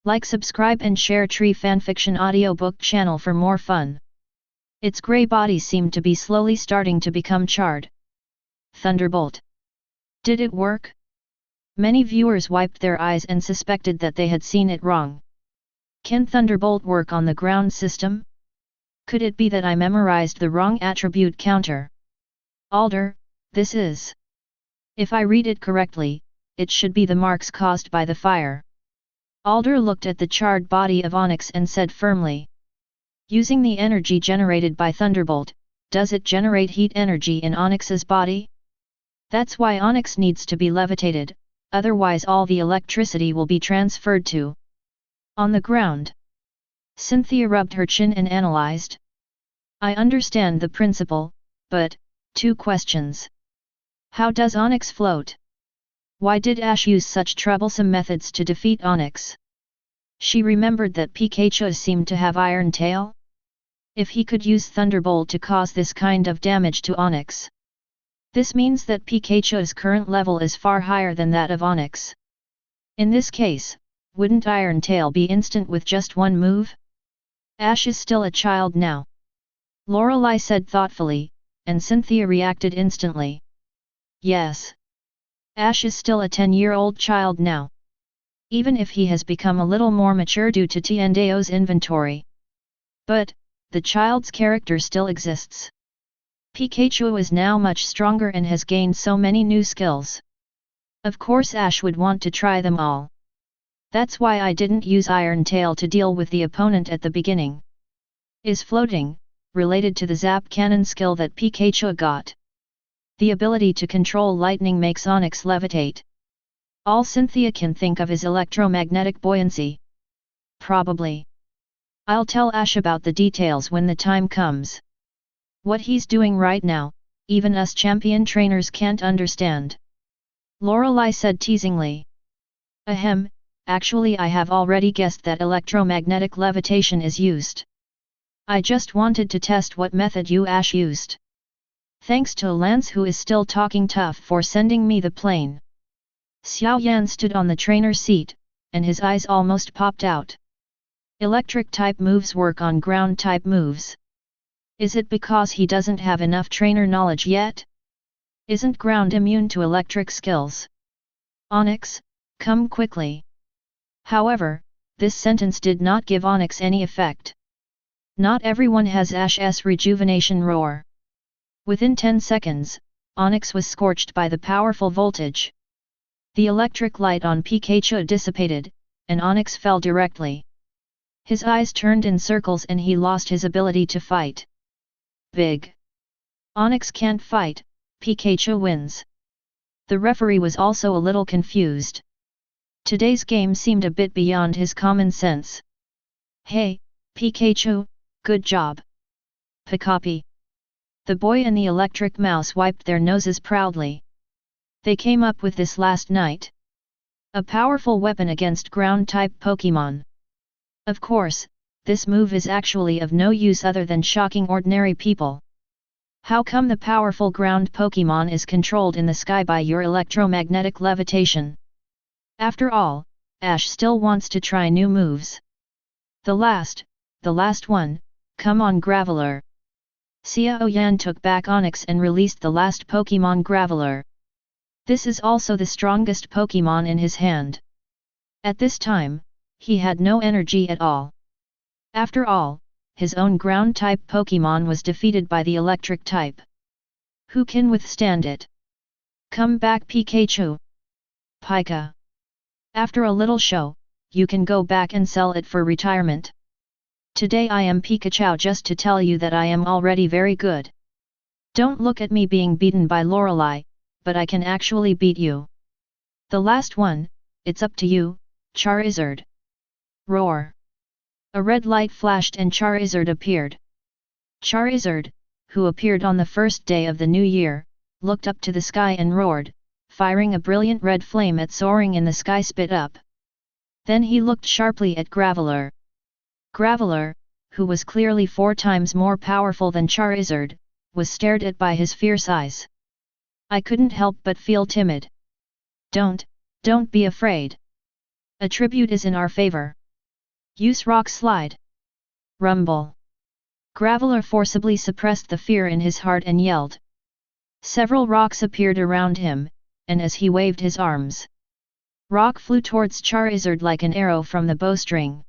Like, subscribe and share Tree Fanfiction audiobook channel for more fun. Its grey body seemed to be slowly starting to become charred. Thunderbolt. Did it work? Many viewers wiped their eyes and suspected that they had seen it wrong. Can Thunderbolt work on the ground system? Could it be that I memorized the wrong attribute counter? Alder, this is. If I read it correctly, it should be the marks caused by the fire. Alder looked at the charred body of Onyx and said firmly. Using the energy generated by Thunderbolt, does it generate heat energy in Onyx's body? That's why Onyx needs to be levitated, otherwise all the electricity will be transferred to on the ground. Cynthia rubbed her chin and analyzed. I understand the principle, but, 2 questions. How does Onyx float? Why did Ash use such troublesome methods to defeat Onyx? She remembered that Pikachu seemed to have Iron Tail. If he could use Thunderbolt to cause this kind of damage to Onyx, this means that Pikachu's current level is far higher than that of Onyx. In this case, wouldn't Iron Tail be instant with just one move? Ash is still a child now. Lorelei said thoughtfully, and Cynthia reacted instantly. Yes. Ash is still a 10-year-old child now. Even if he has become a little more mature due to Tiandao's inventory. But, the child's character still exists. Pikachu is now much stronger and has gained so many new skills. Of course Ash would want to try them all. That's why I didn't use Iron Tail to deal with the opponent at the beginning. Is floating related to the Zap Cannon skill that Pikachu got? The ability to control lightning makes Onyx levitate. All Cynthia can think of is electromagnetic buoyancy. Probably. I'll tell Ash about the details when the time comes. What he's doing right now, even us champion trainers can't understand. Lorelei said teasingly. Ahem, actually I have already guessed that electromagnetic levitation is used. I just wanted to test what method you Ash used. Thanks to Lance, who is still talking tough, for sending me the plane. Xiaoyan stood on the trainer's seat, and his eyes almost popped out. Electric type moves work on ground type moves. Is it because he doesn't have enough trainer knowledge yet? Isn't ground immune to electric skills? Onyx, come quickly. However, this sentence did not give Onyx any effect. Not everyone has Ash's rejuvenation roar. Within 10 seconds, Onyx was scorched by the powerful voltage. The electric light on Pikachu dissipated, and Onyx fell directly. His eyes turned in circles and he lost his ability to fight. Big. Onyx can't fight, Pikachu wins. The referee was also a little confused. Today's game seemed a bit beyond his common sense. Hey, Pikachu, good job. Pikapi. The boy and the electric mouse wiped their noses proudly. They came up with this last night. A powerful weapon against ground-type Pokémon. Of course, this move is actually of no use other than shocking ordinary people. How come the powerful ground Pokémon is controlled in the sky by your electromagnetic levitation? After all, Ash still wants to try new moves. The last one, come on Graveler. Xiaoyan took back Onyx and released the last Pokémon Graveler. This is also the strongest Pokémon in his hand. At this time, he had no energy at all. After all, his own ground-type Pokémon was defeated by the electric type. Who can withstand it? Come back Pikachu. Pika. After a little show, you can go back and sell it for retirement. Today I am Pikachu just to tell you that I am already very good. Don't look at me being beaten by Lorelei, but I can actually beat you. The last one, it's up to you, Charizard. Roar. A red light flashed and Charizard appeared. Charizard, who appeared on the first day of the new year, looked up to the sky and roared, firing a brilliant red flame at soaring in the sky spit up. Then he looked sharply at Graveler. Graveler, who was clearly 4 times more powerful than Charizard, was stared at by his fierce eyes. I couldn't help but feel timid. Don't be afraid. A tribute is in our favor. Use rock slide. Rumble. Graveler forcibly suppressed the fear in his heart and yelled. Several rocks appeared around him, and as he waved his arms, rock flew towards Charizard like an arrow from the bowstring.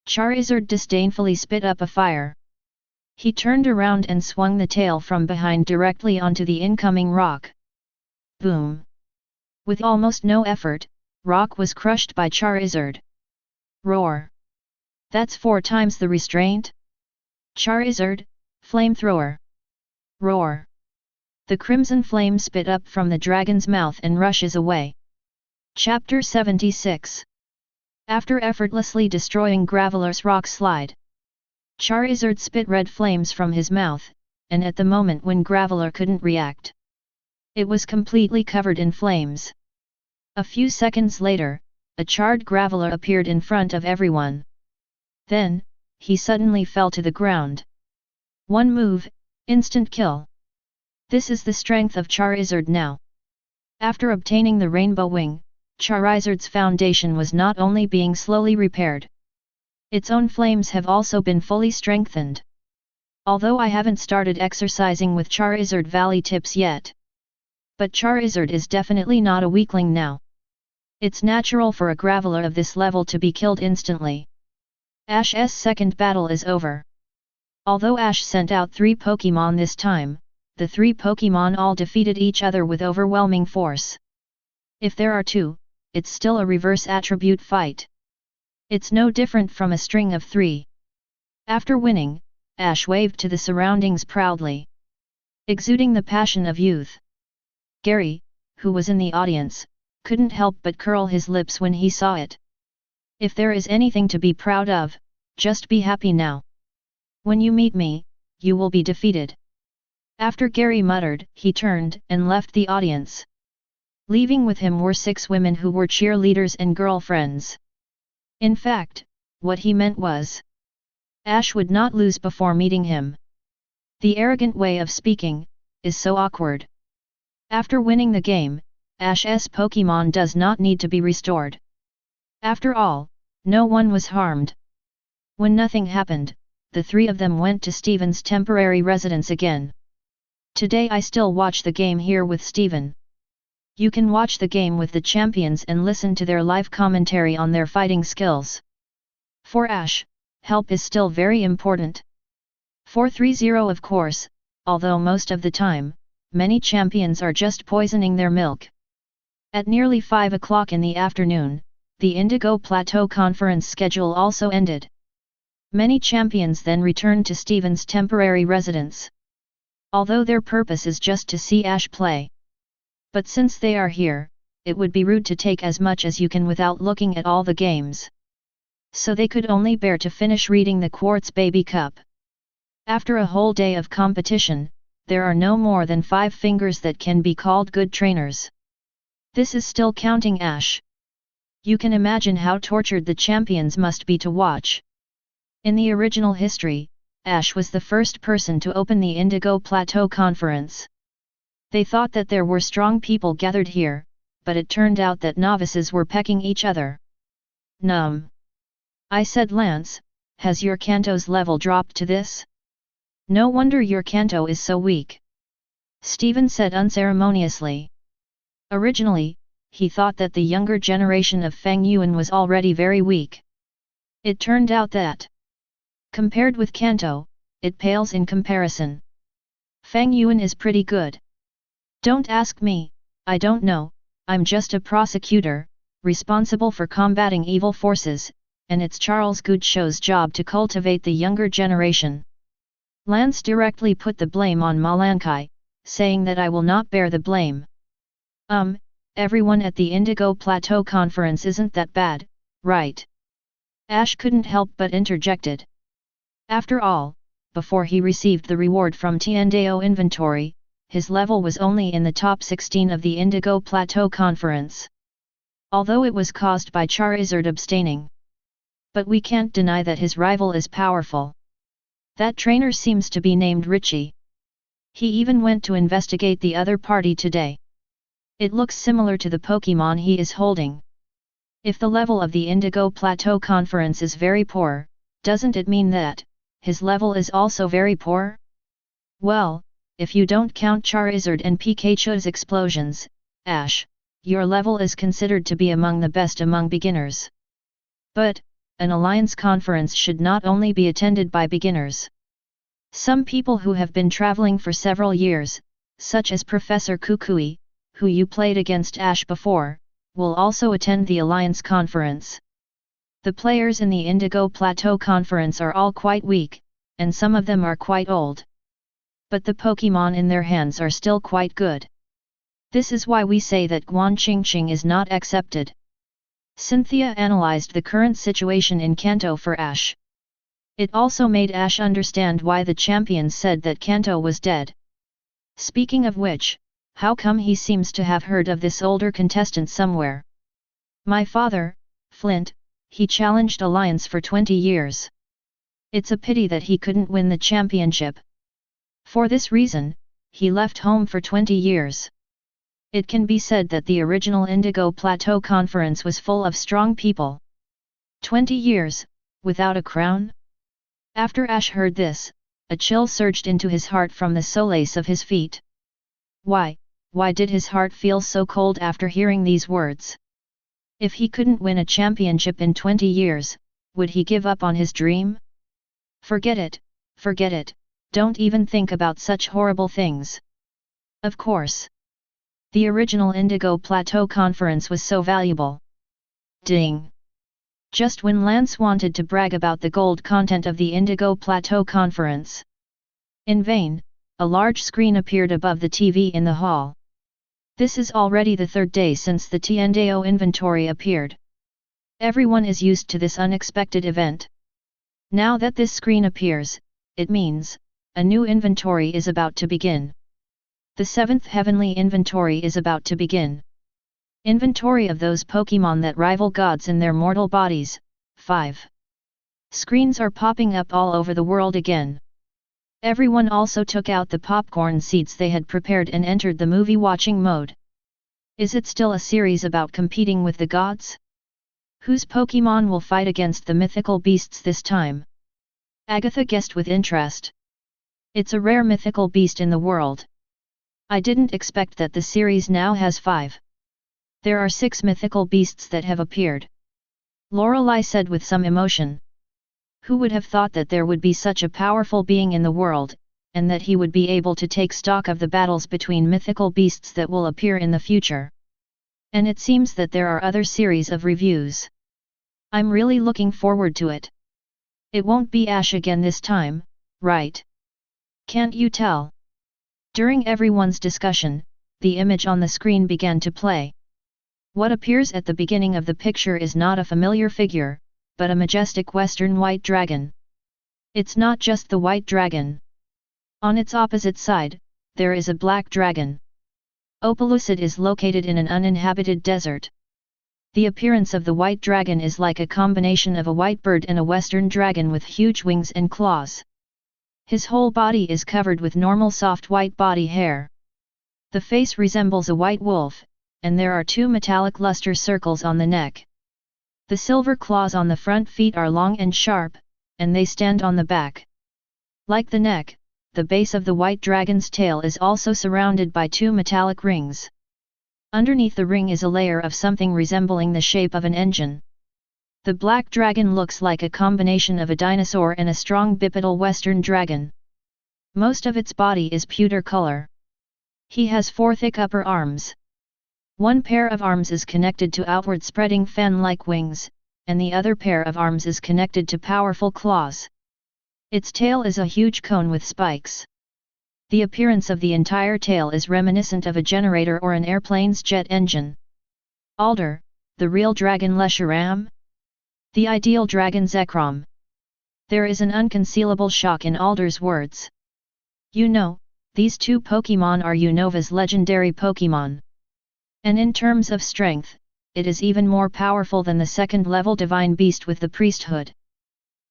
Charizard disdainfully spit up a fire. He turned around and swung the tail from behind directly onto the incoming rock. Boom! With almost no effort, rock was crushed by Charizard. Roar! That's 4 times the restraint? Charizard, flamethrower! Roar! The crimson flame spit up from the dragon's mouth and rushes away. Chapter 76. After effortlessly destroying Graveler's rock slide, Charizard spit red flames from his mouth, and at the moment when Graveler couldn't react, it was completely covered in flames. A few seconds later, a charred Graveler appeared in front of everyone. Then, he suddenly fell to the ground. One move, instant kill. This is the strength of Charizard now. After obtaining the Rainbow Wing, Charizard's foundation was not only being slowly repaired. Its own flames have also been fully strengthened. Although I haven't started exercising with Charizard Valley tips yet. But Charizard is definitely not a weakling now. It's natural for a Graveler of this level to be killed instantly. Ash's second battle is over. Although Ash sent out 3 Pokémon this time, the 3 Pokémon all defeated each other with overwhelming force. If there are 2, it's still a reverse attribute fight. It's no different from a string of 3. After winning, Ash waved to the surroundings proudly, exuding the passion of youth. Gary, who was in the audience, couldn't help but curl his lips when he saw it. If there is anything to be proud of, just be happy now. When you meet me, you will be defeated. After Gary muttered, he turned and left the audience. Leaving with him were 6 women who were cheerleaders and girlfriends. In fact, what he meant was, Ash would not lose before meeting him. The arrogant way of speaking is so awkward. After winning the game, Ash's Pokémon does not need to be restored. After all, no one was harmed. When nothing happened, the 3 of them went to Steven's temporary residence again. Today I still watch the game here with Steven. You can watch the game with the champions and listen to their live commentary on their fighting skills. For Ash, help is still very important. 430 of course, although most of the time, many champions are just poisoning their milk. At nearly 5 o'clock in the afternoon, the Indigo Plateau Conference schedule also ended. Many champions then returned to Steven's temporary residence. Although their purpose is just to see Ash play. But since they are here, it would be rude to take as much as you can without looking at all the games. So they could only bear to finish reading the Quartz Baby Cup. After a whole day of competition, there are no more than 5 fingers that can be called good trainers. This is still counting Ash. You can imagine how tortured the champions must be to watch. In the original history, Ash was the first person to open the Indigo Plateau Conference. They thought that there were strong people gathered here, but it turned out that novices were pecking each other. Numb. I said, Lance, has your Kanto's level dropped to this? No wonder your Kanto is so weak. Steven said unceremoniously. Originally, he thought that the younger generation of Fangyuan was already very weak. It turned out that, compared with Kanto, it pales in comparison. Fangyuan is pretty good. Don't ask me, I don't know, I'm just a prosecutor, responsible for combating evil forces, and it's Charles Goodshow's job to cultivate the younger generation. Lance directly put the blame on Malankai, saying that I will not bear the blame. Everyone at the Indigo Plateau Conference isn't that bad, right? Ash couldn't help but interjected. After all, before he received the reward from Tiandao inventory, his level was only in the top 16 of the Indigo Plateau Conference. Although it was caused by Charizard abstaining. But we can't deny that his rival is powerful. That trainer seems to be named Richie. He even went to investigate the other party today. It looks similar to the Pokémon he is holding. If the level of the Indigo Plateau Conference is very poor, doesn't it mean that his level is also very poor? Well, if you don't count Charizard and Pikachu's explosions, Ash, your level is considered to be among the best among beginners. But, an alliance conference should not only be attended by beginners. Some people who have been traveling for several years, such as Professor Kukui, who you played against Ash before, will also attend the alliance conference. The players in the Indigo Plateau Conference are all quite weak, and some of them are quite old. But the Pokémon in their hands are still quite good. This is why we say that Guanqingqing is not accepted. Cynthia analyzed the current situation in Kanto for Ash. It also made Ash understand why the champions said that Kanto was dead. Speaking of which, how come he seems to have heard of this older contestant somewhere? My father, Flint, he challenged Alliance for 20 years. It's a pity that he couldn't win the championship. For this reason, he left home for 20 years. It can be said that the original Indigo Plateau Conference was full of strong people. 20 years, without a crown? After Ash heard this, a chill surged into his heart from the solace of his feet. Why did his heart feel so cold after hearing these words? If he couldn't win a championship in 20 years, would he give up on his dream? Forget it, don't even think about such horrible things. Of course. The original Indigo Plateau Conference was so valuable. Ding! Just when Lance wanted to brag about the gold content of the Indigo Plateau Conference. In vain, a large screen appeared above the TV in the hall. This is already the third day since the Tiendao inventory appeared. Everyone is used to this unexpected event. Now that this screen appears, it means a new inventory is about to begin. The 7th Heavenly Inventory is about to begin. Inventory of those Pokémon that rival gods in their mortal bodies, 5. Screens are popping up all over the world again. Everyone also took out the popcorn seats they had prepared and entered the movie-watching mode. Is it still a series about competing with the gods? Whose Pokémon will fight against the mythical beasts this time? Agatha guessed with interest. It's a rare mythical beast in the world. I didn't expect that the series now has 5. There are 6 mythical beasts that have appeared. Lorelei said with some emotion. Who would have thought that there would be such a powerful being in the world, and that he would be able to take stock of the battles between mythical beasts that will appear in the future? And it seems that there are other series of reviews. I'm really looking forward to it. It won't be Ash again this time, right? Can't you tell? During everyone's discussion, the image on the screen began to play. What appears at the beginning of the picture is not a familiar figure, but a majestic western white dragon. It's not just the white dragon. On its opposite side, there is a black dragon. Opalucid is located in an uninhabited desert. The appearance of the white dragon is like a combination of a white bird and a western dragon with huge wings and claws. His whole body is covered with normal soft white body hair. The face resembles a white wolf, and there are 2 metallic luster circles on the neck. The silver claws on the front feet are long and sharp, and they stand on the back. Like the neck, the base of the white dragon's tail is also surrounded by 2 metallic rings. Underneath the ring is a layer of something resembling the shape of an engine. The black dragon looks like a combination of a dinosaur and a strong bipedal western dragon. Most of its body is pewter color. He has 4 thick upper arms. One pair of arms is connected to outward spreading fan-like wings, and the other pair of arms is connected to powerful claws. Its tail is a huge cone with spikes. The appearance of the entire tail is reminiscent of a generator or an airplane's jet engine. Alder, the real dragon Lesharam? The ideal dragon Zekrom. There is an unconcealable shock in Alder's words. You know, these 2 Pokémon are Unova's legendary Pokémon. And in terms of strength, it is even more powerful than the 2nd-level divine beast with the priesthood.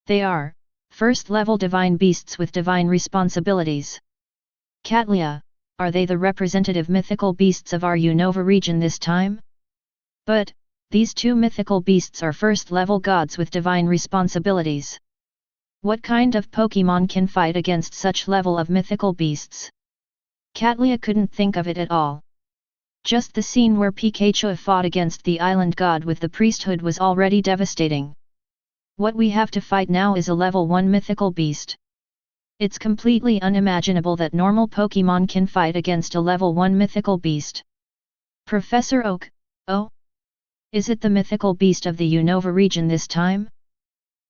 They are, 1st-level divine beasts with divine responsibilities. Catlia, are they the representative mythical beasts of our Unova region this time? But, these two mythical beasts are first-level gods with divine responsibilities. What kind of Pokémon can fight against such level of mythical beasts? Katlia couldn't think of it at all. Just the scene where Pikachu fought against the island god with the priesthood was already devastating. What we have to fight now is a level 1 mythical beast. It's completely unimaginable that normal Pokémon can fight against a level 1 mythical beast. Professor Oak, oh? Is it the mythical beast of the Unova region this time?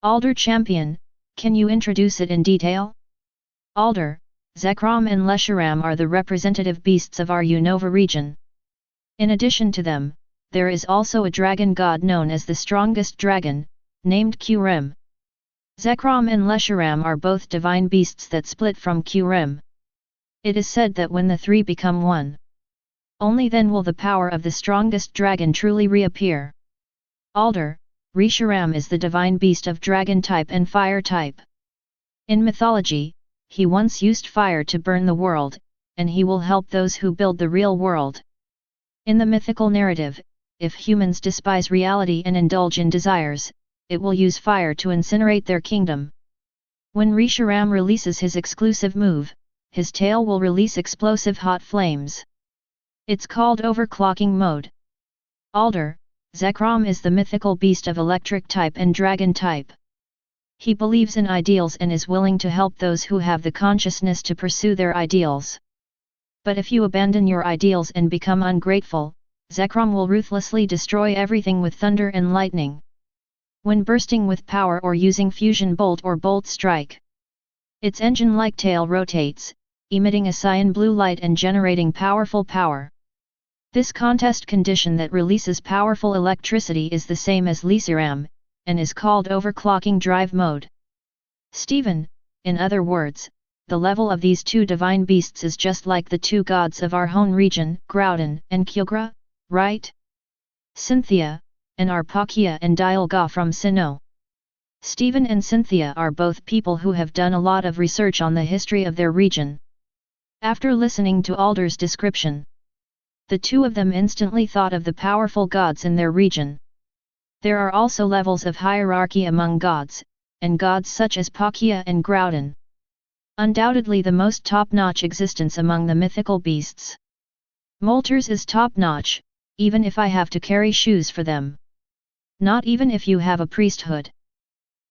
Alder Champion, can you introduce it in detail? Alder, Zekrom and Lesharam are the representative beasts of our Unova region. In addition to them, there is also a dragon god known as the strongest dragon, named Qrem. Zekrom and Lesharam are both divine beasts that split from Qrem. It is said that when the three become one, only then will the power of the strongest dragon truly reappear. Alder, Resharam is the divine beast of dragon type and fire type. In mythology, he once used fire to burn the world, and he will help those who build the real world. In the mythical narrative, if humans despise reality and indulge in desires, it will use fire to incinerate their kingdom. When Resharam releases his exclusive move, his tail will release explosive hot flames. It's called overclocking mode. Alder, Zekrom is the mythical beast of electric type and dragon type. He believes in ideals and is willing to help those who have the consciousness to pursue their ideals. But if you abandon your ideals and become ungrateful, Zekrom will ruthlessly destroy everything with thunder and lightning. When bursting with power or using fusion bolt or bolt strike, its engine-like tail rotates, emitting a cyan blue light and generating powerful power. This contest condition that releases powerful electricity is the same as Lesharam, and is called overclocking drive mode. Stephen, in other words, the level of these two divine beasts is just like the two gods of our home region, Groudon and Kyogre, right? Cynthia, and Arpakia and Dialga from Sinnoh. Stephen and Cynthia are both people who have done a lot of research on the history of their region. After listening to Alder's description, the two of them instantly thought of the powerful gods in their region. There are also levels of hierarchy among gods, and gods such as Pakia and Groudon. Undoubtedly the most top-notch existence among the mythical beasts. Moltres is top-notch, even if I have to carry shoes for them. Not even if you have a priesthood.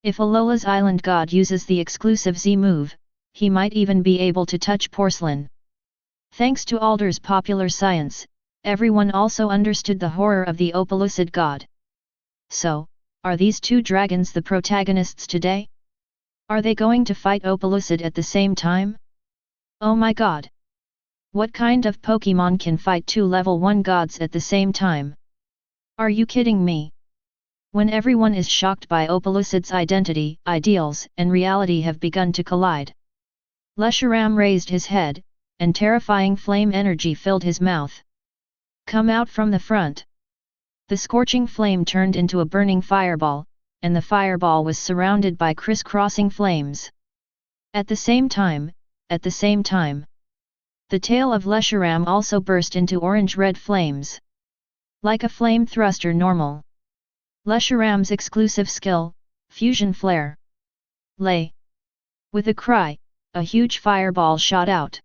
If Alola's island god uses the exclusive Z move, he might even be able to touch porcelain. Thanks to Alder's popular science, everyone also understood the horror of the Ophiulicid god. So, are these two dragons the protagonists today? Are they going to fight Ophiulicid at the same time? Oh my god! What kind of Pokémon can fight two level 1 gods at the same time? Are you kidding me? When everyone is shocked by Ophiulicid's identity, ideals and reality have begun to collide. Lesharam raised his head, and terrifying flame energy filled his mouth. Come out from the front. The scorching flame turned into a burning fireball, and the fireball was surrounded by crisscrossing flames. At the same time, the tail of Lesharam also burst into orange-red flames. Like a flame thruster normal. Lesharam's exclusive skill, Fusion Flare. Lay. With a cry, a huge fireball shot out.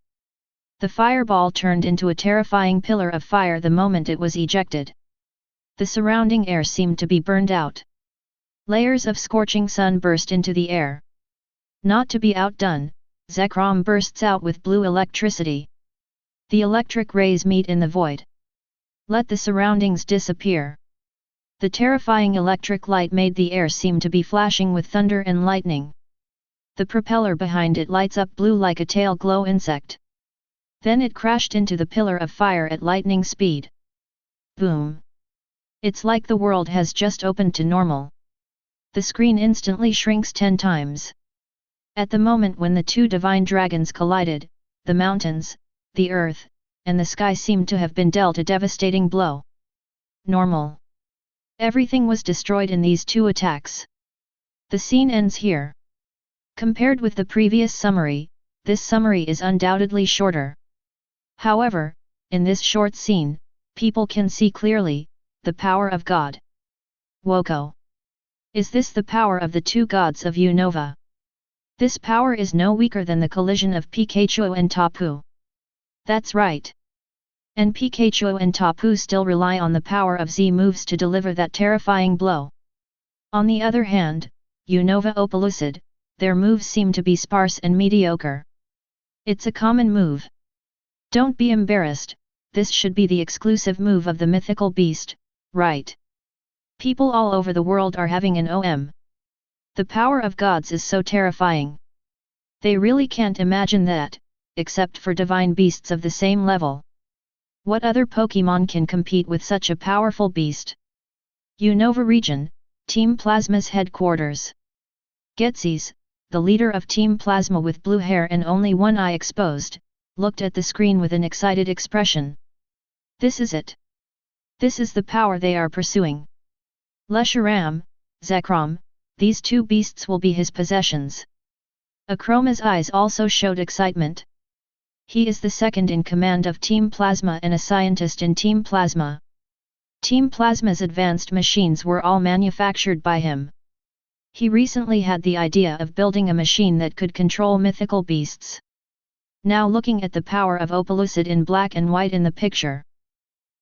The fireball turned into a terrifying pillar of fire the moment it was ejected. The surrounding air seemed to be burned out. Layers of scorching sun burst into the air. Not to be outdone, Zekrom bursts out with blue electricity. The electric rays meet in the void. Let the surroundings disappear. The terrifying electric light made the air seem to be flashing with thunder and lightning. The propeller behind it lights up blue like a tail glow insect. Then it crashed into the pillar of fire at lightning speed. Boom! It's like the world has just opened to normal. The screen instantly shrinks 10 times. At the moment when the two divine dragons collided, the mountains, the earth, and the sky seemed to have been dealt a devastating blow. Normal. Everything was destroyed in these two attacks. The scene ends here. Compared with the previous summary, this summary is undoubtedly shorter. However, in this short scene, people can see clearly the power of God. Woko. Is this the power of the two gods of Unova? This power is no weaker than the collision of Pikachu and Tapu. That's right. And Pikachu and Tapu still rely on the power of Z moves to deliver that terrifying blow. On the other hand, Unova Opalucid, their moves seem to be sparse and mediocre. It's a common move. Don't be embarrassed, this should be the exclusive move of the mythical beast, right? People all over the world are having an OM. The power of gods is so terrifying. They really can't imagine that, except for divine beasts of the same level. What other Pokémon can compete with such a powerful beast? Unova region, Team Plasma's headquarters. Getsis, the leader of Team Plasma with blue hair and only one eye exposed, looked at the screen with an excited expression. This is it. This is the power they are pursuing. Lesharam, Zekrom, these two beasts will be his possessions. Akroma's eyes also showed excitement. He is the second in command of Team Plasma and a scientist in Team Plasma. Team Plasma's advanced machines were all manufactured by him. He recently had the idea of building a machine that could control mythical beasts. Now looking at the power of Opalucid in black and white in the picture.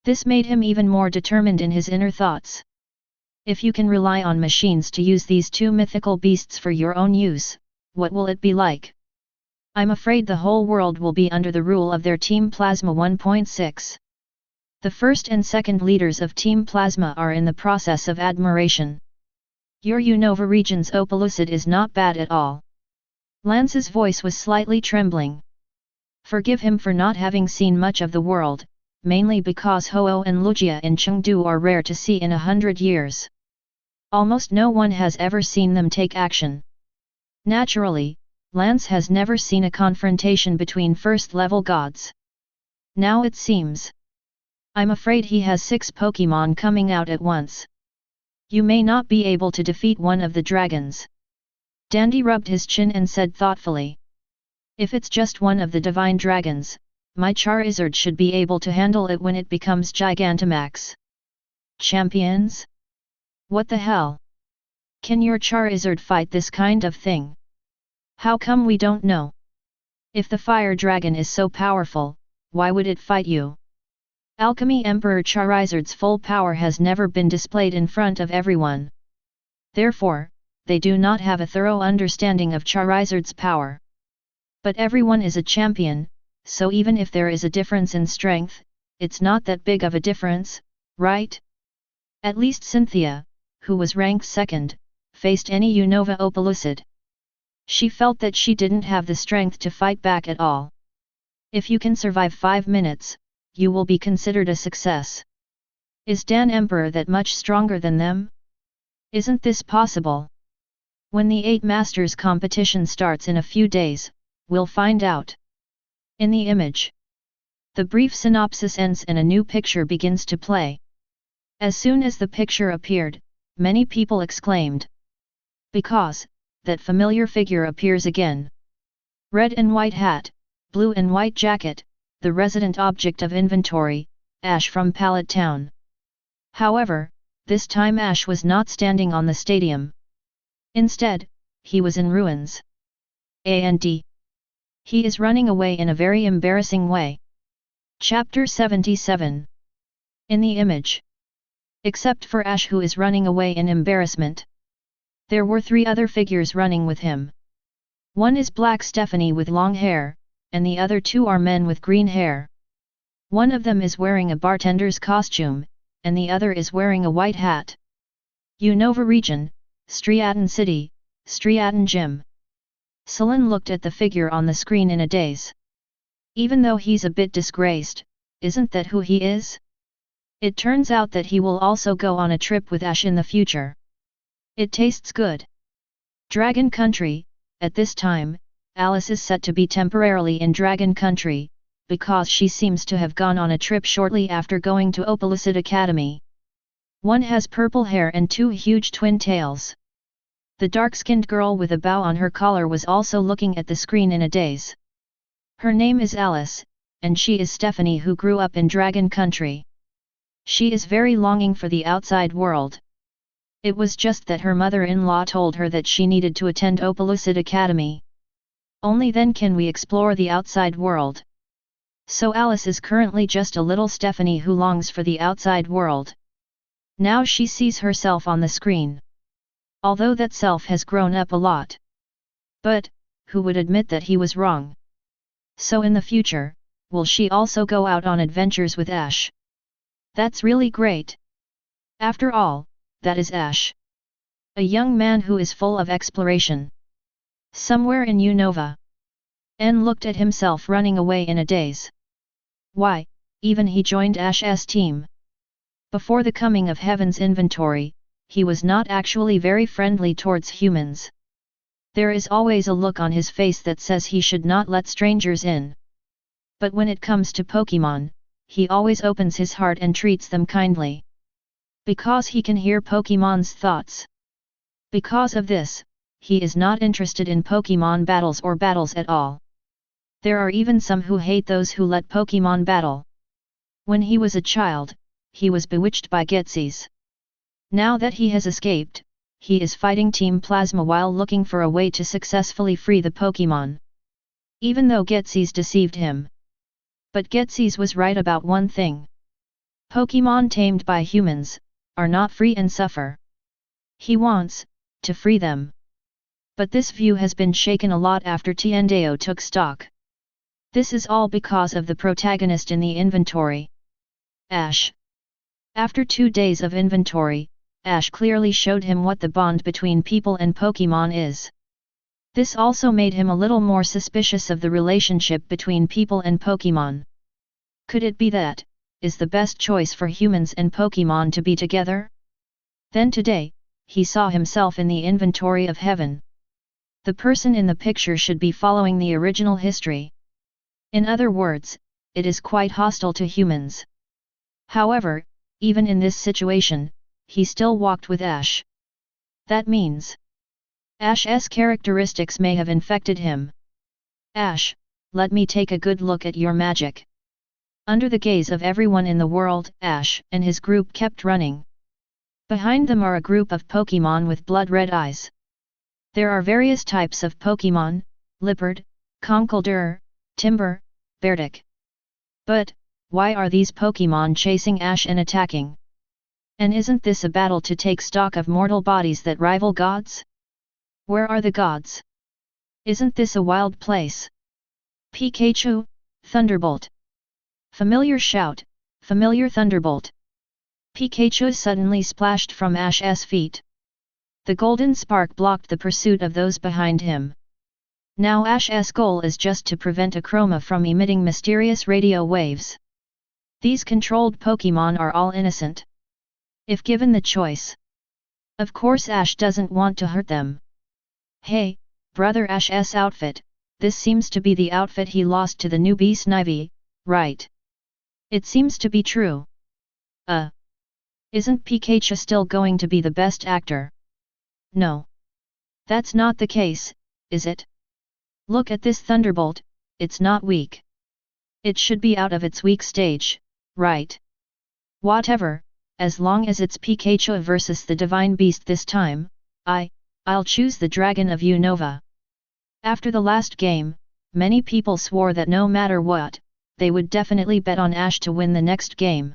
This made him even more determined in his inner thoughts. If you can rely on machines to use these two mythical beasts for your own use, what will it be like? I'm afraid the whole world will be under the rule of their Team Plasma 1.6. The first and second leaders of Team Plasma are in the process of admiration. Your Unova region's Opalucid is not bad at all. Lance's voice was slightly trembling. Forgive him for not having seen much of the world, mainly because Ho-Oh and Lugia in Chengdu are rare to see in 100 years. Almost no one has ever seen them take action. Naturally, Lance has never seen a confrontation between first-level gods. Now it seems. I'm afraid he has 6 Pokémon coming out at once. You may not be able to defeat one of the dragons. Dandy rubbed his chin and said thoughtfully. If it's just one of the divine dragons, my Charizard should be able to handle it when it becomes Gigantamax. Champions? What the hell? Can your Charizard fight this kind of thing? How come we don't know? If the fire dragon is so powerful, why would it fight you? Alchemy Emperor Charizard's full power has never been displayed in front of everyone. Therefore, they do not have a thorough understanding of Charizard's power. But everyone is a champion, so even if there is a difference in strength, it's not that big of a difference, right? At least Cynthia, who was ranked second, faced any Unova Opalucid. She felt that she didn't have the strength to fight back at all. If you can survive 5 minutes, you will be considered a success. Is Dan Emperor that much stronger than them? Isn't this possible? When the 8 Masters competition starts in a few days, we'll find out. In the image. The brief synopsis ends and a new picture begins to play. As soon as the picture appeared, many people exclaimed. Because, that familiar figure appears again. Red and white hat, blue and white jacket, the resident object of inventory, Ash from Pallet Town. However, this time Ash was not standing on the stadium. Instead, he was in ruins. And he is running away in a very embarrassing way. Chapter 77. In the image. Except for Ash, who is running away in embarrassment. There were 3 other figures running with him. One is Black Stephanie with long hair, and the other 2 are men with green hair. One of them is wearing a bartender's costume, and the other is wearing a white hat. Unova region, Striaton City, Striaton Gym. Celine looked at the figure on the screen in a daze. Even though he's a bit disgraced, isn't that who he is? It turns out that he will also go on a trip with Ash in the future. It tastes good. Dragon Country. At this time, Alice is set to be temporarily in Dragon Country, because she seems to have gone on a trip shortly after going to Opalucid Academy. One has purple hair and 2 huge twin tails. The dark-skinned girl with a bow on her collar was also looking at the screen in a daze. Her name is Alice, and she is Stephanie, who grew up in Dragon Country. She is very longing for the outside world. It was just that her mother-in-law told her that she needed to attend Opelucid Academy. Only then can we explore the outside world. So Alice is currently just a little Stephanie who longs for the outside world. Now she sees herself on the screen. Although that self has grown up a lot. But, who would admit that he was wrong? So in the future, will she also go out on adventures with Ash? That's really great. After all, that is Ash. A young man who is full of exploration. Somewhere in Unova. N looked at himself running away in a daze. Why, even he joined Ash's team. Before the coming of Heaven's inventory, he was not actually very friendly towards humans. There is always a look on his face that says he should not let strangers in. But when it comes to Pokémon, he always opens his heart and treats them kindly. Because he can hear Pokémon's thoughts. Because of this, he is not interested in Pokémon battles or battles at all. There are even some who hate those who let Pokémon battle. When he was a child, he was bewitched by Getsis. Now that he has escaped, he is fighting Team Plasma while looking for a way to successfully free the Pokémon. Even though Getsis deceived him. But Getsis was right about one thing. Pokémon tamed by humans, are not free and suffer. He wants to free them. But this view has been shaken a lot after Tiendeo took stock. This is all because of the protagonist in the inventory. Ash. After 2 days of inventory, Ash clearly showed him what the bond between people and Pokémon is. This also made him a little more suspicious of the relationship between people and Pokémon. Could it be that is the best choice for humans and Pokémon to be together? Then today, he saw himself in the inventory of heaven. The person in the picture should be following the original history. In other words, it is quite hostile to humans. However, even in this situation, he still walked with Ash. That means Ash's characteristics may have infected him. Ash, let me take a good look at your magic. Under the gaze of everyone in the world, Ash and his group kept running. Behind them are a group of Pokémon with blood-red eyes. There are various types of Pokémon: Lippard, Conkeldurr, Timber, Beartic. But, why are these Pokémon chasing Ash and attacking? And isn't this a battle to take stock of mortal bodies that rival gods? Where are the gods? Isn't this a wild place? Pikachu, Thunderbolt. Familiar shout, familiar Thunderbolt. Pikachu suddenly splashed from Ash's feet. The golden spark blocked the pursuit of those behind him. Now Ash's goal is just to prevent a Chroma from emitting mysterious radio waves. These controlled Pokémon are all innocent. If given the choice. Of course Ash doesn't want to hurt them. Hey, brother, Ash's outfit, this seems to be the outfit he lost to the newbie Snivy, right? It seems to be true. Isn't Pikachu still going to be the best actor? No. That's not the case, is it? Look at this Thunderbolt, it's not weak. It should be out of its weak stage, right? Whatever, as long as it's Pikachu versus the Divine Beast this time, I'll choose the Dragon of Unova. After the last game, many people swore that no matter what, they would definitely bet on Ash to win the next game.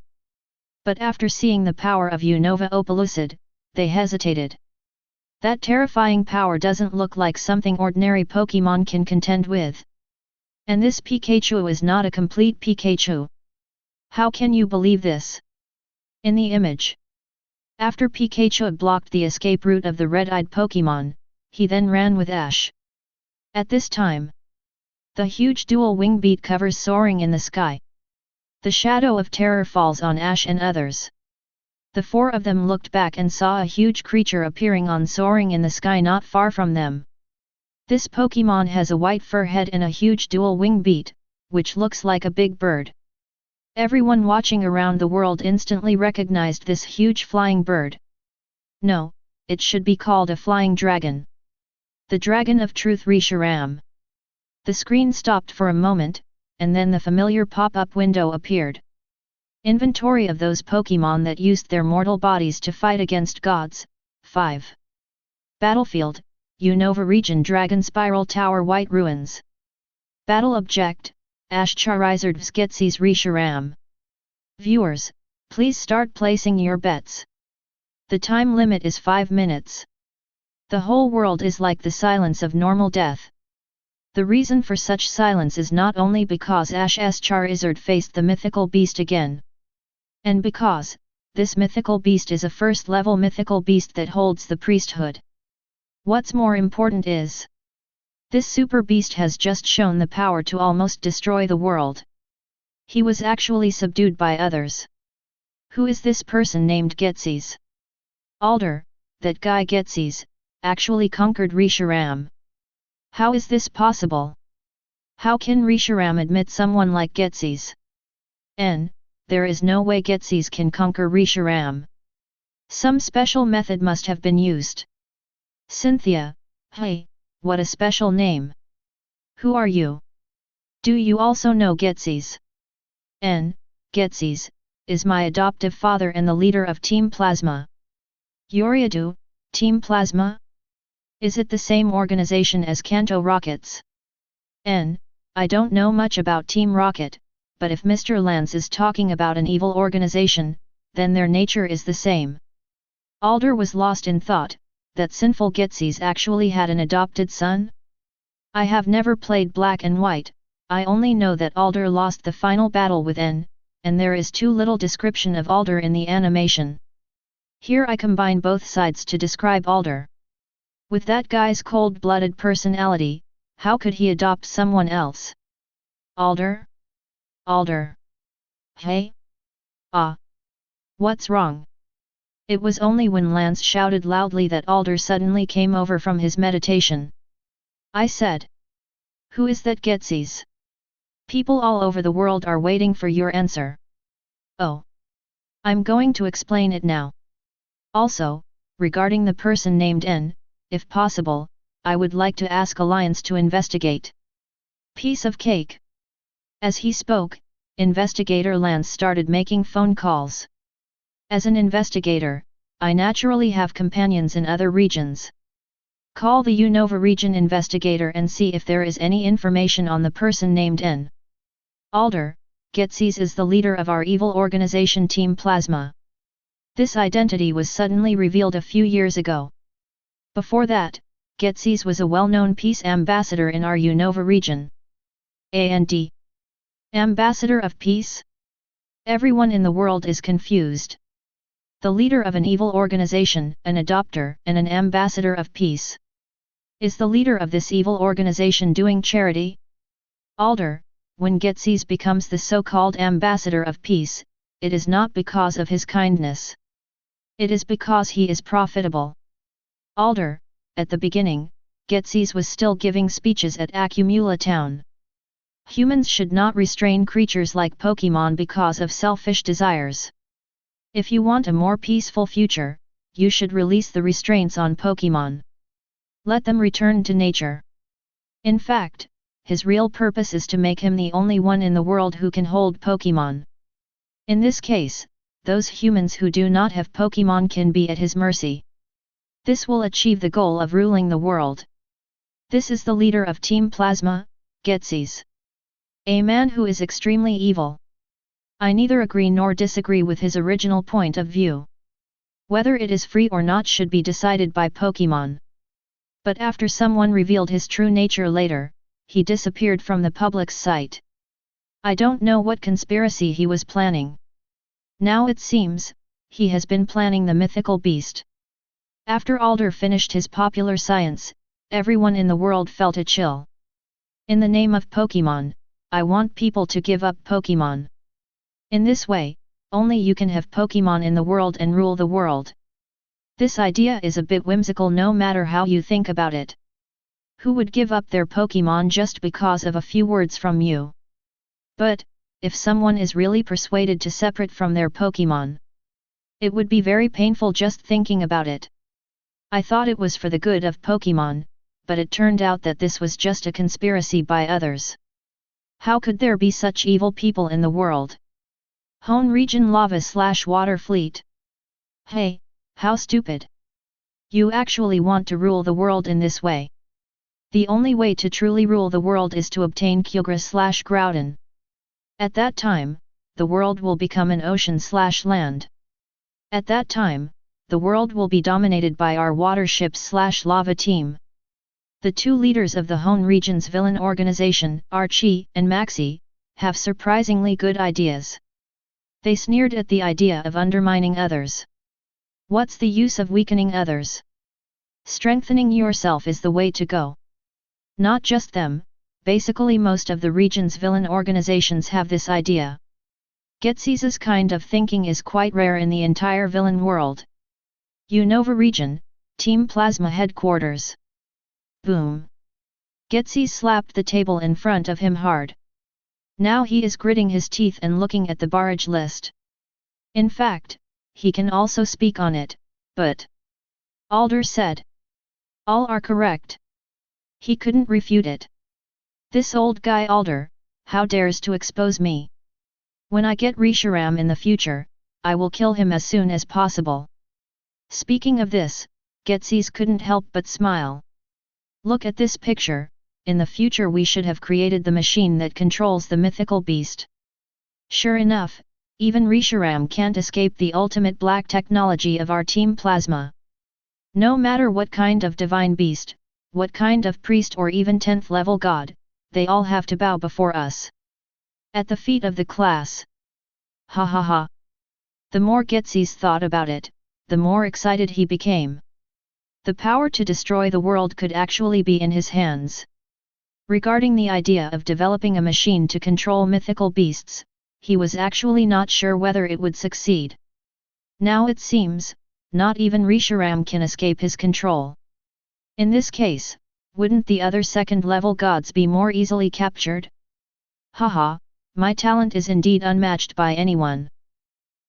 But after seeing the power of Unova Opelucid, they hesitated. That terrifying power doesn't look like something ordinary Pokémon can contend with. And this Pikachu is not a complete Pikachu. How can you believe this? In the image. After Pikachu blocked the escape route of the red-eyed Pokémon, he then ran with Ash. At this time, the huge dual wing beat covers soaring in the sky. The shadow of terror falls on Ash and others. The 4 of them looked back and saw a huge creature appearing on soaring in the sky not far from them. This Pokémon has a white fur head and a huge dual wing beat, which looks like a big bird. Everyone watching around the world instantly recognized this huge flying bird. No, it should be called a flying dragon. The Dragon of Truth Reshiram. The screen stopped for a moment, and then the familiar pop-up window appeared. Inventory of those Pokémon that used their mortal bodies to fight against gods, 5. Battlefield, Unova Region Dragon Spiral Tower White Ruins. Battle Object, Ash Charizard Vsketsis Reshiram. Viewers, please start placing your bets. The time limit is 5 minutes. The whole world is like the silence of normal death. The reason for such silence is not only because Ash's Charizard faced the mythical beast again, and because this mythical beast is a first-level mythical beast that holds the priesthood. What's more important is, this super beast has just shown the power to almost destroy the world. He was actually subdued by others. Who is this person named Getsis? Alder, that guy Getsis, actually conquered Reshiram. How is this possible? How can Reshiram admit someone like Getsis? There is no way Getsis can conquer Reshiram. Some special method must have been used. Cynthia, hey, what a special name. Who are you? Do you also know Getsis? Getsis is my adoptive father and the leader of Team Plasma. Yoriadu, Team Plasma? Is it the same organization as Kanto Rockets? I don't know much about Team Rocket, but if Mr. Lance is talking about an evil organization, then their nature is the same. Alder was lost in thought, that sinful Getsis actually had an adopted son? I have never played Black and White, I only know that Alder lost the final battle with N, and there is too little description of Alder in the animation. Here I combine both sides to describe Alder. With that guy's cold-blooded personality, how could he adopt someone else? Alder? Alder. Hey? Ah. What's wrong? It was only when Lance shouted loudly that Alder suddenly came over from his meditation. I said. Who is that Getsis? People all over the world are waiting for your answer. Oh. I'm going to explain it now. Also, regarding the person named N, if possible, I would like to ask Alliance to investigate. Piece of cake. As he spoke, Investigator Lance started making phone calls. As an investigator, I naturally have companions in other regions. Call the Unova region investigator and see if there is any information on the person named N. Alder, Getsis is the leader of our evil organization Team Plasma. This identity was suddenly revealed a few years ago. Before that, Getsis was a well-known peace ambassador in our Unova region. And Ambassador of Peace? Everyone in the world is confused. The leader of an evil organization, an adopter, and an ambassador of peace. Is the leader of this evil organization doing charity? Alder, when Getsis becomes the so-called ambassador of peace, it is not because of his kindness. It is because he is profitable. Alder, at the beginning, Getsis was still giving speeches at Akumula town. Humans should not restrain creatures like Pokémon because of selfish desires. If you want a more peaceful future, you should release the restraints on Pokémon. Let them return to nature. In fact, his real purpose is to make him the only one in the world who can hold Pokémon. In this case, those humans who do not have Pokémon can be at his mercy. This will achieve the goal of ruling the world. This is the leader of Team Plasma, Getsis. A man who is extremely evil. I neither agree nor disagree with his original point of view. Whether it is free or not should be decided by Pokémon. But after someone revealed his true nature later, he disappeared from the public's sight. I don't know what conspiracy he was planning. Now it seems, he has been planning the mythical beast. After Alder finished his popular science, everyone in the world felt a chill. In the name of Pokémon, I want people to give up Pokémon. In this way, only you can have Pokémon in the world and rule the world. This idea is a bit whimsical no matter how you think about it. Who would give up their Pokémon just because of a few words from you? But, if someone is really persuaded to separate from their Pokémon, it would be very painful just thinking about it. I thought it was for the good of Pokémon, but it turned out that this was just a conspiracy by others. How could there be such evil people in the world? Hone Region Lava/Water Fleet. Hey, how stupid. You actually want to rule the world in this way. The only way to truly rule the world is to obtain Kyogre/Groudon. At that time, the world will become an ocean/land. At that time, the world will be dominated by our watership/lava team. The two leaders of the Hone region's villain organization, Archie and Maxie, have surprisingly good ideas. They sneered at the idea of undermining others. What's the use of weakening others? Strengthening yourself is the way to go. Not just them, basically most of the region's villain organizations have this idea. Getsy's kind of thinking is quite rare in the entire villain world. Unova region, Team Plasma headquarters. Boom! Getsy slapped the table in front of him hard. Now he is gritting his teeth and looking at the barrage list. In fact, he can also speak on it, but... Alder said. All are correct. He couldn't refute it. This old guy Alder, how dares to expose me? When I get Reshiram in the future, I will kill him as soon as possible. Speaking of this, Getsy's couldn't help but smile. Look at this picture. In the future we should have created the machine that controls the mythical beast. Sure enough, even Reshiram can't escape the ultimate black technology of our Team Plasma. No matter what kind of divine beast, what kind of priest or even 10th level god, they all have to bow before us. At the feet of the class. Ha ha ha. The more Getsy's thought about it, the more excited he became. The power to destroy the world could actually be in his hands. Regarding the idea of developing a machine to control mythical beasts, he was actually not sure whether it would succeed. Now it seems, not even Reshiram can escape his control. In this case, wouldn't the other second-level gods be more easily captured? Haha, my talent is indeed unmatched by anyone.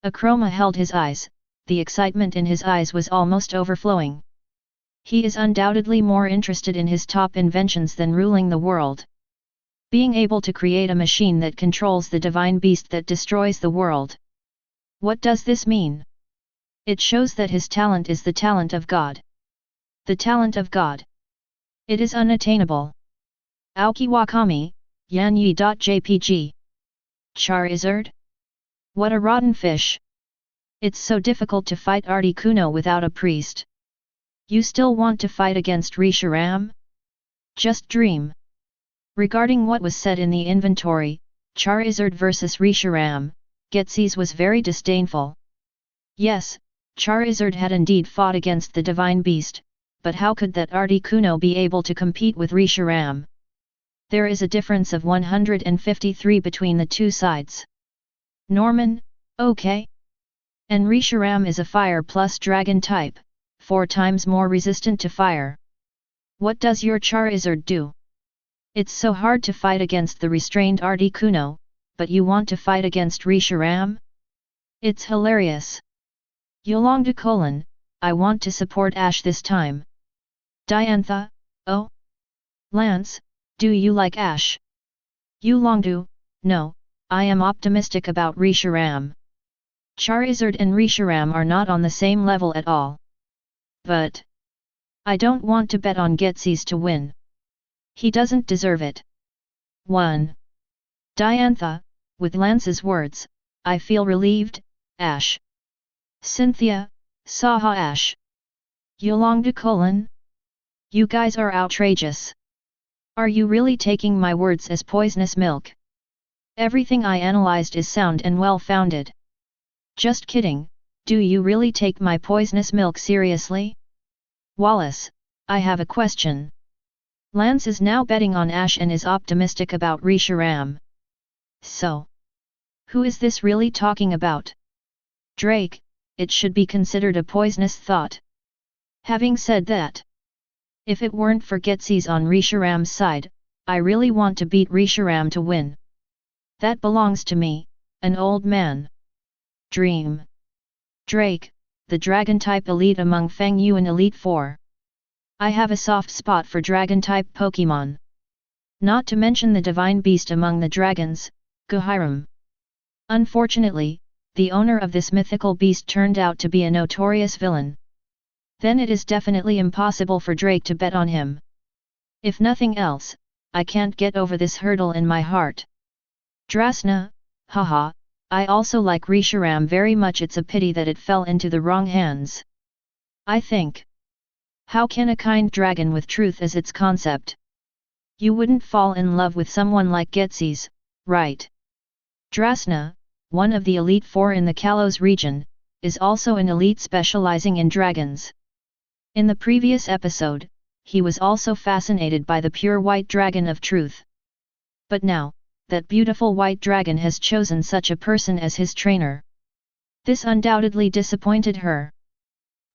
Akroma held his eyes, the excitement in his eyes was almost overflowing. He is undoubtedly more interested in his top inventions than ruling the world. Being able to create a machine that controls the divine beast that destroys the world. What does this mean? It shows that his talent is the talent of God. The talent of God. It is unattainable. Aoki Wakami, Yanyi.jpg. Charizard? What a rotten fish. It's so difficult to fight Articuno without a priest. You still want to fight against Reshiram? Just dream. Regarding what was said in the inventory, Charizard vs Reshiram, Getsy's was very disdainful. Yes, Charizard had indeed fought against the divine beast, but how could that Articuno be able to compete with Reshiram? There is a difference of 153 between the two sides. Norman, okay? And Reshiram is a fire plus dragon type, 4 times more resistant to fire. What does your Charizard do? It's so hard to fight against the restrained Articuno, but you want to fight against Reshiram? It's hilarious. Yolong I want to support Ash this time. Diantha, oh? Lance, do you like Ash? Yolongdu, no, I am optimistic about Reshiram. Charizard and Reshiram are not on the same level at all. But I don't want to bet on Getsy's to win. He doesn't deserve it. 1. Diantha, with Lance's words, I feel relieved, Ash. Cynthia, Saha Ash. Yolong You guys are outrageous. Are you really taking my words as poisonous milk? Everything I analyzed is sound and well-founded. Just kidding, do you really take my poisonous milk seriously? Wallace, I have a question. Lance is now betting on Ash and is optimistic about Reshiram. So, who is this really talking about? Drake, it should be considered a poisonous thought. Having said that, if it weren't for Getsy's on Reshiram's side, I really want to beat Reshiram to win. That belongs to me, an old man. Dream. Drake, the Dragon-type elite among Fangyuan Elite 4. I have a soft spot for Dragon-type Pokémon. Not to mention the divine beast among the dragons, Guhiram. Unfortunately, the owner of this mythical beast turned out to be a notorious villain. then it is definitely impossible for Drake to bet on him. If nothing else, I can't get over this hurdle in my heart. Drasna, haha, I also like Reshiram very much, it's a pity that it fell into the wrong hands. I think. How can a kind dragon with truth as its concept? You wouldn't fall in love with someone like Getsis, right? Drasna, one of the elite four in the Kalos region, is also an elite specializing in dragons. In the previous episode, he was also fascinated by the pure white dragon of truth. But now, that beautiful white dragon has chosen such a person as his trainer. This undoubtedly disappointed her.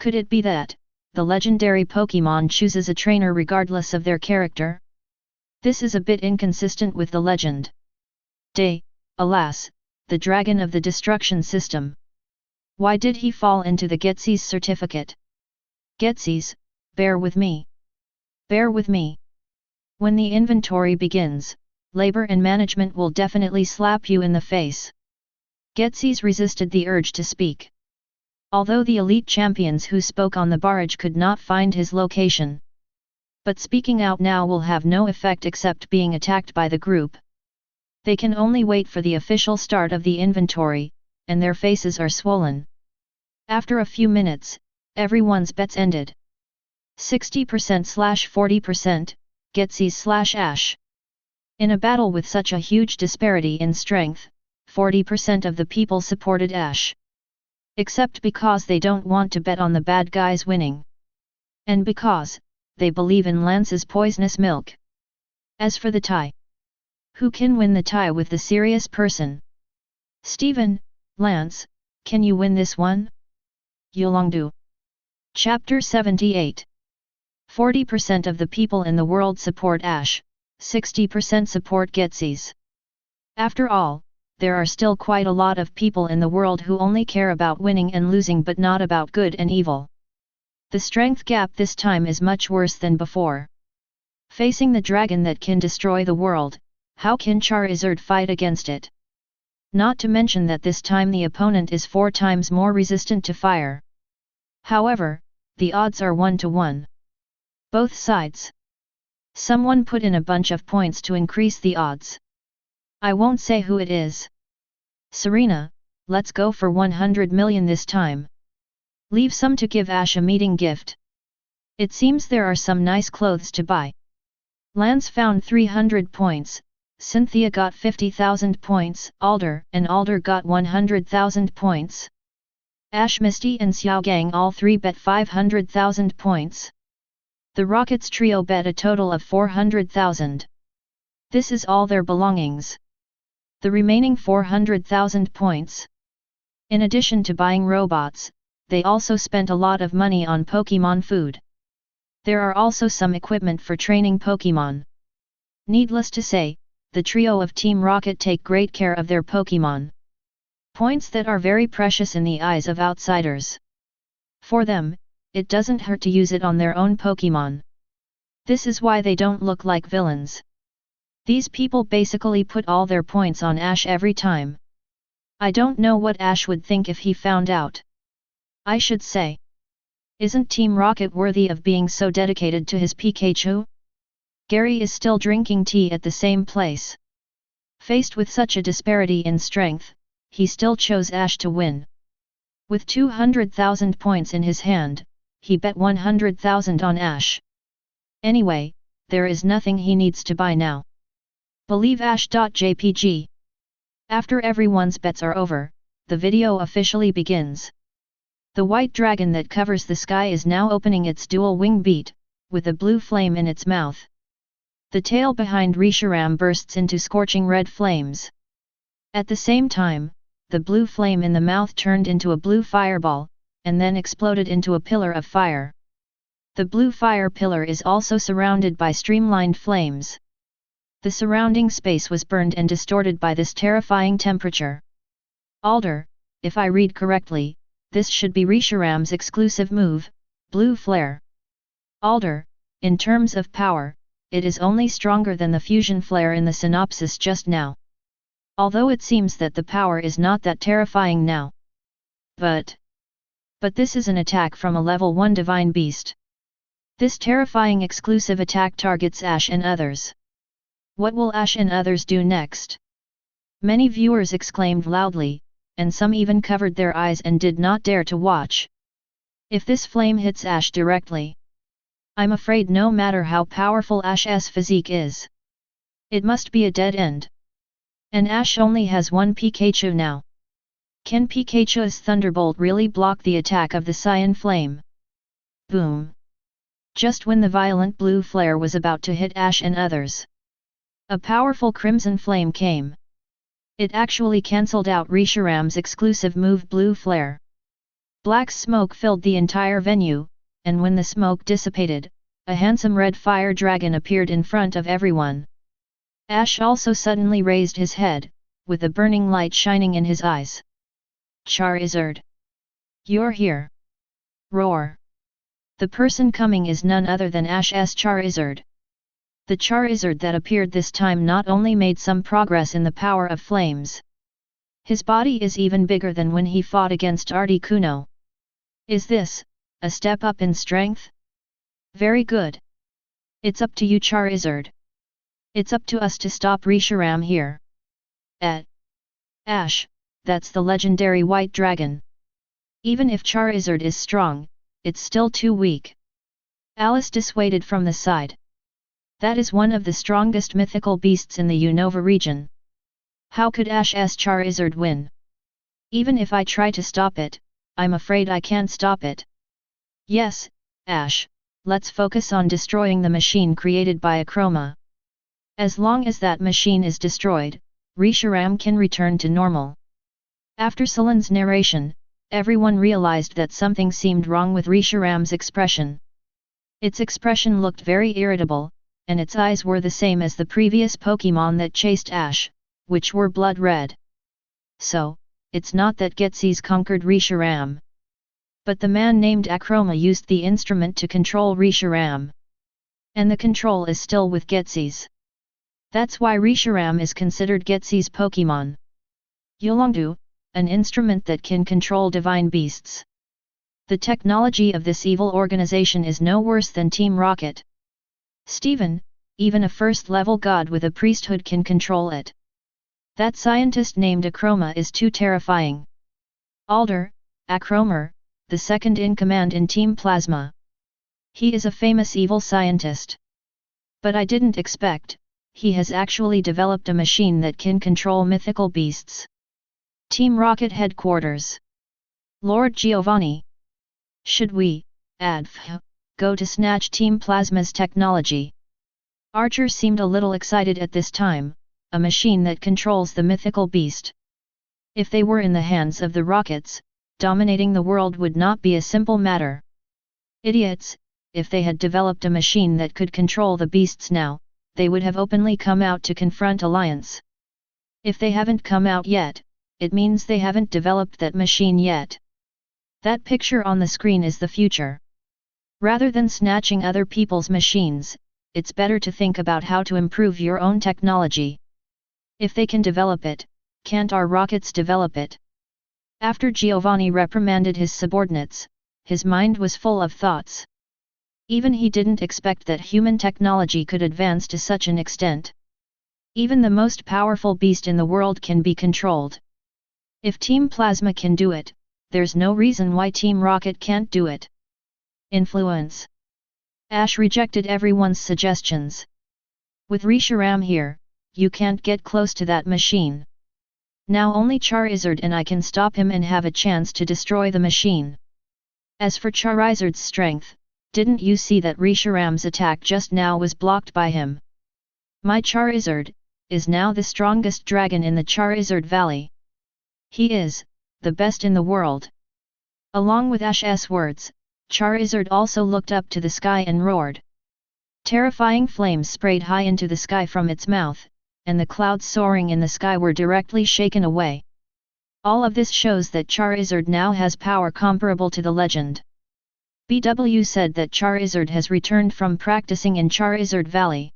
Could it be that the legendary Pokémon chooses a trainer regardless of their character? This is a bit inconsistent with the legend. Alas, the dragon of the destruction system. Why did he fall into the Getsis certificate? Getsis, bear with me. Bear with me. When the inventory begins, labor and management will definitely slap you in the face. Getsis resisted the urge to speak. Although the elite champions who spoke on the barrage could not find his location. But speaking out now will have no effect except being attacked by the group. They can only wait for the official start of the inventory, and their faces are swollen. After a few minutes, everyone's bets ended. 60%/40%, Getsis/Ash. In a battle with such a huge disparity in strength, 40% of the people supported Ash. Except because they don't want to bet on the bad guys winning. And because they believe in Lance's poisonous milk. As for the tie. Who can win the tie with the serious person? Steven, Lance, can you win this one? Yulongdu. Chapter 78. 40% of the people in the world support Ash, 60% support Getsis. After all, there are still quite a lot of people in the world who only care about winning and losing but not about good and evil. The strength gap this time is much worse than before. Facing the dragon that can destroy the world, how can Charizard fight against it? Not to mention that this time the opponent is 4 times more resistant to fire. However, the odds are 1 to 1. Both sides. Someone put in a bunch of points to increase the odds. I won't say who it is. Serena, let's go for 100 million this time. Leave some to give Ash a meeting gift. It seems there are some nice clothes to buy. Lance found 300 points, Cynthia got 50,000 points, Alder got 100,000 points. Ash, Misty and Xiaogang all 3 bet 500,000 points. The Rockets trio bet a total of 400,000. This is all their belongings. The remaining 400,000 points. In addition to buying robots, they also spent a lot of money on Pokémon food. There are also some equipment for training Pokémon. Needless to say, the trio of Team Rocket take great care of their Pokémon. Points that are very precious in the eyes of outsiders. For them, it doesn't hurt to use it on their own Pokémon. This is why they don't look like villains. These people basically put all their points on Ash every time. I don't know what Ash would think if he found out. I should say. Isn't Team Rocket worthy of being so dedicated to his Pikachu? Gary is still drinking tea at the same place. Faced with such a disparity in strength, he still chose Ash to win. With 200,000 points in his hand, he bet 100,000 on Ash. Anyway, there is nothing he needs to buy now. Believe Ash.jpg. After everyone's bets are over, the video officially begins. The white dragon that covers the sky is now opening its dual wing beat, with a blue flame in its mouth. The tail behind Reshiram bursts into scorching red flames. At the same time, the blue flame in the mouth turned into a blue fireball, and then exploded into a pillar of fire. The blue fire pillar is also surrounded by streamlined flames. The surrounding space was burned and distorted by this terrifying temperature. Alder, if I read correctly, this should be Reshiram's exclusive move, Blue Flare. Alder, in terms of power, it is only stronger than the fusion flare in the synopsis just now. Although it seems that the power is not that terrifying now. But But this is an attack from a level 1 divine beast. This terrifying exclusive attack targets Ash and others. What will Ash and others do next? Many viewers exclaimed loudly, and some even covered their eyes and did not dare to watch. If this flame hits Ash directly, I'm afraid no matter how powerful Ash's physique is, it must be a dead end. And Ash only has one Pikachu now. Can Pikachu's Thunderbolt really block the attack of the Cyan Flame? Boom! Just when the violent blue flare was about to hit Ash and others, a powerful Crimson Flame came. It actually cancelled out Reshiram's exclusive move Blue Flare. Black smoke filled the entire venue, and when the smoke dissipated, a handsome red fire dragon appeared in front of everyone. Ash also suddenly raised his head, with a burning light shining in his eyes. Charizard! You're here! Roar! The person coming is none other than Ash's Charizard. The Charizard that appeared this time not only made some progress in the power of flames. His body is even bigger than when he fought against Articuno. Is this a step up in strength? Very good. It's up to you, Charizard. It's up to us to stop Reshiram here. Ash, that's the legendary white dragon. Even if Charizard is strong, it's still too weak. Alice dissuaded from the side. That is one of the strongest mythical beasts in the Unova region. How could Ash's Charizard win? Even if I try to stop it, I'm afraid I can't stop it. Yes, Ash, let's focus on destroying the machine created by Acroma. As long as that machine is destroyed, Reshiram can return to normal. After Selen's narration, everyone realized that something seemed wrong with Reshiram's expression. Its expression looked very irritable, and its eyes were the same as the previous Pokémon that chased Ash, which were blood red. So, it's not that Getsy's conquered Reshiram. But the man named Acroma used the instrument to control Reshiram. And the control is still with Getsy's. That's why Reshiram is considered Getsy's Pokémon. Yolongdu, an instrument that can control divine beasts. The technology of this evil organization is no worse than Team Rocket. Steven, even a first-level god with a priesthood can control it. That scientist named Acroma is too terrifying. Alder, Acromer, the second in command in Team Plasma. He is a famous evil scientist. But I didn't expect, he has actually developed a machine that can control mythical beasts. Team Rocket Headquarters. Lord Giovanni. Should we, ADF, go to snatch Team Plasma's technology? Archer seemed a little excited at this time, a machine that controls the mythical beast. If they were in the hands of the Rockets, dominating the world would not be a simple matter. Idiots, if they had developed a machine that could control the beasts now, they would have openly come out to confront Alliance. If they haven't come out yet, it means they haven't developed that machine yet. That picture on the screen is the future. Rather than snatching other people's machines, it's better to think about how to improve your own technology. If they can develop it, can't our rockets develop it? After Giovanni reprimanded his subordinates, his mind was full of thoughts. Even he didn't expect that human technology could advance to such an extent. Even the most powerful beast in the world can be controlled. If Team Plasma can do it, there's no reason why Team Rocket can't do it. Influence. Ash rejected everyone's suggestions. With Reshiram here, you can't get close to that machine. Now only Charizard and I can stop him and have a chance to destroy the machine. As for Charizard's strength, didn't you see that Reshiram's attack just now was blocked by him? My Charizard is now the strongest dragon in the Charizard Valley. He is the best in the world. Along with Ash's words, Charizard also looked up to the sky and roared. Terrifying flames sprayed high into the sky from its mouth, and the clouds soaring in the sky were directly shaken away. All of this shows that Charizard now has power comparable to the legend. BW said that Charizard has returned from practicing in Charizard Valley.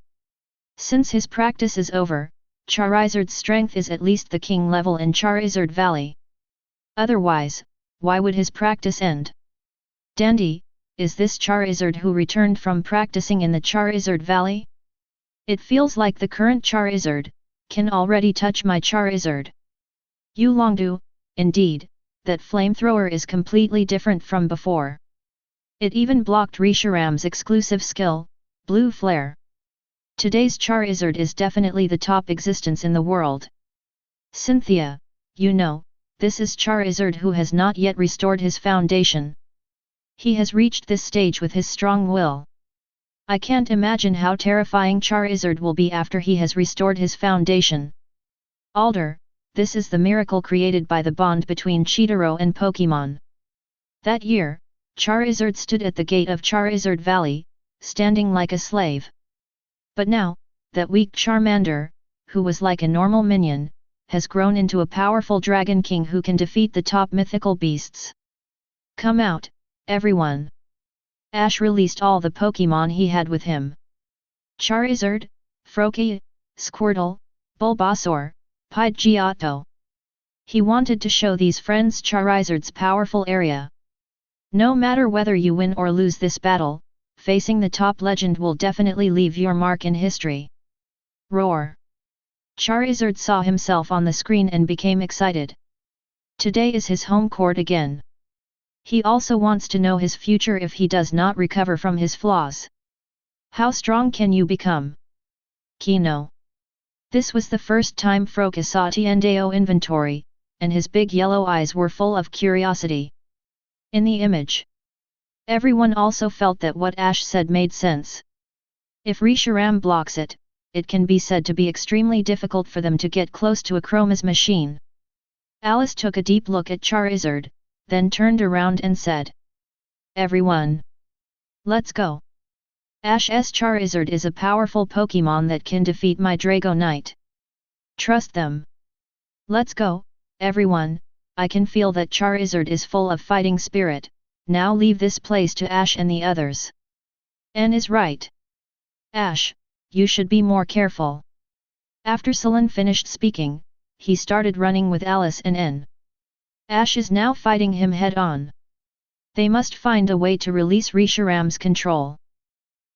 Since his practice is over, Charizard's strength is at least the king level in Charizard Valley. Otherwise, why would his practice end? Dandy, is this Charizard who returned from practicing in the Charizard Valley? It feels like the current Charizard can already touch my Charizard. Yulongdu, indeed, that flamethrower is completely different from before. It even blocked Reshiram's exclusive skill, Blue Flare. Today's Charizard is definitely the top existence in the world. Cynthia, you know, this is Charizard who has not yet restored his foundation. He has reached this stage with his strong will. I can't imagine how terrifying Charizard will be after he has restored his foundation. Alder, this is the miracle created by the bond between Chitaro and Pokémon. That year, Charizard stood at the gate of Charizard Valley, standing like a slave. But now, that weak Charmander, who was like a normal minion, has grown into a powerful Dragon King who can defeat the top mythical beasts. Come out, everyone! Ash released all the Pokémon he had with him. Charizard, Froakie, Squirtle, Bulbasaur, Pidgeotto. He wanted to show these friends Charizard's powerful area. No matter whether you win or lose this battle, facing the top legend will definitely leave your mark in history. Roar! Charizard saw himself on the screen and became excited. Today is his home court again. He also wants to know his future if he does not recover from his flaws. How strong can you become? Kino. This was the first time Froakie saw Tiendeo inventory, and his big yellow eyes were full of curiosity. In the image, everyone also felt that what Ash said made sense. If Reshiram blocks it, it can be said to be extremely difficult for them to get close to a Chroma's machine. Alice took a deep look at Charizard, then turned around and said, "Everyone! Let's go! Ash's Charizard is a powerful Pokémon that can defeat my Dragonite. Trust them! Let's go, everyone! I can feel that Charizard is full of fighting spirit, now leave this place to Ash and the others." N is right. Ash, you should be more careful. After Celine finished speaking, he started running with Alice and N. Ash is now fighting him head-on. They must find a way to release Reshiram's control.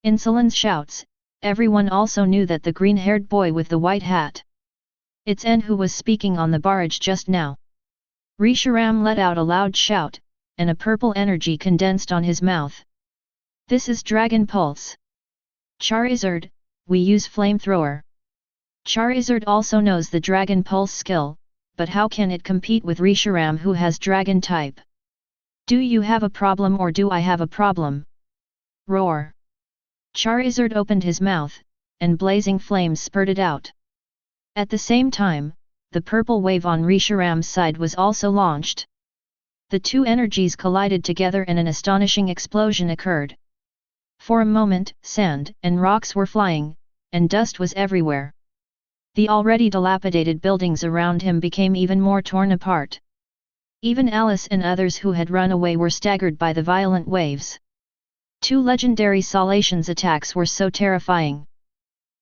In Celine's shouts, everyone also knew that the green-haired boy with the white hat. It's N who was speaking on the barrage just now. Reshiram let out a loud shout, and a purple energy condensed on his mouth. This is Dragon Pulse. Charizard, we use Flamethrower. Charizard also knows the Dragon Pulse skill, but how can it compete with Reshiram who has Dragon type? Do you have a problem or do I have a problem? Roar! Charizard opened his mouth, and blazing flames spurted out. At the same time, the purple wave on Reshiram's side was also launched. The two energies collided together and an astonishing explosion occurred. For a moment, sand and rocks were flying, and dust was everywhere. The already dilapidated buildings around him became even more torn apart. Even Alice and others who had run away were staggered by the violent waves. Two legendary Salation's attacks were so terrifying.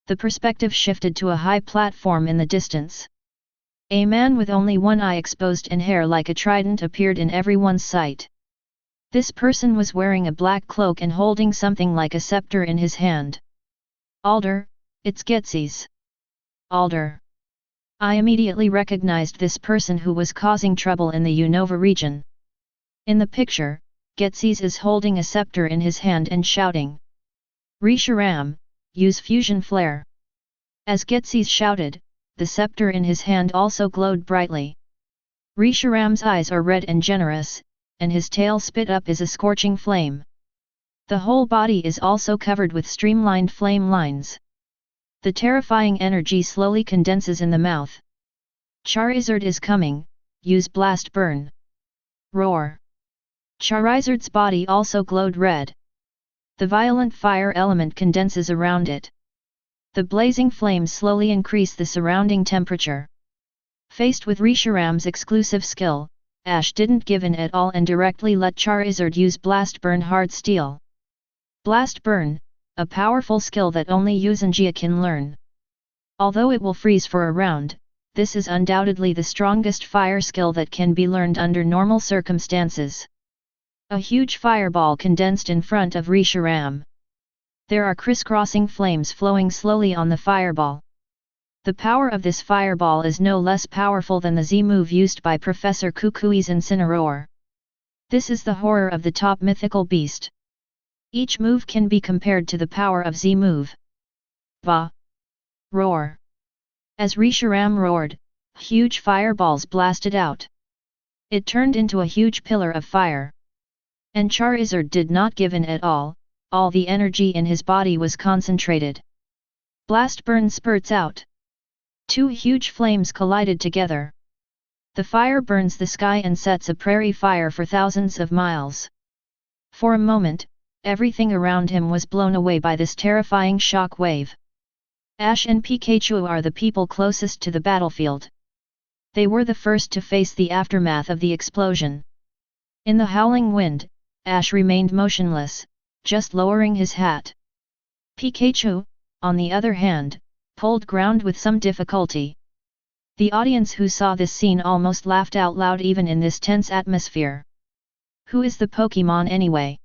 The perspective shifted to a high platform in the distance. A man with only one eye exposed and hair like a trident appeared in everyone's sight. This person was wearing a black cloak and holding something like a scepter in his hand. Alder, it's Getsis. Alder. I immediately recognized this person who was causing trouble in the Unova region. In the picture, Getsis is holding a scepter in his hand and shouting, "Reshiram, use Fusion Flare." As Getsis shouted, the scepter in his hand also glowed brightly. Reshiram's eyes are red and generous, and his tail spit up is a scorching flame. The whole body is also covered with streamlined flame lines. The terrifying energy slowly condenses in the mouth. Charizard is coming, use Blast Burn. Roar! Charizard's body also glowed red. The violent fire element condenses around it. The blazing flames slowly increase the surrounding temperature. Faced with Reshiram's exclusive skill, Ash didn't give in at all and directly let Charizard use Blast Burn Hard Steel. Blast Burn, a powerful skill that only Uzangia can learn. Although it will freeze for a round, this is undoubtedly the strongest fire skill that can be learned under normal circumstances. A huge fireball condensed in front of Reshiram. There are crisscrossing flames flowing slowly on the fireball. The power of this fireball is no less powerful than the Z-move used by Professor Kukui's Incineroar. This is the horror of the top mythical beast. Each move can be compared to the power of Z-move. Ba! Roar! As Reshiram roared, huge fireballs blasted out. It turned into a huge pillar of fire. And Charizard did not give in at all the energy in his body was concentrated. Blast burn spurts out. Two huge flames collided together. The fire burns the sky and sets a prairie fire for thousands of miles. For a moment, everything around him was blown away by this terrifying shock wave. Ash and Pikachu are the people closest to the battlefield. They were the first to face the aftermath of the explosion. In the howling wind, Ash remained motionless, just lowering his hat. Pikachu, on the other hand, pulled ground with some difficulty. The audience who saw this scene almost laughed out loud even in this tense atmosphere. Who is the Pokémon anyway?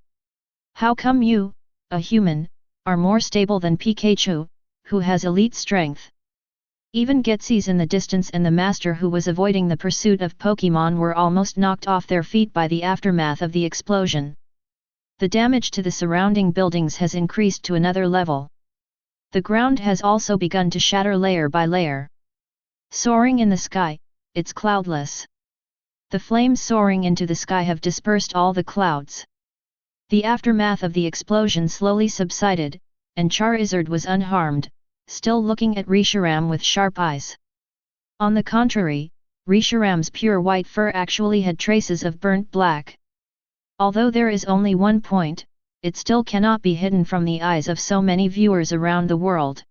How come you, a human, are more stable than Pikachu, who has elite strength? Even Getsy's in the distance and the master who was avoiding the pursuit of Pokémon were almost knocked off their feet by the aftermath of the explosion. The damage to the surrounding buildings has increased to another level. The ground has also begun to shatter layer by layer. Soaring in the sky, it's cloudless. The flames soaring into the sky have dispersed all the clouds. The aftermath of the explosion slowly subsided, and Charizard was unharmed, still looking at Reshiram with sharp eyes. On the contrary, Reshiram's pure white fur actually had traces of burnt black. Although there is only 1 point, it still cannot be hidden from the eyes of so many viewers around the world.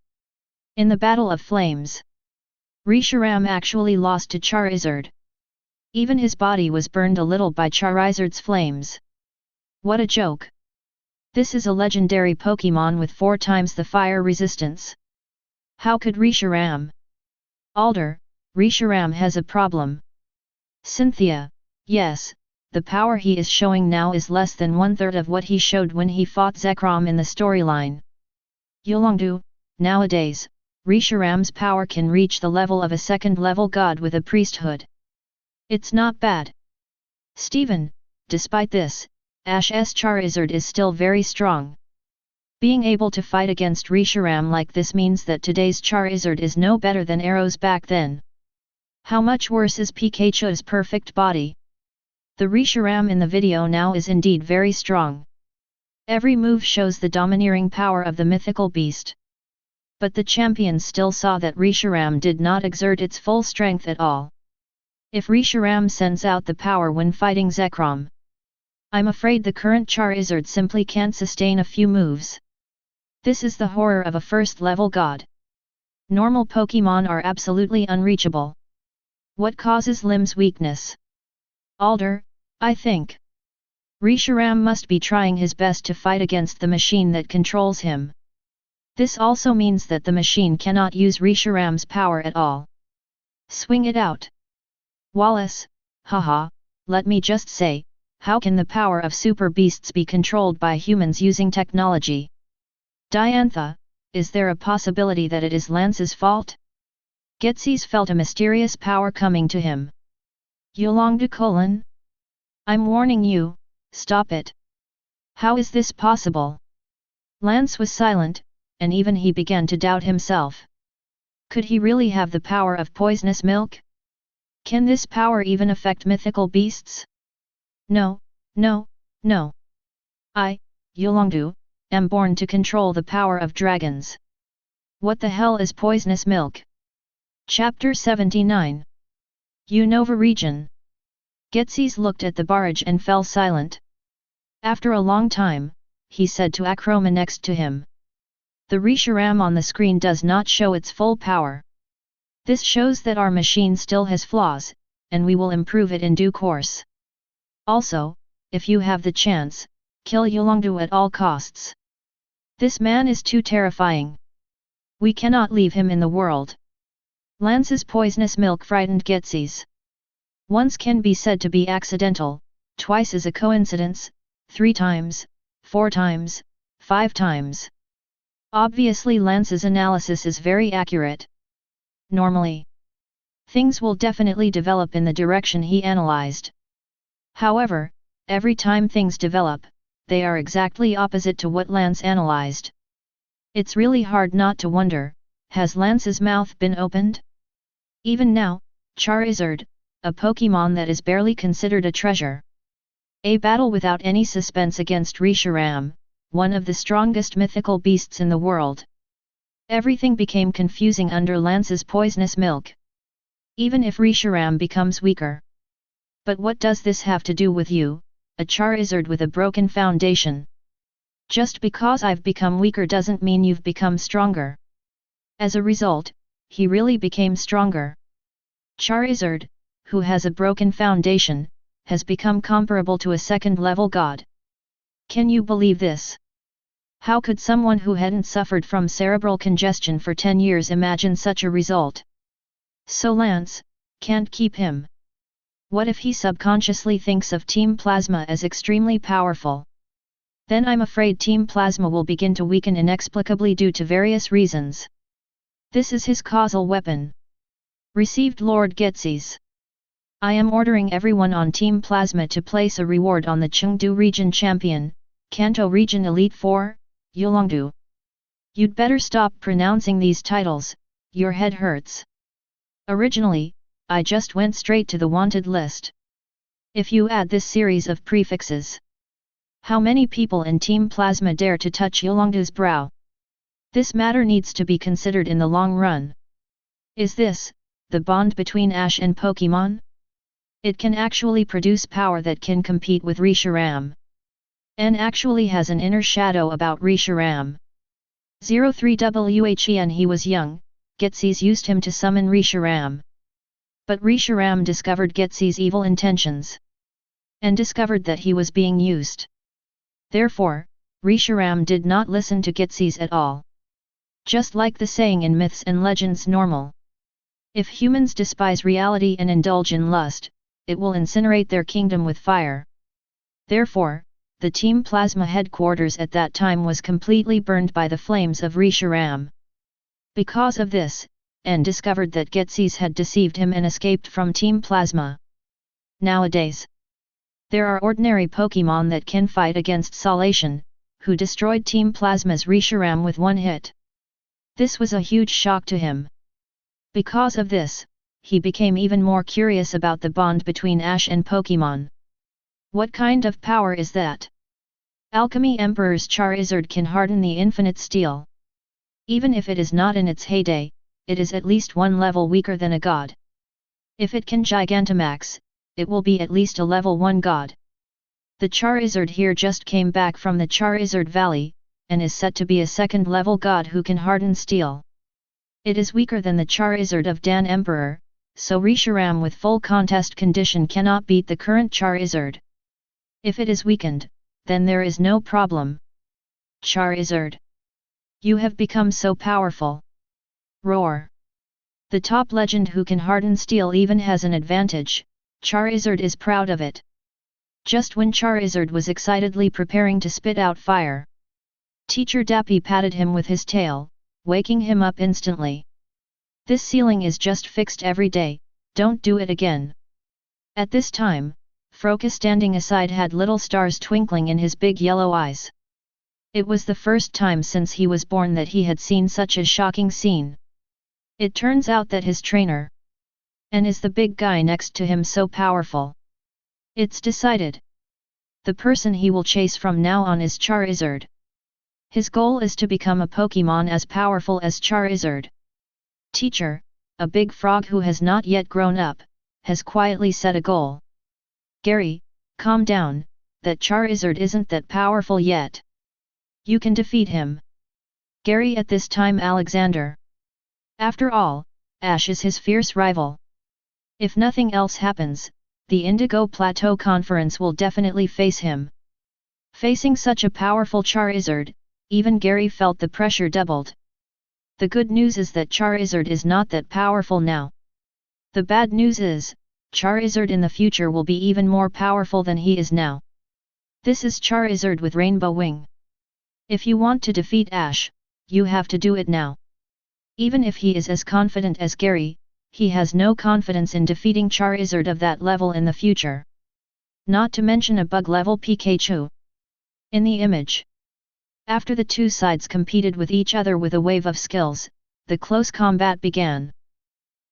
In the Battle of Flames, Reshiram actually lost to Charizard. Even his body was burned a little by Charizard's flames. What a joke! This is a legendary Pokémon with 4 times the fire resistance. How could Reshiram? Alder, Reshiram has a problem. Cynthia, yes, the power he is showing now is less than 1/3 of what he showed when he fought Zekrom in the storyline. Yolongdu, nowadays, Reshiram's power can reach the level of a second-level god with a priesthood. It's not bad. Steven, despite this, Ash's Charizard is still very strong. Being able to fight against Reshiram like this means that today's Charizard is no better than Arrow's back then. How much worse is Pikachu's perfect body? The Reshiram in the video now is indeed very strong. Every move shows the domineering power of the mythical beast. But the champions still saw that Reshiram did not exert its full strength at all. If Reshiram sends out the power when fighting Zekrom, I'm afraid the current Charizard simply can't sustain a few moves. This is the horror of a first-level god. Normal Pokémon are absolutely unreachable. What causes Lim's weakness? Alder, I think. Reshiram must be trying his best to fight against the machine that controls him. This also means that the machine cannot use Reshiram's power at all. Swing it out. Wallace, haha, let me just say, how can the power of super beasts be controlled by humans using technology? Diantha, is there a possibility that it is Lance's fault? Getsy's felt a mysterious power coming to him. Yolongdu : I'm warning you, stop it. How is this possible? Lance was silent, and even he began to doubt himself. Could he really have the power of poisonous milk? Can this power even affect mythical beasts? No, no, no. I, Yolongdu, am born to control the power of dragons. What the hell is poisonous milk? Chapter 79. Unova region. Getsy's looked at the barrage and fell silent. After a long time, he said to Akroma next to him. The Reshiram on the screen does not show its full power. This shows that our machine still has flaws, and we will improve it in due course. Also, if you have the chance, kill Yolongdu at all costs. This man is too terrifying. We cannot leave him in the world. Lance's poisonous milk frightened Getsis. Once can be said to be accidental, twice is a coincidence, 3 times, 4 times, 5 times. Obviously Lance's analysis is very accurate. Normally, things will definitely develop in the direction he analyzed. However, every time things develop, they are exactly opposite to what Lance analyzed. It's really hard not to wonder, has Lance's mouth been opened? Even now, Charizard, a Pokémon that is barely considered a treasure. A battle without any suspense against Reshiram, one of the strongest mythical beasts in the world. Everything became confusing under Lance's poisonous milk. Even if Reshiram becomes weaker. But what does this have to do with you, a Charizard with a broken foundation? Just because I've become weaker doesn't mean you've become stronger. As a result, he really became stronger. Charizard, who has a broken foundation, has become comparable to a second-level god. Can you believe this? How could someone who hadn't suffered from cerebral congestion for 10 years imagine such a result? So Lance can't keep him. What if he subconsciously thinks of Team Plasma as extremely powerful? Then I'm afraid Team Plasma will begin to weaken inexplicably due to various reasons. This is his causal weapon. Received Lord Getsis. I am ordering everyone on Team Plasma to place a reward on the Chengdu Region Champion, Kanto Region Elite 4, Yulongdu. You'd better stop pronouncing these titles, your head hurts. Originally, I just went straight to the wanted list. If you add this series of prefixes, how many people in Team Plasma dare to touch Yulongdu's brow? This matter needs to be considered in the long run. Is this the bond between Ash and Pokémon? It can actually produce power that can compete with Reshiram. N actually has an inner shadow about Reshiram. 03When he was young, Getsis used him to summon Reshiram. But Reshiram discovered Getsis' evil intentions. And discovered that he was being used. Therefore, Reshiram did not listen to Getsis at all. Just like the saying in myths and legends normal. If humans despise reality and indulge in lust, it will incinerate their kingdom with fire. Therefore, the Team Plasma headquarters at that time was completely burned by the flames of Reshiram. Because of this, N discovered that Getsis had deceived him and escaped from Team Plasma. Nowadays, there are ordinary Pokémon that can fight against Salation, who destroyed Team Plasma's Reshiram with one hit. This was a huge shock to him. Because of this, he became even more curious about the bond between Ash and Pokémon. What kind of power is that? Alchemy Emperor's Charizard can harden the infinite steel. Even if it is not in its heyday, it is at least one level weaker than a god. If it can Gigantamax, it will be at least a level 1 god. The Charizard here just came back from the Charizard Valley, and is set to be a second-level god who can harden steel. It is weaker than the Charizard of Dan Emperor, so Reshiram with full contest condition cannot beat the current Charizard. If it is weakened, then there is no problem. Charizard, you have become so powerful. Roar. The top legend who can harden steel even has an advantage. Charizard is proud of it. Just when Charizard was excitedly preparing to spit out fire, Teacher Dappy patted him with his tail, waking him up instantly. This ceiling is just fixed every day, don't do it again. At this time, Froka standing aside had little stars twinkling in his big yellow eyes. It was the first time since he was born that he had seen such a shocking scene. It turns out that his trainer, and is the big guy next to him so powerful. It's decided. The person he will chase from now on is Charizard. His goal is to become a Pokémon as powerful as Charizard. Teacher, a big frog who has not yet grown up, has quietly set a goal. Gary, calm down, that Charizard isn't that powerful yet. You can defeat him. Gary at this time Alexander. After all, Ash is his fierce rival. If nothing else happens, the Indigo Plateau Conference will definitely face him. Facing such a powerful Charizard, even Gary felt the pressure doubled. The good news is that Charizard is not that powerful now. The bad news is, Charizard in the future will be even more powerful than he is now. This is Charizard with Rainbow Wing. If you want to defeat Ash, you have to do it now. Even if he is as confident as Gary, he has no confidence in defeating Charizard of that level in the future. Not to mention a bug-level Pikachu. In the image. After the two sides competed with each other with a wave of skills, the close combat began.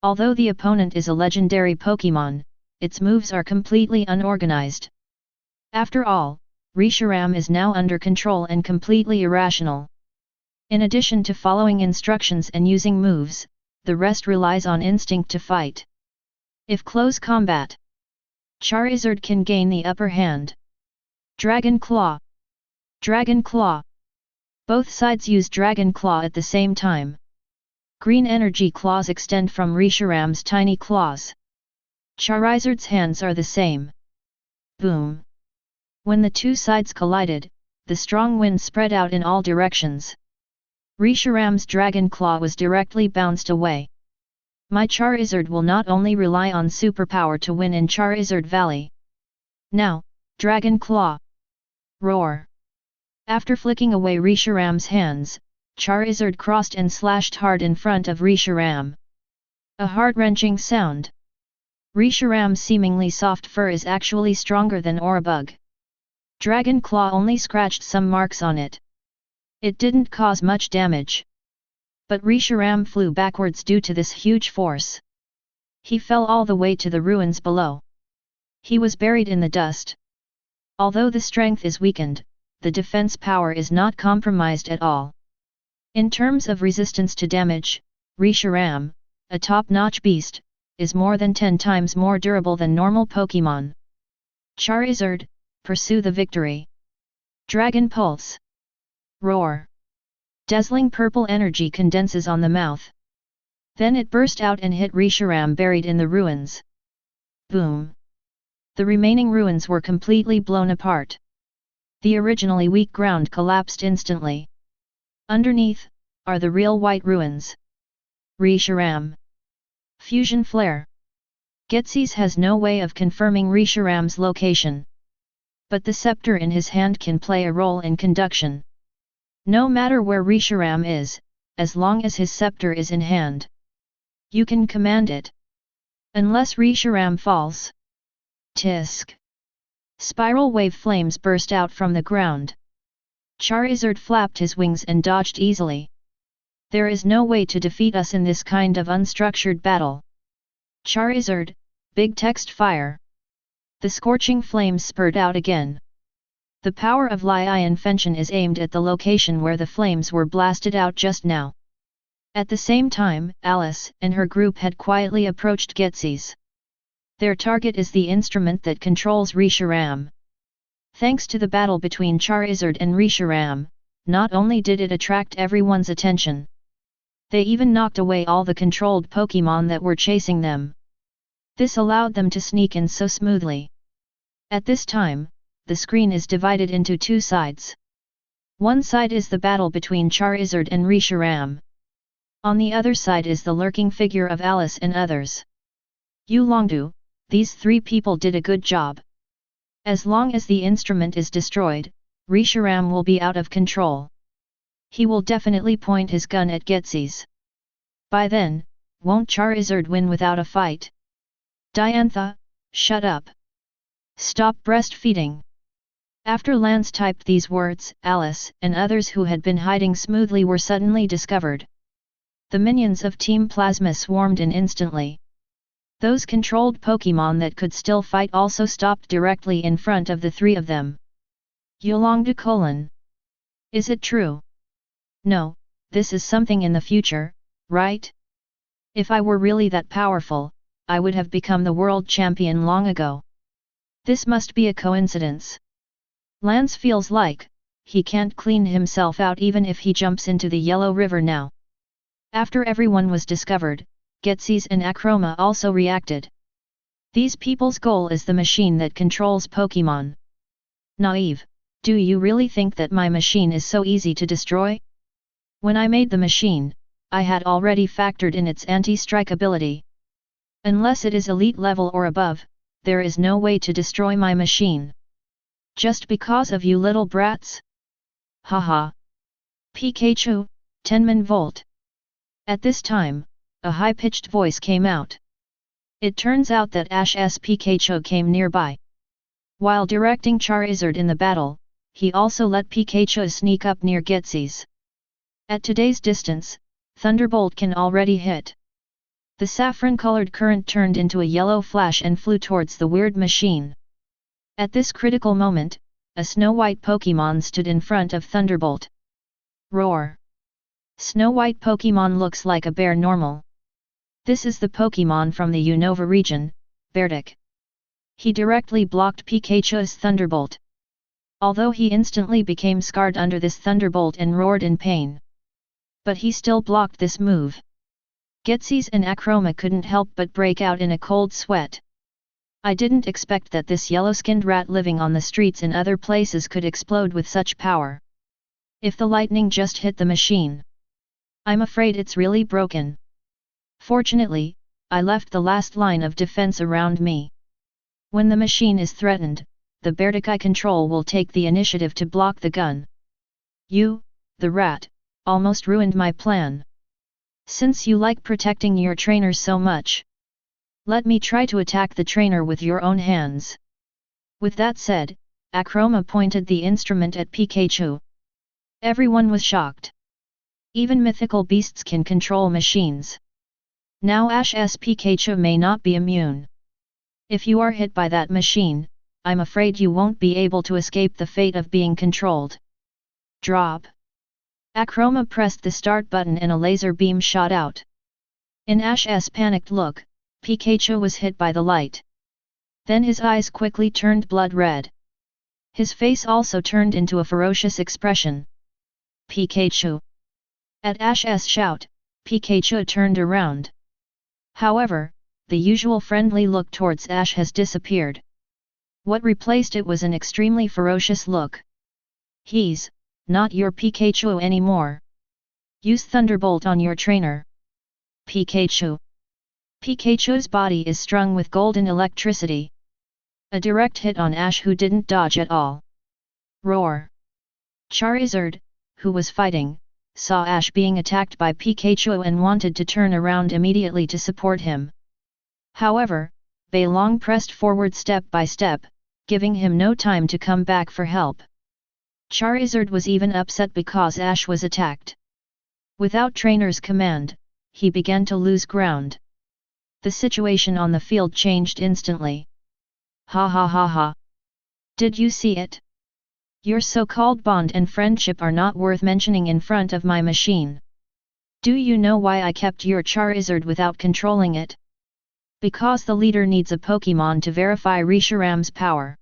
Although the opponent is a legendary Pokémon, its moves are completely unorganized. After all, Reshiram is now under control and completely irrational. In addition to following instructions and using moves, the rest relies on instinct to fight. If close combat, Charizard can gain the upper hand. Dragon Claw. Dragon Claw. Both sides use Dragon Claw at the same time. Green energy claws extend from Reshiram's tiny claws. Charizard's hands are the same. Boom. When the two sides collided, the strong wind spread out in all directions. Reshiram's Dragon Claw was directly bounced away. My Charizard will not only rely on superpower to win in Charizard Valley. Now, Dragon Claw. Roar. After flicking away Reshiram's hands, Charizard crossed and slashed hard in front of Reshiram. A heart-wrenching sound. Reshiram's seemingly soft fur is actually stronger than Orabug. Dragon Claw only scratched some marks on it. It didn't cause much damage. But Reshiram flew backwards due to this huge force. He fell all the way to the ruins below. He was buried in the dust. Although the strength is weakened, the defense power is not compromised at all. In terms of resistance to damage, Reshiram, a top-notch beast, is more than 10 times more durable than normal Pokémon. Charizard, pursue the victory. Dragon Pulse. Roar. Dazzling purple energy condenses on the mouth. Then it burst out and hit Reshiram buried in the ruins. Boom. The remaining ruins were completely blown apart. The originally weak ground collapsed instantly. Underneath, are the real white ruins. Reshiram. Fusion Flare. Getsis has no way of confirming Reshiram's location. But the scepter in his hand can play a role in conduction. No matter where Reshiram is, as long as his scepter is in hand, you can command it. Unless Reshiram falls. Tisk. Spiral wave flames burst out from the ground. Charizard flapped his wings and dodged easily. There is no way to defeat us in this kind of unstructured battle. Charizard, big text fire. The scorching flames spurred out again. The power of Lion Fenchen is aimed at the location where the flames were blasted out just now. At the same time, Alice and her group had quietly approached Getsis. Their target is the instrument that controls Reshiram. Thanks to the battle between Charizard and Reshiram, not only did it attract everyone's attention, they even knocked away all the controlled Pokémon that were chasing them. This allowed them to sneak in so smoothly. At this time, the screen is divided into two sides. One side is the battle between Charizard and Reshiram. On the other side is the lurking figure of Alice and others. Yulongdu, these three people did a good job. As long as the instrument is destroyed, Reshiram will be out of control. He will definitely point his gun at Getsis. By then, won't Charizard win without a fight? Diantha, shut up. Stop breastfeeding. After Lance typed these words, Alice and others who had been hiding smoothly were suddenly discovered. The minions of Team Plasma swarmed in instantly. Those controlled Pokémon that could still fight also stopped directly in front of the three of them. Yulongdu : Is it true? No, this is something in the future, right? If I were really that powerful, I would have become the world champion long ago. This must be a coincidence. Lance feels like he can't clean himself out even if he jumps into the Yellow River now. After everyone was discovered, Getsis and Akroma also reacted. These people's goal is the machine that controls Pokémon. Naive, do you really think that my machine is so easy to destroy? When I made the machine, I had already factored in its anti-strike ability. Unless it is elite level or above, there is no way to destroy my machine. Just because of you little brats? Haha. Pikachu, 10 volt. At this time, a high-pitched voice came out. It turns out that Ash's Pikachu came nearby. While directing Charizard in the battle, he also let Pikachu sneak up near Getsy's. At today's distance, Thunderbolt can already hit. The saffron-colored current turned into a yellow flash and flew towards the weird machine. At this critical moment, a Snow-White Pokémon stood in front of Thunderbolt. Roar! Snow-White Pokémon looks like a bear normal. This is the Pokémon from the Unova region, Berdic. He directly blocked Pikachu's Thunderbolt. Although he instantly became scarred under this Thunderbolt and roared in pain. But he still blocked this move. Getsy's and Akroma couldn't help but break out in a cold sweat. I didn't expect that this yellow-skinned rat living on the streets in other places could explode with such power. If the lightning just hit the machine, I'm afraid it's really broken. Fortunately, I left the last line of defense around me. When the machine is threatened, the Berdic I control will take the initiative to block the gun. You, the rat, almost ruined my plan. Since you like protecting your trainer so much, let me try to attack the trainer with your own hands. With that said, Akroma pointed the instrument at Pikachu. Everyone was shocked. Even mythical beasts can control machines. Now Ash's Pikachu may not be immune. If you are hit by that machine, I'm afraid you won't be able to escape the fate of being controlled. Drop. Akroma pressed the start button and a laser beam shot out. In Ash's panicked look, Pikachu was hit by the light. Then his eyes quickly turned blood red. His face also turned into a ferocious expression. Pikachu! At Ash's shout, Pikachu turned around. However, the usual friendly look towards Ash has disappeared. What replaced it was an extremely ferocious look. He's not your Pikachu anymore. Use Thunderbolt on your trainer. Pikachu. Pikachu's body is strung with golden electricity. A direct hit on Ash, who didn't dodge at all. Roar. Charizard, who was fighting, saw Ash being attacked by Pikachu and wanted to turn around immediately to support him. However, Bei Long pressed forward step by step, giving him no time to come back for help. Charizard was even upset because Ash was attacked. Without trainer's command, he began to lose ground. The situation on the field changed instantly. Ha ha ha ha. Did you see it? Your so-called bond and friendship are not worth mentioning in front of my machine. Do you know why I kept your Charizard without controlling it? Because the leader needs a Pokémon to verify Reshiram's power.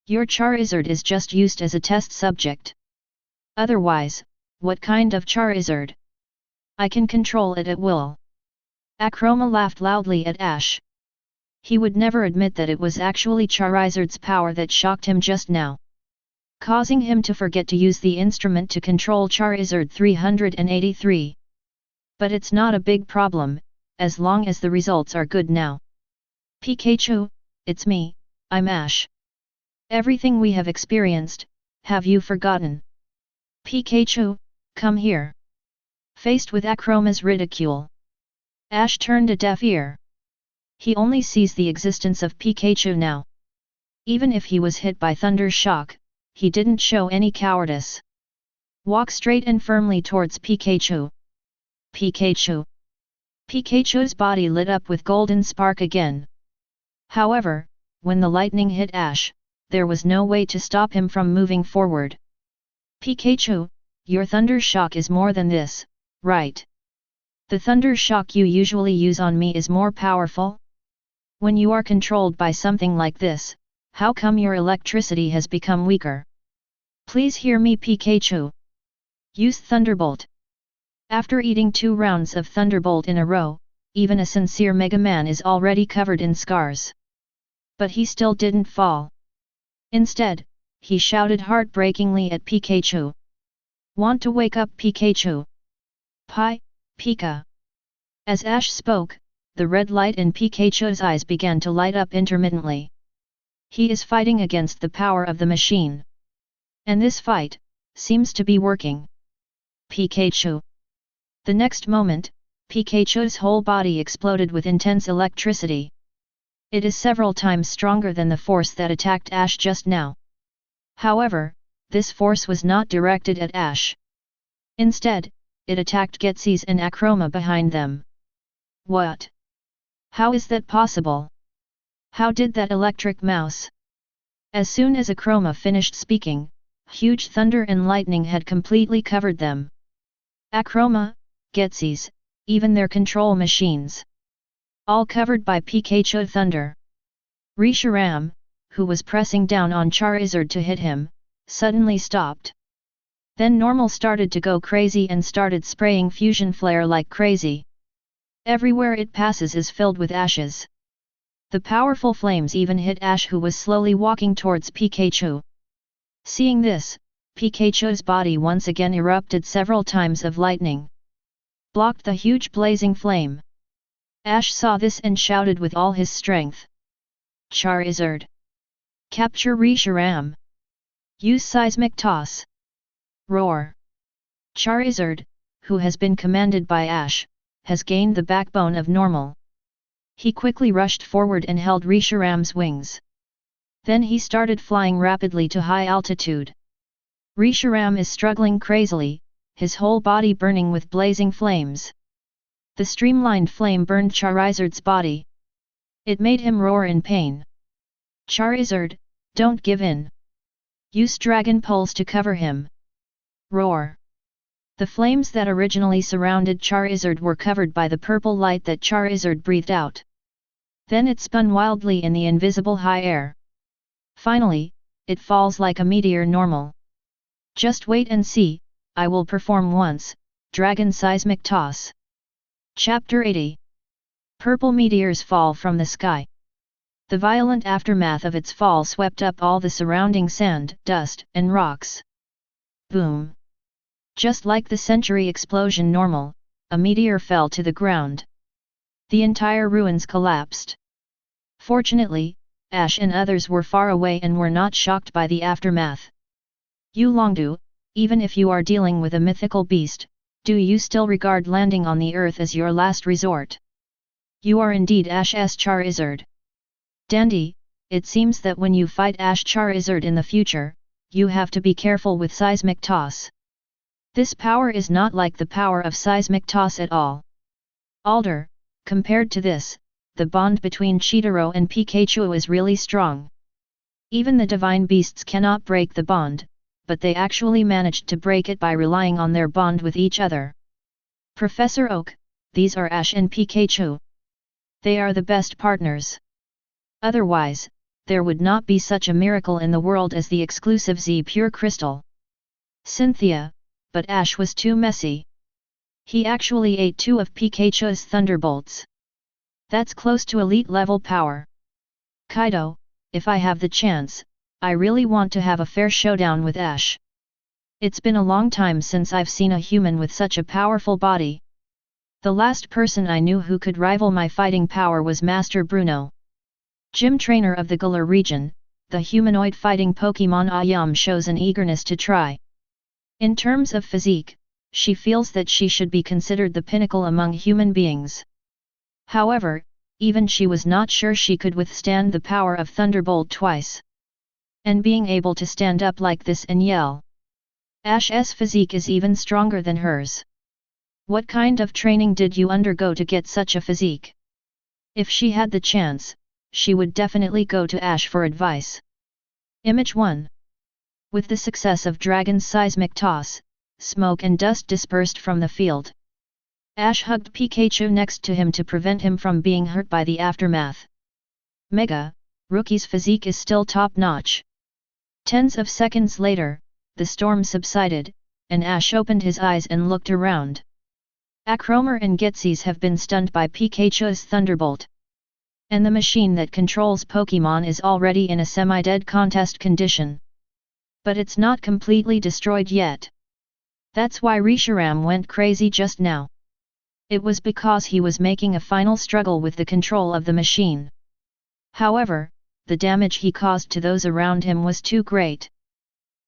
Your Charizard is just used as a test subject. Otherwise, what kind of Charizard? I can control it at will. Akroma laughed loudly at Ash. He would never admit that it was actually Charizard's power that shocked him just now, causing him to forget to use the instrument to control Charizard 383. But it's not a big problem, as long as the results are good now. Pikachu, it's me, I'm Ash. Everything we have experienced, have you forgotten? Pikachu, come here. Faced with Akroma's ridicule, Ash turned a deaf ear. He only sees the existence of Pikachu now. Even if he was hit by thunder shock, he didn't show any cowardice. Walk straight and firmly towards Pikachu. Pikachu. Pikachu's body lit up with golden spark again. However, when the lightning hit Ash, there was no way to stop him from moving forward. Pikachu, your thunder shock is more than this, right? The thunder shock you usually use on me is more powerful? When you are controlled by something like this, how come your electricity has become weaker? Please hear me, Pikachu. Use Thunderbolt. After eating 2 rounds of Thunderbolt in a row, even a sincere Mega Man is already covered in scars. But he still didn't fall. Instead, he shouted heartbreakingly at Pikachu. Want to wake up, Pikachu? Pika. As Ash spoke, the red light in Pikachu's eyes began to light up intermittently. He is fighting against the power of the machine. And this fight seems to be working. Pikachu. The next moment, Pikachu's whole body exploded with intense electricity. It is several times stronger than the force that attacked Ash just now. However, this force was not directed at Ash. Instead, it attacked Getsis and Akroma behind them. What? How is that possible? How did that electric mouse? As soon as Akroma finished speaking, huge thunder and lightning had completely covered them. Akroma, Getsis, even their control machines. All covered by Pikachu thunder. Reshiram, who was pressing down on Charizard to hit him, suddenly stopped. Then Normal started to go crazy and started spraying fusion flare like crazy. Everywhere it passes is filled with ashes. The powerful flames even hit Ash, who was slowly walking towards Pikachu. Seeing this, Pikachu's body once again erupted several times of lightning. Blocked the huge blazing flame. Ash saw this and shouted with all his strength. Charizard! Capture Reshiram! Use seismic toss! Roar! Charizard, who has been commanded by Ash, has gained the backbone of Normal. He quickly rushed forward and held Reshiram's wings. Then he started flying rapidly to high altitude. Reshiram is struggling crazily, his whole body burning with blazing flames. The streamlined flame burned Charizard's body. It made him roar in pain. Charizard, don't give in. Use Dragon Pulse to cover him. Roar. The flames that originally surrounded Charizard were covered by the purple light that Charizard breathed out. Then it spun wildly in the invisible high air. Finally, it falls like a meteor. Normal. Just wait and see, I will perform once, Dragon Seismic Toss. Chapter 80. Purple meteors fall from the sky. The violent aftermath of its fall swept up all the surrounding sand, dust, and rocks. Boom! Just like the century explosion. Normal, a meteor fell to the ground. The entire ruins collapsed. Fortunately, Ash and others were far away and were not shocked by the aftermath. Yulongdu, even if you are dealing with a mythical beast, do you still regard landing on the earth as your last resort? You are indeed Ash's Charizard. Dandy, it seems that when you fight Ash Charizard in the future, you have to be careful with Seismic Toss. This power is not like the power of Seismic Toss at all. Alder, compared to this, the bond between Chitaro and Pikachu is really strong. Even the divine beasts cannot break the bond, but they actually managed to break it by relying on their bond with each other. Professor Oak, these are Ash and Pikachu. They are the best partners. Otherwise, there would not be such a miracle in the world as the exclusive Z Pure Crystal. Cynthia, but Ash was too messy. He actually ate 2 of Pikachu's thunderbolts. That's close to elite level power. Kaido, if I have the chance, I really want to have a fair showdown with Ash. It's been a long time since I've seen a human with such a powerful body. The last person I knew who could rival my fighting power was Master Bruno. Gym trainer of the Galar region, the humanoid fighting Pokémon Ayam shows an eagerness to try. In terms of physique, she feels that she should be considered the pinnacle among human beings. However, even she was not sure she could withstand the power of Thunderbolt twice. And being able to stand up like this and yell. Ash's physique is even stronger than hers. What kind of training did you undergo to get such a physique? If she had the chance, she would definitely go to Ash for advice. Image 1. With the success of Dragon's Seismic Toss, smoke and dust dispersed from the field. Ash hugged Pikachu next to him to prevent him from being hurt by the aftermath. Mega, Rookie's physique is still top-notch. Tens of seconds later, the storm subsided, and Ash opened his eyes and looked around. Akroma and Getsis have been stunned by Pikachu's Thunderbolt. And the machine that controls Pokémon is already in a semi-dead contest condition. But it's not completely destroyed yet. That's why Reshiram went crazy just now. It was because he was making a final struggle with the control of the machine. However, the damage he caused to those around him was too great.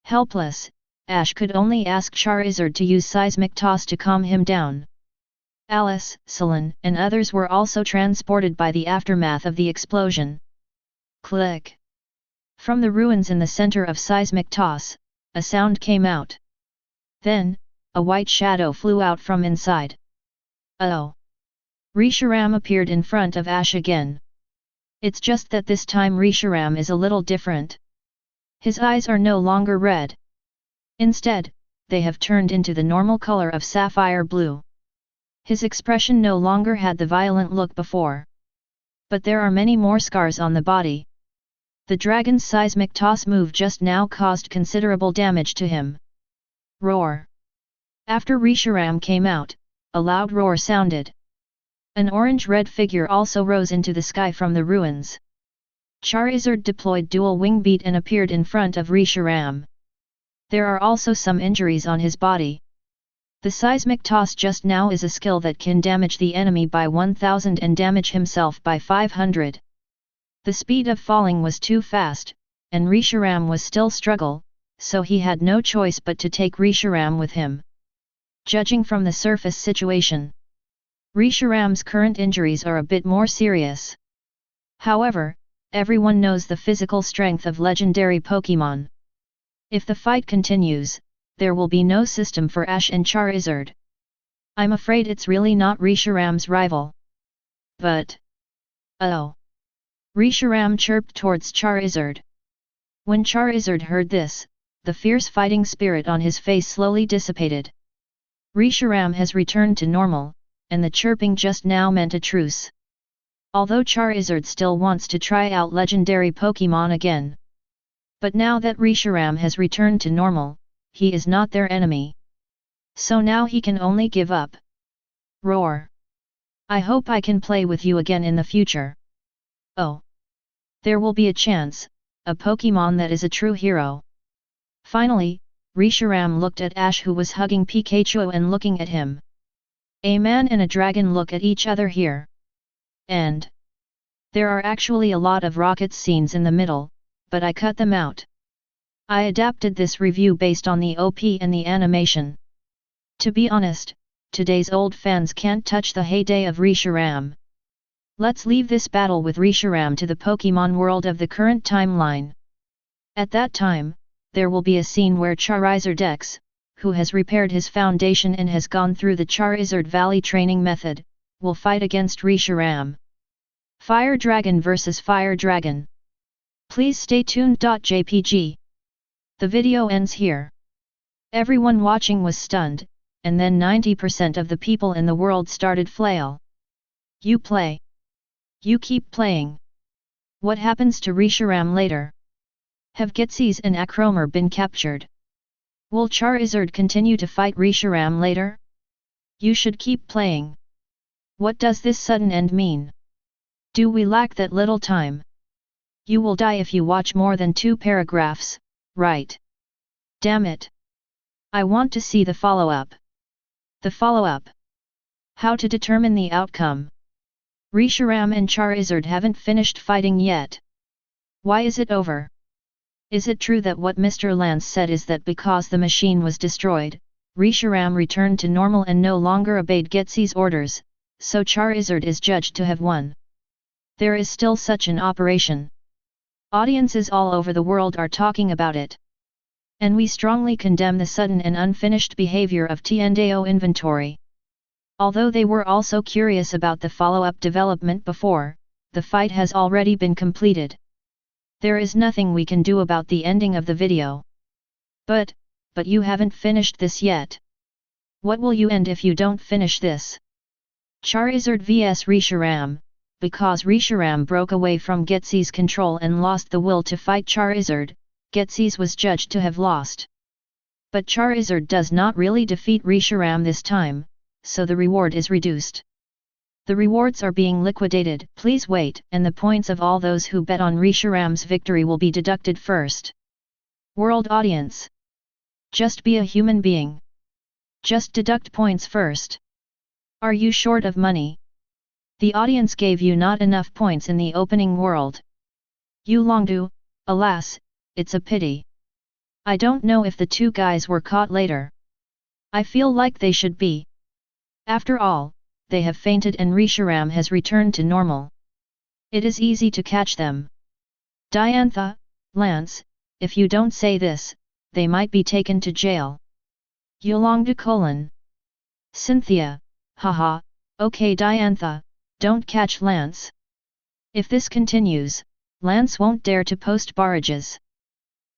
Helpless, Ash could only ask Charizard to use seismic toss to calm him down. Alice, Celine, and others were also transported by the aftermath of the explosion. Click! From the ruins in the center of seismic toss, a sound came out. Then, a white shadow flew out from inside. Oh! Reshiram appeared in front of Ash again. It's just that this time Reshiram is a little different. His eyes are no longer red. Instead, they have turned into the normal color of sapphire blue. His expression no longer had the violent look before. But there are many more scars on the body. The dragon's seismic toss move just now caused considerable damage to him. Roar! After Reshiram came out, a loud roar sounded. An orange-red figure also rose into the sky from the ruins. Charizard deployed dual wing beat and appeared in front of Reshiram. There are also some injuries on his body. The seismic toss just now is a skill that can damage the enemy by 1000 and damage himself by 500. The speed of falling was too fast, and Reshiram was still struggle, so he had no choice but to take Reshiram with him. Judging from the surface situation, Reshiram's current injuries are a bit more serious. However, everyone knows the physical strength of legendary Pokémon. If the fight continues, there will be no system for Ash and Charizard. I'm afraid it's really not Reshiram's rival. But... oh! Reshiram chirped towards Charizard. When Charizard heard this, the fierce fighting spirit on his face slowly dissipated. Reshiram has returned to normal, and the chirping just now meant a truce. Although Charizard still wants to try out legendary Pokémon again. But now that Reshiram has returned to normal, he is not their enemy. So now he can only give up. Roar! I hope I can play with you again in the future. Oh! There will be a chance, a Pokémon that is a true hero. Finally, Reshiram looked at Ash, who was hugging Pikachu and looking at him. A man and a dragon look at each other here. And there are actually a lot of rocket scenes in the middle, but I cut them out. I adapted this review based on the OP and the animation. To be honest, today's old fans can't touch the heyday of Reshiram. Let's leave this battle with Reshiram to the Pokémon world of the current timeline. At that time, there will be a scene where Charizard X, who has repaired his foundation and has gone through the Charizard Valley training method, will fight against Reshiram. Fire Dragon vs Fire Dragon. Please stay tuned. JPG. The video ends here. Everyone watching was stunned, and then 90% of the people in the world started flail. You play. You keep playing. What happens to Reshiram later? Have Gitses and Akromer been captured? Will Charizard continue to fight Reshiram later? You should keep playing. What does this sudden end mean? Do we lack that little time? You will die if you watch more than 2 paragraphs, right? Damn it! I want to see the follow-up. The follow-up. How to determine the outcome? Reshiram and Charizard haven't finished fighting yet. Why is it over? Is it true that what Mr. Lance said is that because the machine was destroyed, Reshiram returned to normal and no longer obeyed Gitses' orders, so Charizard is judged to have won? There is still such an operation. Audiences all over the world are talking about it. And we strongly condemn the sudden and unfinished behavior of Tndao Inventory. Although they were also curious about the follow-up development before, the fight has already been completed. There is nothing we can do about the ending of the video. But you haven't finished this yet. What will you end if you don't finish this? Charizard vs Reshiram. Because Reshiram broke away from Gitses' control and lost the will to fight Charizard, Gitses was judged to have lost. But Charizard does not really defeat Reshiram this time, so the reward is reduced. The rewards are being liquidated. Please wait, and the points of all those who bet on Reshiram's victory will be deducted first. World audience. Just be a human being. Just deduct points first. Are you short of money? The audience gave you not enough points in the opening world. Yulongdu, alas, it's a pity. I don't know if the two guys were caught later. I feel like they should be. After all, they have fainted and Risharam has returned to normal. It is easy to catch them. Diantha, Lance, if you don't say this, they might be taken to jail. Yulongdu : Cynthia, haha, okay Diantha, don't catch Lance. If this continues, Lance won't dare to post barrages.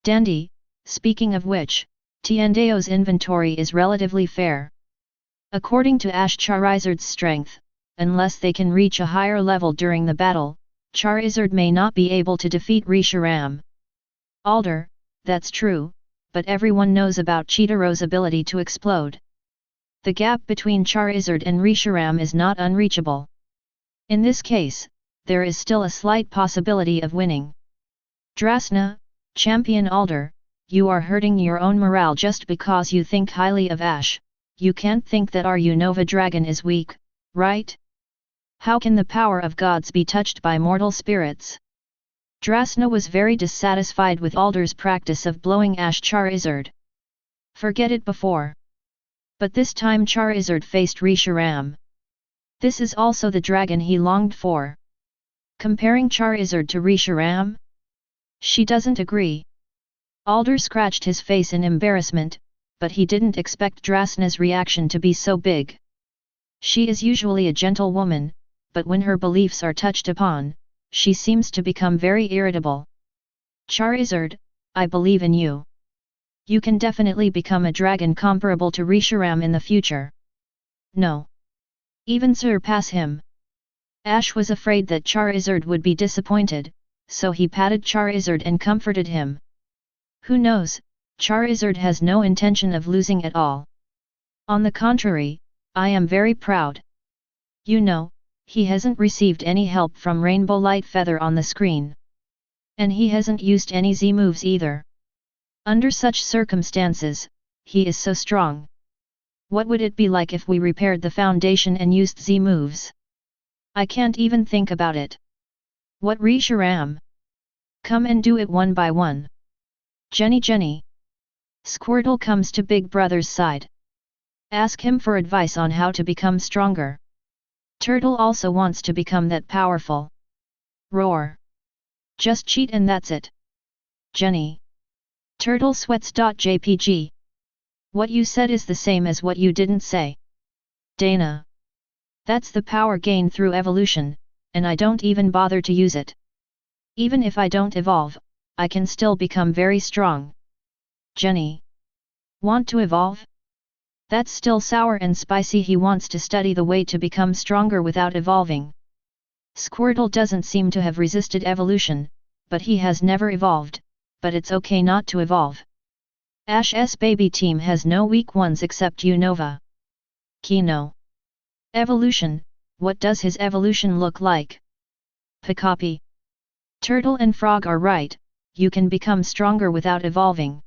Dandy, speaking of which, Tiandao's inventory is relatively fair. According to Ash Charizard's strength, unless they can reach a higher level during the battle, Charizard may not be able to defeat Reshiram. Alder, that's true, but everyone knows about Cheetaro's ability to explode. The gap between Charizard and Reshiram is not unreachable. In this case, there is still a slight possibility of winning. Drasna, Champion Alder, you are hurting your own morale just because you think highly of Ash. You can't think that our Unova dragon is weak, right? How can the power of gods be touched by mortal spirits? Drasna was very dissatisfied with Alder's practice of blowing Ash Charizard. Forget it before. But this time Charizard faced Reshiram. This is also the dragon he longed for. Comparing Charizard to Reshiram? She doesn't agree. Alder scratched his face in embarrassment, but he didn't expect Drasna's reaction to be so big. She is usually a gentle woman, but when her beliefs are touched upon, she seems to become very irritable. Charizard, I believe in you. You can definitely become a dragon comparable to Reshiram in the future. No. Even surpass him. Ash was afraid that Charizard would be disappointed, so he patted Charizard and comforted him. Who knows, Charizard has no intention of losing at all. On the contrary, I am very proud. You know, he hasn't received any help from Rainbow Light Feather on the screen. And he hasn't used any Z moves either. Under such circumstances, he is so strong. What would it be like if we repaired the foundation and used Z moves? I can't even think about it. What Reshiram? Come and do it one by one. Jenny. Squirtle comes to Big Brother's side. Ask him for advice on how to become stronger. Turtle also wants to become that powerful. Roar. Just cheat and that's it. Jenny. Turtle sweats.jpg. What you said is the same as what you didn't say. Dana. That's the power gained through evolution, and I don't even bother to use it. Even if I don't evolve, I can still become very strong. Jenny. Want to evolve? That's still sour and spicy. He wants to study the way to become stronger without evolving. Squirtle doesn't seem to have resisted evolution, but he has never evolved, but it's okay not to evolve. Ash's baby team has no weak ones except Unova. Kino. Evolution, what does his evolution look like? Pikapi. Turtle and Frog are right, you can become stronger without evolving.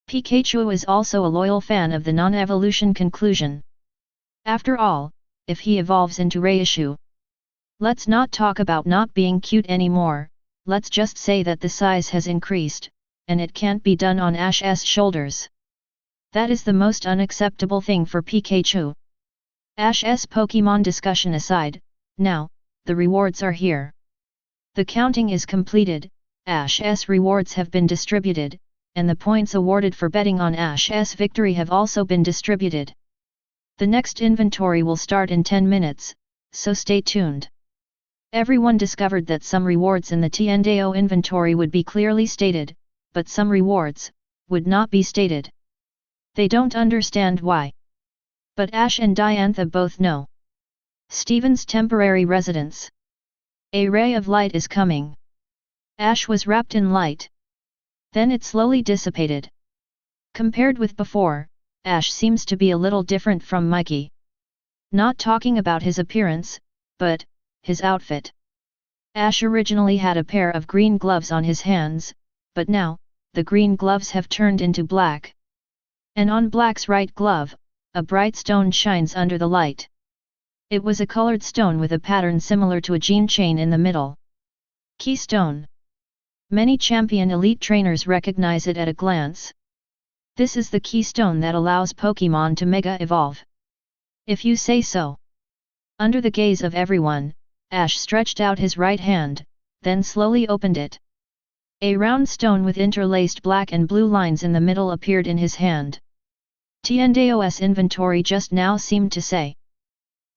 Pikachu is also a loyal fan of the non-evolution conclusion. After all, if he evolves into Raichu. Let's not talk about not being cute anymore, let's just say that the size has increased, and it can't be done on Ash's shoulders. That is the most unacceptable thing for Pikachu. Ash's Pokémon discussion aside, now, the rewards are here. The counting is completed, Ash's rewards have been distributed, and the points awarded for betting on Ash's victory have also been distributed. The next inventory will start in 10 minutes, so stay tuned. Everyone discovered that some rewards in the Tiandao inventory would be clearly stated, but some rewards would not be stated. They don't understand why. But Ash and Diantha both know. Steven's temporary residence. A ray of light is coming. Ash was wrapped in light. Then it slowly dissipated. Compared with before, Ash seems to be a little different from Mikey. Not talking about his appearance, but his outfit. Ash originally had a pair of green gloves on his hands, but now, the green gloves have turned into black. And on Black's right glove, a bright stone shines under the light. It was a colored stone with a pattern similar to a gene chain in the middle. Keystone. Many champion elite trainers recognize it at a glance. This is the keystone that allows Pokémon to Mega Evolve. If you say so. Under the gaze of everyone, Ash stretched out his right hand, then slowly opened it. A round stone with interlaced black and blue lines in the middle appeared in his hand. Tiandao's inventory just now seemed to say.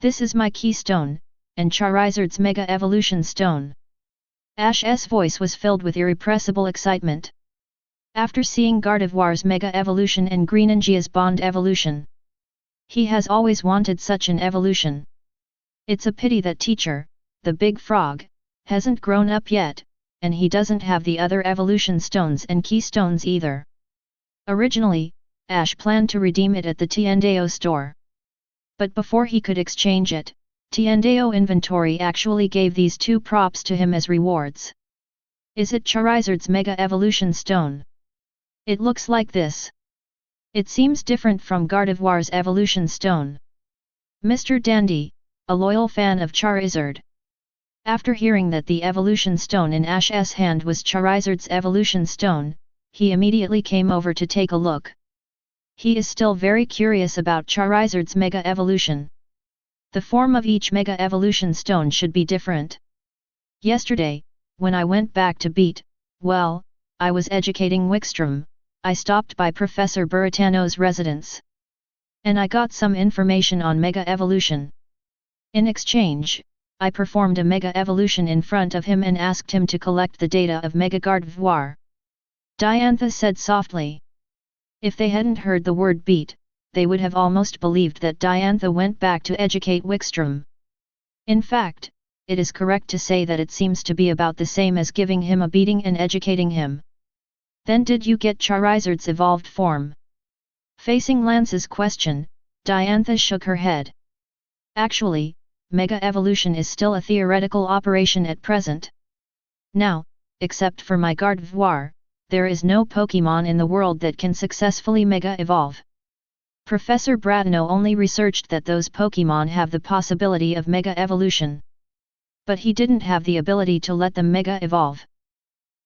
This is my keystone, and Charizard's Mega Evolution Stone. Ash's voice was filled with irrepressible excitement. After seeing Gardevoir's Mega Evolution and Greninja's Bond Evolution, he has always wanted such an evolution. It's a pity that teacher, the big frog, hasn't grown up yet, and he doesn't have the other evolution stones and keystones either. Originally, Ash planned to redeem it at the Tiandao store. But before he could exchange it, Tiandao Inventory actually gave these two props to him as rewards. Is it Charizard's Mega Evolution Stone? It looks like this. It seems different from Gardevoir's Evolution Stone. Mr. Dandy, a loyal fan of Charizard. After hearing that the Evolution Stone in Ash's hand was Charizard's Evolution Stone, he immediately came over to take a look. He is still very curious about Charizard's Mega Evolution. The form of each Mega Evolution Stone should be different. Yesterday, when I went back to beat, well, I was educating Wickstrom, I stopped by Professor Buratano's residence. And I got some information on Mega Evolution. In exchange, I performed a Mega Evolution in front of him and asked him to collect the data of Mega Gardevoir. Diantha said softly. If they hadn't heard the word beat, they would have almost believed that Diantha went back to educate Wickstrom. In fact, it is correct to say that it seems to be about the same as giving him a beating and educating him. Then did you get Charizard's evolved form? Facing Lance's question, Diantha shook her head. Actually, Mega Evolution is still a theoretical operation at present. Now, except for my Gardevoir, there is no Pokémon in the world that can successfully Mega Evolve. Professor Bratano only researched that those Pokémon have the possibility of Mega Evolution. But he didn't have the ability to let them Mega Evolve.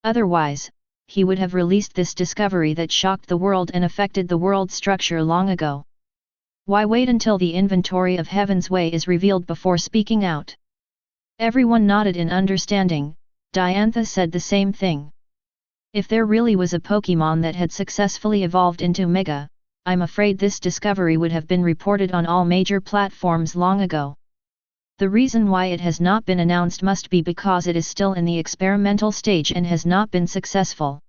Otherwise, he would have released this discovery that shocked the world and affected the world structure long ago. Why wait until the inventory of Heaven's Way is revealed before speaking out? Everyone nodded in understanding. Diantha said the same thing. If there really was a Pokémon that had successfully evolved into Mega, I'm afraid this discovery would have been reported on all major platforms long ago. The reason why it has not been announced must be because it is still in the experimental stage and has not been successful.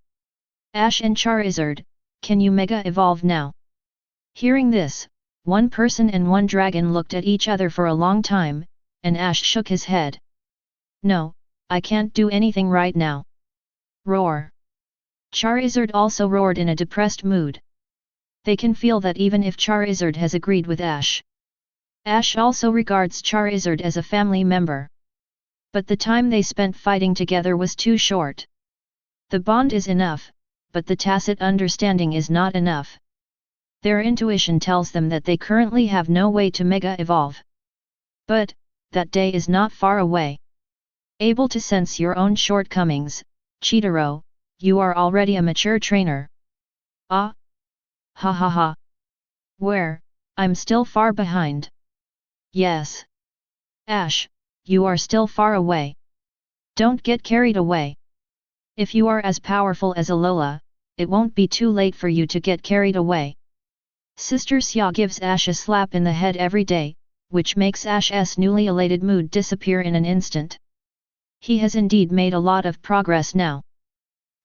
Ash and Charizard, can you Mega Evolve now? Hearing this, one person and one dragon looked at each other for a long time, and Ash shook his head. No, I can't do anything right now. Roar. Charizard also roared in a depressed mood. They can feel that even if Charizard has agreed with Ash. Ash also regards Charizard as a family member. But the time they spent fighting together was too short. The bond is enough, but the tacit understanding is not enough. Their intuition tells them that they currently have no way to Mega Evolve. But, that day is not far away. Able to sense your own shortcomings, Chitaro, you are already a mature trainer. Ah? Ha ha ha. Where, I'm still far behind. Yes. Ash, you are still far away. Don't get carried away. If you are as powerful as Alola, it won't be too late for you to get carried away. Sister Xia gives Ash a slap in the head every day, which makes Ash's newly elated mood disappear in an instant. He has indeed made a lot of progress now.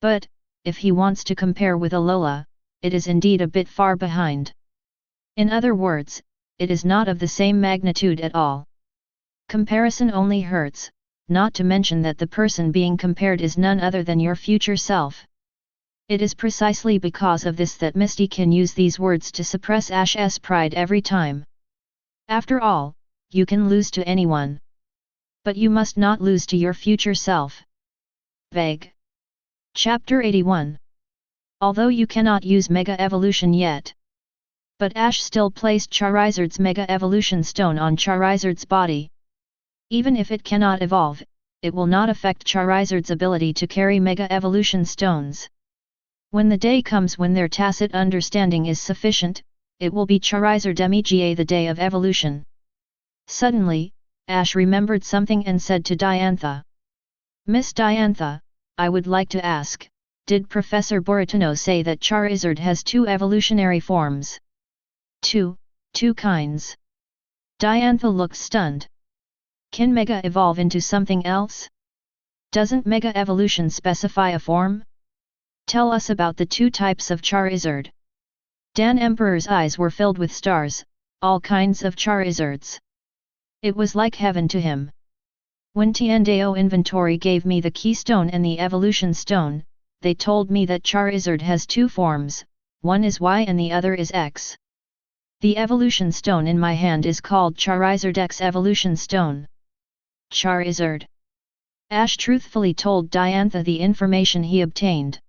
But, if he wants to compare with Alola, it is indeed a bit far behind. In other words, it is not of the same magnitude at all. Comparison only hurts, not to mention that the person being compared is none other than your future self. It is precisely because of this that Misty can use these words to suppress Ash's pride every time. After all, you can lose to anyone. But you must not lose to your future self. Vague. Chapter 81. Although you cannot use Mega Evolution yet, But Ash still placed Charizard's Mega Evolution Stone on Charizard's body. Even if it cannot evolve, it will not affect Charizard's ability to carry Mega Evolution Stones. When the day comes when their tacit understanding is sufficient, it will be Charizard MeGA the day of evolution. Suddenly, Ash remembered something and said to Diantha. Miss Diantha, I would like to ask, did Professor Boruto say that Charizard has two evolutionary forms? Two kinds. Diantha looked stunned. Can Mega evolve into something else? Doesn't Mega Evolution specify a form? Tell us about the two types of Charizard. Dan Emperor's eyes were filled with stars, all kinds of Charizards. It was like heaven to him. When Tiandao Inventory gave me the Keystone and the Evolution Stone, they told me that Charizard has two forms, one is Y and the other is X. The Evolution Stone in my hand is called Charizard X Evolution Stone. Charizard. Ash truthfully told Diantha the information he obtained.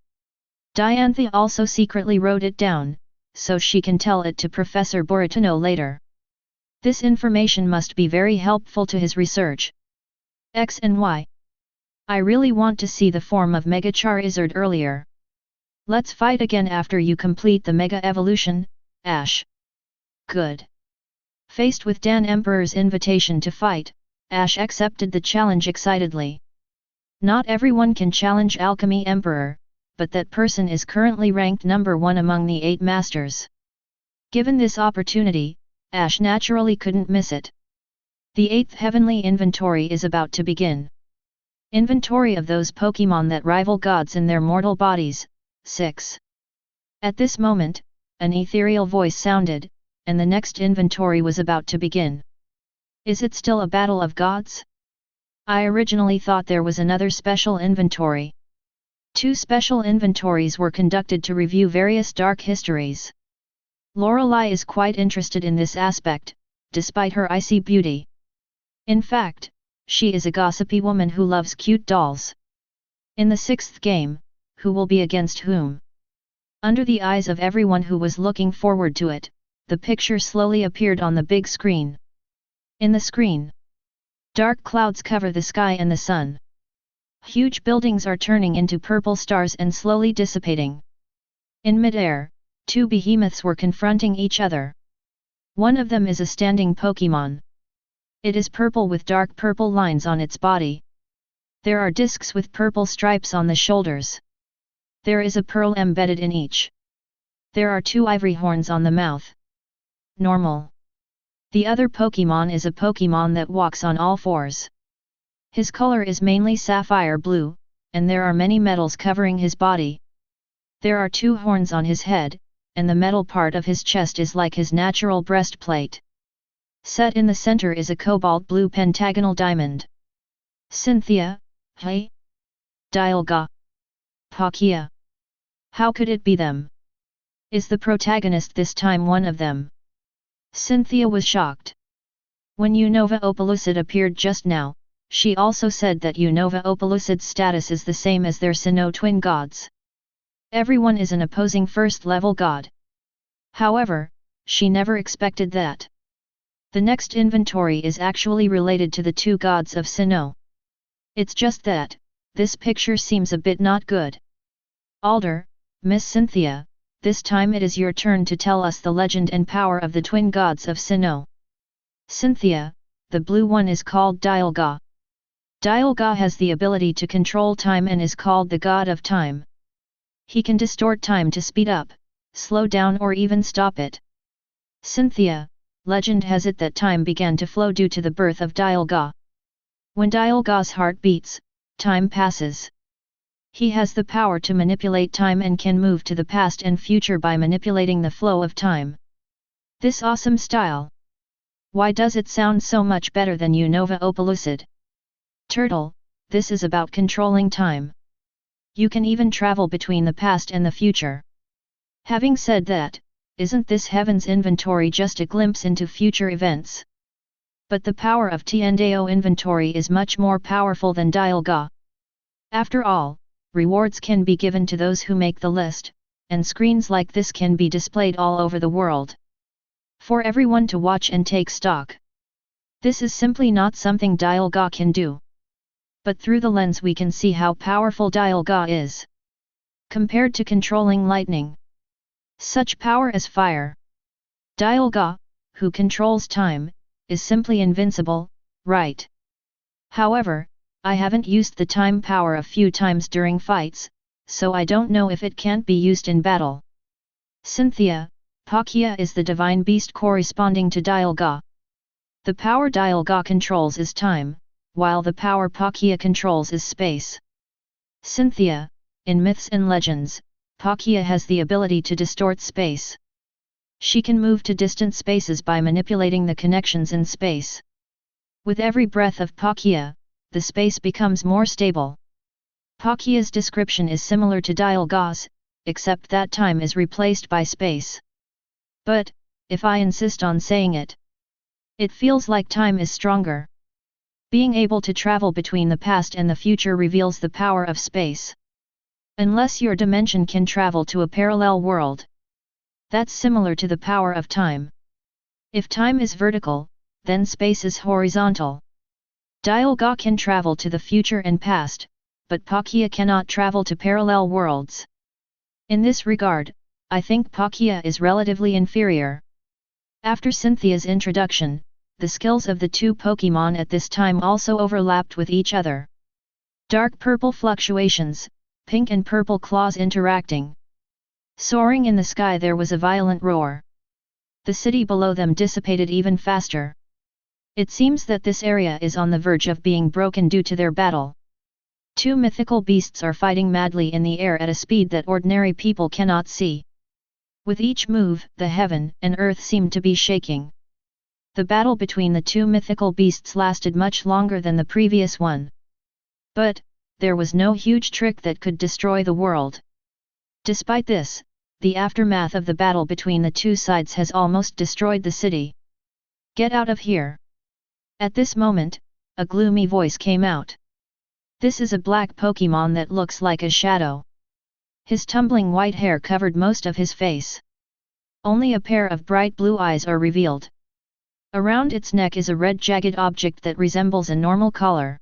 Diantha also secretly wrote it down, so she can tell it to Professor Boruto later. This information must be very helpful to his research. X and Y. I really want to see the form of Mega Charizard earlier. Let's fight again after you complete the Mega Evolution, Ash. Good. Faced with Dan Emperor's invitation to fight, Ash accepted the challenge excitedly. Not everyone can challenge Alchemy Emperor, but that person is currently ranked number 1 among the 8 masters. Given this opportunity, Ash naturally couldn't miss it. The 8th Heavenly Inventory is about to begin. Inventory of those Pokémon that rival gods in their mortal bodies, 6. At this moment, an ethereal voice sounded, and the next inventory was about to begin. Is it still a battle of gods? I originally thought there was another special inventory. 2 special inventories were conducted to review various dark histories. Lorelei is quite interested in this aspect, despite her icy beauty. In fact, she is a gossipy woman who loves cute dolls. In the 6th game, who will be against whom? Under the eyes of everyone who was looking forward to it, the picture slowly appeared on the big screen. In the screen, dark clouds cover the sky and the sun. Huge buildings are turning into purple stars and slowly dissipating. In midair, 2 behemoths were confronting each other. One of them is a standing Pokémon. It is purple with dark purple lines on its body. There are discs with purple stripes on the shoulders. There is a pearl embedded in each. There are 2 ivory horns on the mouth. Normal. The other Pokémon is a Pokémon that walks on all 4s. His color is mainly sapphire blue, and there are many metals covering his body. There are 2 horns on his head, and the metal part of his chest is like his natural breastplate. Set in the center is a cobalt blue pentagonal diamond. Cynthia, hey? Dialga. Palkia. How could it be them? Is the protagonist this time one of them? Cynthia was shocked. When Unova Opalucid appeared just now, she also said that Unova Opalucid's status is the same as their Sinnoh twin gods. Everyone is an opposing first-level god. However, she never expected that. The next inventory is actually related to the 2 gods of Sinnoh. It's just that, this picture seems a bit not good. Alder, Miss Cynthia, this time it is your turn to tell us the legend and power of the twin gods of Sinnoh. Cynthia, the blue one is called Dialga. Dialga has the ability to control time and is called the god of time. He can distort time to speed up, slow down or even stop it. Cynthia, legend has it that time began to flow due to the birth of Dialga. When Dialga's heart beats, time passes. He has the power to manipulate time and can move to the past and future by manipulating the flow of time. This awesome style. Why does it sound so much better than Unova Opalucid? Turtle, this is about controlling time. You can even travel between the past and the future. Having said that, isn't this Heaven's Inventory just a glimpse into future events? But the power of Tiandao Inventory is much more powerful than Dialga. After all, rewards can be given to those who make the list, and screens like this can be displayed all over the world. for everyone to watch and take stock. This is simply not something Dialga can do. But through the lens we can see how powerful Dialga is. Compared to controlling lightning. Such power as fire. Dialga, who controls time, is simply invincible, right? However, I haven't used the time power a few times during fights, so I don't know if it can't be used in battle. Cynthia, Palkia is the divine beast corresponding to Dialga. The power Dialga controls is time, while the power Palkia controls is space. Cynthia, in myths and legends, Palkia has the ability to distort space. She can move to distant spaces by manipulating the connections in space. With every breath of Palkia, the space becomes more stable. Palkia's description is similar to Dialga's, except that time is replaced by space. But, if I insist on saying it, it feels like time is stronger. Being able to travel between the past and the future reveals the power of space. Unless your dimension can travel to a parallel world. That's similar to the power of time. If time is vertical, then space is horizontal. Dialga can travel to the future and past, but Palkia cannot travel to parallel worlds. In this regard, I think Palkia is relatively inferior. After Cynthia's introduction, the skills of the two Pokémon at this time also overlapped with each other. Dark purple fluctuations, pink and purple claws interacting. Soaring in the sky there was a violent roar. The city below them dissipated even faster. It seems that this area is on the verge of being broken due to their battle. Two mythical beasts are fighting madly in the air at a speed that ordinary people cannot see. With each move, the heaven and earth seemed to be shaking. The battle between the two mythical beasts lasted much longer than the previous one. But, there was no huge trick that could destroy the world. Despite this, the aftermath of the battle between the two sides has almost destroyed the city. Get out of here! At this moment, a gloomy voice came out. This is a black Pokémon that looks like a shadow. His tumbling white hair covered most of his face. Only a pair of bright blue eyes are revealed. Around its neck is a red jagged object that resembles a normal collar.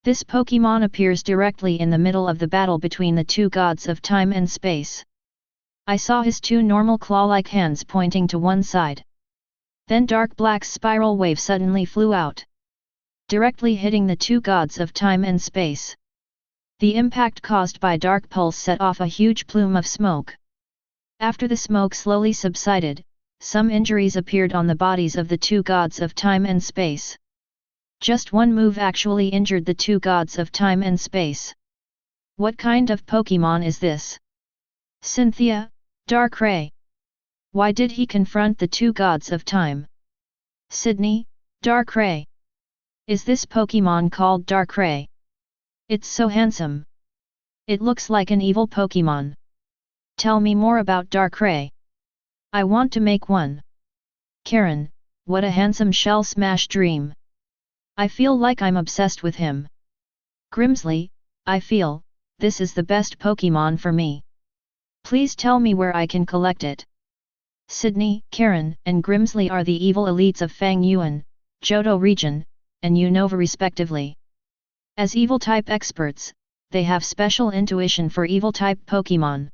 This Pokémon appears directly in the middle of the battle between the two gods of time and space. I saw his two normal claw-like hands pointing to one side. Then dark black spiral wave suddenly flew out, directly hitting the two gods of time and space. The impact caused by dark pulse set off a huge plume of smoke. After the smoke slowly subsided, some injuries appeared on the bodies of the two gods of time and space. Just one move actually injured the two gods of time and space. What kind of Pokémon is this? Cynthia, Darkrai. Why did he confront the two gods of time? Sydney, Darkrai. Is this Pokémon called Darkrai? It's so handsome. It looks like an evil Pokémon. Tell me more about Darkrai. I want to make one. Karen, what a handsome shell smash dream. I feel like I'm obsessed with him. Grimsley, I feel, this is the best Pokémon for me. Please tell me where I can collect it. Sydney, Karen, and Grimsley are the evil elites of Fangyuan, Johto region, and Unova respectively. As evil-type experts, they have special intuition for evil-type Pokémon.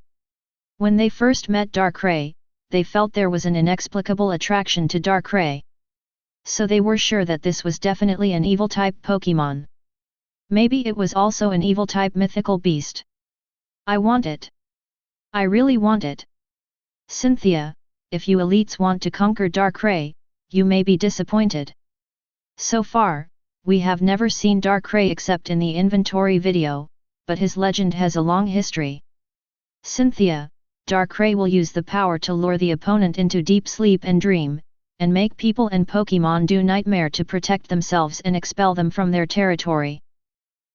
When they first met Darkrai, they felt there was an inexplicable attraction to Darkrai. So they were sure that this was definitely an evil-type Pokémon. Maybe it was also an evil-type mythical beast. I want it. I really want it. Cynthia, if you elites want to conquer Darkrai, you may be disappointed. So far, we have never seen Darkrai except in the inventory video, but his legend has a long history. Cynthia, Darkrai will use the power to lure the opponent into deep sleep and dream, and make people and Pokémon do nightmare to protect themselves and expel them from their territory.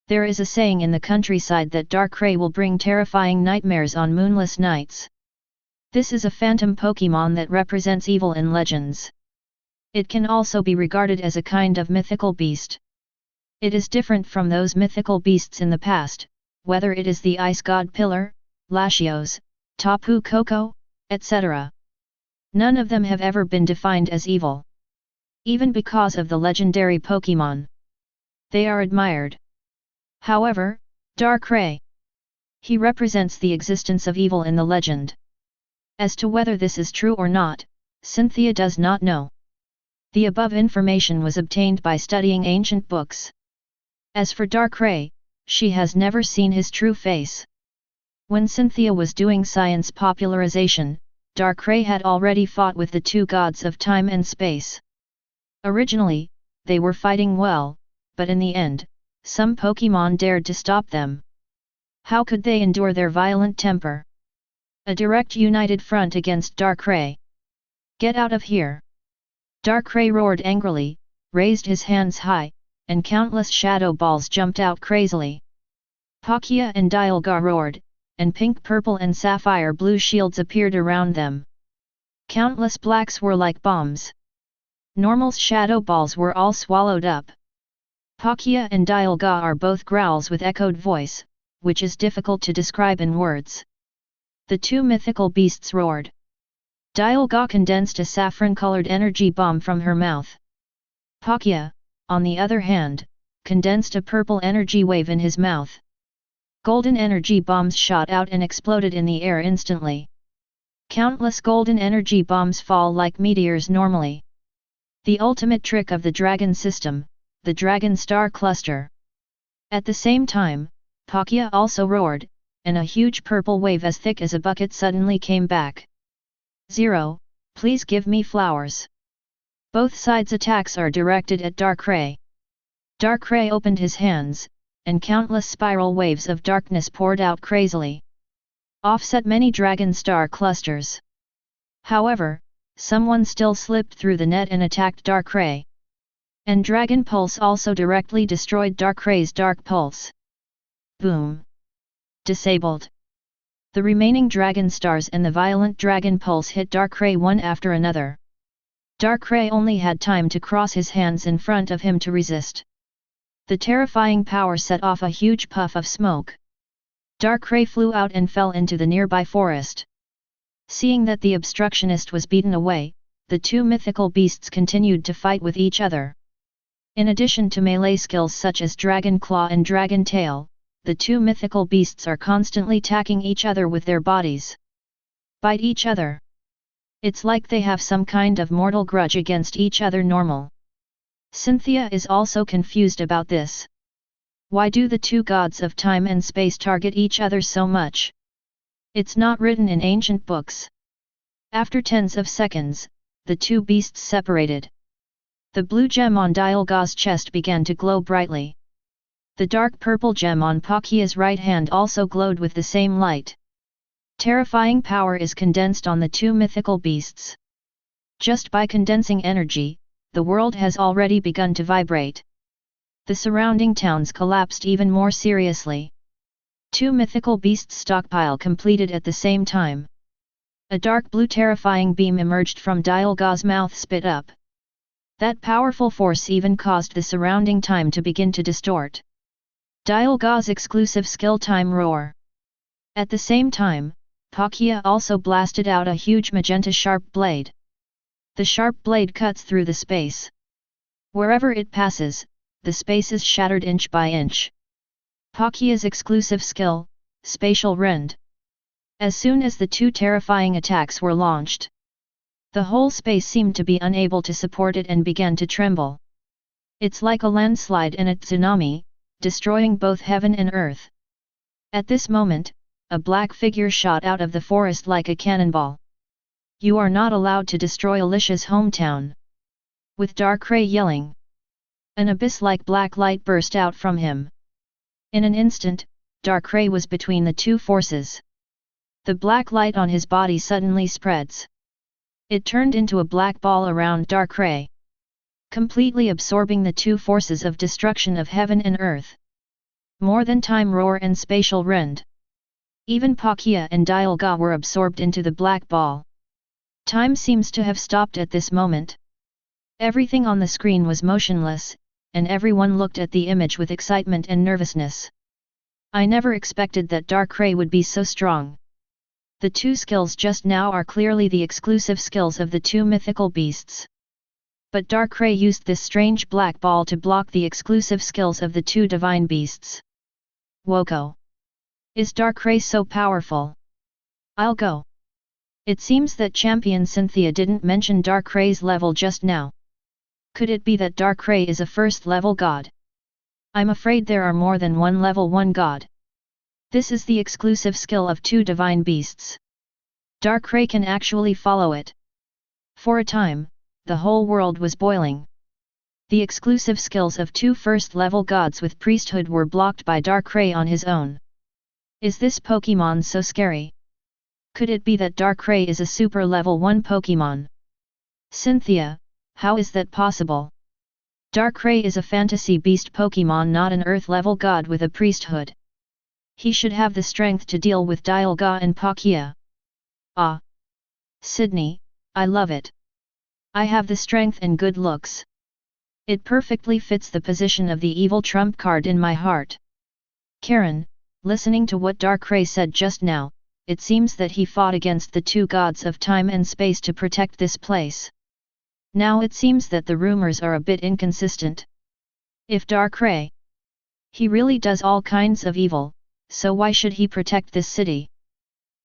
There is a saying in the countryside that Darkrai will bring terrifying nightmares on moonless nights. This is a phantom Pokémon that represents evil in legends. It can also be regarded as a kind of mythical beast. It is different from those mythical beasts in the past, whether it is the ice god Pillar, Latios, Tapu Koko, etc. None of them have ever been defined as evil. Even because of the legendary Pokémon, they are admired. However, Darkrai, he represents the existence of evil in the legend. As to whether this is true or not, Cynthia does not know. The above information was obtained by studying ancient books. As for Darkrai, she has never seen his true face. When Cynthia was doing science popularization, Darkrai had already fought with the two gods of time and space. Originally, they were fighting well, but in the end, some Pokémon dared to stop them. How could they endure their violent temper? A direct united front against Darkrai. Get out of here! Darkrai roared angrily, raised his hands high, and countless shadow balls jumped out crazily. Palkia and Dialga roared, and pink, purple and sapphire blue shields appeared around them. Countless blacks were like bombs. Normal's shadow balls were all swallowed up. Palkia and Dialga are both growls with echoed voice, which is difficult to describe in words. The two mythical beasts roared. Dialga condensed a saffron-colored energy bomb from her mouth. Palkia, on the other hand, condensed a purple energy wave in his mouth. Golden energy bombs shot out and exploded in the air instantly. Countless golden energy bombs fall like meteors normally. The ultimate trick of the dragon system, the dragon star cluster. At the same time, Palkia also roared, and a huge purple wave as thick as a bucket suddenly came back. 0, please give me flowers. Both sides' attacks are directed at Darkrai. Darkrai opened his hands, and countless spiral waves of darkness poured out crazily. Offset many dragon star clusters. However, someone still slipped through the net and attacked Darkrai. And Dragon Pulse also directly destroyed Darkrai's Dark Pulse. Boom! Disabled. The remaining Dragon Stars and the violent Dragon Pulse hit Darkrai one after another. Darkrai only had time to cross his hands in front of him to resist. The terrifying power set off a huge puff of smoke. Darkrai flew out and fell into the nearby forest. Seeing that the obstructionist was beaten away, the two mythical beasts continued to fight with each other. In addition to melee skills such as Dragon Claw and Dragon Tail, the two mythical beasts are constantly attacking each other with their bodies. Bite each other. It's like they have some kind of mortal grudge against each other normal. Cynthia is also confused about this. Why do the two gods of time and space target each other so much? It's not written in ancient books. After tens of seconds, the two beasts separated. The blue gem on Dialga's chest began to glow brightly. The dark purple gem on Palkia's right hand also glowed with the same light. Terrifying power is condensed on the two mythical beasts. Just by condensing energy, the world has already begun to vibrate. The surrounding towns collapsed even more seriously. Two mythical beasts' stockpile completed at the same time. A dark blue terrifying beam emerged from Dialga's mouth spit up. That powerful force even caused the surrounding time to begin to distort. Dialga's exclusive skill time roar. At the same time, Palkia also blasted out a huge magenta sharp blade. The sharp blade cuts through the space. Wherever it passes, the space is shattered inch by inch. Palkia's exclusive skill, Spatial Rend. As soon as the two terrifying attacks were launched, the whole space seemed to be unable to support it and began to tremble. It's like a landslide and a tsunami, destroying both heaven and earth. At this moment, a black figure shot out of the forest like a cannonball. You are not allowed to destroy Alicia's hometown. With Darkrai yelling, an abyss-like black light burst out from him. In an instant, Darkrai was between the two forces. The black light on his body suddenly spreads. It turned into a black ball around Darkrai, completely absorbing the two forces of destruction of heaven and earth. More than time roar and spatial rend. Even Palkia and Dialga were absorbed into the black ball. Time seems to have stopped at this moment. Everything on the screen was motionless, and everyone looked at the image with excitement and nervousness. I never expected that Darkrai would be so strong. The two skills just now are clearly the exclusive skills of the two mythical beasts. But Darkrai used this strange black ball to block the exclusive skills of the two divine beasts. Woko. Is Darkrai so powerful? I'll go. It seems that Champion Cynthia didn't mention Darkrai's level just now. Could it be that Darkrai is a first level god? I'm afraid there are more than one level 1 god. This is the exclusive skill of two divine beasts. Darkrai can actually follow it. For a time, the whole world was boiling. The exclusive skills of two first-level gods with priesthood were blocked by Darkrai on his own. Is this Pokémon so scary? Could it be that Darkrai is a super level 1 Pokémon? Cynthia, how is that possible? Darkrai is a fantasy beast Pokémon, not an earth-level god with a priesthood. He should have the strength to deal with Dialga and Palkia. Ah! Sydney, I love it. I have the strength and good looks. It perfectly fits the position of the evil trump card in my heart. Karen, listening to what Darkrai said just now, it seems that he fought against the two gods of time and space to protect this place. Now it seems that the rumors are a bit inconsistent. If Darkrai, he really does all kinds of evil, so why should he protect this city?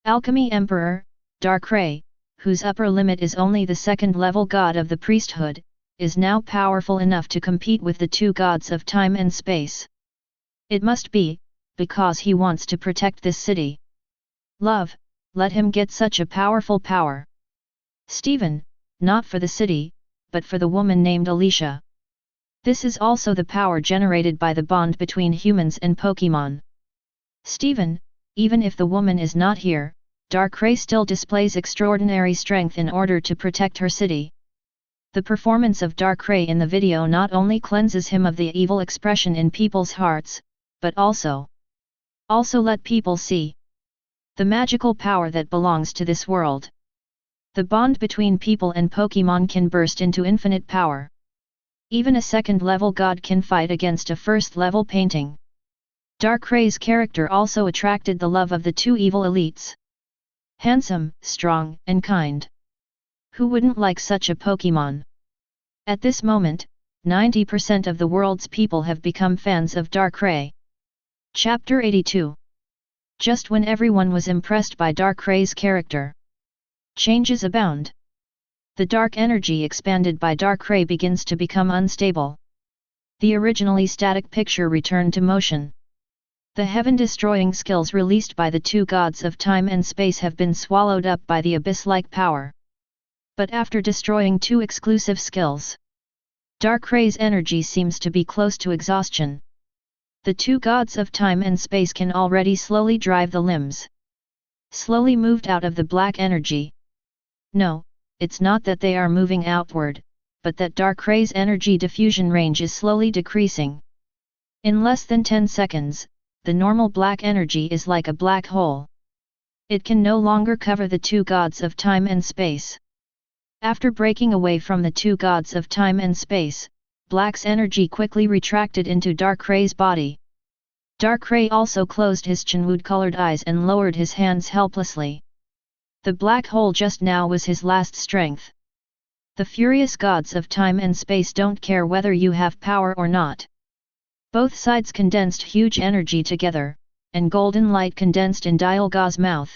Alchemy Emperor, Darkrai, whose upper limit is only the second-level god of the priesthood, is now powerful enough to compete with the two gods of time and space. It must be, because he wants to protect this city. Love, let him get such a powerful power. Stephen, not for the city, but for the woman named Alicia. This is also the power generated by the bond between humans and Pokémon. Stephen, even if the woman is not here, Darkrai still displays extraordinary strength in order to protect her city. The performance of Darkrai in the video not only cleanses him of the evil expression in people's hearts, but also let people see the magical power that belongs to this world. The bond between people and Pokémon can burst into infinite power. Even a second-level god can fight against a first-level painting. Darkrai's character also attracted the love of the two evil elites. Handsome, strong, and kind. Who wouldn't like such a Pokémon? At this moment, 90% of the world's people have become fans of Darkrai. Chapter 82. Just when everyone was impressed by Darkrai's character, changes abound. The dark energy expanded by Darkrai begins to become unstable. The originally static picture returned to motion. The heaven-destroying skills released by the two gods of time and space have been swallowed up by the abyss-like power. But after destroying two exclusive skills, Darkrai's energy seems to be close to exhaustion. The two gods of time and space can already slowly drive the limbs. Slowly moved out of the black energy. No, it's not that they are moving outward, but that Darkrai's energy diffusion range is slowly decreasing. In less than 10 seconds, the normal black energy is like a black hole. It can no longer cover the two gods of time and space. After breaking away from the two gods of time and space, Black's energy quickly retracted into Darkrai's body. Darkrai also closed his chinwood-colored eyes and lowered his hands helplessly. The black hole just now was his last strength. The furious gods of time and space don't care whether you have power or not. Both sides condensed huge energy together, and golden light condensed in Dialga's mouth.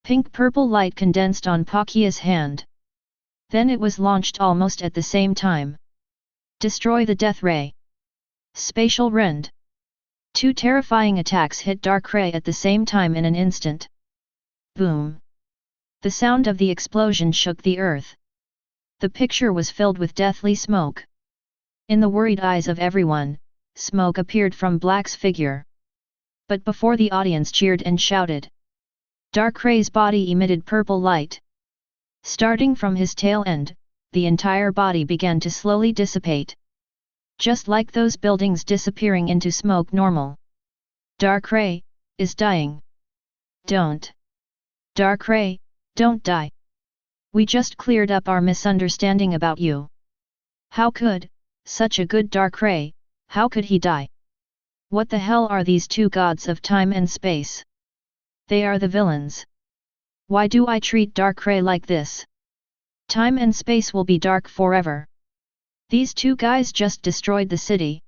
Pink-purple light condensed on Palkia's hand. Then it was launched almost at the same time. Destroy the Death Ray. Spatial Rend. Two terrifying attacks hit Darkrai at the same time in an instant. Boom. The sound of the explosion shook the earth. The picture was filled with deathly smoke. In the worried eyes of everyone, smoke appeared from Black's figure. But before the audience cheered and shouted, Darkrai's body emitted purple light. Starting from his tail end, the entire body began to slowly dissipate. Just like those buildings disappearing into smoke normal. Darkrai is dying. Don't. Darkrai, don't die. We just cleared up our misunderstanding about you. How could, such a good Darkrai, how could he die? What the hell are these two gods of time and space? They are the villains. Why do I treat Darkrai like this? Time and space will be dark forever. These two guys just destroyed the city.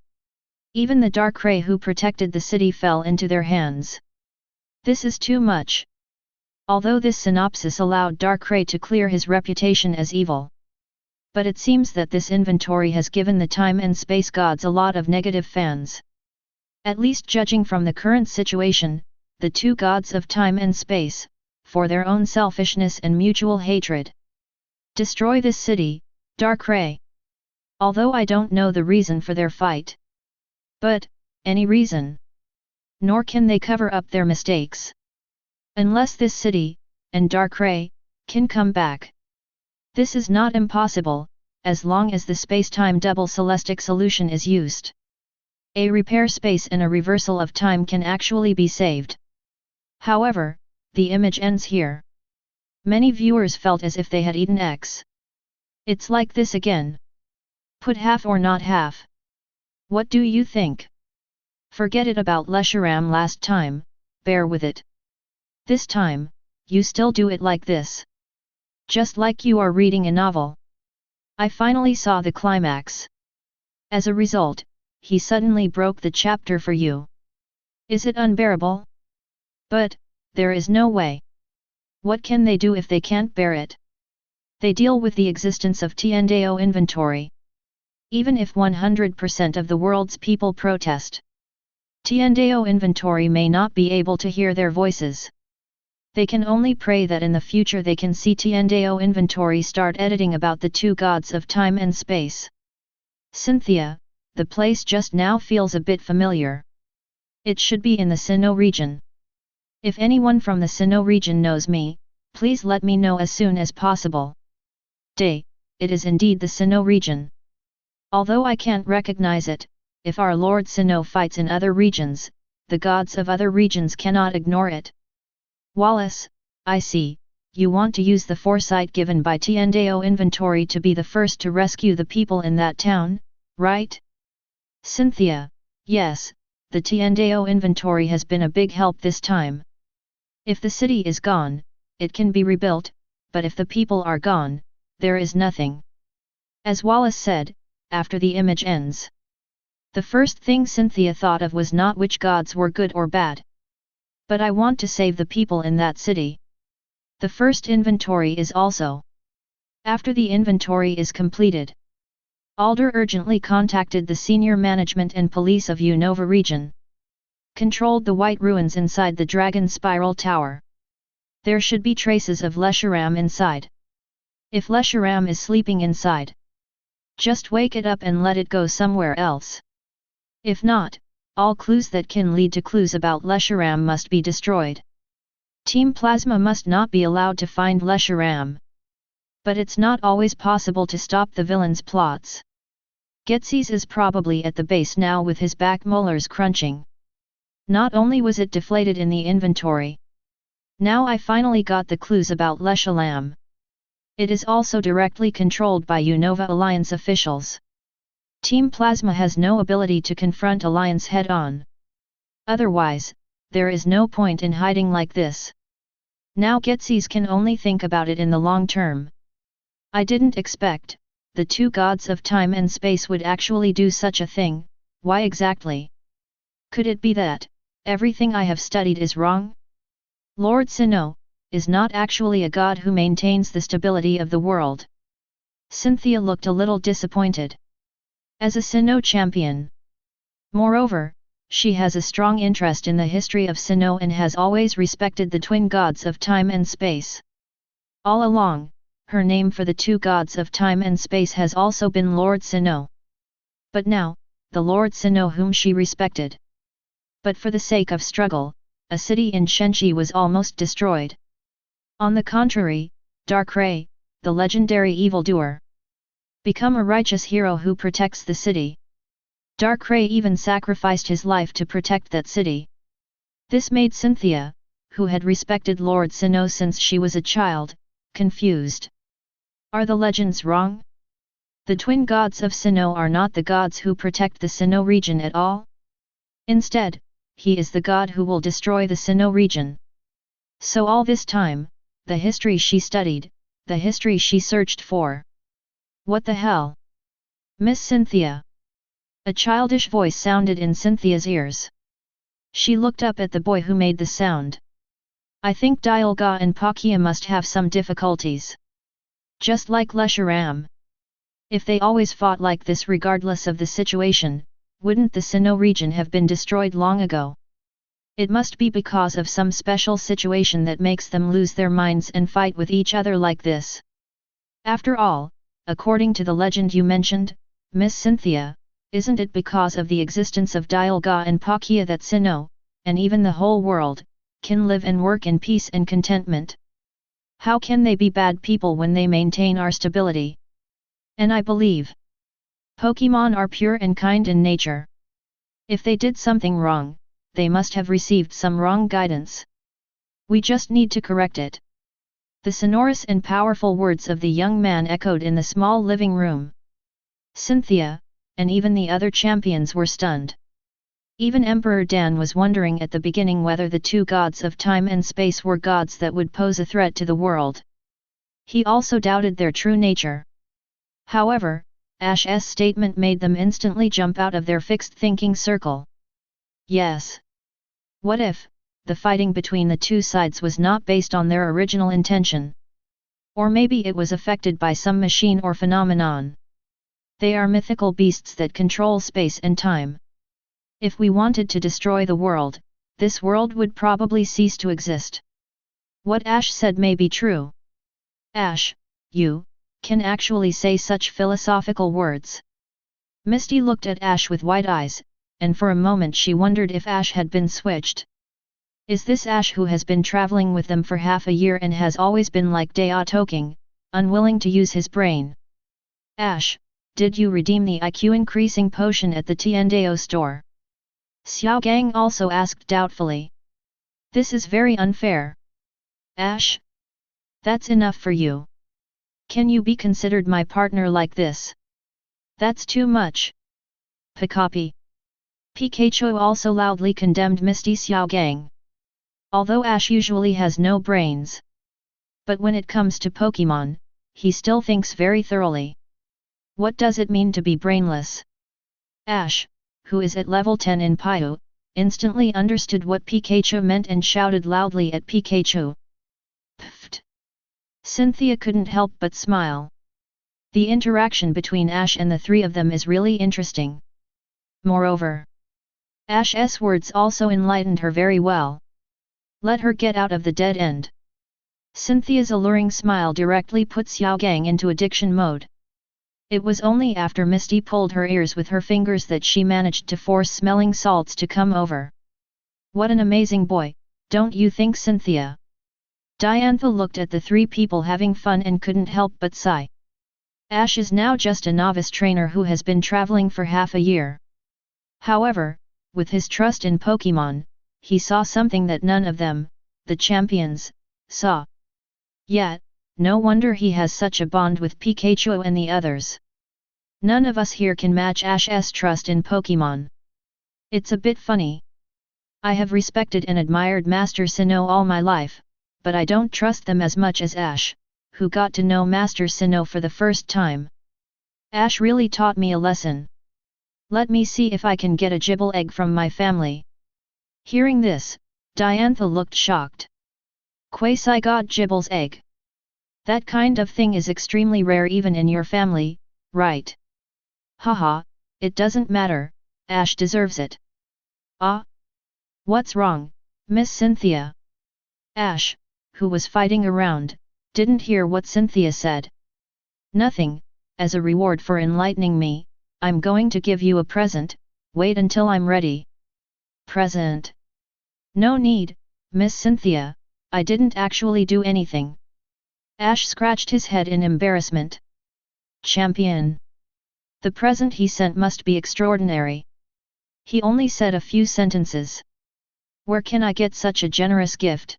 Even the Darkrai who protected the city fell into their hands. This is too much. Although this synopsis allowed Darkrai to clear his reputation as evil. But it seems that this inventory has given the time and space gods a lot of negative fans. At least judging from the current situation, the two gods of time and space, for their own selfishness and mutual hatred. Destroy this city, Darkrai. Although I don't know the reason for their fight. But, any reason. Nor can they cover up their mistakes. Unless this city, and Darkrai, can come back. This is not impossible, as long as the space-time double celestic solution is used. A repair space and a reversal of time can actually be saved. However, the image ends here. Many viewers felt as if they had eaten X. It's like this again. Put half or not half. What do you think? Forget it about Lesharam last time, bear with it. This time, you still do it like this. Just like you are reading a novel. I finally saw the climax. As a result, he suddenly broke the chapter for you. Is it unbearable? But, there is no way. What can they do if they can't bear it? They deal with the existence of Tiandao inventory. Even if 100% of the world's people protest, Tiandao inventory may not be able to hear their voices. They can only pray that in the future they can see Tiandao inventory start editing about the two gods of time and space. Cynthia, the place just now feels a bit familiar. It should be in the Sinnoh region. If anyone from the Sinnoh region knows me, please let me know as soon as possible. It is indeed the Sinnoh region. Although I can't recognize it, if our Lord Sinnoh fights in other regions, the gods of other regions cannot ignore it. Wallace, I see, you want to use the foresight given by Tiandao inventory to be the first to rescue the people in that town, right? Cynthia, yes, the Tiandao inventory has been a big help this time. If the city is gone, it can be rebuilt, but if the people are gone, there is nothing. As Wallace said, after the image ends. The first thing Cynthia thought of was not which gods were good or bad. But I want to save the people in that city. The first inventory is also. After the inventory is completed, Alder urgently contacted the senior management and police of Unova region. Controlled the white ruins inside the Dragon Spiral Tower. There should be traces of Lesharam inside. If Lesharam is sleeping inside, just wake it up and let it go somewhere else. If not, all clues that can lead to clues about Lesharam must be destroyed. Team Plasma must not be allowed to find Lesharam. But it's not always possible to stop the villain's plots. Getsis is probably at the base now with his back molars crunching. Not only was it deflated in the inventory. Now I finally got the clues about Lesharam. It is also directly controlled by Unova Alliance officials. Team Plasma has no ability to confront Alliance head-on. Otherwise, there is no point in hiding like this. Now Getsis can only think about it in the long term. I didn't expect, the two gods of time and space would actually do such a thing. Why exactly? Could it be that, everything I have studied is wrong? Lord Sinnoh is not actually a god who maintains the stability of the world. Cynthia looked a little disappointed. As a Sinnoh champion. Moreover, she has a strong interest in the history of Sinnoh and has always respected the twin gods of time and space. All along, her name for the two gods of time and space has also been Lord Sinnoh. But now, the Lord Sinnoh whom she respected. But for the sake of struggle, a city in Shenxi was almost destroyed. On the contrary, Darkrai, the legendary evildoer, become a righteous hero who protects the city. Darkrai even sacrificed his life to protect that city. This made Cynthia, who had respected Lord Sinnoh since she was a child, confused. Are the legends wrong? The twin gods of Sinnoh are not the gods who protect the Sinnoh region at all? Instead, he is the god who will destroy the Sinnoh region. So all this time, the history she studied, the history she searched for. What the hell? Miss Cynthia? A childish voice sounded in Cynthia's ears. She looked up at the boy who made the sound. I think Dialga and Palkia must have some difficulties. Just like Lesharam. If they always fought like this regardless of the situation, wouldn't the Sinnoh region have been destroyed long ago? It must be because of some special situation that makes them lose their minds and fight with each other like this. After all, according to the legend you mentioned, Miss Cynthia, isn't it because of the existence of Dialga and Palkia that Sinnoh, and even the whole world, can live and work in peace and contentment? How can they be bad people when they maintain our stability? And I believe Pokémon are pure and kind in nature. If they did something wrong, they must have received some wrong guidance. We just need to correct it. The sonorous and powerful words of the young man echoed in the small living room. Cynthia, and even the other champions were stunned. Even Emperor Dan was wondering at the beginning whether the two gods of time and space were gods that would pose a threat to the world. He also doubted their true nature. However, Ash's statement made them instantly jump out of their fixed thinking circle. Yes. What if the fighting between the two sides was not based on their original intention? Or maybe it was affected by some machine or phenomenon. They are mythical beasts that control space and time. If we wanted to destroy the world, this world would probably cease to exist. What Ash said may be true. Ash, you can actually say such philosophical words. Misty looked at Ash with wide eyes, and for a moment she wondered if Ash had been switched. Is this Ash who has been traveling with them for half a year and has always been like Dea Toking, unwilling to use his brain? Ash, did you redeem the IQ increasing potion at the Tiandeo store? Xiao Gang also asked doubtfully. This is very unfair. Ash? That's enough for you. Can you be considered my partner like this? That's too much. Pikachu. Pikachu also loudly condemned Misty Xiao Gang. Although Ash usually has no brains. But when it comes to Pokémon, he still thinks very thoroughly. What does it mean to be brainless? Ash, who is at level 10 in Paiu, instantly understood what Pikachu meant and shouted loudly at Pikachu. Pfft! Cynthia couldn't help but smile. The interaction between Ash and the three of them is really interesting. Moreover, Ash's words also enlightened her very well. Let her get out of the dead end. Cynthia's alluring smile directly put Xiao Gang into addiction mode. It was only after Misty pulled her ears with her fingers that she managed to force smelling salts to come over. What an amazing boy, don't you think, Cynthia? Diantha looked at the three people having fun and couldn't help but sigh. Ash is now just a novice trainer who has been traveling for half a year. However, with his trust in Pokémon, he saw something that none of them, the champions, saw. Yet, no wonder he has such a bond with Pikachu and the others. None of us here can match Ash's trust in Pokémon. It's a bit funny. I have respected and admired Master Sinnoh all my life, but I don't trust them as much as Ash, who got to know Master Sinnoh for the first time. Ash really taught me a lesson. Let me see if I can get a Gibble egg from my family. Hearing this, Diantha looked shocked. Quasi-god Gibble's egg. That kind of thing is extremely rare even in your family, right? Haha, it doesn't matter, Ash deserves it. Ah? What's wrong, Miss Cynthia? Ash, who was fighting around, didn't hear what Cynthia said. Nothing, as a reward for enlightening me, I'm going to give you a present, wait until I'm ready. Present? No need, Miss Cynthia, I didn't actually do anything. Ash scratched his head in embarrassment. Champion. The present he sent must be extraordinary. He only said a few sentences. Where can I get such a generous gift?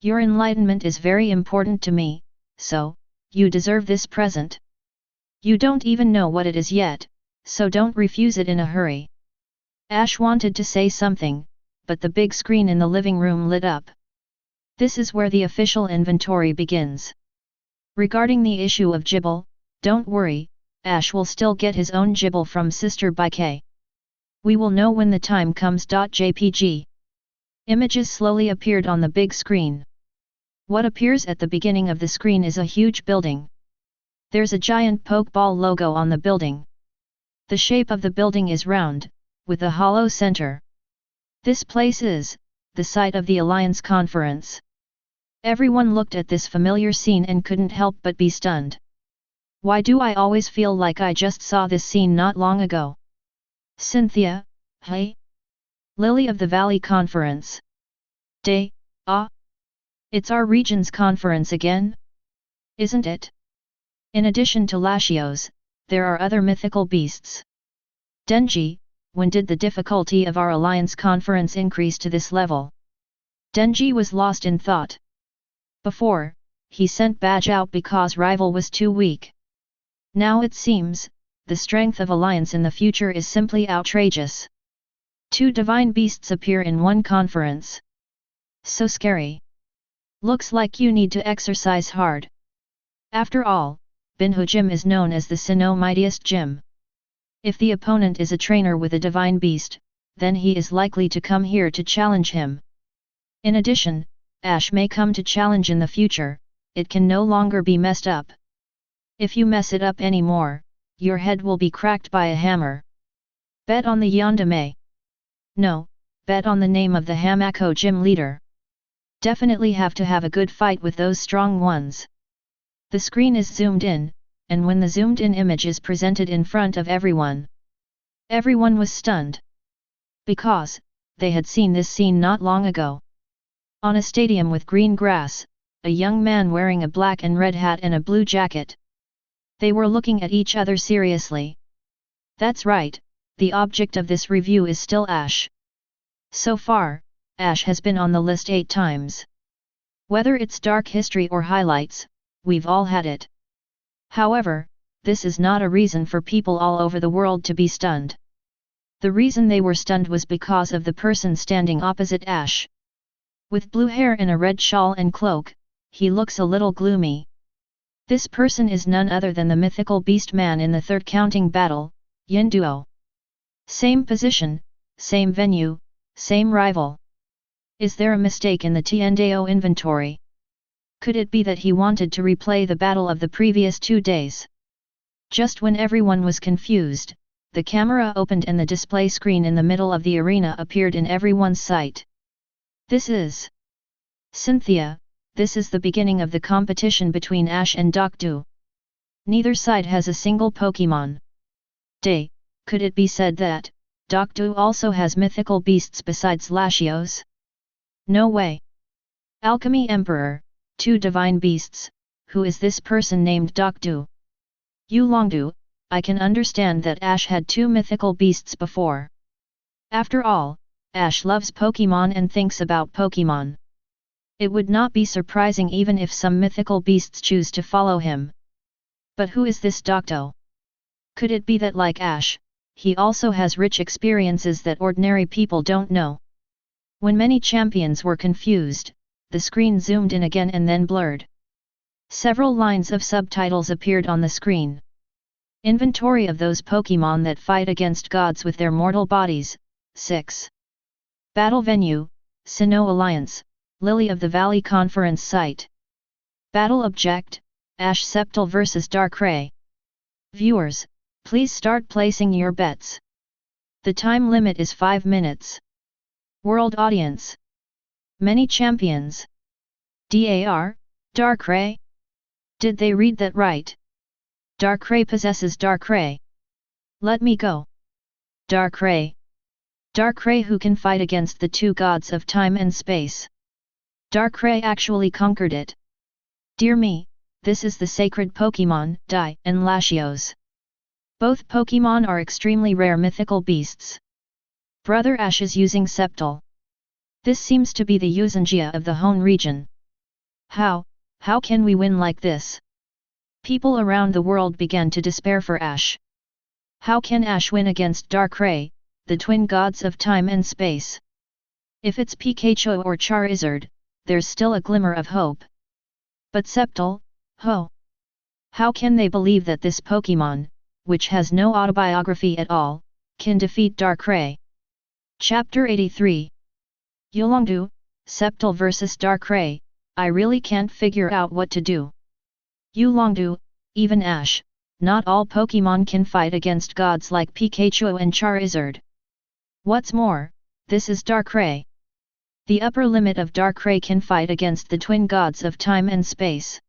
Your enlightenment is very important to me, so, you deserve this present. You don't even know what it is yet, so don't refuse it in a hurry. Ash wanted to say something, but the big screen in the living room lit up. This is where the official inventory begins. Regarding the issue of Gibble, don't worry, Ash will still get his own Gibble from Sister Bk. We will know when the time comes. JPG. Images slowly appeared on the big screen. What appears at the beginning of the screen is a huge building. There's a giant Pokeball logo on the building. The shape of the building is round, with a hollow center. This place is the site of the Alliance Conference. Everyone looked at this familiar scene and couldn't help but be stunned. Why do I always feel like I just saw this scene not long ago? Cynthia, hey? Lily of the Valley Conference. It's our region's conference again? Isn't it? In addition to Latios, there are other mythical beasts. Denji, when did the difficulty of our Alliance conference increase to this level? Denji was lost in thought. Before, he sent Badge out because rival was too weak. Now it seems, the strength of Alliance in the future is simply outrageous. 2 divine beasts appear in one conference. So scary. Looks like you need to exercise hard. After all, Binhu Gym is known as the Sinnoh mightiest gym. If the opponent is a trainer with a divine beast, then he is likely to come here to challenge him. In addition, Ash may come to challenge in the future, it can no longer be messed up. If you mess it up anymore, your head will be cracked by a hammer. Bet on the Yandere. No, bet on the name of the Hamako gym leader. Definitely have to have a good fight with those strong ones. The screen is zoomed in, and when the zoomed in image is presented in front of everyone, everyone was stunned. Because, they had seen this scene not long ago. On a stadium with green grass, a young man wearing a black and red hat and a blue jacket. They were looking at each other seriously. That's right, the object of this review is still Ash. So far, Ash has been on the list 8 times. Whether it's dark history or highlights, we've all had it. However, this is not a reason for people all over the world to be stunned. The reason they were stunned was because of the person standing opposite Ash. With blue hair and a red shawl and cloak, he looks a little gloomy. This person is none other than the mythical beast man in the 3rd counting battle, Yinduo. Same position, same venue, same rival. Is there a mistake in the Tiandao inventory? Could it be that he wanted to replay the battle of the previous 2 days? Just when everyone was confused, the camera opened and the display screen in the middle of the arena appeared in everyone's sight. This is Cynthia, this is the beginning of the competition between Ash and Doctor. Neither side has a single Pokémon. Could it be said that Doctor also has mythical beasts besides Latios? No way. Alchemy Emperor, 2 divine beasts, who is this person named Doctor? Yulongdu, I can understand that Ash had 2 mythical beasts before. After all, Ash loves Pokémon and thinks about Pokémon. It would not be surprising even if some mythical beasts choose to follow him. But who is this Doctor? Could it be that like Ash, he also has rich experiences that ordinary people don't know? When many champions were confused, the screen zoomed in again and then blurred. Several lines of subtitles appeared on the screen. Inventory of those Pokémon that fight against gods with their mortal bodies, 6. Battle venue, Sinnoh Alliance, Lily of the Valley Conference site. Battle object, Ash Sceptile vs Darkrai. Viewers, please start placing your bets. The time limit is 5 minutes. World audience. Many champions. Darkrai? Did they read that right? Darkrai possesses Darkrai. Let me go. Darkrai. Darkrai who can fight against the 2 gods of time and space. Darkrai actually conquered it. Dear me, this is the sacred Pokémon, Dai and Latios. Both Pokémon are extremely rare mythical beasts. Brother Ash is using Sceptile. This seems to be the Uzungia of the Hone region. How can we win like this? People around the world began to despair for Ash. How can Ash win against Darkrai, the twin gods of time and space? If it's Pikachu or Charizard, there's still a glimmer of hope. But Sceptile, how can they believe that this Pokémon, which has no autobiography at all, can defeat Darkrai? Chapter 83. Yolongdu, Sceptile vs Darkrai, I really can't figure out what to do. Yolongdu, even Ash, not all Pokémon can fight against gods like Pikachu and Charizard. What's more, this is Darkrai. The upper limit of Darkrai can fight against the twin gods of time and space.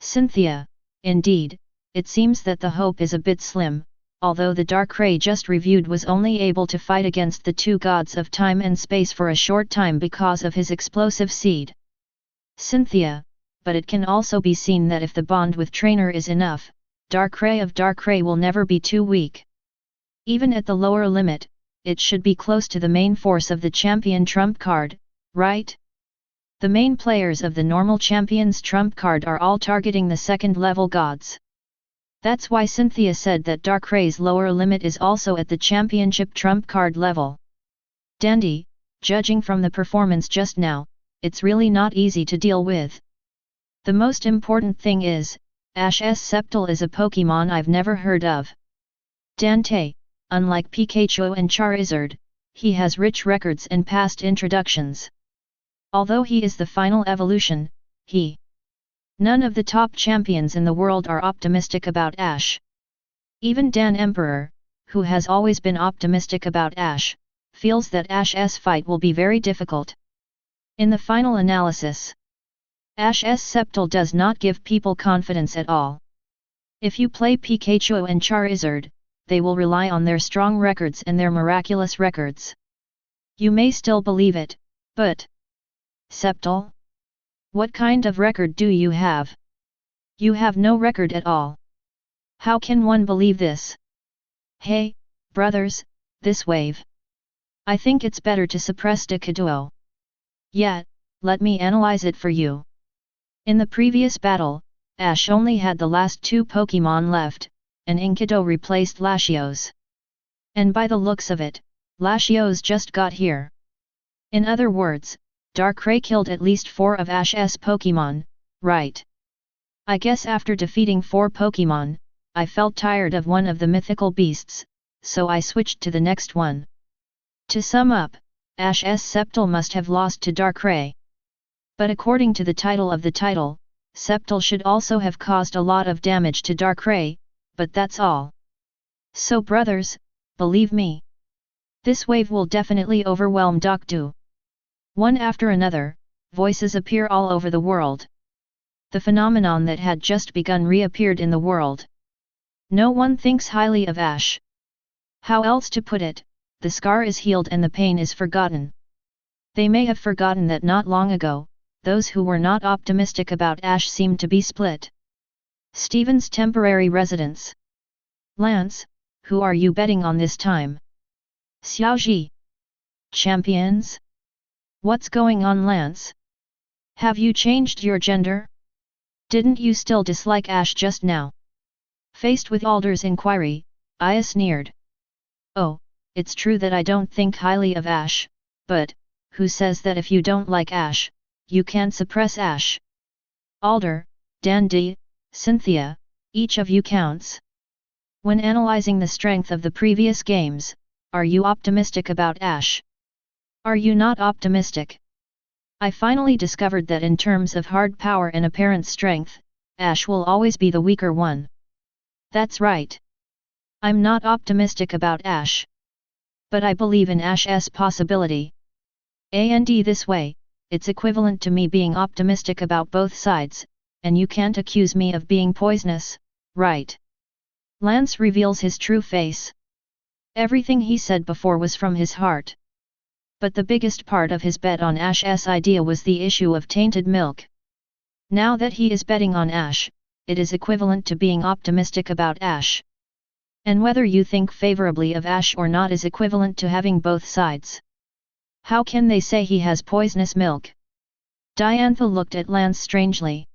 Cynthia, indeed, it seems that the hope is a bit slim, although the Darkrai just reviewed was only able to fight against the two gods of time and space for a short time because of his explosive seed. Cynthia, but it can also be seen that if the bond with trainer is enough, Darkrai of Darkrai will never be too weak. Even at the lower limit, it should be close to the main force of the champion trump card, right? The main players of the normal champion's trump card are all targeting the second level gods. That's why Cynthia said that Darkrai's lower limit is also at the championship trump card level. Dandy, judging from the performance just now, it's really not easy to deal with. The most important thing is, Ash's Sceptile is a Pokémon I've never heard of. Dante, unlike Pikachu and Charizard, he has rich records and past introductions. Although he is the final evolution, none of the top champions in the world are optimistic about Ash. Even Dan Emperor, who has always been optimistic about Ash, feels that Ash's fight will be very difficult. In the final analysis, Ash's Sceptile does not give people confidence at all. If you play Pikachu and Charizard, they will rely on their strong records and their miraculous records. You may still believe it, but Sceptile? What kind of record do you have? You have no record at all. How can one believe this? Hey, brothers, this wave. I think it's better to suppress Dekaduo. Yeah, let me analyze it for you. In the previous battle, Ash only had the last two Pokémon left, and Enkidu replaced Latios. And by the looks of it, Latios just got here. In other words, Darkrai killed at least 4 of Ash's Pokémon, right? I guess after defeating 4 Pokémon, I felt tired of one of the mythical beasts, so I switched to the next one. To sum up, Ash's Sceptile must have lost to Darkrai. But according to the title of the title, Sceptile should also have caused a lot of damage to Darkrai, but that's all. So brothers, believe me, this wave will definitely overwhelm Dokdu. One after another, voices appear all over the world. The phenomenon that had just begun reappeared in the world. No one thinks highly of Ash. How else to put it, the scar is healed and the pain is forgotten. They may have forgotten that not long ago, those who were not optimistic about Ash seemed to be split. Stephen's temporary residence. Lance, who are you betting on this time? Xiaozhi. Champions? What's going on, Lance? Have you changed your gender? Didn't you still dislike Ash just now? Faced with Alder's inquiry, Aya sneered. Oh, it's true that I don't think highly of Ash, but who says that if you don't like Ash, you can't suppress Ash? Alder, Dandy, Cynthia, each of you counts. When analyzing the strength of the previous games, are you optimistic about Ash? Are you not optimistic? I finally discovered that in terms of hard power and apparent strength, Ash will always be the weaker one. That's right. I'm not optimistic about Ash. But I believe in Ash's possibility. And this way, it's equivalent to me being optimistic about both sides, and you can't accuse me of being poisonous, right? Lance reveals his true face. Everything he said before was from his heart. But the biggest part of his bet on Ash's idea was the issue of tainted milk. Now that he is betting on Ash, it is equivalent to being optimistic about Ash. And whether you think favorably of Ash or not is equivalent to having both sides. How can they say he has poisonous milk? Diantha looked at Lance strangely.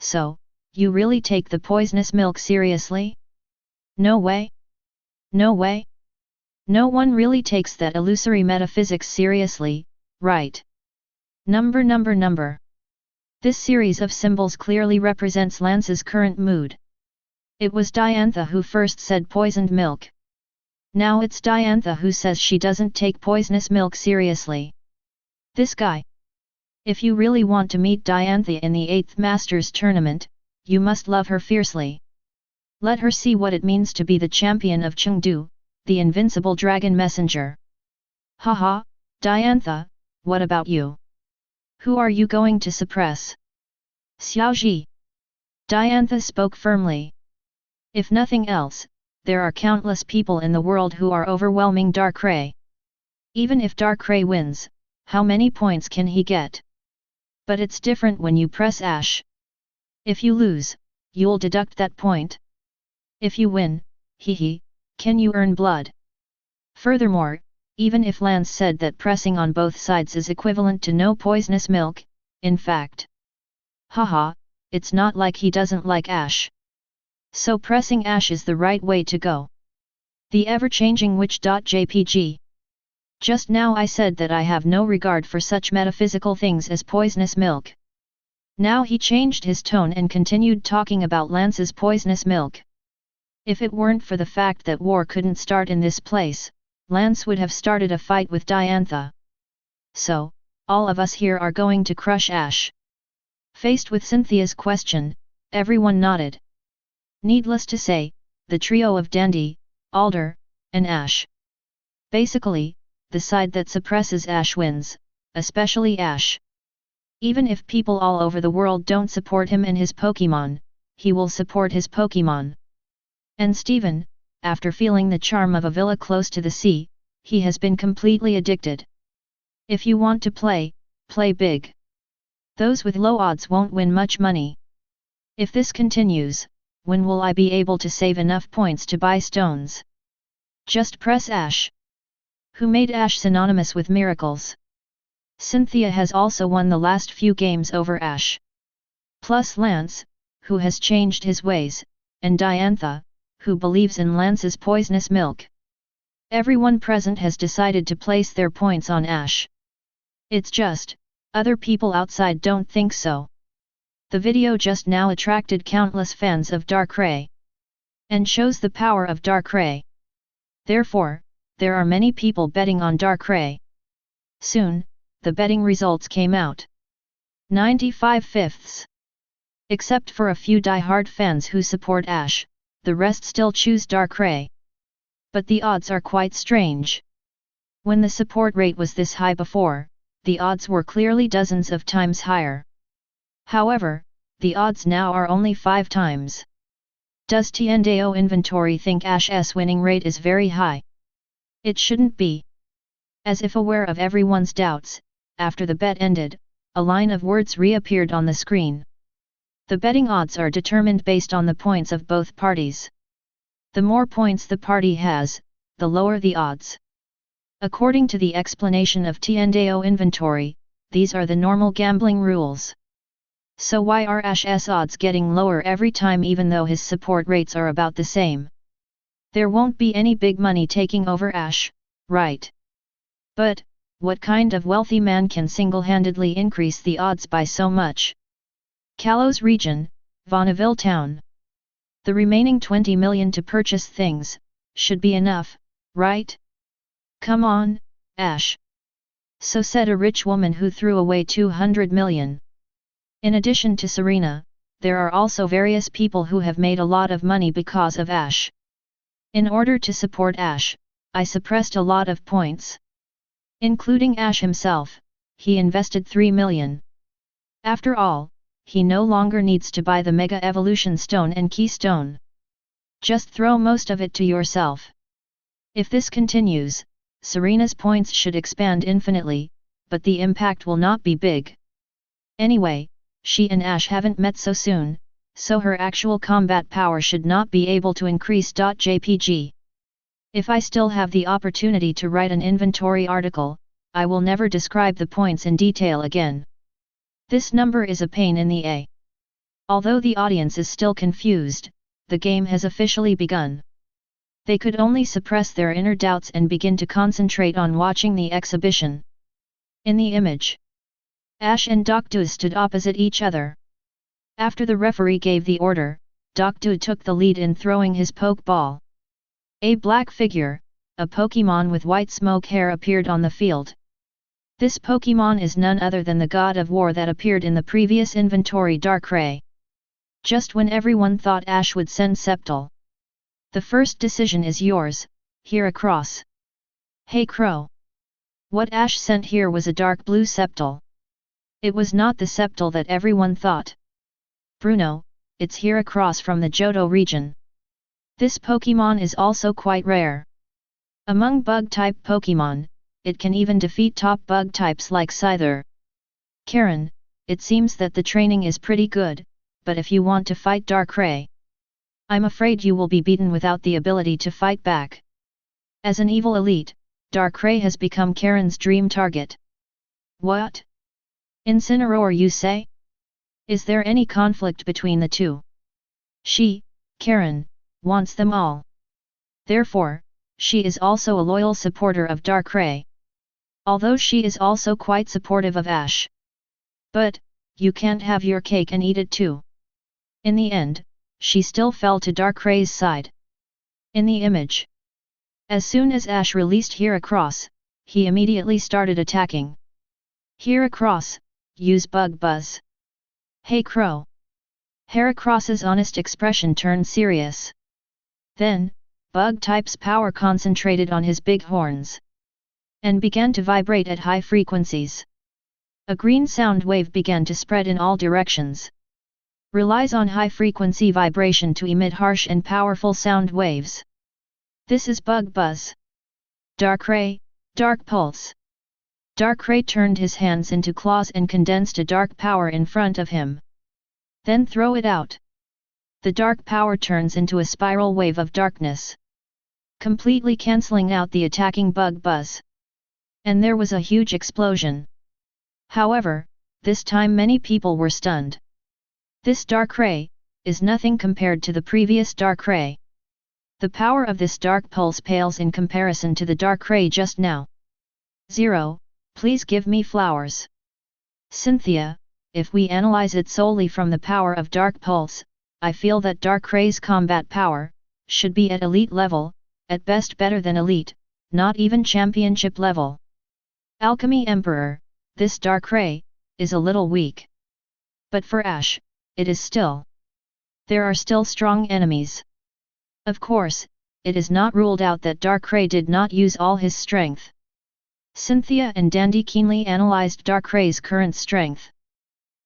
So, you really take the poisonous milk seriously? No way. No way. No one really takes that illusory metaphysics seriously, right? Number. This series of symbols clearly represents Lance's current mood. It was Diantha who first said poisoned milk. Now it's Diantha who says she doesn't take poisonous milk seriously. This guy. If you really want to meet Diantha in the 8th Masters Tournament, you must love her fiercely. Let her see what it means to be the champion of Chengdu, the invincible dragon messenger. Haha, Diantha, what about you? Who are you going to suppress? Xiaozhi. Diantha spoke firmly. If nothing else, there are countless people in the world who are overwhelming Darkrai. Even if Darkrai wins, how many points can he get? But it's different when you press Ash. If you lose, you'll deduct that point. If you win, can you earn blood? Furthermore, even if Lance said that pressing on both sides is equivalent to no poisonous milk, in fact. Haha, it's not like he doesn't like Ash. So pressing Ash is the right way to go. The ever-changing witch.jpg. Just now I said that I have no regard for such metaphysical things as poisonous milk. Now he changed his tone and continued talking about Lance's poisonous milk. If it weren't for the fact that war couldn't start in this place, Lance would have started a fight with Diantha. So, all of us here are going to crush Ash. Faced with Cynthia's question, everyone nodded. Needless to say, the trio of Dandy, Alder, and Ash. Basically, the side that suppresses Ash wins, especially Ash. Even if people all over the world don't support him and his Pokémon, he will support his Pokémon. And Steven, after feeling the charm of a villa close to the sea, he has been completely addicted. If you want to play big. Those with low odds won't win much money. If this continues, when will I be able to save enough points to buy stones? Just press Ash. Who made Ash synonymous with miracles? Cynthia has also won the last few games over Ash. Plus Lance, who has changed his ways, and Diantha, who believes in Lance's poisonous milk. Everyone present has decided to place their points on Ash. It's just, other people outside don't think so. The video just now attracted countless fans of Darkrai. And shows the power of Darkrai. Therefore, there are many people betting on Darkrai. Soon, the betting results came out. 95/5. Except for a few die-hard fans who support Ash, the rest still choose Darkrai. But the odds are quite strange. When the support rate was this high before, the odds were clearly dozens of times higher. However, the odds now are only 5 times. Does Tiandao Inventory think Ash's winning rate is very high? It shouldn't be. As if aware of everyone's doubts, after the bet ended, a line of words reappeared on the screen. The betting odds are determined based on the points of both parties. The more points the party has, the lower the odds. According to the explanation of Tiandao Inventory, these are the normal gambling rules. So why are Ash's odds getting lower every time even though his support rates are about the same? There won't be any big money taking over Ash, right? But, what kind of wealthy man can single-handedly increase the odds by so much? Kalos region, Vonneville town. The remaining 20 million to purchase things, should be enough, right? Come on, Ash. So said a rich woman who threw away 200 million. In addition to Serena, there are also various people who have made a lot of money because of Ash. In order to support Ash, I suppressed a lot of points. Including Ash himself, he invested 3 million. After all, he no longer needs to buy the Mega Evolution Stone and Keystone. Just throw most of it to yourself. If this continues, Serena's points should expand infinitely, but the impact will not be big. Anyway, she and Ash haven't met so soon, so her actual combat power should not be able to increase. .jpg. If I still have the opportunity to write an inventory article, I will never describe the points in detail again. This number is a pain in the A. Although the audience is still confused, the game has officially begun. They could only suppress their inner doubts and begin to concentrate on watching the exhibition. In the image, Ash and Dokdu stood opposite each other. After the referee gave the order, Dokdu took the lead in throwing his Pokeball. A black figure, a Pokémon with white smoke hair appeared on the field. This Pokémon is none other than the God of War that appeared in the previous inventory Darkrai. Just when everyone thought Ash would send Sceptile. The first decision is yours, Heracross. Hey Crow! What Ash sent here was a dark blue Sceptile. It was not the Sceptile that everyone thought. Bruno, it's Heracross from the Johto region. This Pokémon is also quite rare. Among bug-type Pokémon, it can even defeat top bug types like Scyther. Karen, it seems that the training is pretty good, but if you want to fight Darkrai, I'm afraid you will be beaten without the ability to fight back. As an evil elite, Darkrai has become Karen's dream target. What? Incineroar, you say? Is there any conflict between the two? She, Karen, wants them all. Therefore, she is also a loyal supporter of Darkrai. Although she is also quite supportive of Ash. But, you can't have your cake and eat it too. In the end, she still fell to Darkrai's side. In the image. As soon as Ash released Heracross, he immediately started attacking. Heracross, use Bug Buzz. Hey Crow! Heracross's honest expression turned serious. Then, Bug-type's power concentrated on his big horns. And began to vibrate at high frequencies. A green sound wave began to spread in all directions. Relies on high-frequency vibration to emit harsh and powerful sound waves. This is Bug Buzz. Darkrai, Dark Pulse. Darkrai turned his hands into claws and condensed a dark power in front of him. Then throw it out. The dark power turns into a spiral wave of darkness, completely cancelling out the attacking Bug Buzz. And there was a huge explosion. However, this time many people were stunned. This Darkrai is nothing compared to the previous Darkrai. The power of this dark pulse pales in comparison to the Darkrai just now. 0, please give me flowers. Cynthia, if we analyze it solely from the power of dark pulse, I feel that Darkrai's combat power should be at elite level, at best better than elite, not even championship level. Alchemy Emperor, this Darkrai is a little weak. But for Ash, it is still. There are still strong enemies. Of course, it is not ruled out that Darkrai did not use all his strength. Cynthia and Dandy keenly analyzed Darkrai's current strength.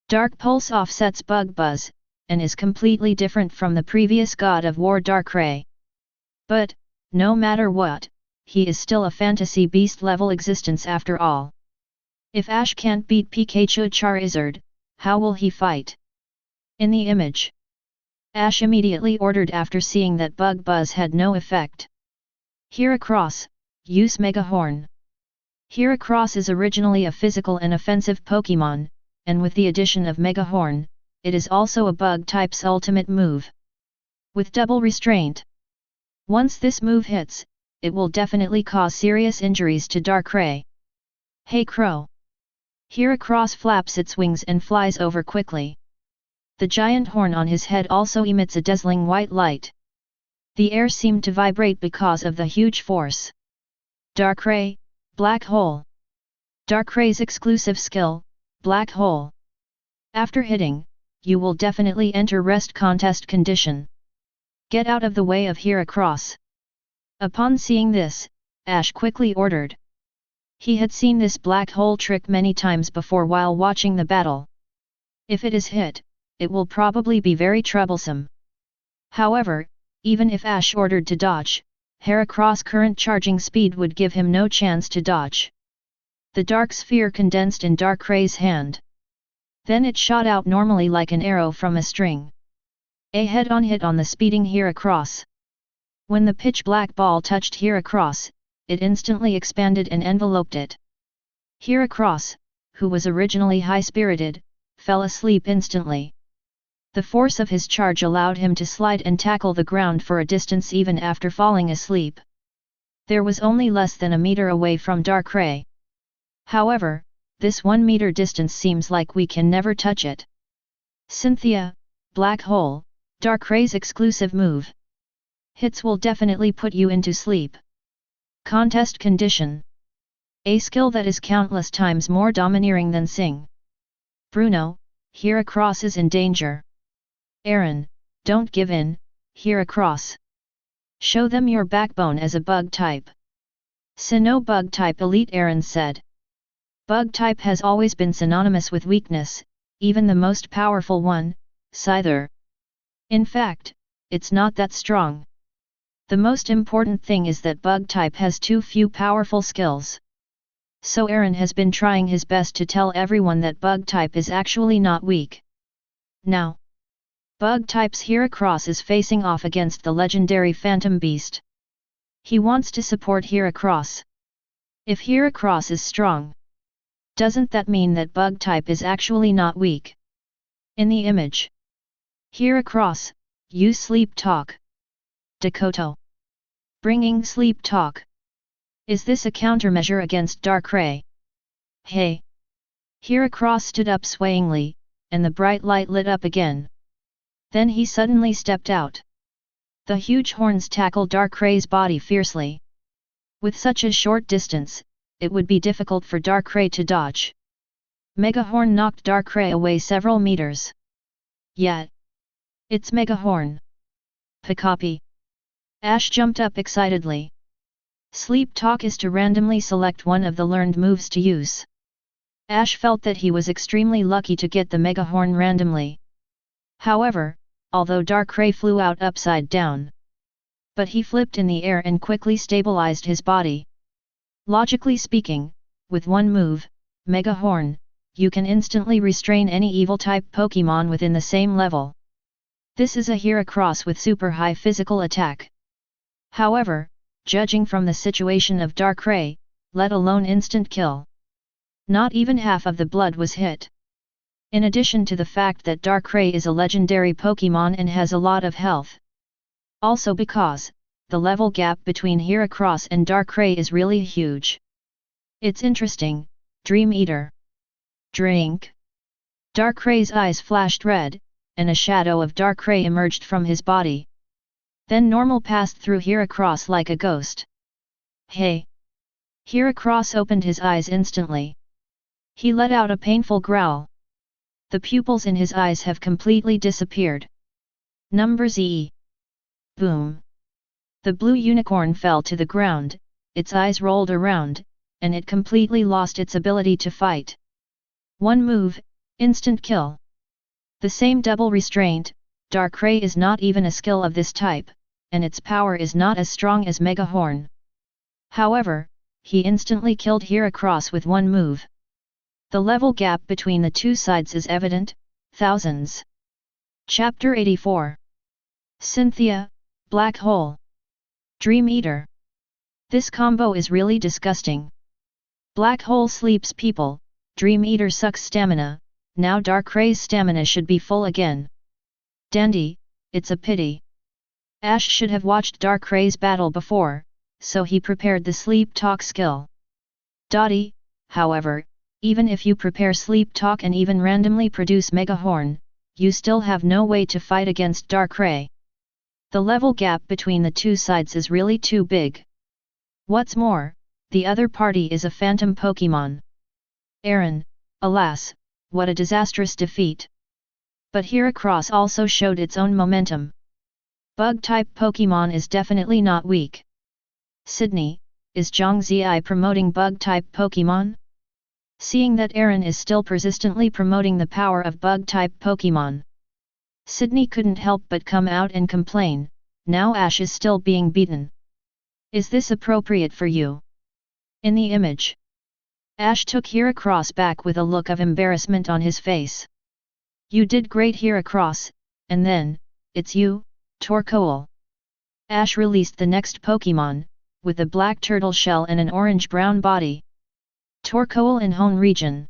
Dark Pulse offsets Bug Buzz, and is completely different from the previous God of War Darkrai. But, no matter what, he is still a fantasy beast level existence after all. If Ash can't beat Pikachu Charizard, how will he fight? In the image, Ash immediately ordered after seeing that Bug Buzz had no effect. Heracross, use Mega Horn. Heracross is originally a physical and offensive Pokémon, and with the addition of Mega Horn, it is also a bug type's ultimate move. With double restraint. Once this move hits, it will definitely cause serious injuries to Darkrai. Hey Crow! Heracross flaps its wings and flies over quickly. The giant horn on his head also emits a dazzling white light. The air seemed to vibrate because of the huge force. Darkrai, Black Hole. Darkrai's exclusive skill, Black Hole. After hitting, you will definitely enter rest contest condition. Get out of the way of Heracross. Upon seeing this, Ash quickly ordered. He had seen this black hole trick many times before while watching the battle. If it is hit, it will probably be very troublesome. However, even if Ash ordered to dodge, Heracross' current charging speed would give him no chance to dodge. The dark sphere condensed in Darkrai's hand. Then it shot out normally like an arrow from a string. A head-on hit on the speeding Heracross. When the pitch-black ball touched Heracross, it instantly expanded and enveloped it. Heracross, who was originally high-spirited, fell asleep instantly. The force of his charge allowed him to slide and tackle the ground for a distance even after falling asleep. There was only less than a meter away from Darkrai. However, this 1 meter distance seems like we can never touch it. Cynthia, Black Hole, Darkray's exclusive move. Hits will definitely put you into sleep. Contest condition. A skill that is countless times more domineering than Sing. Bruno, Heracross is in danger. Aaron, don't give in, Heracross. Show them your backbone as a bug type. Sinnoh bug type elite, Aaron said. Bug type has always been synonymous with weakness, even the most powerful one, Scyther. In fact, it's not that strong. The most important thing is that bug type has too few powerful skills. So Aaron has been trying his best to tell everyone that bug type is actually not weak. Now, bug type's Heracross is facing off against the legendary Phantom Beast. He wants to support Heracross. If Heracross is strong, doesn't that mean that bug type is actually not weak? In the image, Heracross, use sleep talk. Dakota. Bringing sleep talk. Is this a countermeasure against Darkrai? Hey! Heracross stood up swayingly, and the bright light lit up again. Then he suddenly stepped out. The huge horns tackled Darkray's body fiercely. With such a short distance, it would be difficult for Darkrai to dodge. Mega Horn knocked Darkrai away several meters. Yet, it's Mega Horn. Pikachu. Ash jumped up excitedly. Sleep talk is to randomly select one of the learned moves to use. Ash felt that he was extremely lucky to get the Mega Horn randomly. However, although Darkrai flew out upside down, but he flipped in the air and quickly stabilized his body. Logically speaking, with one move, Mega Horn, you can instantly restrain any evil-type Pokémon within the same level. This is a Heracross with super high physical attack. However, judging from the situation of Darkrai, let alone instant kill, not even half of the blood was hit. In addition to the fact that Darkrai is a legendary Pokémon and has a lot of health. Also because, the level gap between Heracross and Darkrai is really huge. It's interesting, Dream Eater. Drink. Darkray's eyes flashed red, and a shadow of Darkrai emerged from his body. Then normal passed through Heracross like a ghost. Hey! Heracross opened his eyes instantly. He let out a painful growl. The pupils in his eyes have completely disappeared. Number Z. Boom! The blue unicorn fell to the ground, its eyes rolled around, and it completely lost its ability to fight. One move, instant kill. The same double restraint, Darkrai is not even a skill of this type, and its power is not as strong as Mega Horn. However, he instantly killed Heracross with one move. The level gap between the two sides is evident, thousands. Chapter 84. Cynthia, Black Hole. Dream Eater. This combo is really disgusting. Black Hole sleeps people, Dream Eater sucks stamina, now Darkray's stamina should be full again. Dandy, it's a pity. Ash should have watched Darkray's battle before, so he prepared the sleep talk skill. Dottie, however, even if you prepare sleep talk and even randomly produce Mega Horn, you still have no way to fight against Darkrai. The level gap between the two sides is really too big. What's more, the other party is a phantom Pokémon. Aaron, alas, what a disastrous defeat. But Heracross also showed its own momentum. Bug-type Pokémon is definitely not weak. Sydney, is Zhongzi promoting bug-type Pokémon? Seeing that Aaron is still persistently promoting the power of bug-type Pokémon, Sydney couldn't help but come out and complain, now Ash is still being beaten. Is this appropriate for you? In the image, Ash took Heracross back with a look of embarrassment on his face. You did great Heracross, and then, it's you, Torkoal. Ash released the next Pokémon, with a black turtle shell and an orange-brown body. Torkoal in Hone region.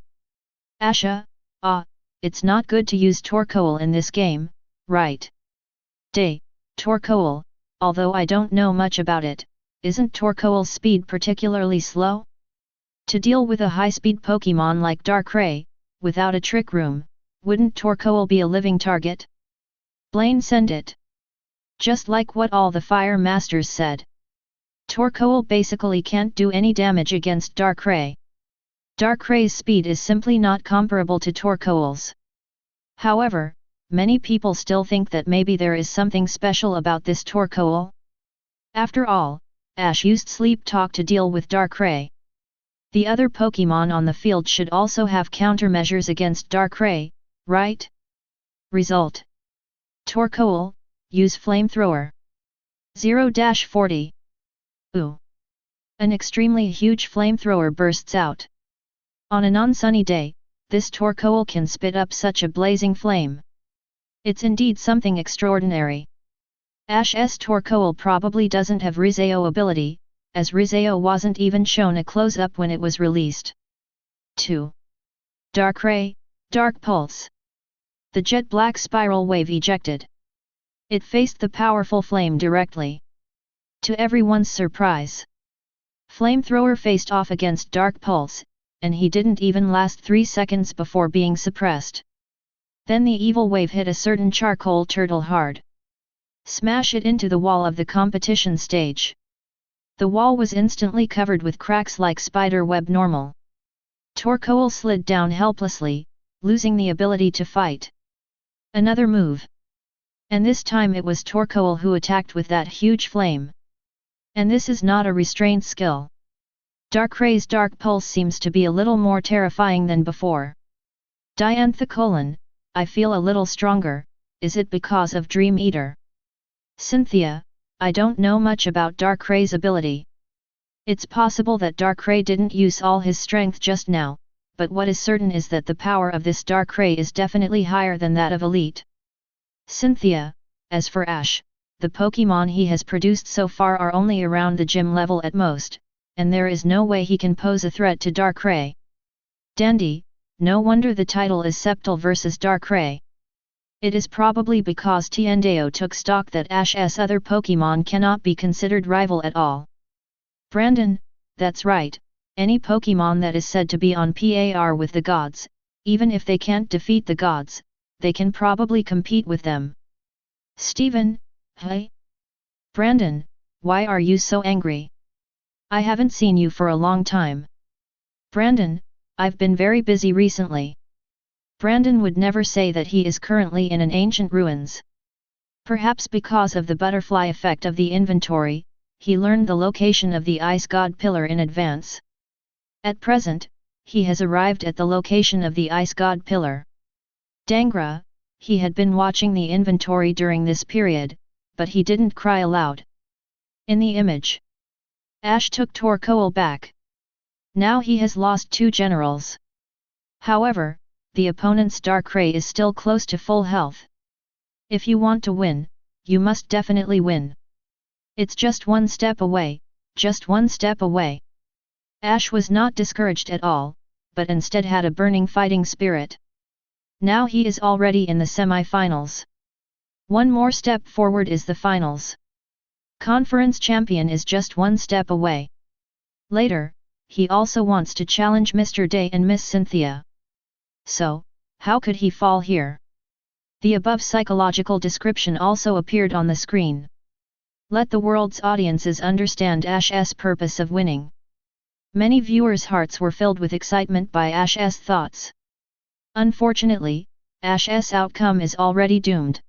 Asha, it's not good to use Torkoal in this game, right? Torkoal, although I don't know much about it, isn't Torkoal's speed particularly slow? To deal with a high-speed Pokémon like Darkrai, without a trick room, wouldn't Torkoal be a living target? Blaine send it. Just like what all the Fire Masters said. Torkoal basically can't do any damage against Darkrai. Darkrai's speed is simply not comparable to Torkoal's. However, many people still think that maybe there is something special about this Torkoal. After all, Ash used Sleep Talk to deal with Darkrai. The other Pokémon on the field should also have countermeasures against Darkrai, right? Result. Torkoal, use Flamethrower. 0-40. Ooh. An extremely huge flamethrower bursts out. On a non-sunny day, this Torkoal can spit up such a blazing flame. It's indeed something extraordinary. Ash's Torkoal probably doesn't have Rizeo ability, as Rizeo wasn't even shown a close-up when it was released. 2. Darkrai, Dark Pulse. The jet black spiral wave ejected. It faced the powerful flame directly. To everyone's surprise, Flamethrower faced off against Dark Pulse, and he didn't even last 3 seconds before being suppressed. Then the evil wave hit a certain charcoal turtle hard. Smash it into the wall of the competition stage. The wall was instantly covered with cracks like spider web normal. Torkoal slid down helplessly, losing the ability to fight. Another move. And this time it was Torkoal who attacked with that huge flame. And this is not a restraint skill. Darkrai's Dark Pulse seems to be a little more terrifying than before. Diantha: I feel a little stronger, is it because of Dream Eater? Cynthia: I don't know much about Darkrai's ability. It's possible that Darkrai didn't use all his strength just now, but what is certain is that the power of this Darkrai is definitely higher than that of Elite. Cynthia: as for Ash, the Pokémon he has produced so far are only around the gym level at most, and there is no way he can pose a threat to Darkrai. Dandy: no wonder the title is Sceptile vs Darkrai. It is probably because Tiendeo took stock that Ash's other Pokémon cannot be considered rival at all. Brandon: that's right, any Pokémon that is said to be on par with the gods, even if they can't defeat the gods, they can probably compete with them. Steven: hey? Brandon, why are you so angry? I haven't seen you for a long time. Brandon: I've been very busy recently. Brandon would never say that he is currently in an ancient ruins. Perhaps because of the butterfly effect of the inventory, he learned the location of the Ice God Pillar in advance. At present, he has arrived at the location of the Ice God Pillar. Dangra: he had been watching the inventory during this period, but he didn't cry aloud. In the image, Ash took Torkoal back. Now he has lost 2 generals. However, the opponent's Darkrai is still close to full health. If you want to win, you must definitely win. It's just one step away, just one step away. Ash was not discouraged at all, but instead had a burning fighting spirit. Now he is already in the semi-finals. One more step forward is the finals. Conference champion is just one step away. Later, he also wants to challenge Mr. Day and Miss Cynthia. So, how could he fall here? The above psychological description also appeared on the screen. Let the world's audiences understand Ash's purpose of winning. Many viewers' hearts were filled with excitement by Ash's thoughts. Unfortunately, Ash's outcome is already doomed.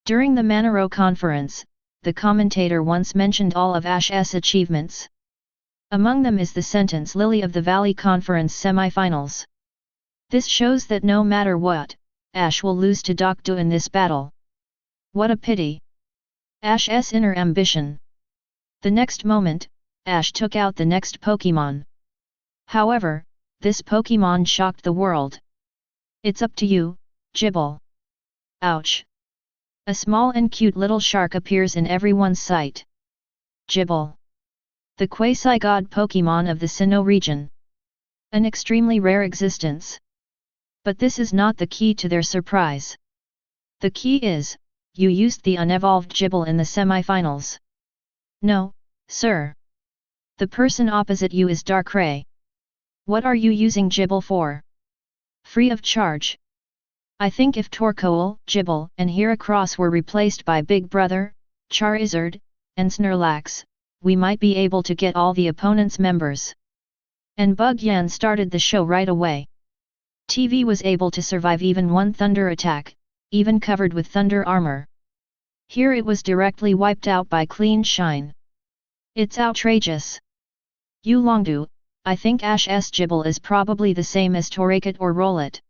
During the Manero conference, the commentator once mentioned all of Ash's achievements. Among them is the sentence Lily of the Valley Conference semifinals. This shows that no matter what, Ash will lose to Doctor in this battle. What a pity! Ash's inner ambition. The next moment, Ash took out the next Pokémon. However, this Pokémon shocked the world. It's up to you, Gible. Ouch! A small and cute little shark appears in everyone's sight. Gible. The quasi-god Pokémon of the Sinnoh region. An extremely rare existence. But this is not the key to their surprise. The key is, you used the unevolved Gible in the semi-finals. No, sir. The person opposite you is Darkrai. What are you using Gible for? Free of charge. I think if Torkoal, Gible, and Heracross were replaced by Big Brother, Charizard, and Snorlax, we might be able to get all the opponent's members. And Bugyan started the show right away. TV was able to survive even one thunder attack, even covered with thunder armor. Here it was directly wiped out by clean shine. It's outrageous. Yulongdu, I think Ash's Gible is probably the same as Torracat or Rollit.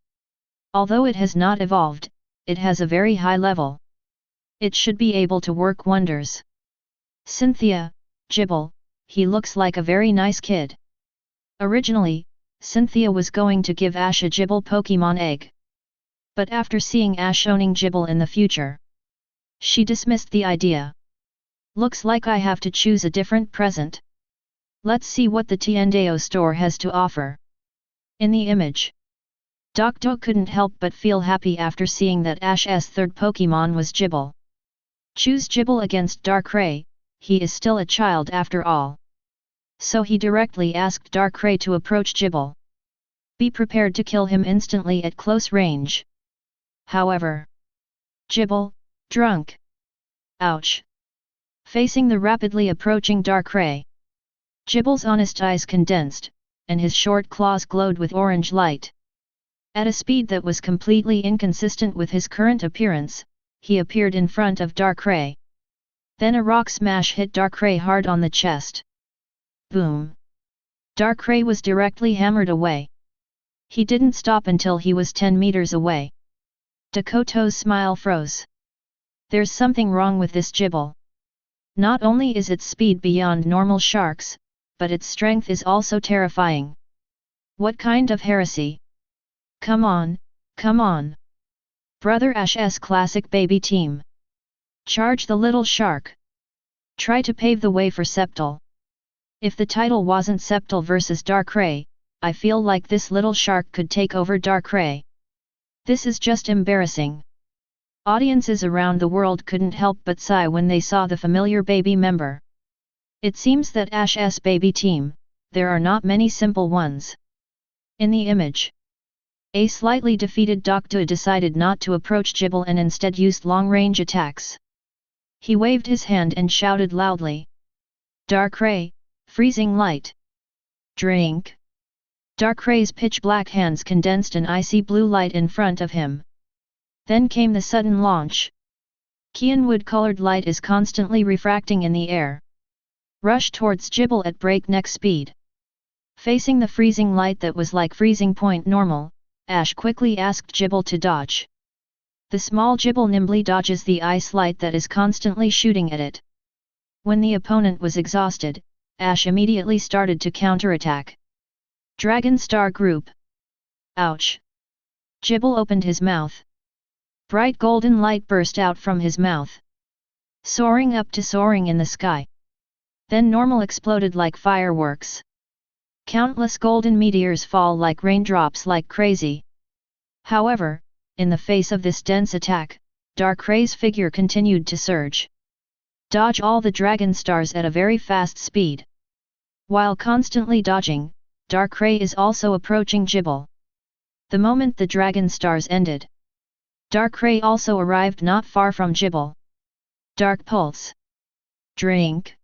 Although it has not evolved, it has a very high level. It should be able to work wonders. Cynthia, Gible, he looks like a very nice kid. Originally, Cynthia was going to give Ash a Gible Pokemon egg. But after seeing Ash owning Gible in the future, she dismissed the idea. Looks like I have to choose a different present. Let's see what the Tiendeo store has to offer. In the image, Docto couldn't help but feel happy after seeing that Ash's third Pokemon was Gible. Choose Gible against Darkrai, he is still a child after all. So he directly asked Darkrai to approach Gible. Be prepared to kill him instantly at close range. However, Gible, drunk. Ouch. Facing the rapidly approaching Darkrai, Gible's honest eyes condensed, and his short claws glowed with orange light. At a speed that was completely inconsistent with his current appearance, he appeared in front of Darkrai. Then a rock smash hit Darkrai hard on the chest. Boom! Darkrai was directly hammered away. He didn't stop until he was 10 meters away. Dakoto's smile froze. There's something wrong with this Gible. Not only is its speed beyond normal sharks, but its strength is also terrifying. What kind of heresy? Come on, come on! Brother Ash's classic baby team. Charge the little shark. Try to pave the way for Sceptile. If the title wasn't Sceptile vs Darkrai, I feel like this little shark could take over Darkrai. This is just embarrassing. Audiences around the world couldn't help but sigh when they saw the familiar baby member. It seems that Ash's baby team, there are not many simple ones. In the image, a slightly defeated Doctor decided not to approach Gible and instead used long-range attacks. He waved his hand and shouted loudly. Darkrai, freezing light. Drink. Darkrai's pitch-black hands condensed an icy blue light in front of him. Then came the sudden launch. Kyanwood-colored light is constantly refracting in the air. Rush towards Gible at breakneck speed. Facing the freezing light that was like freezing point normal, Ash quickly asked Gible to dodge. The small Gible nimbly dodges the ice light that is constantly shooting at it. When the opponent was exhausted, Ash immediately started to counterattack. Dragon Star Group. Ouch! Gible opened his mouth. Bright golden light burst out from his mouth, soaring up to soaring in the sky. Then normal exploded like fireworks. Countless golden meteors fall like raindrops like crazy. However, in the face of this dense attack, Darkrai's figure continued to surge. Dodge all the dragon stars at a very fast speed. While constantly dodging, Darkrai is also approaching Gible. The moment the dragon stars ended, Darkrai also arrived not far from Gible. Dark Pulse. Drink.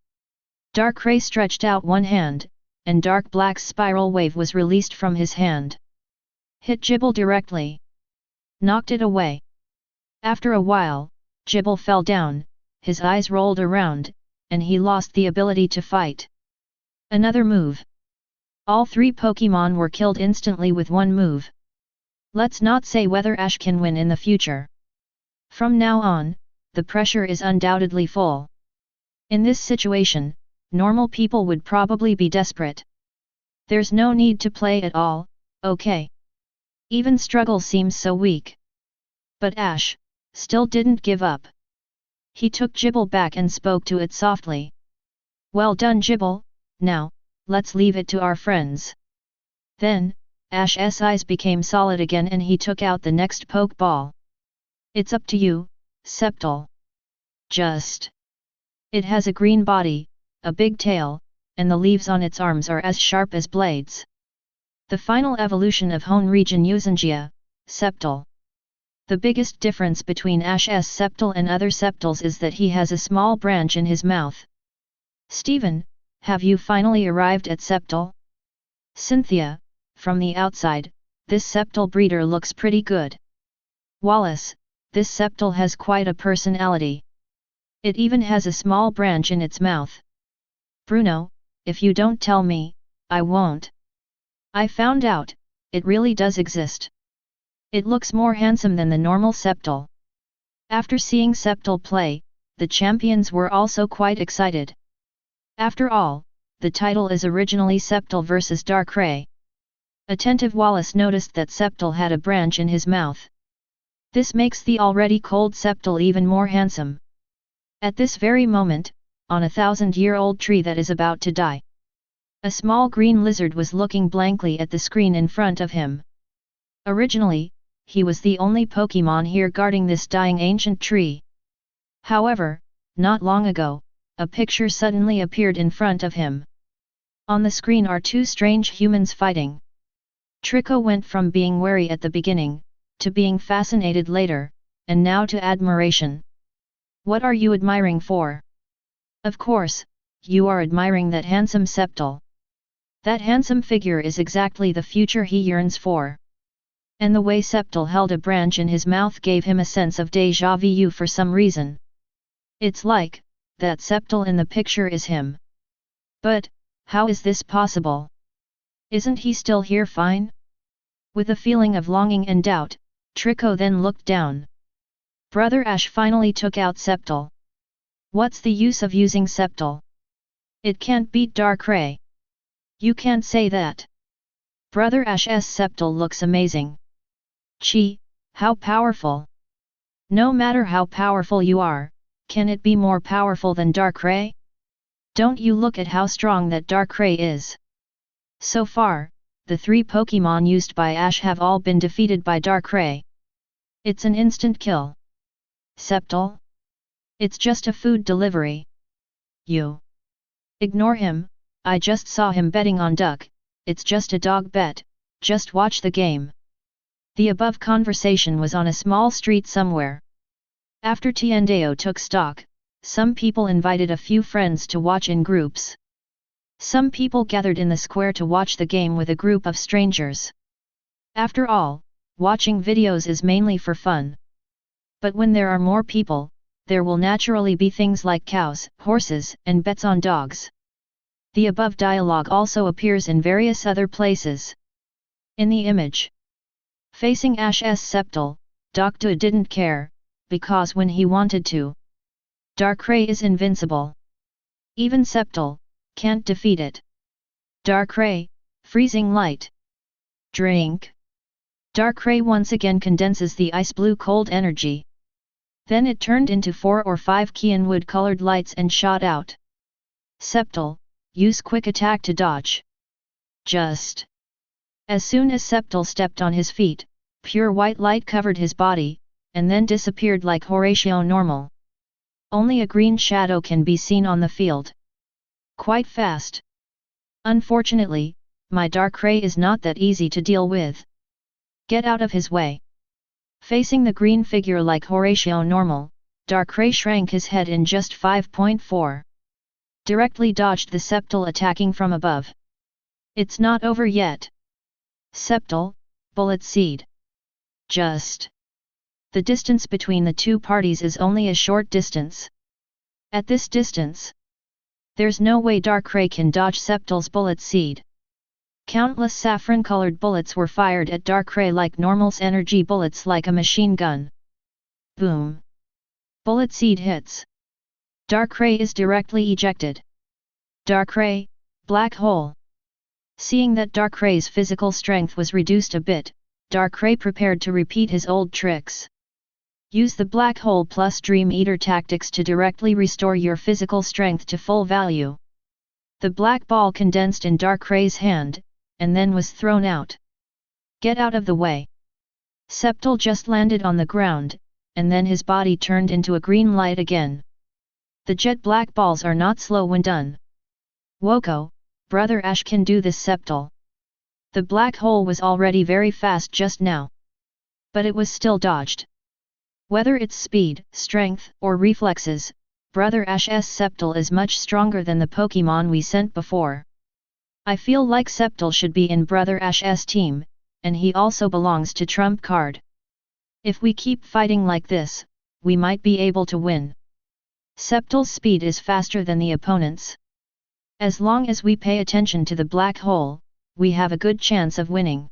Darkrai stretched out one hand, and Dark Black's spiral wave was released from his hand. Hit Gible directly. Knocked it away. After a while, Gible fell down, his eyes rolled around, and he lost the ability to fight. Another move. All three Pokémon were killed instantly with one move. Let's not say whether Ash can win in the future. From now on, the pressure is undoubtedly full. In this situation, normal people would probably be desperate. There's no need to play at all, okay? Even struggle seems so weak. But Ash still didn't give up. He took Gible back and spoke to it softly. Well done Gible, now, let's leave it to our friends. Then, Ash's eyes became solid again and he took out the next Pokeball. It's up to you, Sceptile. Just. It has a green body, a big tail, and the leaves on its arms are as sharp as blades. The final evolution of Hone region Eusangia, septal. The biggest difference between Ash's septal and other septals is that he has a small branch in his mouth. Stephen, have you finally arrived at septal? Cynthia, from the outside, this septal breeder looks pretty good. Wallace, this septal has quite a personality. It even has a small branch in its mouth. Bruno, if you don't tell me, I won't. I found out, it really does exist. It looks more handsome than the normal septal. After seeing septal play, the champions were also quite excited. After all, the title is originally Septal vs Darkrai. Attentive Wallace noticed that Septal had a branch in his mouth. This makes the already cold Septal even more handsome. At this very moment, on a 1,000-year-old tree that is about to die, a small green lizard was looking blankly at the screen in front of him. Originally, he was the only Pokémon here guarding this dying ancient tree. However, not long ago, a picture suddenly appeared in front of him. On the screen are two strange humans fighting. Trico went from being wary at the beginning, to being fascinated later, and now to admiration. What are you admiring for? Of course, you are admiring that handsome septal. That handsome figure is exactly the future he yearns for. And the way septal held a branch in his mouth gave him a sense of déjà vu for some reason. It's like, that septal in the picture is him. But, how is this possible? Isn't he still here fine? With a feeling of longing and doubt, Trico then looked down. Brother Ash finally took out septal. What's the use of using septal? It can't beat Darkrai. You can't say that. Brother Ash's septal looks amazing. Gee, how powerful! No matter how powerful you are, can it be more powerful than Darkrai? Don't you look at how strong that Darkrai is? So far, the 3 Pokémon used by Ash have all been defeated by Darkrai. It's an instant kill. Septal? It's just a food delivery. You ignore him, I just saw him betting on duck, it's just a dog bet, just watch the game. The above conversation was on a small street somewhere. After Tiendeo took stock, some people invited a few friends to watch in groups. Some people gathered in the square to watch the game with a group of strangers. After all, watching videos is mainly for fun. But when there are more people, there will naturally be things like cows, horses, and bets on dogs. The above dialogue also appears in various other places. In the image facing Ash's septal, Doctor didn't care, because when he wanted to, Darkrai is invincible. Even septal can't defeat it. Darkrai, freezing light. Drink. Darkrai once again condenses the ice blue cold energy. Then it turned into 4 or 5 Kianwood colored lights and shot out. Septal, use quick attack to dodge. Just as soon as septal stepped on his feet, pure white light covered his body, and then disappeared like Horatio normal. Only a green shadow can be seen on the field. Quite fast. Unfortunately, my Darkrai is not that easy to deal with. Get out of his way. Facing the green figure like Horatio normal, Darkrai shrank his head in just 5.4. Directly dodged the septal attacking from above. It's not over yet. Septal, bullet seed. Just. The distance between the two parties is only a short distance. At this distance, there's no way Darkrai can dodge Septal's bullet seed. Countless saffron-colored bullets were fired at Darkrai like Normal's energy bullets like a machine gun. Boom! Bullet seed hits. Darkrai is directly ejected. Darkrai, black hole. Seeing that Darkrai's physical strength was reduced a bit, Darkrai prepared to repeat his old tricks. Use the Black Hole plus Dream Eater tactics to directly restore your physical strength to full value. The black ball condensed in Darkrai's hand, and then was thrown out. Get out of the way. Septal just landed on the ground, and then his body turned into a green light again. The jet black balls are not slow when done. Woko, Brother Ash can do this Septal. The black hole was already very fast just now. But it was still dodged. Whether it's speed, strength, or reflexes, Brother Ash's Sceptile is much stronger than the Pokémon we sent before. I feel like Sceptile should be in Brother Ash's team, and he also belongs to Trump Card. If we keep fighting like this, we might be able to win. Sceptile's speed is faster than the opponent's. As long as we pay attention to the black hole, we have a good chance of winning.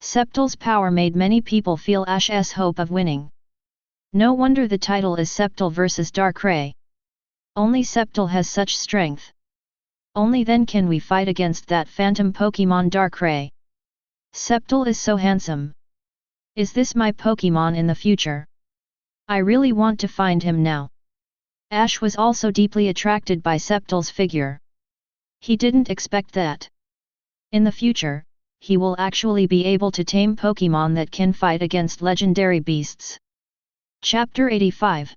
Sceptile's power made many people feel Ash's hope of winning. No wonder the title is Sceptile vs Darkrai. Only Sceptile has such strength. Only then can we fight against that phantom Pokémon Darkrai. Sceptile is so handsome. Is this my Pokémon in the future? I really want to find him now. Ash was also deeply attracted by Sceptile's figure. He didn't expect that. In the future, he will actually be able to tame Pokémon that can fight against legendary beasts. Chapter 85.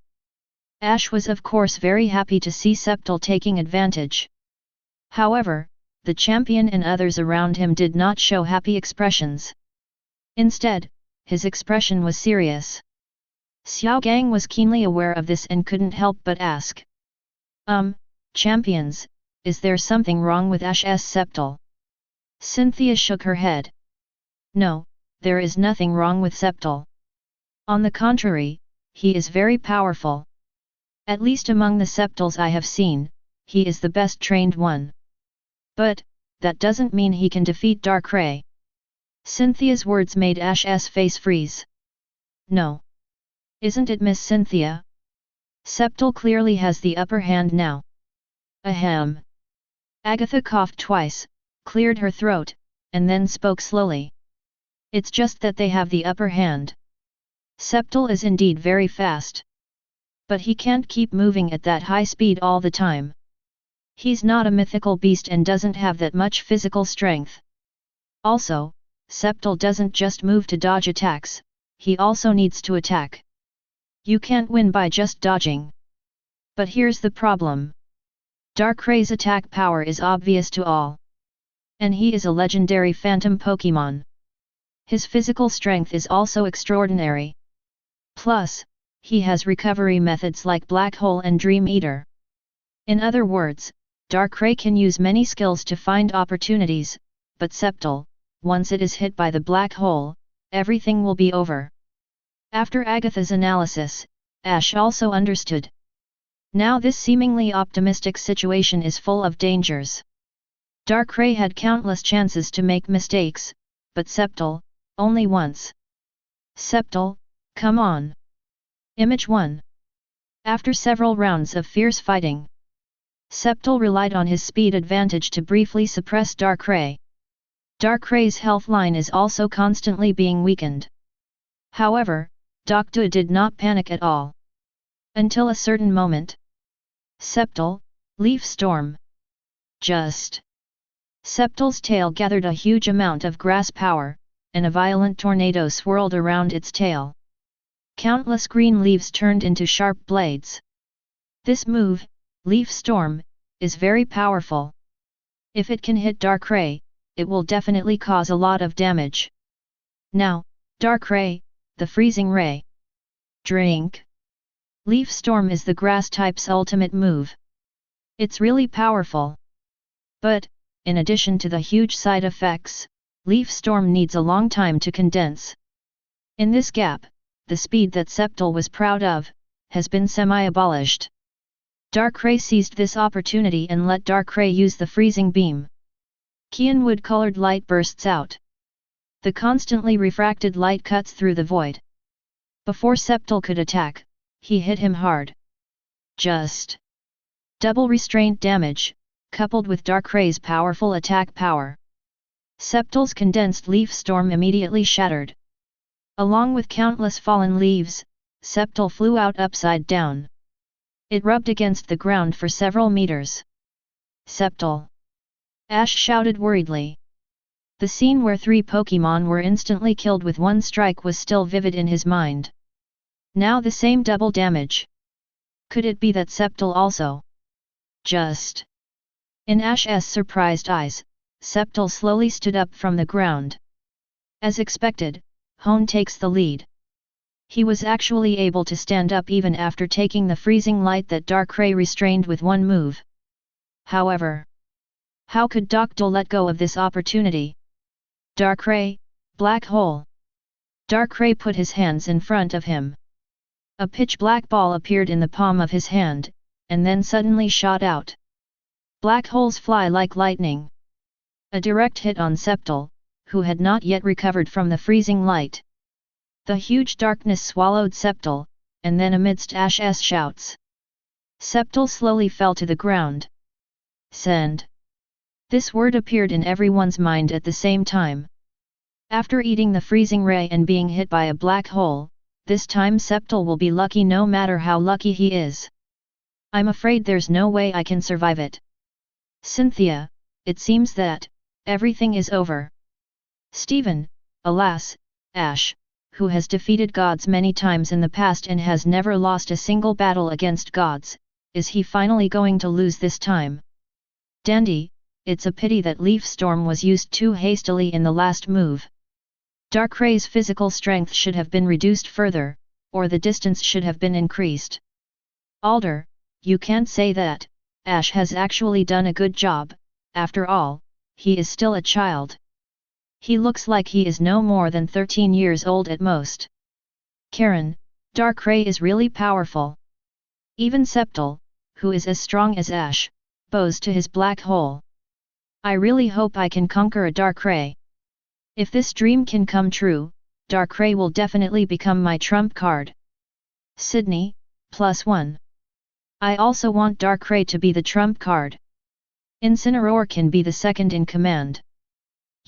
Ash was of course very happy to see Sceptile taking advantage. However, the champion and others around him did not show happy expressions. Instead, his expression was serious. Xiao Gang was keenly aware of this and couldn't help but ask. Champions, is there something wrong with Ash's Sceptile? Cynthia shook her head. No, there is nothing wrong with Sceptile. On the contrary, he is very powerful. At least among the Sceptiles I have seen, he is the best trained one. But, that doesn't mean he can defeat Darkrai. Cynthia's words made Ash's face freeze. No. Isn't it Miss Cynthia? Sceptile clearly has the upper hand now. Ahem. Agatha coughed twice, cleared her throat, and then spoke slowly. It's just that they have the upper hand. Sceptile is indeed very fast. But he can't keep moving at that high speed all the time. He's not a mythical beast and doesn't have that much physical strength. Also, Sceptile doesn't just move to dodge attacks, he also needs to attack. You can't win by just dodging. But here's the problem. Darkrai's attack power is obvious to all. And he is a legendary phantom Pokémon. His physical strength is also extraordinary. Plus, he has recovery methods like Black Hole and Dream Eater. In other words, Darkrai can use many skills to find opportunities, but Sceptile, once it is hit by the Black Hole, everything will be over. After Agatha's analysis, Ash also understood. Now this seemingly optimistic situation is full of dangers. Darkrai had countless chances to make mistakes, but Sceptile, only once. Sceptile, come on! Image 1. After several rounds of fierce fighting, Sceptile relied on his speed advantage to briefly suppress Darkrai. Darkrai's health line is also constantly being weakened. However, Dr. did not panic at all. Until a certain moment. Sceptile, Leaf Storm. Just. Sceptile's tail gathered a huge amount of grass power, and a violent tornado swirled around its tail. Countless green leaves turned into sharp blades. This move, Leaf Storm, is very powerful. If it can hit Darkrai, it will definitely cause a lot of damage. Now, Darkrai, the Freezing Ray. Drink. Leaf Storm is the grass type's ultimate move. It's really powerful. But, in addition to the huge side effects, Leaf Storm needs a long time to condense. In this gap, the speed that Sceptile was proud of, has been semi-abolished. Darkrai seized this opportunity and let Darkrai use the freezing beam. Cyanwood-colored light bursts out. The constantly refracted light cuts through the void. Before Sceptile could attack, he hit him hard. Just. Double restraint damage, coupled with Darkrai's powerful attack power. Sceptile's condensed leaf storm immediately shattered. Along with countless fallen leaves, Sceptile flew out upside down. It rubbed against the ground for several meters. Sceptile! Ash shouted worriedly. The scene where 3 Pokémon were instantly killed with one strike was still vivid in his mind. Now the same double damage. Could it be that Sceptile also? Just. In Ash's surprised eyes, Sceptile slowly stood up from the ground. As expected, Hone takes the lead. He was actually able to stand up even after taking the freezing light that Darkrai restrained with one move. However, how could Doctor let go of this opportunity? Darkrai, black hole. Darkrai put his hands in front of him. A pitch-black ball appeared in the palm of his hand, and then suddenly shot out. Black holes fly like lightning. A direct hit on Sceptile, who had not yet recovered from the freezing light. The huge darkness swallowed Sceptile, and then amidst Ash's shouts, Sceptile slowly fell to the ground. Send. This word appeared in everyone's mind at the same time. After eating the freezing ray and being hit by a black hole, this time Sceptile will be lucky no matter how lucky he is. I'm afraid there's no way I can survive it. Cynthia, it seems that everything is over. Stephen, alas, Ash, who has defeated gods many times in the past and has never lost a single battle against gods, is he finally going to lose this time? Dandy, it's a pity that Leaf Storm was used too hastily in the last move. Darkrai's physical strength should have been reduced further, or the distance should have been increased. Alder, you can't say that. Ash has actually done a good job. After all, he is still a child. He looks like he is no more than 13 years old at most. Karen, Darkrai is really powerful. Even Sceptile, who is as strong as Ash, bows to his black hole. I really hope I can conquer a Darkrai. If this dream can come true, Darkrai will definitely become my trump card. Sydney, +1. I also want Darkrai to be the trump card. Incineroar can be the second in command.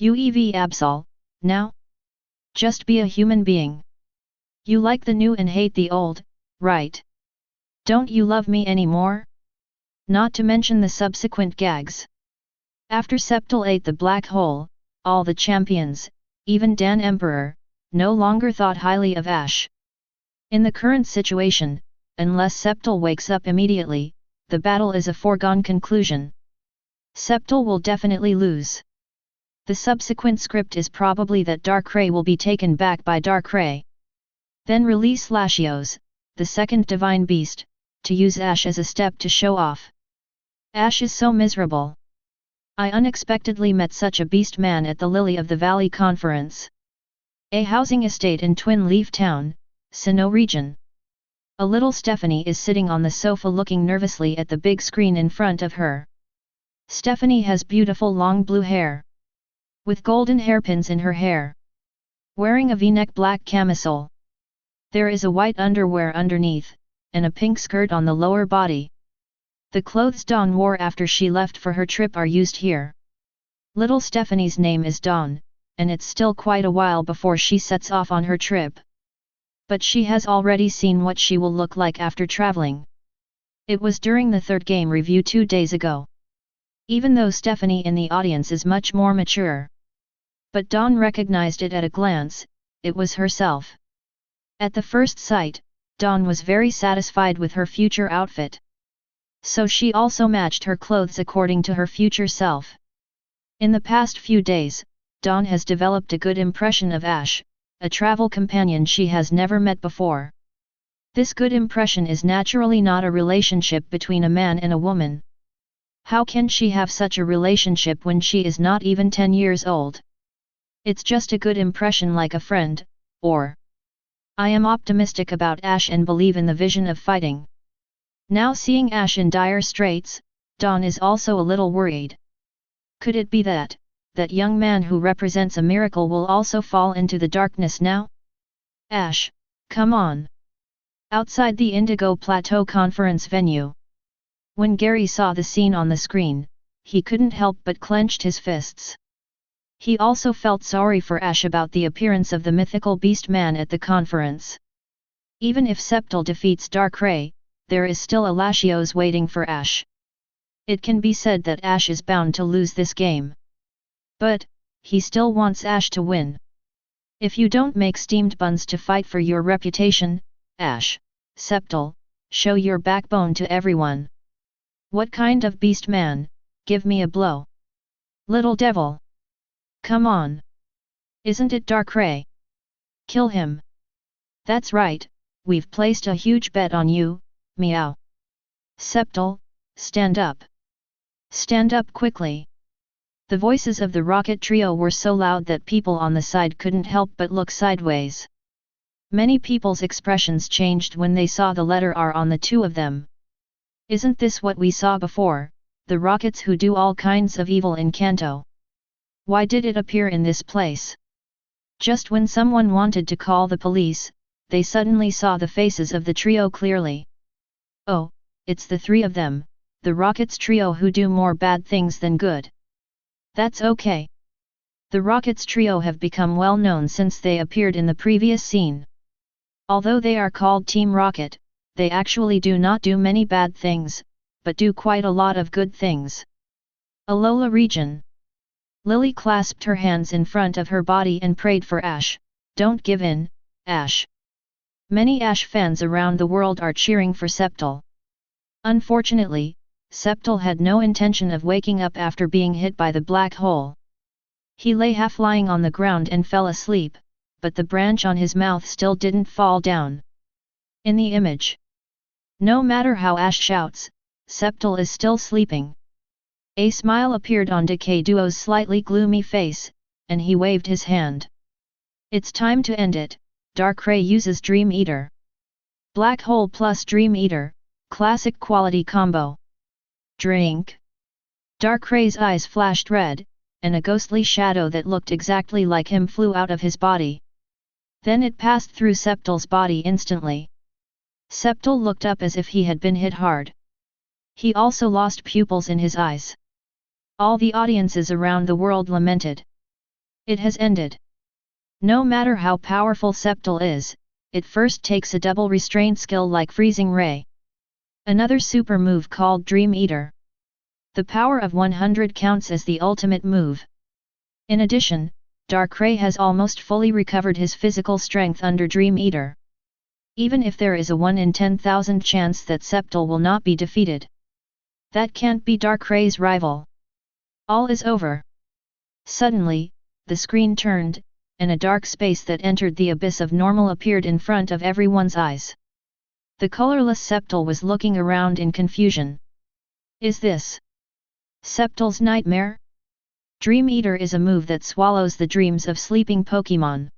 UEV Absol, now? Just be a human being. You like the new and hate the old, right? Don't you love me anymore? Not to mention the subsequent gags. After Sceptile ate the black hole, all the champions, even Dan Emperor, no longer thought highly of Ash. In the current situation, unless Sceptile wakes up immediately, the battle is a foregone conclusion. Sceptile will definitely lose. The subsequent script is probably that Darkrai will be taken back by Darkrai. Then release Latios, the second divine beast, to use Ash as a step to show off. Ash is so miserable. I unexpectedly met such a beast man at the Lily of the Valley conference. A housing estate in Twin Leaf Town, Sinnoh region. A little Stephanie is sitting on the sofa looking nervously at the big screen in front of her. Stephanie has beautiful long blue hair, with golden hairpins in her hair. Wearing a V-neck black camisole. There is a white underwear underneath, and a pink skirt on the lower body. The clothes Dawn wore after she left for her trip are used here. Little Stephanie's name is Dawn, and it's still quite a while before she sets off on her trip. But she has already seen what she will look like after traveling. It was during the third game review 2 days ago. Even though Stephanie in the audience is much more mature. But Dawn recognized it at a glance, it was herself. At the first sight, Dawn was very satisfied with her future outfit. So she also matched her clothes according to her future self. In the past few days, Dawn has developed a good impression of Ash, a travel companion she has never met before. This good impression is naturally not a relationship between a man and a woman. How can she have such a relationship when she is not even 10 years old? It's just a good impression like a friend, or... I am optimistic about Ash and believe in the vision of fighting. Now seeing Ash in dire straits, Dawn is also a little worried. Could it be that young man who represents a miracle will also fall into the darkness now? Ash, come on! Outside the Indigo Plateau Conference venue. When Gary saw the scene on the screen, he couldn't help but clenched his fists. He also felt sorry for Ash about the appearance of the mythical beast man at the conference. Even if Sceptile defeats Darkrai, there is still a Latios waiting for Ash. It can be said that Ash is bound to lose this game. But, he still wants Ash to win. If you don't make steamed buns to fight for your reputation, Ash, Sceptile, show your backbone to everyone. What kind of beast man, give me a blow. Little devil! Come on! Isn't it Darkrai? Kill him! That's right, we've placed a huge bet on you, meow. Sceptile, stand up! Stand up quickly! The voices of the rocket trio were so loud that people on the side couldn't help but look sideways. Many people's expressions changed when they saw the letter R on the two of them. Isn't this what we saw before, the rockets who do all kinds of evil in Kanto? Why did it appear in this place? Just when someone wanted to call the police, they suddenly saw the faces of the trio clearly. Oh, it's the three of them, the Rockets trio who do more bad things than good. That's okay. The Rockets trio have become well known since they appeared in the previous scene. Although they are called Team Rocket, they actually do not do many bad things, but do quite a lot of good things. Alola region. Lily clasped her hands in front of her body and prayed for Ash. Don't give in, Ash. Many Ash fans around the world are cheering for Sceptile. Unfortunately, Sceptile had no intention of waking up after being hit by the black hole. He lay half lying on the ground and fell asleep, but the branch on his mouth still didn't fall down. In the image, no matter how Ash shouts, Sceptile is still sleeping. A smile appeared on Decay Duo's slightly gloomy face, and he waved his hand. It's time to end it. Darkrai uses Dream Eater. Black Hole plus Dream Eater, classic quality combo. Drink. Darkrai's eyes flashed red, and a ghostly shadow that looked exactly like him flew out of his body. Then it passed through Sceptile's body instantly. Sceptile looked up as if he had been hit hard. He also lost pupils in his eyes. All the audiences around the world lamented. It has ended. No matter how powerful Sceptile is, it first takes a double restraint skill like Freezing Ray. Another super move called Dream Eater. The power of 100 counts as the ultimate move. In addition, Darkrai has almost fully recovered his physical strength under Dream Eater. Even if there is a 1 in 10,000 chance that Sceptile will not be defeated, that can't be Darkrai's rival. All is over. Suddenly, the screen turned, and a dark space that entered the abyss of normal appeared in front of everyone's eyes. The colorless Sceptile was looking around in confusion. Is this Sceptile's nightmare? Dream Eater is a move that swallows the dreams of sleeping Pokémon.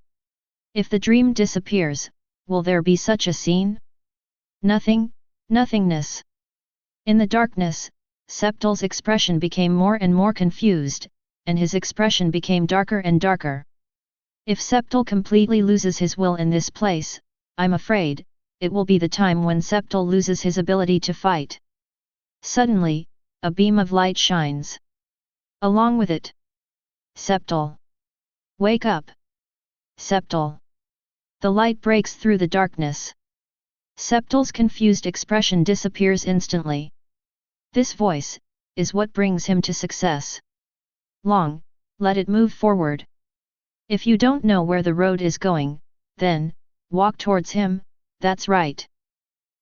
If the dream disappears, will there be such a scene? Nothing, nothingness. In the darkness, Sceptile's expression became more and more confused, and his expression became darker and darker. If Sceptile completely loses his will in this place, I'm afraid, it will be the time when Sceptile loses his ability to fight. Suddenly, a beam of light shines. Along with it, Sceptile. Wake up! Sceptile. The light breaks through the darkness. Sceptile's confused expression disappears instantly. This voice is what brings him to success. Long, let it move forward. If you don't know where the road is going, then walk towards him. That's right.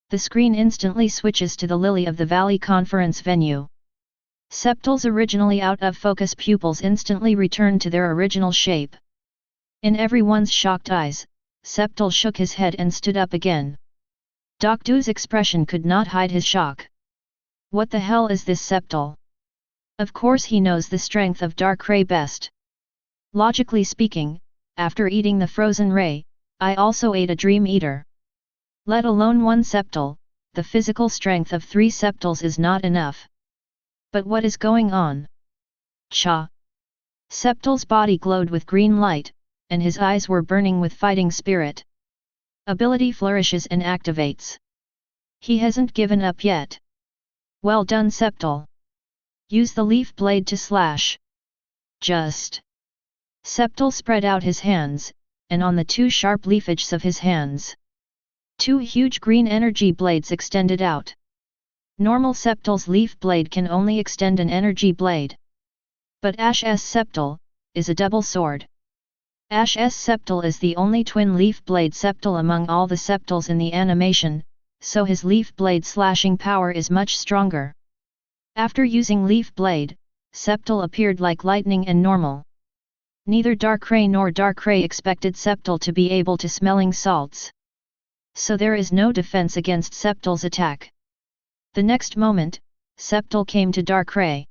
The screen instantly switches to the Lily of the Valley conference venue. Sceptile's originally out-of-focus pupils instantly returned to their original shape. In everyone's shocked eyes, Sceptile shook his head and stood up again. Docdu's expression could not hide his shock. What the hell is this Sceptile? Of course he knows the strength of Darkrai best. Logically speaking, after eating the frozen ray, I also ate a Dream Eater. Let alone one Sceptile, the physical strength of 3 Sceptiles is not enough. But what is going on? Cha! Sceptile's body glowed with green light, and his eyes were burning with fighting spirit. Ability flourishes and activates. He hasn't given up yet. Well done, Sceptile. Use the leaf blade to slash. Just. Sceptile spread out his hands, and on the 2 sharp leafages of his hands, 2 huge green energy blades extended out. Normal Sceptile's leaf blade can only extend an energy blade. But Ash's Sceptile is a double sword. Ash's Sceptile is the only twin leaf blade Sceptile among all the Sceptiles in the animation, so his leaf blade slashing power is much stronger. After using leaf blade, Sceptile appeared like lightning and normal. Neither Darkrai nor Darkrai expected Sceptile to be able to smelling salts. So there is no defense against Sceptile's attack. The next moment, Sceptile came to Darkrai.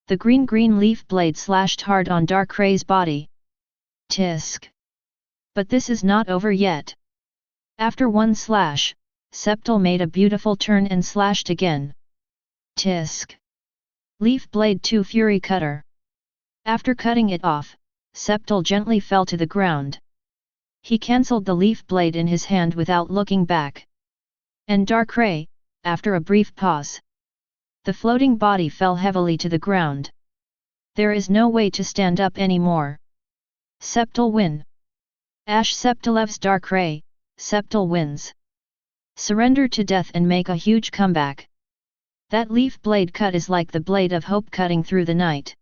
The green leaf blade slashed hard on Darkrai's body. Tisk! But this is not over yet. After one slash, Sceptile made a beautiful turn and slashed again. Tisk! Leaf blade 2 Fury Cutter. After cutting it off, Sceptile gently fell to the ground. He cancelled the leaf blade in his hand without looking back. And Darkrai, after a brief pause. The floating body fell heavily to the ground. There is no way to stand up anymore. Sceptile win. Ash Sceptilev's Darkrai, Sceptile wins. Surrender to death and make a huge comeback. That leaf blade cut is like the blade of hope cutting through the night.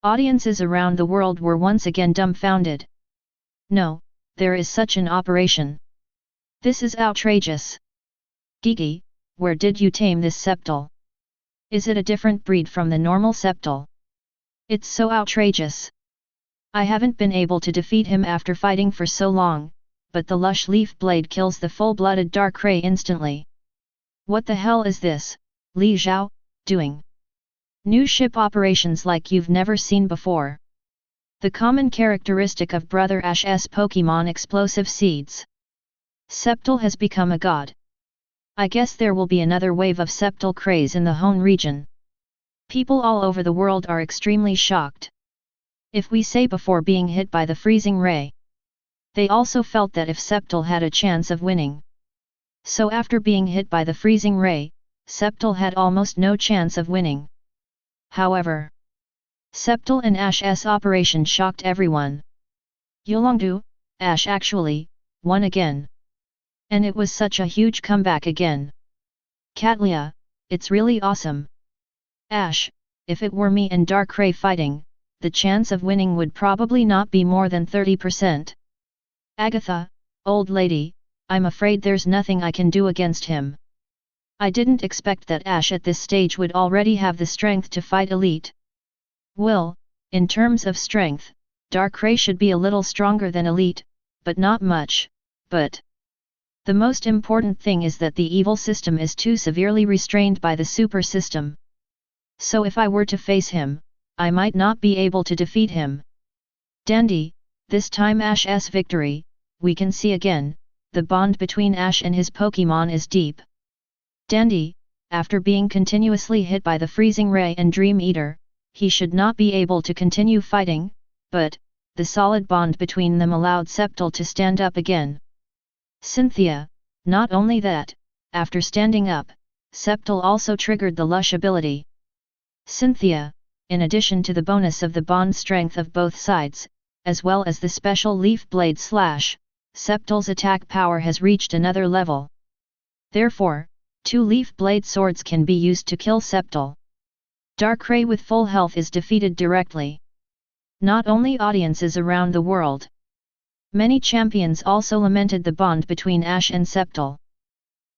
Audiences around the world were once again dumbfounded. No, there is such an operation. This is outrageous. Gigi, where did you tame this Sceptile? Is it a different breed from the normal Sceptile? It's so outrageous. I haven't been able to defeat him after fighting for so long, but the lush leaf blade kills the full-blooded Darkrai instantly. What the hell is this, Li Zhao, doing? New ship operations like you've never seen before. The common characteristic of Brother Ash's Pokémon explosive seeds. Sceptile has become a god. I guess there will be another wave of Sceptile craze in the Hone region. People all over the world are extremely shocked. If we say before being hit by the freezing ray, they also felt that if Sceptile had a chance of winning. So after being hit by the freezing ray, Sceptile had almost no chance of winning. However, Sceptile and Ash's operation shocked everyone. Yolongdu, Ash actually won again. And it was such a huge comeback again. Catlia, it's really awesome. Ash, if it were me and Darkrai fighting, the chance of winning would probably not be more than 30%. Agatha, old lady, I'm afraid there's nothing I can do against him. I didn't expect that Ash at this stage would already have the strength to fight Elite. Well, in terms of strength, Darkrai should be a little stronger than Elite, but not much, but the most important thing is that the evil system is too severely restrained by the super system. So if I were to face him, I might not be able to defeat him. Dandy, this time Ash's victory, we can see again, the bond between Ash and his Pokémon is deep. Dandy, after being continuously hit by the freezing ray and Dream Eater, he should not be able to continue fighting, but the solid bond between them allowed Sceptile to stand up again. Cynthia, not only that, after standing up, Sceptile also triggered the Lush ability. Cynthia, in addition to the bonus of the bond strength of both sides, as well as the special leaf blade slash, Sceptile's attack power has reached another level. Therefore, 2 leaf blade swords can be used to kill Sceptile. Darkrai with full health is defeated directly. Not only audiences around the world. Many champions also lamented the bond between Ash and Sceptile.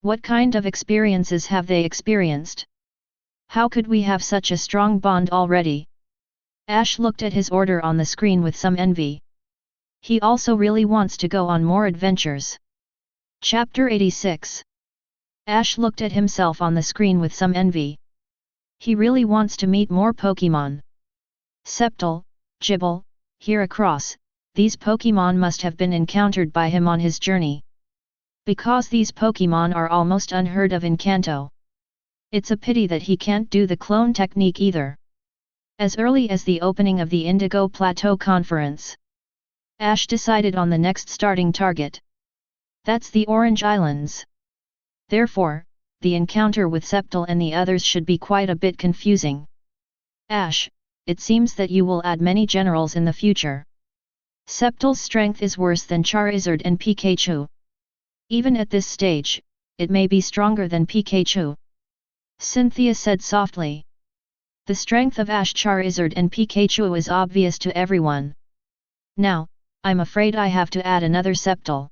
What kind of experiences have they experienced? How could we have such a strong bond already? Ash looked at his order on the screen with some envy. He also really wants to go on more adventures. Chapter 86. Ash looked at himself on the screen with some envy. He really wants to meet more Pokémon. Sceptile, Gible, Heracross, these Pokémon must have been encountered by him on his journey. Because these Pokémon are almost unheard of in Kanto. It's a pity that he can't do the clone technique either. As early as the opening of the Indigo Plateau Conference, Ash decided on the next starting target. That's the Orange Islands. Therefore, the encounter with Sceptile and the others should be quite a bit confusing. Ash, it seems that you will add many generals in the future. Sceptile's strength is worse than Charizard and Pikachu. Even at this stage, it may be stronger than Pikachu. Cynthia said softly. The strength of Ash, Charizard and Pikachu is obvious to everyone. Now, I'm afraid I have to add another Sceptile.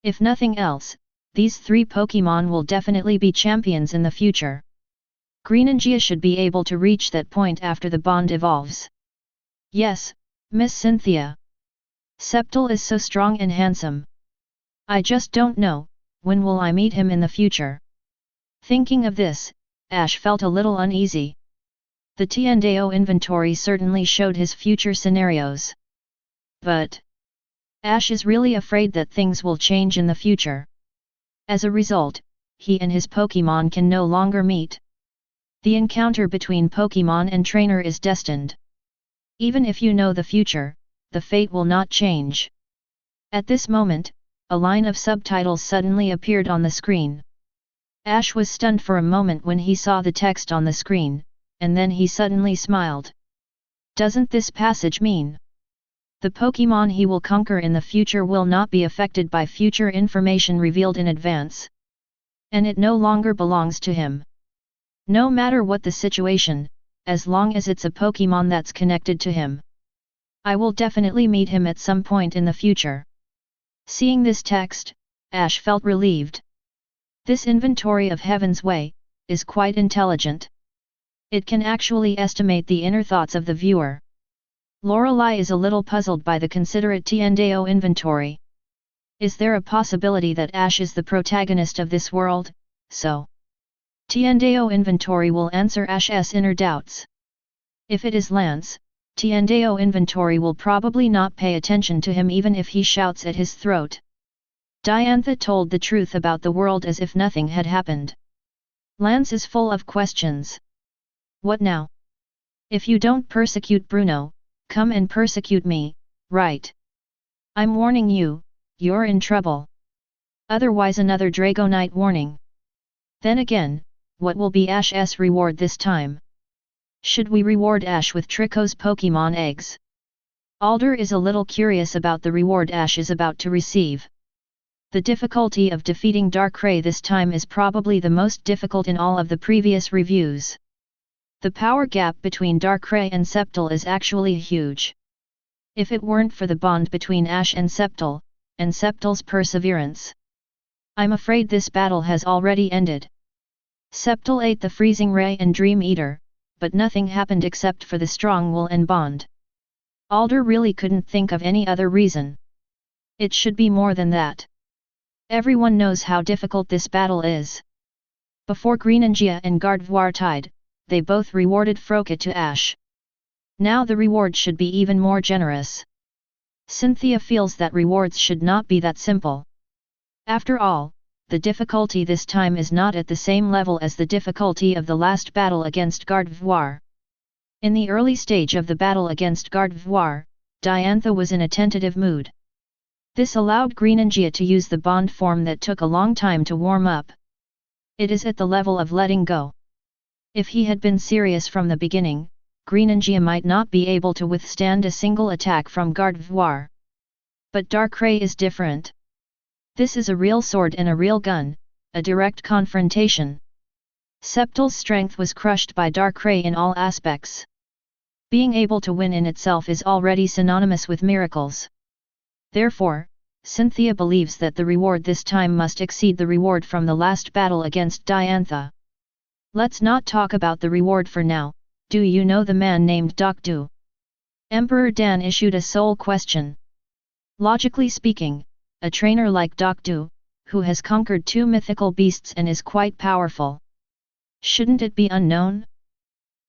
If nothing else, these 3 Pokémon will definitely be champions in the future. Greninja should be able to reach that point after the bond evolves. Yes, Miss Cynthia. Sceptile is so strong and handsome. I just don't know, when will I meet him in the future? Thinking of this, Ash felt a little uneasy. The Tiandeo inventory certainly showed his future scenarios. But Ash is really afraid that things will change in the future. As a result, he and his Pokémon can no longer meet. The encounter between Pokémon and trainer is destined. Even if you know the future, the fate will not change. At this moment, a line of subtitles suddenly appeared on the screen. Ash was stunned for a moment when he saw the text on the screen, and then he suddenly smiled. Doesn't this passage mean the Pokémon he will conquer in the future will not be affected by future information revealed in advance? And it no longer belongs to him. No matter what the situation, as long as it's a Pokémon that's connected to him. I will definitely meet him at some point in the future. Seeing this text, Ash felt relieved. This inventory of Heaven's Way is quite intelligent. It can actually estimate the inner thoughts of the viewer. Lorelei is a little puzzled by the considerate Tiandeo inventory. Is there a possibility that Ash is the protagonist of this world, so Tiandeo inventory will answer Ash's inner doubts? If it is Lance, Tiandeo inventory will probably not pay attention to him even if he shouts at his throat. Diantha told the truth about the world as if nothing had happened. Lance is full of questions. What now? If you don't persecute Bruno, come and persecute me, right? I'm warning you, you're in trouble. Otherwise another Dragonite warning. Then again, what will be Ash's reward this time? Should we reward Ash with Trico's Pokémon eggs? Alder is a little curious about the reward Ash is about to receive. The difficulty of defeating Darkrai this time is probably the most difficult in all of the previous reviews. The power gap between Darkrai and Sceptile is actually huge. If it weren't for the bond between Ash and Sceptile's perseverance, I'm afraid this battle has already ended. Sceptile ate the freezing ray and Dream Eater, but nothing happened except for the strong will and bond. Alder really couldn't think of any other reason. It should be more than that. Everyone knows how difficult this battle is. Before Greninja and Gardevoir tied, they both rewarded Froakie to Ash. Now the reward should be even more generous. Cynthia feels that rewards should not be that simple. After all, the difficulty this time is not at the same level as the difficulty of the last battle against Gardevoir. In the early stage of the battle against Gardevoir, Diantha was in a tentative mood. This allowed Greninja to use the bond form that took a long time to warm up. It is at the level of letting go. If he had been serious from the beginning, Greninja might not be able to withstand a single attack from Gardevoir. But Darkrai is different. This is a real sword and a real gun, a direct confrontation. Sceptile's strength was crushed by Darkrai in all aspects. Being able to win in itself is already synonymous with miracles. Therefore, Cynthia believes that the reward this time must exceed the reward from the last battle against Diantha. Let's not talk about the reward for now. Do you know the man named Dokdu? Emperor Dan issued a sole question. Logically speaking, a trainer like Dokdu, who has conquered 2 mythical beasts and is quite powerful. Shouldn't it be unknown?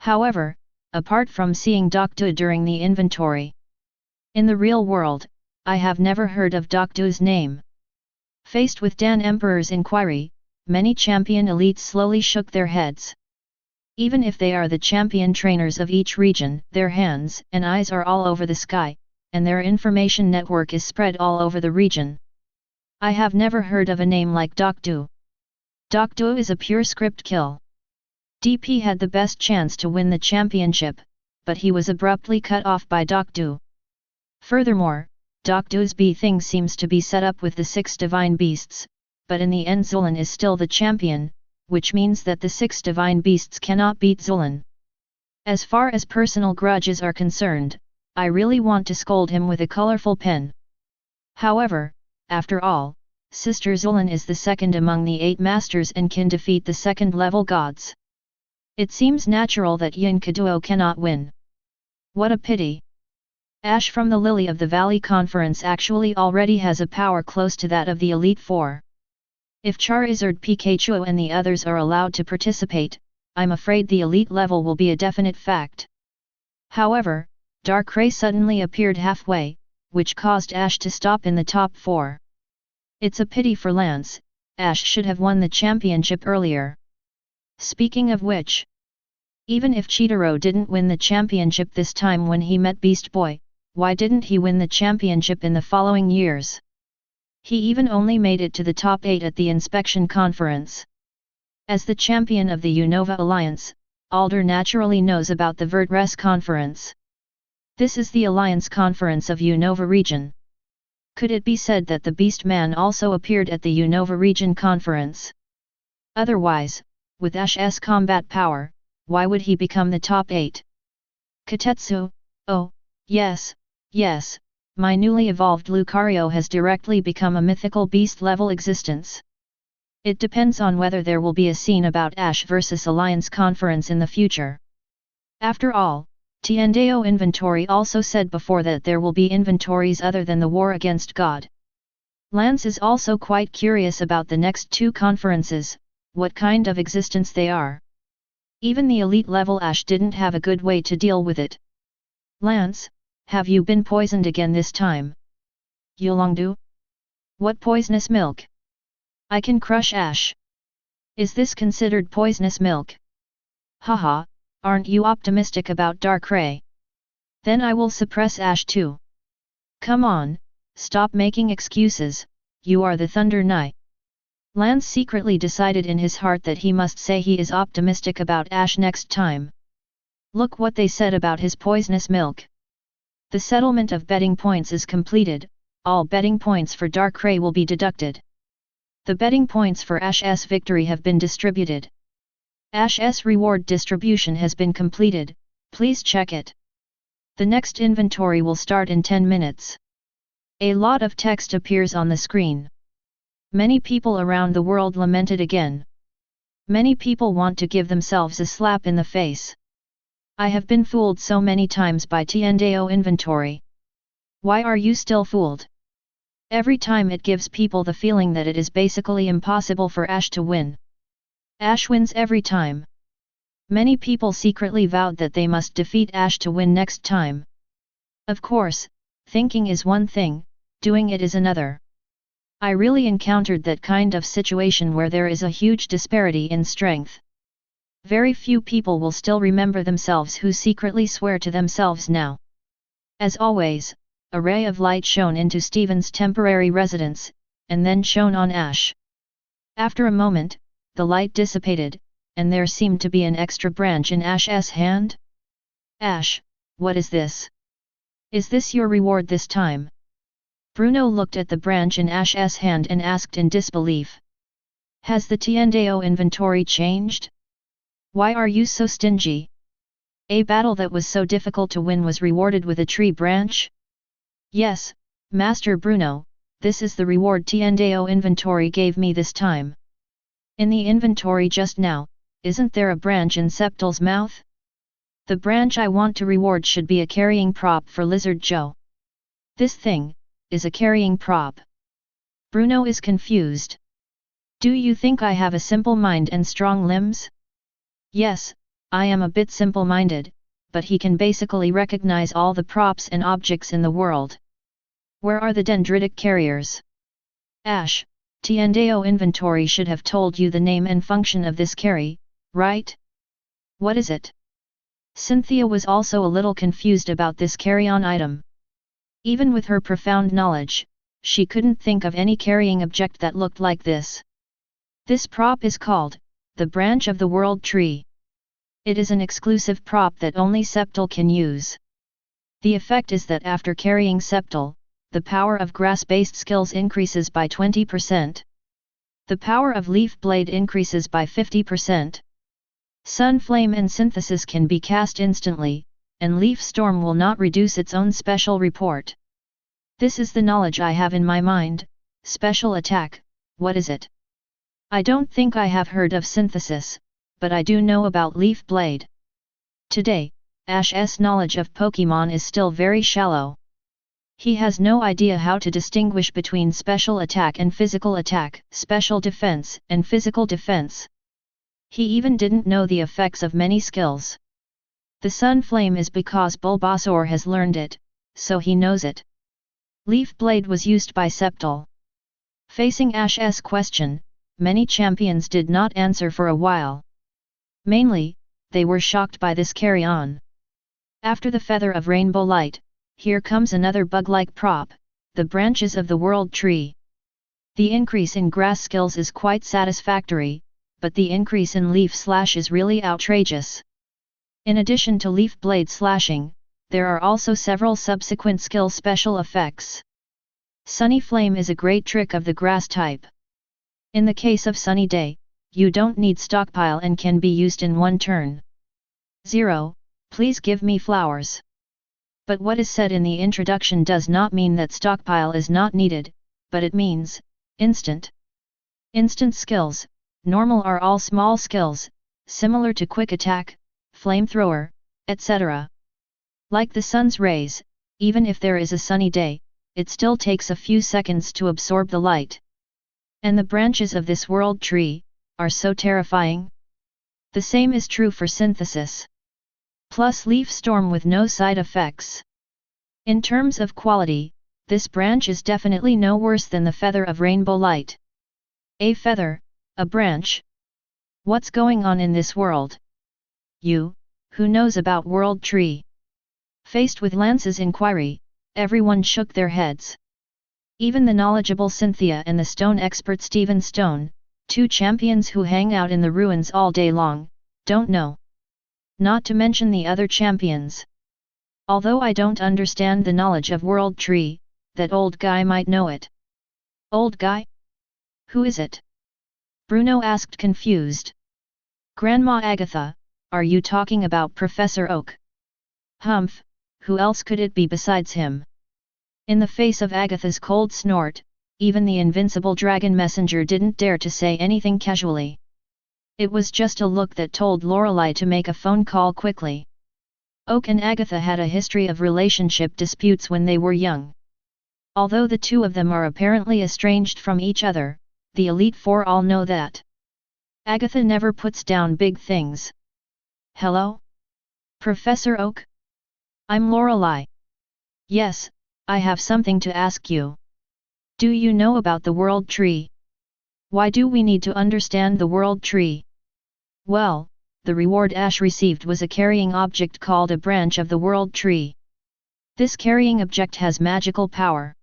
However, apart from seeing Dokdu during the inventory, in the real world, I have never heard of Dokdu's name. Faced with Dan Emperor's inquiry, many champion elites slowly shook their heads. Even if they are the champion trainers of each region, their hands and eyes are all over the sky, and their information network is spread all over the region. I have never heard of a name like Dokdu. Dokdu is a pure script kill. DP had the best chance to win the championship, but he was abruptly cut off by Dokdu. Furthermore, Dokdu's B-thing seems to be set up with the 6 divine beasts, but in the end Zulan is still the champion, which means that the 6 divine beasts cannot beat Zulan. As far as personal grudges are concerned, I really want to scold him with a colorful pen. However, after all, Sister Zulan is the second among the 8 masters and can defeat the second-level gods. It seems natural that Yin Kaduo cannot win. What a pity. Ash from the Lily of the Valley Conference actually already has a power close to that of the Elite Four. If Charizard, Pikachu and the others are allowed to participate, I'm afraid the elite level will be a definite fact. However, Darkrai suddenly appeared halfway, which caused Ash to stop in the top 4. It's a pity for Lance, Ash should have won the championship earlier. Speaking of which, even if Chitaro didn't win the championship this time when he met Beast Boy, why didn't he win the championship in the following years? He even only made it to the top 8 at the inspection conference. As the champion of the Unova Alliance, Alder naturally knows about the Vertres conference. This is the Alliance conference of Unova region. Could it be said that the Beast Man also appeared at the Unova region conference? Otherwise, with Ash's combat power, why would he become the top 8? Katetsu, oh, yes, my newly evolved Lucario has directly become a mythical beast-level existence. It depends on whether there will be a scene about Ash vs Alliance conference in the future. After all, Tiendeo Inventory also said before that there will be inventories other than the War Against God. Lance is also quite curious about the next 2 conferences, what kind of existence they are. Even the elite level Ash didn't have a good way to deal with it. Lance, have you been poisoned again this time? Yolongdu? What poisonous milk? I can crush Ash. Is this considered poisonous milk? Haha, aren't you optimistic about Darkrai? Then I will suppress Ash too. Come on, stop making excuses, you are the Thunder Knight. Lance secretly decided in his heart that he must say he is optimistic about Ash next time. Look what they said about his poisonous milk. The settlement of betting points is completed, all betting points for Darkrai will be deducted. The betting points for Ash's victory have been distributed. Ash's reward distribution has been completed, please check it. The next inventory will start in 10 minutes. A lot of text appears on the screen. Many people around the world lamented again. Many people want to give themselves a slap in the face. I have been fooled so many times by Tiendeo Inventory. Why are you still fooled? Every time it gives people the feeling that it is basically impossible for Ash to win. Ash wins every time. Many people secretly vowed that they must defeat Ash to win next time. Of course, thinking is one thing, doing it is another. I really encountered that kind of situation where there is a huge disparity in strength. Very few people will still remember themselves who secretly swear to themselves now. As always, a ray of light shone into Stephen's temporary residence, and then shone on Ash. After a moment, the light dissipated, and there seemed to be an extra branch in Ash's hand. Ash, what is this? Is this your reward this time? Bruno looked at the branch in Ash's hand and asked in disbelief. Has the Tiendeo inventory changed? Why are you so stingy? A battle that was so difficult to win was rewarded with a tree branch? Yes, Master Bruno, this is the reward Tiendeo inventory gave me this time. In the inventory just now, isn't there a branch in Septal's mouth? The branch I want to reward should be a carrying prop for Lizard Joe. This thing is a carrying prop. Bruno is confused. Do you think I have a simple mind and strong limbs? Yes, I am a bit simple-minded, but he can basically recognize all the props and objects in the world. Where are the dendritic carriers? Ash, Tiendeo inventory should have told you the name and function of this carry, right? What is it? Cynthia was also a little confused about this carry-on item. Even with her profound knowledge, she couldn't think of any carrying object that looked like this. This prop is called the branch of the world tree. It is an exclusive prop that only Septal can use. The effect is that after carrying Septal, the power of grass-based skills increases by 20%. The power of leaf blade increases by 50%. Sun Flame and Synthesis can be cast instantly, and Leaf Storm will not reduce its own special report. This is the knowledge I have in my mind. Special attack, what is it? I don't think I have heard of Synthesis, but I do know about Leaf Blade. Today, Ash's knowledge of Pokémon is still very shallow. He has no idea how to distinguish between special attack and physical attack, special defense and physical defense. He even didn't know the effects of many skills. The Sun Flame is because Bulbasaur has learned it, so he knows it. Leaf Blade was used by Sceptile. Facing Ash's question, many champions did not answer for a while. Mainly, they were shocked by this carry-on. After the Feather of Rainbow Light, here comes another bug-like prop, the branches of the World Tree. The increase in grass skills is quite satisfactory, but the increase in leaf slash is really outrageous. In addition to leaf blade slashing, there are also several subsequent skill special effects. Sunny Flame is a great trick of the grass type. In the case of Sunny Day, you don't need stockpile and can be used in one turn. 0. Please give me flowers. But what is said in the introduction does not mean that stockpile is not needed, but it means, instant. Instant skills, normal are all small skills, similar to quick attack, flamethrower, etc. Like the sun's rays, even if there is a sunny day, it still takes a few seconds to absorb the light. And the branches of this world tree are so terrifying. The same is true for synthesis. Plus leaf storm with no side effects. In terms of quality, this branch is definitely no worse than the Feather of Rainbow Light. A feather, a branch. What's going on in this world? You, who knows about World Tree? Faced with Lance's inquiry, everyone shook their heads. Even the knowledgeable Cynthia and the stone expert Stephen Stone, two champions who hang out in the ruins all day long, don't know. Not to mention the other champions. Although I don't understand the knowledge of World Tree, that old guy might know it. Old guy? Who is it? Bruno asked confused. Grandma Agatha, are you talking about Professor Oak? Humph, who else could it be besides him? In the face of Agatha's cold snort, even the invincible dragon messenger didn't dare to say anything casually. It was just a look that told Lorelei to make a phone call quickly. Oak and Agatha had a history of relationship disputes when they were young. Although the two of them are apparently estranged from each other, the Elite Four all know that. Agatha never puts down big things. Hello? Professor Oak? I'm Lorelei. Yes, I have something to ask you. Do you know about the World Tree? Why do we need to understand the World Tree? Well, the reward Ash received was a carrying object called a branch of the World Tree. This carrying object has magical power.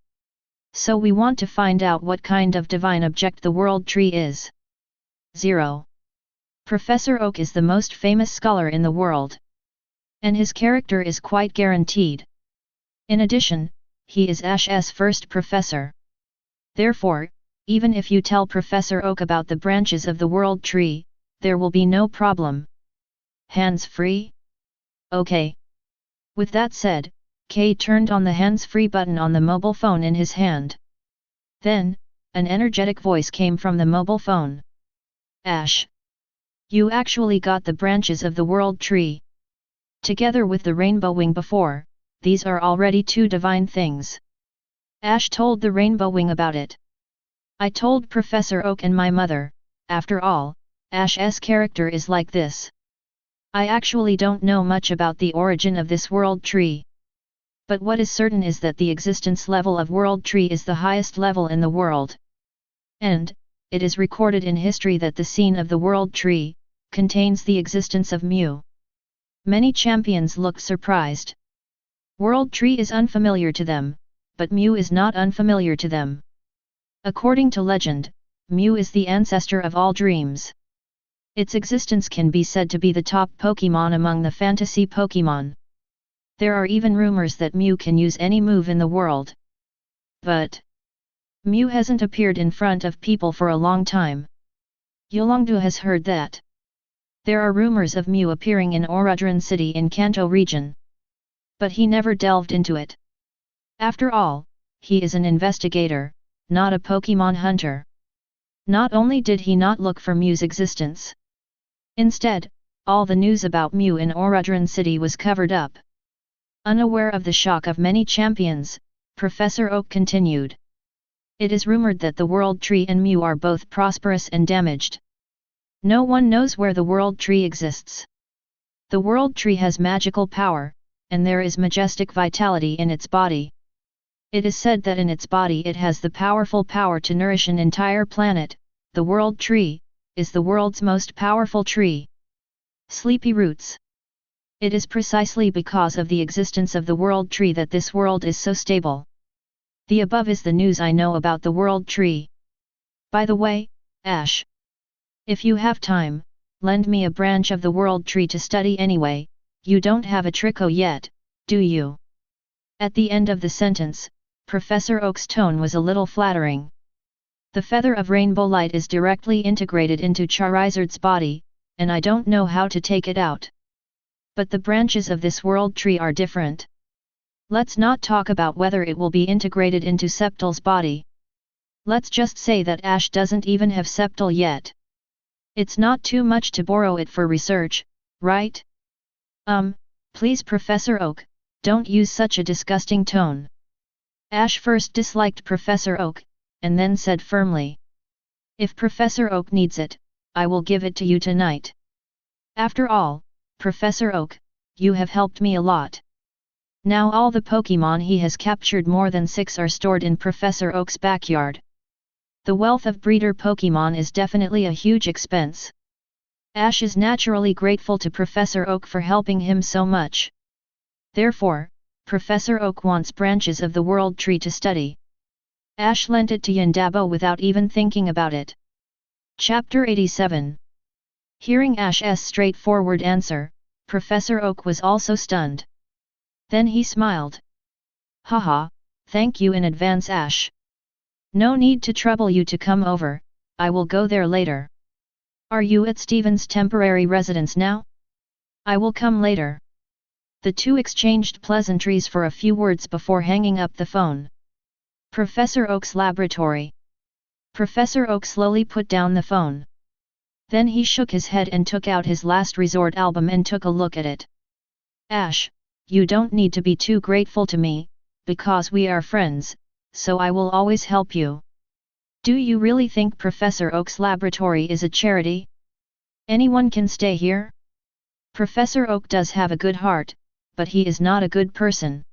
So we want to find out what kind of divine object the World Tree is. 0. Professor Oak is the most famous scholar in the world. And his character is quite guaranteed. In addition, he is Ash's first professor. Therefore, even if you tell Professor Oak about the branches of the World Tree, there will be no problem. Hands free? Okay. With that said, Kay turned on the hands-free button on the mobile phone in his hand. Then, an energetic voice came from the mobile phone. Ash! You actually got the branches of the World Tree. Together with the Rainbow Wing before, these are already two divine things. Ash told the Rainbow Wing about it. I told Professor Oak and my mother, after all, Ash's character is like this. I actually don't know much about the origin of this World Tree. But what is certain is that the existence level of World Tree is the highest level in the world. And, it is recorded in history that the scene of the World Tree contains the existence of Mew. Many champions looked surprised. World Tree is unfamiliar to them, but Mew is not unfamiliar to them. According to legend, Mew is the ancestor of all dreams. Its existence can be said to be the top Pokémon among the fantasy Pokémon. There are even rumors that Mew can use any move in the world. But Mew hasn't appeared in front of people for a long time. Yolongdu has heard that. There are rumors of Mew appearing in Orodron City in Kanto region. But he never delved into it. After all, he is an investigator, not a Pokémon hunter. Not only did he not look for Mew's existence. Instead, all the news about Mew in Orodron City was covered up. Unaware of the shock of many champions, Professor Oak continued. It is rumored that the World Tree and Mew are both prosperous and damaged. No one knows where the World Tree exists. The World Tree has magical power, and there is majestic vitality in its body. It is said that in its body it has the powerful power to nourish an entire planet. The World Tree is the world's most powerful tree. Sleepy roots. It is precisely because of the existence of the World Tree that this world is so stable. The above is the news I know about the World Tree. By the way, Ash. If you have time, lend me a branch of the World Tree to study anyway. You don't have a Trico yet, do you? At the end of the sentence, Professor Oak's tone was a little flattering. The feather of rainbow light is directly integrated into Charizard's body, and I don't know how to take it out. But the branches of this World Tree are different. Let's not talk about whether it will be integrated into Sceptle's body. Let's just say that Ash doesn't even have Sceptle yet. It's not too much to borrow it for research, right? Please Professor Oak, don't use such a disgusting tone. Ash first disliked Professor Oak, and then said firmly. If Professor Oak needs it, I will give it to you tonight. After all, Professor Oak, you have helped me a lot. Now all the Pokémon he has captured, more than 6, are stored in Professor Oak's backyard. The wealth of breeder Pokémon is definitely a huge expense. Ash is naturally grateful to Professor Oak for helping him so much. Therefore, Professor Oak wants branches of the World Tree to study. Ash lent it to Yandabo without even thinking about it. Chapter 87. Hearing Ash's straightforward answer, Professor Oak was also stunned. Then he smiled. Haha, thank you in advance, Ash. No need to trouble you to come over, I will go there later. Are you at Steven's temporary residence now? I will come later. The two exchanged pleasantries for a few words before hanging up the phone. Professor Oak's laboratory. Professor Oak slowly put down the phone. Then he shook his head and took out his last resort album and took a look at it. Ash, you don't need to be too grateful to me, because we are friends, so I will always help you. Do you really think Professor Oak's laboratory is a charity? Anyone can stay here? Professor Oak does have a good heart, but he is not a good person.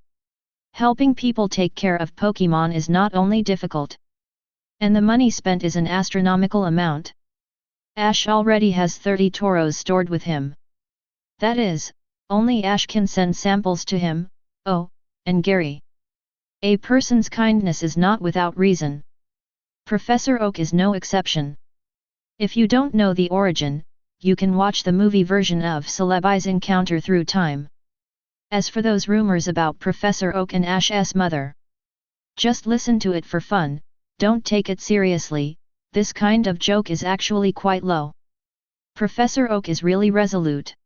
Helping people take care of Pokémon is not only difficult, and the money spent is an astronomical amount. Ash already has 30 Tauros stored with him. That is, only Ash can send samples to him. Oh, and Gary. A person's kindness is not without reason. Professor Oak is no exception. If you don't know the origin, you can watch the movie version of Celebi's encounter through time. As for those rumors about Professor Oak and Ash's mother, just listen to it for fun, don't take it seriously, this kind of joke is actually quite low. Professor Oak is really resolute.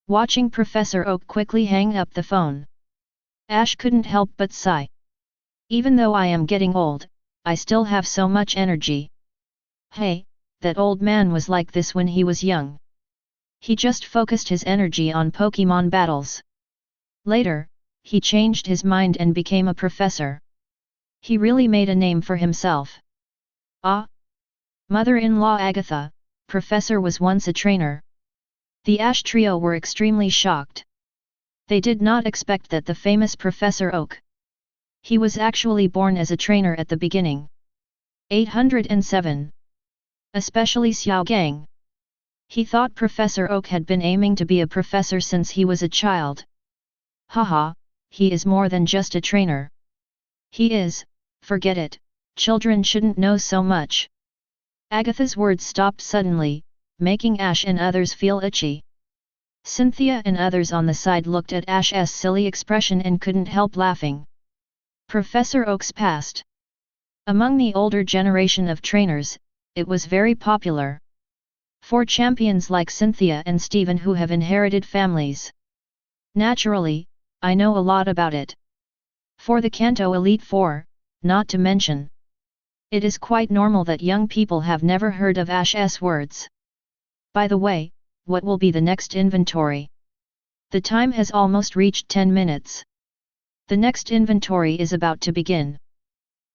Watching Professor Oak quickly hang up the phone, Ash couldn't help but sigh. Even though I am getting old, I still have so much energy. Hey, that old man was like this when he was young. He just focused his energy on Pokémon battles. Later, he changed his mind and became a professor. He really made a name for himself. Ah! Mother-in-law Agatha, Professor was once a trainer. The Ash trio were extremely shocked. They did not expect that the famous Professor Oak. He was actually born as a trainer at the beginning. 807. Especially Xiao Gang. He thought Professor Oak had been aiming to be a professor since he was a child. Haha, he is more than just a trainer. He is, forget it, children shouldn't know so much. Agatha's words stopped suddenly, making Ash and others feel itchy. Cynthia and others on the side looked at Ash's silly expression and couldn't help laughing. Professor Oak's past. Among the older generation of trainers, it was very popular. For champions like Cynthia and Stephen who have inherited families. Naturally, I know a lot about it. For the Kanto Elite Four, not to mention. It is quite normal that young people have never heard of Ash's words. By the way, what will be the next inventory? The time has almost reached 10 minutes. The next inventory is about to begin.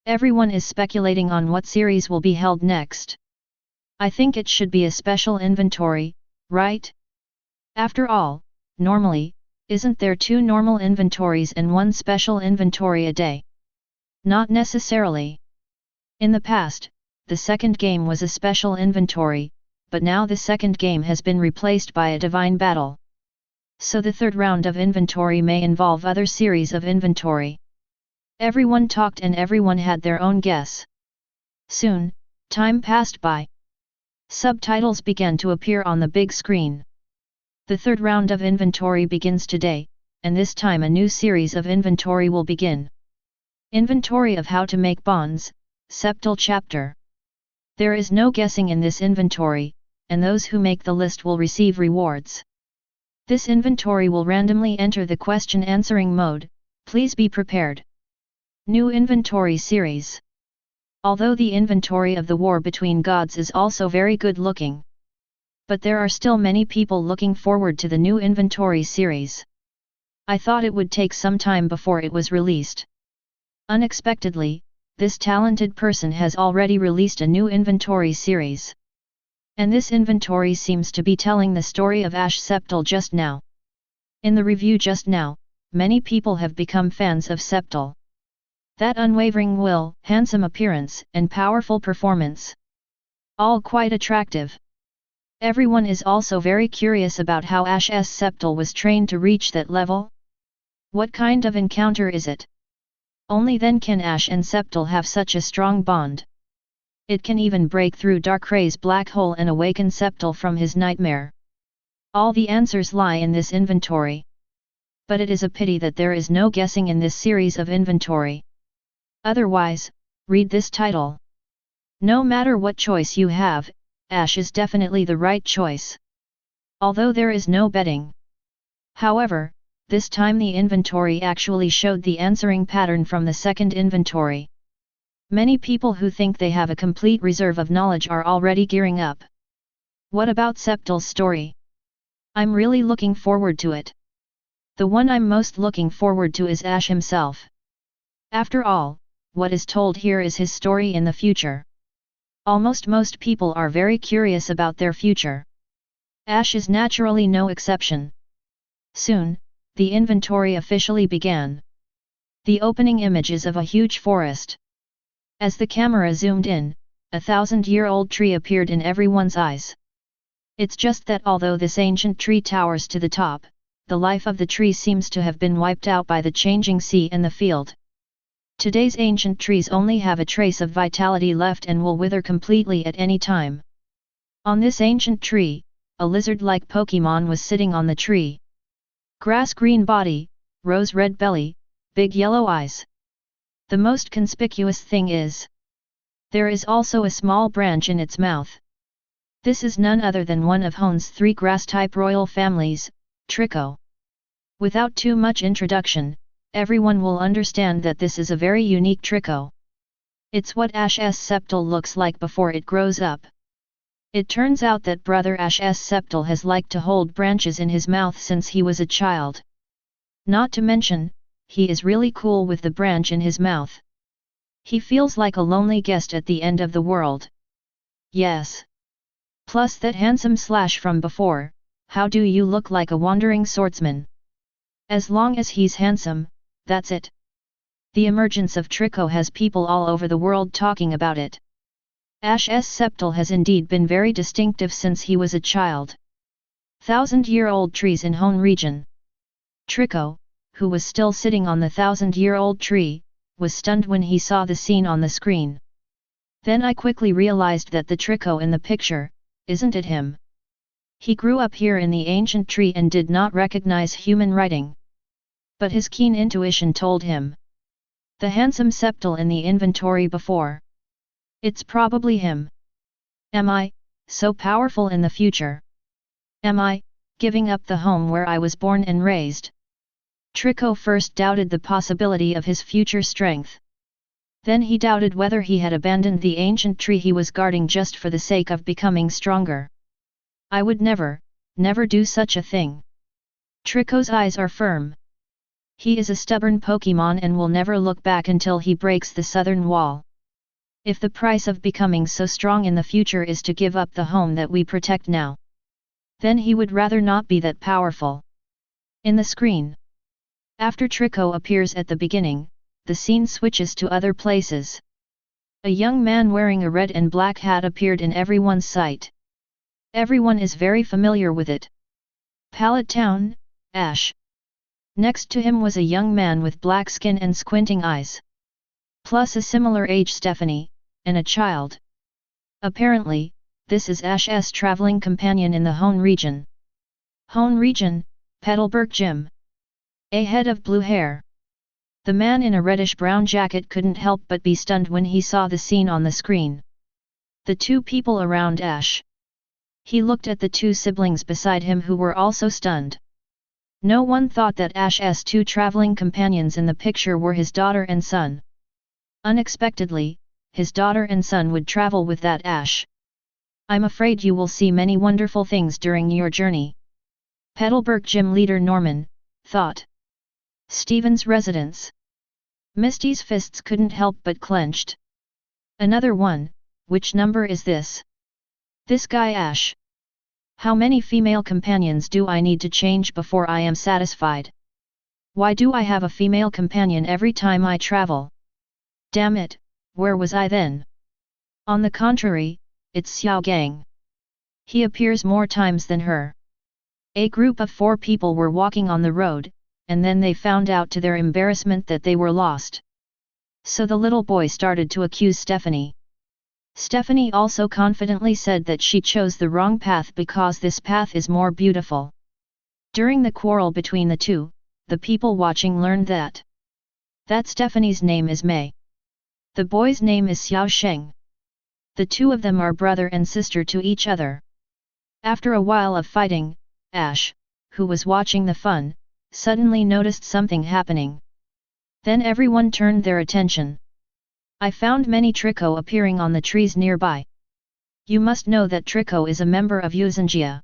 Everyone is speculating on what series will be held next. I think it should be a special inventory, right? After all, normally, isn't there 2 normal inventories and 1 special inventory a day? Not necessarily. In the past, the second game was a special inventory, but now the second game has been replaced by a divine battle. So the third round of inventory may involve other series of inventory. Everyone talked and everyone had their own guess. Soon, time passed by. Subtitles began to appear on the big screen. The third round of inventory begins today, and this time a new series of inventory will begin. Inventory of how to make bonds, Septal chapter. There is no guessing in this inventory, and those who make the list will receive rewards. This inventory will randomly enter the question answering mode, please be prepared. New inventory series. Although the inventory of the war between gods is also very good looking. But there are still many people looking forward to the new inventory series. I thought it would take some time before it was released. Unexpectedly, this talented person has already released a new inventory series. And this inventory seems to be telling the story of Ash Septal just now. In the review just now, many people have become fans of Septal. That unwavering will, handsome appearance, and powerful performance. All quite attractive. Everyone is also very curious about how Ash's Septal was trained to reach that level. What kind of encounter is it? Only then can Ash and Septal have such a strong bond. It can even break through Darkray's black hole and awaken Septal from his nightmare. All the answers lie in this inventory. But it is a pity that there is no guessing in this series of inventory. Otherwise, read this title. No matter what choice you have, Ash is definitely the right choice. Although there is no betting. However, this time the inventory actually showed the answering pattern from the second inventory. Many people who think they have a complete reserve of knowledge are already gearing up. What about Septal's story? I'm really looking forward to it. The one I'm most looking forward to is Ash himself. After all, what is told here is his story in the future. Most people are very curious about their future. Ash is naturally no exception. Soon, the inventory officially began. The opening image is of a huge forest. As the camera zoomed in, a 1,000-year-old tree appeared in everyone's eyes. It's just that although this ancient tree towers to the top, the life of the tree seems to have been wiped out by the changing sea and the field. Today's ancient trees only have a trace of vitality left and will wither completely at any time. On this ancient tree, a lizard-like Pokémon was sitting on the tree. Grass-green body, rose-red belly, big yellow eyes. The most conspicuous thing is, there is also a small branch in its mouth. This is none other than one of Hoen's 3 grass-type royal families, Trico. Without too much introduction, everyone will understand that this is a very unique Trico. It's what Ash's Septal looks like before it grows up. It turns out that brother Ash's Septal has liked to hold branches in his mouth since he was a child. Not to mention, he is really cool with the branch in his mouth. He feels like a lonely guest at the end of the world. Yes. Plus that handsome slash from before, how do you look like a wandering swordsman? As long as he's handsome, that's it. The emergence of Trico has people all over the world talking about it. Ash's Septal has indeed been very distinctive since he was a child. 1,000-year-old trees in Hoenn region. Trico, who was still sitting on the 1,000-year-old tree, was stunned when he saw the scene on the screen. Then I quickly realized that the Trico in the picture, isn't it him? He grew up here in the ancient tree and did not recognize human writing. But his keen intuition told him. The handsome Septal in the inventory before. It's probably him. Am I, so powerful in the future? Am I, giving up the home where I was born and raised? Trico first doubted the possibility of his future strength. Then he doubted whether he had abandoned the ancient tree he was guarding just for the sake of becoming stronger. I would never never do such a thing. Trico's eyes are firm. He is a stubborn Pokémon and will never look back until he breaks the southern wall. If the price of becoming so strong in the future is to give up the home that we protect now, then he would rather not be that powerful. In the screen, after Trico appears at the beginning, the scene switches to other places. A young man wearing a red and black hat appeared in everyone's sight. Everyone is very familiar with it. Pallet Town, Ash. Next to him was a young man with black skin and squinting eyes. Plus a similar age Stephanie, and a child. Apparently, this is Ash's traveling companion in the Hone region. Hone region, Petalburg Gym. A head of blue hair. The man in a reddish-brown jacket couldn't help but be stunned when he saw the scene on the screen. The two people around Ash. He looked at the two siblings beside him who were also stunned. No one thought that Ash's two traveling companions in the picture were his daughter and son. Unexpectedly, his daughter and son would travel with that Ash. I'm afraid you will see many wonderful things during your journey. Petalburg Gym leader Norman thought. Steven's residence. Misty's fists couldn't help but clenched. Another one, which number is this? This guy Ash. How many female companions do I need to change before I am satisfied? Why do I have a female companion every time I travel? Damn it, where was I then? On the contrary, it's Xiao Gang. He appears more times than her. A group of 4 people were walking on the road, and then they found out to their embarrassment that they were lost. So the little boy started to accuse Stephanie. Stephanie also confidently said that she chose the wrong path because this path is more beautiful. During the quarrel between the two, the people watching learned that Stephanie's name is Mei. The boy's name is Xiao Sheng. The two of them are brother and sister to each other. After a while of fighting, Ash, who was watching the fun, suddenly noticed something happening. Then everyone turned their attention. I found many Trico appearing on the trees nearby. You must know that Trico is a member of Euxingia.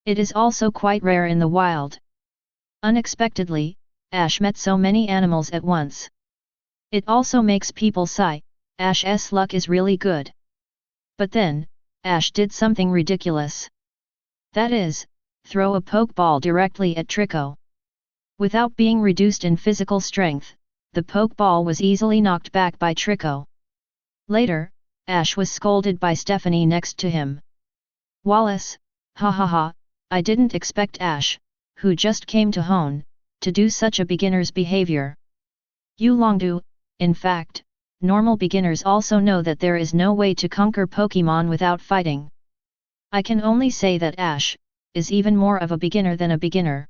It is also quite rare in the wild. Unexpectedly, Ash met so many animals at once. It also makes people sigh, Ash's luck is really good. But then, Ash did something ridiculous. That is, throw a Pokeball directly at Trico. Without being reduced in physical strength, the Pokeball was easily knocked back by Trico. Later, Ash was scolded by Stephanie next to him. Wallace, ha ha ha, I didn't expect Ash, who just came to Hone, to do such a beginner's behavior. You long do, in fact, normal beginners also know that there is no way to conquer Pokémon without fighting. I can only say that Ash is even more of a beginner than a beginner.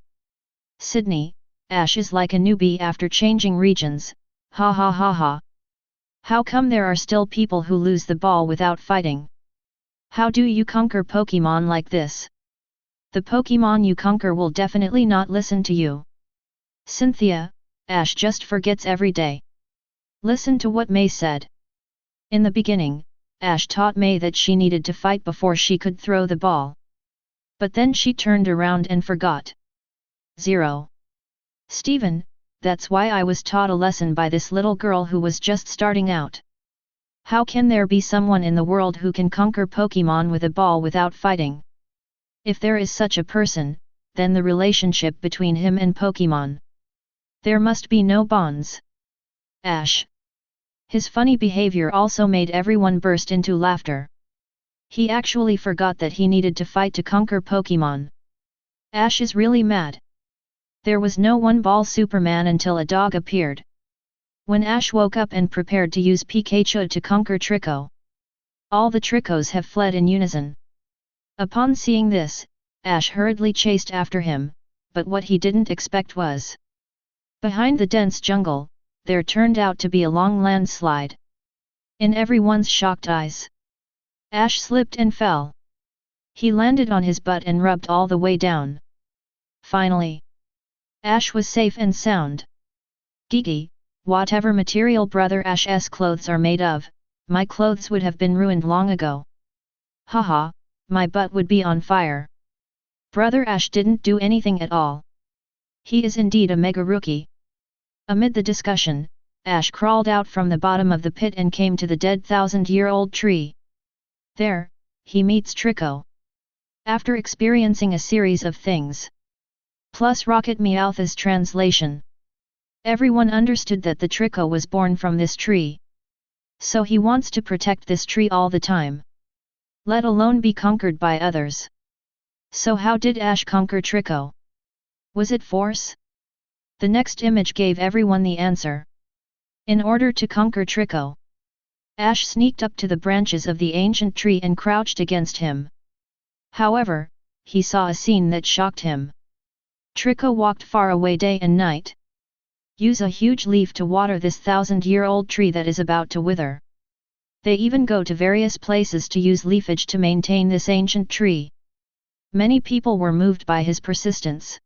Sydney, Ash is like a newbie after changing regions, ha ha ha ha. How come there are still people who lose the ball without fighting? How do you conquer Pokémon like this? The Pokémon you conquer will definitely not listen to you. Cynthia, Ash just forgets every day. Listen to what May said. In the beginning, Ash taught May that she needed to fight before she could throw the ball. But then she turned around and forgot. 0. Stephen, that's why I was taught a lesson by this little girl who was just starting out. How can there be someone in the world who can conquer Pokémon with a ball without fighting? If there is such a person, then the relationship between him and Pokémon. There must be no bonds. Ash. His funny behavior also made everyone burst into laughter. He actually forgot that he needed to fight to conquer Pokémon. Ash is really mad. There was no one-ball Superman until a dog appeared. When Ash woke up and prepared to use Pikachu to conquer Trico, all the Tricos have fled in unison. Upon seeing this, Ash hurriedly chased after him, but what he didn't expect was, behind the dense jungle, there turned out to be a long landslide. In everyone's shocked eyes, Ash slipped and fell. He landed on his butt and rubbed all the way down. Finally, Ash was safe and sound. Gigi, whatever material Brother Ash's clothes are made of, my clothes would have been ruined long ago. Haha, my butt would be on fire. Brother Ash didn't do anything at all. He is indeed a mega rookie. Amid the discussion, Ash crawled out from the bottom of the pit and came to the dead 1,000-year-old tree. There, he meets Trico. After experiencing a series of things, plus Rocket Meowth's translation, everyone understood that the Trico was born from this tree. So he wants to protect this tree all the time, let alone be conquered by others. So how did Ash conquer Trico? Was it force? The next image gave everyone the answer. In order to conquer Trico, Ash sneaked up to the branches of the ancient tree and crouched against him. However, he saw a scene that shocked him. Trico walked far away day and night. Use a huge leaf to water this 1,000-year-old tree that is about to wither. They even go to various places to use leafage to maintain this ancient tree. Many people were moved by his persistence.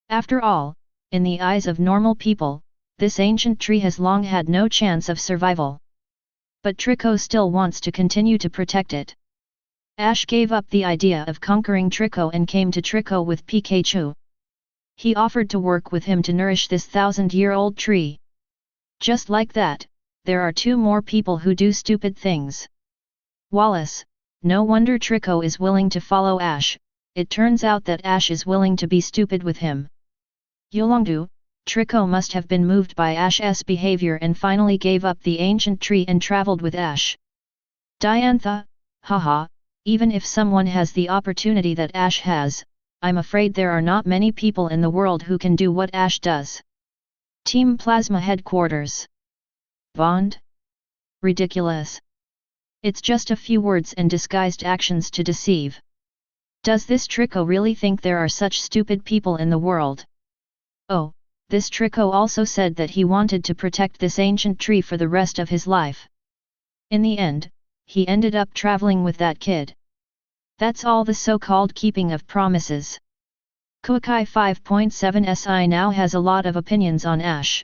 After all, in the eyes of normal people, this ancient tree has long had no chance of survival. But Trico still wants to continue to protect it. Ash gave up the idea of conquering Trico and came to Trico with Pikachu. He offered to work with him to nourish this 1,000-year-old tree. Just like that, there are 2 more people who do stupid things. Wallace, no wonder Trico is willing to follow Ash, it turns out that Ash is willing to be stupid with him. Yolongdu, Trico must have been moved by Ash's behavior and finally gave up the ancient tree and traveled with Ash. Diantha, haha, even if someone has the opportunity that Ash has, I'm afraid there are not many people in the world who can do what Ash does. Team Plasma Headquarters. Bond? Ridiculous. It's just a few words and disguised actions to deceive. Does this Trico really think there are such stupid people in the world? Oh, this Trico also said that he wanted to protect this ancient tree for the rest of his life. In the end, he ended up traveling with that kid. That's all the so-called keeping of promises. Kukai 5.7 SI now has a lot of opinions on Ash.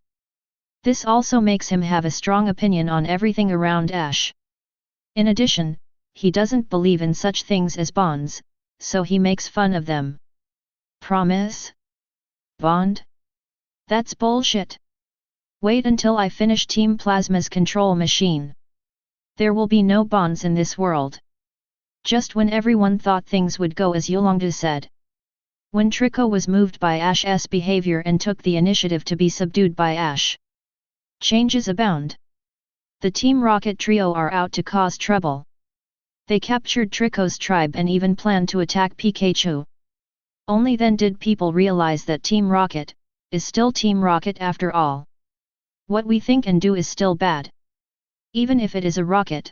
This also makes him have a strong opinion on everything around Ash. In addition, he doesn't believe in such things as bonds, so he makes fun of them. Promise? Bond? That's bullshit. Wait until I finish Team Plasma's control machine. There will be no bonds in this world. Just when everyone thought things would go as Yolongdu said. When Trico was moved by Ash's behavior and took the initiative to be subdued by Ash. Changes abound. The Team Rocket trio are out to cause trouble. They captured Trico's tribe and even planned to attack Pikachu. Only then did people realize that Team Rocket is still Team Rocket after all. What we think and do is still bad. Even if it is a rocket.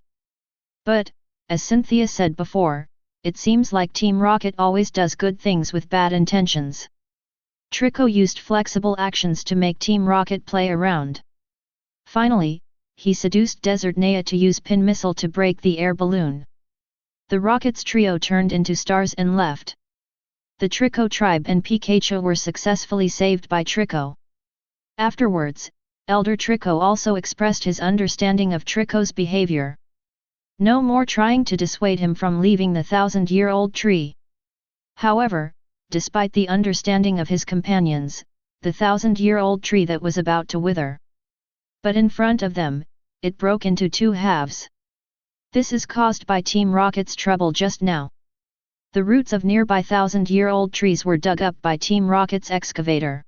But, as Cynthia said before, it seems like Team Rocket always does good things with bad intentions. Trico used flexible actions to make Team Rocket play around. Finally, he seduced Desert Naya to use pin missile to break the air balloon. The Rockets trio turned into stars and left. The Trico tribe and Pikachu were successfully saved by Trico. Afterwards, Elder Trico also expressed his understanding of Trico's behavior. No more trying to dissuade him from leaving the 1,000-year-old tree. However, despite the understanding of his companions, the 1,000-year-old tree that was about to wither. But in front of them, it broke into 2 halves. This is caused by Team Rocket's trouble just now. The roots of nearby 1,000-year-old trees were dug up by Team Rocket's excavator.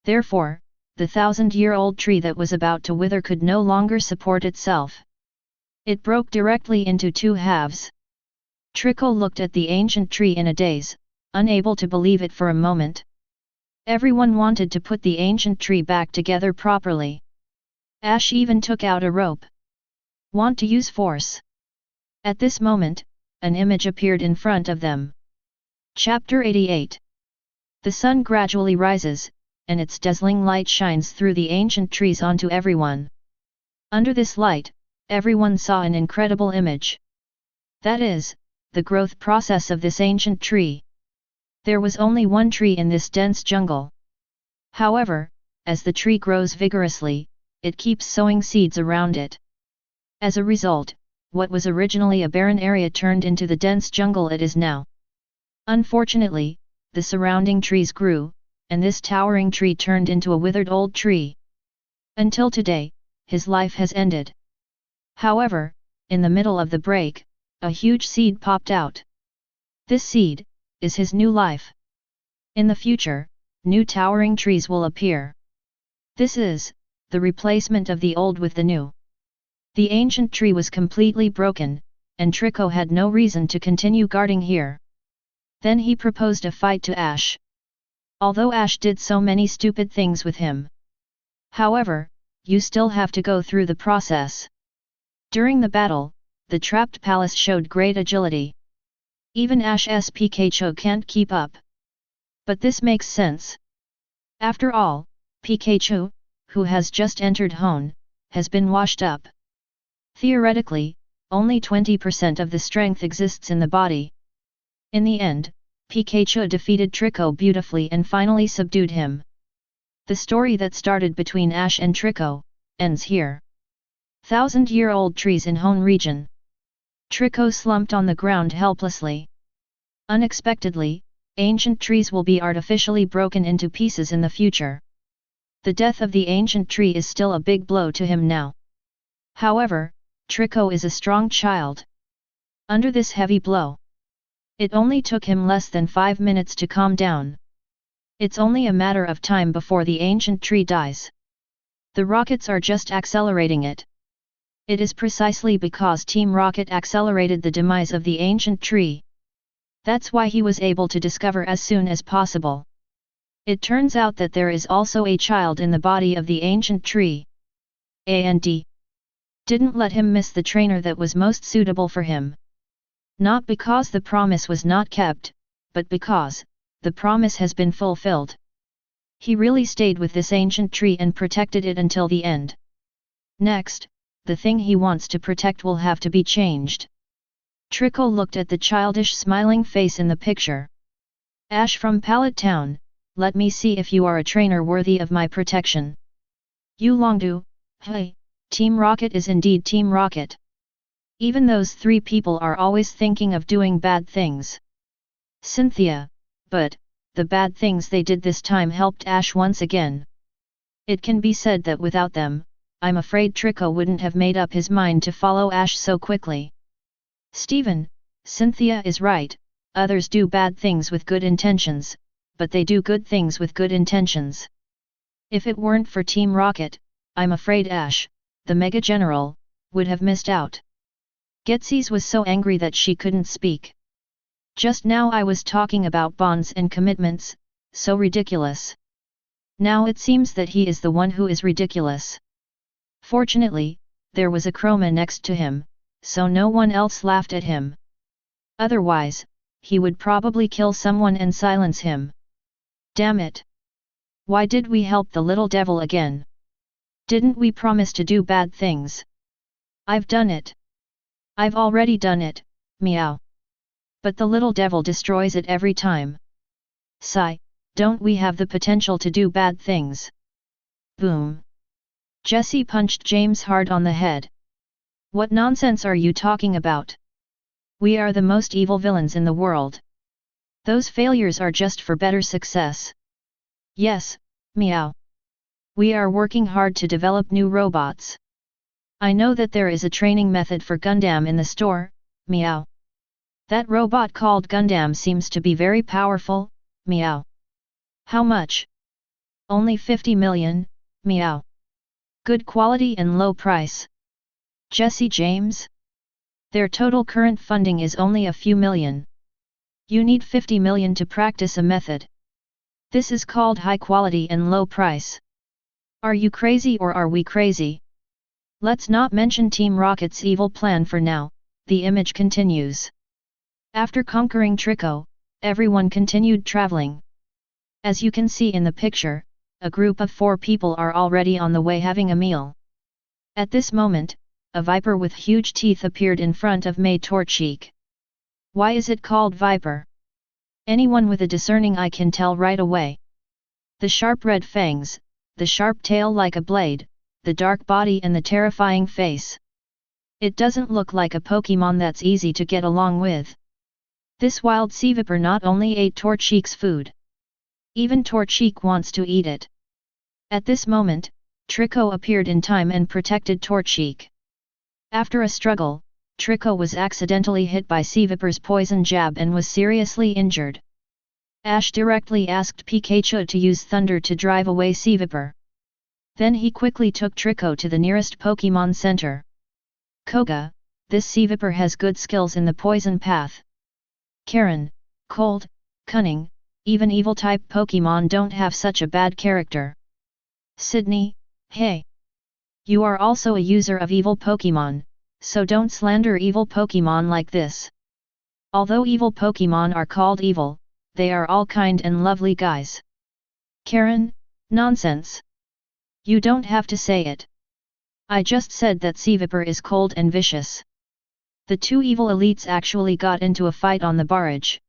Therefore, the 1,000-year-old tree that was about to wither could no longer support itself. It broke directly into 2 halves. Trico looked at the ancient tree in a daze, unable to believe it for a moment. Everyone wanted to put the ancient tree back together properly. Ash even took out a rope. Want to use force? At this moment, an image appeared in front of them. Chapter 88. The sun gradually rises, and its dazzling light shines through the ancient trees onto everyone. Under this light, everyone saw an incredible image. That is, the growth process of this ancient tree. There was only one tree in this dense jungle. However, as the tree grows vigorously, it keeps sowing seeds around it. As a result, what was originally a barren area turned into the dense jungle it is now. Unfortunately, the surrounding trees grew, and this towering tree turned into a withered old tree. Until today, his life has ended. However, in the middle of the break, a huge seed popped out. This seed is his new life. In the future, new towering trees will appear. This is the replacement of the old with the new. The ancient tree was completely broken, and Trico had no reason to continue guarding here. Then he proposed a fight to Ash. Although Ash did so many stupid things with him. However, you still have to go through the process. During the battle, the trapped palace showed great agility. Even Ash's Pikachu can't keep up. But this makes sense. After all, Pikachu, who has just entered Hone, has been washed up. Theoretically, only 20% of the strength exists in the body. In the end, Pikachu defeated Trico beautifully and finally subdued him. The story that started between Ash and Trico ends here. 1,000-year-old trees in Hone region. Trico slumped on the ground helplessly. Unexpectedly, ancient trees will be artificially broken into pieces in the future. The death of the ancient tree is still a big blow to him now. However, Trico is a strong child. Under this heavy blow, it only took him less than 5 minutes to calm down. It's only a matter of time before the ancient tree dies. The rockets are just accelerating it. It is precisely because Team Rocket accelerated the demise of the ancient tree. That's why he was able to discover as soon as possible. It turns out that there is also a child in the body of the ancient tree. And didn't let him miss the trainer that was most suitable for him. Not because the promise was not kept, but because the promise has been fulfilled. He really stayed with this ancient tree and protected it until the end. Next, the thing he wants to protect will have to be changed. Trico looked at the childish smiling face in the picture. Ash from Pallet Town, let me see if you are a trainer worthy of my protection. You Longdu, hey, Team Rocket is indeed Team Rocket. Even those 3 people are always thinking of doing bad things. Cynthia, but the bad things they did this time helped Ash once again. It can be said that without them, I'm afraid Trico wouldn't have made up his mind to follow Ash so quickly. Steven, Cynthia is right, others do bad things with good intentions, but they do good things with good intentions. If it weren't for Team Rocket, I'm afraid Ash, the Mega General, would have missed out. Getsis was so angry that she couldn't speak. Just now I was talking about bonds and commitments, so ridiculous. Now it seems that he is the one who is ridiculous. Fortunately, there was a chroma next to him, so no one else laughed at him. Otherwise, he would probably kill someone and silence him. Damn it! Why did we help the little devil again? Didn't we promise to do bad things? I've done it. I've already done it, meow. But the little devil destroys it every time. Sigh, don't we have the potential to do bad things? Boom. Jessie punched James hard on the head. What nonsense are you talking about? We are the most evil villains in the world. Those failures are just for better success. Yes, meow. We are working hard to develop new robots. I know that there is a training method for Gundam in the store, meow. That robot called Gundam seems to be very powerful, meow. How much? Only 50 million, meow. Good quality and low price. Jesse James? Their total current funding is only a few million. You need 50 million to practice a method. This is called high quality and low price. Are you crazy or are we crazy? Let's not mention Team Rocket's evil plan for now, the image continues. After conquering Trico, everyone continued traveling. As you can see in the picture, a group of 4 people are already on the way having a meal. At this moment, a viper with huge teeth appeared in front of Mei Torchic. Why is it called viper? Anyone with a discerning eye can tell right away. The sharp red fangs, the sharp tail like a blade, the dark body and the terrifying face. It doesn't look like a Pokémon that's easy to get along with. This wild sea viper not only ate Torchique's food. Even Torchique wants to eat it. At this moment, Trico appeared in time and protected Torchique. After a struggle, Trico was accidentally hit by Sea Viper's poison jab and was seriously injured. Ash directly asked Pikachu to use thunder to drive away Sea Viper. Then he quickly took Trico to the nearest Pokémon Center. Koga, this Sea Viper has good skills in the poison path. Karen, cold, cunning, even evil-type Pokémon don't have such a bad character. Sydney, hey! You are also a user of evil Pokémon, so don't slander evil Pokémon like this. Although evil Pokémon are called evil, they are all kind and lovely guys. Karen, nonsense. You don't have to say it. I just said that Sea Viper is cold and vicious. The two evil elites actually got into a fight on the barrage.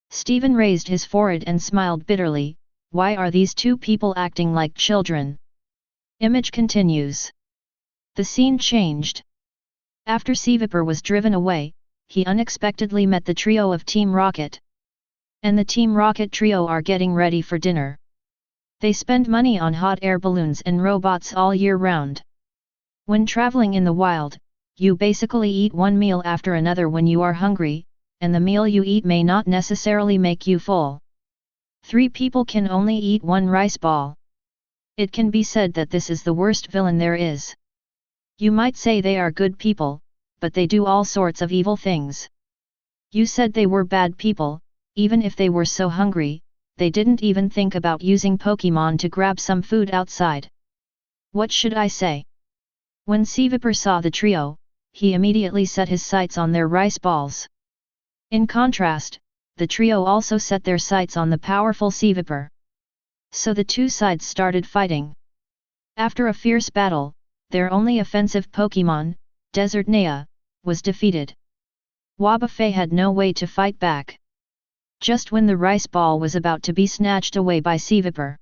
Stephen raised his forehead and smiled bitterly. Why are these two people acting like children? Image continues. The scene changed. After Sea Viper was driven away, he unexpectedly met the trio of Team Rocket. And the Team Rocket trio are getting ready for dinner. They spend money on hot air balloons and robots all year round. When traveling in the wild, you basically eat one meal after another when you are hungry, and the meal you eat may not necessarily make you full. 3 people can only eat one rice ball. It can be said that this is the worst villain there is. You might say they are good people, but they do all sorts of evil things. You said they were bad people. Even if they were so hungry, they didn't even think about using Pokémon to grab some food outside. What should I say? When Sea Viper saw the trio, he immediately set his sights on their rice balls. In contrast, the trio also set their sights on the powerful Sea Viper. So the two sides started fighting. After a fierce battle, their only offensive Pokémon, Desert Nea, was defeated. Wobbuffet had no way to fight back. Just when the rice ball was about to be snatched away by Sea Viper,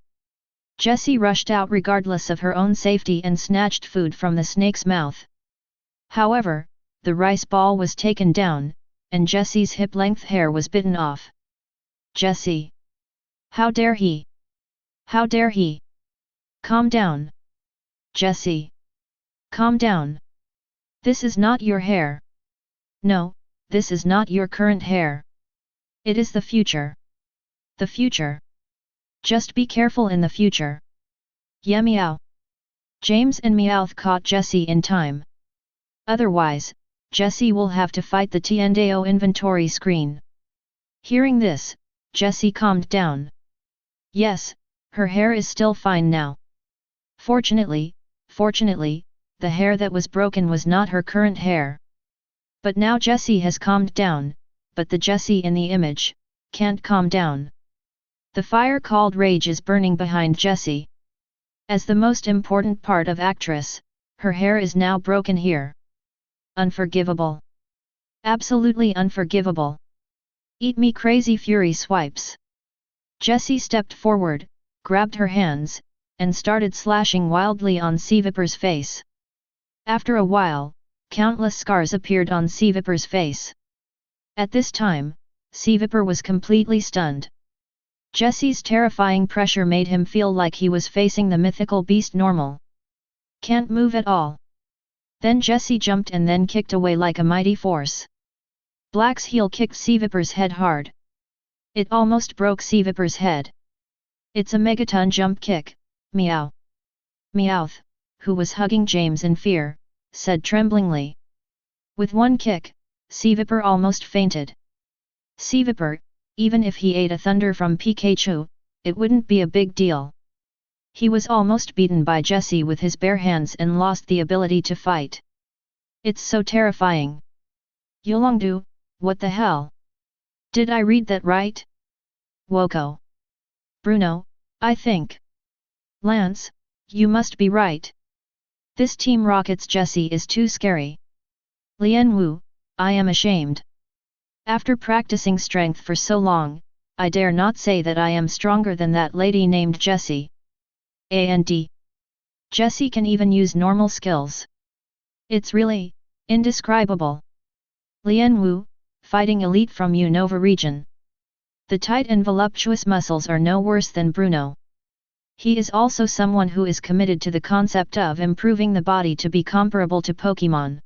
Jessie rushed out regardless of her own safety and snatched food from the snake's mouth. However, the rice ball was taken down, and Jessie's hip-length hair was bitten off. Jessie! How dare he! How dare he! Calm down! Jessie! Calm down! This is not your hair! No, this is not your current hair! It is the future. The future. Just be careful in the future. Yeah, meow. James and Meowth caught Jessie in time. Otherwise, Jessie will have to fight the Tiendao inventory screen. Hearing this, Jessie calmed down. Yes, her hair is still fine now. Fortunately, the hair that was broken was not her current hair. But now Jessie has calmed down. But the Jessie in the image can't calm down. The fire called rage is burning behind Jessie. As the most important part of actress, her hair is now broken here. Unforgivable. Absolutely unforgivable. Eat me crazy fury swipes. Jessie stepped forward, grabbed her hands, and started slashing wildly on Sea Viper's face. After a while, countless scars appeared on Sea Viper's face. At this time, Sea Viper was completely stunned. Jessie's terrifying pressure made him feel like he was facing the mythical beast normal. Can't move at all. Then Jessie jumped and then kicked away like a mighty force. Black's heel kicked Sea Viper's head hard. It almost broke Sea Viper's head. It's a megaton jump kick, meow. Meowth, who was hugging James in fear, said tremblingly. With one kick, Sea Viper almost fainted. Sea Viper, even if he ate a thunder from Pikachu, it wouldn't be a big deal. He was almost beaten by Jessie with his bare hands and lost the ability to fight. It's so terrifying. Yolongdu, what the hell? Did I read that right? Woko. Bruno, I think. Lance, you must be right. This Team Rocket's Jessie is too scary. Lian Wu, I am ashamed. After practicing strength for so long, I dare not say that I am stronger than that lady named Jessie. And Jessie can even use normal skills. It's really indescribable. Lian Wu, fighting elite from Unova region. The tight and voluptuous muscles are no worse than Bruno. He is also someone who is committed to the concept of improving the body to be comparable to Pokémon.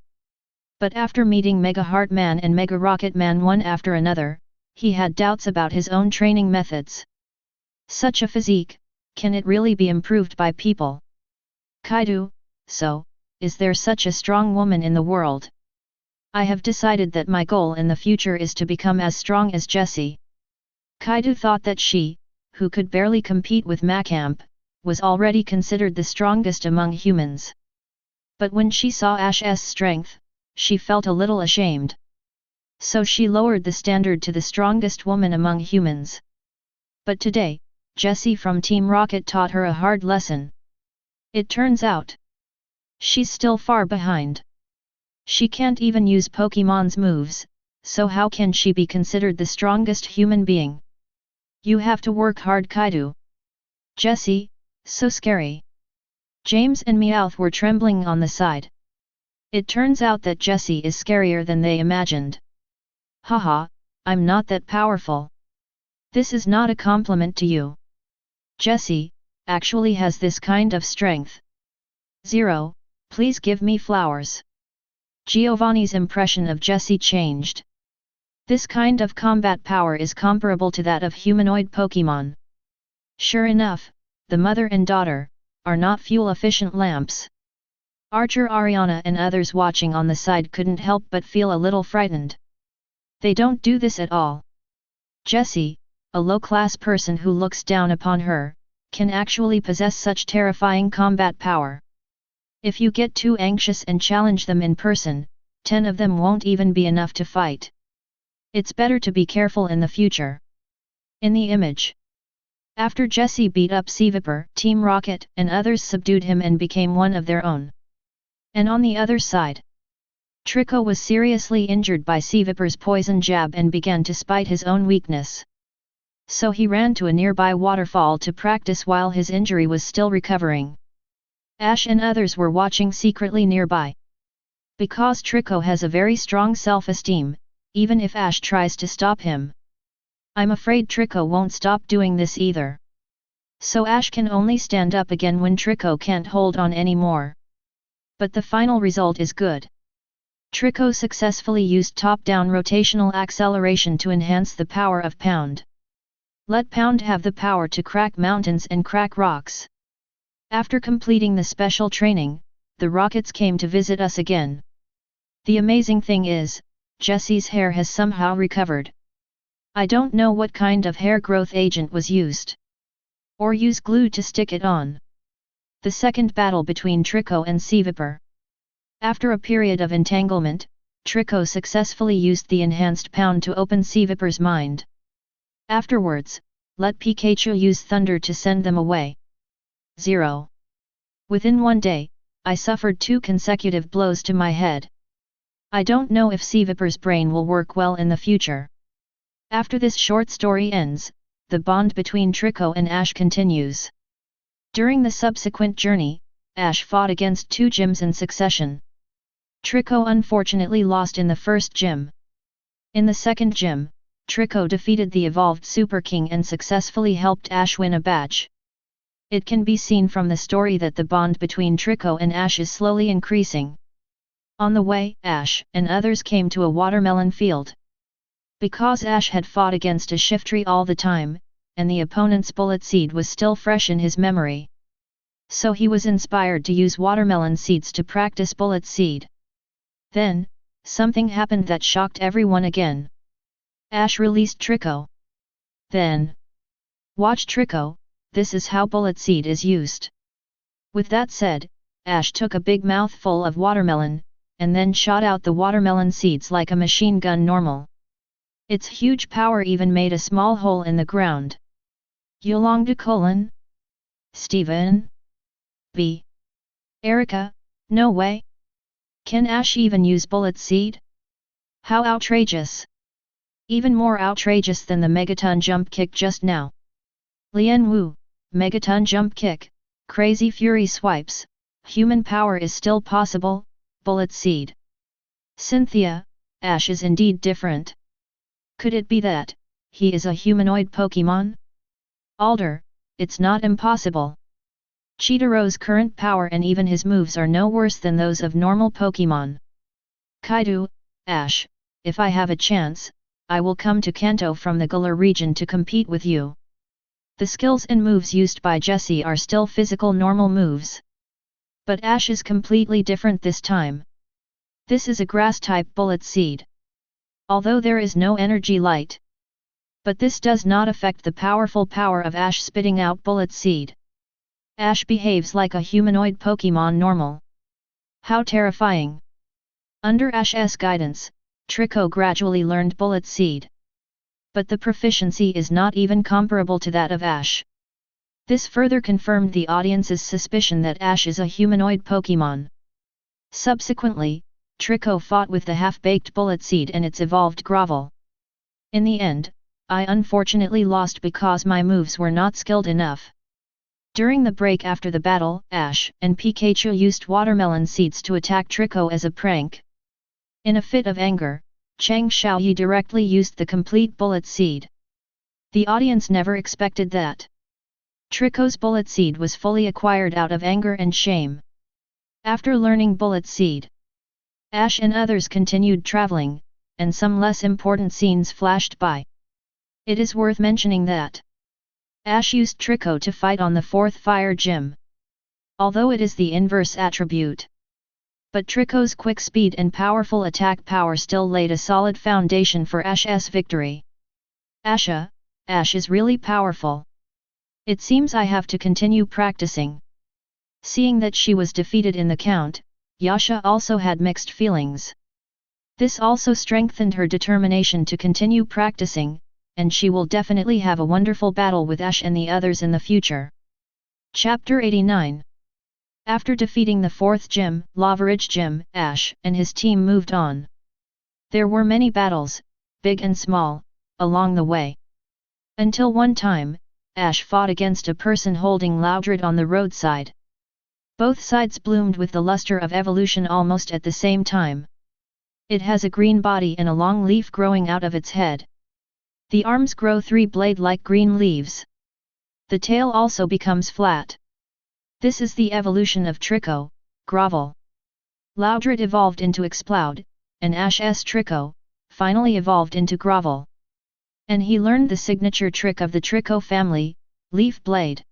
But after meeting Mega Heart Man and Mega Rocket Man one after another, he had doubts about his own training methods. Such a physique, can it really be improved by people? Kaido, so, is there such a strong woman in the world? I have decided that my goal in the future is to become as strong as Jessie. Kaido thought that she, who could barely compete with Macamp, was already considered the strongest among humans. But when she saw Ash's strength, she felt a little ashamed. So she lowered the standard to the strongest woman among humans. But today, Jessie from Team Rocket taught her a hard lesson. It turns out, she's still far behind. She can't even use Pokémon's moves, so how can she be considered the strongest human being? You have to work hard, Kaido. Jessie, so scary. James and Meowth were trembling on the side. It turns out that Jessie is scarier than they imagined. Haha, I'm not that powerful. This is not a compliment to you. Jessie, actually has this kind of strength. 0, please give me flowers. Giovanni's impression of Jessie changed. This kind of combat power is comparable to that of humanoid Pokémon. Sure enough, the mother and daughter are not fuel-efficient lamps. Archer Ariana and others watching on the side couldn't help but feel a little frightened. They don't do this at all. Jessie, a low-class person who looks down upon her, can actually possess such terrifying combat power. If you get too anxious and challenge them in person, 10 of them won't even be enough to fight. It's better to be careful in the future. In the image, after Jessie beat up Seviper, Team Rocket and others subdued him and became one of their own. And on the other side, Trico was seriously injured by Seviper's poison jab and began to spite his own weakness. So he ran to a nearby waterfall to practice while his injury was still recovering. Ash and others were watching secretly nearby. Because Trico has a very strong self-esteem, even if Ash tries to stop him. I'm afraid Trico won't stop doing this either. So Ash can only stand up again when Trico can't hold on anymore. But the final result is good. Trico successfully used top-down rotational acceleration to enhance the power of Pound. Let Pound have the power to crack mountains and crack rocks. After completing the special training, the rockets came to visit us again. The amazing thing is, Jessie's hair has somehow recovered. I don't know what kind of hair growth agent was used. Or use glue to stick it on. The second battle between Trico and Seviper. After a period of entanglement, Trico successfully used the enhanced Pound to open Seviper's mind. Afterwards, let Pikachu use Thunder to send them away. 0. Within one day, I suffered 2 consecutive blows to my head. I don't know if Seviper's brain will work well in the future. After this short story ends, the bond between Trico and Ash continues. During the subsequent journey, Ash fought against 2 gyms in succession. Trico unfortunately lost in the first gym. In the second gym, Trico defeated the evolved Super King and successfully helped Ash win a badge. It can be seen from the story that the bond between Trico and Ash is slowly increasing. On the way, Ash and others came to a watermelon field. Because Ash had fought against a Shiftry all the time, and the opponent's bullet seed was still fresh in his memory. So he was inspired to use watermelon seeds to practice bullet seed. Then, something happened that shocked everyone again. Ash released Trico. Then, watch Trico, this is how bullet seed is used. With that said, Ash took a big mouthful of watermelon, and then shot out the watermelon seeds like a machine gun normal. Its huge power even made a small hole in the ground. Yolanda colon? Steven? B. Erica, no way. Can Ash even use bullet seed? How outrageous! Even more outrageous than the Megaton jump kick just now. Lian Wu, Megaton jump kick, crazy fury swipes, human power is still possible, bullet seed. Cynthia, Ash is indeed different. Could it be that he is a humanoid Pokémon? Alder, it's not impossible. Cheetaro's current power and even his moves are no worse than those of normal Pokémon. Kaido, Ash, if I have a chance, I will come to Kanto from the Galar region to compete with you. The skills and moves used by Jessie are still physical normal moves. But Ash is completely different this time. This is a grass-type bullet seed. Although there is no energy light. But this does not affect the powerful power of Ash spitting out bullet seed. Ash behaves like a humanoid Pokémon normal. How terrifying! Under Ash's guidance, Trico gradually learned bullet seed. But the proficiency is not even comparable to that of Ash. This further confirmed the audience's suspicion that Ash is a humanoid Pokémon. Subsequently, Trico fought with the half-baked bullet seed and its evolved grovel. In the end, I unfortunately lost because my moves were not skilled enough. During the break after the battle, Ash and Pikachu used watermelon seeds to attack Trico as a prank. In a fit of anger, Chang Xiaoyi directly used the complete bullet seed. The audience never expected that. Trico's bullet seed was fully acquired out of anger and shame. After learning bullet seed, Ash and others continued traveling, and some less important scenes flashed by. It is worth mentioning that Ash used Trico to fight on the 4th Fire Gym. Although it is the inverse attribute. But Trico's quick speed and powerful attack power still laid a solid foundation for Ash's victory. Ash is really powerful. It seems I have to continue practicing. Seeing that she was defeated in the count, Yasha also had mixed feelings. This also strengthened her determination to continue practicing, and she will definitely have a wonderful battle with Ash and the others in the future. Chapter 89. After defeating the 4th gym, Lava Ridge Gym, Ash and his team moved on. There were many battles, big and small, along the way. Until one time, Ash fought against a person holding Loudred on the roadside. Both sides bloomed with the luster of evolution almost at the same time. It has a green body and a long leaf growing out of its head. The arms grow 3-blade-like green leaves. The tail also becomes flat. This is the evolution of Trico, Grovel. Loudred evolved into Exploud, and Ash's Trico, finally evolved into Grovel. And he learned the signature trick of the Trico family, Leaf Blade.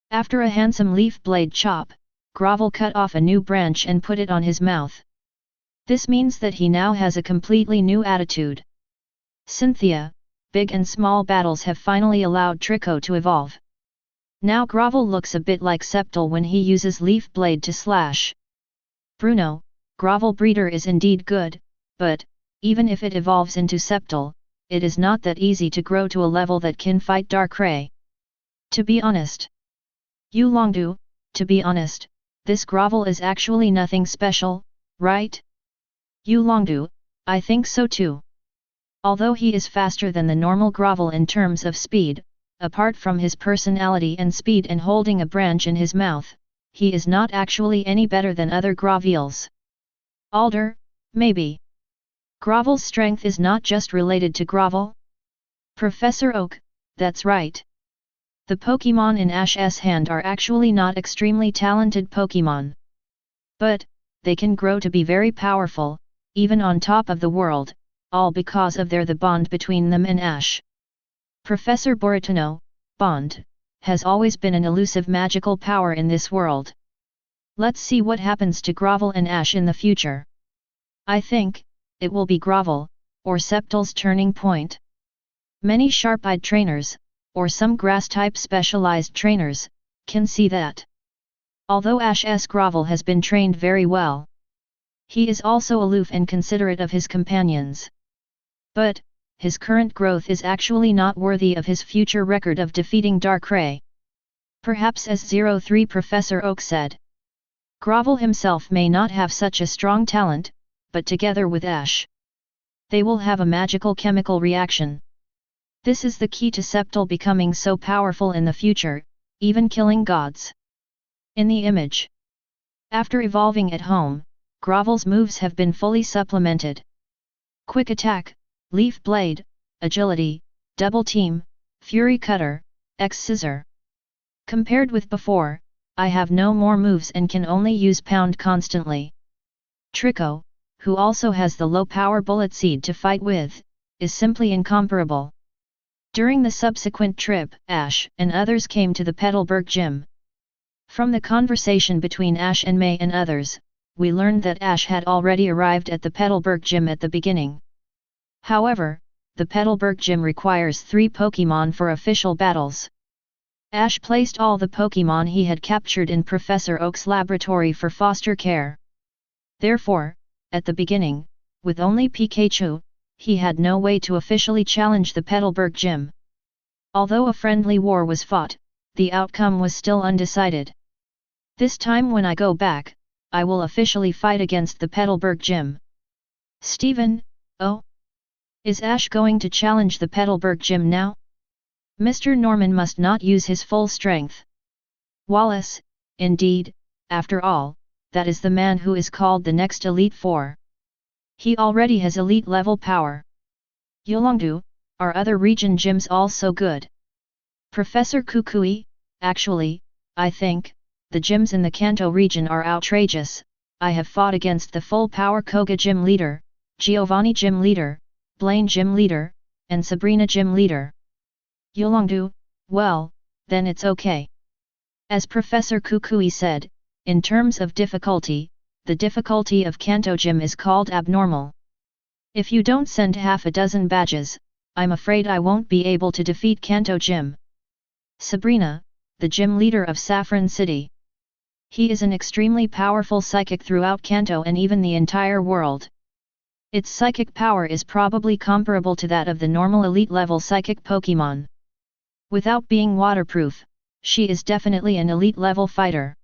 After a handsome leaf blade chop, Grovel cut off a new branch and put it on his mouth. This means that he now has a completely new attitude. Cynthia, big and small battles have finally allowed Trico to evolve. Now Grovel looks a bit like Sceptile when he uses Leaf Blade to slash. Bruno, Grovel Breeder is indeed good, but, even if it evolves into Sceptile, it is not that easy to grow to a level that can fight Darkrai. To be honest. Yulongdu, to be honest, this Grovel is actually nothing special, right? Yulongdu, I think so too. Although he is faster than the normal Grovel in terms of speed, apart from his personality and speed and holding a branch in his mouth, he is not actually any better than other Grovels. Alder, maybe. Grovel's strength is not just related to Grovel? Professor Oak, that's right. The Pokémon in Ash's hand are actually not extremely talented Pokémon. But, they can grow to be very powerful, even on top of the world, all because of the bond between them and Ash. Professor Borutono, bond, has always been an elusive magical power in this world. Let's see what happens to Grovel and Ash in the future. I think, it will be Grovel, or Sceptile's turning point. Many sharp-eyed trainers, or some grass-type specialized trainers, can see that. Although Ash's Grovel has been trained very well, he is also aloof and considerate of his companions. But, his current growth is actually not worthy of his future record of defeating Darkrai. Perhaps as 03 Professor Oak said. Grovel himself may not have such a strong talent, but together with Ash, they will have a magical chemical reaction. This is the key to Sceptile becoming so powerful in the future, even killing gods. In the image. After evolving at home, Grovel's moves have been fully supplemented. Quick Attack, Leaf Blade, agility, double team, fury cutter, X scissor. Compared with before, I have no more moves and can only use pound constantly. Trico, who also has the low power bullet seed to fight with, is simply incomparable. During the subsequent trip, Ash and others came to the Petalburg gym. From the conversation between Ash and May and others, we learned that Ash had already arrived at the Petalburg gym at the beginning. However, the Petalburg gym requires 3 Pokémon for official battles. Ash placed all the Pokémon he had captured in Professor Oak's laboratory for foster care. Therefore, at the beginning, with only Pikachu, he had no way to officially challenge the Petalburg gym. Although a friendly war was fought, the outcome was still undecided. This time when I go back, I will officially fight against the Petalburg gym. Steven, oh? Is Ash going to challenge the Petalburg gym now? Mr. Norman must not use his full strength. Wallace, indeed, after all, that is the man who is called the next Elite Four. He already has elite level power. Yolongdu, are other region gyms also good? Professor Kukui, actually, I think, the gyms in the Kanto region are outrageous. I have fought against the full power Koga gym leader, Giovanni gym leader, Blaine gym leader, and Sabrina gym leader. Yolongdu, well, then it's okay. As Professor Kukui said, in terms of difficulty, the difficulty of Kanto gym is called abnormal. If you don't send half a dozen badges, I'm afraid I won't be able to defeat Kanto gym. Sabrina, the gym leader of Saffron City. He is an extremely powerful psychic throughout Kanto and even the entire world. Its psychic power is probably comparable to that of the normal elite level psychic Pokémon. Without being waterproof, she is definitely an elite level fighter.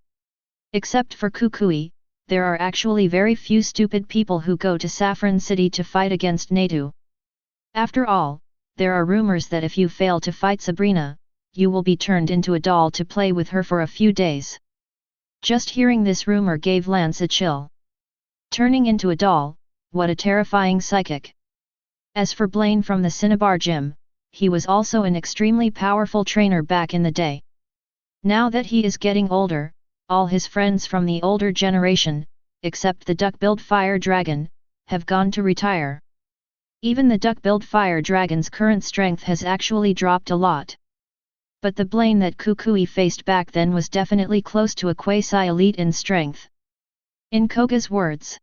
Except for Kukui, there are actually very few stupid people who go to Saffron City to fight against Natu. After all, there are rumors that if you fail to fight Sabrina, you will be turned into a doll to play with her for a few days. Just hearing this rumor gave Lance a chill. Turning into a doll, what a terrifying psychic. As for Blaine from the Cinnabar gym, he was also an extremely powerful trainer back in the day. Now that he is getting older, all his friends from the older generation, except the duck-billed fire dragon, have gone to retire. Even the duck-billed fire dragon's current strength has actually dropped a lot. But the Blaine that Kukui faced back then was definitely close to a quasi-elite in strength. In Koga's words,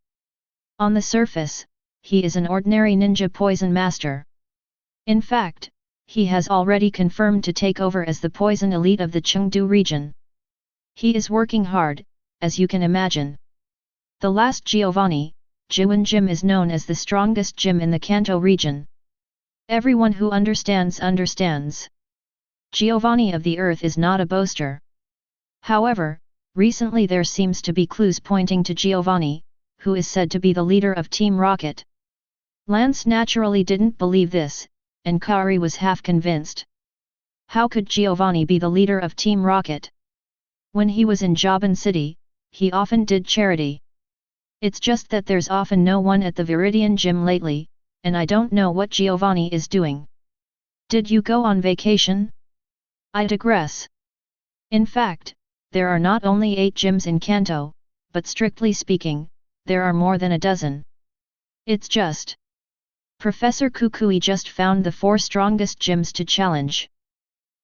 on the surface, he is an ordinary ninja poison master. In fact, he has already confirmed to take over as the poison elite of the Chengdu region. He is working hard, as you can imagine. The last Giovanni, Jiwen Gym is known as the strongest gym in the Kanto region. Everyone who understands understands. Giovanni of the Earth is not a boaster. However, recently there seems to be clues pointing to Giovanni, who is said to be the leader of Team Rocket. Lance naturally didn't believe this, and Kari was half convinced. How could Giovanni be the leader of Team Rocket? When he was in Jobin City, he often did charity. It's just that there's often no one at the Viridian gym lately, and I don't know what Giovanni is doing. Did you go on vacation? I digress. In fact, there are not only 8 gyms in Kanto, but strictly speaking, there are more than a dozen. It's just. Professor Kukui just found the 4 strongest gyms to challenge.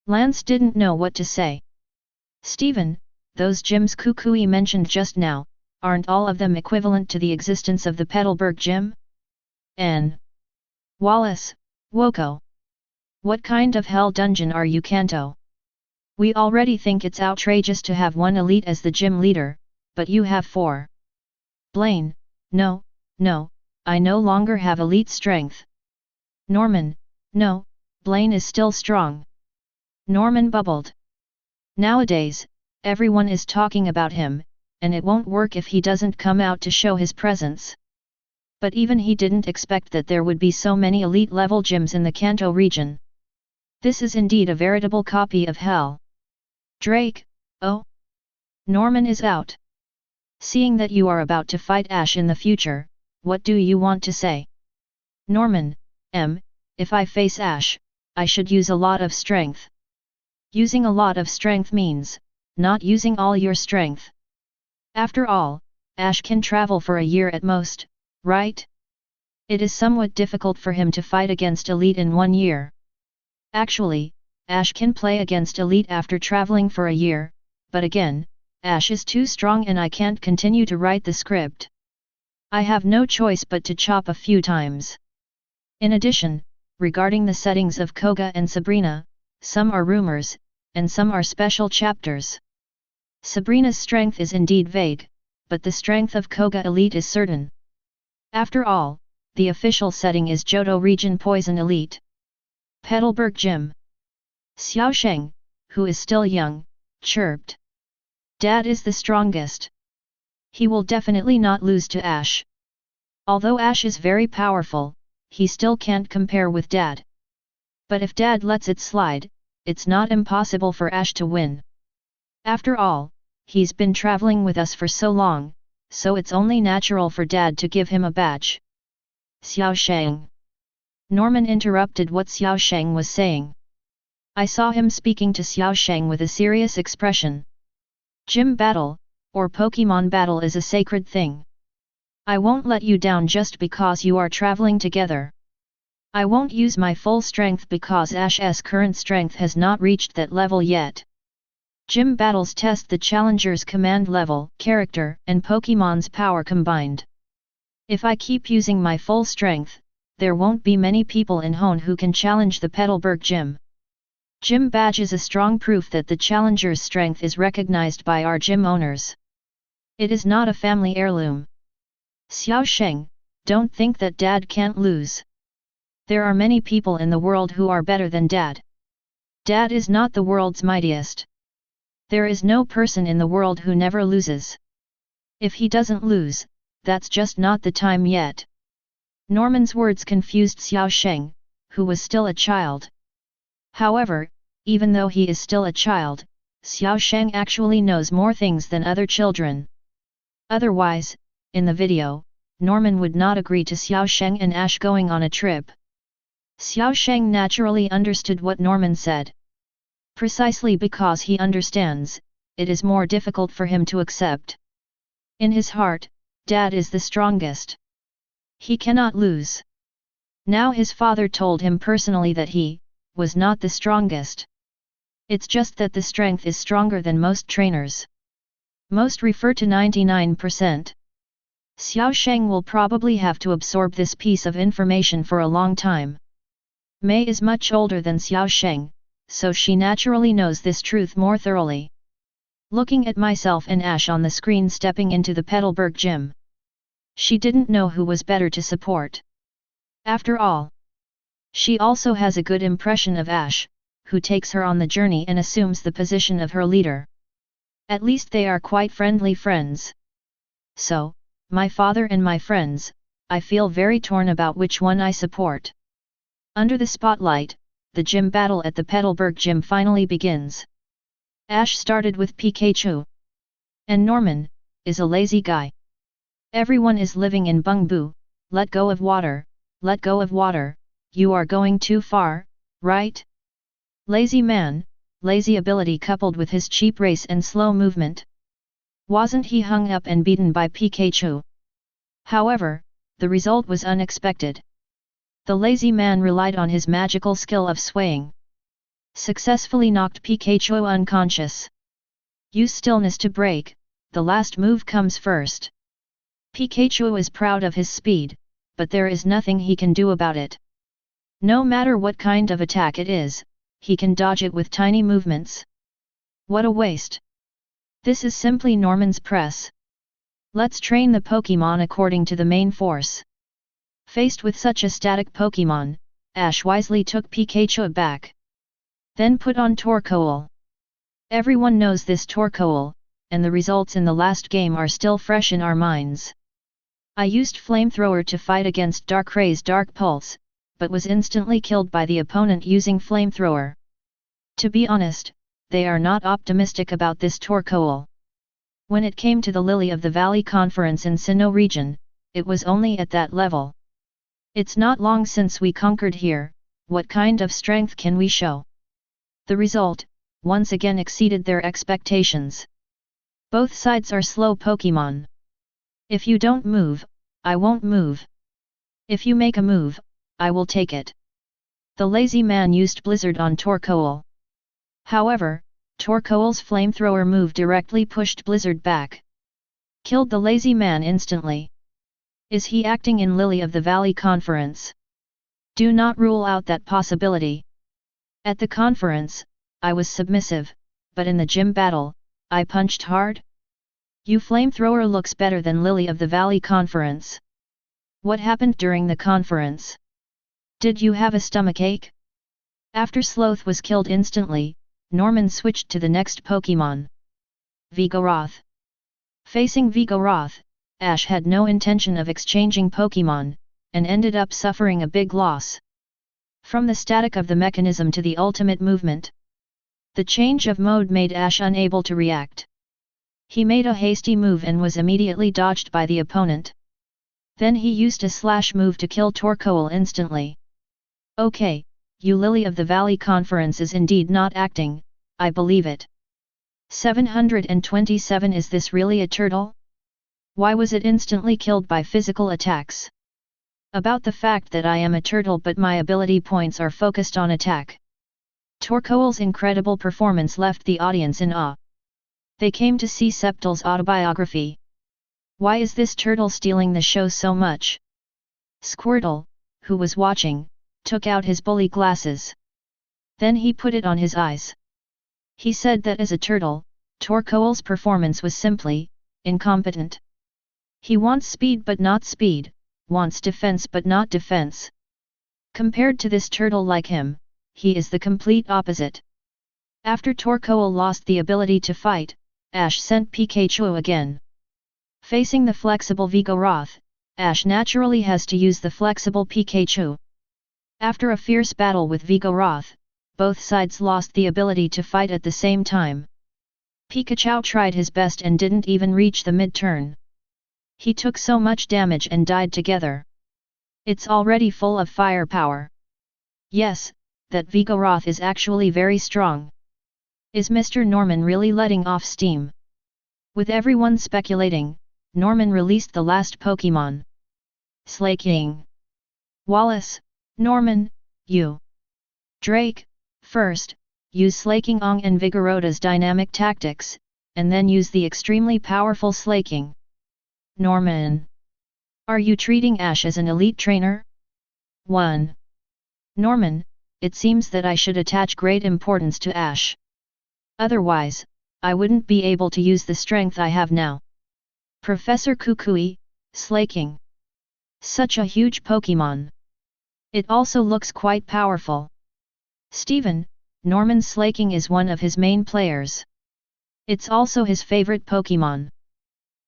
Lance didn't know what to say. Steven, those gyms Kukui mentioned just now, aren't all of them equivalent to the existence of the Petalburg gym? N. Wallace, Woko. What kind of hell dungeon are you, Kanto? We already think it's outrageous to have one elite as the gym leader, but you have 4. Blaine, no, I no longer have elite strength. Norman, no, Blaine is still strong. Norman bubbled. Nowadays, everyone is talking about him, and it won't work if he doesn't come out to show his presence. But even he didn't expect that there would be so many elite-level gyms in the Kanto region. This is indeed a veritable copy of hell. Drake, oh? Norman is out. Seeing that you are about to fight Ash in the future, what do you want to say? Norman, if I face Ash, I should use a lot of strength. Using a lot of strength means, not using all your strength. After all, Ash can travel for a year at most, right? It is somewhat difficult for him to fight against Elite in 1 year. Actually, Ash can play against Elite after traveling for a year, but again, Ash is too strong and I can't continue to write the script. I have no choice but to chop a few times. In addition, regarding the settings of Koga and Sabrina, some are rumors, and some are special chapters. Sabrina's strength is indeed vague, but the strength of Koga Elite is certain. After all, the official setting is Johto Region Poison Elite. Petalburg Gym. Xiaosheng, who is still young, chirped. Dad is the strongest. He will definitely not lose to Ash. Although Ash is very powerful, he still can't compare with Dad. But if Dad lets it slide, it's not impossible for Ash to win. After all, he's been traveling with us for so long, so it's only natural for Dad to give him a badge. Xiaosheng. Norman interrupted what Xiaosheng was saying. I saw him speaking to Xiaosheng with a serious expression. Gym battle, or Pokémon battle is a sacred thing. I won't let you down just because you are traveling together. I won't use my full strength because Ash's current strength has not reached that level yet. Gym battles test the challenger's command level, character, and Pokémon's power combined. If I keep using my full strength, there won't be many people in Hone who can challenge the Petalburg Gym. Gym badge is a strong proof that the challenger's strength is recognized by our gym owners. It is not a family heirloom. Xiaosheng, don't think that Dad can't lose. There are many people in the world who are better than Dad. Dad is not the world's mightiest. There is no person in the world who never loses. If he doesn't lose, that's just not the time yet. Norman's words confused Xiaosheng, who was still a child. However, even though he is still a child, Xiaosheng actually knows more things than other children. Otherwise, in the video, Norman would not agree to Xiaosheng and Ash going on a trip. Xiaosheng naturally understood what Norman said. Precisely because he understands, it is more difficult for him to accept. In his heart, Dad is the strongest. He cannot lose. Now his father told him personally that he was not the strongest. It's just that the strength is stronger than most trainers. Most refer to 99%. Xiaosheng will probably have to absorb this piece of information for a long time. Mei is much older than Xiaosheng, so she naturally knows this truth more thoroughly. Looking at myself and Ash on the screen stepping into the Petalburg Gym, she didn't know who was better to support. After all, she also has a good impression of Ash, who takes her on the journey and assumes the position of her leader. At least they are quite friendly friends. So, my father and my friends, I feel very torn about which one I support. Under the spotlight, the gym battle at the Petalburg Gym finally begins. Ash started with Pikachu. And Norman is a lazy guy. Everyone is living in Bungbu. Let go of water, let go of water, you are going too far, right? Lazy man, lazy ability coupled with his cheap race and slow movement. Wasn't he hung up and beaten by Pikachu? However, the result was unexpected. The lazy man relied on his magical skill of swaying. Successfully knocked Pikachu unconscious. Use stillness to break, the last move comes first. Pikachu is proud of his speed, but there is nothing he can do about it. No matter what kind of attack it is, he can dodge it with tiny movements. What a waste! This is simply Norman's press. Let's train the Pokémon according to the main force. Faced with such a static Pokémon, Ash wisely took Pikachu back. Then put on Torkoal. Everyone knows this Torkoal, and the results in the last game are still fresh in our minds. I used Flamethrower to fight against Darkray's Dark Pulse, but was instantly killed by the opponent using Flamethrower. To be honest, they are not optimistic about this Torkoal. When it came to the Lily of the Valley Conference in Sinnoh region, it was only at that level. It's not long since we conquered here, what kind of strength can we show? The result, once again exceeded their expectations. Both sides are slow Pokémon. If you don't move, I won't move. If you make a move, I will take it. The lazy man used Blizzard on Torkoal. However, Torkoal's flamethrower move directly pushed Blizzard back. Killed the lazy man instantly. Is he acting in Lily of the Valley Conference? Do not rule out that possibility. At the conference, I was submissive, but in the gym battle, I punched hard? You flamethrower looks better than Lily of the Valley Conference. What happened during the conference? Did you have a stomachache? After Sloth was killed instantly, Norman switched to the next Pokémon. Vigoroth. Facing Vigoroth, Ash had no intention of exchanging Pokémon, and ended up suffering a big loss. From the static of the mechanism to the ultimate movement, the change of mode made Ash unable to react. He made a hasty move and was immediately dodged by the opponent. Then he used a slash move to kill Torkoal instantly. Okay, you Lily of the Valley Conference is indeed not acting, I believe it. 727 Is this really a turtle? Why was it instantly killed by physical attacks? About the fact that I am a turtle but my ability points are focused on attack. Torkoal's incredible performance left the audience in awe. They came to see Sceptle's autobiography. Why is this turtle stealing the show so much? Squirtle, who was watching, took out his bully glasses. Then he put it on his eyes. He said that as a turtle, Torkoal's performance was simply incompetent. He wants speed but not speed, wants defense but not defense. Compared to this turtle like him, he is the complete opposite. After Torkoal lost the ability to fight, Ash sent Pikachu again. Facing the flexible Vigoroth, Ash naturally has to use the flexible Pikachu. After a fierce battle with Vigoroth, both sides lost the ability to fight at the same time. Pikachu tried his best and didn't even reach the mid-turn. He took so much damage and died together. It's already full of firepower. Yes, that Vigoroth is actually very strong. Is Mr. Norman really letting off steam? With everyone speculating, Norman released the last Pokémon. Slaking. Wallace, Norman, you. Drake, first, use Slaking Ong and Vigorota's dynamic tactics, and then use the extremely powerful Slaking. Norman. Are you treating Ash as an elite trainer? 1. Norman, it seems that I should attach great importance to Ash. Otherwise, I wouldn't be able to use the strength I have now. Professor Kukui, Slaking. Such a huge Pokémon. It also looks quite powerful. Steven, Norman's Slaking is one of his main players. It's also his favorite Pokémon.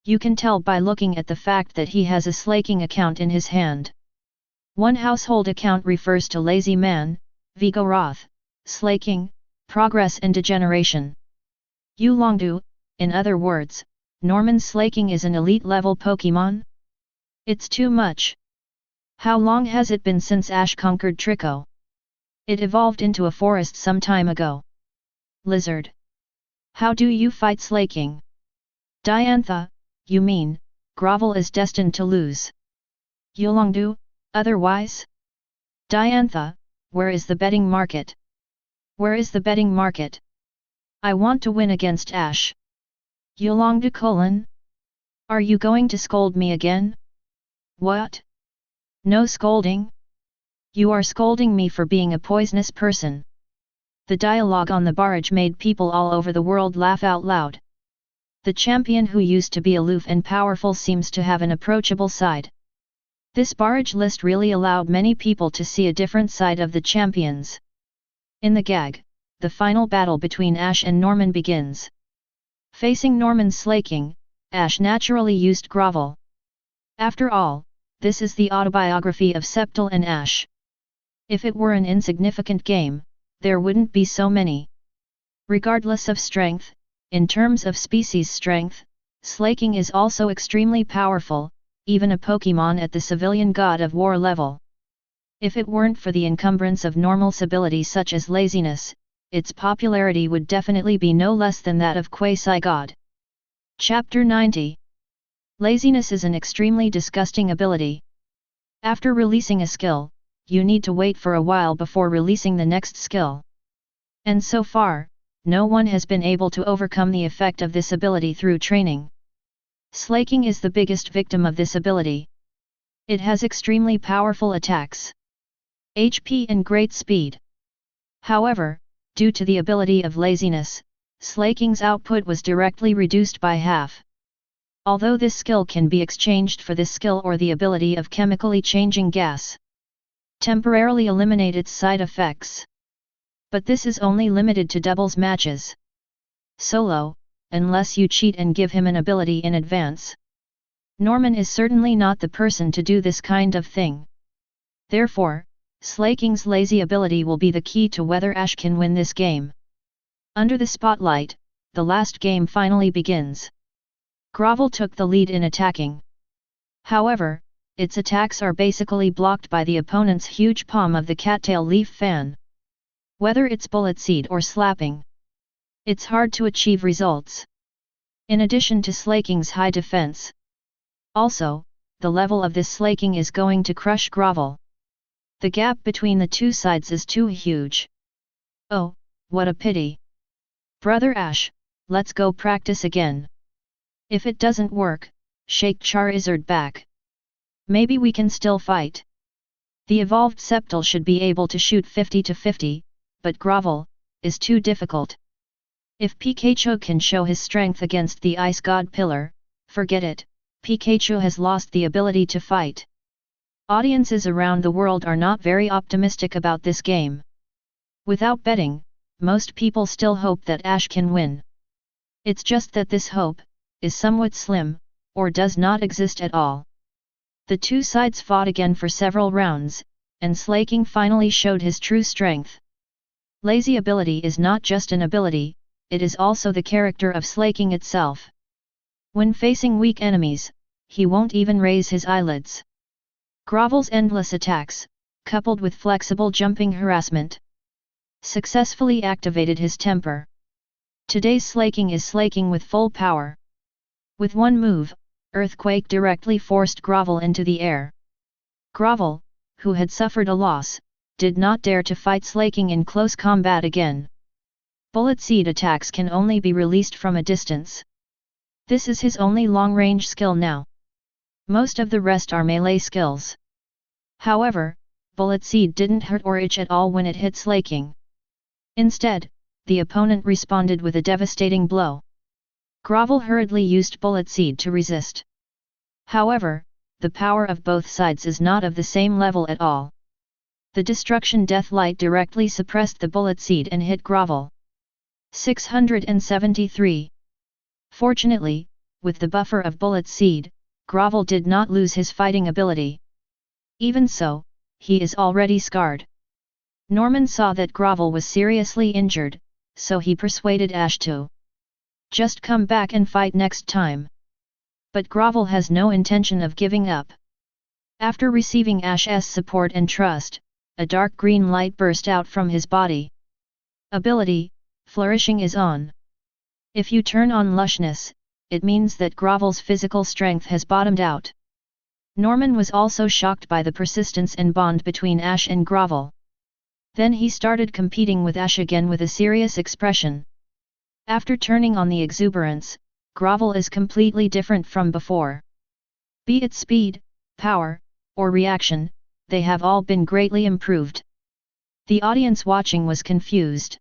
You can tell by looking at the fact that he has a Slaking account in his hand. One household account refers to Lazy Man, Vigoroth, Slaking, Progress and Degeneration. Yulongdu, in other words, Norman's Slaking is an elite-level Pokémon? It's too much. How long has it been since Ash conquered Trico? It evolved into a forest some time ago. Lizard. How do you fight Slaking? Diantha, you mean, Grovel is destined to lose. Yulongdu, otherwise? Diantha, where is the betting market? Where is the betting market? I want to win against Ash. Yulongdu : Are you going to scold me again? What? No scolding? You are scolding me for being a poisonous person. The dialogue on the barrage made people all over the world laugh out loud. The champion who used to be aloof and powerful seems to have an approachable side. This barrage list really allowed many people to see a different side of the champions. In the gag, the final battle between Ash and Norman begins. Facing Norman's Slaking, Ash naturally used Grovel. After all, this is the autobiography of Sceptle and Ash. If it were an insignificant game, there wouldn't be so many. Regardless of strength, in terms of species strength, Slaking is also extremely powerful, even a Pokémon at the civilian God of War level. If it weren't for the encumbrance of normal ability such as laziness, its popularity would definitely be no less than that of quasi-god. Chapter 90. Laziness is an extremely disgusting ability. After releasing a skill, you need to wait for a while before releasing the next skill. And so far, no one has been able to overcome the effect of this ability through training. Slaking is the biggest victim of this ability. It has extremely powerful attacks, HP and great speed. However, due to the ability of laziness, Slaking's output was directly reduced by half. Although this skill can be exchanged for this skill or the ability of chemically changing gas, temporarily eliminate its side effects. But this is only limited to doubles matches. Solo, unless you cheat and give him an ability in advance. Norman is certainly not the person to do this kind of thing. Therefore, Slaking's lazy ability will be the key to whether Ash can win this game. Under the spotlight, the last game finally begins. Grovel took the lead in attacking. However, its attacks are basically blocked by the opponent's huge palm of the cattail leaf fan. Whether it's bullet seed or slapping, it's hard to achieve results. In addition to Slaking's high defense. Also, the level of this Slaking is going to crush Grovel. The gap between the two sides is too huge. Oh, what a pity. Brother Ash, let's go practice again. If it doesn't work, shake Charizard back. Maybe we can still fight. The evolved Sceptile should be able to shoot 50 to 50, but Grovel is too difficult. If Pikachu can show his strength against the Ice God Pillar, forget it, Pikachu has lost the ability to fight. Audiences around the world are not very optimistic about this game. Without betting, most people still hope that Ash can win. It's just that this hope is somewhat slim, or does not exist at all. The two sides fought again for several rounds, and Slaking finally showed his true strength. Lazy ability is not just an ability, it is also the character of Slaking itself. When facing weak enemies, he won't even raise his eyelids. Grovel's endless attacks, coupled with flexible jumping harassment, successfully activated his temper. Today's Slaking is Slaking with full power. With one move, Earthquake directly forced Grovel into the air. Grovel, who had suffered a loss, did not dare to fight Slaking in close combat again. Bullet Seed attacks can only be released from a distance. This is his only long-range skill now. Most of the rest are melee skills. However, Bullet Seed didn't hurt or itch at all when it hit Slaking. Instead, the opponent responded with a devastating blow. Grovel hurriedly used Bullet Seed to resist. However, the power of both sides is not of the same level at all. The Destruction Death Light directly suppressed the Bullet Seed and hit Grovel. 673. Fortunately, with the buffer of Bullet Seed, Grovel did not lose his fighting ability. Even so, he is already scarred. Norman saw that Grovel was seriously injured, so he persuaded Ash to just come back and fight next time. But Grovel has no intention of giving up. After receiving Ash's support and trust, a dark green light burst out from his body. Ability, Flourishing is on. If you turn on Lushness, it means that Grovel's physical strength has bottomed out. Norman was also shocked by the persistence and bond between Ash and Grovel. Then he started competing with Ash again with a serious expression. After turning on the exuberance, Grovel is completely different from before. Be it speed, power, or reaction, they have all been greatly improved. The audience watching was confused.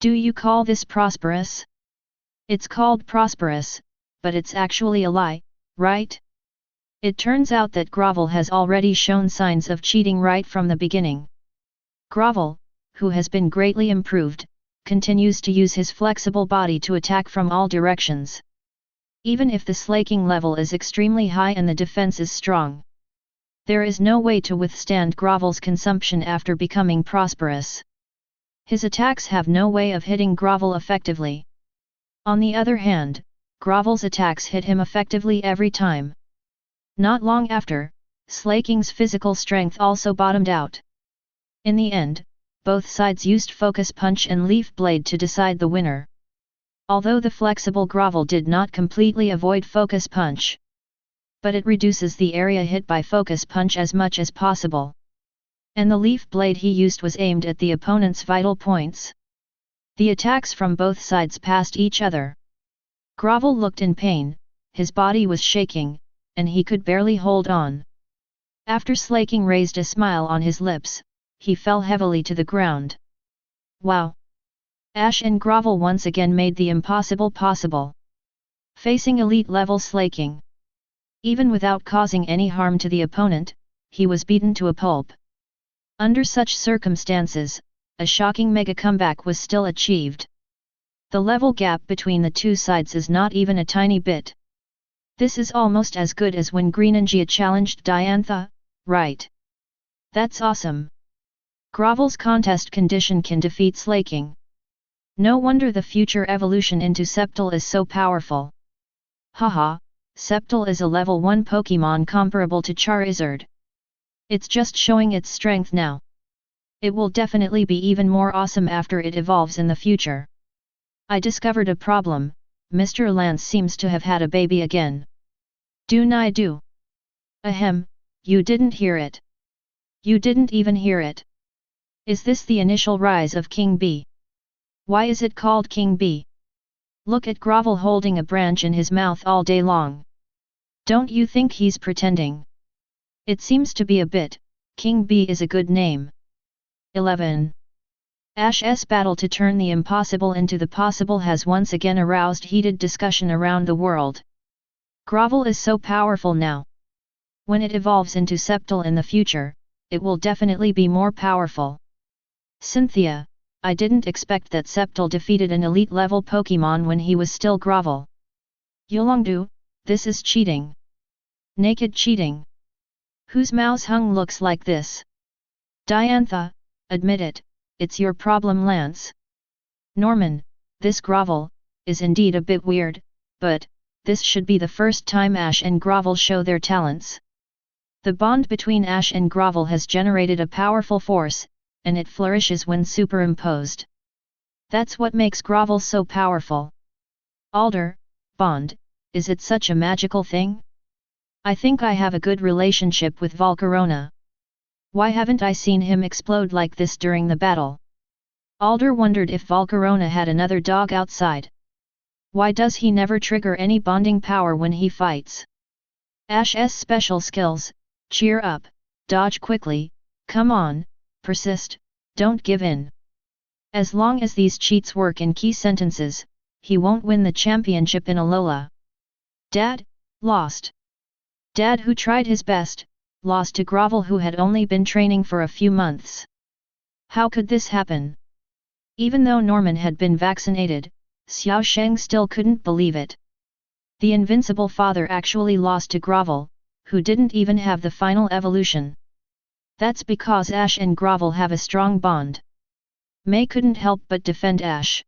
Do you call this prosperous? It's called prosperous, but it's actually a lie, right? It turns out that Grovel has already shown signs of cheating right from the beginning. Grovel, who has been greatly improved, continues to use his flexible body to attack from all directions. Even if the slaking level is extremely high and the defense is strong, there is no way to withstand Grovel's consumption after becoming prosperous. His attacks have no way of hitting Grovel effectively. On the other hand, Grovel's attacks hit him effectively every time. Not long after, Slaking's physical strength also bottomed out. In the end, both sides used Focus Punch and Leaf Blade to decide the winner. Although the flexible Grovel did not completely avoid Focus Punch, but it reduces the area hit by Focus Punch as much as possible. And the Leaf Blade he used was aimed at the opponent's vital points. The attacks from both sides passed each other. Grovel looked in pain, his body was shaking, and he could barely hold on. After Slaking raised a smile on his lips, he fell heavily to the ground. Wow! Ash and Grovel once again made the impossible possible. Facing elite-level Slaking, even without causing any harm to the opponent, he was beaten to a pulp. Under such circumstances, a shocking mega comeback was still achieved. The level gap between the two sides is not even a tiny bit. This is almost as good as when Greninja challenged Diantha, right? That's awesome. Grovel's contest condition can defeat Slaking. No wonder the future evolution into Sceptile is so powerful. Haha, Sceptile is a level 1 Pokémon comparable to Charizard. It's just showing its strength now. It will definitely be even more awesome after it evolves in the future. I discovered a problem, Mr. Lance seems to have had a baby again. Do. Ahem, you didn't hear it. You didn't even hear it. Is this the initial rise of King Bee? Why is it called King Bee? Look at Grovel holding a branch in his mouth all day long. Don't you think he's pretending? It seems to be a bit. King Bee is a good name. 11. Ash's battle to turn the impossible into the possible has once again aroused heated discussion around the world. Grovel is so powerful now. When it evolves into Sceptile in the future, it will definitely be more powerful. Cynthia, I didn't expect that Sceptile defeated an elite-level Pokémon when he was still Grovel. Yolongdu, this is cheating. Naked cheating. Whose mouse hung looks like this? Diantha, admit it, it's your problem, Lance. Norman, this Grovel is indeed a bit weird, but this should be the first time Ash and Grovel show their talents. The bond between Ash and Grovel has generated a powerful force, and it flourishes when superimposed. That's what makes Grovel so powerful. Alder, bond, is it such a magical thing? I think I have a good relationship with Volcarona. Why haven't I seen him explode like this during the battle? Alder wondered if Volcarona had another dog outside. Why does he never trigger any bonding power when he fights? Ash's special skills, cheer up, dodge quickly, come on, persist, don't give in. As long as these cheats work in key sentences, he won't win the championship in Alola. Dad, lost. Dad, who tried his best, lost to Grovel, who had only been training for a few months. How could this happen? Even though Norman had been vaccinated, Xiaozhi still couldn't believe it. The invincible father actually lost to Grovel, who didn't even have the final evolution. That's because Ash and Grovel have a strong bond. May couldn't help but defend Ash.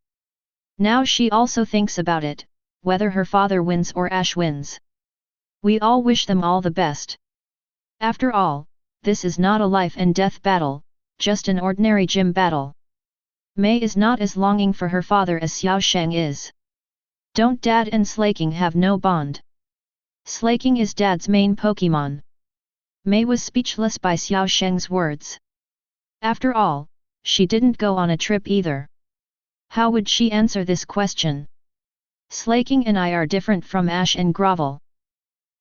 Now she also thinks about it, whether her father wins or Ash wins. We all wish them all the best. After all, this is not a life and death battle, just an ordinary gym battle. May is not as longing for her father as Xiaozhi is. Don't Dad and Slaking have no bond? Slaking is Dad's main Pokémon. May was speechless by Xiaozhi's words. After all, she didn't go on a trip either. How would she answer this question? Slaking and I are different from Ash and Grovel.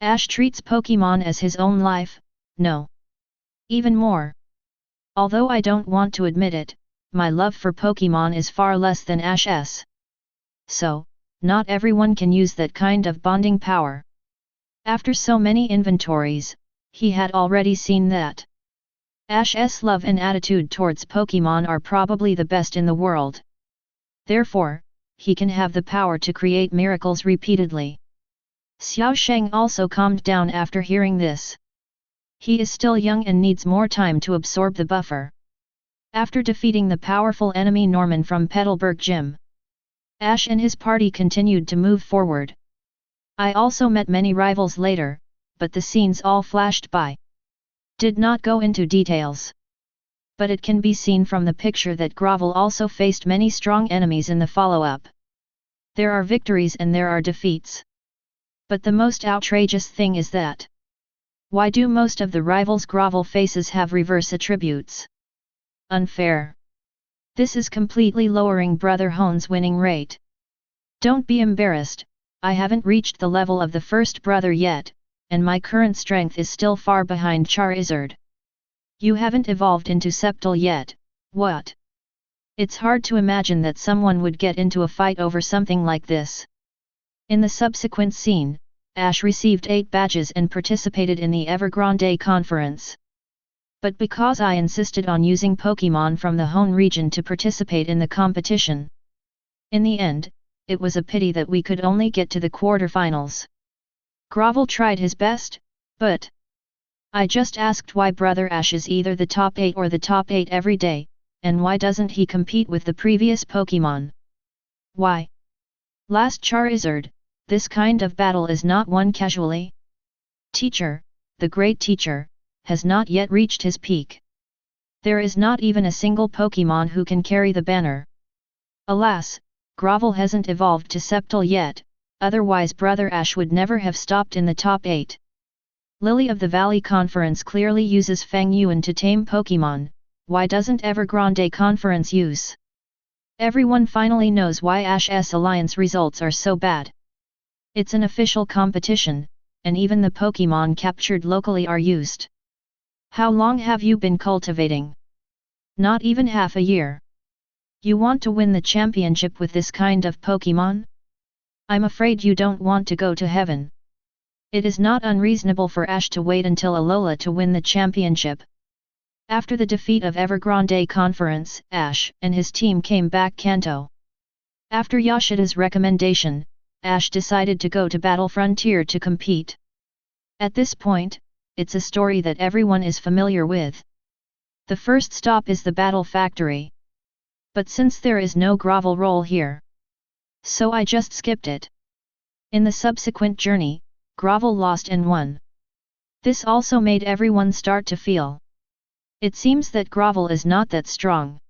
Ash treats Pokémon as his own life, no. Even more. Although I don't want to admit it, my love for Pokémon is far less than Ash's. So, not everyone can use that kind of bonding power. After so many inventories, he had already seen that. Ash's love and attitude towards Pokémon are probably the best in the world. Therefore, he can have the power to create miracles repeatedly. Xiaozhi also calmed down after hearing this. He is still young and needs more time to absorb the buffer. After defeating the powerful enemy Norman from Petalburg Gym, Ash and his party continued to move forward. I also met many rivals later, but the scenes all flashed by. did not go into details. But it can be seen from the picture that Grovel also faced many strong enemies in the follow-up. There are victories and there are defeats. But the most outrageous thing is that, why do most of the rivals Grovel faces have reverse attributes? Unfair. This is completely lowering Brother Hone's winning rate. Don't be embarrassed, I haven't reached the level of the first brother yet, and my current strength is still far behind Charizard. You haven't evolved into Sceptile yet, what? It's hard to imagine that someone would get into a fight over something like this. In the subsequent scene, Ash received 8 badges and participated in the Evergrande Conference. But because I insisted on using Pokémon from the Hone region to participate in the competition. In the end, it was a pity that we could only get to the quarterfinals. Grovel tried his best, but I just asked why Brother Ash is either the top 8 or the top 8 every day, and why doesn't he compete with the previous Pokémon? Why? Last Charizard, this kind of battle is not won casually. Teacher, the great teacher, has not yet reached his peak. There is not even a single Pokémon who can carry the banner. Alas, Grovel hasn't evolved to Sceptile yet, otherwise Brother Ash would never have stopped in the top 8. Lily of the Valley Conference clearly uses Fangyuan to tame Pokémon, why doesn't Evergrande Conference use? Everyone finally knows why Ash's Alliance results are so bad. It's an official competition, and even the Pokémon captured locally are used. How long have you been cultivating? Not even half a year. You want to win the championship with this kind of Pokémon? I'm afraid you don't want to go to heaven. It is not unreasonable for Ash to wait until Alola to win the championship. After the defeat of Evergrande Conference, Ash and his team came back Kanto. After Yoshida's recommendation, Ash decided to go to Battle Frontier to compete. At this point, it's a story that everyone is familiar with. The first stop is the Battle Factory. But since there is no Grovel role here, so I just skipped it. In the subsequent journey, Grovel lost and won. This also made everyone start to feel. It seems that Grovel is not that strong.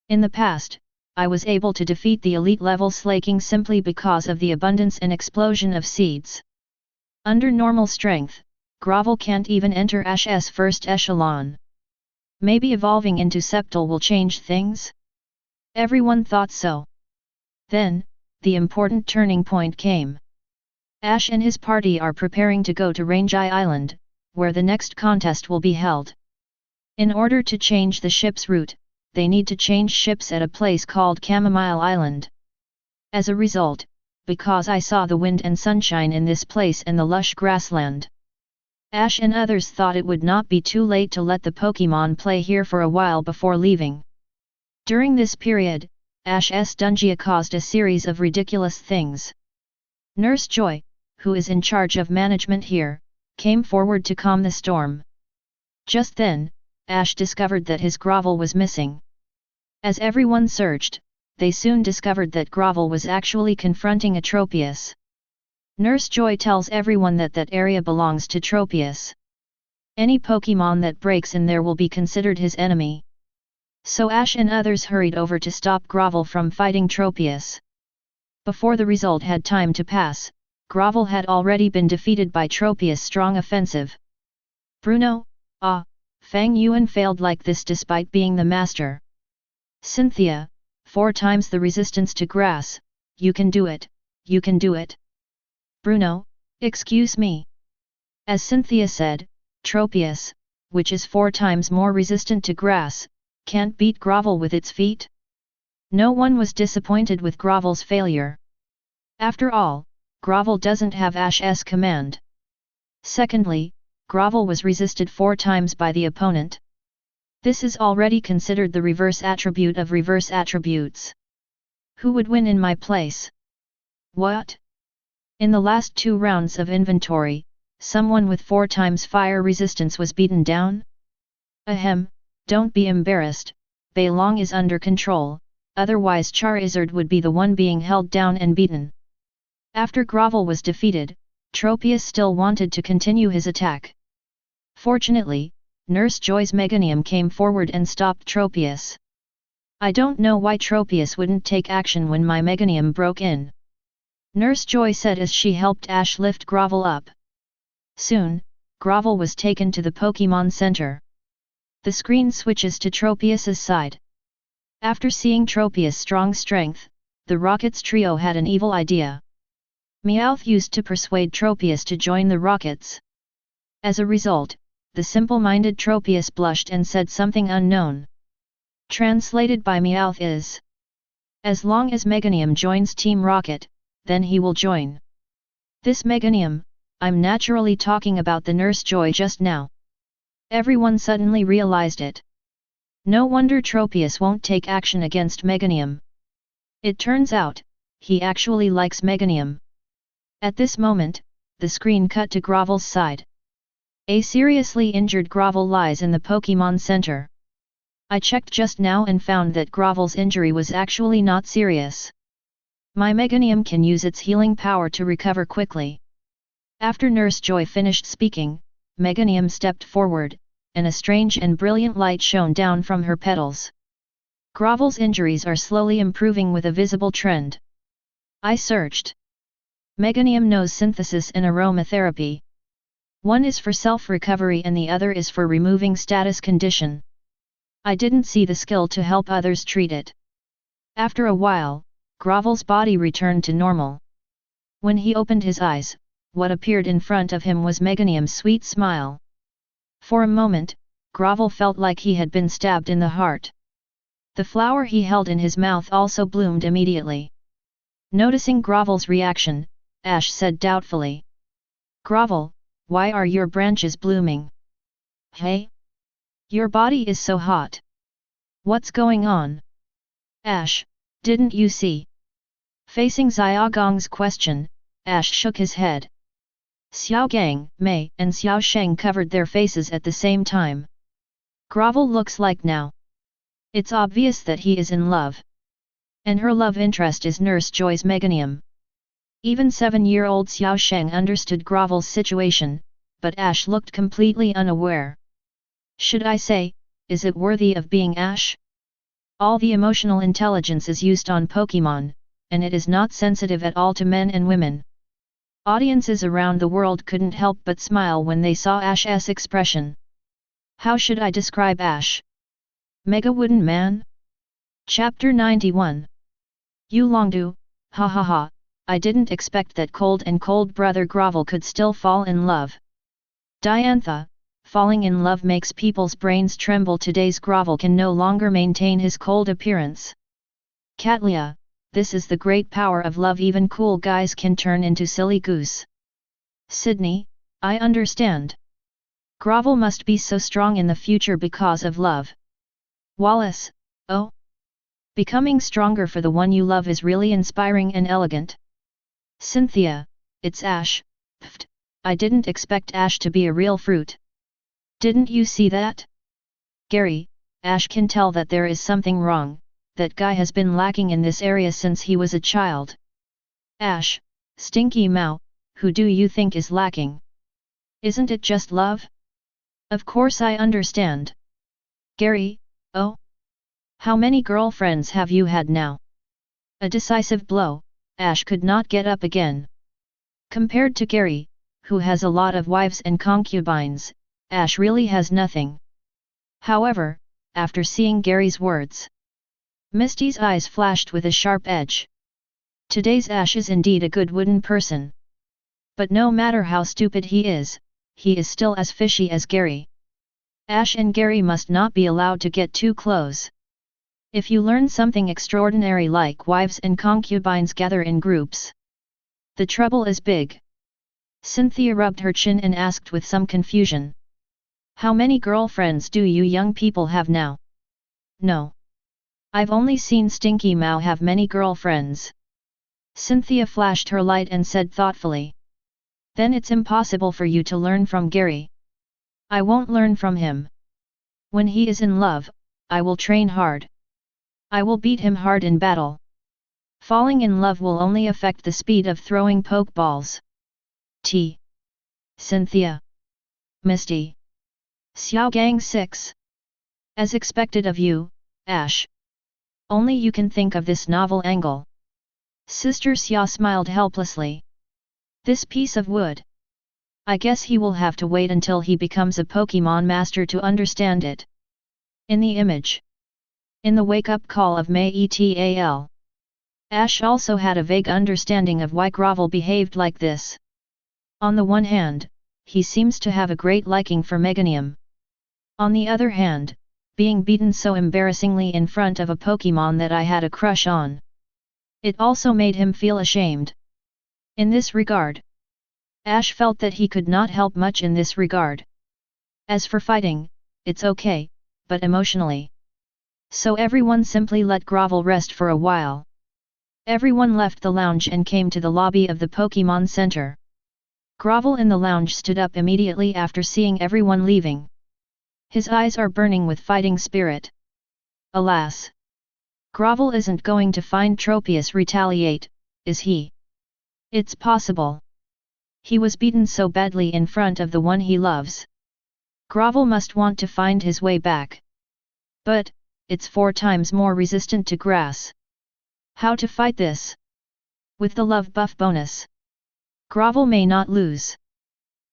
In the past, I was able to defeat the elite level Slaking simply because of the abundance and explosion of seeds. Under normal strength, Grovel can't even enter Ash's first echelon. Maybe evolving into Sceptile will change things? Everyone thought so. Then, the important turning point came. Ash and his party are preparing to go to Rangi Island, where the next contest will be held. In order to change the ship's route, they need to change ships at a place called Chamomile Island. As a result, because I saw the wind and sunshine in this place and the lush grassland, Ash and others thought it would not be too late to let the Pokémon play here for a while before leaving. During this period, Ash's Dungia caused a series of ridiculous things. Nurse Joy, who is in charge of management here, came forward to calm the storm. Just then, Ash discovered that his Grovel was missing. As everyone searched, they soon discovered that Grovel was actually confronting a Tropius. Nurse Joy tells everyone that that area belongs to Tropius. Any Pokémon that breaks in there will be considered his enemy. So Ash and others hurried over to stop Grovel from fighting Tropius. Before the result had time to pass, Grovel had already been defeated by Tropius' strong offensive. Bruno, Fangyuan failed like this despite being the master. Cynthia, 4 times the resistance to grass, you can do it, you can do it. Bruno, excuse me. As Cynthia said, Tropius, which is 4 times more resistant to grass, can't beat Grovel with its feet? No one was disappointed with Grovel's failure. After all, Grovel doesn't have Ash's command. Secondly, Grovel was resisted 4 times by the opponent. This is already considered the reverse attribute of reverse attributes. Who would win in my place? What? In the last 2 rounds of inventory, someone with 4 times fire resistance was beaten down? Ahem, don't be embarrassed, Beilong is under control, otherwise Charizard would be the one being held down and beaten. After Grovel was defeated, Tropius still wanted to continue his attack. Fortunately, Nurse Joy's Meganium came forward and stopped Tropius. I don't know why Tropius wouldn't take action when my Meganium broke in. Nurse Joy said as she helped Ash lift Grovel up. Soon, Grovel was taken to the Pokémon Center. The screen switches to Tropius's side. After seeing Tropius' strong strength, the Rockets trio had an evil idea. Meowth used to persuade Tropius to join the Rockets. As a result, the simple-minded Tropius blushed and said something unknown. Translated by Meowth is: as long as Meganium joins Team Rocket, then he will join. This Meganium, I'm naturally talking about the Nurse Joy just now. Everyone suddenly realized it. No wonder Tropius won't take action against Meganium. It turns out, he actually likes Meganium. At this moment, the screen cut to Grovel's side. A seriously injured Grovel lies in the Pokémon Center. I checked just now and found that Grovel's injury was actually not serious. My Meganium can use its healing power to recover quickly. After Nurse Joy finished speaking, Meganium stepped forward, and a strange and brilliant light shone down from her petals. Grovel's injuries are slowly improving with a visible trend. I searched. Meganium knows synthesis and aromatherapy. One is for self-recovery and the other is for removing status condition. I didn't see the skill to help others treat it. After a while, Grovel's body returned to normal. When he opened his eyes, what appeared in front of him was Meganium's sweet smile. For a moment, Grovel felt like he had been stabbed in the heart. The flower he held in his mouth also bloomed immediately. Noticing Grovel's reaction, Ash said doubtfully. Grovel, why are your branches blooming? Hey? Your body is so hot. What's going on? Ash, didn't you see? Facing Xiaogong's question, Ash shook his head. Xiaogang, Mei, and Xiaosheng covered their faces at the same time. Grovel looks like now. It's obvious that he is in love. And her love interest is Nurse Joy's Meganium. Even 7-year-old Xiaosheng understood Grovel's situation, but Ash looked completely unaware. Should I say, is it worthy of being Ash? All the emotional intelligence is used on Pokémon, and it is not sensitive at all to men and women. Audiences around the world couldn't help but smile when they saw Ash's expression. How should I describe Ash? Mega Wooden Man? Chapter 91. Yulongdu, ha ha ha, I didn't expect that cold brother Grovel could still fall in love. Diantha, falling in love makes people's brains tremble. Today's Grovel can no longer maintain his cold appearance. Catlia, this is the great power of love. Even cool guys can turn into silly goose. Sydney, I understand. Grovel must be so strong in the future because of love. Wallace, oh? Becoming stronger for the one you love is really inspiring and elegant. Cynthia, it's Ash. Pfft, I didn't expect Ash to be a real fruit. Didn't you see that? Gary, Ash can tell that there is something wrong. That guy has been lacking in this area since he was a child. Ash, Stinky Mao, who do you think is lacking? Isn't it just love? Of course I understand. Gary, oh? How many girlfriends have you had now? A decisive blow, Ash could not get up again. Compared to Gary, who has a lot of wives and concubines, Ash really has nothing. However, after seeing Gary's words, Misty's eyes flashed with a sharp edge. Today's Ash is indeed a good wooden person. But no matter how stupid he is still as fishy as Gary. Ash and Gary must not be allowed to get too close. If you learn something extraordinary like wives and concubines gather in groups, the trouble is big. Cynthia rubbed her chin and asked with some confusion. How many girlfriends do you young people have now? No. I've only seen Stinky Mao have many girlfriends. Cynthia flashed her light and said thoughtfully. Then it's impossible for you to learn from Gary. I won't learn from him. When he is in love, I will train hard. I will beat him hard in battle. Falling in love will only affect the speed of throwing pokeballs. T. Cynthia. Misty. Xiaogang 6. As expected of you, Ash. Only you can think of this novel angle. Sister Xia smiled helplessly. This piece of wood. I guess he will have to wait until he becomes a Pokémon master to understand it. In the image. In the wake-up call of Mei Et. Ash also had a vague understanding of why Grovel behaved like this. On the one hand, he seems to have a great liking for Meganium. On the other hand, being beaten so embarrassingly in front of a Pokémon that I had a crush on. It also made him feel ashamed. In this regard, Ash felt that he could not help much in this regard. As for fighting, it's okay, but emotionally. So everyone simply let Grovel rest for a while. Everyone left the lounge and came to the lobby of the Pokémon Center. Grovel in the lounge stood up immediately after seeing everyone leaving. His eyes are burning with fighting spirit. Alas! Grovel isn't going to find Tropius retaliate, is he? It's possible. He was beaten so badly in front of the one he loves. Grovel must want to find his way back. But, it's 4 times more resistant to grass. How to fight this? With the love buff bonus. Grovel may not lose.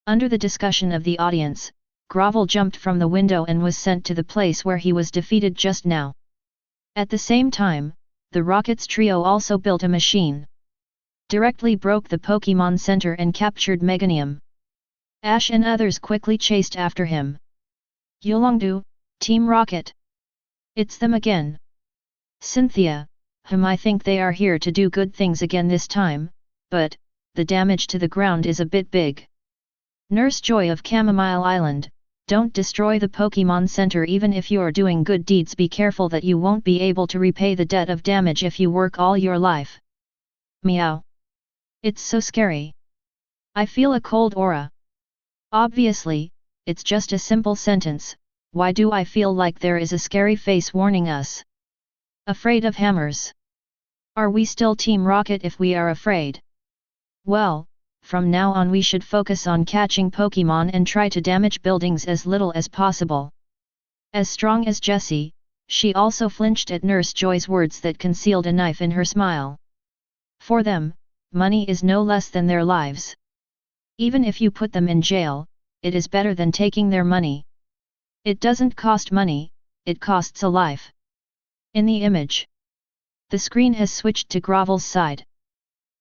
Under the discussion of the audience, Grovel jumped from the window and was sent to the place where he was defeated just now. At the same time, the Rockets trio also built a machine. Directly broke the Pokémon Center and captured Meganium. Ash and others quickly chased after him. Yolongdu, Team Rocket. It's them again. Cynthia, I think they are here to do good things again this time, but, the damage to the ground is a bit big. Nurse Joy of Chamomile Island, don't destroy the Pokémon Center even if you are doing good deeds. Be careful that you won't be able to repay the debt of damage if you work all your life. Meow. It's so scary. I feel a cold aura. Obviously, it's just a simple sentence, why do I feel like there is a scary face warning us? Afraid of hammers. Are we still Team Rocket if we are afraid? Well, from now on we should focus on catching Pokémon and try to damage buildings as little as possible. As strong as Jessie, she also flinched at Nurse Joy's words that concealed a knife in her smile. For them, money is no less than their lives. Even if you put them in jail, it is better than taking their money. It doesn't cost money, it costs a life. In the image, the screen has switched to Grovel's side.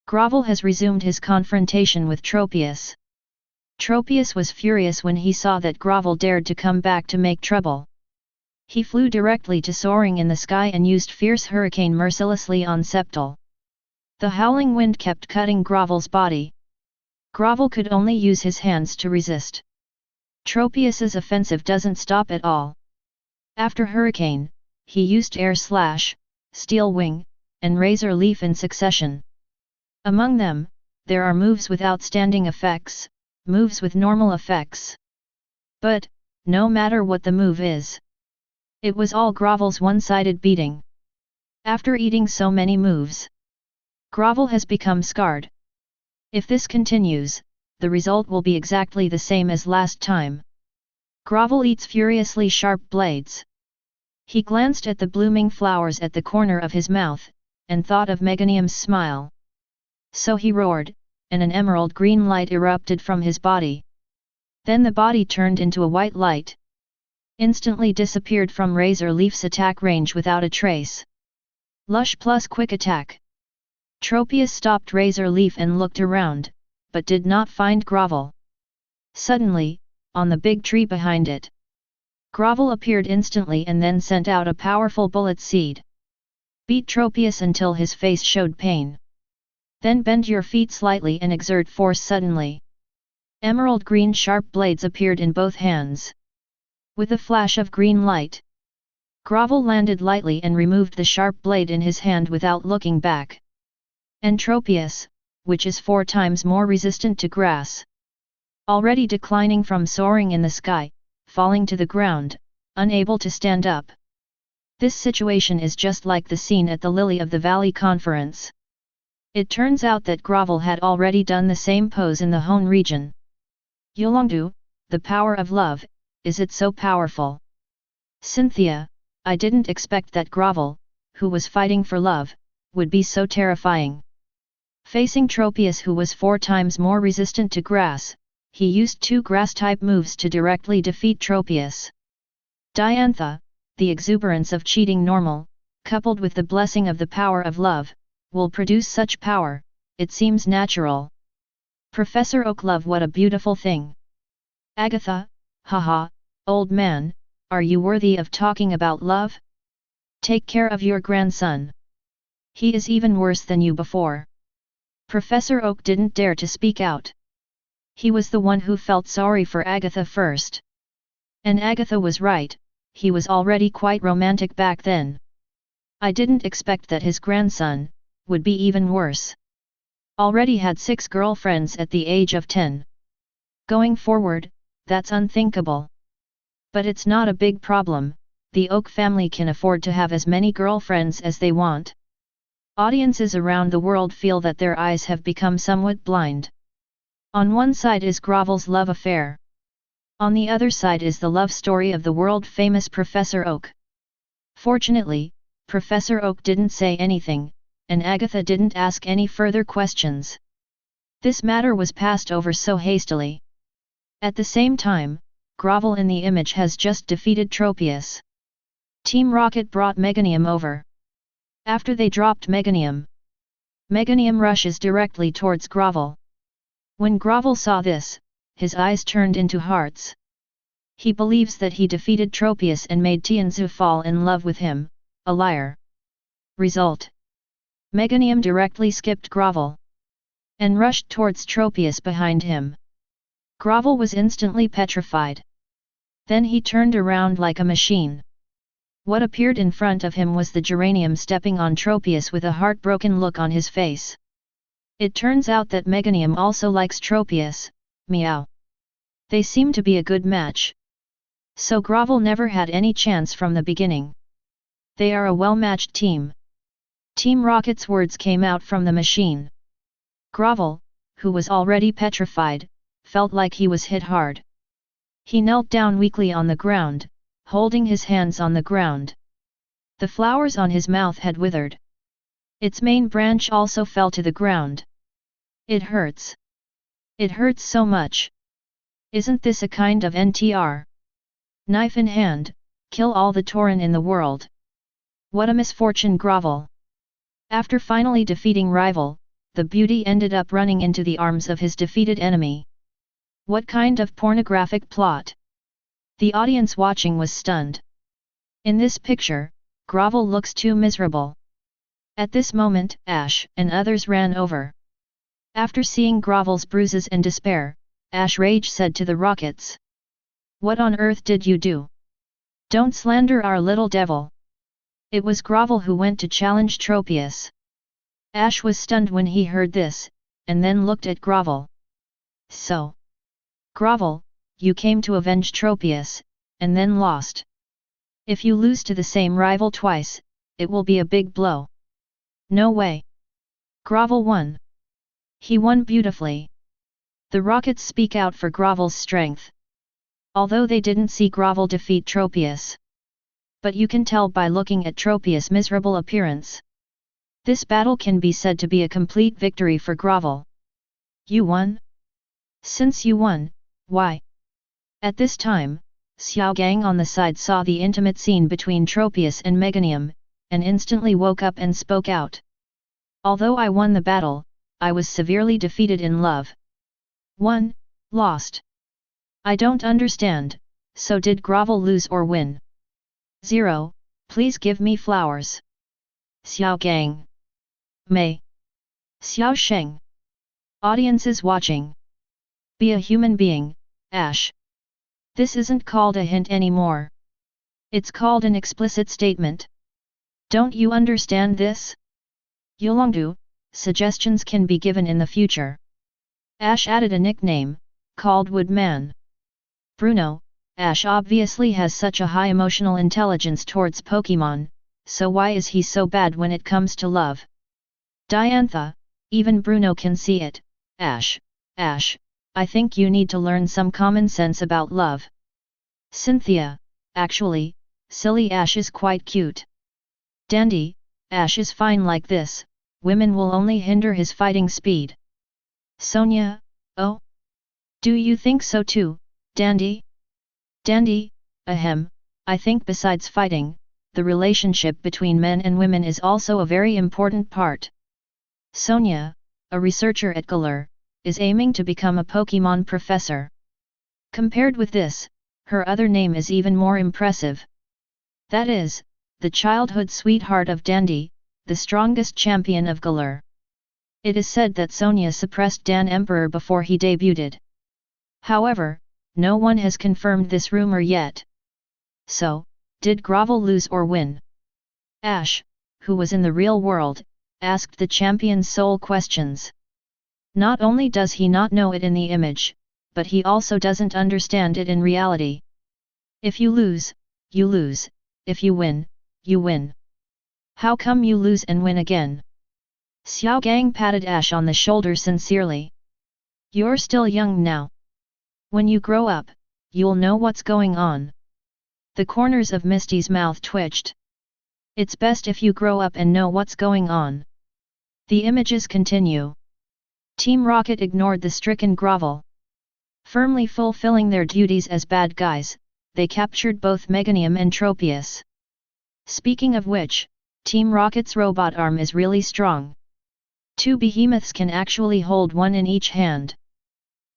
Grovel has resumed his confrontation with Tropius. Tropius was furious when he saw that Grovel dared to come back to make trouble. He flew directly to soaring in the sky and used Fierce Hurricane mercilessly on Sceptile. The howling wind kept cutting Grovel's body. Grovel could only use his hands to resist. Tropius's offensive doesn't stop at all. After Hurricane, he used Air Slash, Steel Wing, and Razor Leaf in succession. Among them, there are moves with outstanding effects, moves with normal effects. But, no matter what the move is, it was all Grovel's one-sided beating. After eating so many moves, Grovel has become scarred. If this continues, the result will be exactly the same as last time. Grovel eats furiously sharp blades. He glanced at the blooming flowers at the corner of his mouth, and thought of Meganium's smile. So he roared, and an emerald green light erupted from his body. Then the body turned into a white light. Instantly disappeared from Razor Leaf's attack range without a trace. Lush plus quick attack. Tropius stopped Razor Leaf and looked around, but did not find Grovel. Suddenly, on the big tree behind it, Grovel appeared instantly and then sent out a powerful bullet seed. Beat Tropius until his face showed pain. Then bend your feet slightly and exert force suddenly. Emerald green sharp blades appeared in both hands. With a flash of green light, Grovel landed lightly and removed the sharp blade in his hand without looking back. And Tropius, which is 4 times more resistant to grass, already declining from soaring in the sky, falling to the ground, unable to stand up. This situation is just like the scene at the Lily of the Valley conference. It turns out that Grovel had already done the same pose in the Hone region. Yolongdu, the power of love, is it so powerful? Cynthia, I didn't expect that Grovel, who was fighting for love, would be so terrifying. Facing Tropius, who was 4 times more resistant to grass, he used 2 grass-type moves to directly defeat Tropius. Diantha, the exuberance of cheating normal, coupled with the blessing of the power of love, will produce such power, it seems natural. Professor Oak, love, what a beautiful thing. Agatha, haha, old man, are you worthy of talking about love? Take care of your grandson. He is even worse than you before. Professor Oak didn't dare to speak out. He was the one who felt sorry for Agatha first. And Agatha was right, he was already quite romantic back then. I didn't expect that his grandson would be even worse. Already had 6 girlfriends at the age of 10. Going forward, that's unthinkable. But it's not a big problem, the Oak family can afford to have as many girlfriends as they want. Audiences around the world feel that their eyes have become somewhat blind. On one side is Grovel's love affair. On the other side is the love story of the world-famous Professor Oak. Fortunately, Professor Oak didn't say anything, and Agatha didn't ask any further questions. This matter was passed over so hastily. At the same time, Grovel in the image has just defeated Tropius. Team Rocket brought Meganium over. After they dropped Meganium, Meganium rushes directly towards Grovel. When Grovel saw this, his eyes turned into hearts. He believes that he defeated Tropius and made Tianzu fall in love with him, a liar. Result: Meganium directly skipped Grovel and rushed towards Tropius behind him. Grovel was instantly petrified. Then he turned around like a machine. What appeared in front of him was the geranium stepping on Tropius with a heartbroken look on his face. It turns out that Meganium also likes Tropius, meow. They seem to be a good match. So Grovel never had any chance from the beginning. They are a well-matched team. Team Rocket's words came out from the machine. Grovel, who was already petrified, felt like he was hit hard. He knelt down weakly on the ground, holding his hands on the ground. The flowers on his mouth had withered. Its main branch also fell to the ground. It hurts. It hurts so much. Isn't this a kind of NTR? Knife in hand, kill all the Tauren in the world. What a misfortune, Grovel. After finally defeating rival, the beauty ended up running into the arms of his defeated enemy. What kind of pornographic plot? The audience watching was stunned. In this picture, Grovel looks too miserable. At this moment, Ash and others ran over. After seeing Grovel's bruises and despair, Ash Rage said to the Rockets. What on earth did you do? Don't slander our little devil. It was Grovel who went to challenge Tropius. Ash was stunned when he heard this, and then looked at Grovel. So, Grovel, you came to avenge Tropius, and then lost. If you lose to the same rival twice, it will be a big blow. No way. Grovel won. He won beautifully. The Rockets speak out for Grovel's strength. Although they didn't see Grovel defeat Tropius. But you can tell by looking at Tropius' miserable appearance. This battle can be said to be a complete victory for Grovel. You won? Since you won, why? At this time, Xiaogang on the side saw the intimate scene between Tropius and Meganium, and instantly woke up and spoke out. Although I won the battle, I was severely defeated in love. Won, lost. I don't understand, so did Grovel lose or win? 0, please give me flowers. Xiaogang. Mei. Xiao Sheng. Audiences watching. Be a human being, Ash. This isn't called a hint anymore. It's called an explicit statement. Don't you understand this? Yolongdu, suggestions can be given in the future. Ash added a nickname, called Woodman. Bruno, Ash obviously has such a high emotional intelligence towards Pokémon, so why is he so bad when it comes to love? Diantha, even Bruno can see it. Ash, I think you need to learn some common sense about love. Cynthia, actually, silly Ash is quite cute. Dandy, Ash is fine like this, women will only hinder his fighting speed. Sonia, oh? Do you think so too, Dandy? Dandy, ahem, I think besides fighting, the relationship between men and women is also a very important part. Sonia, a researcher at Galar, is aiming to become a Pokémon professor. Compared with this, her other name is even more impressive. That is, the childhood sweetheart of Dandy, the strongest champion of Galar. It is said that Sonia suppressed Dan Emperor before he debuted. However, no one has confirmed this rumor yet. So, did Grovel lose or win? Ash, who was in the real world, asked the champion's soul questions. Not only does he not know it in the image, but he also doesn't understand it in reality. If you lose, you lose, if you win, you win. How come you lose and win again? Xiao Gang patted Ash on the shoulder sincerely. You're still young now. When you grow up, you'll know what's going on. The corners of Misty's mouth twitched. It's best if you grow up and know what's going on. The images continue. Team Rocket ignored the stricken Grovel. Firmly fulfilling their duties as bad guys, they captured both Meganium and Tropius. Speaking of which, Team Rocket's robot arm is really strong. 2 behemoths can actually hold one in each hand.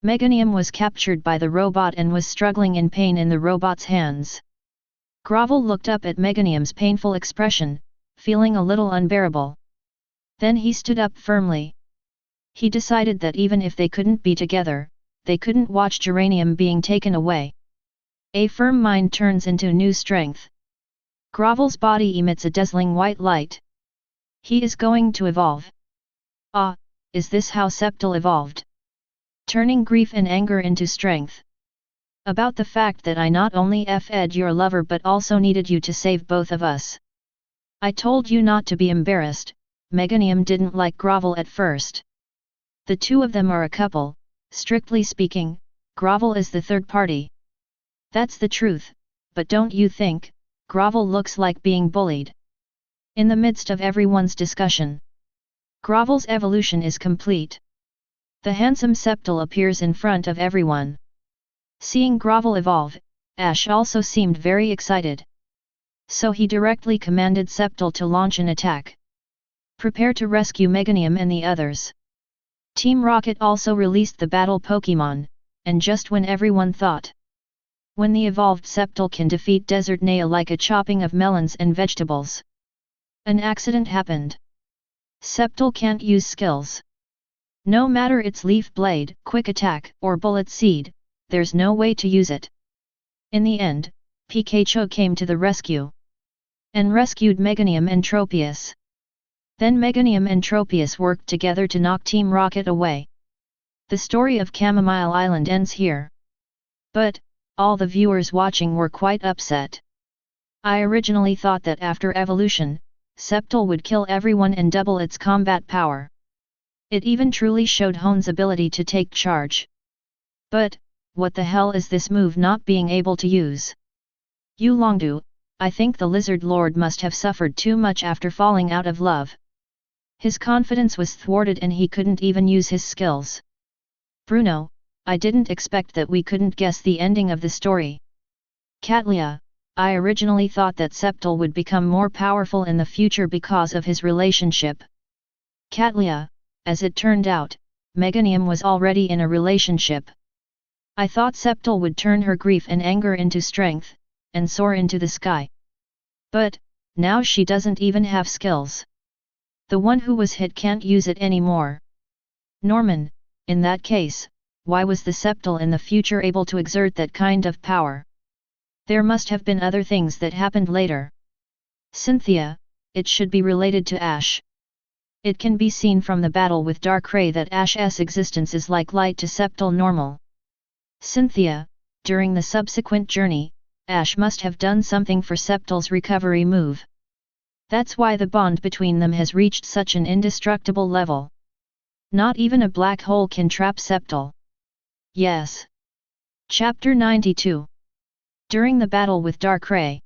Meganium was captured by the robot and was struggling in pain in the robot's hands. Grovel looked up at Meganium's painful expression, feeling a little unbearable. Then he stood up firmly. He decided that even if they couldn't be together, they couldn't watch Geranium being taken away. A firm mind turns into new strength. Grovel's body emits a dazzling white light. He is going to evolve. Ah, is this how Sceptile evolved? Turning grief and anger into strength. About the fact that I not only fed your lover but also needed you to save both of us. I told you not to be embarrassed. Meganium didn't like Grovel at first. The two of them are a couple, strictly speaking, Grovel is the third party. That's the truth, but don't you think, Grovel looks like being bullied? In the midst of everyone's discussion, Grovel's evolution is complete. The handsome Sceptile appears in front of everyone. Seeing Grovel evolve, Ash also seemed very excited. So he directly commanded Sceptile to launch an attack. Prepare to rescue Meganium and the others. Team Rocket also released the battle Pokémon, and just when everyone thought. When the evolved Sceptile can defeat Desert Nea like a chopping of melons and vegetables. An accident happened. Sceptile can't use skills. No matter its Leaf Blade, Quick Attack, or Bullet Seed, there's no way to use it. In the end, Pikachu came to the rescue. And rescued Meganium and Tropius. Then Meganium and Tropius worked together to knock Team Rocket away. The story of Chamomile Island ends here. But, all the viewers watching were quite upset. I originally thought that after evolution, Sceptile would kill everyone and double its combat power. It even truly showed Hone's ability to take charge. But, what the hell is this move not being able to use? Yulongdu, I think the Lizard Lord must have suffered too much after falling out of love. His confidence was thwarted and he couldn't even use his skills. Bruno, I didn't expect that we couldn't guess the ending of the story. Catlia, I originally thought that Sceptile would become more powerful in the future because of his relationship. Catlia, as it turned out, Meganium was already in a relationship. I thought Sceptile would turn her grief and anger into strength, and soar into the sky. But, now she doesn't even have skills. The one who was hit can't use it anymore. Norman, in that case, why was the Sceptile in the future able to exert that kind of power? There must have been other things that happened later. Cynthia, it should be related to Ash. It can be seen from the battle with Darkrai that Ash's existence is like light to Sceptile normal. Cynthia, during the subsequent journey, Ash must have done something for Sceptile's recovery move. That's why the bond between them has reached such an indestructible level. Not even a black hole can trap Sceptile. Yes. Chapter 92. During the battle with Darkrai,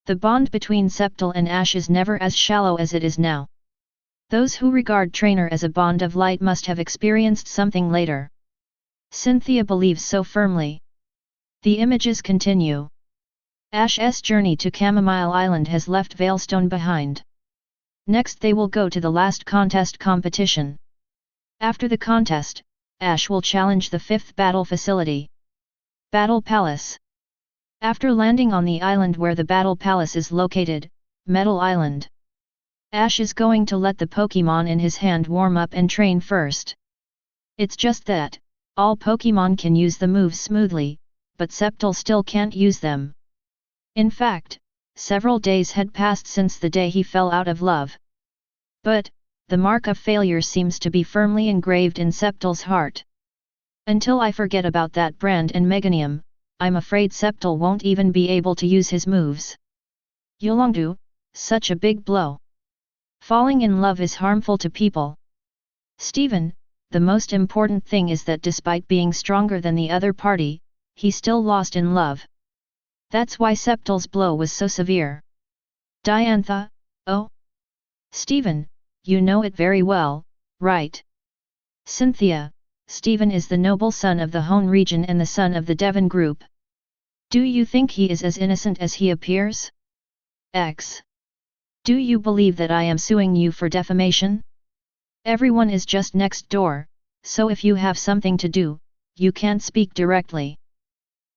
the bond between Sceptile and Ash is never as shallow as it is now. Those who regard Trainer as a bond of light must have experienced something later. Cynthia believes so firmly. The images continue. Ash's journey to Chamomile Island has left Veilstone behind. Next they will go to the last contest competition. After the contest, Ash will challenge the 5th battle facility. Battle Palace. After landing on the island where the Battle Palace is located, Metal Island, Ash is going to let the Pokémon in his hand warm up and train first. It's just that, all Pokémon can use the moves smoothly, but Sceptile still can't use them. In fact, several days had passed since the day he fell out of love. But, the mark of failure seems to be firmly engraved in Sceptile's heart. Until I forget about that brand and Meganium, I'm afraid Sceptile won't even be able to use his moves. Yolongdu, such a big blow. Falling in love is harmful to people. Stephen, the most important thing is that despite being stronger than the other party, he still lost in love. That's why Sceptile's blow was so severe. Diantha, oh? Stephen, you know it very well, right? Cynthia, Stephen is the noble son of the Hone region and the son of the Devon group. Do you think he is as innocent as he appears? X. Do you believe that I am suing you for defamation? Everyone is just next door, so if you have something to do, you can't speak directly.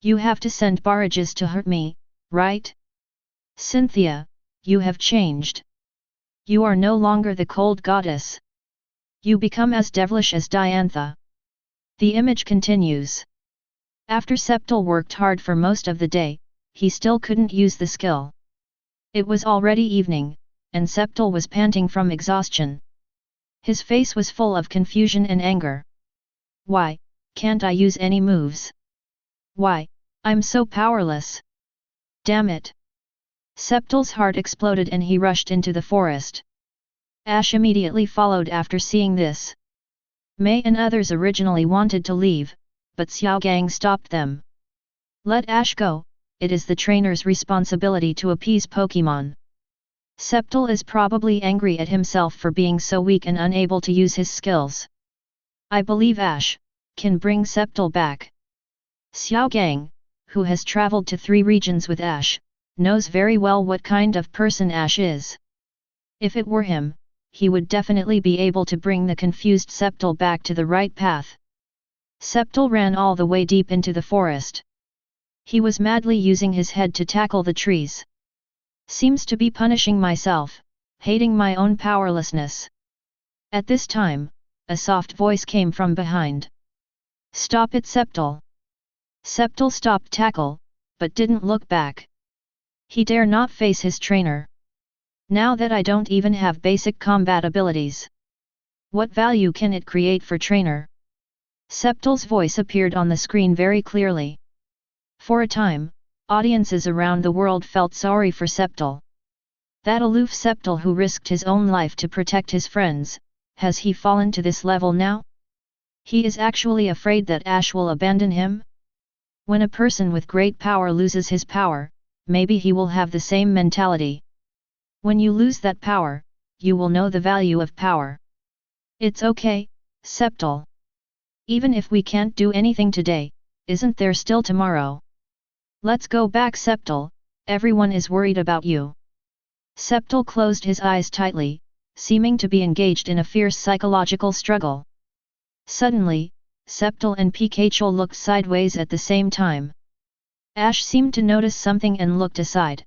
You have to send barrages to hurt me, right? Cynthia, you have changed. You are no longer the cold goddess. You become as devilish as Diantha. The image continues. After Sceptile worked hard for most of the day, he still couldn't use the skill. It was already evening, and Sceptile was panting from exhaustion. His face was full of confusion and anger. Why, can't I use any moves? Why, I'm so powerless. Damn it. Sceptile's heart exploded and he rushed into the forest. Ash immediately followed after seeing this. Mei and others originally wanted to leave, but Xiaogang stopped them. Let Ash go, it is the trainer's responsibility to appease Pokémon. Sceptile is probably angry at himself for being so weak and unable to use his skills. I believe Ash can bring Sceptile back. Xiaogang, who has traveled to 3 regions with Ash, knows very well what kind of person Ash is. If it were him, he would definitely be able to bring the confused Sceptile back to the right path. Sceptile ran all the way deep into the forest. He was madly using his head to tackle the trees. Seems to be punishing myself, hating my own powerlessness. At this time, a soft voice came from behind. Stop it, Sceptile. Sceptile stopped tackle, but didn't look back. He dare not face his trainer. Now that I don't even have basic combat abilities, what value can it create for trainer? Sceptile's voice appeared on the screen very clearly. For a time, audiences around the world felt sorry for Sceptile. That aloof Sceptile who risked his own life to protect his friends, has he fallen to this level now? He is actually afraid that Ash will abandon him? When a person with great power loses his power, maybe he will have the same mentality. When you lose that power, you will know the value of power. It's okay, Sceptile. Even if we can't do anything today, isn't there still tomorrow? Let's go back, Sceptile, everyone is worried about you. Sceptile closed his eyes tightly, seeming to be engaged in a fierce psychological struggle. Suddenly, Sceptile and Pikachu looked sideways at the same time. Ash seemed to notice something and looked aside.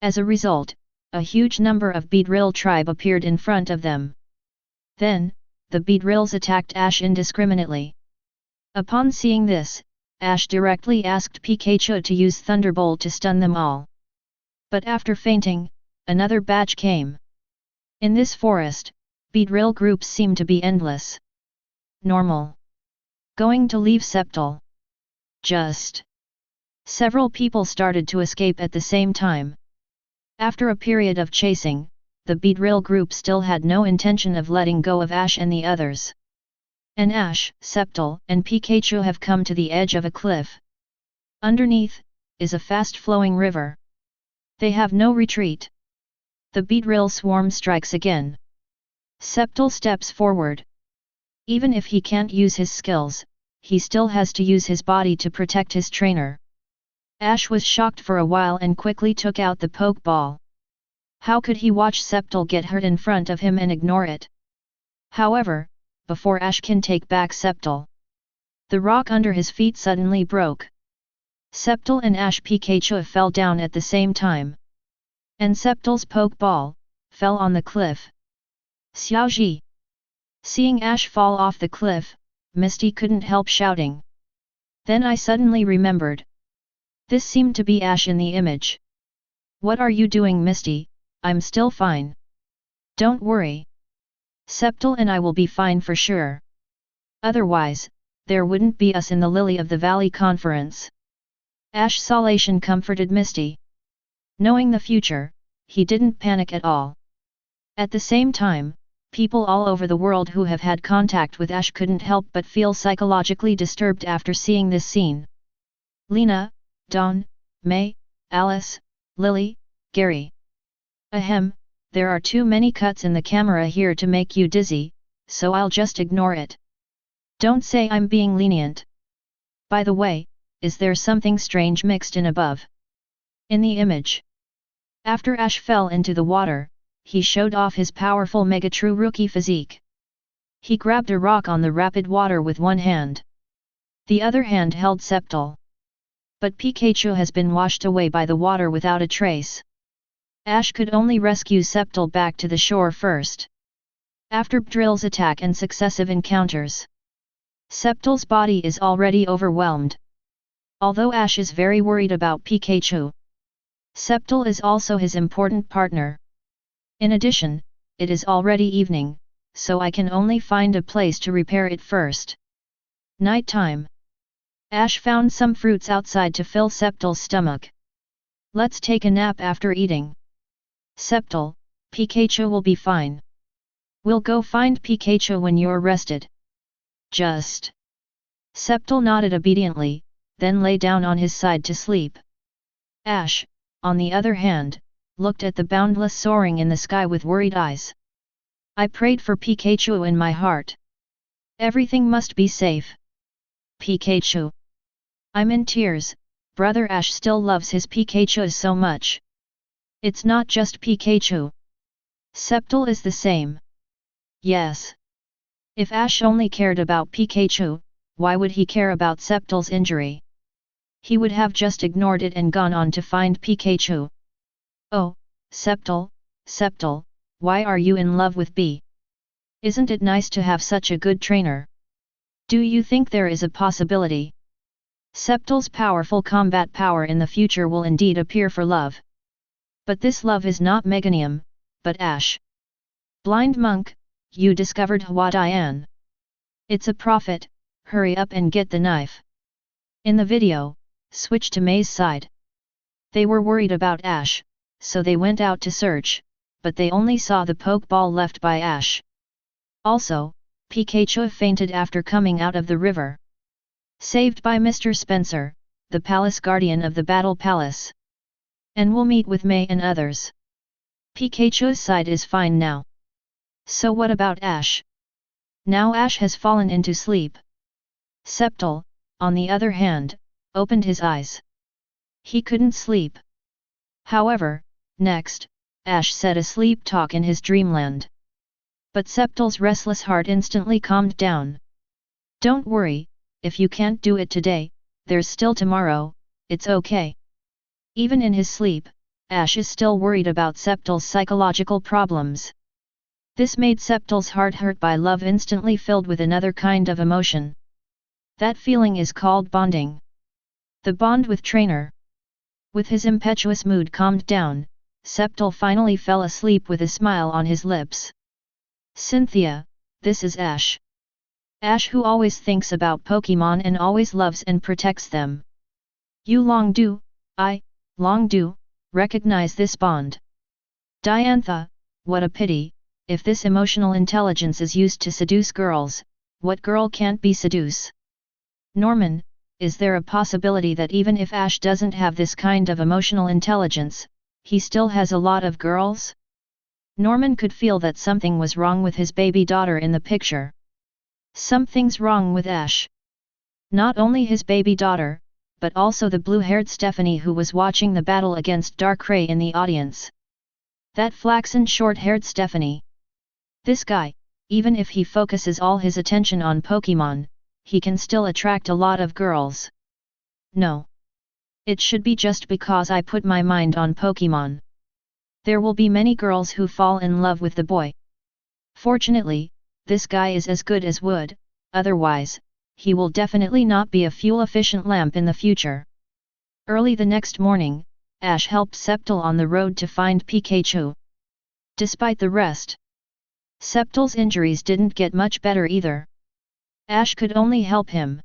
As a result, a huge number of Beedrill tribe appeared in front of them. Then, the Beedrills attacked Ash indiscriminately. Upon seeing this, Ash directly asked Pikachu to use Thunderbolt to stun them all. But after fainting, another batch came. In this forest, Beedrill groups seem to be endless. Normal. Going to leave Sceptile. Just. Several people started to escape at the same time. After a period of chasing, the Beedrill group still had no intention of letting go of Ash and the others. And Ash, Sceptile, and Pikachu have come to the edge of a cliff. Underneath, is a fast-flowing river. They have no retreat. The beetle swarm strikes again. Sceptile steps forward. Even if he can't use his skills, he still has to use his body to protect his trainer. Ash was shocked for a while and quickly took out the Pokeball. How could he watch Sceptile get hurt in front of him and ignore it? However, before Ash can take back Sceptile, the rock under his feet suddenly broke. Sceptile and Ash Pikachu fell down at the same time. And Sceptile's Pokeball fell on the cliff. Xiaozhi! Seeing Ash fall off the cliff, Misty couldn't help shouting. Then I suddenly remembered. This seemed to be Ash in the image. What are you doing, Misty? I'm still fine. Don't worry. Sceptile and I will be fine for sure. Otherwise, there wouldn't be us in the Lily of the Valley conference. Ash Salation comforted Misty. Knowing the future, he didn't panic at all. At the same time, people all over the world who have had contact with Ash couldn't help but feel psychologically disturbed after seeing this scene. Lena, Dawn, May, Alice, Lily, Gary. Ahem, there are too many cuts in the camera here to make you dizzy, so I'll just ignore it. Don't say I'm being lenient. By the way, is there something strange mixed in above? In the image. After Ash fell into the water, he showed off his powerful Mega True Rookie physique. He grabbed a rock on the rapid water with one hand. The other hand held Sceptile. But Pikachu has been washed away by the water without a trace. Ash could only rescue Sceptile back to the shore first. After Drill's attack and successive encounters, Sceptile's body is already overwhelmed. Although Ash is very worried about Pikachu, Sceptile is also his important partner. In addition, it is already evening, so I can only find a place to repair it first. Night time. Ash found some fruits outside to fill Sceptile's stomach. Let's take a nap after eating. Sceptile, Pikachu will be fine. We'll go find Pikachu when you're rested. Just. Sceptile nodded obediently, then lay down on his side to sleep. Ash, on the other hand, looked at the boundless soaring in the sky with worried eyes. I prayed for Pikachu in my heart. Everything must be safe. Pikachu. I'm in tears, Brother Ash still loves his Pikachu so much. It's not just Pikachu. Sceptile is the same. Yes. If Ash only cared about Pikachu, why would he care about Sceptile's injury? He would have just ignored it and gone on to find Pikachu. Oh, Sceptile, Sceptile, why are you in love with B? Isn't it nice to have such a good trainer? Do you think there is a possibility Sceptile's powerful combat power in the future will indeed appear for love? But this love is not Meganium, but Ash. Blind monk, you discovered Hwadian. It's a prophet, hurry up and get the knife. In the video, switch to May's side. They were worried about Ash, so they went out to search, but they only saw the Pokeball left by Ash. Also, Pikachu fainted after coming out of the river. Saved by Mr. Spencer, the palace guardian of the Battle Palace. And we'll meet with May and others. Pikachu's side is fine now. So what about Ash? Now Ash has fallen into sleep. Sceptile, on the other hand, opened his eyes. He couldn't sleep. However, next, Ash said a sleep talk in his dreamland. But Sceptile's restless heart instantly calmed down. Don't worry, if you can't do it today, there's still tomorrow, it's okay. Even in his sleep, Ash is still worried about Sceptile's psychological problems. This made Sceptile's heart hurt by love instantly filled with another kind of emotion. That feeling is called bonding. The bond with trainer. With his impetuous mood calmed down, Sceptile finally fell asleep with a smile on his lips. Cynthia, this is Ash. Ash who always thinks about Pokémon and always loves and protects them. You long do, recognize this bond. Diantha, what a pity, if this emotional intelligence is used to seduce girls, what girl can't be seduced? Norman, is there a possibility that even if Ash doesn't have this kind of emotional intelligence, he still has a lot of girls? Norman could feel that something was wrong with his baby daughter in the picture. Something's wrong with Ash. Not only his baby daughter, but also the blue-haired Stephanie who was watching the battle against Darkrai in the audience. That flaxen short-haired Stephanie. This guy, even if he focuses all his attention on Pokémon, he can still attract a lot of girls. No. It should be just because I put my mind on Pokémon. There will be many girls who fall in love with the boy. Fortunately, this guy is as good as wood, otherwise, he will definitely not be a fuel-efficient lamp in the future. Early the next morning, Ash helped Sceptile on the road to find Pikachu. Despite the rest, Sceptile's injuries didn't get much better either. Ash could only help him.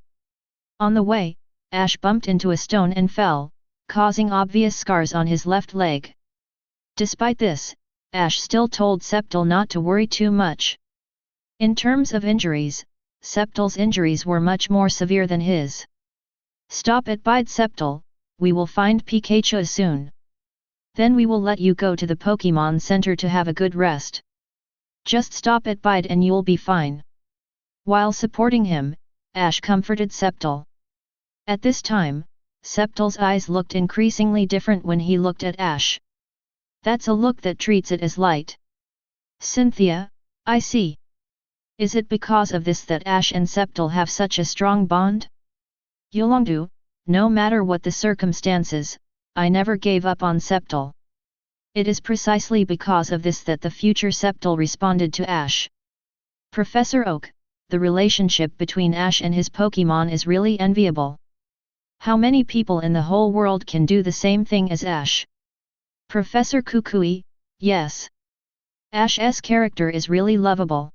On the way, Ash bumped into a stone and fell, causing obvious scars on his left leg. Despite this, Ash still told Sceptile not to worry too much. In terms of injuries, Sceptile's injuries were much more severe than his. Stop at Bide Sceptile, we will find Pikachu soon. Then we will let you go to the Pokémon Center to have a good rest. Just stop at Bide and you'll be fine. While supporting him, Ash comforted Sceptile. At this time, Sceptile's eyes looked increasingly different when he looked at Ash. That's a look that treats it as light. Cynthia, I see. Is it because of this that Ash and Sceptile have such a strong bond? Yolongdu, no matter what the circumstances, I never gave up on Sceptile. It is precisely because of this that the future Sceptile responded to Ash. Professor Oak, the relationship between Ash and his Pokémon is really enviable. How many people in the whole world can do the same thing as Ash? Professor Kukui, yes. Ash's character is really lovable.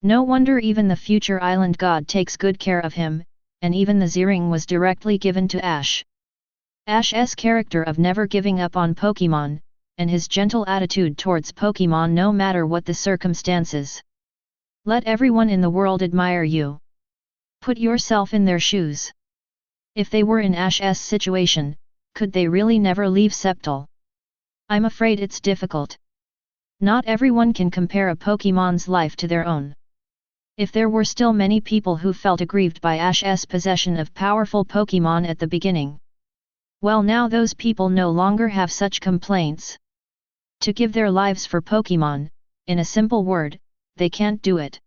No wonder even the future island god takes good care of him, and even the Z-ring was directly given to Ash. Ash's character of never giving up on Pokémon, and his gentle attitude towards Pokémon no matter what the circumstances. Let everyone in the world admire you. Put yourself in their shoes. If they were in Ash's situation, could they really never leave Sceptile? I'm afraid it's difficult. Not everyone can compare a Pokémon's life to their own. If there were still many people who felt aggrieved by Ash's possession of powerful Pokémon at the beginning. Well, now those people no longer have such complaints. To give their lives for Pokémon, in a simple word, they can't do it.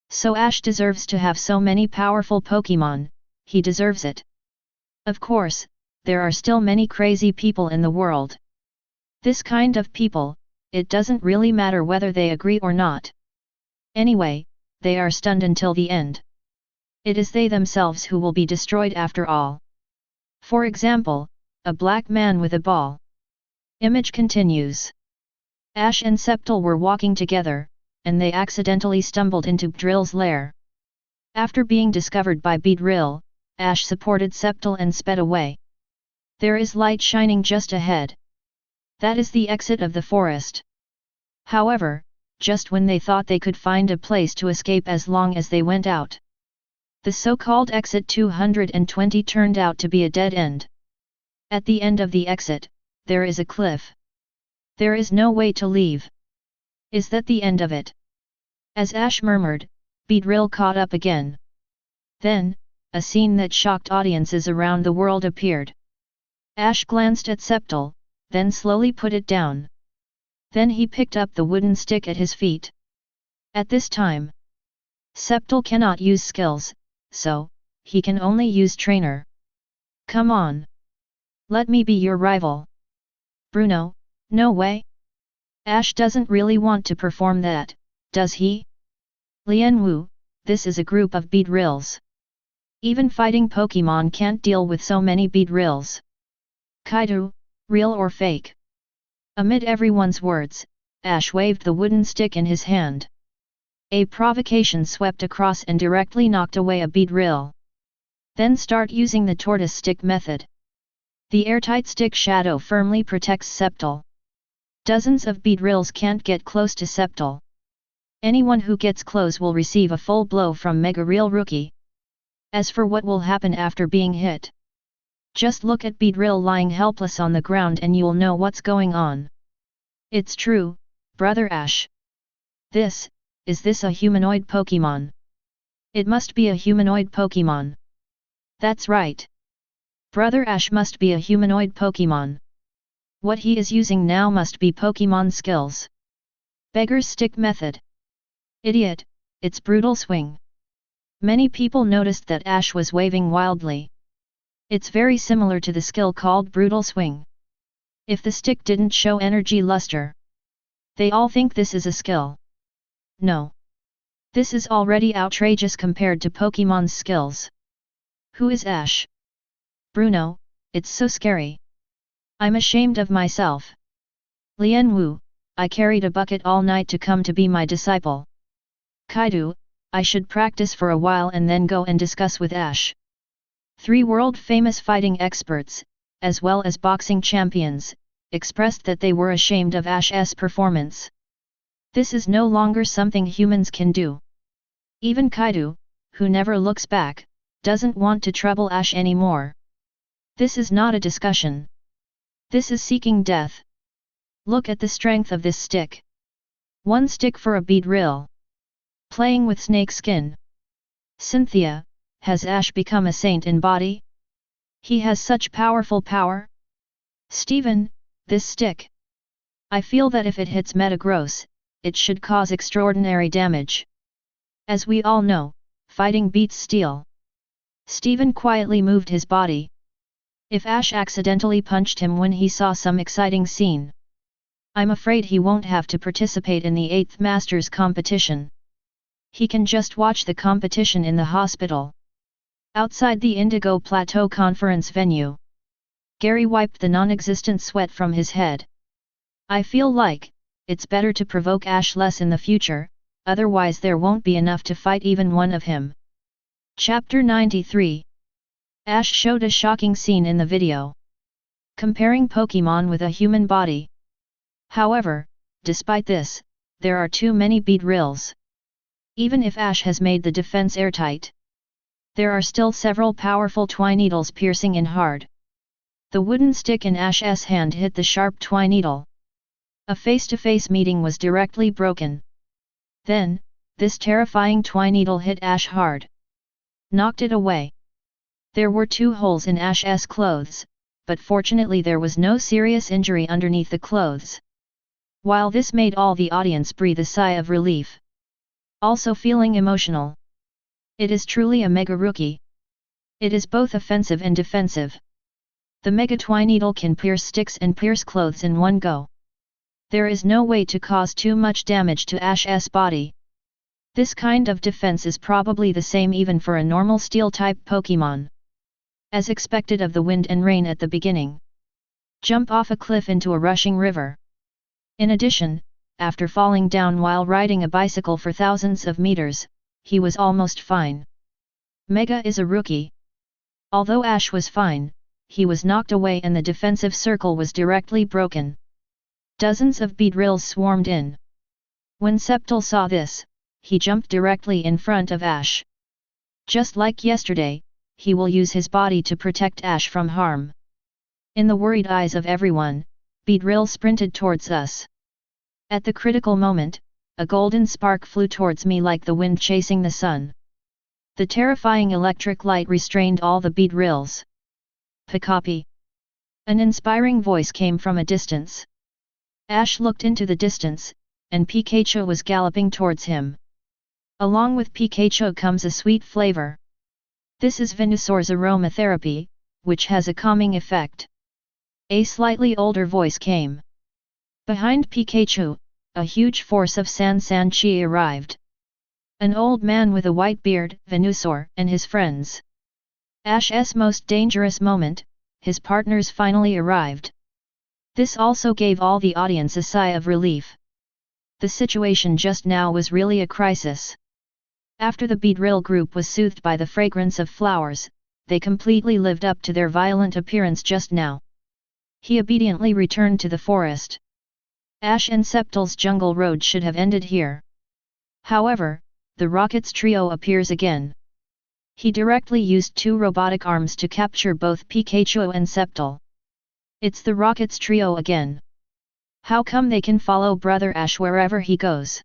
So Ash deserves to have so many powerful Pokémon, he deserves it. Of course, there are still many crazy people in the world. This kind of people, it doesn't really matter whether they agree or not. Anyway, they are stunned until the end. It is they themselves who will be destroyed after all. For example, a black man with a ball. Image continues. Ash and Sceptile were walking together, and they accidentally stumbled into Beedrill's lair. After being discovered by Beedrill, Ash supported Sceptile and sped away. There is light shining just ahead. That is the exit of the forest. However, just when they thought they could find a place to escape as long as they went out, the so-called exit 220 turned out to be a dead end. At the end of the exit, there is a cliff. There is no way to leave. Is that the end of it? As Ash murmured, Beedrill caught up again. Then, a scene that shocked audiences around the world appeared. Ash glanced at Sceptile, then slowly put it down. Then he picked up the wooden stick at his feet. At this time, Sceptile cannot use skills, so, he can only use trainer. Come on. Let me be your rival. Bruno, no way. Ash doesn't really want to perform that, does he? Lianwu, this is a group of Beedrills. Even fighting Pokémon can't deal with so many Beedrills. Kaido, real or fake? Amid everyone's words, Ash waved the wooden stick in his hand. A provocation swept across and directly knocked away a Beedrill. Then start using the tortoise stick method. The airtight stick shadow firmly protects Sceptile. Dozens of Beedrills can't get close to Sceptile. Anyone who gets close will receive a full blow from Mega Real Rookie. As for what will happen after being hit, just look at Beedrill lying helpless on the ground and you'll know what's going on. It's true, Brother Ash. Is this a humanoid Pokémon? It must be a humanoid Pokémon. That's right. Brother Ash must be a humanoid Pokémon. What he is using now must be Pokémon skills. Beggar's stick method. Idiot, it's brutal swing. Many people noticed that Ash was waving wildly. It's very similar to the skill called brutal swing. If the stick didn't show energy luster, they all think this is a skill. No. This is already outrageous compared to Pokémon's skills. Who is Ash? Bruno, it's so scary. I'm ashamed of myself. Lian Wu, I carried a bucket all night to come to be my disciple. Kaidu, I should practice for a while and then go and discuss with Ash. 3 world-famous fighting experts, as well as boxing champions, expressed that they were ashamed of Ash's performance. This is no longer something humans can do. Even Kaidu, who never looks back, doesn't want to trouble Ash anymore. This is not a discussion. This is seeking death. Look at the strength of this stick. 1 stick for a Beedrill. Playing with snake skin. Cynthia, has Ash become a saint in body? He has such powerful power? Steven, this stick. I feel that if it hits Metagross, it should cause extraordinary damage. As we all know, fighting beats steel. Steven quietly moved his body. If Ash accidentally punched him when he saw some exciting scene, I'm afraid he won't have to participate in the 8th Masters competition. He can just watch the competition in the hospital. Outside the Indigo Plateau Conference venue, Gary wiped the non-existent sweat from his head. I feel like, it's better to provoke Ash less in the future, otherwise there won't be enough to fight even one of him. Chapter 93. Ash showed a shocking scene in the video, comparing Pokémon with a human body. However, despite this, there are too many Beedrills. Even if Ash has made the defense airtight, there are still several powerful Twineedles piercing in hard. The wooden stick in Ash's hand hit the sharp Twineedle. A face-to-face meeting was directly broken. Then, this terrifying Twineedle hit Ash hard. Knocked it away. There were 2 holes in Ash's clothes, but fortunately there was no serious injury underneath the clothes. While this made all the audience breathe a sigh of relief. Also feeling emotional. It is truly a mega rookie. It is both offensive and defensive. The Mega Twineedle can pierce sticks and pierce clothes in one go. There is no way to cause too much damage to Ash's body. This kind of defense is probably the same even for a normal Steel-type Pokémon. As expected of the wind and rain at the beginning. Jump off a cliff into a rushing river. In addition, after falling down while riding a bicycle for thousands of meters, he was almost fine. Mega is a rookie. Although Ash was fine, he was knocked away and the defensive circle was directly broken. Dozens of Beedrills swarmed in. When Sceptile saw this, he jumped directly in front of Ash. Just like yesterday, he will use his body to protect Ash from harm. In the worried eyes of everyone, Beedrill sprinted towards us. At the critical moment, a golden spark flew towards me like the wind chasing the sun. The terrifying electric light restrained all the Beedrills. Pikachu! An inspiring voice came from a distance. Ash looked into the distance, and Pikachu was galloping towards him. Along with Pikachu comes a sweet flavor. This is Venusaur's aromatherapy, which has a calming effect. A slightly older voice came. Behind Pikachu, a huge force of Sanchi arrived. An old man with a white beard, Venusaur, and his friends. Ash's most dangerous moment, his partners finally arrived. This also gave all the audience a sigh of relief. The situation just now was really a crisis. After the Beedrill group was soothed by the fragrance of flowers, they completely lived up to their violent appearance just now. He obediently returned to the forest. Ash and Sceptile's jungle road should have ended here. However, the Rockets trio appears again. He directly used 2 robotic arms to capture both Pikachu and Sceptile. It's the Rockets trio again. How come they can follow Brother Ash wherever he goes?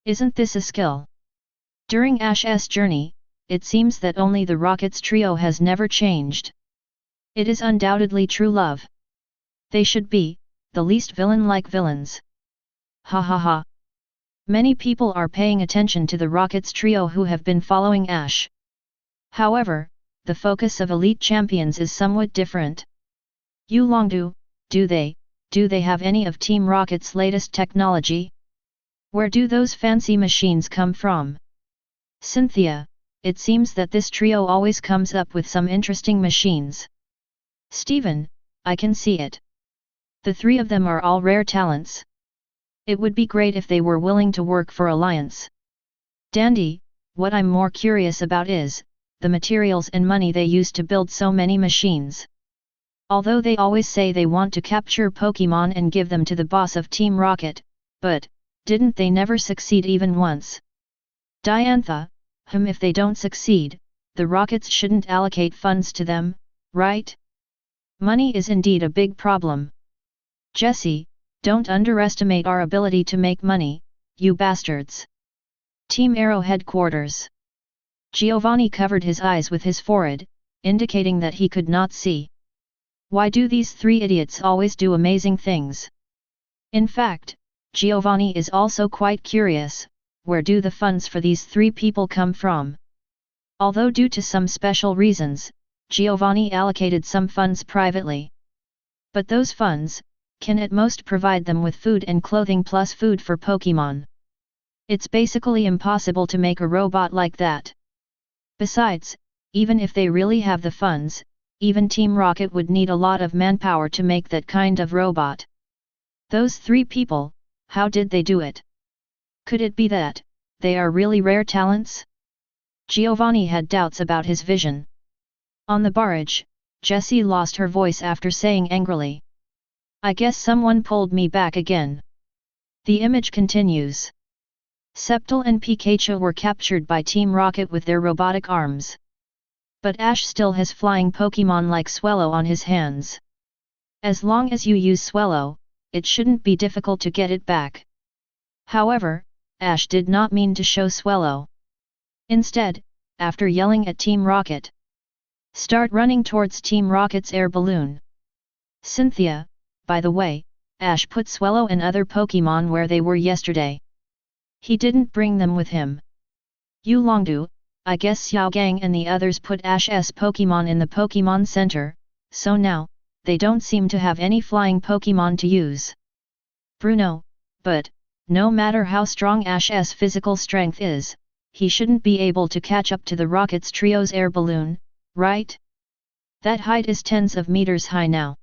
Isn't this a skill? During Ash's journey, it seems that only the Rockets trio has never changed. It is undoubtedly true love. They should be the least villain-like villains. Ha ha ha. Many people are paying attention to the Rockets trio who have been following Ash. However, the focus of elite champions is somewhat different. Yulongdu, do they have any of Team Rocket's latest technology? Where do those fancy machines come from? Cynthia, it seems that this trio always comes up with some interesting machines. Steven, I can see it. The 3 of them are all rare talents. It would be great if they were willing to work for Alliance. Dandy, what I'm more curious about is the materials and money they use to build so many machines. Although they always say they want to capture Pokémon and give them to the boss of Team Rocket, but didn't they never succeed even once? Diantha, if they don't succeed, the Rockets shouldn't allocate funds to them, right? Money is indeed a big problem. Jessie, don't underestimate our ability to make money, you bastards. Team Arrow headquarters. Giovanni covered his eyes with his forehead, indicating that he could not see. Why do these 3 idiots always do amazing things? In fact, Giovanni is also quite curious, where do the funds for these 3 people come from? Although due to some special reasons, Giovanni allocated some funds privately. But those funds can at most provide them with food and clothing plus food for Pokémon. It's basically impossible to make a robot like that. Besides, even if they really have the funds, even Team Rocket would need a lot of manpower to make that kind of robot. Those 3 people, how did they do it? Could it be that they are really rare talents? Giovanni had doubts about his vision. On the barrage, Jessie lost her voice after saying angrily, I guess someone pulled me back again. The image continues. Sceptile and Pikachu were captured by Team Rocket with their robotic arms. But Ash still has flying Pokémon like Swellow on his hands. As long as you use Swellow, it shouldn't be difficult to get it back. However, Ash did not mean to show Swellow. Instead, after yelling at Team Rocket, start running towards Team Rocket's air balloon. Cynthia, by the way, Ash put Swellow and other Pokémon where they were yesterday. He didn't bring them with him. Yulongdu, I guess Xiaogang and the others put Ash's Pokémon in the Pokémon Center, so now, they don't seem to have any flying Pokémon to use. Bruno, but no matter how strong Ash's physical strength is, he shouldn't be able to catch up to the Rockets trio's air balloon, right? That height is tens of meters high now.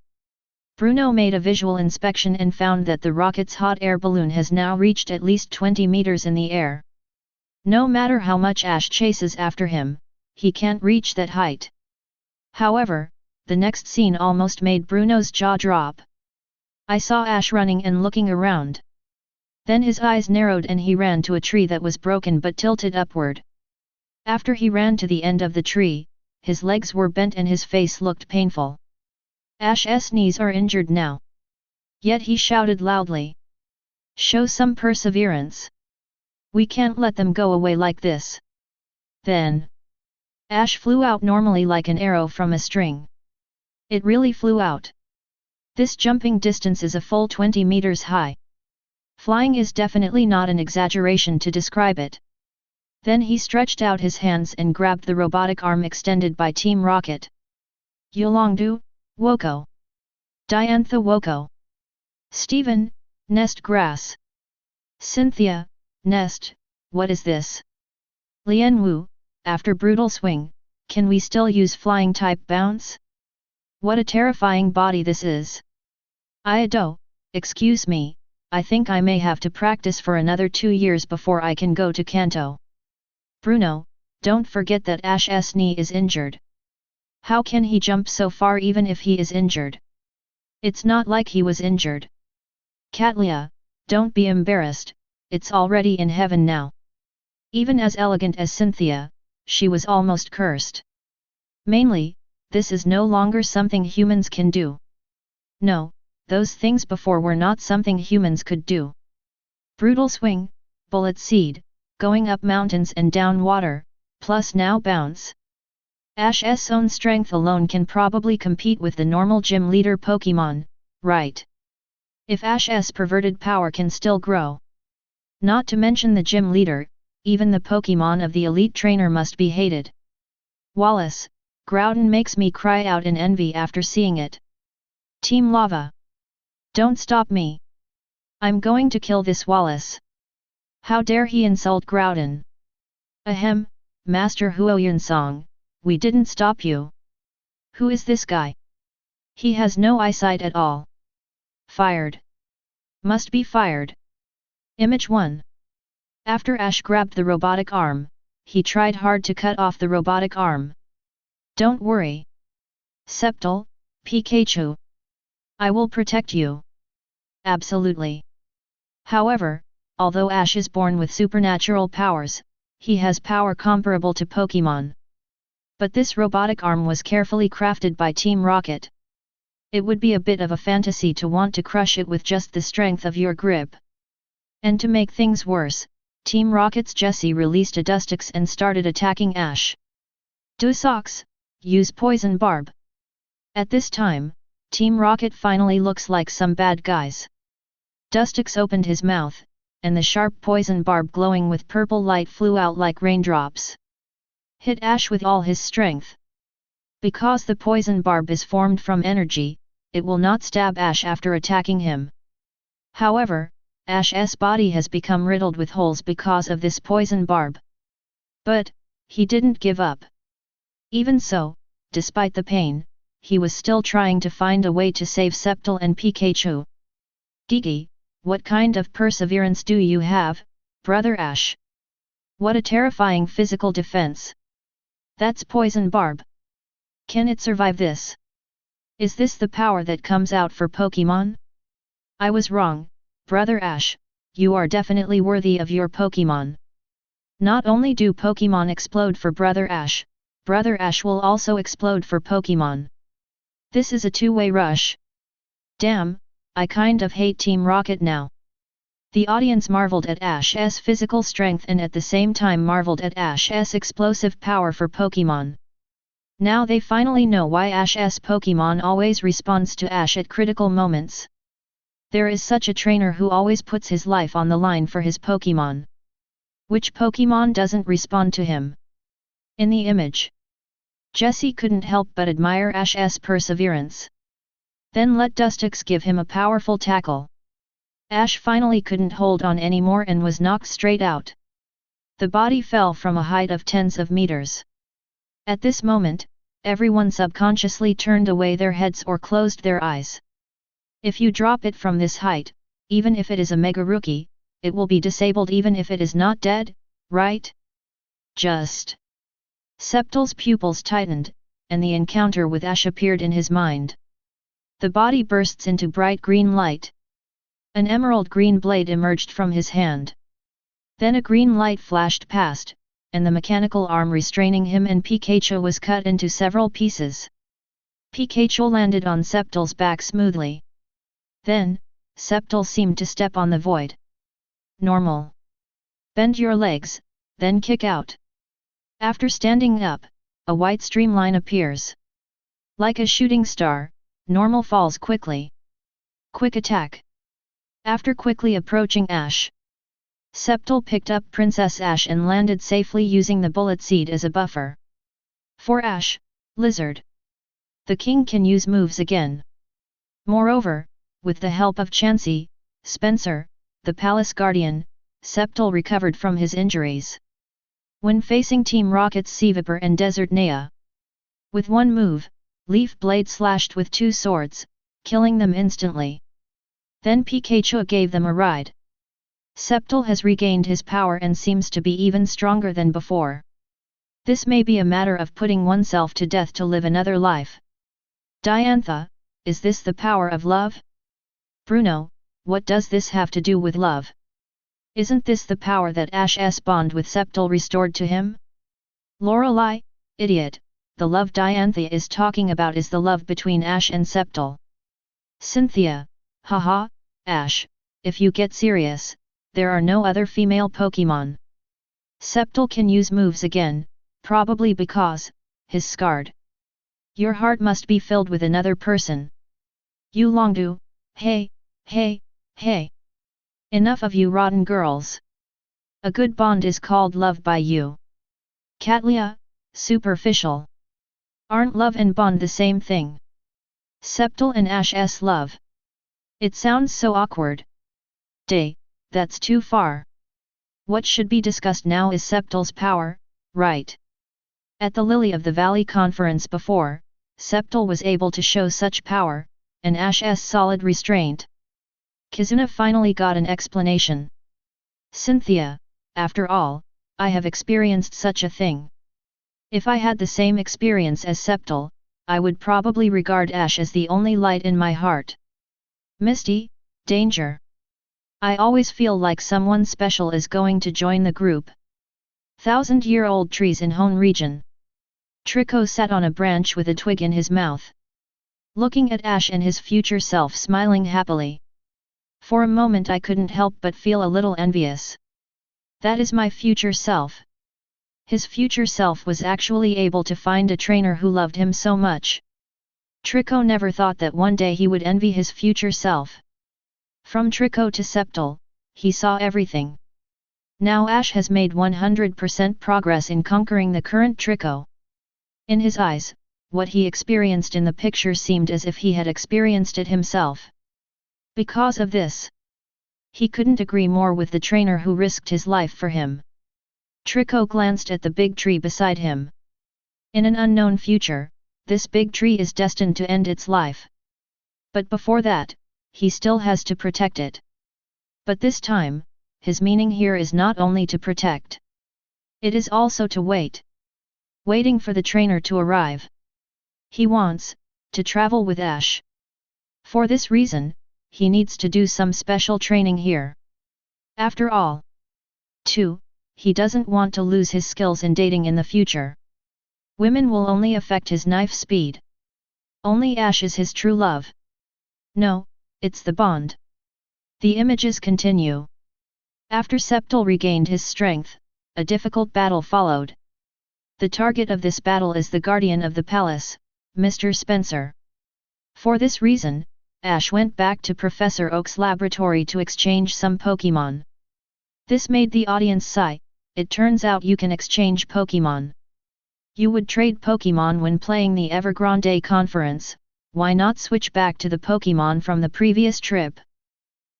Bruno made a visual inspection and found that the Rocket's hot air balloon has now reached at least 20 meters in the air. No matter how much Ash chases after him, he can't reach that height. However, the next scene almost made Bruno's jaw drop. I saw Ash running and looking around. Then his eyes narrowed and he ran to a tree that was broken but tilted upward. After he ran to the end of the tree, his legs were bent and his face looked painful. Ash's knees are injured now. Yet he shouted loudly. Show some perseverance. We can't let them go away like this. Then, Ash flew out normally like an arrow from a string. It really flew out. This jumping distance is a full 20 meters high. Flying is definitely not an exaggeration to describe it. Then he stretched out his hands and grabbed the robotic arm extended by Team Rocket. Yulongdu, Woko. Diantha Woko. Steven, Nest Grass. Cynthia, Nest, what is this? Lian Wu, after brutal swing, can we still use flying type bounce? What a terrifying body this is. Iado, excuse me, I think I may have to practice for another 2 years before I can go to Kanto. Bruno, don't forget that Ash's knee is injured. How can he jump so far even if he is injured? It's not like he was injured. Katlia, don't be embarrassed, it's already in heaven now. Even as elegant as Cynthia, she was almost cursed. Mainly, this is no longer something humans can do. No, those things before were not something humans could do. Brutal swing, bullet seed, going up mountains and down water, plus now bounce. Ash's own strength alone can probably compete with the normal gym leader Pokémon, right? If Ash's perverted power can still grow. Not to mention the gym leader, even the Pokémon of the elite trainer must be hated. Wallace, Groudon makes me cry out in envy after seeing it. Team Lava. Don't stop me. I'm going to kill this Wallace. How dare he insult Groudon? Ahem, Master Huoyuan-song, we didn't stop you. Who is this guy? He has no eyesight at all. Fired. Must be fired. Image 1. After Ash grabbed the robotic arm, he tried hard to cut off the robotic arm. Don't worry. Sceptile, Pikachu. I will protect you. Absolutely. However, although Ash is born with supernatural powers, he has power comparable to Pokémon. But this robotic arm was carefully crafted by Team Rocket. It would be a bit of a fantasy to want to crush it with just the strength of your grip. And to make things worse, Team Rocket's Jessie released a Dustox and started attacking Ash. Dustox, use Poison Barb. At this time, Team Rocket finally looks like some bad guys. Dustox opened his mouth, and the sharp poison barb glowing with purple light flew out like raindrops. Hit Ash with all his strength. Because the poison barb is formed from energy, it will not stab Ash after attacking him. However, Ash's body has become riddled with holes because of this poison barb. But, he didn't give up. Even so, despite the pain, he was still trying to find a way to save Sceptile and Pikachu. Gigi, what kind of perseverance do you have, Brother Ash? What a terrifying physical defense. That's poison barb. Can it survive this? Is this the power that comes out for Pokémon? I was wrong, Brother Ash, you are definitely worthy of your Pokémon. Not only do Pokémon explode for Brother Ash will also explode for Pokémon. This is a two-way rush. Damn, I kind of hate Team Rocket now. The audience marveled at Ash's physical strength and at the same time marveled at Ash's explosive power for Pokémon. Now they finally know why Ash's Pokémon always responds to Ash at critical moments. There is such a trainer who always puts his life on the line for his Pokémon. Which Pokémon doesn't respond to him? In the image, Jessie couldn't help but admire Ash's perseverance. Then let Dustox give him a powerful tackle. Ash finally couldn't hold on anymore and was knocked straight out. The body fell from a height of tens of meters. At this moment, everyone subconsciously turned away their heads or closed their eyes. If you drop it from this height, even if it is a mega rookie, it will be disabled even if it is not dead, right? Just. Sceptile's pupils tightened, and the encounter with Ash appeared in his mind. The body bursts into bright green light. An emerald green blade emerged from his hand. Then a green light flashed past, and the mechanical arm restraining him and Pikachu was cut into several pieces. Pikachu landed on Sceptile's back smoothly. Then, Sceptile seemed to step on the void. Normal. Bend your legs, then kick out. After standing up, a white streamline appears. Like a shooting star, Normal falls quickly. Quick attack. After quickly approaching Ash, Sceptile picked up Princess Ash and landed safely using the bullet seed as a buffer. For Ash, Lizard. The king can use moves again. Moreover, with the help of Chansey, Spencer, the Palace Guardian, Sceptile recovered from his injuries. When facing Team Rocket's Seviper and Desert Nea, with one move, Leaf Blade slashed with two swords, killing them instantly. Then Pikachu gave them a ride. Sceptile has regained his power and seems to be even stronger than before. This may be a matter of putting oneself to death to live another life. Diantha, is this the power of love? Bruno, what does this have to do with love? Isn't this the power that Ash's bond with Sceptile restored to him? Lorelei, idiot, the love Diantha is talking about is the love between Ash and Sceptile. Cynthia, haha, Ash, if you get serious, there are no other female Pokémon. Sceptile can use moves again, probably because, he's scarred. Your heart must be filled with another person. You Longdu, hey, hey, hey. Enough of you rotten girls. A good bond is called love by you. Catlia, superficial. Aren't love and bond the same thing? Sceptile and Ash's love. It sounds so awkward. Day, that's too far. What should be discussed now is Sceptile's power, right? At the Lily of the Valley conference before, Sceptile was able to show such power, and Ash's solid restraint. Kizuna finally got an explanation. Cynthia, after all, I have experienced such a thing. If I had the same experience as Sceptile, I would probably regard Ash as the only light in my heart. Misty, danger. I always feel like someone special is going to join the group. 1,000-year-old trees in Hone region. Trico sat on a branch with a twig in his mouth, looking at Ash and his future self smiling happily. For a moment I couldn't help but feel a little envious. That is my future self. His future self was actually able to find a trainer who loved him so much. Trico never thought that one day he would envy his future self. From Trico to Sceptile, he saw everything. Now Ash has made 100% progress in conquering the current Trico. In his eyes, what he experienced in the picture seemed as if he had experienced it himself. Because of this, he couldn't agree more with the trainer who risked his life for him. Trico glanced at the big tree beside him. In an unknown future, this big tree is destined to end its life. But before that, he still has to protect it. But this time, his meaning here is not only to protect. It is also to wait. Waiting for the trainer to arrive. He wants to travel with Ash. For this reason, he needs to do some special training here. After all. 2. He doesn't want to lose his skills in dating in the future. Women will only affect his knife speed. Only Ash is his true love. No, it's the bond. The images continue. After Sceptile regained his strength, a difficult battle followed. The target of this battle is the guardian of the palace, Mr. Spencer. For this reason, Ash went back to Professor Oak's laboratory to exchange some Pokémon. This made the audience sigh. It turns out you can exchange Pokémon. You would trade Pokémon when playing the Evergrande conference, why not switch back to the Pokémon from the previous trip?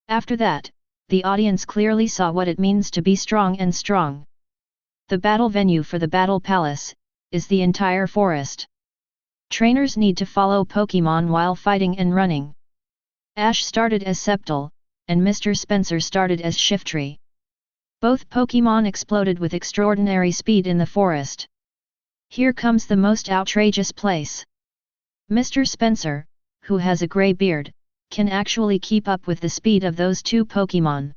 After that, the audience clearly saw what it means to be strong and strong. The battle venue for the Battle Palace is the entire forest. Trainers need to follow Pokémon while fighting and running. Ash started as Sceptile, and Mr. Spencer started as Shiftry. Both Pokémon exploded with extraordinary speed in the forest. Here comes the most outrageous place. Mr. Spencer, who has a grey beard, can actually keep up with the speed of those two Pokémon.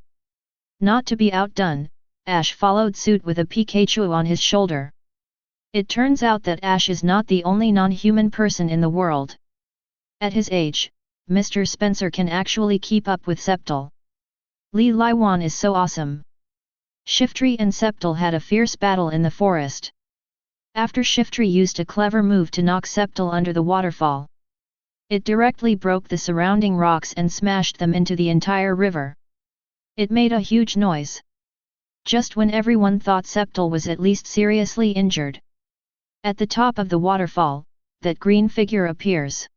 Not to be outdone, Ash followed suit with a Pikachu on his shoulder. It turns out that Ash is not the only non-human person in the world. At his age, Mr. Spencer can actually keep up with Sceptile. Li Laiwan is so awesome. Shiftry and Sceptile had a fierce battle in the forest. After Shiftry used a clever move to knock Sceptile under the waterfall. It directly broke the surrounding rocks and smashed them into the entire river. It made a huge noise. Just when everyone thought Sceptile was at least seriously injured. At the top of the waterfall, that green figure appears.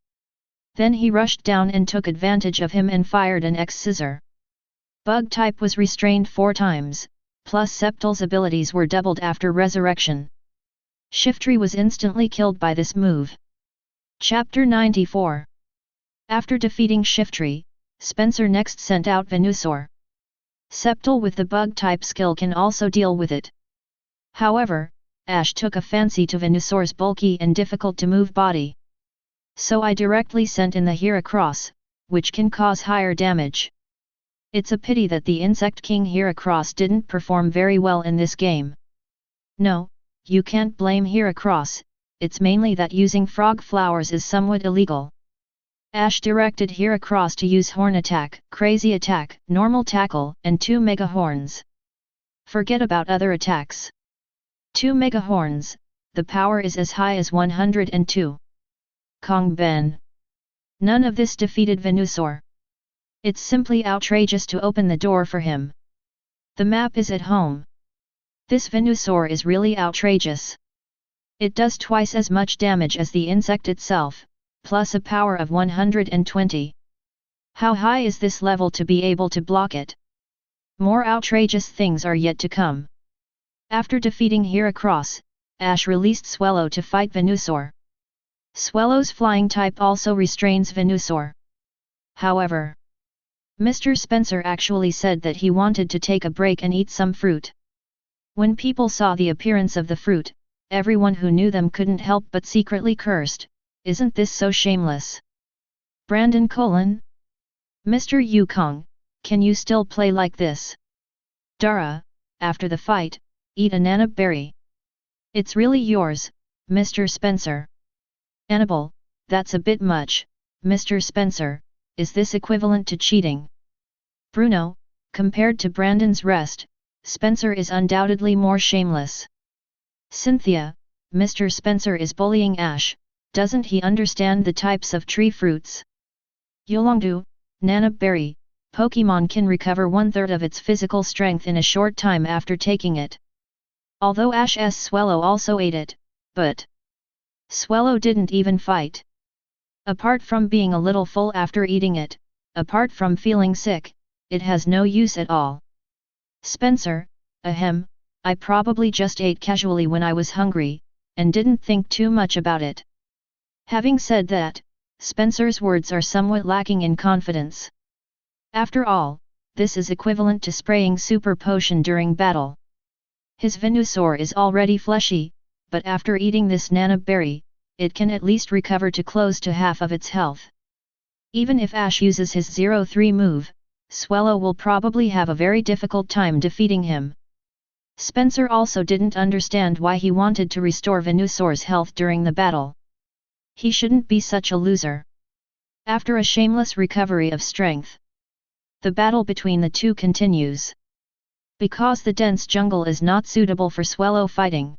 Then he rushed down and took advantage of him and fired an X-Scissor. Bug type was restrained 4 times, plus Sceptile's abilities were doubled after resurrection. Shiftry was instantly killed by this move. Chapter 94. After defeating Shiftry, Spencer next sent out Venusaur. Sceptile with the bug type skill can also deal with it. However, Ash took a fancy to Venusaur's bulky and difficult to move body. So I directly sent in the Heracross, which can cause higher damage. It's a pity that the Insect King Heracross didn't perform very well in this game. No, you can't blame Heracross, it's mainly that using frog flowers is somewhat illegal. Ash directed Heracross to use Horn Attack, Crazy Attack, Normal Tackle, and 2 Mega Horns. Forget about other attacks. 2 Mega Horns, the power is as high as 102. Kong Ben. None of this defeated Venusaur. It's simply outrageous to open the door for him. The map is at home. This Venusaur is really outrageous. It does twice as much damage as the insect itself, plus a power of 120. How high is this level to be able to block it? More outrageous things are yet to come. After defeating Heracross, Ash released Swellow to fight Venusaur. Swellow's flying type also restrains Venusaur. However, Mr. Spencer actually said that he wanted to take a break and eat some fruit. When people saw the appearance of the fruit, everyone who knew them couldn't help but secretly cursed, "Isn't this so shameless? Brandon Colon? Mr. Yukong, can you still play like this? Dara, after the fight, eat a nanab berry. It's really yours, Mr. Spencer." Annabelle, that's a bit much, Mr. Spencer, is this equivalent to cheating? Bruno, compared to Brandon's rest, Spencer is undoubtedly more shameless. Cynthia, Mr. Spencer is bullying Ash, doesn't he understand the types of tree fruits? Yolongdu, nanab berry, Pokémon can recover 1/3 of its physical strength in a short time after taking it. Although Ash's Swellow also ate it, but Swellow didn't even fight. Apart from being a little full after eating it, apart from feeling sick, it has no use at all. Spencer, ahem, I probably just ate casually when I was hungry, and didn't think too much about it. Having said that, Spencer's words are somewhat lacking in confidence. After all, this is equivalent to spraying super potion during battle. His Venusaur is already fleshy, but after eating this nanab berry, it can at least recover to close to half of its health. Even if Ash uses his 0-3 move, Swellow will probably have a very difficult time defeating him. Spencer also didn't understand why he wanted to restore Venusaur's health during the battle. He shouldn't be such a loser. After a shameless recovery of strength, the battle between the two continues. Because the dense jungle is not suitable for Swellow fighting,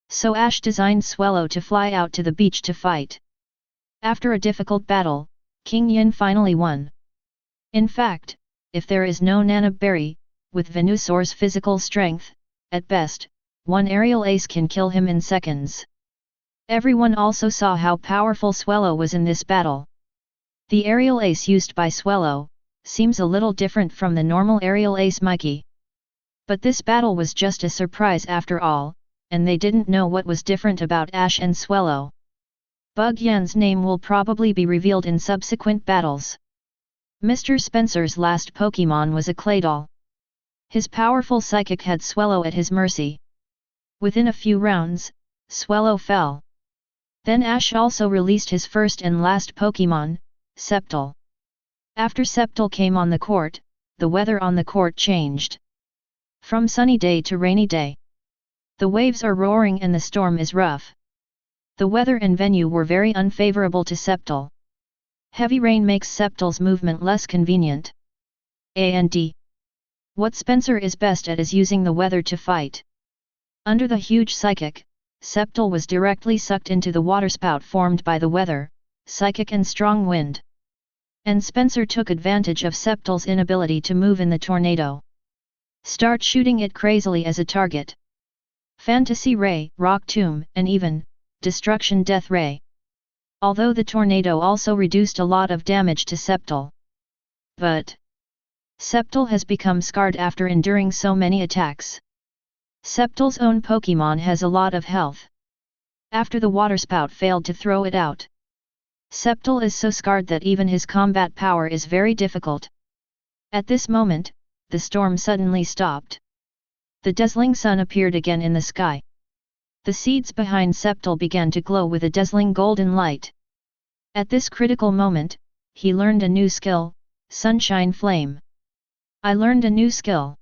so Ash designed Swellow to fly out to the beach to fight. After a difficult battle, King Yin finally won. In fact, if there is no nanab berry, with Venusaur's physical strength, at best, one aerial ace can kill him in seconds. Everyone also saw how powerful Swellow was in this battle. The aerial ace used by Swellow seems a little different from the normal aerial ace Mikey. But this battle was just a surprise after all, and they didn't know what was different about Ash and Swellow. Bug Yan's name will probably be revealed in subsequent battles. Mr. Spencer's last Pokémon was a Claydol. His powerful psychic had Swellow at his mercy. Within a few rounds, Swellow fell. Then Ash also released his first and last Pokémon, Sceptile. After Sceptile came on the court, the weather on the court changed. From sunny day to rainy day. The waves are roaring and the storm is rough. The weather and venue were very unfavorable to Sceptile. Heavy rain makes Sceptile's movement less convenient. And what Spencer is best at is using the weather to fight. Under the huge psychic, Sceptile was directly sucked into the waterspout formed by the weather, psychic and strong wind. And Spencer took advantage of Sceptile's inability to move in the tornado. Start shooting it crazily as a target. Fantasy Ray, Rock Tomb, and even Destruction Death Ray. Although the tornado also reduced a lot of damage to Sceptile. But Sceptile has become scarred after enduring so many attacks. Sceptile's own Pokémon has a lot of health. After the waterspout failed to throw it out, Sceptile is so scarred that even his combat power is very difficult. At this moment, the storm suddenly stopped. The dazzling sun appeared again in the sky. The seeds behind Sceptile began to glow with a dazzling golden light. At this critical moment, he learned a new skill, Sunshine Flame. I learned a new skill.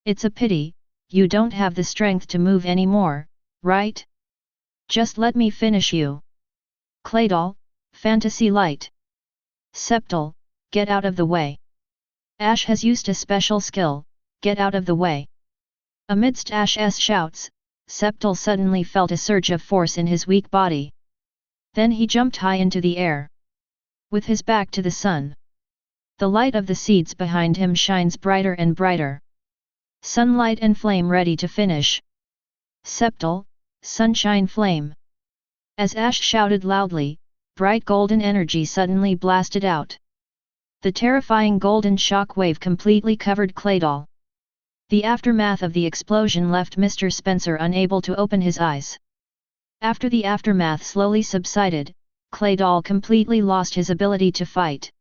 It's a pity, you don't have the strength to move anymore, right? Just let me finish you. Claydol, Fantasy Light. Sceptile, get out of the way. Ash has used a special skill, get out of the way. Amidst Ash's shouts, Sceptile suddenly felt a surge of force in his weak body. Then he jumped high into the air. With his back to the sun, the light of the seeds behind him shines brighter and brighter. Sunlight and flame ready to finish. Sceptile, sunshine flame. As Ash shouted loudly, bright golden energy suddenly blasted out. The terrifying golden shock wave completely covered Claydol. The aftermath of the explosion left Mr. Spencer unable to open his eyes. After the aftermath slowly subsided, Claydol completely lost his ability to fight.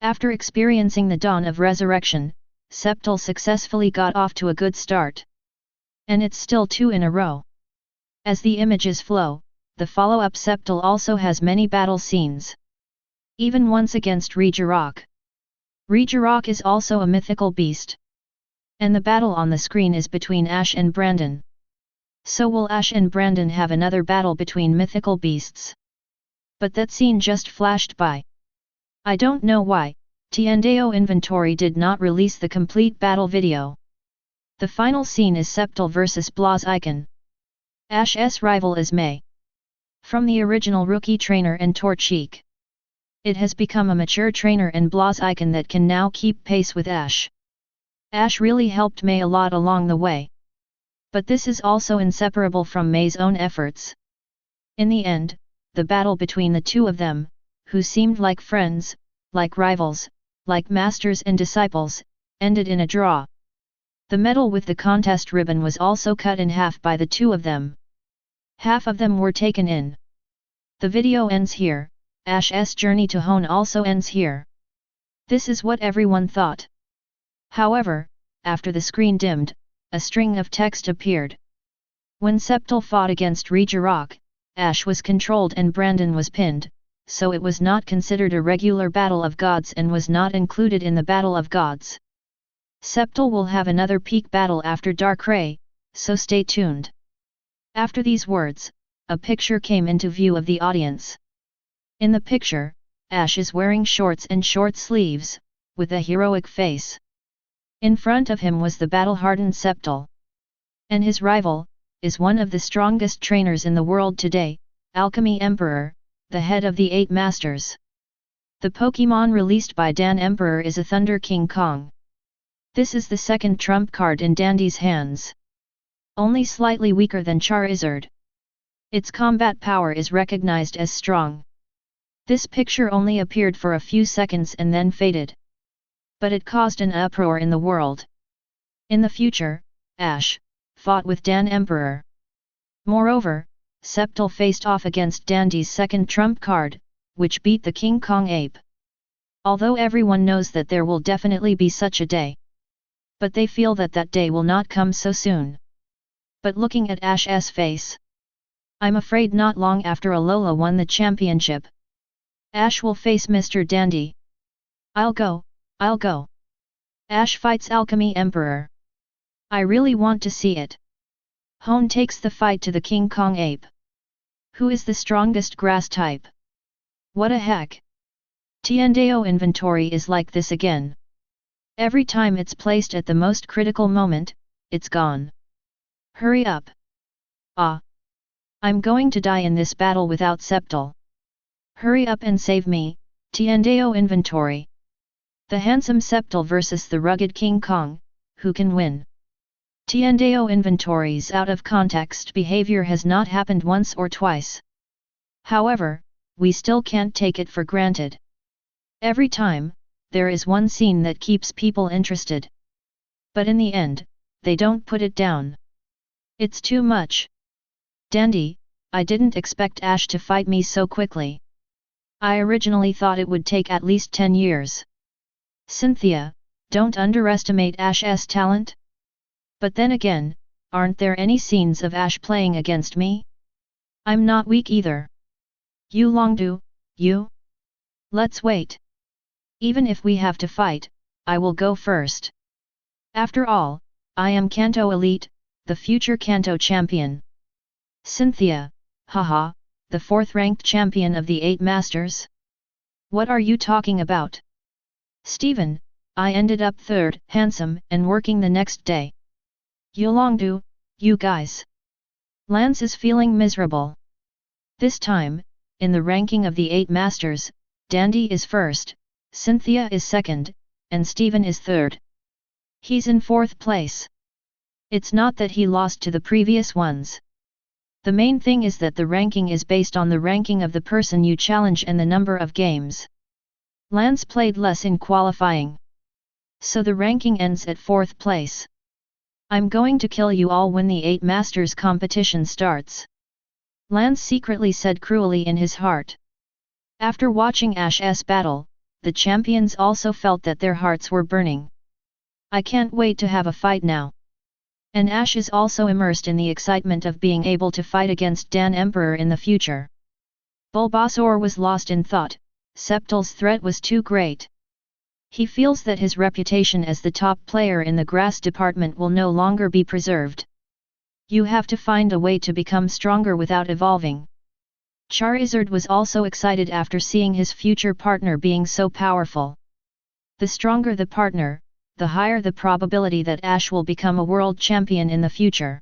After experiencing the dawn of resurrection, Sceptile successfully got off to a good start. And it's still 2 in a row. As the images flow, the follow-up Sceptile also has many battle scenes. Even once against Regirock. Regirock is also a mythical beast. And the battle on the screen is between Ash and Brandon. So will Ash and Brandon have another battle between mythical beasts? But that scene just flashed by. I don't know why, Tiendeo Inventory did not release the complete battle video. The final scene is Sceptile vs Blaziken. Ash's rival is May. From the original rookie trainer and Torchic. It has become a mature trainer and Blaziken that can now keep pace with Ash. Ash really helped May a lot along the way. But this is also inseparable from May's own efforts. In the end, the battle between the two of them, who seemed like friends, like rivals, like masters and disciples, ended in a draw. The medal with the contest ribbon was also cut in half by the two of them. Half of them were taken in. The video ends here. Ash's journey to Hone also ends here. This is what everyone thought. However, after the screen dimmed, a string of text appeared. When Sceptile fought against Regirock, Ash was controlled and Brandon was pinned, so it was not considered a regular battle of gods and was not included in the Battle of Gods. Sceptile will have another peak battle after Darkrai, so stay tuned. After these words, a picture came into view of the audience. In the picture, Ash is wearing shorts and short sleeves, with a heroic face. In front of him was the battle-hardened Sceptile. And his rival, is one of the strongest trainers in the world today, Alchemy Emperor, the head of the 8 Masters. The Pokémon released by Dan Emperor is a Thunder King Kong. This is the second trump card in Dandy's hands. Only slightly weaker than Charizard. Its combat power is recognized as strong. This picture only appeared for a few seconds and then faded. But it caused an uproar in the world. In the future, Ash fought with Dan Emperor. Moreover, Sceptile faced off against Dandy's second trump card, which beat the King Kong ape. Although everyone knows that there will definitely be such a day. But they feel that that day will not come so soon. But looking at Ash's face, I'm afraid not long after Alola won the championship, Ash will face Mr. Dandy. I'll go. Ash fights Alchemy Emperor. I really want to see it. Hone takes the fight to the King Kong ape. Who is the strongest grass type? What a heck! Tiendeo Inventory is like this again. Every time it's placed at the most critical moment, it's gone. Hurry up! Ah! I'm going to die in this battle without Sceptile. Hurry up and save me, Tiendeo Inventory. The handsome Sceptile versus the rugged King Kong, who can win? Tiendeo Inventory's out-of-context behavior has not happened once or twice. However, we still can't take it for granted. Every time, there is one scene that keeps people interested. But in the end, they don't put it down. It's too much. Dandy, I didn't expect Ash to fight me so quickly. I originally thought it would take at least 10 years. Cynthia, don't underestimate Ash's talent. But then again, aren't there any scenes of Ash playing against me? I'm not weak either. You Longdu, you? Let's wait. Even if we have to fight, I will go first. After all, I am Kanto Elite, the future Kanto champion. Cynthia, haha, the 4th-ranked champion of the 8 Masters? What are you talking about? Steven, I ended up 3rd, handsome, and working the next day. Yolongdu, you guys. Lance is feeling miserable. This time, in the ranking of the 8 Masters, Dandy is 1st, Cynthia is 2nd, and Steven is 3rd. He's in 4th place. It's not that he lost to the previous ones. The main thing is that the ranking is based on the ranking of the person you challenge and the number of games. Lance played less in qualifying. So the ranking ends at 4th place. I'm going to kill you all when the 8 Masters competition starts. Lance secretly said cruelly in his heart. After watching Ash's battle, the champions also felt that their hearts were burning. I can't wait to have a fight now. And Ash is also immersed in the excitement of being able to fight against Dan Emperor in the future. Bulbasaur was lost in thought. Sceptile's threat was too great. He feels that his reputation as the top player in the grass department will no longer be preserved. You have to find a way to become stronger without evolving. Charizard was also excited after seeing his future partner being so powerful. The stronger the partner, the higher the probability that Ash will become a world champion in the future.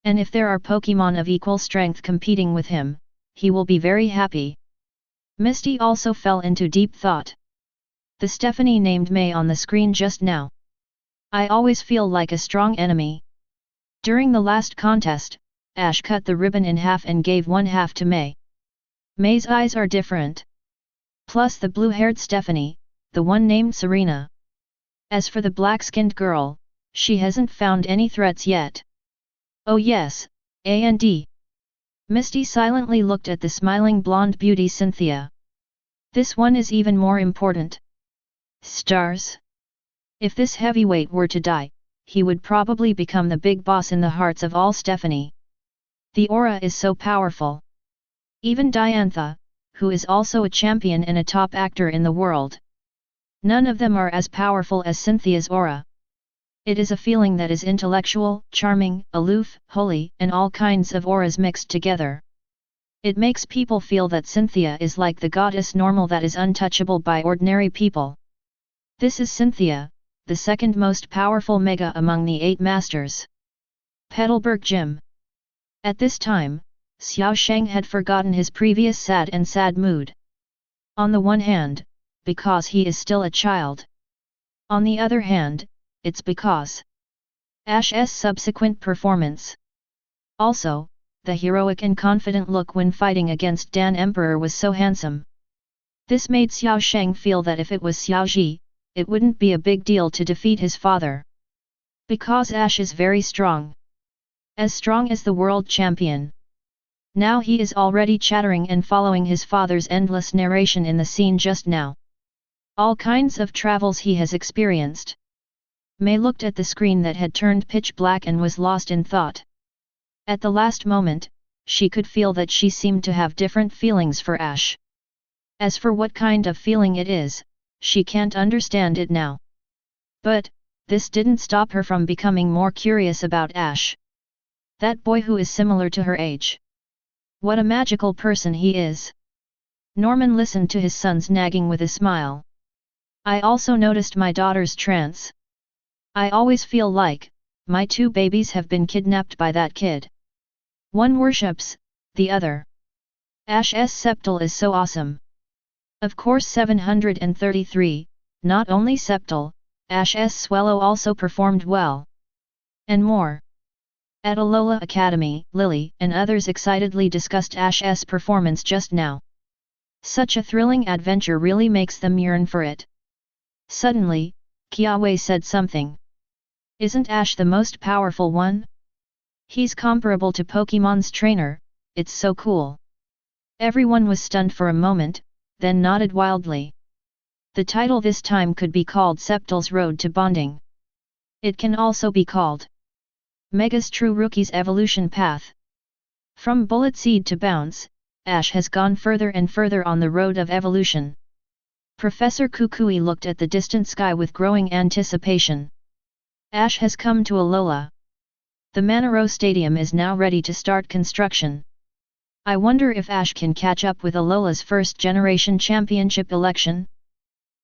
And if there are Pokémon of equal strength competing with him, he will be very happy. Misty also fell into deep thought. The Stephanie named May on the screen just now. I always feel like a strong enemy. During the last contest, Ash cut the ribbon in half and gave one half to May. May's eyes are different. Plus the blue-haired Stephanie, the one named Serena. As for the black-skinned girl, she hasn't found any threats yet. Oh yes, A&D. Misty silently looked at the smiling blonde beauty Cynthia. This one is even more important. Stars? If this heavyweight were to die, he would probably become the big boss in the hearts of all Stephanie. The aura is so powerful. Even Diantha, who is also a champion and a top actor in the world. None of them are as powerful as Cynthia's aura. It is a feeling that is intellectual, charming, aloof, holy, and all kinds of auras mixed together. It makes people feel that Cynthia is like the goddess normal that is untouchable by ordinary people. This is Cynthia, the second most powerful mega among the 8 Masters. Petalburg Gym. At this time, Xiao Sheng had forgotten his previous sad mood. On the one hand, because he is still a child. On the other hand, it's because Ash's subsequent performance. Also, the heroic and confident look when fighting against Dan Emperor was so handsome. This made Xiao Sheng feel that if it was Xiaozhi, it wouldn't be a big deal to defeat his father. Because Ash is very strong. As strong as the world champion. Now he is already chattering and following his father's endless narration in the scene just now. All kinds of travels he has experienced. May looked at the screen that had turned pitch black and was lost in thought. At the last moment, she could feel that she seemed to have different feelings for Ash. As for what kind of feeling it is, she can't understand it now. But, this didn't stop her from becoming more curious about Ash. That boy who is similar to her age. What a magical person he is. Norman listened to his son's nagging with a smile. I also noticed my daughter's trance. I always feel like, my 2 babies have been kidnapped by that kid. One worships, the other. Ash's Sceptile is so awesome. Of course 733, not only Sceptile, Ash's Swellow also performed well. And more. At Alola Academy, Lily and others excitedly discussed Ash's performance just now. Such a thrilling adventure really makes them yearn for it. Suddenly, Qiawei said something. Isn't Ash the most powerful one? He's comparable to Pokémon's trainer, it's so cool. Everyone was stunned for a moment, then nodded wildly. The title this time could be called Sceptile's Road to Bonding. It can also be called Mega's True Rookie's Evolution Path. From Bullet Seed to Bounce, Ash has gone further and further on the road of evolution. Professor Kukui looked at the distant sky with growing anticipation. Ash has come to Alola. The Manaro Stadium is now ready to start construction. I wonder if Ash can catch up with Alola's first-generation championship election?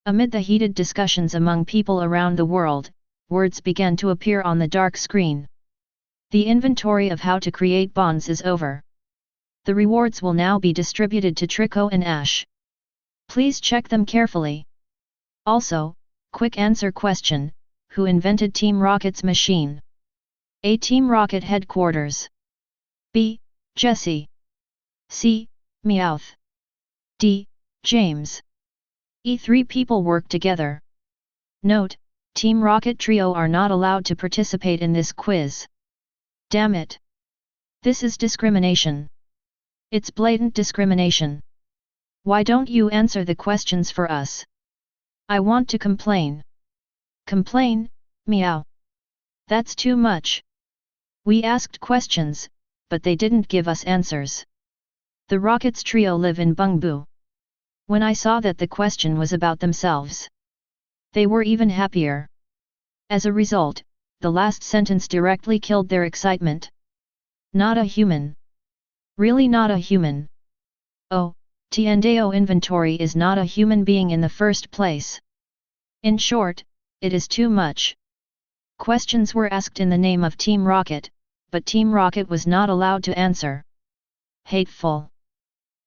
Amid the heated discussions among people around the world, words began to appear on the dark screen. The inventory of how to create bonds is over. The rewards will now be distributed to Trico and Ash. Please check them carefully. Also, quick answer question: who invented Team Rocket's machine? A. Team Rocket headquarters. B. Jesse. C. Meowth. D. James. E. 3 people work together. Note: Team Rocket Trio are not allowed to participate in this quiz. Damn it! This is discrimination. It's blatant discrimination. Why don't you answer the questions for us? I want to complain. Complain? Meow. That's too much. We asked questions, but they didn't give us answers. The Rockets trio live in Bungbu. When I saw that the question was about themselves, they were even happier. As a result, the last sentence directly killed their excitement. Not a human. Really not a human. Oh, Tiandeo inventory is not a human being in the first place. In short, it is too much. Questions were asked in the name of Team Rocket, but Team Rocket was not allowed to answer. Hateful.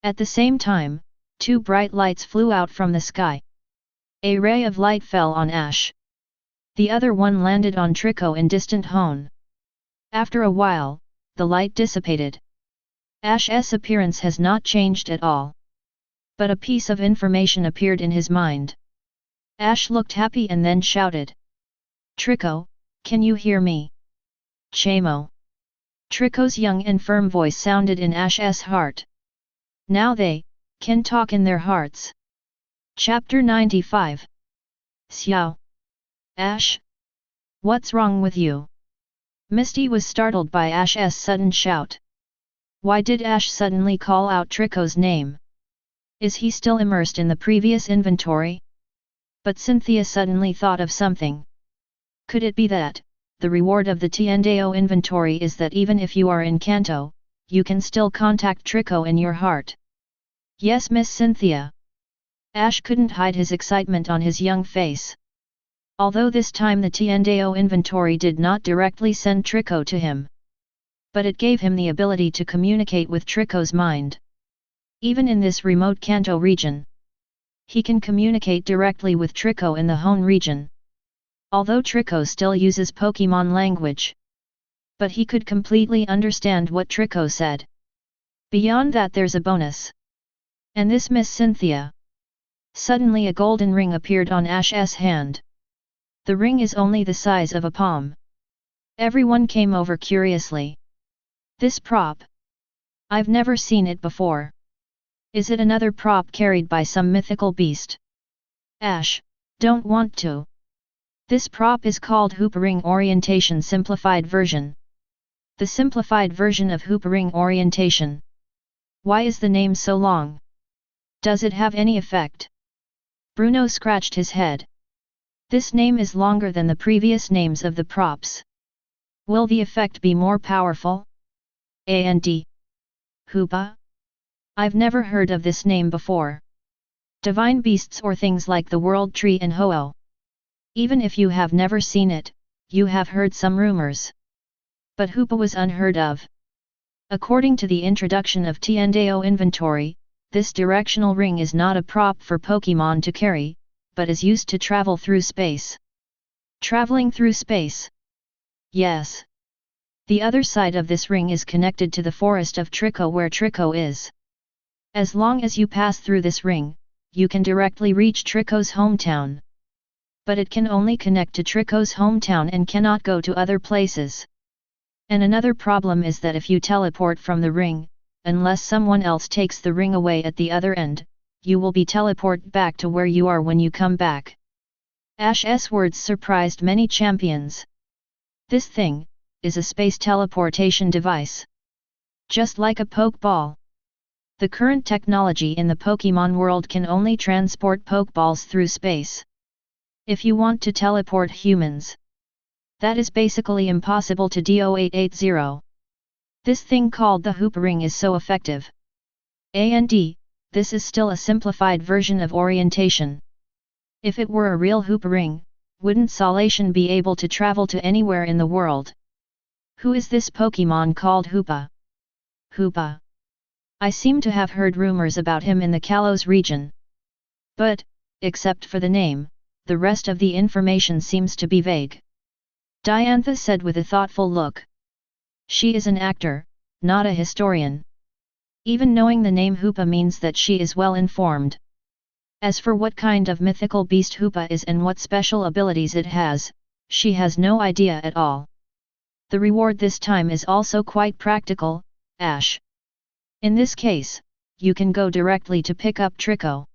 At the same time, 2 bright lights flew out from the sky. A ray of light fell on Ash. The other one landed on Trico in distant Hone. After a while, the light dissipated. Ash's appearance has not changed at all. But a piece of information appeared in his mind. Ash looked happy and then shouted. Trico, can you hear me? Chamo. Trico's young and firm voice sounded in Ash's heart. Now they can talk in their hearts. Chapter 95. Xiao. Ash? What's wrong with you? Misty was startled by Ash's sudden shout. Why did Ash suddenly call out Trico's name? Is he still immersed in the previous inventory? But Cynthia suddenly thought of something. Could it be that the reward of the Tiandeo inventory is that even if you are in Kanto, you can still contact Trico in your heart? Yes, Miss Cynthia. Ash couldn't hide his excitement on his young face. Although this time the Tiandeo inventory did not directly send Trico to him, but it gave him the ability to communicate with Trico's mind. Even in this remote Kanto region, he can communicate directly with Trico in the Hone region. Although Trico still uses Pokémon language, but he could completely understand what Trico said. Beyond that, there's a bonus. And this Miss Cynthia. Suddenly a golden ring appeared on Ash's hand. The ring is only the size of a palm. Everyone came over curiously. This prop? I've never seen it before. Is it another prop carried by some mythical beast? Ash, don't want to. This prop is called Hoopering Orientation Simplified Version. The simplified version of Hoopering Orientation. Why is the name so long? Does it have any effect? Bruno scratched his head. This name is longer than the previous names of the props. Will the effect be more powerful? A&D. Hoopa? I've never heard of this name before. Divine beasts or things like the World Tree and Ho-Oh. Even if you have never seen it, you have heard some rumors. But Hoopa was unheard of. According to the introduction of Tiandeo inventory, this directional ring is not a prop for Pokémon to carry, but is used to travel through space. Traveling through space? Yes. The other side of this ring is connected to the forest of Trico where Trico is. As long as you pass through this ring, you can directly reach Trico's hometown. But it can only connect to Trico's hometown and cannot go to other places. And another problem is that if you teleport from the ring, unless someone else takes the ring away at the other end, you will be teleported back to where you are when you come back. Ash's words surprised many champions. This thing is a space teleportation device. Just like a Pokeball. The current technology in the Pokémon world can only transport Pokeballs through space. If you want to teleport humans, That is basically impossible to do 880. This thing called the hoop ring is so effective. And this is still a simplified version of orientation. If it were a real hoop ring, wouldn't Salation be able to travel to anywhere in the world? Who is this Pokémon called Hoopa? Hoopa. I seem to have heard rumors about him in the Kalos region. But, except for the name, the rest of the information seems to be vague. Diantha said with a thoughtful look. She is an actor, not a historian. Even knowing the name Hoopa means that she is well informed. As for what kind of mythical beast Hoopa is and what special abilities it has, she has no idea at all. The reward this time is also quite practical, Ash. In this case, you can go directly to pick up Trico.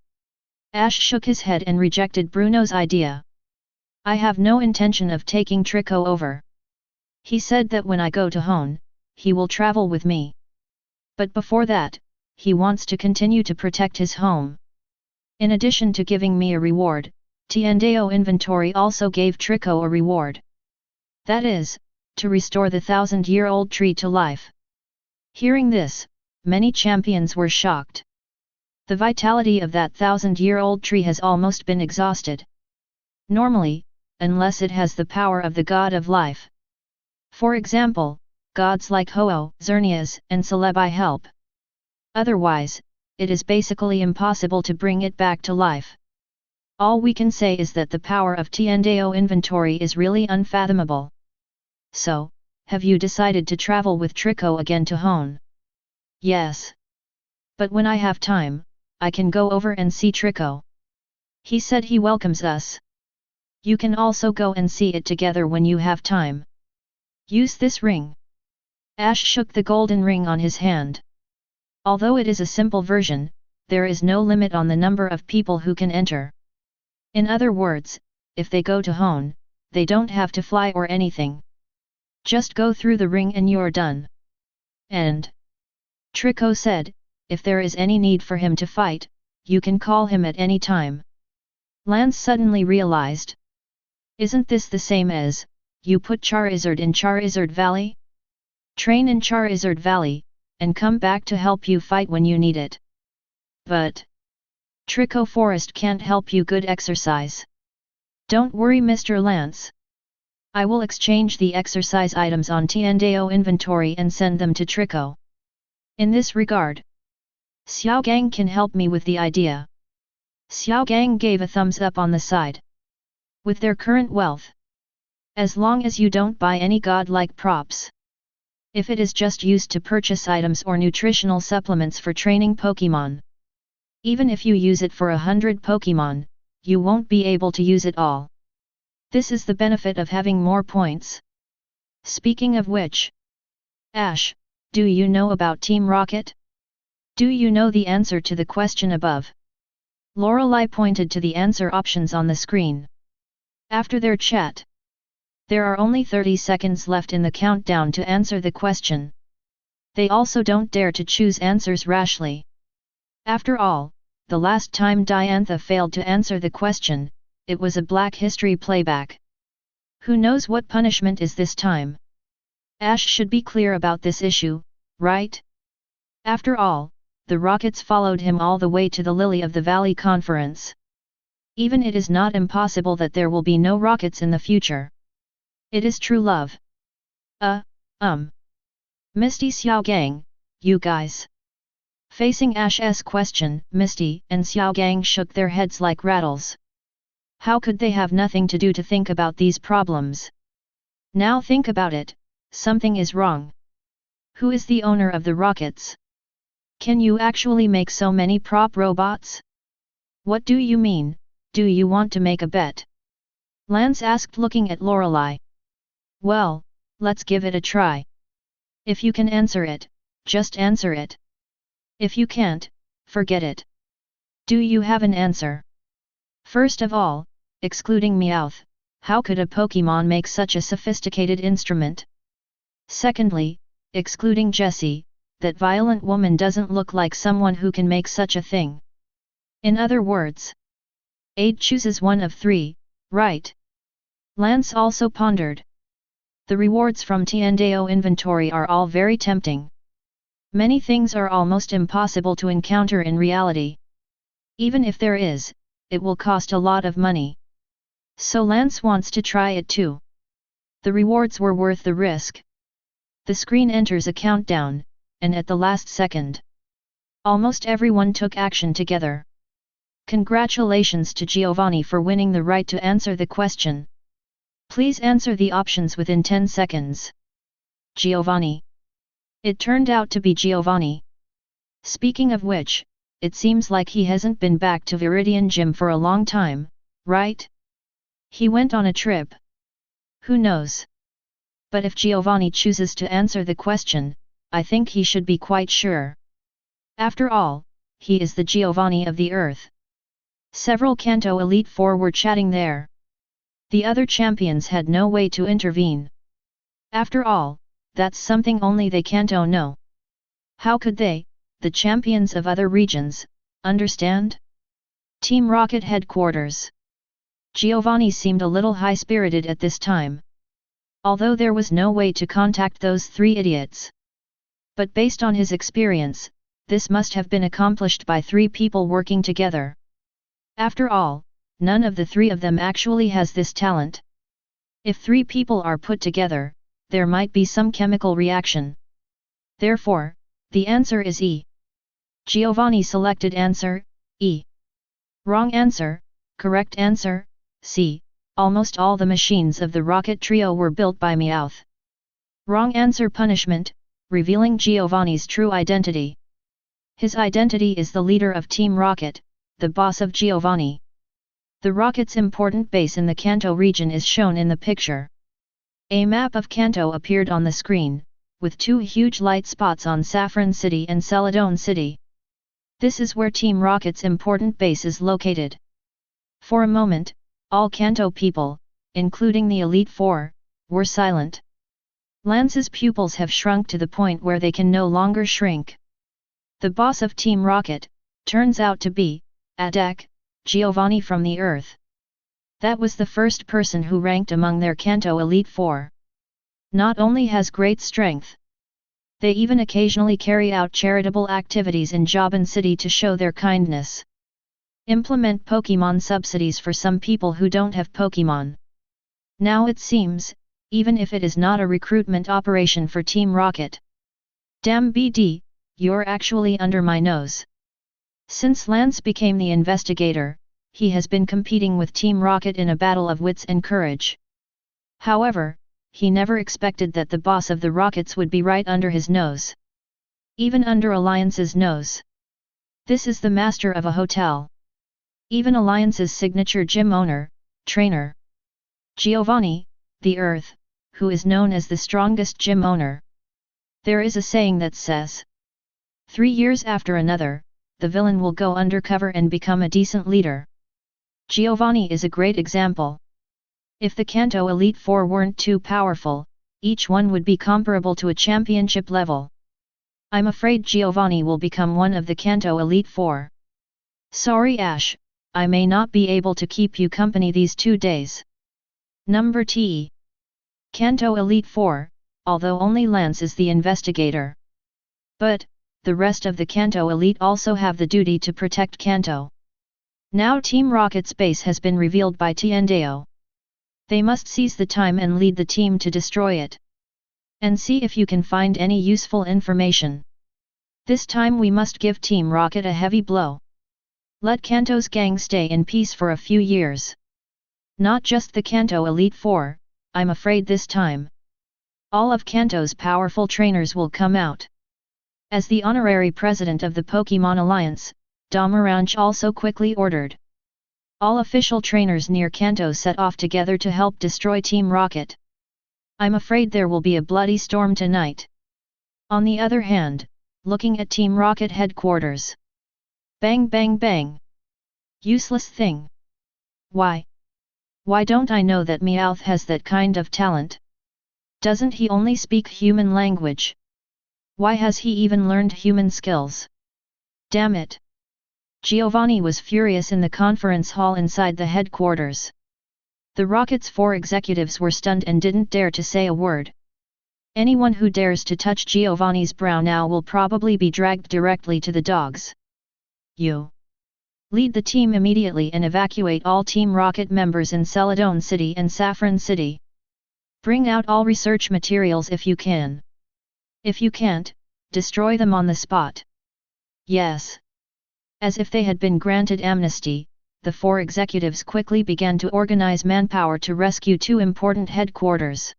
Ash shook his head and rejected Bruno's idea. I have no intention of taking Trico over. He said that when I go to Hone, he will travel with me. But before that, he wants to continue to protect his home. In addition to giving me a reward, Tiandeo Inventory also gave Trico a reward. That is, to restore the 1,000-year-old tree to life. Hearing this, many champions were shocked. The vitality of that 1,000-year-old tree has almost been exhausted. Normally, unless it has the power of the god of life. For example, gods like Ho-Oh, Xerneas, and Celebi help. Otherwise, it is basically impossible to bring it back to life. All we can say is that the power of Tiandeo Inventory is really unfathomable. So, have you decided to travel with Trico again to Hone? Yes. But when I have time, I can go over and see Trico. He said he welcomes us. You can also go and see it together when you have time. Use this ring. Ash shook the golden ring on his hand. Although it is a simple version, there is no limit on the number of people who can enter. In other words, if they go to Hone, they don't have to fly or anything. Just go through the ring and you're done. And Trico said, if there is any need for him to fight, you can call him at any time. Lance suddenly realized. Isn't this the same as, you put Charizard in Charizard Valley? Train in Charizard Valley, and come back to help you fight when you need it. But Trico Forest can't help you good exercise. Don't worry Mr. Lance. I will exchange the exercise items on Tiandeo Inventory and send them to Trico. In this regard, Xiaogang can help me with the idea. Xiaogang gave a thumbs up on the side. With their current wealth. As long as you don't buy any godlike props. If it is just used to purchase items or nutritional supplements for training Pokémon. Even if you use it for 100 Pokémon, you won't be able to use it all. This is the benefit of having more points. Speaking of which, Ash, do you know about Team Rocket? Do you know the answer to the question above? Lorelei pointed to the answer options on the screen. After their chat, there are only 30 seconds left in the countdown to answer the question. They also don't dare to choose answers rashly. After all, the last time Diantha failed to answer the question, it was a Black History playback. Who knows what punishment is this time? Ash should be clear about this issue, right? After all, the Rockets followed him all the way to the Lily of the Valley conference. Even it is not impossible that there will be no Rockets in the future. It is true love. Misty Xiaogang, you guys. Facing Ash's question, Misty and Xiaogang shook their heads like rattles. How could they have nothing to do to think about these problems? Now think about it, something is wrong. Who is the owner of the Rockets? Can you actually make so many prop robots? What do you mean, do you want to make a bet? Lance asked looking at Lorelei. Well, let's give it a try. If you can answer it, just answer it. If you can't, forget it. Do you have an answer? First of all, excluding Meowth, how could a Pokémon make such a sophisticated instrument? Secondly, excluding Jessie, that violent woman doesn't look like someone who can make such a thing. In other words, Aid chooses one of three, right? Lance also pondered. The rewards from Tiandao inventory are all very tempting. Many things are almost impossible to encounter in reality. Even if there is, it will cost a lot of money. So Lance wants to try it too. The rewards were worth the risk. The screen enters a countdown, and at the last second, almost everyone took action together. Congratulations to Giovanni for winning the right to answer the question. Please answer the options within 10 seconds. Giovanni. It turned out to be Giovanni. Speaking of which, it seems like he hasn't been back to Viridian Gym for a long time, right? He went on a trip. Who knows? But if Giovanni chooses to answer the question, I think he should be quite sure. After all, he is the Giovanni of the Earth. Several Kanto Elite Four were chatting there. The other champions had no way to intervene. After all, that's something only they Kanto know. How could they, the champions of other regions, understand? Team Rocket headquarters. Giovanni seemed a little high-spirited at this time. Although there was no way to contact those three idiots. But based on his experience, this must have been accomplished by three people working together. After all, none of the three of them actually has this talent. If three people are put together, there might be some chemical reaction. Therefore, the answer is E. Giovanni selected answer, E. Wrong answer, correct answer, C. Almost all the machines of the Rocket Trio were built by Meowth. Wrong answer punishment, revealing Giovanni's true identity. His identity is the leader of Team Rocket, the boss of Giovanni. The Rocket's important base in the Kanto region is shown in the picture. A map of Kanto appeared on the screen, with two huge light spots on Saffron City and Celadon City. This is where Team Rocket's important base is located. For a moment, all Kanto people, including the Elite Four, were silent. Lance's pupils have shrunk to the point where they can no longer shrink. The boss of Team Rocket turns out to be Adek, Giovanni from the Earth. That was the first person who ranked among their Kanto Elite Four. Not only has great strength, they even occasionally carry out charitable activities in Joban City to show their kindness. Implement Pokémon subsidies for some people who don't have Pokémon. Now it seems, even if it is not a recruitment operation for Team Rocket. Damn BD, you're actually under my nose. Since Lance became the investigator, he has been competing with Team Rocket in a battle of wits and courage. However, he never expected that the boss of the Rockets would be right under his nose. Even under Alliance's nose. This is the master of a hotel. Even Alliance's signature gym owner, trainer. Giovanni, the Earth, who is known as the strongest gym owner. There is a saying that says, 3 years after another, the villain will go undercover and become a decent leader. Giovanni is a great example. If the Kanto Elite Four weren't too powerful, each one would be comparable to a championship level. I'm afraid Giovanni will become one of the Kanto Elite Four. Sorry Ash, I may not be able to keep you company these 2 days. Number T. Kanto Elite Four, although only Lance is the investigator. But, the rest of the Kanto Elite also have the duty to protect Kanto. Now Team Rocket's base has been revealed by Tiandao. They must seize the time and lead the team to destroy it. And see if you can find any useful information. This time we must give Team Rocket a heavy blow. Let Kanto's gang stay in peace for a few years. Not just the Kanto Elite Four, I'm afraid this time. All of Kanto's powerful trainers will come out. As the honorary president of the Pokémon Alliance, Damaranch also quickly ordered. All official trainers near Kanto set off together to help destroy Team Rocket. I'm afraid there will be a bloody storm tonight. On the other hand, looking at Team Rocket headquarters. Bang bang bang. Useless thing. Why? Why don't I know that Meowth has that kind of talent? Doesn't he only speak human language? Why has he even learned human skills? Damn it! Giovanni was furious in the conference hall inside the headquarters. The rocket's 4 executives were stunned and didn't dare to say a word. Anyone who dares to touch Giovanni's brow now will probably be dragged directly to the dogs. You lead the team immediately and evacuate all Team Rocket members in Celadon City and Saffron City. Bring out all research materials if you can. If you can't, destroy them on the spot. Yes. As if they had been granted amnesty, the 4 executives quickly began to organize manpower to rescue 2 important headquarters.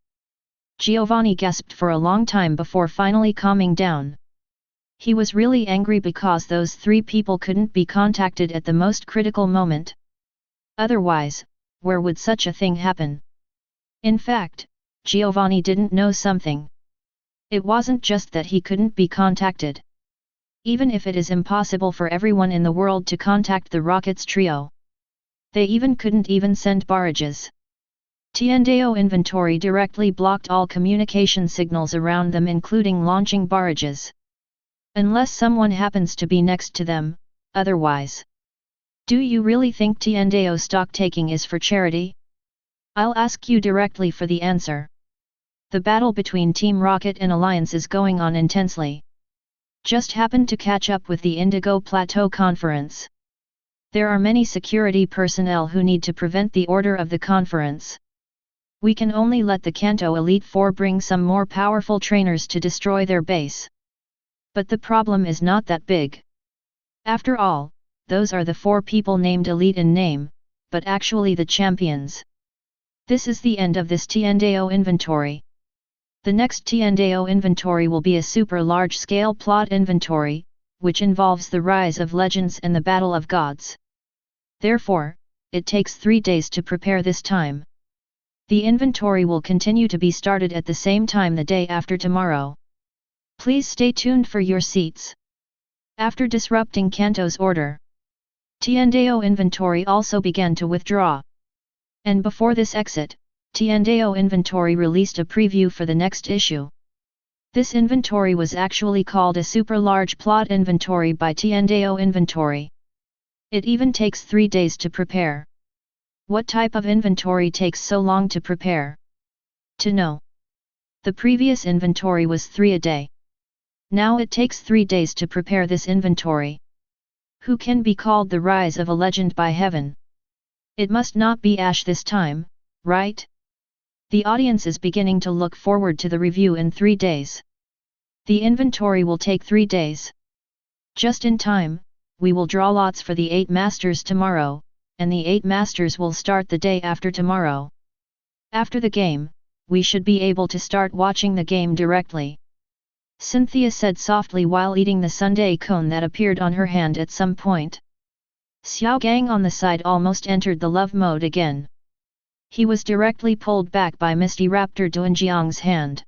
Giovanni gasped for a long time before finally calming down. He was really angry because those 3 people couldn't be contacted at the most critical moment. Otherwise, where would such a thing happen? In fact, Giovanni didn't know something. It wasn't just that he couldn't be contacted. Even if it is impossible for everyone in the world to contact the Rockets trio, they couldn't even send barrages. Tiandao inventory directly blocked all communication signals around them, including launching barrages. Unless someone happens to be next to them, otherwise. Do you really think Tiandao stock taking is for charity? I'll ask you directly for the answer. The battle between Team Rocket and Alliance is going on intensely. Just happened to catch up with the Indigo Plateau Conference. There are many security personnel who need to prevent the order of the conference. We can only let the Kanto Elite Four bring some more powerful trainers to destroy their base. But the problem is not that big. After all, those are the 4 people named Elite in name, but actually the champions. This is the end of this Tiandao inventory. The next Tiandao inventory will be a super large-scale plot inventory, which involves the rise of legends and the battle of gods. Therefore, it takes 3 days to prepare this time. The inventory will continue to be started at the same time the day after tomorrow. Please stay tuned for your seats. After disrupting Kanto's order, Tiandao inventory also began to withdraw. And before this exit, Tiandao inventory released a preview for the next issue. This inventory was actually called a super large plot inventory by Tiandao inventory. It even takes 3 days to prepare. What type of inventory takes so long to prepare? To know. The previous inventory was 3 a day. Now it takes 3 days to prepare this inventory. Who can be called the rise of a legend by heaven? It must not be Ash this time, right? The audience is beginning to look forward to the review in 3 days. The inventory will take 3 days. Just in time, we will draw lots for the 8 masters tomorrow, and the 8 masters will start the day after tomorrow. After the game, we should be able to start watching the game directly. Cynthia said softly while eating the sundae cone that appeared on her hand at some point. Xiao Gang on the side almost entered the love mode again. He was directly pulled back by Misty Raptor Duanjiang's hand.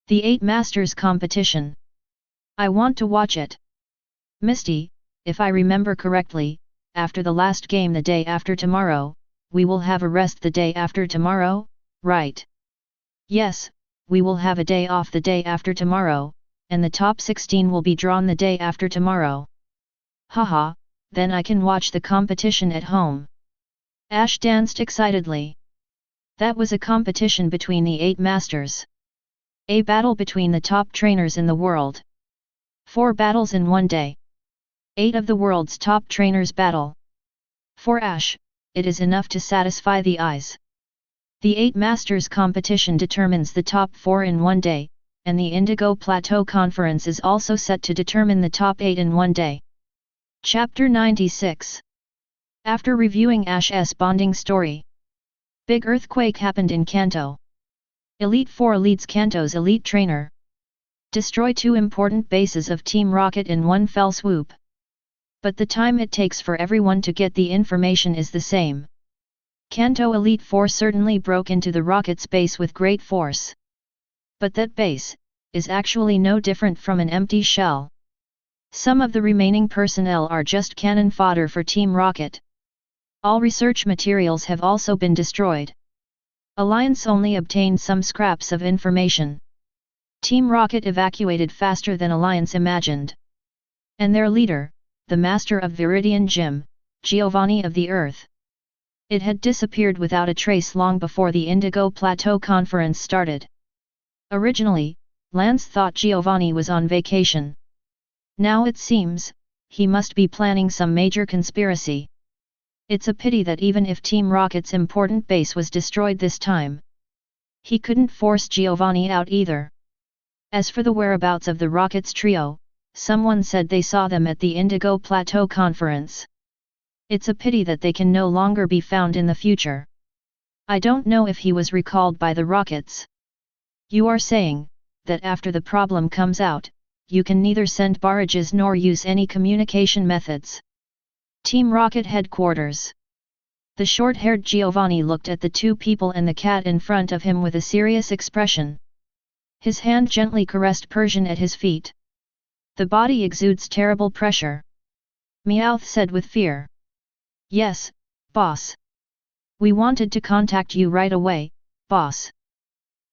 The 8 Masters competition. I want to watch it. Misty, if I remember correctly, after the last game the day after tomorrow, we will have a rest the day after tomorrow, right? Yes, we will have a day off the day after tomorrow, and the top 16 will be drawn the day after tomorrow. Haha, then I can watch the competition at home. Ash danced excitedly. That was a competition between the 8 masters. A battle between the top trainers in the world. 4 battles in one day. 8 of the world's top trainers battle. For Ash, it is enough to satisfy the eyes. The 8 Masters competition determines the top 4 in one day, and the Indigo Plateau Conference is also set to determine the top 8 in one day. Chapter 96. After reviewing Ash's bonding story, big earthquake happened in Kanto. Elite 4 leads Kanto's elite trainer. Destroy 2 important bases of Team Rocket in one fell swoop. But the time it takes for everyone to get the information is the same. Kanto Elite 4 certainly broke into the Rocket's base with great force. But that base is actually no different from an empty shell. Some of the remaining personnel are just cannon fodder for Team Rocket. All research materials have also been destroyed. Alliance only obtained some scraps of information. Team Rocket evacuated faster than Alliance imagined. And their leader, the Master of Viridian Gym, Giovanni of the Earth, It had disappeared without a trace long before the Indigo Plateau Conference started. Originally, Lance thought Giovanni was on vacation. Now it seems, he must be planning some major conspiracy. It's a pity that even if Team Rocket's important base was destroyed this time, he couldn't force Giovanni out either. As for the whereabouts of the Rockets trio, someone said they saw them at the Indigo Plateau Conference. It's a pity that they can no longer be found in the future. I don't know if he was recalled by the Rockets. You are saying that after the problem comes out, you can neither send barrages nor use any communication methods. Team Rocket headquarters. The short-haired Giovanni looked at the two people and the cat in front of him with a serious expression. His hand gently caressed Persian at his feet. The body exudes terrible pressure. Meowth said with fear. Yes, boss. We wanted to contact you right away, boss.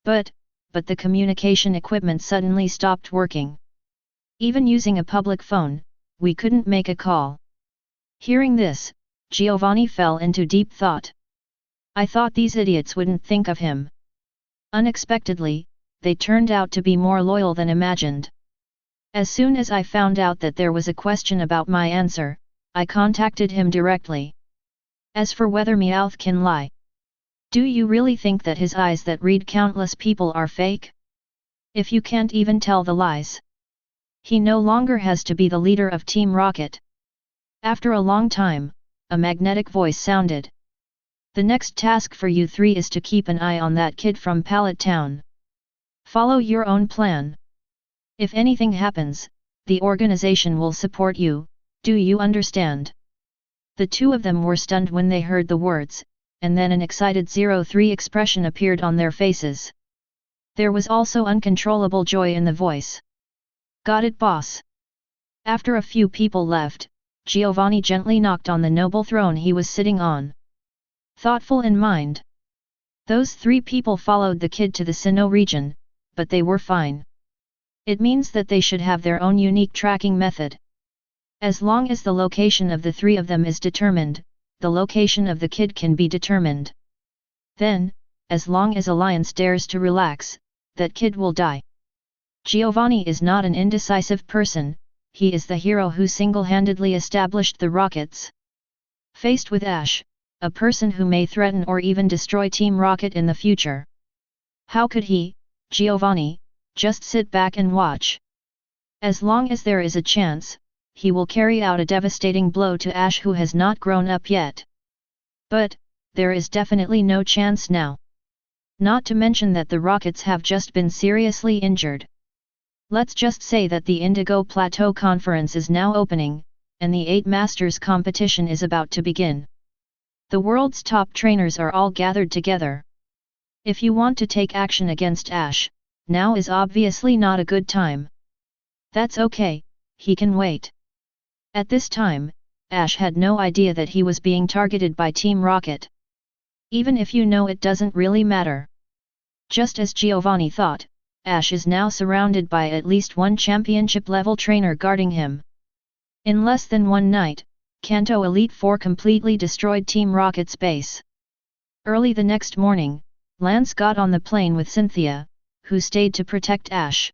But the communication equipment suddenly stopped working. Even using a public phone, we couldn't make a call. Hearing this, Giovanni fell into deep thought. I thought these idiots wouldn't think of him. Unexpectedly, they turned out to be more loyal than imagined. As soon as I found out that there was a question about my answer, I contacted him directly. As for whether Meowth can lie, do you really think that his eyes that read countless people are fake? If you can't even tell the lies, he no longer has to be the leader of Team Rocket. After a long time, a magnetic voice sounded. The next task for you three is to keep an eye on that kid from Pallet Town. Follow your own plan. If anything happens, the organization will support you, do you understand? The two of them were stunned when they heard the words, and then an excited 03 expression appeared on their faces. There was also uncontrollable joy in the voice. Got it, boss. After a few people left, Giovanni gently knocked on the noble throne he was sitting on. Thoughtful in mind. Those three people followed the kid to the Sinnoh region, but they were fine. It means that they should have their own unique tracking method. As long as the location of the three of them is determined, the location of the kid can be determined. Then, as long as Alliance dares to relax, that kid will die. Giovanni is not an indecisive person, he is the hero who single-handedly established the Rockets. Faced with Ash, a person who may threaten or even destroy Team Rocket in the future, how could he, Giovanni, just sit back and watch? As long as there is a chance, he will carry out a devastating blow to Ash who has not grown up yet. But, there is definitely no chance now. Not to mention that the Rockets have just been seriously injured. Let's just say that the Indigo Plateau Conference is now opening, and the 8 Masters competition is about to begin. The world's top trainers are all gathered together. If you want to take action against Ash, now is obviously not a good time. That's okay, he can wait. At this time, Ash had no idea that he was being targeted by Team Rocket. Even if you know, it doesn't really matter. Just as Giovanni thought, Ash is now surrounded by at least one championship-level trainer guarding him. In less than one night, Kanto Elite Four completely destroyed Team Rocket's base. Early the next morning, Lance got on the plane with Cynthia, who stayed to protect Ash.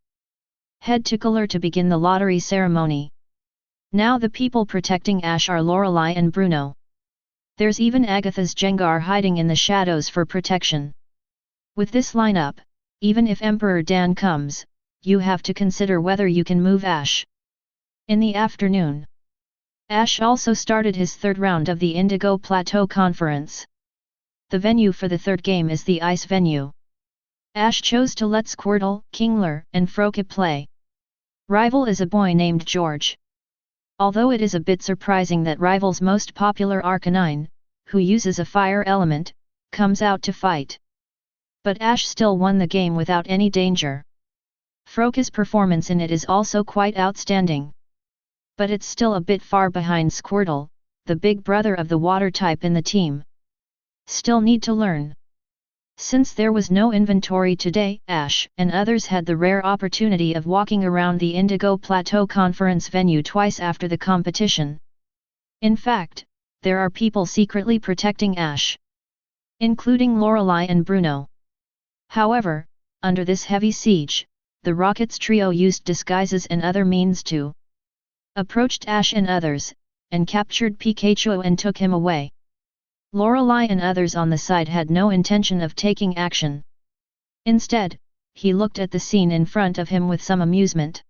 Head to Galar to begin the lottery ceremony. Now the people protecting Ash are Lorelei and Bruno. There's even Agatha's Jengar hiding in the shadows for protection. With this lineup, even if Emperor Dan comes, you have to consider whether you can move Ash. In the afternoon, Ash also started his third round of the Indigo Plateau Conference. The venue for the third game is the ice venue. Ash chose to let Squirtle, Kingler, and Froakie play. Rival is a boy named George. Although it is a bit surprising that Rival's most popular Arcanine, who uses a fire element, comes out to fight. But Ash still won the game without any danger. Froakie's performance in it is also quite outstanding. But it's still a bit far behind Squirtle, the big brother of the water type in the team. Still need to learn. Since there was no inventory today, Ash and others had the rare opportunity of walking around the Indigo Plateau Conference venue twice after the competition. In fact, there are people secretly protecting Ash, including Lorelei and Bruno. However, under this heavy siege, the Rockets trio used disguises and other means to approached Ash and others, and captured Pikachu and took him away. Lorelei and others on the side had no intention of taking action. Instead, he looked at the scene in front of him with some amusement.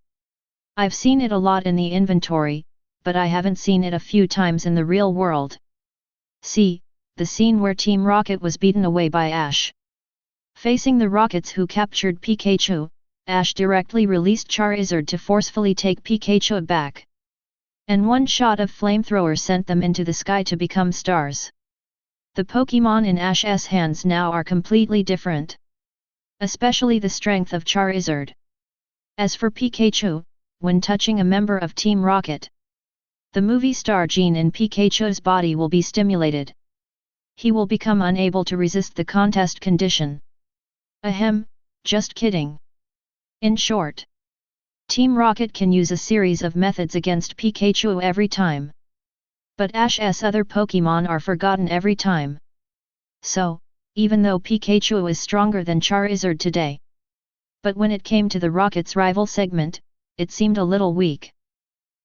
I've seen it a lot in the inventory, but I haven't seen it a few times in the real world. See, the scene where Team Rocket was beaten away by Ash. Facing the Rockets who captured Pikachu, Ash directly released Charizard to forcefully take Pikachu back. And one shot of flamethrower sent them into the sky to become stars. The Pokémon in Ash's hands now are completely different. Especially the strength of Charizard. As for Pikachu, when touching a member of Team Rocket, the movie star gene in Pikachu's body will be stimulated. He will become unable to resist the contest condition. Ahem, just kidding. In short, Team Rocket can use a series of methods against Pikachu every time. But Ash's other Pokémon are forgotten every time. So, even though Pikachu is stronger than Charizard today. But when it came to the Rocket's rival segment, it seemed a little weak.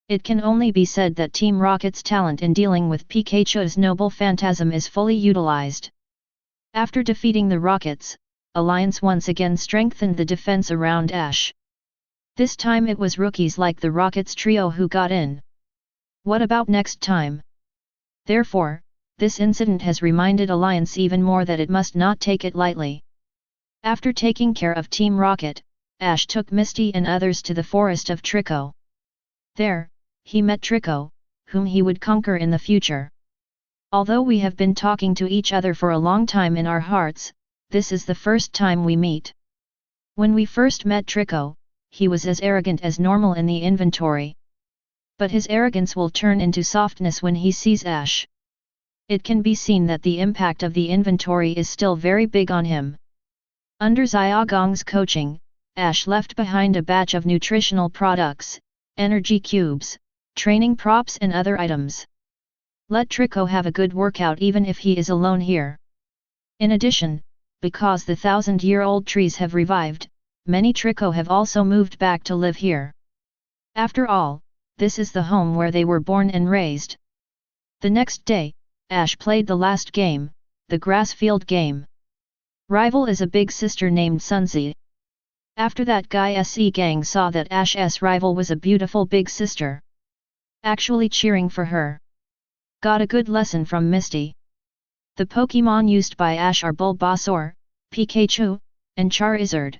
It can only be said that Team Rocket's talent in dealing with Pikachu's noble phantasm is fully utilized. After defeating the Rockets, Alliance once again strengthened the defense around Ash. This time it was rookies like the Rockets trio who got in. What about next time? Therefore, this incident has reminded Alliance even more that it must not take it lightly. After taking care of Team Rocket, Ash took Misty and others to the forest of Trico. There, he met Trico, whom he would conquer in the future. Although we have been talking to each other for a long time in our hearts, this is the first time we meet. When we first met Trico, he was as arrogant as normal in the inventory. But his arrogance will turn into softness when he sees Ash. It can be seen that the impact of the inventory is still very big on him. Under Xiaogong's coaching, Ash left behind a batch of nutritional products, energy cubes, training props and other items. Let Trico have a good workout even if he is alone here. In addition, because the 1,000-year-old trees have revived, many Trico have also moved back to live here. After all, this is the home where they were born and raised. The next day, Ash played the last game, the grass field game. Rival is a big sister named Sunzi. After that Guy SE gang saw that Ash's rival was a beautiful big sister. Actually cheering for her. Got a good lesson from Misty. The Pokémon used by Ash are Bulbasaur, Pikachu, and Charizard.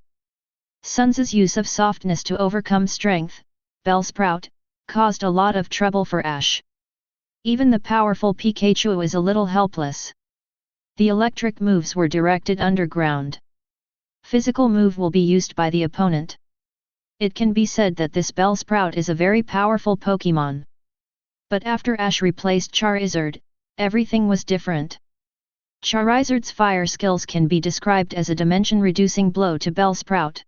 Sunzi's use of softness to overcome strength, Bellsprout, caused a lot of trouble for Ash. Even the powerful Pikachu is a little helpless. The electric moves were directed underground. Physical move will be used by the opponent. It can be said that this Bellsprout is a very powerful Pokémon. But after Ash replaced Charizard, everything was different. Charizard's fire skills can be described as a dimension-reducing blow to Bellsprout.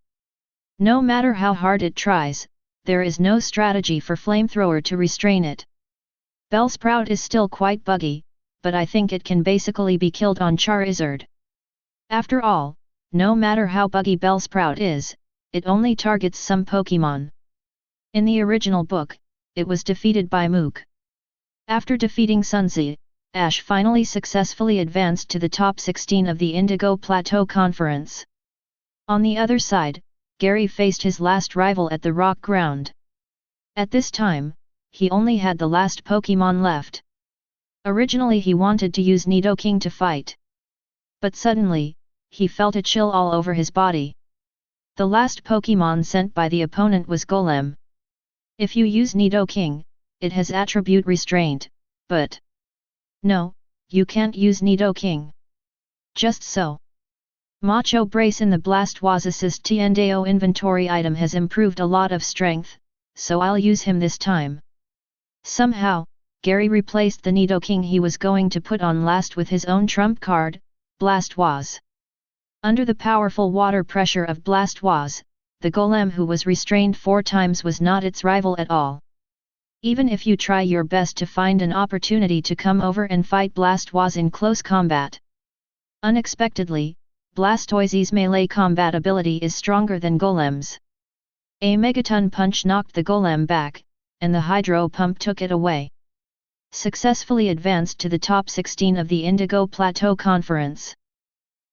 No matter how hard it tries, there is no strategy for Flamethrower to restrain it. Bellsprout is still quite buggy, but I think it can basically be killed on Charizard. After all, no matter how buggy Bellsprout is, it only targets some Pokémon. In the original book, it was defeated by Mook. After defeating Sunzi, Ash finally successfully advanced to the top 16 of the Indigo Plateau Conference. On the other side, Gary faced his last rival at the rock ground. At this time, he only had the last Pokémon left. Originally he wanted to use Nidoking to fight. But suddenly, he felt a chill all over his body. The last Pokémon sent by the opponent was Golem. If you use Nidoking, it has attribute restraint, but... No, you can't use Nidoking. Just so. Macho Brace in the Blastoise Assist Tiendeo inventory item has improved a lot of strength, so I'll use him this time. Somehow, Gary replaced the Nidoking he was going to put on last with his own trump card, Blastoise. Under the powerful water pressure of Blastoise, the Golem who was restrained 4 times was not its rival at all. Even if you try your best to find an opportunity to come over and fight Blastoise in close combat. Unexpectedly, Blastoise's melee combat ability is stronger than Golem's. A Megaton Punch knocked the Golem back, and the Hydro Pump took it away. Successfully advanced to the top 16 of the Indigo Plateau Conference.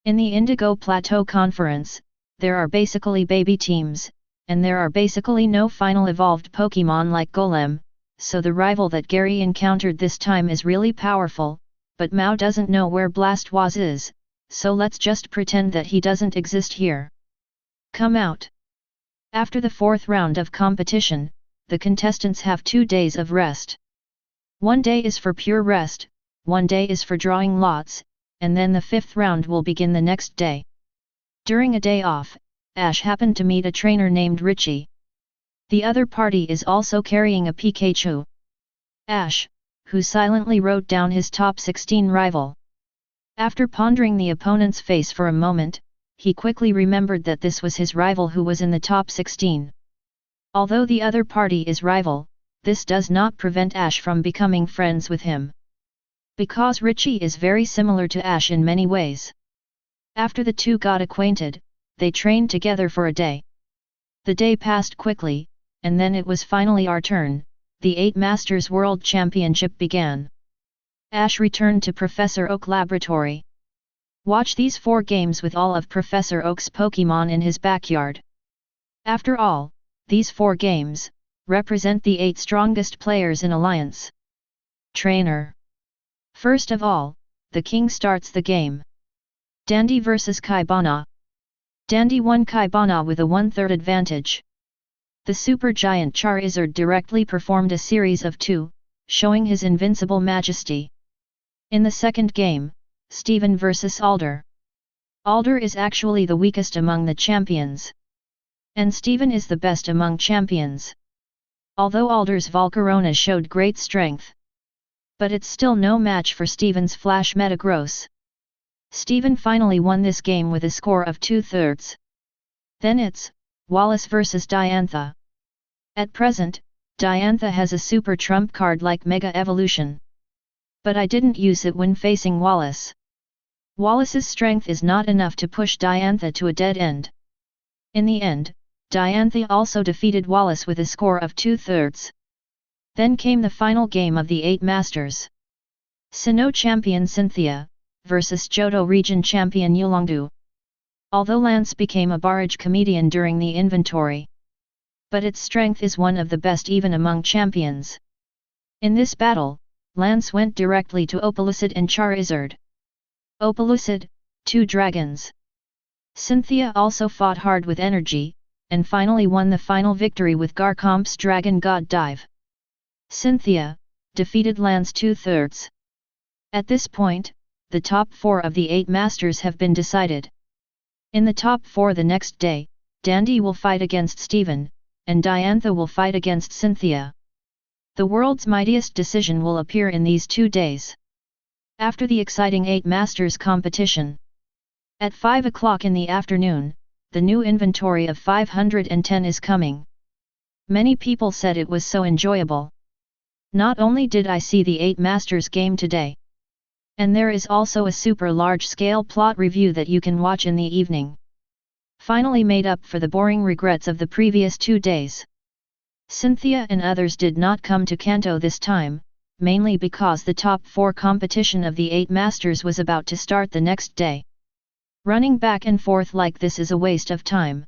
In the Indigo Plateau Conference, there are basically baby teams, and there are basically no final evolved Pokémon like Golem, so the rival that Gary encountered this time is really powerful, but Mao doesn't know where Blastoise is, so let's just pretend that he doesn't exist here. Come out. After the 4th round of competition, the contestants have 2 days of rest. 1 day is for pure rest, 1 day is for drawing lots, and then the 5th round will begin the next day. During a day off, Ash happened to meet a trainer named Richie. The other party is also carrying a Pikachu. Ash, who silently wrote down his top 16 rival. After pondering the opponent's face for a moment, he quickly remembered that this was his rival who was in the top 16. Although the other party is rival, this does not prevent Ash from becoming friends with him. Because Richie is very similar to Ash in many ways. After the two got acquainted, they trained together for a day. The day passed quickly, and then it was finally our turn. The 8 Masters World Championship began. Ash returned to Professor Oak Laboratory. Watch these 4 games with all of Professor Oak's Pokémon in his backyard. After all, these 4 games represent the 8 strongest players in Alliance. Trainer. First of all, the King starts the game. Dandy vs Kaibana. Dandy won Kaibana with a 1/3 advantage. The supergiant Charizard directly performed a series of 2, showing his invincible majesty. In the second game, Steven vs Alder. Alder is actually the weakest among the champions. And Steven is the best among champions. Although Alder's Volcarona showed great strength. But it's still no match for Steven's Flash Metagross. Steven finally won this game with a score of 2/3. Then it's Wallace vs Diantha. At present, Diantha has a super trump card like Mega Evolution. But I didn't use it when facing Wallace. Wallace's strength is not enough to push Diantha to a dead end. In the end, Diantha also defeated Wallace with a score of 2/3. Then came the final game of the 8 Masters. Sinnoh champion Cynthia vs Johto region champion Yulongdu. Although Lance became a barrage comedian during the inventory. But its strength is one of the best even among champions. In this battle, Lance went directly to Opalucid and Charizard. Opalucid, 2 dragons. Cynthia also fought hard with energy, and finally won the final victory with Garchomp's Dragon God Dive. Cynthia defeated Lance 2/3. At this point, the top 4 of the 8 Masters have been decided. In the top 4 the next day, Dandy will fight against Steven, and Diantha will fight against Cynthia. The world's mightiest decision will appear in these 2 days. After the exciting 8 Masters competition. At 5 o'clock in the afternoon, the new inventory of 510 is coming. Many people said it was so enjoyable. Not only did I see the 8 Masters game today. And there is also a super large-scale plot review that you can watch in the evening. Finally made up for the boring regrets of the previous 2 days. Cynthia and others did not come to Kanto this time, mainly because the top 4 competition of the 8 Masters was about to start the next day. Running back and forth like this is a waste of time.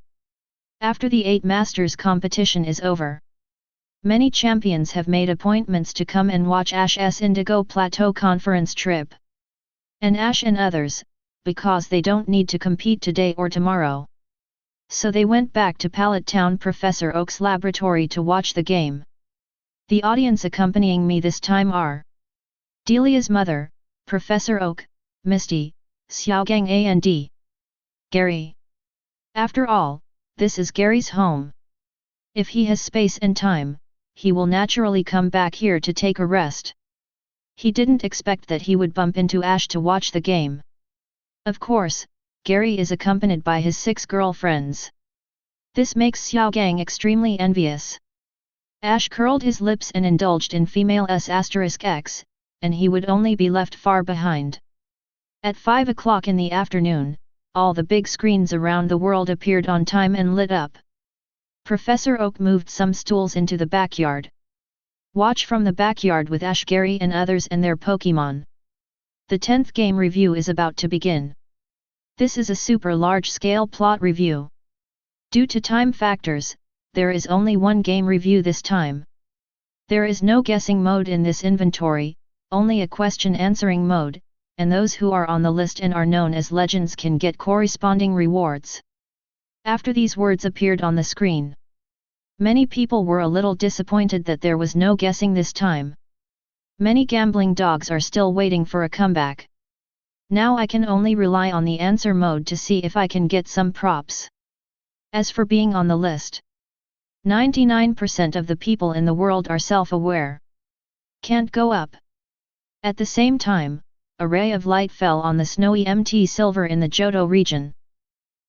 After the 8 Masters competition is over, many champions have made appointments to come and watch Ash's Indigo Plateau Conference trip. And Ash and others, because they don't need to compete today or tomorrow. So they went back to Pallet Town Professor Oak's laboratory to watch the game. The audience accompanying me this time are Delia's mother, Professor Oak, Misty, Xiaogang and Gary. After all, this is Gary's home. If he has space and time, he will naturally come back here to take a rest. He didn't expect that he would bump into Ash to watch the game. Of course, Gary is accompanied by his 6 girlfriends. This makes Xiaogang extremely envious. Ash curled his lips and indulged in female S**X, and he would only be left far behind. At 5 o'clock in the afternoon, all the big screens around the world appeared on time and lit up. Professor Oak moved some stools into the backyard. Watch from the backyard with Ash, Gary and others and their Pokémon. The 10th game review is about to begin. This is a super large-scale plot review. Due to time factors, there is only one game review this time. There is no guessing mode in this inventory, only a question-answering mode, and those who are on the list and are known as legends can get corresponding rewards. After these words appeared on the screen, many people were a little disappointed that there was no guessing this time. Many gambling dogs are still waiting for a comeback. Now I can only rely on the answer mode to see if I can get some props. As for being on the list, 99% of the people in the world are self-aware. Can't go up. At the same time, a ray of light fell on the snowy MT Silver in the Johto region.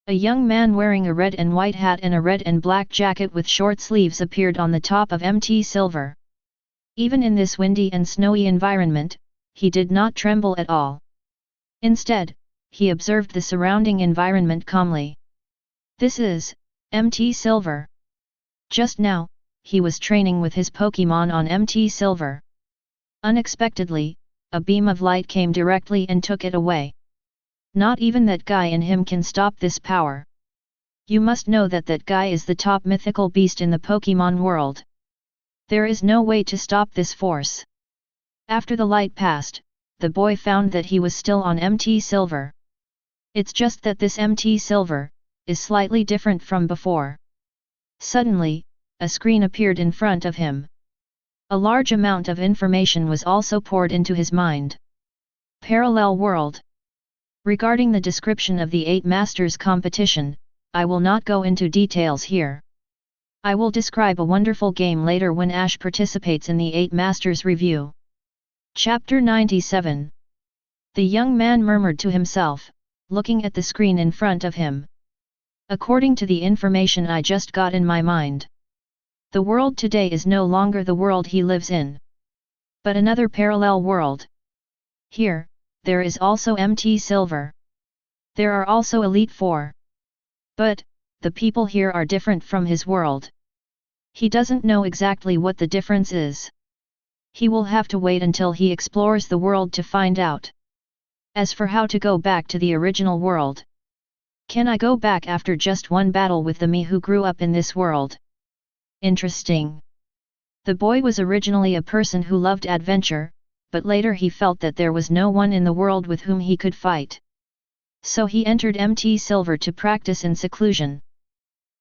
A young man wearing a red and white hat and a red and black jacket with short sleeves appeared on the top of MT Silver. Even in this windy and snowy environment, he did not tremble at all. Instead, he observed the surrounding environment calmly. This is MT Silver. Just now, he was training with his Pokémon on MT Silver. Unexpectedly, a beam of light came directly and took it away. Not even that guy in him can stop this power. You must know that that guy is the top mythical beast in the Pokémon world. There is no way to stop this force. After the light passed, the boy found that he was still on MT Silver. It's just that this MT Silver is slightly different from before. Suddenly, a screen appeared in front of him. A large amount of information was also poured into his mind. Parallel world. Regarding the description of the 8 Masters competition, I will not go into details here. I will describe a wonderful game later when Ash participates in the 8 Masters review. Chapter 97. The young man murmured to himself, looking at the screen in front of him. According to the information I just got in my mind, the world today is no longer the world he lives in, but another parallel world. Here, there is also MT Silver. There are also Elite Four. But, the people here are different from his world. He doesn't know exactly what the difference is. He will have to wait until he explores the world to find out. As for how to go back to the original world, can I go back after just one battle with the me who grew up in this world? Interesting. The boy was originally a person who loved adventure, but later he felt that there was no one in the world with whom he could fight. So he entered MT Silver to practice in seclusion.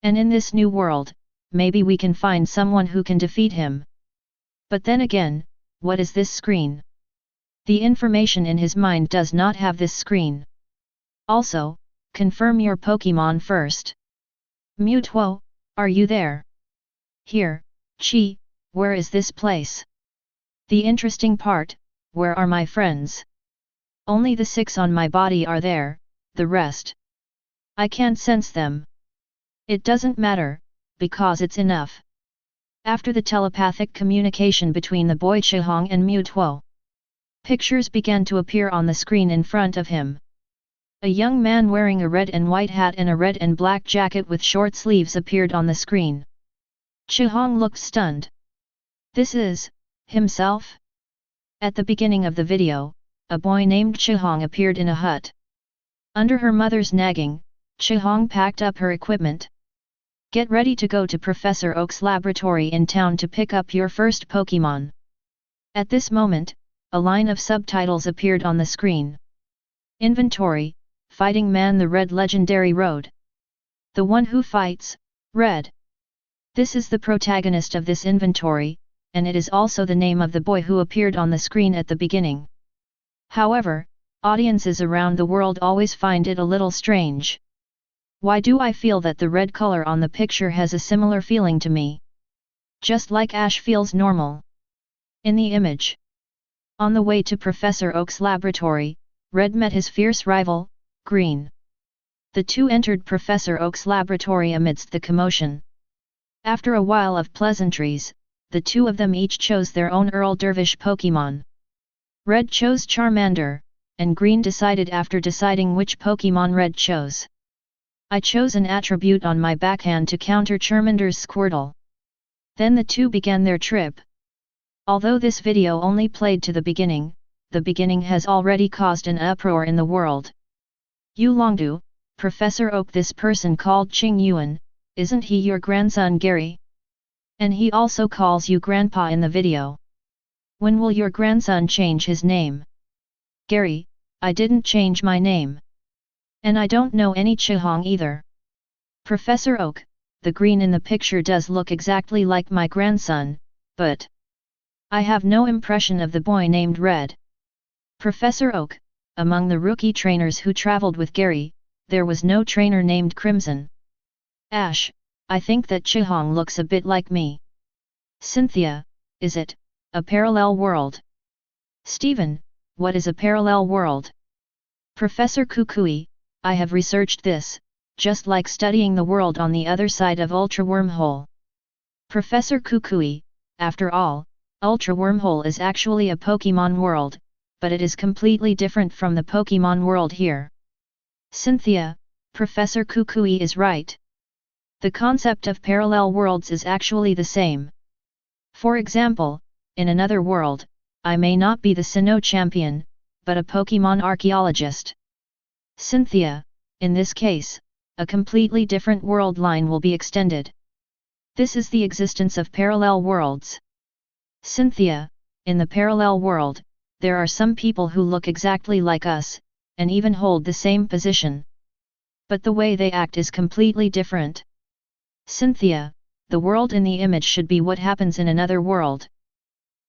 And in this new world, maybe we can find someone who can defeat him. But then again, what is this screen? The information in his mind does not have this screen. Also, confirm your Pokémon first. Mewtwo, are you there? Here, Chi, where is this place? The interesting part, where are my friends? Only the 6 on my body are there, the rest. I can't sense them. It doesn't matter, because it's enough. After the telepathic communication between the boy Chihong and Mewtwo, pictures began to appear on the screen in front of him. A young man wearing a red and white hat and a red and black jacket with short sleeves appeared on the screen. Chihong looked stunned. This is himself? At the beginning of the video, a boy named Chihong appeared in a hut. Under her mother's nagging, Chihong packed up her equipment. Get ready to go to Professor Oak's laboratory in town to pick up your first Pokémon. At this moment, a line of subtitles appeared on the screen. Inventory, Fighting Man, the Red Legendary Road. The one who fights, Red. This is the protagonist of this inventory, and it is also the name of the boy who appeared on the screen at the beginning. However, audiences around the world always find it a little strange. Why do I feel that the red color on the picture has a similar feeling to me? Just like Ash feels normal. In the image. On the way to Professor Oak's laboratory, Red met his fierce rival, Green. The two entered Professor Oak's laboratory amidst the commotion. After a while of pleasantries, the two of them each chose their own Earl Dervish Pokémon. Red chose Charmander, and Green decided after deciding which Pokémon Red chose. I chose an attribute on my backhand to counter Charmander's Squirtle. Then the two began their trip. Although this video only played to the beginning has already caused an uproar in the world. Yulongdu, Professor Oak, this person called Qingyuan, isn't he your grandson Gary? And he also calls you grandpa in the video. When will your grandson change his name? Gary, I didn't change my name. And I don't know any Chihong either. Professor Oak, the green in the picture does look exactly like my grandson, but I have no impression of the boy named Red. Professor Oak, among the rookie trainers who traveled with Gary, there was no trainer named Crimson. Ash, I think that Chihong looks a bit like me. Cynthia, is it a parallel world? Stephen, what is a parallel world? Professor Kukui, I have researched this, just like studying the world on the other side of Ultra Wormhole. Professor Kukui, after all, Ultra Wormhole is actually a Pokémon world, but it is completely different from the Pokémon world here. Cynthia, Professor Kukui is right. The concept of parallel worlds is actually the same. For example, in another world, I may not be the Sinnoh champion, but a Pokémon archaeologist. Cynthia, in this case, a completely different world line will be extended. This is the existence of parallel worlds. Cynthia, in the parallel world, there are some people who look exactly like us, and even hold the same position. But the way they act is completely different. Cynthia, the world in the image should be what happens in another world.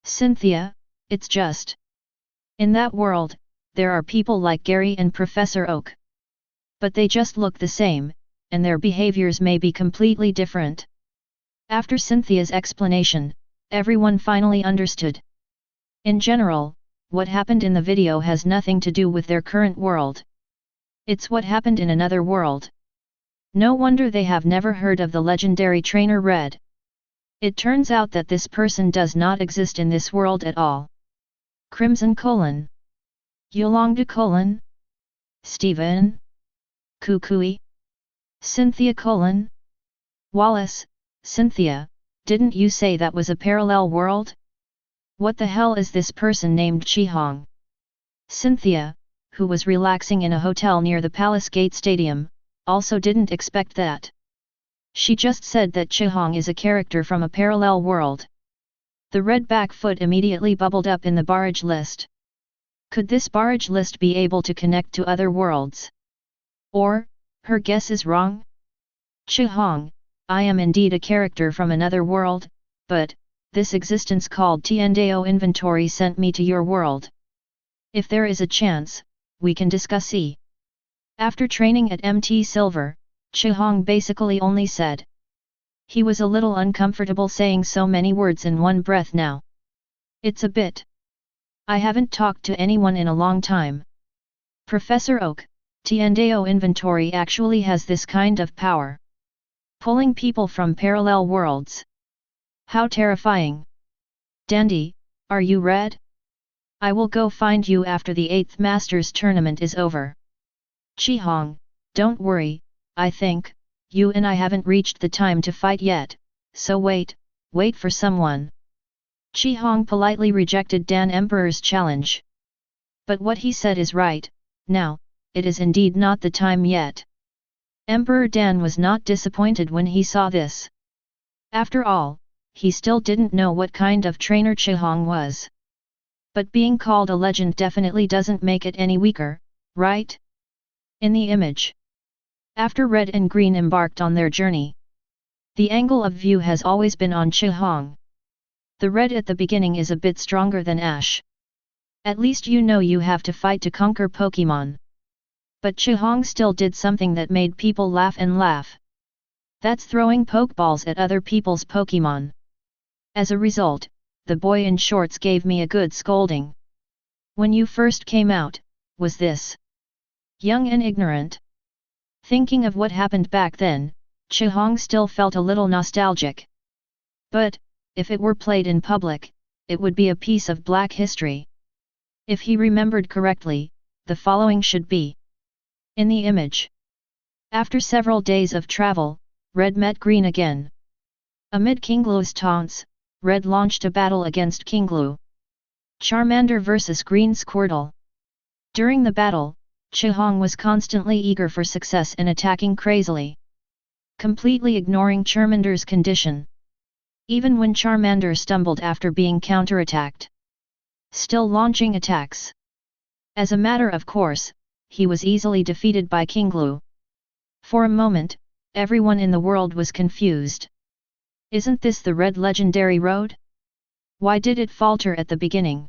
Cynthia, it's just. In that world, there are people like Gary and Professor Oak. But they just look the same, and their behaviors may be completely different. After Cynthia's explanation, everyone finally understood. In general, what happened in the video has nothing to do with their current world. It's what happened in another world. No wonder they have never heard of the legendary trainer Red. It turns out that this person does not exist in this world at all. Crimson : Yulongdu : Stephen Kukui Cynthia : Wallace. Cynthia, didn't you say that was a parallel world? What the hell is this person named Chihong? Cynthia, who was relaxing in a hotel near the Palace Gate Stadium, also didn't expect that. She just said that Chihong is a character from a parallel world. The red back foot immediately bubbled up in the barrage list. Could this barrage list be able to connect to other worlds? Or, her guess is wrong? Chihong, I am indeed a character from another world, but this existence called Tiandao Inventory sent me to your world. If there is a chance, we can discuss it. After training at MT Silver, Chihong basically only said. He was a little uncomfortable saying so many words in one breath now. It's a bit. I haven't talked to anyone in a long time. Professor Oak, Tiandao Inventory actually has this kind of power. Pulling people from parallel worlds. How terrifying. Dandy, are you red? I will go find you after the 8th Masters tournament is over. Chihong, don't worry, I think, you and I haven't reached the time to fight yet, so wait for someone. Chihong politely rejected Dan Emperor's challenge. But what he said is right, now, it is indeed not the time yet. Emperor Dan was not disappointed when he saw this. After all, he still didn't know what kind of trainer Chihong was. But being called a legend definitely doesn't make it any weaker, right? In the image. After Red and Green embarked on their journey, the angle of view has always been on Chihong. The Red at the beginning is a bit stronger than Ash. At least you know you have to fight to conquer Pokémon. But Chihong still did something that made people laugh and laugh. That's throwing Pokeballs at other people's Pokémon. As a result, the boy in shorts gave me a good scolding. When you first came out, was this young and ignorant? Thinking of what happened back then, Chihong still felt a little nostalgic. But, if it were played in public, it would be a piece of black history. If he remembered correctly, the following should be in the image. After several days of travel, Red met Green again. Amid Kinglu's taunts, Red launched a battle against Kinglu. Charmander vs Green Squirtle. During the battle, Chihong was constantly eager for success and attacking crazily, completely ignoring Charmander's condition. Even when Charmander stumbled after being counterattacked, still launching attacks. As a matter of course, he was easily defeated by Kinglu. For a moment, everyone in the world was confused. Isn't this the Red Legendary Road? Why did it falter at the beginning?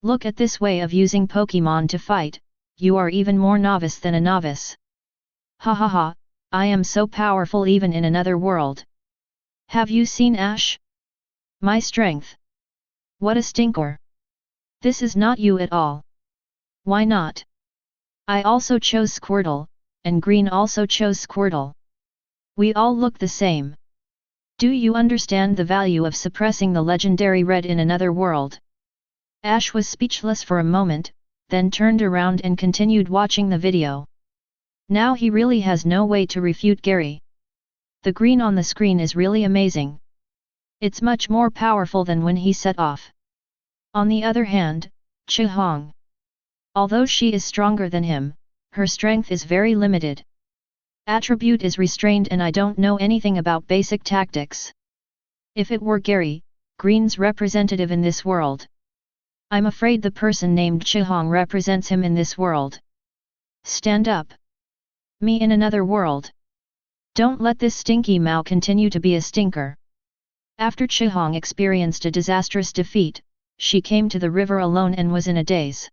Look at this way of using Pokémon to fight, you are even more novice than a novice. Ha ha ha, I am so powerful even in another world. Have you seen Ash? My strength. What a stinker. This is not you at all. Why not? I also chose Squirtle, and Green also chose Squirtle. We all look the same. Do you understand the value of suppressing the legendary Red in another world? Ash was speechless for a moment, then turned around and continued watching the video. Now he really has no way to refute Gary. The green on the screen is really amazing. It's much more powerful than when he set off. On the other hand, Chihong. Although she is stronger than him, her strength is very limited. Attribute is restrained and I don't know anything about basic tactics. If it were Gary, Green's representative in this world. I'm afraid the person named Chihong represents him in this world. Stand up. Me in another world. Don't let this stinky Mao continue to be a stinker. After Chihong experienced a disastrous defeat, she came to the river alone and was in a daze.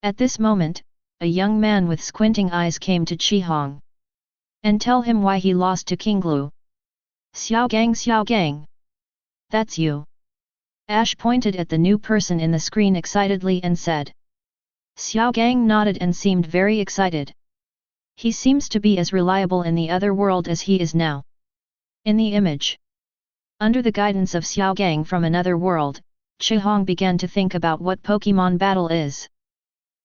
At this moment, a young man with squinting eyes came to Chihong. And tell him why he lost to Kinglu. Xiaogang. That's you. Ash pointed at the new person in the screen excitedly and said. Xiaogang nodded and seemed very excited. He seems to be as reliable in the other world as he is now. In the image. Under the guidance of Xiaogang from another world, Chihong began to think about what Pokémon battle is.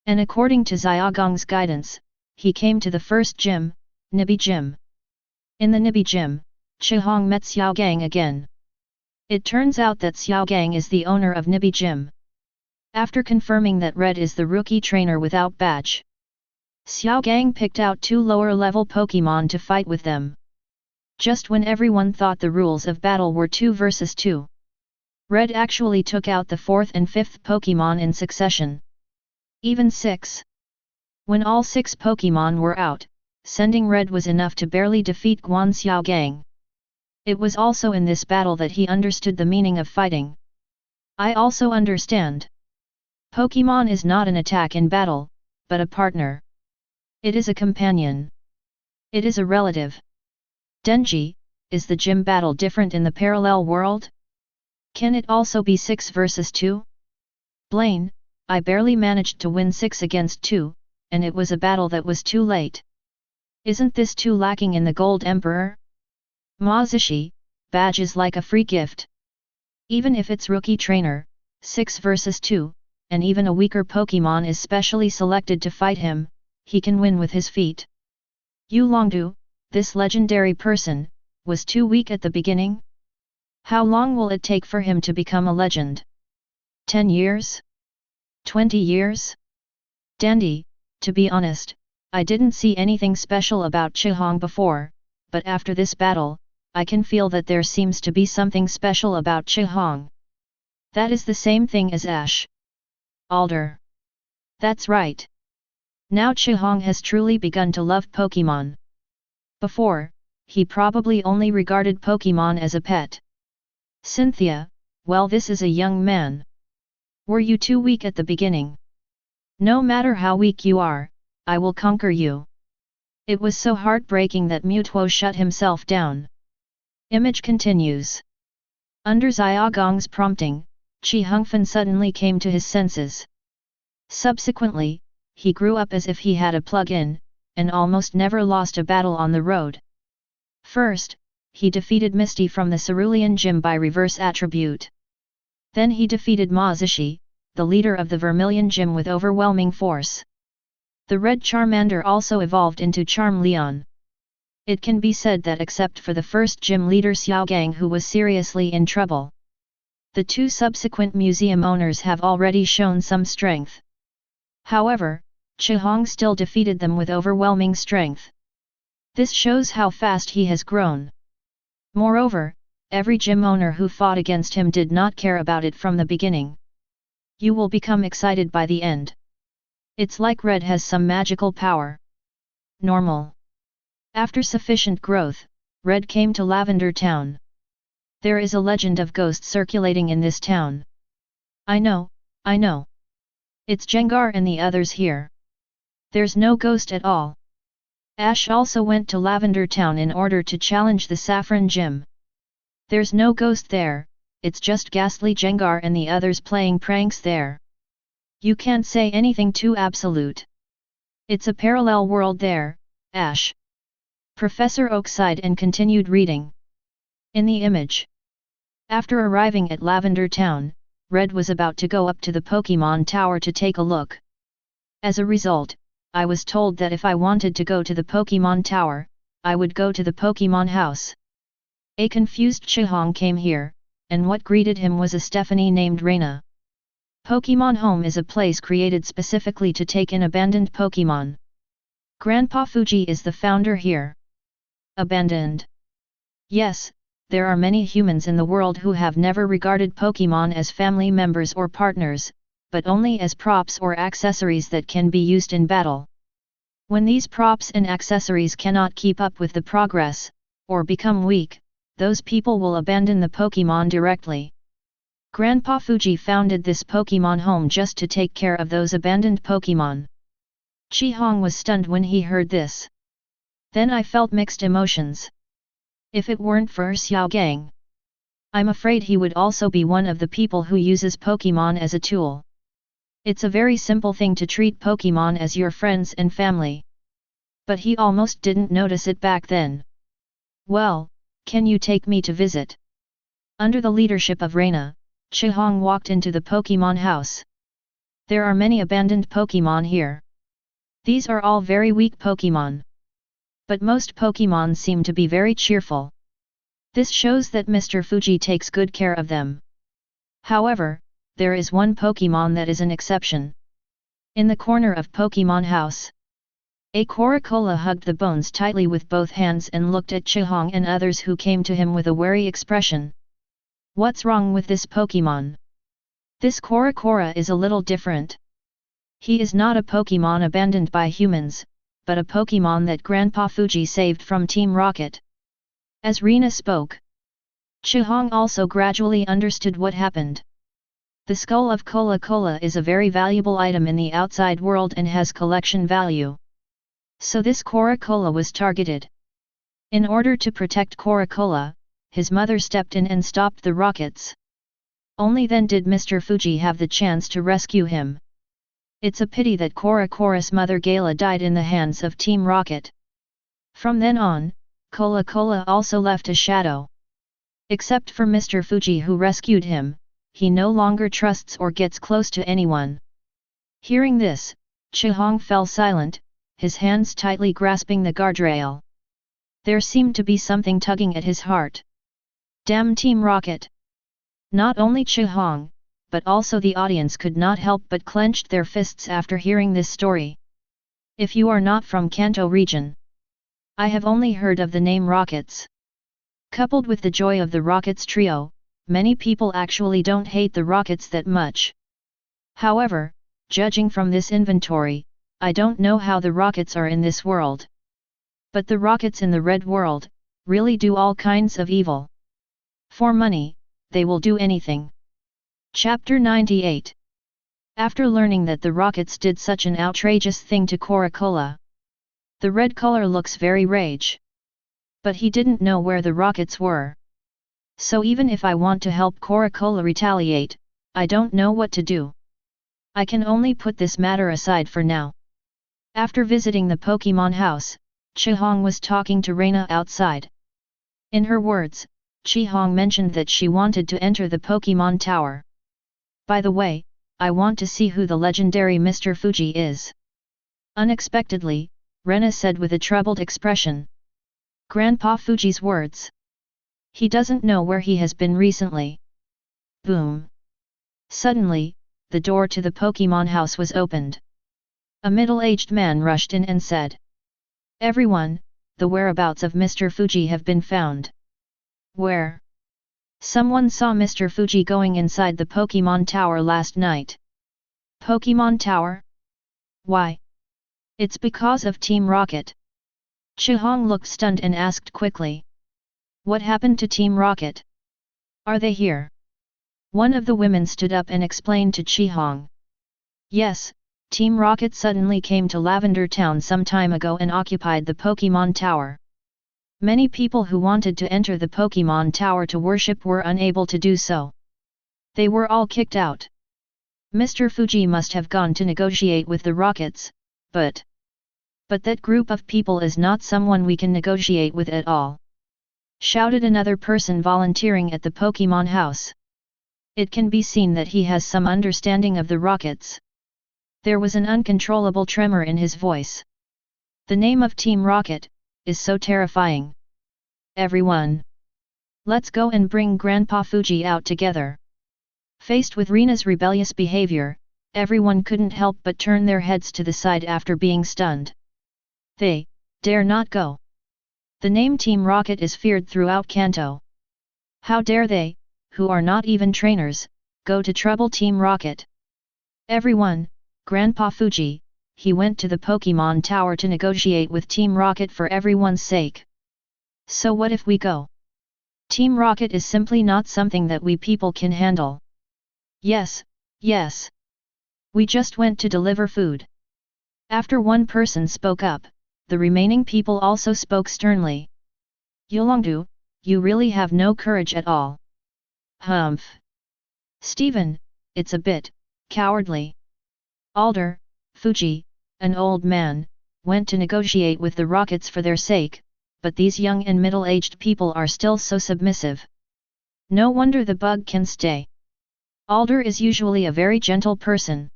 And according to Xiaogang's guidance, he came to the first gym, Nibi Gym. In the Nibi Gym, Chihong met Xiaogang again. It turns out that Xiaogang is the owner of Nibi Gym. After confirming that Red is the rookie trainer without badge, Xiaogang picked out 2 lower-level Pokémon to fight with them. Just when everyone thought the rules of battle were 2 versus 2, Red actually took out the 4th and 5th Pokémon in succession. Even 6. When all 6 Pokémon were out, sending Red was enough to barely defeat Guan Xiaogang. It was also in this battle that he understood the meaning of fighting. I also understand. Pokémon is not an attack in battle, but a partner. It is a companion. It is a relative. Denji, is the gym battle different in the parallel world? Can it also be 6 versus 2? Blaine, I barely managed to win 6 against 2, and it was a battle that was too late. Isn't this too lacking in the Gold Emperor? Ma Zishi, badge is like a free gift. Even if it's rookie trainer, 6 versus 2, and even a weaker Pokémon is specially selected to fight him, he can win with his feet. Yu Longdu, this legendary person, was too weak at the beginning? How long will it take for him to become a legend? 10 years? 20 years? Dandy, to be honest, I didn't see anything special about Chihong before, but after this battle, I can feel that there seems to be something special about Chihong. That is the same thing as Ash. Alder. That's right. Now Chihong has truly begun to love Pokémon. Before, he probably only regarded Pokémon as a pet. Cynthia, well, this is a young man. Were you too weak at the beginning? No matter how weak you are, I will conquer you. It was so heartbreaking that Mutuo shut himself down. Image continues. Under Xiaogang's prompting, Chi Hongfen suddenly came to his senses. Subsequently, he grew up as if he had a plug-in, and almost never lost a battle on the road. First, he defeated Misty from the Cerulean Gym by reverse attribute. Then he defeated Ma Zishi, the leader of the Vermilion Gym, with overwhelming force. The Red Charmander also evolved into Charmeleon. It can be said that except for the first gym leader Xiaogang, who was seriously in trouble, the two subsequent museum owners have already shown some strength. However, Chihong still defeated them with overwhelming strength. This shows how fast he has grown. Moreover, every gym owner who fought against him did not care about it from the beginning. You will become excited by the end. It's like Red has some magical power. Normal. After sufficient growth, Red came to Lavender Town. There is a legend of ghosts circulating in this town. I know. It's Jengar and the others here. There's no ghost at all. Ash also went to Lavender Town in order to challenge the Saffron Gym. There's no ghost there, it's just ghastly Jengar and the others playing pranks there. You can't say anything too absolute. It's a parallel world there, Ash. Professor Oak sighed and continued reading. In the image. After arriving at Lavender Town, Red was about to go up to the Pokémon Tower to take a look. As a result, I was told that if I wanted to go to the Pokémon Tower, I would go to the Pokémon House. A confused Chihong came here, and what greeted him was a Stephanie named Reina. Pokémon Home is a place created specifically to take in abandoned Pokémon. Grandpa Fuji is the founder here. Abandoned. Yes, there are many humans in the world who have never regarded Pokémon as family members or partners, but only as props or accessories that can be used in battle. When these props and accessories cannot keep up with the progress, or become weak, those people will abandon the Pokémon directly. Grandpa Fuji founded this Pokémon Home just to take care of those abandoned Pokémon. Chihong was stunned when he heard this. Then I felt mixed emotions. If it weren't for Xiaogang, I'm afraid he would also be one of the people who uses Pokémon as a tool. It's a very simple thing to treat Pokémon as your friends and family. But he almost didn't notice it back then. Well, can you take me to visit? Under the leadership of Reina, Chihong walked into the Pokémon house. There are many abandoned Pokémon here. These are all very weak Pokémon. But most Pokémon seem to be very cheerful. This shows that Mr. Fuji takes good care of them. However, there is one Pokémon that is an exception. In the corner of Pokémon House, a Coracola hugged the bones tightly with both hands and looked at Chihong and others who came to him with a wary expression. What's wrong with this Pokémon? This Coracora is a little different. He is not a Pokémon abandoned by humans, but a Pokémon that Grandpa Fuji saved from Team Rocket. As Reina spoke, Chihong also gradually understood what happened. The skull of Cola is a very valuable item in the outside world and has collection value. So this Coracola was targeted. In order to protect Coracola, his mother stepped in and stopped the rockets. Only then did Mr. Fuji have the chance to rescue him. It's a pity that Coracora's mother Gala died in the hands of Team Rocket. From then on, Cola also left a shadow. Except for Mr. Fuji who rescued him, he no longer trusts or gets close to anyone. Hearing this, Chihong fell silent, his hands tightly grasping the guardrail. There seemed to be something tugging at his heart. Damn Team Rocket! Not only Chihong, but also the audience could not help but clenched their fists after hearing this story. If you are not from Kanto region, I have only heard of the name Rockets. Coupled with the joy of the Rockets trio, many people actually don't hate the Rockets that much. However, judging from this inventory, I don't know how the Rockets are in this world. But the Rockets in the Red world really do all kinds of evil. For money, they will do anything. Chapter 98. After learning that the Rockets did such an outrageous thing to Coracola, the red color looks very rage. But he didn't know where the Rockets were. So even if I want to help Coracola retaliate, I don't know what to do. I can only put this matter aside for now. After visiting the Pokémon house, Chihong was talking to Reina outside. In her words, Chi-Hong mentioned that she wanted to enter the Pokémon Tower. By the way, I want to see who the legendary Mr. Fuji is. Unexpectedly, Rena said with a troubled expression. Grandpa Fuji's words. He doesn't know where he has been recently. Boom. Suddenly, the door to the Pokémon house was opened. A middle-aged man rushed in and said. Everyone, the whereabouts of Mr. Fuji have been found. Where? Someone saw Mr. Fuji going inside the Pokémon Tower last night. Pokémon Tower? Why? It's because of Team Rocket. Chi-Hong looked stunned and asked quickly. What happened to Team Rocket? Are they here? One of the women stood up and explained to Chi-Hong. Yes, Team Rocket suddenly came to Lavender Town some time ago and occupied the Pokémon Tower. Many people who wanted to enter the Pokémon Tower to worship were unable to do so. They were all kicked out. Mr. Fuji must have gone to negotiate with the Rockets, but that group of people is not someone we can negotiate with at all. Shouted another person volunteering at the Pokémon house. It can be seen that he has some understanding of the Rockets. There was an uncontrollable tremor in his voice. The name of Team Rocket is so terrifying. Everyone! Let's go and bring Grandpa Fuji out together. Faced with Rena's rebellious behavior, everyone couldn't help but turn their heads to the side after being stunned. They dare not go. The name Team Rocket is feared throughout Kanto. How dare they, who are not even trainers, go to trouble Team Rocket? Everyone, Grandpa Fuji, he went to the Pokémon Tower to negotiate with Team Rocket for everyone's sake. So what if we go? Team Rocket is simply not something that we people can handle. Yes, yes. We just went to deliver food. After one person spoke up, the remaining people also spoke sternly. Yolongdu, you really have no courage at all. Humph. Stephen, it's a bit cowardly. Alder, Fuji, an old man, went to negotiate with the Rockets for their sake, but these young and middle-aged people are still so submissive. No wonder the bug can stay. Alder is usually a very gentle person.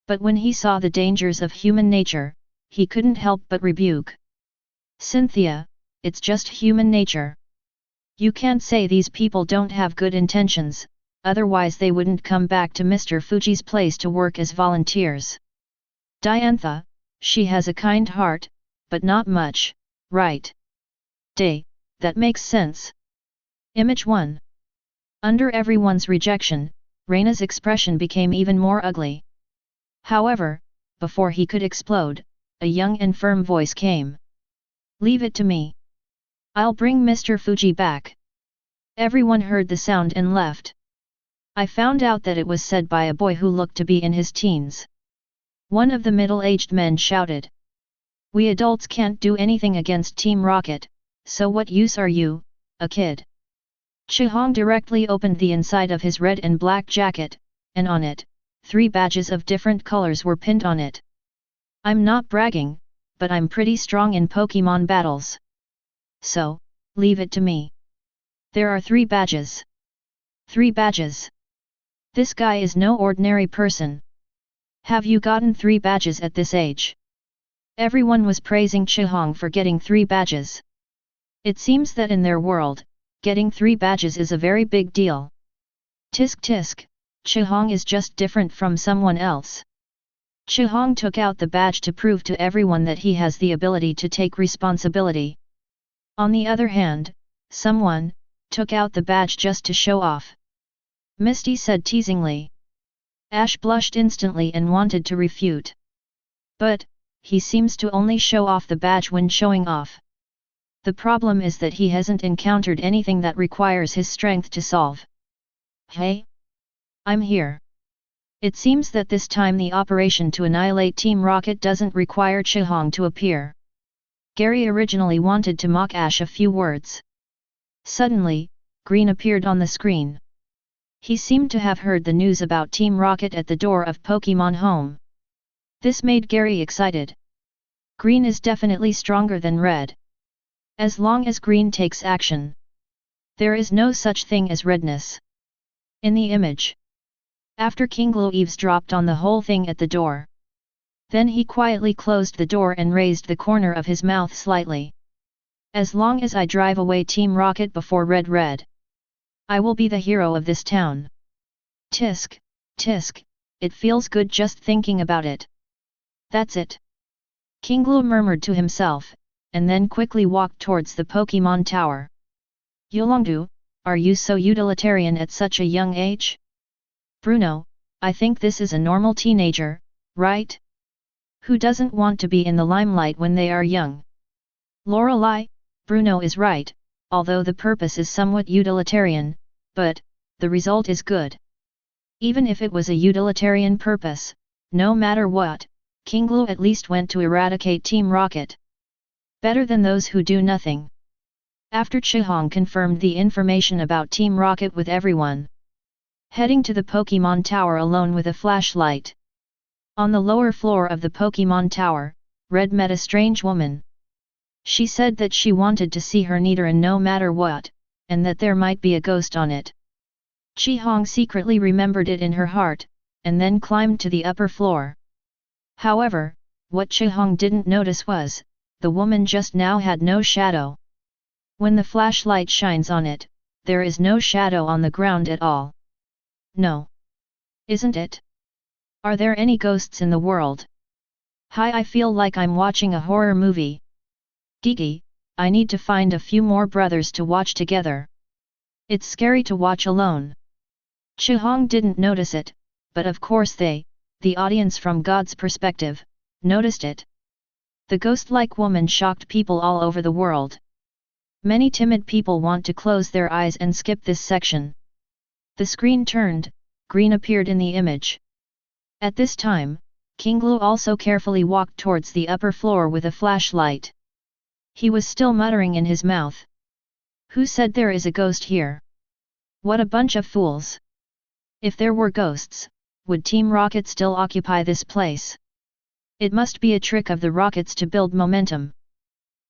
But when he saw the dangers of human nature, he couldn't help but rebuke. Cynthia, it's just human nature. You can't say these people don't have good intentions, otherwise they wouldn't come back to Mr. Fuji's place to work as volunteers. Diantha, she has a kind heart, but not much, right? Day, that makes sense. Image 1. Under everyone's rejection, Reina's expression became even more ugly. However, before he could explode, a young and firm voice came. Leave it to me. I'll bring Mr. Fuji back. Everyone heard the sound and left. I found out that it was said by a boy who looked to be in his teens. One of the middle-aged men shouted. We adults can't do anything against Team Rocket, so what use are you, a kid? Chi-Hong directly opened the inside of his red and black jacket, and on it, 3 badges of different colors were pinned on it. I'm not bragging, but I'm pretty strong in Pokémon battles. So, leave it to me. There are 3 badges. 3 badges. This guy is no ordinary person. Have you gotten 3 badges at this age? Everyone was praising Chi-Hong for getting 3 badges. It seems that in their world, getting 3 badges is a very big deal. Tisk tisk, Chi-Hong is just different from someone else. Chi-Hong took out the badge to prove to everyone that he has the ability to take responsibility. On the other hand, someone took out the badge just to show off. Misty said teasingly. Ash blushed instantly and wanted to refute. But, he seems to only show off the badge when showing off. The problem is that he hasn't encountered anything that requires his strength to solve. Hey? I'm here. It seems that this time the operation to annihilate Team Rocket doesn't require Chi-Hong to appear. Gary originally wanted to mock Ash a few words. Suddenly, Green appeared on the screen. He seemed to have heard the news about Team Rocket at the door of Pokémon Home. This made Gary excited. Green is definitely stronger than Red. As long as green takes action, there is no such thing as redness. In the image, after King Lu eavesdropped on the whole thing at the door. Then he quietly closed the door and raised the corner of his mouth slightly. As long as I drive away Team Rocket before Red, I will be the hero of this town. Tisk, tisk, it feels good just thinking about it. That's it. King Lu murmured to himself, and then quickly walked towards the Pokémon Tower. Yolongdu, are you so utilitarian at such a young age? Bruno, I think this is a normal teenager, right? Who doesn't want to be in the limelight when they are young? Lorelei, Bruno is right, although the purpose is somewhat utilitarian, but the result is good. Even if it was a utilitarian purpose, no matter what, King Lu at least went to eradicate Team Rocket. Better than those who do nothing. After Chihong confirmed the information about Team Rocket with everyone, heading to the Pokémon Tower alone with a flashlight. On the lower floor of the Pokémon Tower, Red met a strange woman. She said that she wanted to see her Nidoran no matter what, and that there might be a ghost on it. Chihong secretly remembered it in her heart, and then climbed to the upper floor. However, what Chihong didn't notice was, the woman just now had no shadow. When the flashlight shines on it, there is no shadow on the ground at all. No. Isn't it? Are there any ghosts in the world? Hi, I feel like I'm watching a horror movie. Gigi, I need to find a few more brothers to watch together. It's scary to watch alone. Chihong didn't notice it, but of course they, the audience from God's perspective, noticed it. The ghost-like woman shocked people all over the world. Many timid people want to close their eyes and skip this section. The screen turned, green appeared in the image. At this time, King Lu also carefully walked towards the upper floor with a flashlight. He was still muttering in his mouth. Who said there is a ghost here? What a bunch of fools! If there were ghosts, would Team Rocket still occupy this place? It must be a trick of the rockets to build momentum.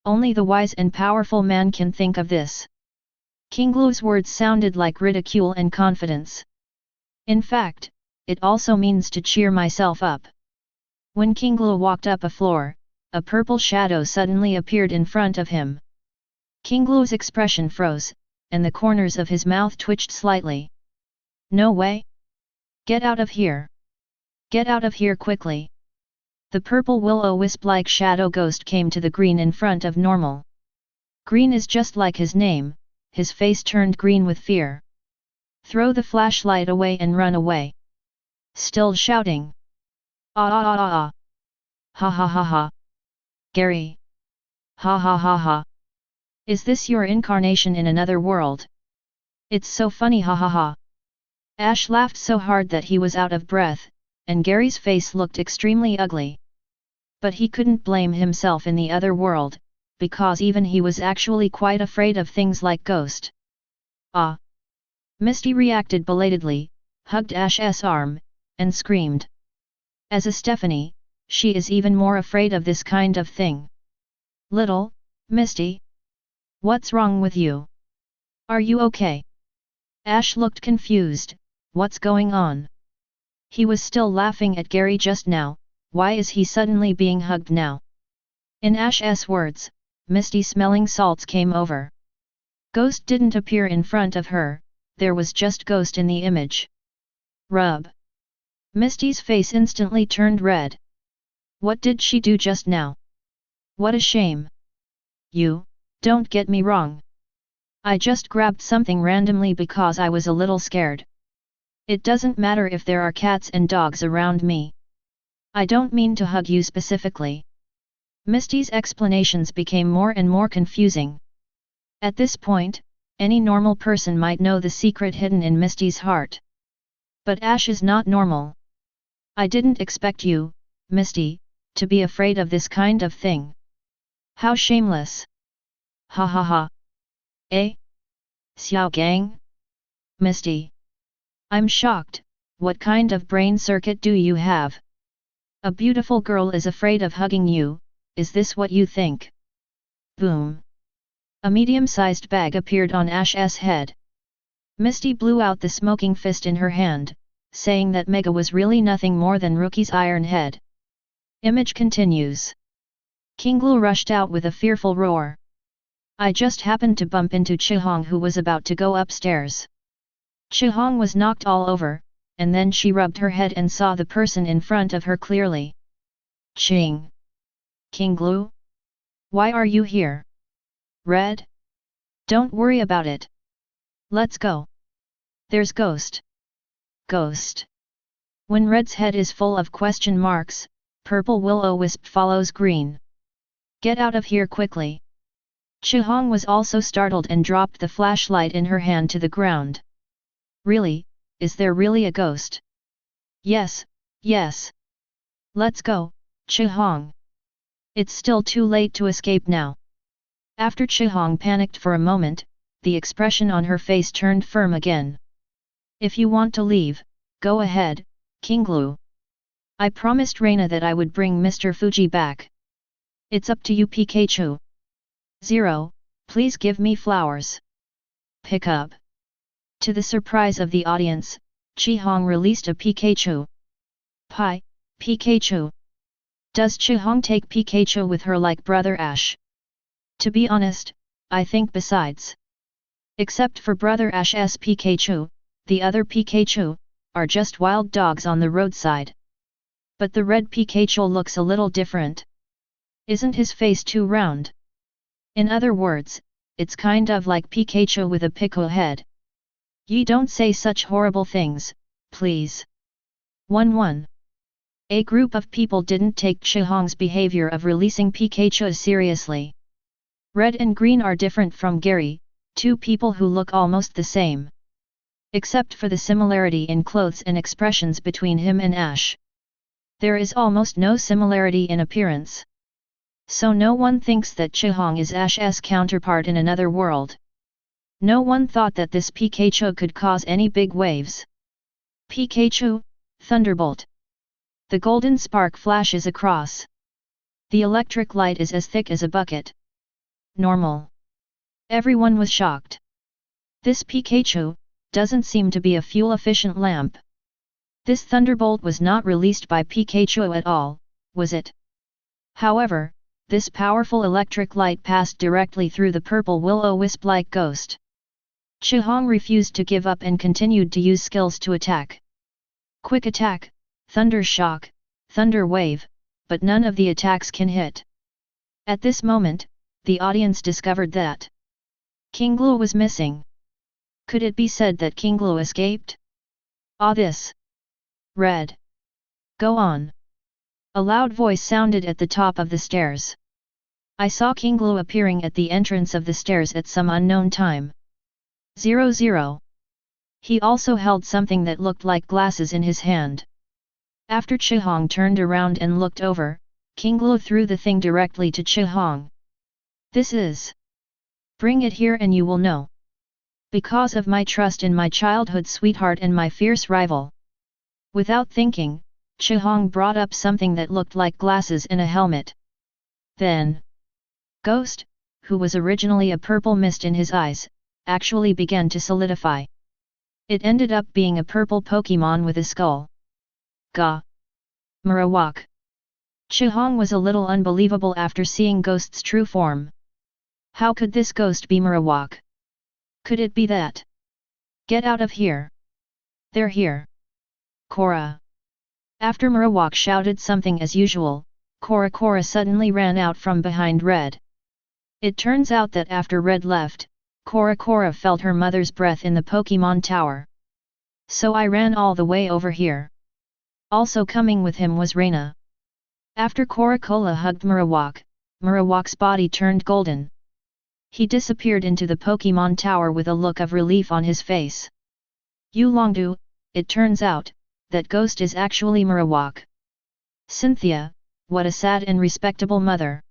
Only the wise and powerful man can think of this. King Lu's words sounded like ridicule and confidence. In fact, it also means to cheer myself up. When King Lu walked up a floor, a purple shadow suddenly appeared in front of him. King Lu's expression froze, and the corners of his mouth twitched slightly. No way! Get out of here! Get out of here quickly! The purple will-o-wisp-like shadow ghost came to the green in front of normal. Green is just like his name, his face turned green with fear. Throw the flashlight away and run away. Still shouting. Ah ah ah ah ah. Ha ha ha ha. Gary. Ha ha ha ha. Is this your incarnation in another world? It's so funny, ha ha ha. Ash laughed so hard that he was out of breath, and Gary's face looked extremely ugly. But he couldn't blame himself in the other world, because even he was actually quite afraid of things like ghost. Ah! Misty reacted belatedly, hugged Ash's arm, and screamed. As a Stephanie, she is even more afraid of this kind of thing. Little, Misty? What's wrong with you? Are you okay? Ash looked confused, what's going on? He was still laughing at Gary just now, why is he suddenly being hugged now? In Ash's words, Misty smelling salts came over. Ghost didn't appear in front of her, there was just ghost in the image. Rub. Misty's face instantly turned red. What did she do just now? What a shame. You, don't get me wrong. I just grabbed something randomly because I was a little scared. It doesn't matter if there are cats and dogs around me. I don't mean to hug you specifically. Misty's explanations became more and more confusing. At this point, any normal person might know the secret hidden in Misty's heart. But Ash is not normal. I didn't expect you, Misty, to be afraid of this kind of thing. How shameless! Ha ha ha! Eh? Xiao Gang? Misty. I'm shocked, what kind of brain circuit do you have? A beautiful girl is afraid of hugging you, is this what you think? Boom! A medium-sized bag appeared on Ash's head. Misty blew out the smoking fist in her hand, saying that Mega was really nothing more than Rookie's iron head. Image continues. Kinglu rushed out with a fearful roar. I just happened to bump into Chihong, who was about to go upstairs. Chihong was knocked all over, and then she rubbed her head and saw the person in front of her clearly. Ching! Kinglu? Why are you here? Red? Don't worry about it. Let's go. There's Ghost. Ghost. When Red's head is full of question marks, purple will-o-wisp follows green. Get out of here quickly. Chihong was also startled and dropped the flashlight in her hand to the ground. Really, is there really a ghost? Yes, yes. Let's go, Chihong. It's still too late to escape now. After Chihong panicked for a moment, the expression on her face turned firm again. If you want to leave, go ahead, Kinglu. I promised Reina that I would bring Mr. Fuji back. It's up to you, Pikachu. 0, please give me flowers. Pick up. To the surprise of the audience, Chihong released a Pikachu. Pikachu. Does Chihong take Pikachu with her like Brother Ash? To be honest, I think besides. Except for Brother Ash's Pikachu, the other Pikachu are just wild dogs on the roadside. But the red Pikachu looks a little different. Isn't his face too round? In other words, it's kind of like Pikachu with a pickle head. Ye don't say such horrible things, please. 1-1. A group of people didn't take Chihong's behavior of releasing Pikachu seriously. Red and Green are different from Gary, two people who look almost the same. Except for the similarity in clothes and expressions between him and Ash. There is almost no similarity in appearance. So no one thinks that Chihong is Ash's counterpart in another world. No one thought that this Pikachu could cause any big waves. Pikachu, Thunderbolt. The golden spark flashes across. The electric light is as thick as a bucket. Normal. Everyone was shocked. This Pikachu doesn't seem to be a fuel-efficient lamp. This thunderbolt was not released by Pikachu at all, was it? However, this powerful electric light passed directly through the purple will-o-wisp-like ghost. Chihong refused to give up and continued to use skills to attack. Quick attack, thunder shock, thunder wave, but none of the attacks can hit. At this moment, the audience discovered that Kinglu was missing. Could it be said that Kinglu escaped? This. Red. Go on. A loud voice sounded at the top of the stairs. I saw Kinglu appearing at the entrance of the stairs at some unknown time. 00. He also held something that looked like glasses in his hand. After Chihong turned around and looked over, Kinglu threw the thing directly to Chihong. This is. Bring it here and you will know. Because of my trust in my childhood sweetheart and my fierce rival. Without thinking, Chihong brought up something that looked like glasses in a helmet. Then, Ghost, who was originally a purple mist in his eyes, actually began to solidify. It ended up being a purple Pokémon with a skull. Gah! Marowak! Chihong was a little unbelievable after seeing Ghost's true form. How could this ghost be Marowak? Could it be that? Get out of here! They're here! Korra! After Marowak shouted something as usual, Korra suddenly ran out from behind Red. It turns out that after Red left, Korra felt her mother's breath in the Pokémon Tower. So I ran all the way over here. Also coming with him was Reina. After Korra hugged Marowak, Marowak's body turned golden. He disappeared into the Pokémon Tower with a look of relief on his face. Yulongdu, it turns out, that Ghost is actually Marowak. Cynthia, what a sad and respectable mother.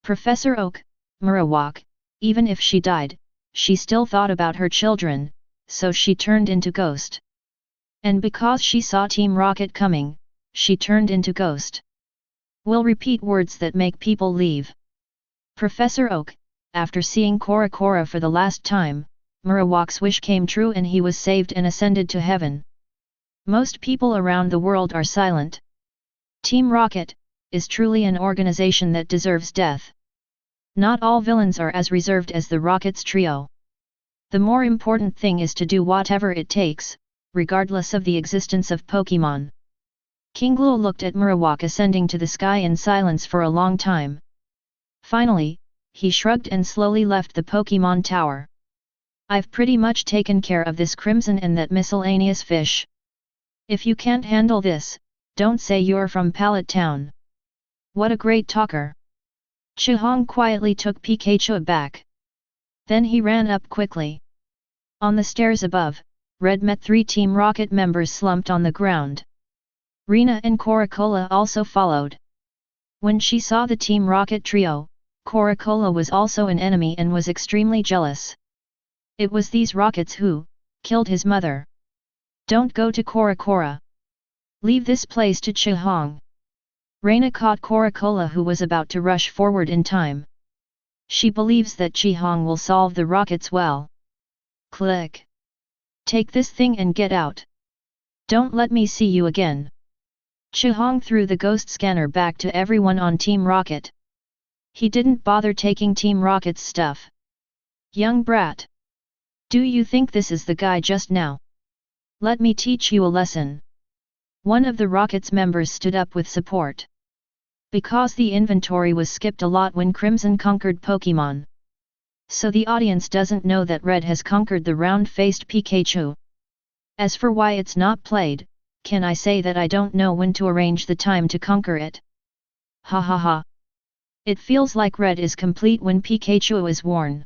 Professor Oak, Marowak, even if she died, she still thought about her children, so she turned into Ghost. And because she saw Team Rocket coming, she turned into Ghost. We'll repeat words that make people leave. Professor Oak, after seeing Cora Cora for the last time, Marowak's wish came true and he was saved and ascended to heaven. Most people around the world are silent. Team Rocket is truly an organization that deserves death. Not all villains are as reserved as the Rockets trio. The more important thing is to do whatever it takes, regardless of the existence of Pokémon. King Gluo looked at Marowak ascending to the sky in silence for a long time. Finally, he shrugged and slowly left the Pokémon Tower. I've pretty much taken care of this Crimson and that miscellaneous fish. If you can't handle this, don't say you're from Pallet Town. What a great talker! Chihong quietly took Pikachu back. Then he ran up quickly. On the stairs above, Red met 3 Team Rocket members slumped on the ground. Rena and Coracola also followed. When she saw the Team Rocket trio, Coracola was also an enemy and was extremely jealous. It was these rockets who killed his mother. Don't go to Cora. Leave this place to Chihong. Rena caught Coracola who was about to rush forward in time. She believes that Chihong will solve the rockets well. Click. Take this thing and get out. Don't let me see you again. Chihong threw the ghost scanner back to everyone on Team Rocket. He didn't bother taking Team Rocket's stuff. Young brat. Do you think this is the guy just now? Let me teach you a lesson. One of the Rocket's members stood up with support. Because the inventory was skipped a lot when Crimson conquered Pokémon. So the audience doesn't know that Red has conquered the round-faced Pikachu. As for why it's not played, can I say that I don't know when to arrange the time to conquer it? Ha ha ha. It feels like Red is complete when Pikachu is worn.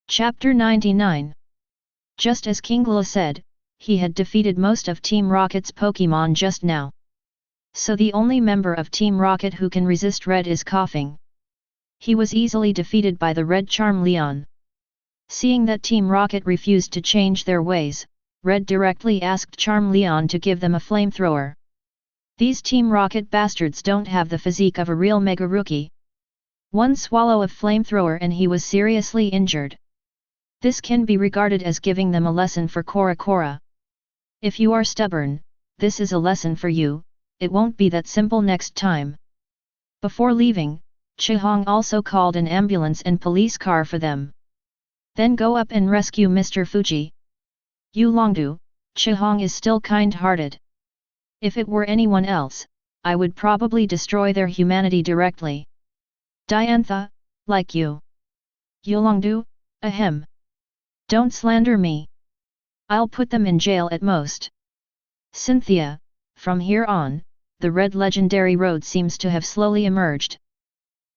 Chapter 99. Just as King Gluo said, he had defeated most of Team Rocket's Pokémon just now. So the only member of Team Rocket who can resist Red is coughing. He was easily defeated by the Red Charmeleon. Seeing that Team Rocket refused to change their ways, Red directly asked Charmeleon to give them a flamethrower. These Team Rocket bastards don't have the physique of a real Mega Rookie. One swallow of flamethrower and he was seriously injured. This can be regarded as giving them a lesson for Cora. If you are stubborn, this is a lesson for you, it won't be that simple next time. Before leaving, Chihong also called an ambulance and police car for them. Then go up and rescue Mr. Fuji. You Longdu, Chihong is still kind-hearted. If it were anyone else, I would probably destroy their humanity directly. Diantha, like you. Yulongdu, ahem. Don't slander me. I'll put them in jail at most. Cynthia, from here on, the red legendary road seems to have slowly emerged.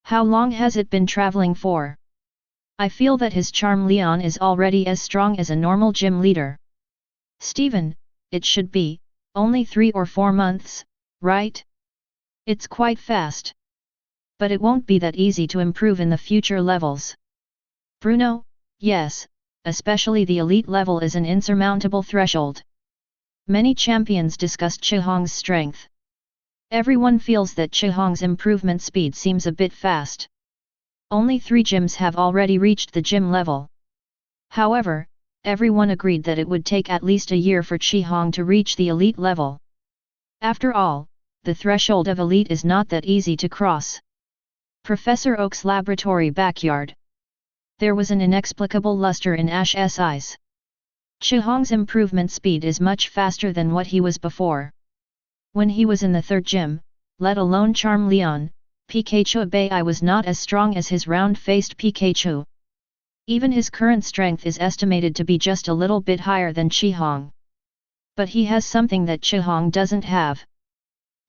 How long has it been traveling for? I feel that his Charmeleon is already as strong as a normal gym leader. Steven, it should be only 3 or 4 months, right? It's quite fast. But it won't be that easy to improve in the future levels. Bruno, yes, especially the elite level is an insurmountable threshold. Many champions discussed Chihong's strength. Everyone feels that Chihong's improvement speed seems a bit fast. Only 3 gyms have already reached the gym level. However, everyone agreed that it would take at least a year for Chihong to reach the elite level. After all, the threshold of elite is not that easy to cross. Professor Oak's laboratory backyard. There was an inexplicable luster in Ash's eyes. Chihong's improvement speed is much faster than what he was before. When he was in the 3rd gym, let alone Charmeleon, Pikachu Bai was not as strong as his round-faced Pikachu. Even his current strength is estimated to be just a little bit higher than Chihong. But he has something that Chihong doesn't have.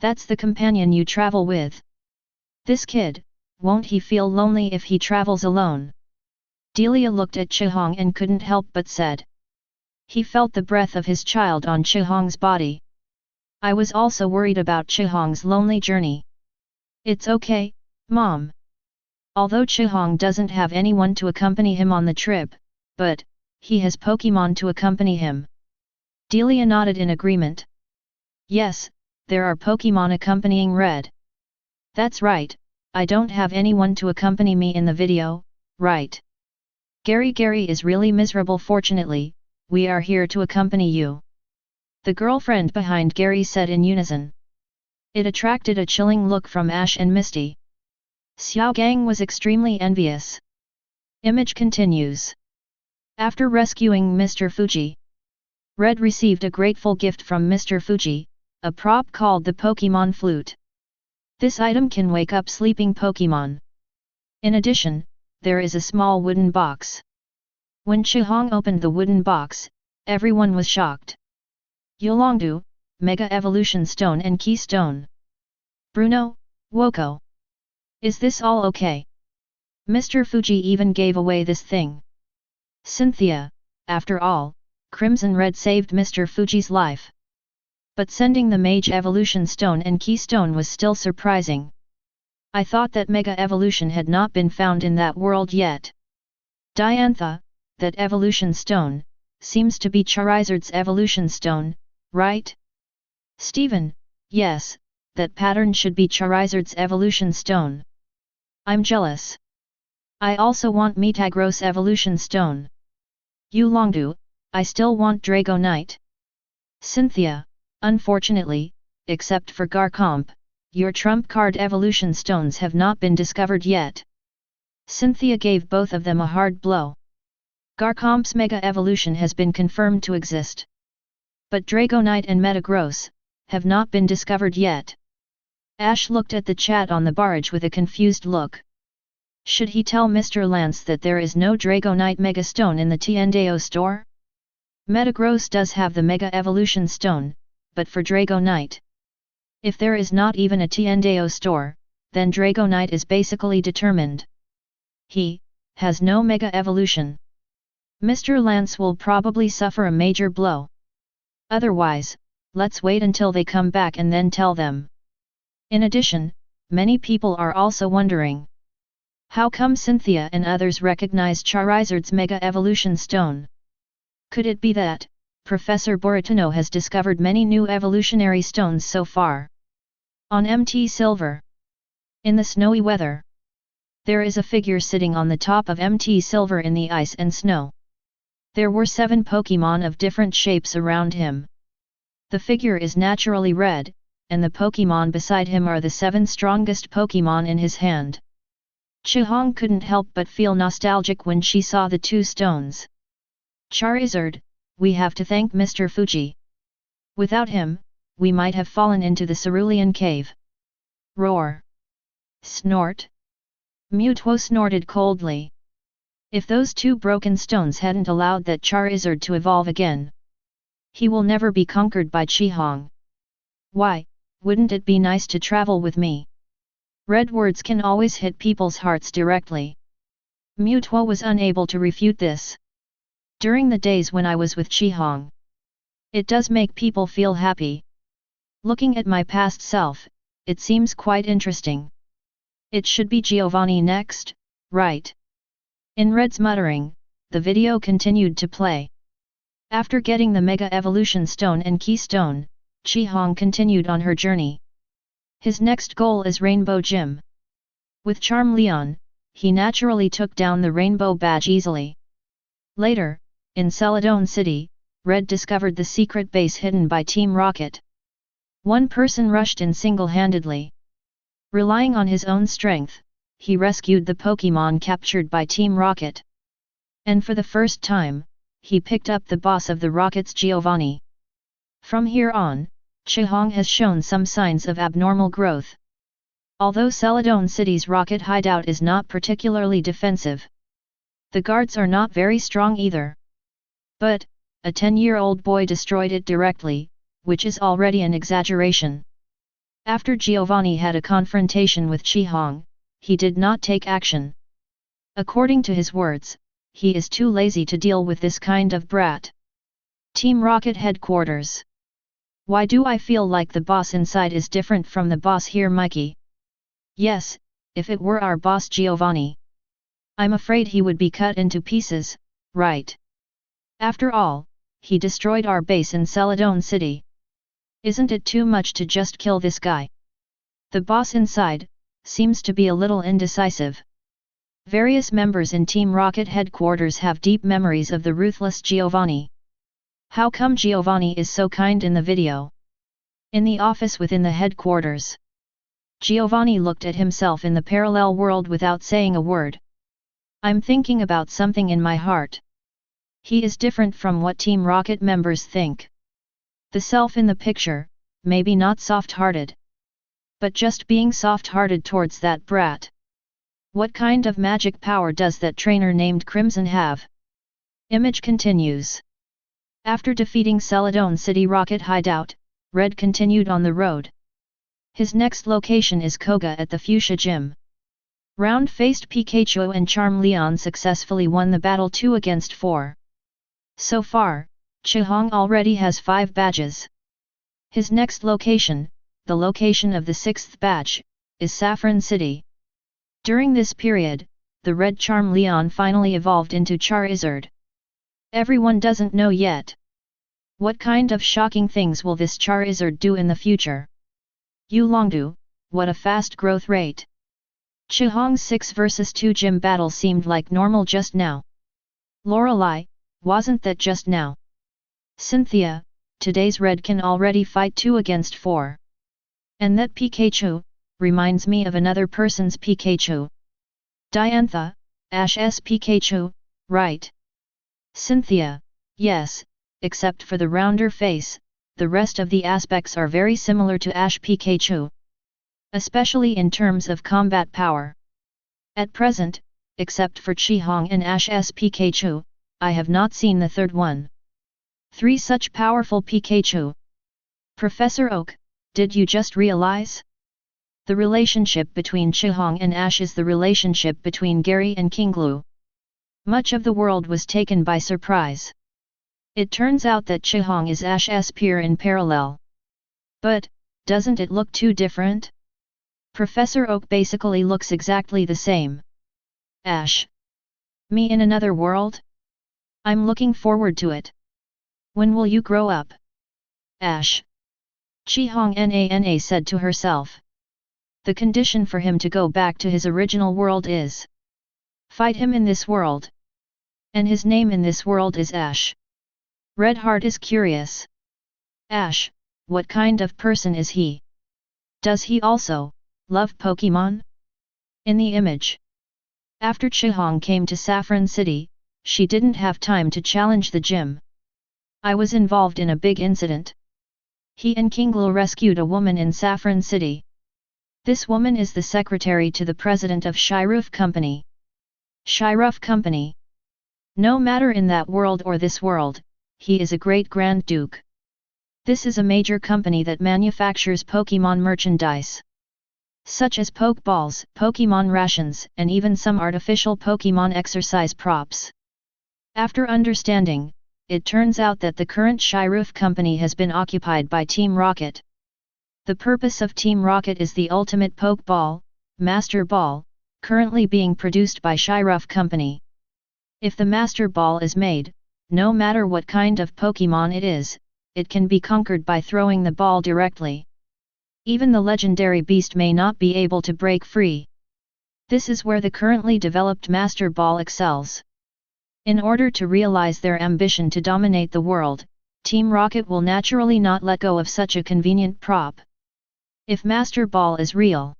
That's the companion you travel with. This kid, won't he feel lonely if he travels alone? Delia looked at Chihong and couldn't help but said. He felt the breath of his child on Chihong's body. I was also worried about Chihong's lonely journey. It's okay, Mom. Although Chihong doesn't have anyone to accompany him on the trip, but he has Pokémon to accompany him. Delia nodded in agreement. Yes, there are Pokémon accompanying Red. That's right, I don't have anyone to accompany me in the video, right? Gary is really miserable. Fortunately, we are here to accompany you. The girlfriend behind Gary said in unison. It attracted a chilling look from Ash and Misty. Xiao Gang was extremely envious. Image continues. After rescuing Mr. Fuji, Red received a grateful gift from Mr. Fuji, a prop called the Pokémon Flute. This item can wake up sleeping Pokémon. In addition, there is a small wooden box. When Chihong opened the wooden box, everyone was shocked. Yolongdu, Mega Evolution Stone and Keystone. Bruno, Woko. Is this all okay? Mr. Fuji even gave away this thing. Cynthia, after all, Crimson Red saved Mr. Fuji's life. But sending the Mage Evolution Stone and Keystone was still surprising. I thought that Mega Evolution had not been found in that world yet. Diantha, that Evolution Stone, seems to be Charizard's Evolution Stone, right? Steven, yes, that pattern should be Charizard's Evolution Stone. I'm jealous. I also want Metagross Evolution Stone. Yulongdu, I still want Dragonite. Cynthia, unfortunately, except for Garchomp, your trump card evolution stones have not been discovered yet. Cynthia gave both of them a hard blow. Garchomp's Mega Evolution has been confirmed to exist. But Dragonite and Metagross have not been discovered yet. Ash looked at the chat on the barrage with a confused look. Should he tell Mr. Lance that there is no Dragonite Mega Stone in the Tiendeo store? Metagross does have the Mega Evolution Stone, but for Dragonite. If there is not even a Tiendeo store, then Dragonite is basically determined. He has no Mega Evolution. Mr. Lance will probably suffer a major blow. Otherwise, let's wait until they come back and then tell them. In addition, many people are also wondering. How come Cynthia and others recognize Charizard's Mega Evolution Stone? Could it be that Professor Boratino has discovered many new evolutionary stones so far? On MT Silver. In the snowy weather. There is a figure sitting on the top of MT Silver in the ice and snow. There were 7 Pokémon of different shapes around him. The figure is naturally red, and the Pokémon beside him are the 7 strongest Pokémon in his hand. Chihong couldn't help but feel nostalgic when she saw the 2 stones. Charizard, we have to thank Mr. Fuji. Without him, we might have fallen into the Cerulean Cave. Roar. Snort. Mewtwo snorted coldly. If those 2 broken stones hadn't allowed that Charizard to evolve again, he will never be conquered by Chihong. Why, wouldn't it be nice to travel with me? Red words can always hit people's hearts directly. Mewtwo was unable to refute this. During the days when I was with Chihong, it does make people feel happy. Looking at my past self, it seems quite interesting. It should be Giovanni next, right? In Red's muttering, the video continued to play. After getting the Mega Evolution Stone and Keystone, Chihong continued on her journey. His next goal is Rainbow Gym. With Charmeleon, he naturally took down the Rainbow Badge easily. Later, in Celadon City, Red discovered the secret base hidden by Team Rocket. One person rushed in single-handedly. Relying on his own strength, he rescued the Pokémon captured by Team Rocket. And for the first time, he picked up the boss of the Rockets, Giovanni. From here on, Chihong has shown some signs of abnormal growth. Although Celadon City's rocket hideout is not particularly defensive, the guards are not very strong either. But, a 10-year-old boy destroyed it directly, which is already an exaggeration. After Giovanni had a confrontation with Chihong, he did not take action. According to his words, he is too lazy to deal with this kind of brat. Team Rocket Headquarters. Why do I feel like the boss inside is different from the boss here, Mikey? Yes, if it were our boss Giovanni. I'm afraid he would be cut into pieces, right? After all, he destroyed our base in Celadon City. Isn't it too much to just kill this guy? The boss inside seems to be a little indecisive. Various members in Team Rocket headquarters have deep memories of the ruthless Giovanni. How come Giovanni is so kind in the video? In the office within the headquarters, Giovanni looked at himself in the parallel world without saying a word. I'm thinking about something in my heart. He is different from what Team Rocket members think. The self in the picture, maybe not soft-hearted, but just being soft-hearted towards that brat. What kind of magic power does that trainer named Crimson have? Image continues. After defeating Celadon City Rocket Hideout, Red continued on the road. His next location is Koga at the Fuchsia Gym. Round-faced Pikachu and Charmeleon successfully won the battle 2 against 4. So far, Chihong already has 5 badges. His next location, the location of the 6th badge, is Saffron City. During this period, the red Charmeleon finally evolved into Charizard. Everyone doesn't know yet. What kind of shocking things will this Charizard do in the future? Yulongdu, what a fast growth rate. Chihong's 6 vs 2 gym battle seemed like normal just now. Lorelei, wasn't that just now? Cynthia, today's red can already fight 2 against 4. And that Pikachu, reminds me of another person's Pikachu. Diantha, Ash's Pikachu, right? Cynthia, yes, except for the rounder face, the rest of the aspects are very similar to Ash Pikachu. Especially in terms of combat power. At present, except for Chihong and Ash's Pikachu, I have not seen the third one. 3 such powerful Pikachu. Professor Oak, did you just realize? The relationship between Chihong and Ash is the relationship between Gary and Kinglu. Much of the world was taken by surprise. It turns out that Chihong is Ash's peer in parallel. But, doesn't it look too different? Professor Oak basically looks exactly the same. Ash. Me in another world? I'm looking forward to it. When will you grow up? Ash. Chihong Nana said to herself. The condition for him to go back to his original world is fight him in this world. And his name in this world is Ash. Red Heart is curious. Ash, what kind of person is he? Does he also love Pokémon? In the image. After Chihong came to Saffron City, she didn't have time to challenge the gym. I was involved in a big incident. He and Kinglu rescued a woman in Saffron City. This woman is the secretary to the president of Shiroof Company. Shiroof Company. No matter in that world or this world, he is a great Grand Duke. This is a major company that manufactures Pokémon merchandise. Such as Pokeballs, Pokémon rations, and even some artificial Pokémon exercise props. After understanding, it turns out that the current Shiroof Company has been occupied by Team Rocket. The purpose of Team Rocket is the ultimate Pokeball, Master Ball, currently being produced by Shiroof Company. If the Master Ball is made, no matter what kind of Pokémon it is, it can be conquered by throwing the ball directly. Even the legendary beast may not be able to break free. This is where the currently developed Master Ball excels. In order to realize their ambition to dominate the world, Team Rocket will naturally not let go of such a convenient prop. If Master Ball is real,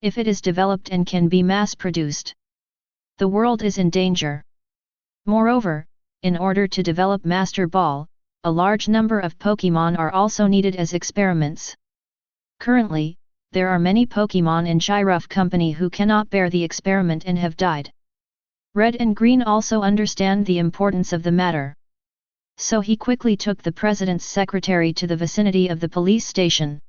if it is developed and can be mass-produced, the world is in danger. Moreover, in order to develop Master Ball, a large number of Pokémon are also needed as experiments. Currently, there are many Pokémon in Shiroof Company who cannot bear the experiment and have died. Red and Green also understand the importance of the matter. So he quickly took the president's secretary to the vicinity of the police station.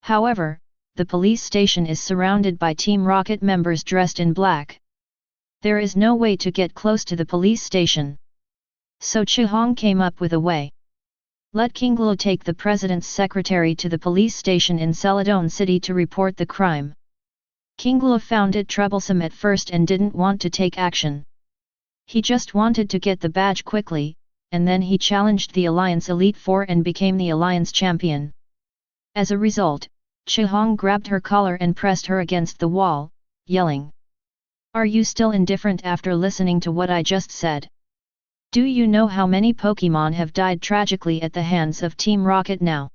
However, the police station is surrounded by Team Rocket members dressed in black. There is no way to get close to the police station. So Chihong came up with a way. Let Kinglu take the president's secretary to the police station in Celadon City to report the crime. Kinglu found it troublesome at first and didn't want to take action. He just wanted to get the badge quickly, and then he challenged the Alliance Elite Four and became the Alliance champion. As a result, Chihong grabbed her collar and pressed her against the wall, yelling, Are you still indifferent after listening to what I just said? Do you know how many Pokémon have died tragically at the hands of Team Rocket now?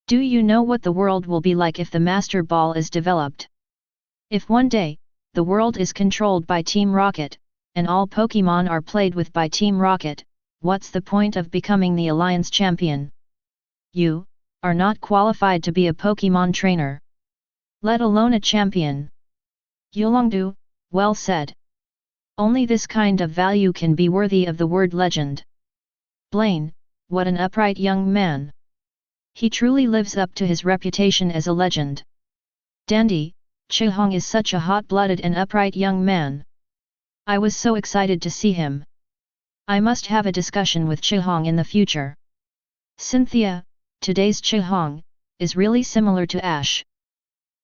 Do you know what the world will be like if the Master Ball is developed? If one day, the world is controlled by Team Rocket, and all Pokémon are played with by Team Rocket, what's the point of becoming the Alliance champion? You are not qualified to be a Pokémon trainer, let alone a champion. Yulongdu, well said. Only this kind of value can be worthy of the word legend. Blaine, what an upright young man. He truly lives up to his reputation as a legend. Dandy, Chihong is such a hot-blooded and upright young man. I was so excited to see him. I must have a discussion with Chihong in the future. Cynthia, today's Chihong is really similar to Ash.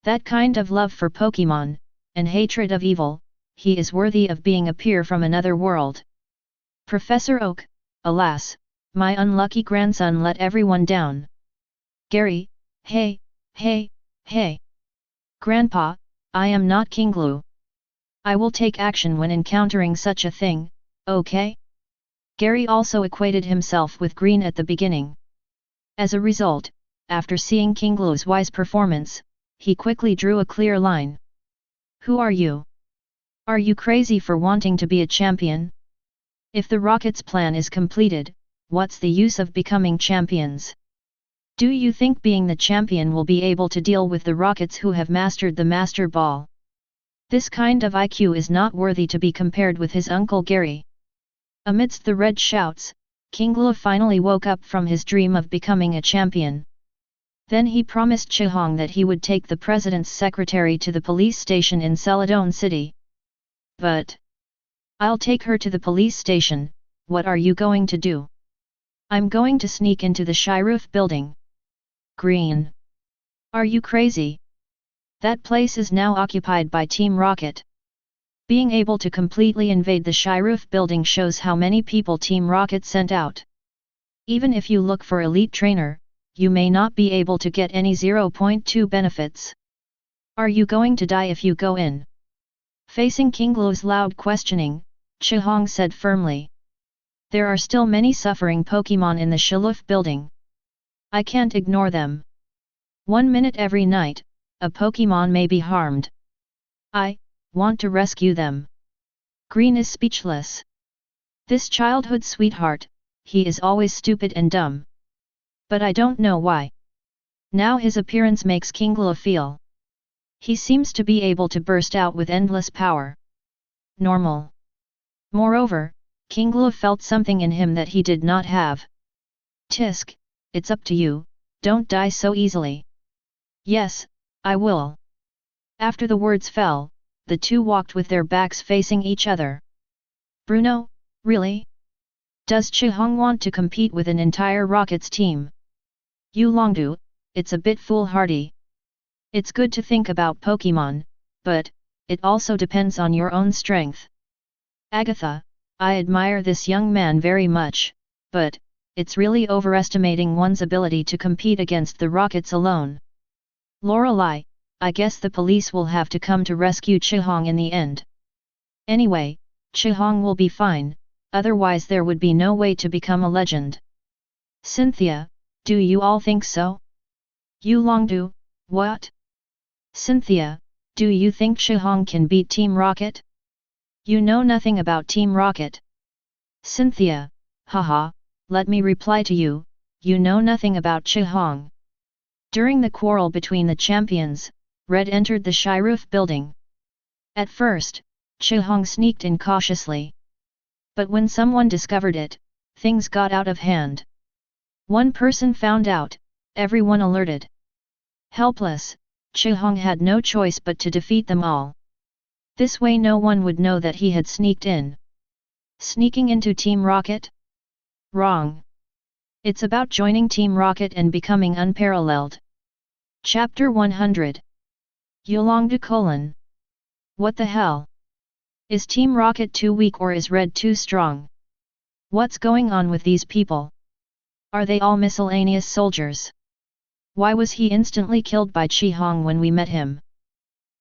That kind of love for Pokémon, and hatred of evil, he is worthy of being a peer from another world. Professor Oak, alas, my unlucky grandson let everyone down. Gary, hey, hey, hey. Grandpa, I am not Kinglu. I will take action when encountering such a thing, okay? Gary also equated himself with Green at the beginning. As a result, after seeing Kinglu's wise performance, he quickly drew a clear line. Who are you? Are you crazy for wanting to be a champion? If the Rocket's plan is completed, what's the use of becoming champions? Do you think being the champion will be able to deal with the Rockets who have mastered the Master Ball? This kind of IQ is not worthy to be compared with his uncle Gary. Amidst the red shouts, Kinglu finally woke up from his dream of becoming a champion. Then he promised Chihong that he would take the president's secretary to the police station in Celadon City. But I'll take her to the police station, what are you going to do? I'm going to sneak into the Shiroof building. Green. Are you crazy? That place is now occupied by Team Rocket. Being able to completely invade the Shiroof building shows how many people Team Rocket sent out. Even if you look for elite trainer, you may not be able to get any 0.2 benefits. Are you going to die if you go in? Facing Kinglu's loud questioning, Chihong said firmly. There are still many suffering Pokémon in the Shiloof building. I can't ignore them. 1 minute every night, a Pokémon may be harmed. I want to rescue them. Green is speechless. This childhood sweetheart, he is always stupid and dumb. But I don't know why. Now his appearance makes Kinglu feel. He seems to be able to burst out with endless power. Normal. Moreover, Kinglu felt something in him that he did not have. Tisk, it's up to you, don't die so easily. Yes, I will. After the words fell, the two walked with their backs facing each other. Bruno, really? Does Chihong want to compete with an entire Rockets team? Yulongdu, it's a bit foolhardy. It's good to think about Pokémon, but it also depends on your own strength. Agatha, I admire this young man very much, but it's really overestimating one's ability to compete against the Rockets alone. Lorelei, I guess the police will have to come to rescue Chihong in the end. Anyway, Chihong will be fine, otherwise there would be no way to become a legend. Cynthia, do you all think so? Yulongdu, what? Cynthia, do you think Chihong can beat Team Rocket? You know nothing about Team Rocket. Cynthia, haha, let me reply to you, you know nothing about Chihong. During the quarrel between the champions, Red entered the Shiroof building. At first, Chihong sneaked in cautiously. But when someone discovered it, things got out of hand. One person found out, everyone alerted. Helpless, Chihong had no choice but to defeat them all. This way no one would know that he had sneaked in. Sneaking into Team Rocket? Wrong. It's about joining Team Rocket and becoming unparalleled. Chapter 100. Yulongdu : What the hell? Is Team Rocket too weak or is Red too strong? What's going on with these people? Are they all miscellaneous soldiers? Why was he instantly killed by Chihong when we met him?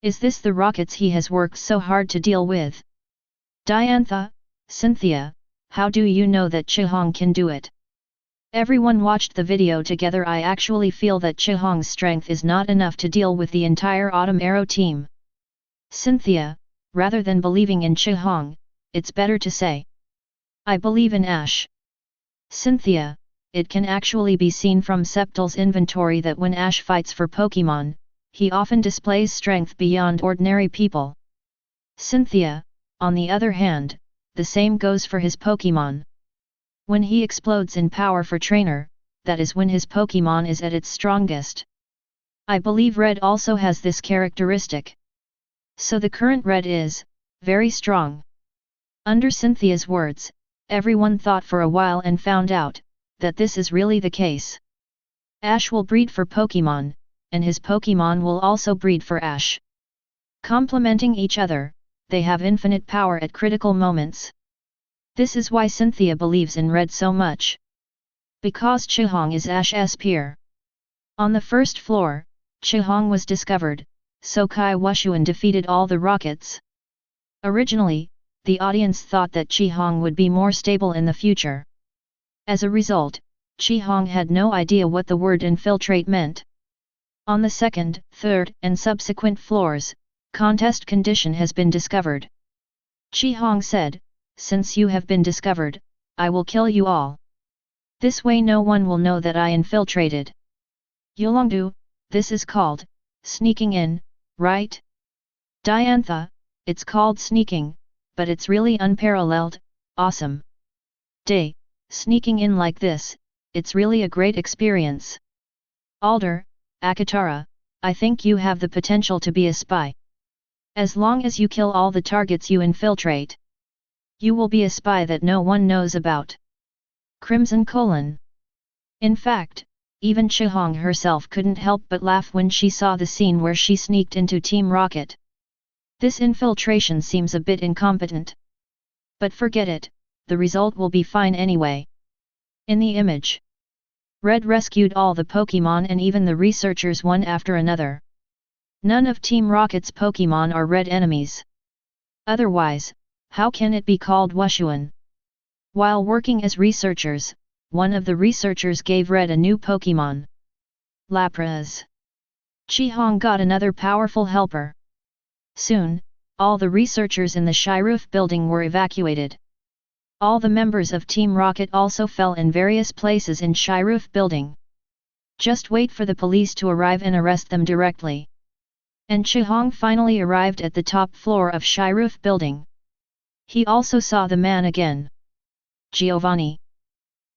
Is this the rockets he has worked so hard to deal with? Diantha, Cynthia, how do you know that Chihong can do it? Everyone watched the video together. I actually feel that Chihong's strength is not enough to deal with the entire Autumn Arrow team. Cynthia, rather than believing in Chihong, it's better to say, I believe in Ash. Cynthia, it can actually be seen from Septal's inventory that when Ash fights for Pokémon, he often displays strength beyond ordinary people. Cynthia, on the other hand, the same goes for his Pokémon. When he explodes in power for trainer, that is when his Pokémon is at its strongest. I believe Red also has this characteristic. So the current Red is very strong. Under Cynthia's words, everyone thought for a while and found out that this is really the case. Ash will breed for Pokémon, and his Pokémon will also breed for Ash. Complementing each other, they have infinite power at critical moments. This is why Cynthia believes in Red so much. Because Chihong is Ash's peer. On the first floor, Chihong was discovered, so Kai Wushuan defeated all the rockets. Originally, the audience thought that Chihong would be more stable in the future. As a result, Chihong had no idea what the word infiltrate meant. On the second, third, and subsequent floors, contest condition has been discovered. Chihong said, since you have been discovered, I will kill you all. This way no one will know that I infiltrated. Yulongdu, this is called sneaking in, right? Diantha, it's called sneaking, but it's really unparalleled, awesome. Day, sneaking in like this, it's really a great experience. Alder, Akatara, I think you have the potential to be a spy. As long as you kill all the targets you infiltrate, you will be a spy that no one knows about. Crimson Colon. In fact, even Chihong herself couldn't help but laugh when she saw the scene where she sneaked into Team Rocket. This infiltration seems a bit incompetent. But forget it, the result will be fine anyway. In the image, Red rescued all the Pokémon and even the researchers one after another. None of Team Rocket's Pokémon are Red enemies. Otherwise, how can it be called Wushuan? While working as researchers, one of the researchers gave Red a new Pokémon. Lapras. Chihong got another powerful helper. Soon, all the researchers in the Shiroof building were evacuated. All the members of Team Rocket also fell in various places in Shiroof building. Just wait for the police to arrive and arrest them directly. And Chihong finally arrived at the top floor of Shiroof building. He also saw the man again. Giovanni.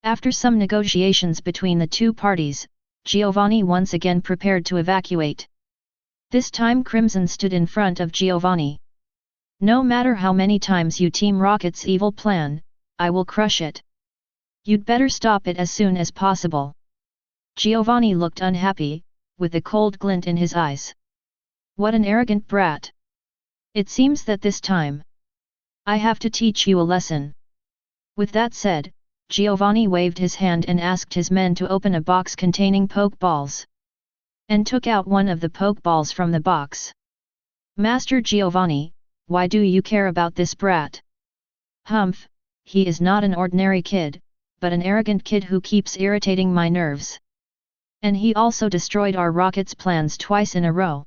After some negotiations between the two parties, Giovanni once again prepared to evacuate. This time Crimson stood in front of Giovanni. No matter how many times you Team Rocket's evil plan, I will crush it. You'd better stop it as soon as possible. Giovanni looked unhappy, with a cold glint in his eyes. What an arrogant brat. It seems that this time, I have to teach you a lesson. With that said, Giovanni waved his hand and asked his men to open a box containing Pokeballs. And took out one of the Pokeballs from the box. Master Giovanni, why do you care about this brat? Humph, he is not an ordinary kid, but an arrogant kid who keeps irritating my nerves. And he also destroyed our rocket's plans twice in a row.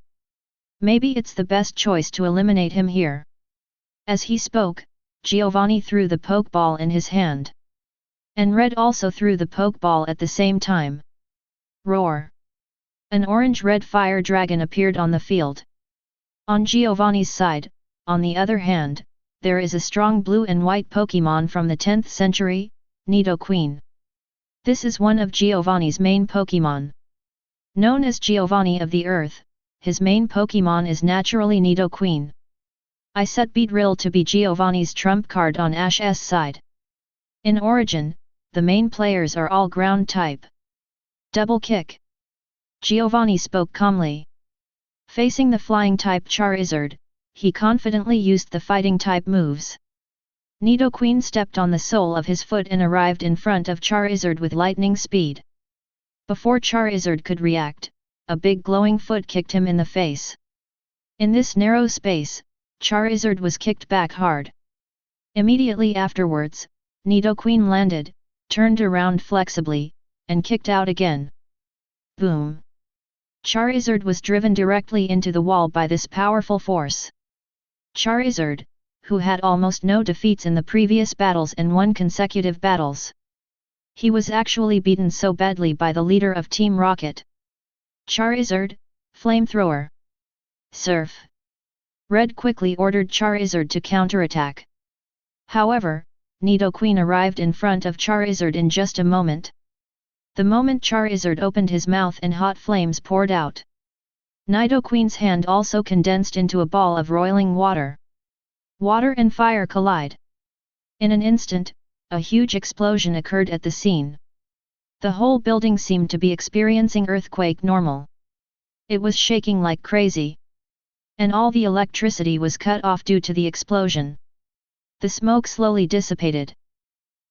Maybe it's the best choice to eliminate him here. As he spoke, Giovanni threw the Pokeball in his hand. And Red also threw the Pokeball at the same time. Roar! An orange-red fire dragon appeared on the field. On Giovanni's side, on the other hand, there is a strong blue and white Pokémon from the 10th century, Nidoqueen. This is one of Giovanni's main Pokémon. Known as Giovanni of the Earth, his main Pokémon is naturally Nidoqueen. I set Beedrill to be Giovanni's trump card on Ash's side. In origin, the main players are all ground type. Double kick. Giovanni spoke calmly. Facing the flying type Charizard, he confidently used the fighting type moves. Nidoqueen stepped on the sole of his foot and arrived in front of Charizard with lightning speed. Before Charizard could react, a big glowing foot kicked him in the face. In this narrow space, Charizard was kicked back hard. Immediately afterwards, Nidoqueen landed, turned around flexibly, and kicked out again. Boom! Charizard was driven directly into the wall by this powerful force. Charizard, who had almost no defeats in the previous battles and won consecutive battles. He was actually beaten so badly by the leader of Team Rocket. Charizard, Flamethrower. Surf. Red quickly ordered Charizard to counterattack. However, Nidoqueen arrived in front of Charizard in just a moment. The moment Charizard opened his mouth and hot flames poured out. Nidoqueen's hand also condensed into a ball of roiling water. Water and fire collide. In an instant, a huge explosion occurred at the scene. The whole building seemed to be experiencing earthquake normal. It was shaking like crazy. And all the electricity was cut off due to the explosion. The smoke slowly dissipated.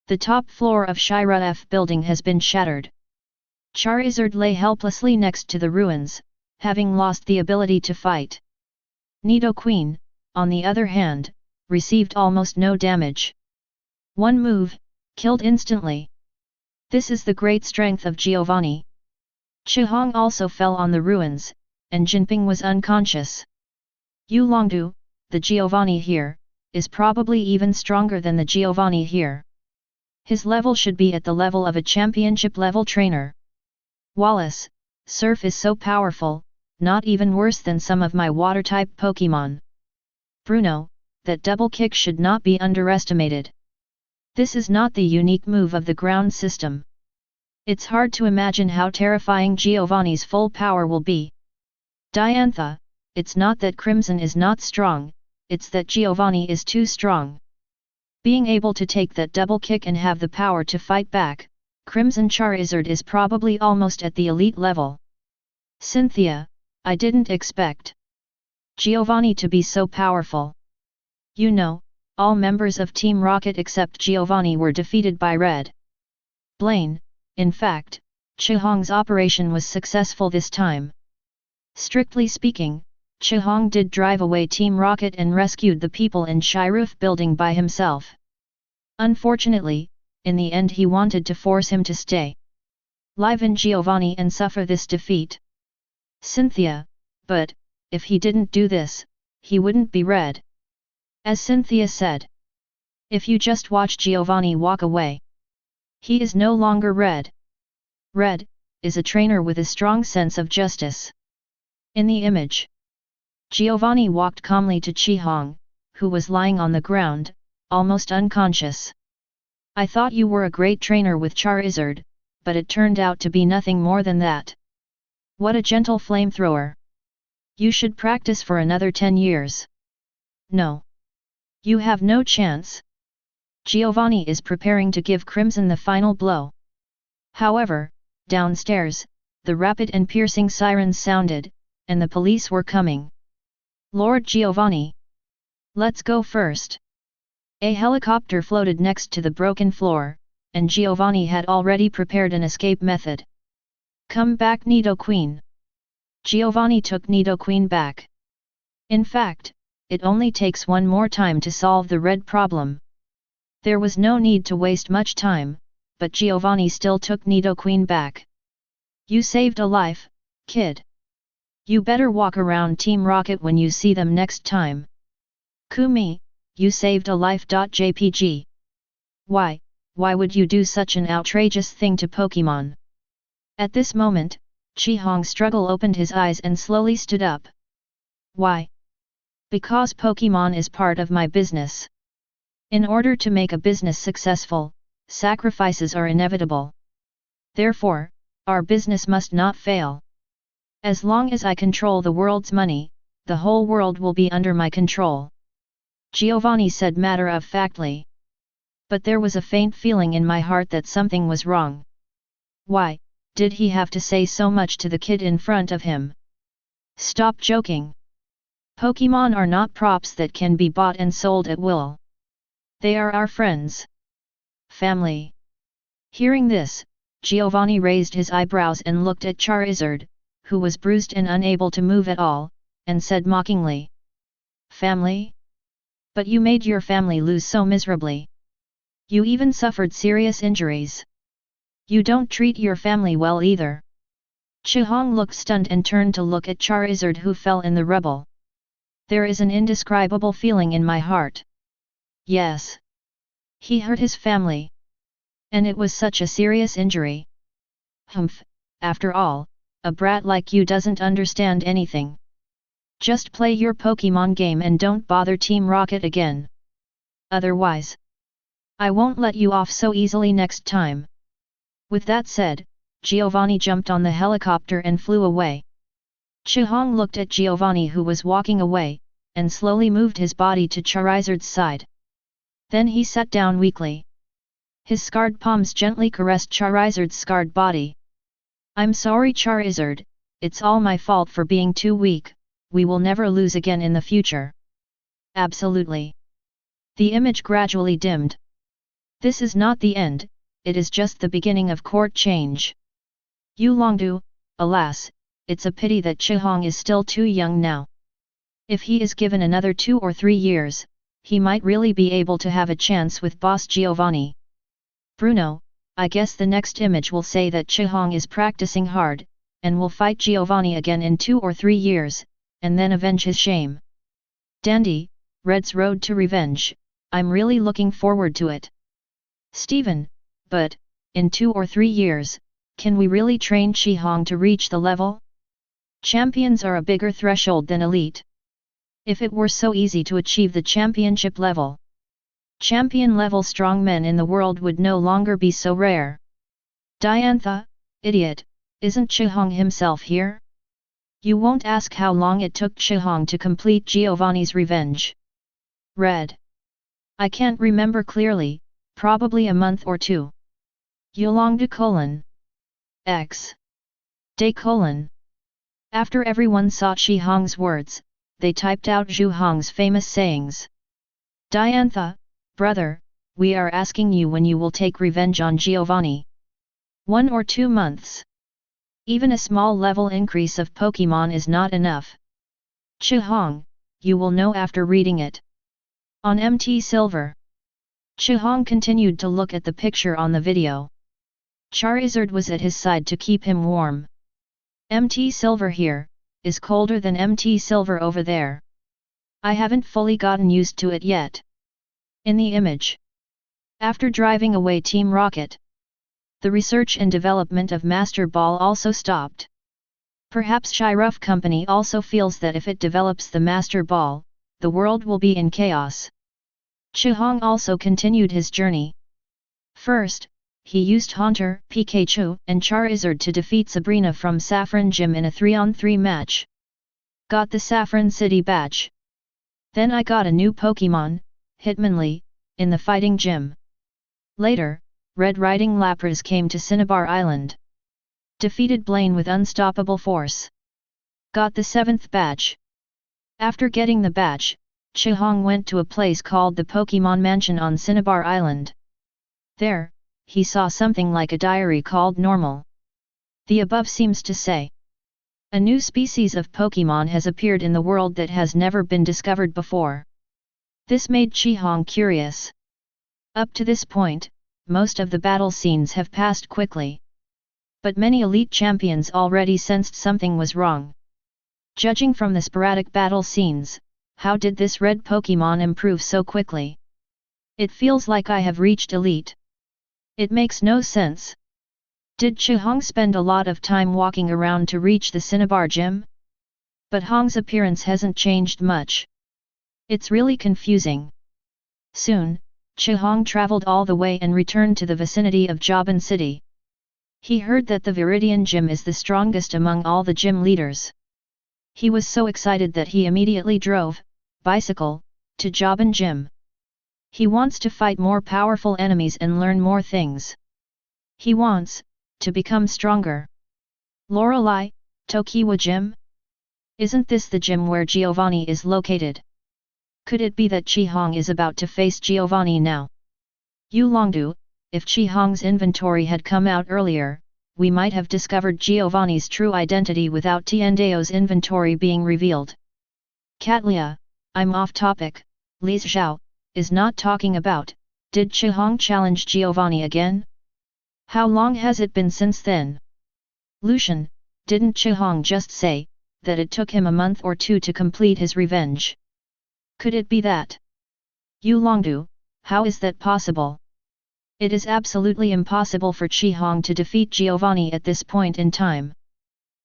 The top floor of Shira F building has been shattered. Charizard lay helplessly next to the ruins, having lost the ability to fight. Nidoqueen, on the other hand, received almost no damage. One move, killed instantly. This is the great strength of Giovanni. Chihong also fell on the ruins, and Jinping was unconscious. Yulongdu, the Giovanni here, is probably even stronger than the Giovanni here. His level should be at the level of a championship-level trainer. Wallace, Surf is so powerful, not even worse than some of my water-type Pokémon. Bruno, that double kick should not be underestimated. This is not the unique move of the ground system. It's hard to imagine how terrifying Giovanni's full power will be. Diantha, it's not that Crimson is not strong, it's that Giovanni is too strong. Being able to take that double kick and have the power to fight back, Crimson Charizard is probably almost at the elite level. Cynthia, I didn't expect Giovanni to be so powerful. You know, all members of Team Rocket except Giovanni were defeated by Red. Blaine, in fact, Chihong's operation was successful this time. Strictly speaking, Chihong did drive away Team Rocket and rescued the people in Shiroof building by himself. Unfortunately, in the end he wanted to force him to stay live in Giovanni and suffer this defeat. Cynthia, but, if he didn't do this, he wouldn't be Red. As Cynthia said. If you just watch Giovanni walk away. He is no longer Red. Red, is a trainer with a strong sense of justice. In the image, Giovanni walked calmly to Chihong, who was lying on the ground, almost unconscious. I thought you were a great trainer with Charizard, but it turned out to be nothing more than that. What a gentle flamethrower. You should practice for another 10 years. No. You have no chance. Giovanni is preparing to give Crimson the final blow. However, downstairs, the rapid and piercing sirens sounded, and the police were coming. Lord Giovanni! Let's go first. A helicopter floated next to the broken floor, and Giovanni had already prepared an escape method. Come back, Nidoqueen. Giovanni took Nidoqueen back. In fact, it only takes one more time to solve the Red problem. There was no need to waste much time, but Giovanni still took Nidoqueen back. You saved a life, kid. You better walk around Team Rocket when you see them next time. Kumi, you saved a life. JPG. Why would you do such an outrageous thing to Pokémon? At this moment, Chihong struggle opened his eyes and slowly stood up. Why? Because Pokémon is part of my business. In order to make a business successful, sacrifices are inevitable. Therefore, our business must not fail. As long as I control the world's money, the whole world will be under my control. Giovanni said matter-of-factly. But there was a faint feeling in my heart that something was wrong. Why did he have to say so much to the kid in front of him? Stop joking. Pokémon are not props that can be bought and sold at will. They are our friends. Family. Hearing this, Giovanni raised his eyebrows and looked at Charizard, who was bruised and unable to move at all, and said mockingly. Family? But you made your family lose so miserably. You even suffered serious injuries. You don't treat your family well either. Chihong looked stunned and turned to look at Charizard, who fell in the rubble. There is an indescribable feeling in my heart. Yes. He hurt his family. And it was such a serious injury. Humph, after all, a brat like you doesn't understand anything. Just play your Pokémon game and don't bother Team Rocket again. Otherwise, I won't let you off so easily next time. With that said, Giovanni jumped on the helicopter and flew away. Chihong looked at Giovanni, who was walking away, and slowly moved his body to Charizard's side. Then he sat down weakly. His scarred palms gently caressed Charizard's scarred body. I'm sorry Charizard, it's all my fault for being too weak, we will never lose again in the future. Absolutely. The image gradually dimmed. This is not the end, it is just the beginning of court change. Yulongdu, alas, it's a pity that Chihong is still too young now. If he is given another 2 or 3 years, he might really be able to have a chance with Boss Giovanni. Bruno, I guess the next image will say that Chihong is practicing hard, and will fight Giovanni again in 2 or 3 years, and then avenge his shame. Dandy, Red's Road to Revenge, I'm really looking forward to it. Steven, but, in 2 or 3 years, can we really train Chihong to reach the level? Champions are a bigger threshold than elite. If it were so easy to achieve the championship level, champion-level strong men in the world would no longer be so rare. Diantha, idiot, isn't Chihong himself here? You won't ask how long it took Chihong to complete Giovanni's revenge. Red. I can't remember clearly, probably a month or 2. Yulongdu : X. Day : After everyone saw Chihong's words, they typed out Zhu Hong's famous sayings. Diantha, brother, we are asking you when you will take revenge on Giovanni. 1 or 2 months. Even a small level increase of Pokémon is not enough. Chihong, you will know after reading it. On MT Silver. Chihong continued to look at the picture on the video. Charizard was at his side to keep him warm. MT Silver here is colder than MT Silver over there. I haven't fully gotten used to it yet. In the image. After driving away Team Rocket, the research and development of Master Ball also stopped. Perhaps Shiruf Company also feels that if it develops the Master Ball, the world will be in chaos. Chihong also continued his journey. First, he used Haunter, Pikachu, and Charizard to defeat Sabrina from Saffron Gym in a 3-on-3 match. Got the Saffron City badge. Then I got a new Pokémon, Hitmonlee, in the fighting gym. Later, Red Riding Lapras came to Cinnabar Island. Defeated Blaine with unstoppable force. Got the 7th badge. After getting the badge, Chihong went to a place called the Pokémon Mansion on Cinnabar Island. There, he saw something like a diary called Normal. The above seems to say, a new species of Pokémon has appeared in the world that has never been discovered before. This made Chihong curious. Up to this point, most of the battle scenes have passed quickly. But many elite champions already sensed something was wrong. Judging from the sporadic battle scenes, how did this red Pokémon improve so quickly? It feels like I have reached elite. It makes no sense. Did Chihong spend a lot of time walking around to reach the Cinnabar Gym? But Hong's appearance hasn't changed much. It's really confusing. Soon, Chihong traveled all the way and returned to the vicinity of Jobin City. He heard that the Viridian Gym is the strongest among all the gym leaders. He was so excited that he immediately drove, bicycle, to Jobin Gym. He wants to fight more powerful enemies and learn more things. He wants to become stronger. Lorelei, Tokiwa Gym? Isn't this the gym where Giovanni is located? Could it be that Chihong is about to face Giovanni now? Yulongdu, if Chihong's inventory had come out earlier, we might have discovered Giovanni's true identity without Tiandao's inventory being revealed. Katlia, I'm off topic, Li Xiao, is not talking about, did Chihong challenge Giovanni again? How long has it been since then? Lucian, didn't Chihong just say, that it took him a month or two to complete his revenge? Could it be that? Yu Longdu, how is that possible? It is absolutely impossible for Chihong to defeat Giovanni at this point in time.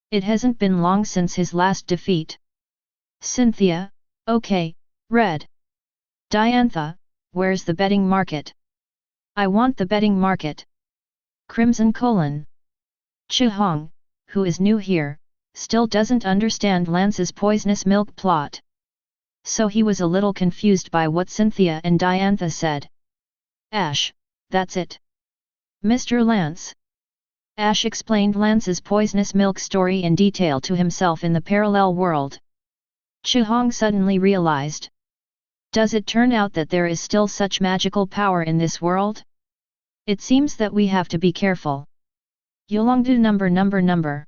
It hasn't been long since his last defeat. Cynthia, okay, Red. Diantha, where's the betting market? I want the betting market. Crimson : Chihong, who is new here, still doesn't understand Lance's poisonous milk plot. So he was a little confused by what Cynthia and Diantha said. Ash, that's it. Mr. Lance. Ash explained Lance's poisonous milk story in detail to himself in the parallel world. Chihong suddenly realized. Does it turn out that there is still such magical power in this world? It seems that we have to be careful. Yolongdu number.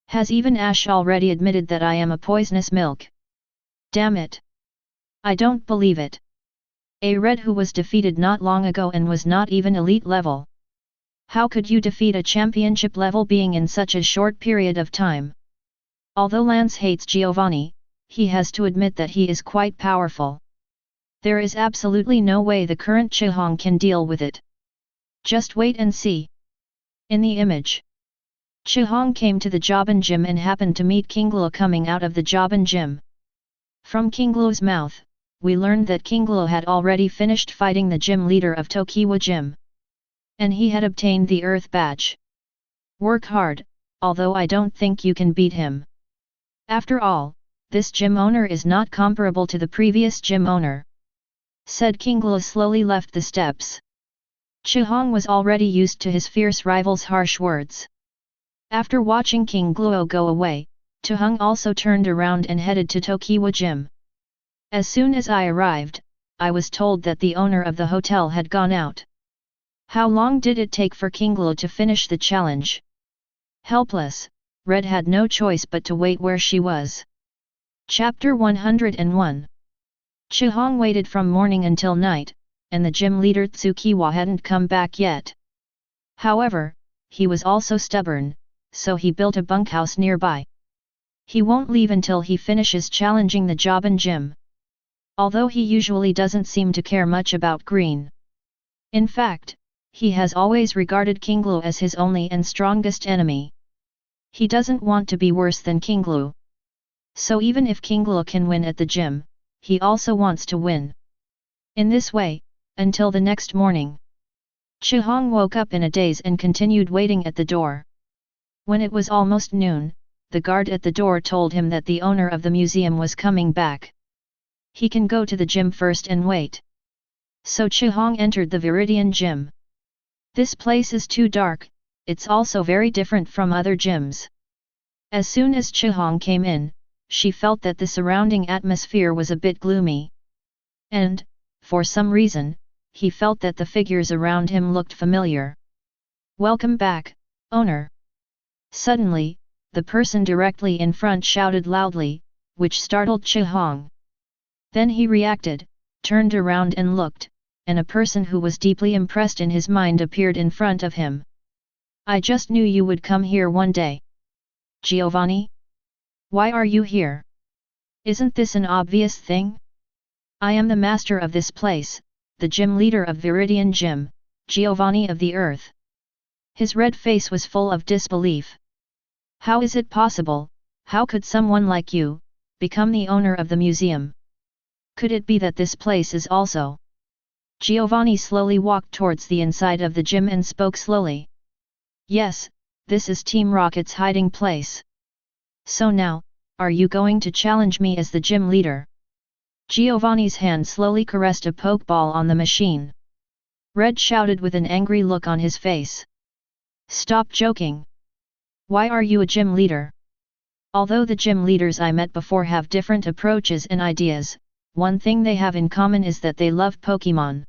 Has even Ash already admitted that I am a poisonous milk? Damn it. I don't believe it. A Red who was defeated not long ago and was not even elite level. How could you defeat a championship level being in such a short period of time? Although Lance hates Giovanni, he has to admit that he is quite powerful. There is absolutely no way the current Chihong can deal with it. Just wait and see. In the image, Chihong came to the Jobin Gym and happened to meet Kingluo coming out of the Jobin Gym. From Kingluo's mouth, we learned that Kingluo had already finished fighting the gym leader of Tokiwa Gym. And he had obtained the Earth Badge. Work hard, although I don't think you can beat him. After all, this gym owner is not comparable to the previous gym owner. Said Kingluo slowly left the steps. Chihong was already used to his fierce rival's harsh words. After watching Kingluo go away, Chihong also turned around and headed to Tokiwa Gym. As soon as I arrived, I was told that the owner of the hotel had gone out. How long did it take for Kingluo to finish the challenge? Helpless, Red had no choice but to wait where she was. Chapter 101. Chihong waited from morning until night, and the gym leader Tsukiwa hadn't come back yet. However, he was also stubborn, so he built a bunkhouse nearby. He won't leave until he finishes challenging the Jobin Gym. Although he usually doesn't seem to care much about green. In fact, he has always regarded Kingluo as his only and strongest enemy. He doesn't want to be worse than Kingluo. So even if Kingluo can win at the gym, he also wants to win. In this way, until the next morning. Chihong woke up in a daze and continued waiting at the door. When it was almost noon, the guard at the door told him that the owner of the museum was coming back. He can go to the gym first and wait. So Chihong entered the Viridian Gym. This place is too dark, it's also very different from other gyms. As soon as Chihong came in, she felt that the surrounding atmosphere was a bit gloomy. And, for some reason, he felt that the figures around him looked familiar. Welcome back, owner. Suddenly, the person directly in front shouted loudly, which startled Chihong. Then he reacted, turned around and looked, and a person who was deeply impressed in his mind appeared in front of him. I just knew you would come here one day. Giovanni? Why are you here? Isn't this an obvious thing? I am the master of this place, the gym leader of Viridian Gym, Giovanni of the Earth. His red face was full of disbelief. How is it possible, how could someone like you, become the owner of the museum? Could it be that this place is also? Giovanni slowly walked towards the inside of the gym and spoke slowly. Yes, this is Team Rocket's hiding place. So now, are you going to challenge me as the gym leader? Giovanni's hand slowly caressed a pokeball on the machine. Red shouted with an angry look on his face. Stop joking. Why are you a gym leader? Although the gym leaders I met before have different approaches and ideas, one thing they have in common is that they love Pokémon.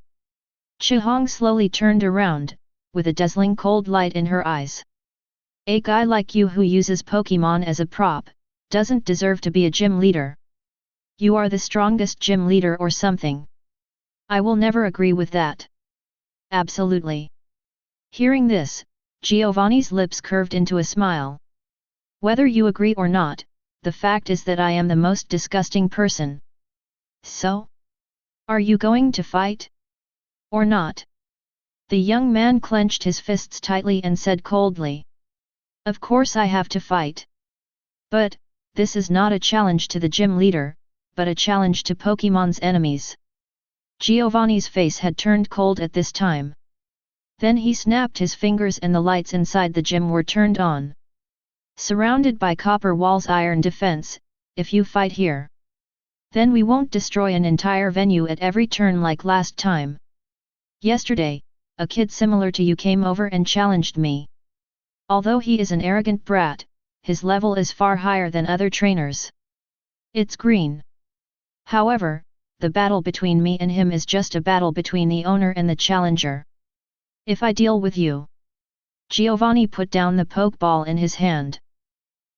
Chihong slowly turned around, with a dazzling cold light in her eyes. A guy like you who uses Pokémon as a prop, doesn't deserve to be a gym leader. You are the strongest gym leader or something. I will never agree with that. Absolutely. Hearing this, Giovanni's lips curved into a smile. Whether you agree or not, the fact is that I am the most disgusting person. So? Are you going to fight? Or not? The young man clenched his fists tightly and said coldly. Of course I have to fight. But, this is not a challenge to the gym leader, but a challenge to Pokémon's enemies. Giovanni's face had turned cold at this time. Then he snapped his fingers and the lights inside the gym were turned on. Surrounded by copper walls' iron defense, if you fight here, then we won't destroy an entire venue at every turn like last time. Yesterday, a kid similar to you came over and challenged me. Although he is an arrogant brat, his level is far higher than other trainers. It's green. However, the battle between me and him is just a battle between the owner and the challenger. If I deal with you. Giovanni put down the pokeball in his hand.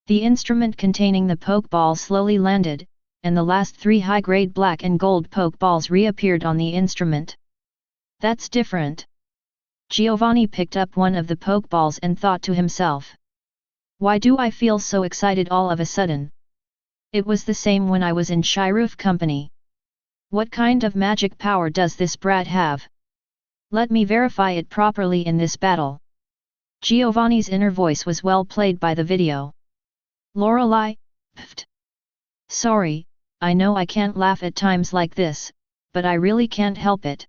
The instrument containing the pokeball slowly landed, and the last 3 high-grade black and gold pokeballs reappeared on the instrument. That's different. Giovanni picked up one of the pokeballs and thought to himself. Why do I feel so excited all of a sudden? It was the same when I was in Shiroof Company. What kind of magic power does this brat have? Let me verify it properly in this battle. Giovanni's inner voice was well played by the video. Lorelei, pfft. Sorry, I know I can't laugh at times like this, but I really can't help it.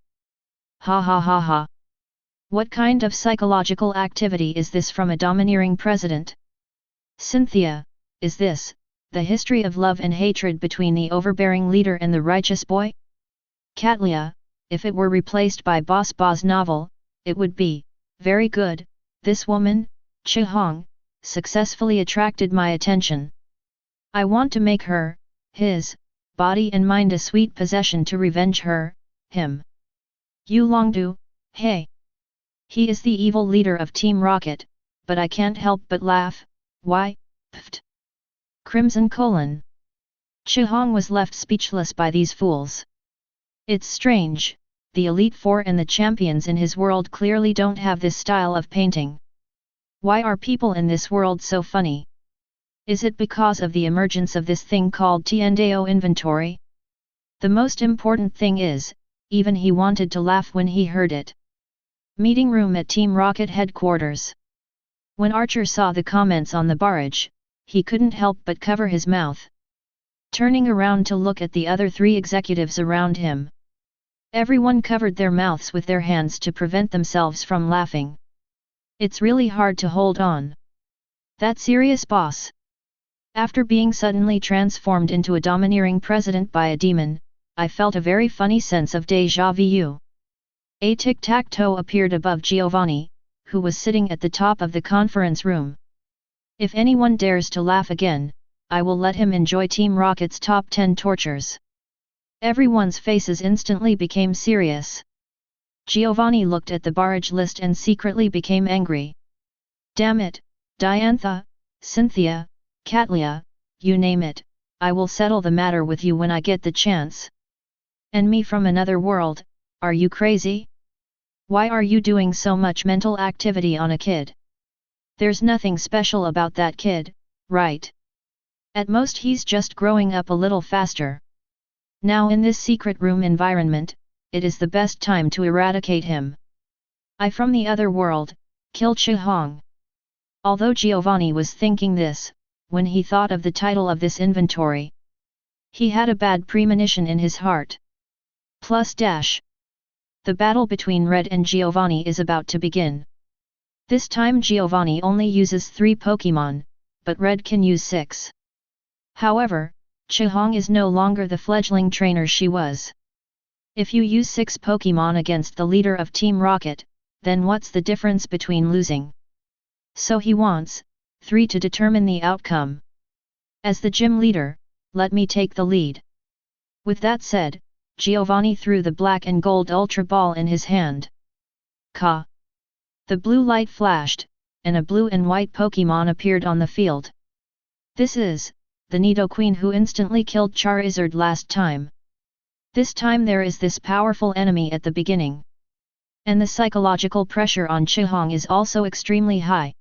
Ha ha ha ha. What kind of psychological activity is this from a domineering president? Cynthia, is this the history of love and hatred between the overbearing leader and the righteous boy? Katlia, if it were replaced by Boss Ba's novel, it would be very good. This woman, Chihong, successfully attracted my attention. I want to make her, his, body and mind a sweet possession to revenge her, him. Yu Longdu, hey. He is the evil leader of Team Rocket, but I can't help but laugh. Why? Pfft. Crimson colon. Chihong was left speechless by these fools. It's strange, the Elite Four and the champions in his world clearly don't have this style of painting. Why are people in this world so funny? Is it because of the emergence of this thing called Tiandao inventory? The most important thing is, even he wanted to laugh when he heard it. Meeting room at Team Rocket headquarters. When Archer saw the comments on the barrage, he couldn't help but cover his mouth. Turning around to look at the other 3 executives around him. Everyone covered their mouths with their hands to prevent themselves from laughing. It's really hard to hold on. That serious boss. After being suddenly transformed into a domineering president by a demon, I felt a very funny sense of déjà vu. A tic-tac-toe appeared above Giovanni, who was sitting at the top of the conference room. If anyone dares to laugh again, I will let him enjoy Team Rocket's top 10 tortures. Everyone's faces instantly became serious. Giovanni looked at the barrage list and secretly became angry. Damn it, Diantha, Cynthia, Katlia, you name it, I will settle the matter with you when I get the chance. And me from another world, are you crazy? Why are you doing so much mental activity on a kid? There's nothing special about that kid, right? At most he's just growing up a little faster. Now in this secret room environment, it is the best time to eradicate him. I from the other world, kill Chihong. Although Giovanni was thinking this, when he thought of the title of this inventory, he had a bad premonition in his heart. Plus dash. The battle between Red and Giovanni is about to begin. This time Giovanni only uses 3 Pokémon, but Red can use 6. However, Chihong is no longer the fledgling trainer she was. If you use 6 Pokémon against the leader of Team Rocket, then what's the difference between losing? So he wants 3 to determine the outcome. As the gym leader, let me take the lead. With that said, Giovanni threw the black and gold Ultra Ball in his hand. Ka! The blue light flashed, and a blue and white Pokémon appeared on the field. This is the Nidoqueen who instantly killed Charizard last time. This time there is this powerful enemy at the beginning. And the psychological pressure on Chihong is also extremely high.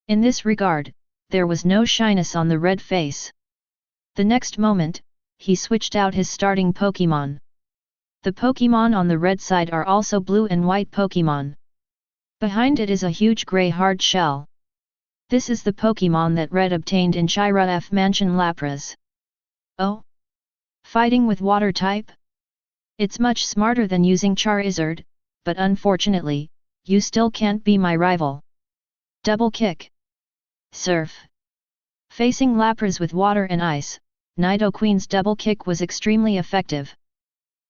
In this regard, there was no shyness on the red face. The next moment, he switched out his starting Pokémon. The Pokémon on the red side are also blue and white Pokémon. Behind it is a huge grey hard shell. This is the Pokémon that Red obtained in Chira F Mansion Lapras. Oh? Fighting with water type? It's much smarter than using Charizard, but unfortunately, you still can't be my rival. Double kick. Surf. Facing Lapras with water and ice, Nidoqueen's double kick was extremely effective.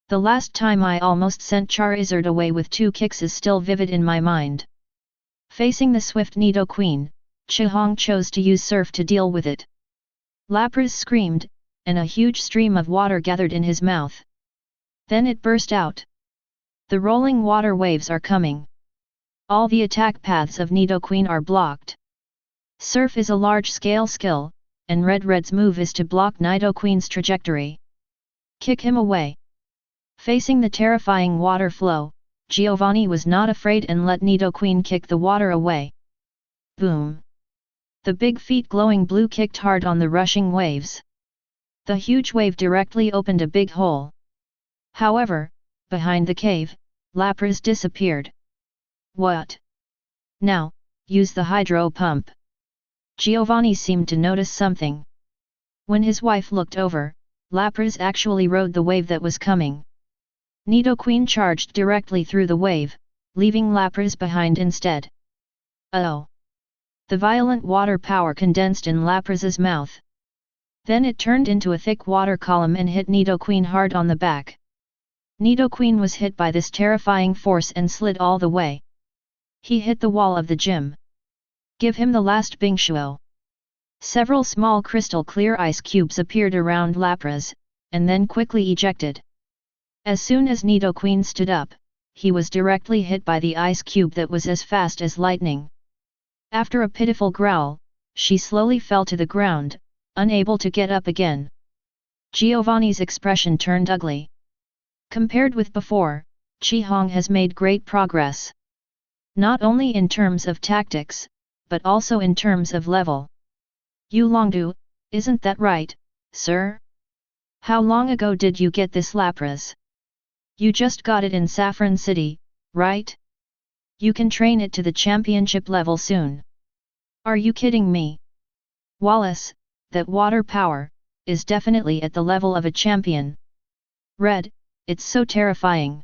The last time I almost sent Charizard away with 2 kicks is still vivid in my mind. Facing the swift Nidoqueen, Chihong chose to use Surf to deal with it. Lapras screamed, and a huge stream of water gathered in his mouth. Then it burst out. The rolling water waves are coming. All the attack paths of Nidoqueen are blocked. Surf is a large-scale skill, and Red's move is to block Nidoqueen's trajectory. Kick him away. Facing the terrifying water flow, Giovanni was not afraid and let Nidoqueen kick the water away. Boom! The big feet glowing blue kicked hard on the rushing waves. The huge wave directly opened a big hole. However, behind the cave, Lapras disappeared. What? Now, use the hydro pump. Giovanni seemed to notice something. When his wife looked over, Lapras actually rode the wave that was coming. Nidoqueen charged directly through the wave, leaving Lapras behind instead. Oh! The violent water power condensed in Lapras's mouth. Then it turned into a thick water column and hit Nidoqueen hard on the back. Nidoqueen was hit by this terrifying force and slid all the way. He hit the wall of the gym. Give him the last Bingshuo. Several small crystal clear ice cubes appeared around Lapras, and then quickly ejected. As soon as Nidoqueen stood up, he was directly hit by the ice cube that was as fast as lightning. After a pitiful growl, she slowly fell to the ground, unable to get up again. Giovanni's expression turned ugly. Compared with before, Chihong has made great progress. Not only in terms of tactics, but also in terms of level. Yulongdu, isn't that right, sir? How long ago did you get this Lapras? You just got it in Saffron City, right? You can train it to the championship level soon. Are you kidding me? Wallace, that water power, is definitely at the level of a champion. Red, it's so terrifying.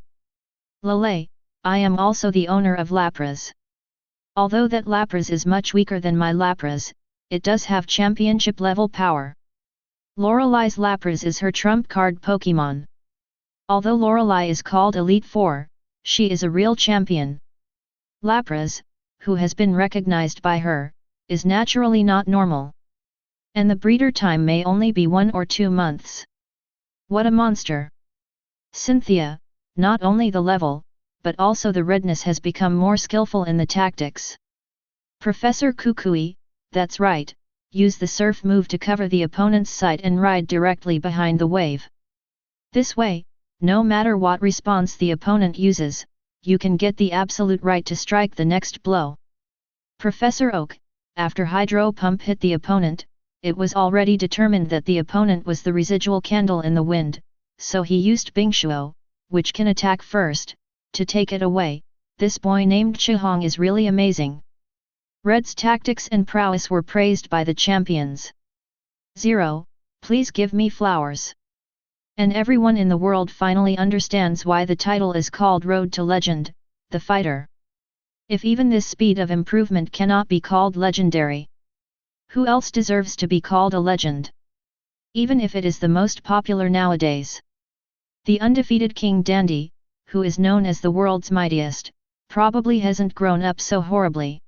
Lele, I am also the owner of Lapras. Although that Lapras is much weaker than my Lapras, it does have championship level power. Lorelai's Lapras is her trump card Pokémon. Although Lorelai is called Elite Four, she is a real champion. Lapras, who has been recognized by her, is naturally not normal. And the breeder time may only be 1 or 2 months. What a monster! Cynthia, not only the level, but also the redness has become more skillful in the tactics. Professor Kukui, that's right, use the surf move to cover the opponent's sight and ride directly behind the wave. This way, no matter what response the opponent uses, you can get the absolute right to strike the next blow. Professor Oak, after Hydro Pump hit the opponent, it was already determined that the opponent was the residual candle in the wind, so he used Bingshuo, which can attack first, to take it away. This boy named Chihong is really amazing. Red's tactics and prowess were praised by the champions. 0, please give me flowers. And everyone in the world finally understands why the title is called Road to Legend, the fighter. If even this speed of improvement cannot be called legendary, who else deserves to be called a legend? Even if it is the most popular nowadays. The undefeated King Dandy, who is known as the world's mightiest, probably hasn't grown up so horribly.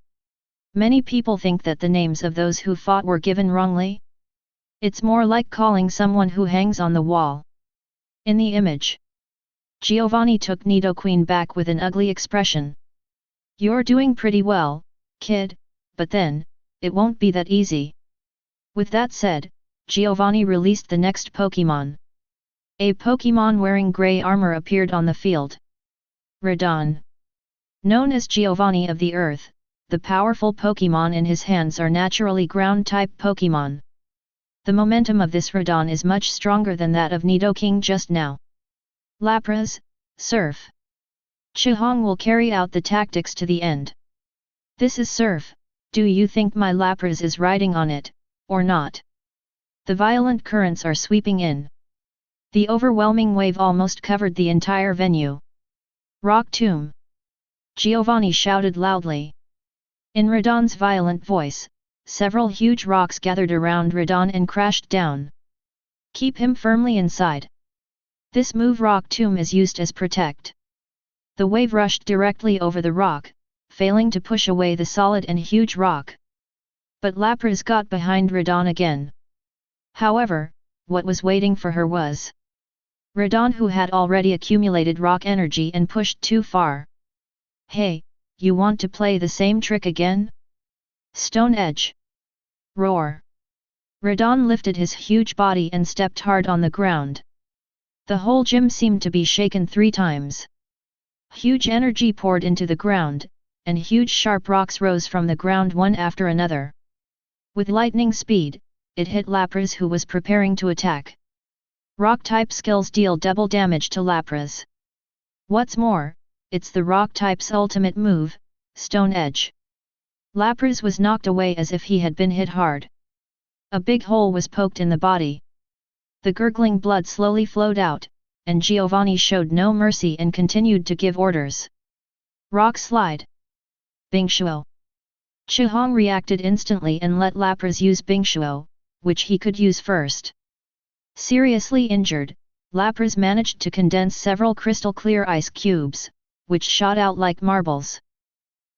Many people think that the names of those who fought were given wrongly. It's more like calling someone who hangs on the wall. In the image, Giovanni took Nidoqueen back with an ugly expression. You're doing pretty well, kid, but then, it won't be that easy. With that said, Giovanni released the next Pokémon. A Pokémon wearing grey armor appeared on the field. Radon. Known as Giovanni of the Earth, the powerful Pokémon in his hands are naturally ground-type Pokémon. The momentum of this Radon is much stronger than that of Nidoking just now. Lapras, Surf. Chihong will carry out the tactics to the end. This is Surf, do you think my Lapras is riding on it, or not? The violent currents are sweeping in. The overwhelming wave almost covered the entire venue. Rock Tomb! Giovanni shouted loudly. In Radon's violent voice, several huge rocks gathered around Radon and crashed down. Keep him firmly inside. This move Rock Tomb is used as protect. The wave rushed directly over the rock, failing to push away the solid and huge rock. But Lapras got behind Radon again. However, what was waiting for her was Radon, who had already accumulated rock energy and pushed too far. Hey, you want to play the same trick again? Stone Edge! Roar! Radon lifted his huge body and stepped hard on the ground. The whole gym seemed to be shaken 3 times. Huge energy poured into the ground, and huge sharp rocks rose from the ground one after another. With lightning speed, it hit Lapras, who was preparing to attack. Rock-type skills deal double damage to Lapras. What's more, it's the Rock-type's ultimate move, Stone Edge. Lapras was knocked away as if he had been hit hard. A big hole was poked in the body. The gurgling blood slowly flowed out, and Giovanni showed no mercy and continued to give orders. Rock Slide! Bingshuo! Chihong reacted instantly and let Lapras use Bingshuo, which he could use first. Seriously injured, Lapras managed to condense several crystal-clear ice cubes, which shot out like marbles.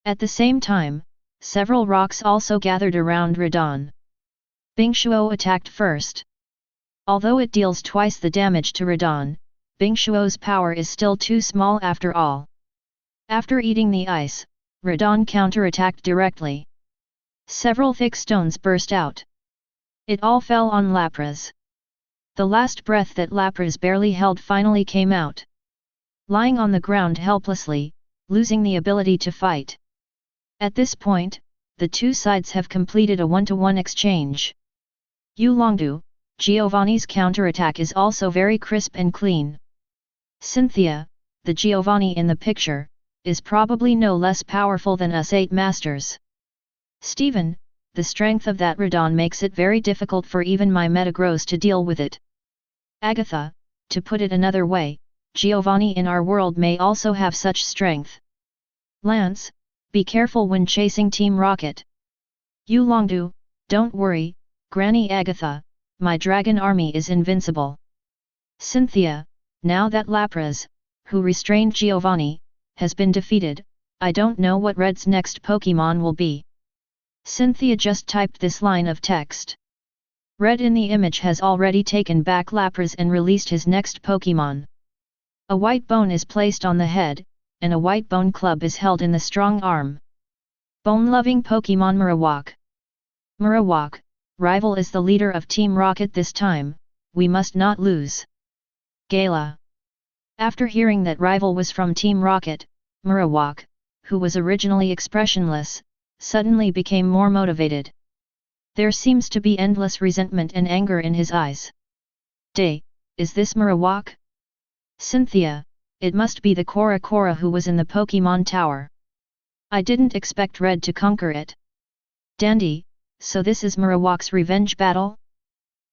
At the same time, several rocks also gathered around Radon. Bingshuo attacked first. Although it deals twice the damage to Radon, Bingshuo's power is still too small after all. After eating the ice, Radon counterattacked directly. Several thick stones burst out. It all fell on Lapras. The last breath that Lapras barely held finally came out. Lying on the ground helplessly, losing the ability to fight. At this point, the two sides have completed a 1-to-1 exchange. Yulongdu, Giovanni's counterattack is also very crisp and clean. Cynthia, the Giovanni in the picture, is probably no less powerful than us 8 masters. Stephen, the strength of that Radon makes it very difficult for even my Metagross to deal with it. Agatha, to put it another way, Giovanni in our world may also have such strength. Lance, be careful when chasing Team Rocket. Yulongdu, don't worry, Granny Agatha, my dragon army is invincible. Cynthia, now that Lapras, who restrained Giovanni, has been defeated, I don't know what Red's next Pokémon will be. Cynthia just typed this line of text. Red in the image has already taken back Lapras and released his next Pokémon. A white bone is placed on the head, and a white bone club is held in the strong arm. Bone-loving Pokémon Marowak. Marowak, rival is the leader of Team Rocket this time, we must not lose. Gala. After hearing that rival was from Team Rocket, Marowak, who was originally expressionless, suddenly became more motivated. There seems to be endless resentment and anger in his eyes. Day, is this Marowak? Cynthia, it must be the Cora Cora who was in the Pokémon Tower. I didn't expect Red to conquer it. Dandy, so this is Marowak's revenge battle?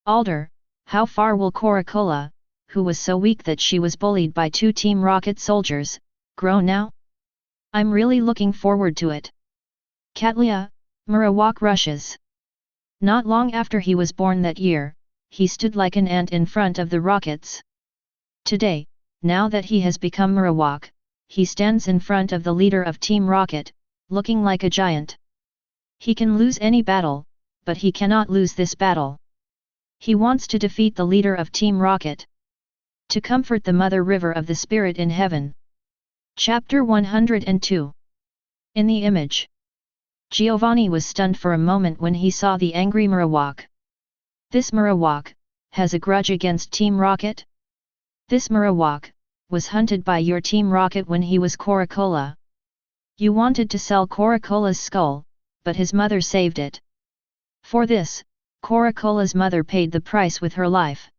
Alder, how far will Cora Cola, who was so weak that she was bullied by 2 Team Rocket soldiers, grow now? I'm really looking forward to it. Catlia, Marowak rushes. Not long after he was born that year, he stood like an ant in front of the rockets. Today, now that he has become Marowak, he stands in front of the leader of Team Rocket, looking like a giant. He can lose any battle, but he cannot lose this battle. He wants to defeat the leader of Team Rocket. To comfort the Mother River of the Spirit in Heaven. Chapter 102. In the image. Giovanni was stunned for a moment when he saw the angry Marowak. This Marowak has a grudge against Team Rocket? This Marowak was hunted by your Team Rocket when he was Coracola. You wanted to sell Coracola's skull, but his mother saved it. For this, Coracola's mother paid the price with her life.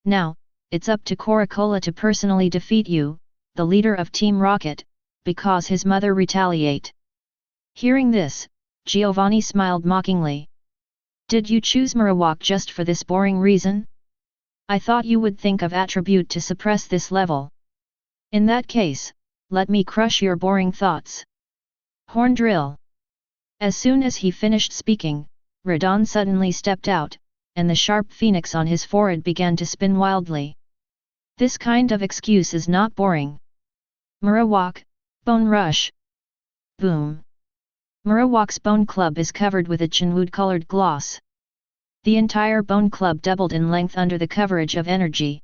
Now, it's up to Coracola to personally defeat you, the leader of Team Rocket, because his mother retaliate. Hearing this, Giovanni smiled mockingly. Did you choose Marowak just for this boring reason? I thought you would think of attribute to suppress this level. In that case, let me crush your boring thoughts. Horn drill. As soon as he finished speaking, Radon suddenly stepped out, and the sharp phoenix on his forehead began to spin wildly. This kind of excuse is not boring. Marowak, Bone Rush. Boom. Marowak's bone club is covered with a chinwood-colored gloss. The entire bone club doubled in length under the coverage of energy.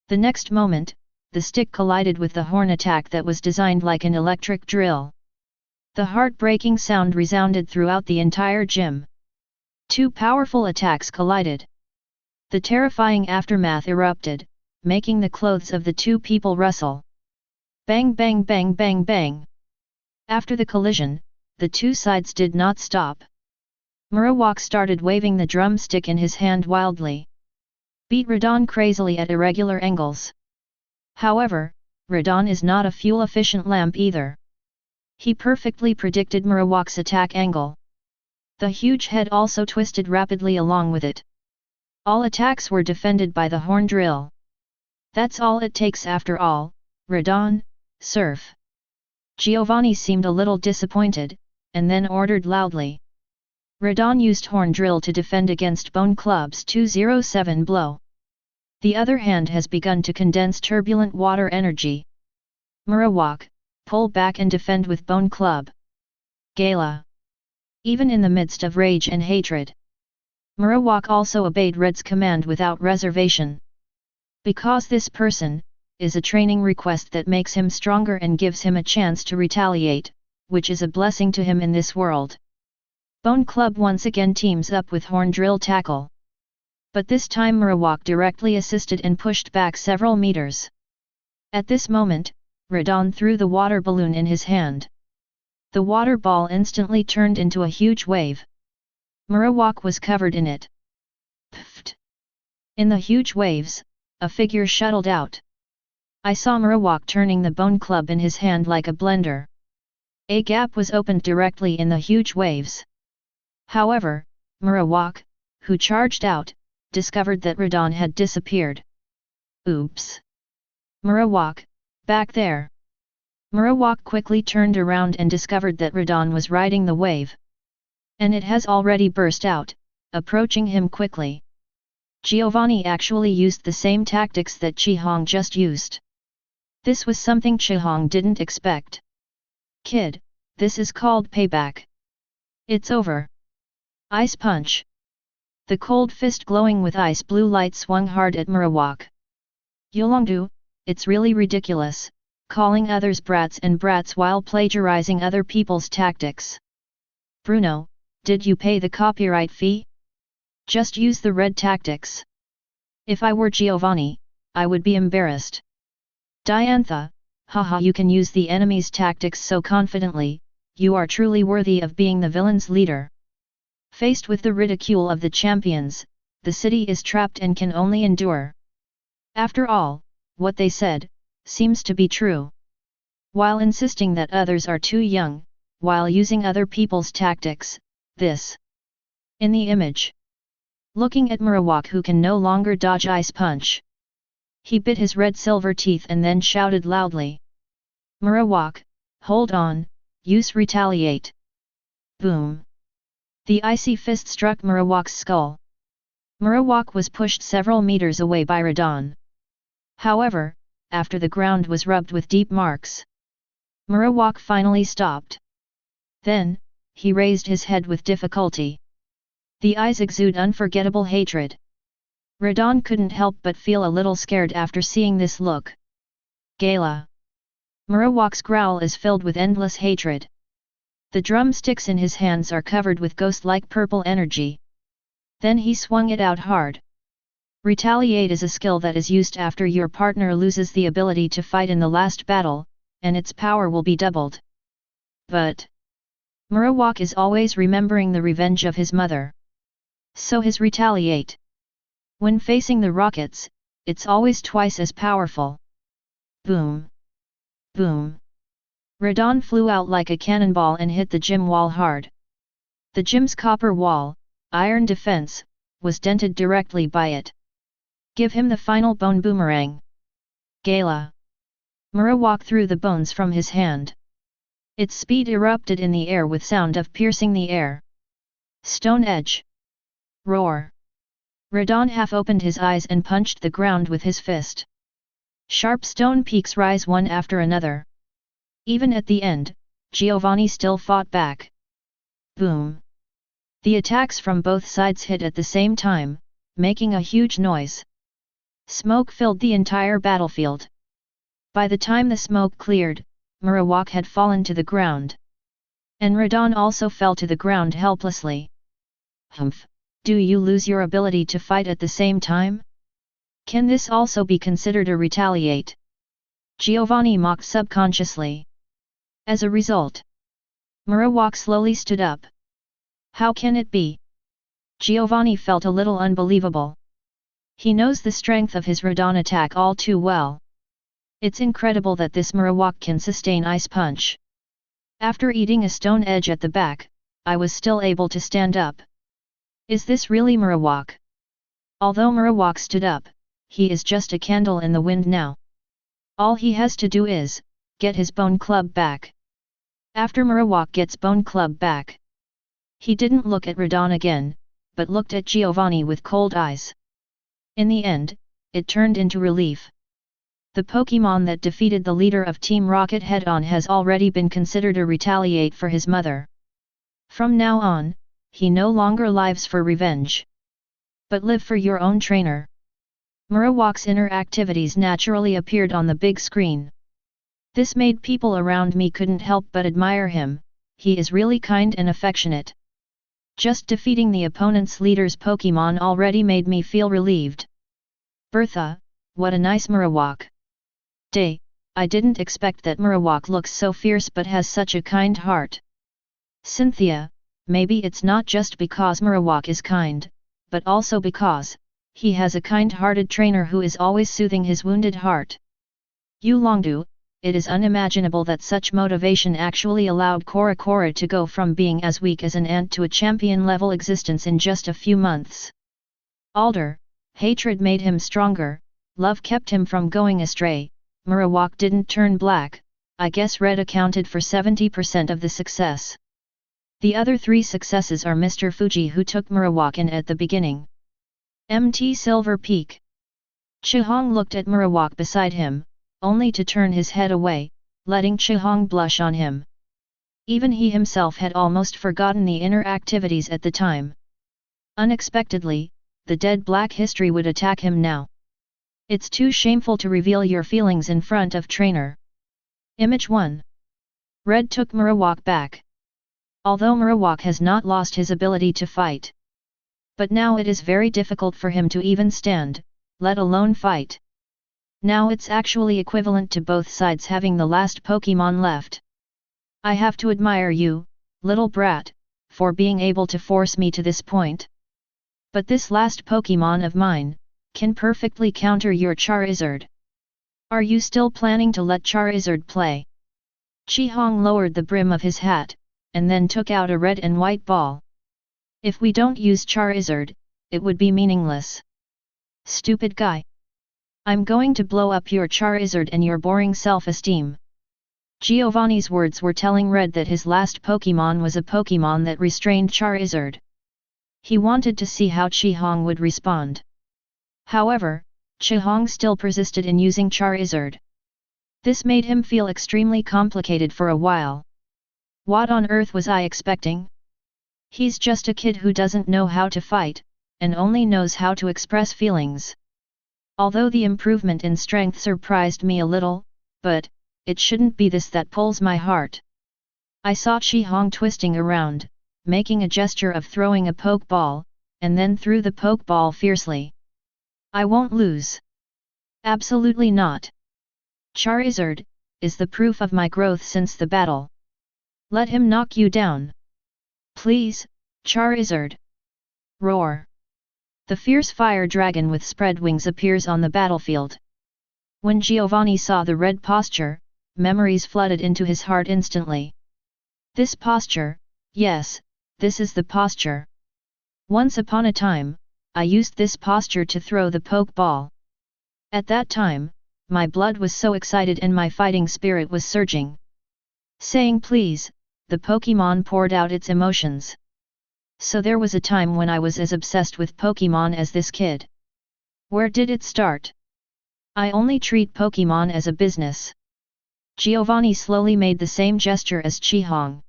The next moment, the stick collided with the horn attack that was designed like an electric drill. The heart-breaking sound resounded throughout the entire gym. Two powerful attacks collided. The terrifying aftermath erupted, making the clothes of the two people rustle. Bang bang bang bang bang. After the collision, the two sides did not stop. Marowak started waving the drumstick in his hand wildly. Beat Radon crazily at irregular angles. However, Radon is not a fuel-efficient lamp either. He perfectly predicted Marowak's attack angle. The huge head also twisted rapidly along with it. All attacks were defended by the horn drill. That's all it takes after all, Radon, surf. Giovanni seemed a little disappointed, and then ordered loudly. Radon used horn drill to defend against Bone Club's 207 blow. The other hand has begun to condense turbulent water energy. Marowak, pull back and defend with Bone Club. Gala. Even in the midst of rage and hatred, Marowak also obeyed Red's command without reservation. Because this person is a training request that makes him stronger and gives him a chance to retaliate, which is a blessing to him in this world. Bone Club once again teams up with Horn Drill Tackle. But this time Marowak directly assisted and pushed back several meters. At this moment, Radon threw the water balloon in his hand. The water ball instantly turned into a huge wave. Marowak was covered in it. Pfft! In the huge waves, a figure shuttled out. I saw Marowak turning the Bone Club in his hand like a blender. A gap was opened directly in the huge waves. However, Marowak, who charged out, discovered that Radon had disappeared. Oops! Marowak, back there! Marowak quickly turned around and discovered that Radon was riding the wave. And it has already burst out, approaching him quickly. Giovanni actually used the same tactics that Chihong just used. This was something Chihong didn't expect. Kid, this is called payback. It's over. Ice punch. The cold fist glowing with ice blue light swung hard at Marowak. Yolongdu, it's really ridiculous, calling others brats and brats while plagiarizing other people's tactics. Bruno, did you pay the copyright fee? Just use the red tactics. If I were Giovanni, I would be embarrassed. Diantha, haha, you can use the enemy's tactics so confidently, you are truly worthy of being the villain's leader. Faced with the ridicule of the champions, the city is trapped and can only endure. After all, what they said seems to be true. While insisting that others are too young, while using other people's tactics, this. In the image. Looking at Marowak, who can no longer dodge ice punch. He bit his red silver teeth and then shouted loudly. Marowak, hold on, use retaliate. Boom. The icy fist struck Marowak's skull. Marowak was pushed several meters away by Radon. However, after the ground was rubbed with deep marks, Marowak finally stopped. Then, he raised his head with difficulty. The eyes exude unforgettable hatred. Radon couldn't help but feel a little scared after seeing this look. Gala. Marowak's growl is filled with endless hatred. The drumsticks in his hands are covered with ghost-like purple energy. Then he swung it out hard. Retaliate is a skill that is used after your partner loses the ability to fight in the last battle, and its power will be doubled. But Marowak is always remembering the revenge of his mother. So his retaliate. When facing the rockets, it's always twice as powerful. Boom! Boom! Radon flew out like a cannonball and hit the gym wall hard. The gym's copper wall, iron defense, was dented directly by it. Give him the final bone boomerang. Gala. Marowak threw the bones from his hand. Its speed erupted in the air with sound of piercing the air. Stone edge. Roar. Radon half opened his eyes and punched the ground with his fist. Sharp stone peaks rise one after another. Even at the end, Giovanni still fought back. Boom! The attacks from both sides hit at the same time, making a huge noise. Smoke filled the entire battlefield. By the time the smoke cleared, Marowak had fallen to the ground. And Radon also fell to the ground helplessly. Humph! Do you lose your ability to fight at the same time? Can this also be considered a retaliate? Giovanni mocked subconsciously. As a result, Marowak slowly stood up. How can it be? Giovanni felt a little unbelievable. He knows the strength of his Radon attack all too well. It's incredible that this Marowak can sustain ice punch. After eating a stone edge at the back, I was still able to stand up. Is this really Marowak? Although Marowak stood up, he is just a candle in the wind now. All he has to do is get his bone club back. After Marowak gets bone club back, he didn't look at Radon again, but looked at Giovanni with cold eyes. In the end, it turned into relief. The Pokémon that defeated the leader of Team Rocket head-on has already been considered a retaliate for his mother. From now on, he no longer lives for revenge, but live for your own trainer. Marowak's inner activities naturally appeared on the big screen. This made people around me couldn't help but admire him. He is really kind and affectionate. Just defeating the opponent's leader's Pokémon already made me feel relieved. Bertha, what a nice Marowak. Day, I didn't expect that Marowak looks so fierce but has such a kind heart. Cynthia, maybe it's not just because Marowak is kind, but also because he has a kind-hearted trainer who is always soothing his wounded heart. Yulongdu, it is unimaginable that such motivation actually allowed Cora Cora to go from being as weak as an ant to a champion-level existence in just a few months. Alder, hatred made him stronger, love kept him from going astray. Marowak didn't turn black. I guess red accounted for 70% of the success. The other 3 successes are Mr. Fuji who took Marowak in at the beginning. Mt. Silver Peak. Chihong looked at Marowak beside him, only to turn his head away, letting Chihong blush on him. Even he himself had almost forgotten the inner activities at the time. Unexpectedly, the dead black history would attack him now. It's too shameful to reveal your feelings in front of trainer. Image 1. Red took Marowak back. Although Marowak has not lost his ability to fight, but now it is very difficult for him to even stand, let alone fight. Now it's actually equivalent to both sides having the last Pokémon left. I have to admire you, little brat, for being able to force me to this point. But this last Pokémon of mine can perfectly counter your Charizard. Are you still planning to let Charizard play? Chihong lowered the brim of his hat, and then took out a red and white ball. If we don't use Charizard, it would be meaningless. Stupid guy. I'm going to blow up your Charizard and your boring self-esteem. Giovanni's words were telling Red that his last Pokémon was a Pokémon that restrained Charizard. He wanted to see how Chihong would respond. However, Chihong still persisted in using Charizard. This made him feel extremely complicated for a while. What on earth was I expecting? He's just a kid who doesn't know how to fight, and only knows how to express feelings. Although the improvement in strength surprised me a little, but it shouldn't be this that pulls my heart. I saw Chihong twisting around, making a gesture of throwing a Pokeball, and then threw the Pokeball fiercely. I won't lose. Absolutely not. Charizard is the proof of my growth since the battle. Let him knock you down. Please, Charizard. Roar. The fierce fire dragon with spread wings appears on the battlefield. When Giovanni saw the red posture, memories flooded into his heart instantly. This posture, yes, this is the posture. Once upon a time, I used this posture to throw the Pokeball. At that time, my blood was so excited and my fighting spirit was surging. Saying please, the Pokémon poured out its emotions. So there was a time when I was as obsessed with Pokémon as this kid. Where did it start? I only treat Pokémon as a business. Giovanni slowly made the same gesture as Chi-Hong.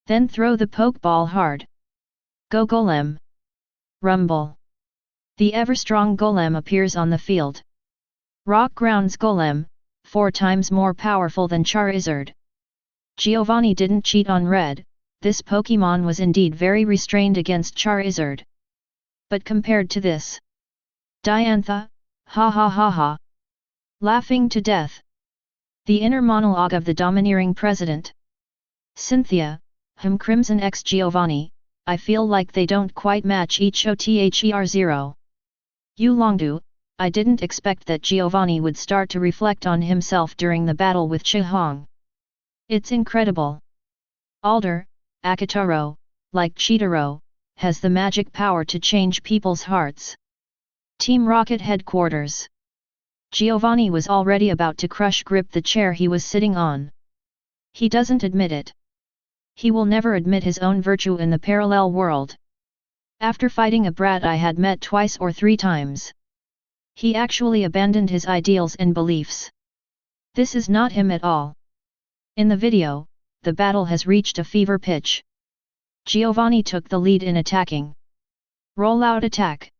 Then throw the Pokeball hard. Go Golem! Rumble! The ever-strong Golem appears on the field. Rock Ground's Golem, 4 times more powerful than Charizard. Giovanni didn't cheat on red, this Pokémon was indeed very restrained against Charizard. But compared to this, Diantha, ha ha ha ha. Laughing to death. The inner monologue of the domineering president. Cynthia, Crimson X Giovanni, I feel like they don't quite match each other. You Longdu, I didn't expect that Giovanni would start to reflect on himself during the battle with Chi-Hong. It's incredible. Alder, Akitaro, like Chitaro, has the magic power to change people's hearts. Team Rocket headquarters. Giovanni was already about to grip the chair he was sitting on. He doesn't admit it. He will never admit his own virtue in the parallel world. After fighting a brat I had met 2 or 3 times. He actually abandoned his ideals and beliefs. This is not him at all. In the video, the battle has reached a fever pitch. Giovanni took the lead in attacking. Roll-out attack.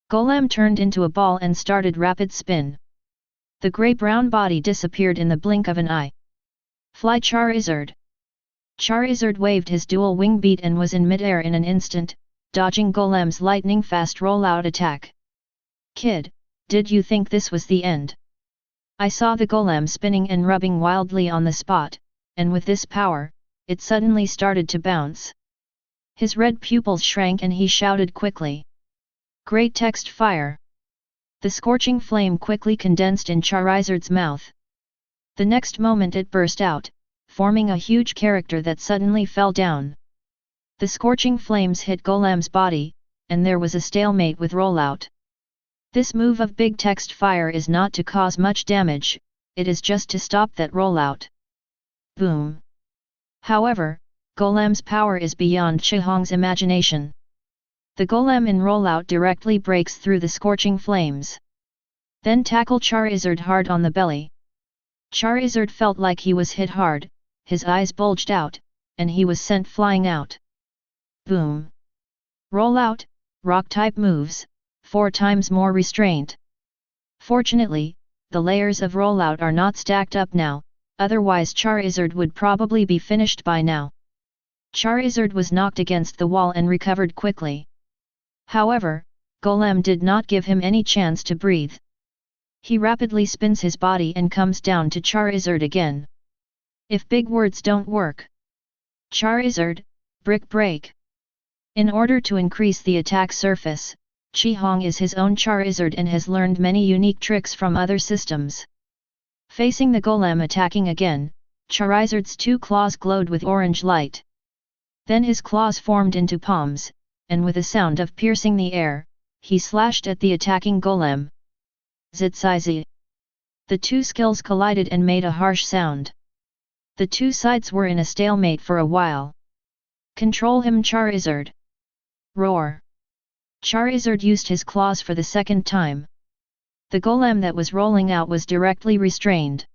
Golem turned into a ball and started rapid spin. The grey-brown body disappeared in the blink of an eye. Fly Charizard. Charizard waved his dual wing beat and was in midair in an instant, dodging Golem's lightning-fast roll-out attack. Kid, did you think this was the end? I saw the Golem spinning and rubbing wildly on the spot, and with this power, it suddenly started to bounce. His red pupils shrank and he shouted quickly. Great text fire! The scorching flame quickly condensed in Charizard's mouth. The next moment it burst out, forming a huge character that suddenly fell down. The scorching flames hit Golem's body, and there was a stalemate with rollout. This move of big text fire is not to cause much damage, it is just to stop that rollout. Boom! However, Golem's power is beyond Chi-Hong's imagination. The Golem in rollout directly breaks through the scorching flames. Then tackle Charizard hard on the belly. Charizard felt like he was hit hard, his eyes bulged out, and he was sent flying out. Boom! Rollout, rock-type moves, 4 times more restraint. Fortunately, the layers of rollout are not stacked up now, otherwise Charizard would probably be finished by now. Charizard was knocked against the wall and recovered quickly. However, Golem did not give him any chance to breathe. He rapidly spins his body and comes down to Charizard again. If big words don't work. Charizard, brick break. In order to increase the attack surface, Chi-Hong is his own Charizard and has learned many unique tricks from other systems. Facing the Golem attacking again, Charizard's 2 claws glowed with orange light. Then his claws formed into palms, and with a sound of piercing the air, he slashed at the attacking Golem. Zit-zi-zi. The 2 skills collided and made a harsh sound. The 2 sides were in a stalemate for a while. Control him Charizard! Roar! Charizard used his claws for the 2nd time. The Golem that was rolling out was directly restrained.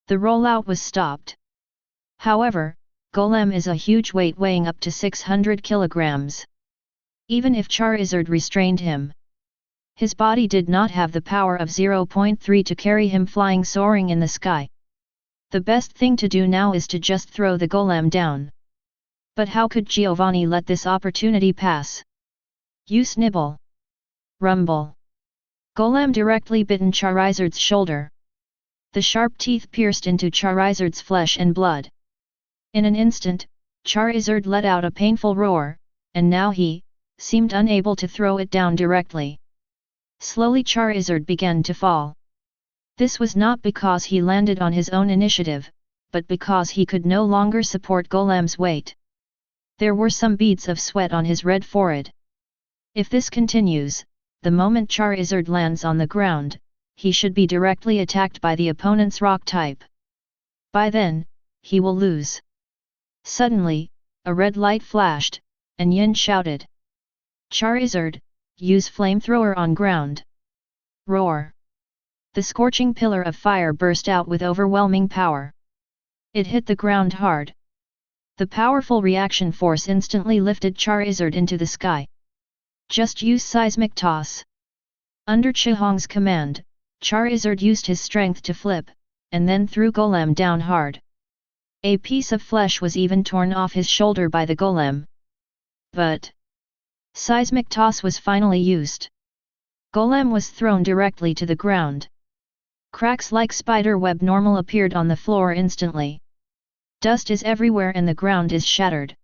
The rollout was stopped. However, Golem is a huge weight weighing up to 600 kilograms. Even if Charizard restrained him, his body did not have the power of 0.3 to carry him flying soaring in the sky. The best thing to do now is to just throw the Golem down. But how could Giovanni let this opportunity pass? Use nibble. Rumble. Golem directly bitten Charizard's shoulder. The sharp teeth pierced into Charizard's flesh and blood. In an instant, Charizard let out a painful roar, and now he seemed unable to throw it down directly. Slowly Charizard began to fall. This was not because he landed on his own initiative, but because he could no longer support Golem's weight. There were some beads of sweat on his red forehead. If this continues, the moment Charizard lands on the ground, he should be directly attacked by the opponent's rock type. By then, he will lose. Suddenly, a red light flashed, and Yin shouted. Charizard, use flamethrower on ground. Roar. The scorching pillar of fire burst out with overwhelming power. It hit the ground hard. The powerful reaction force instantly lifted Charizard into the sky. Just use seismic toss. Under Chihong's command, Charizard used his strength to flip, and then threw Golem down hard. A piece of flesh was even torn off his shoulder by the Golem. But seismic toss was finally used. Golem was thrown directly to the ground. Cracks like spider web normal appeared on the floor instantly. Dust is everywhere and the ground is shattered.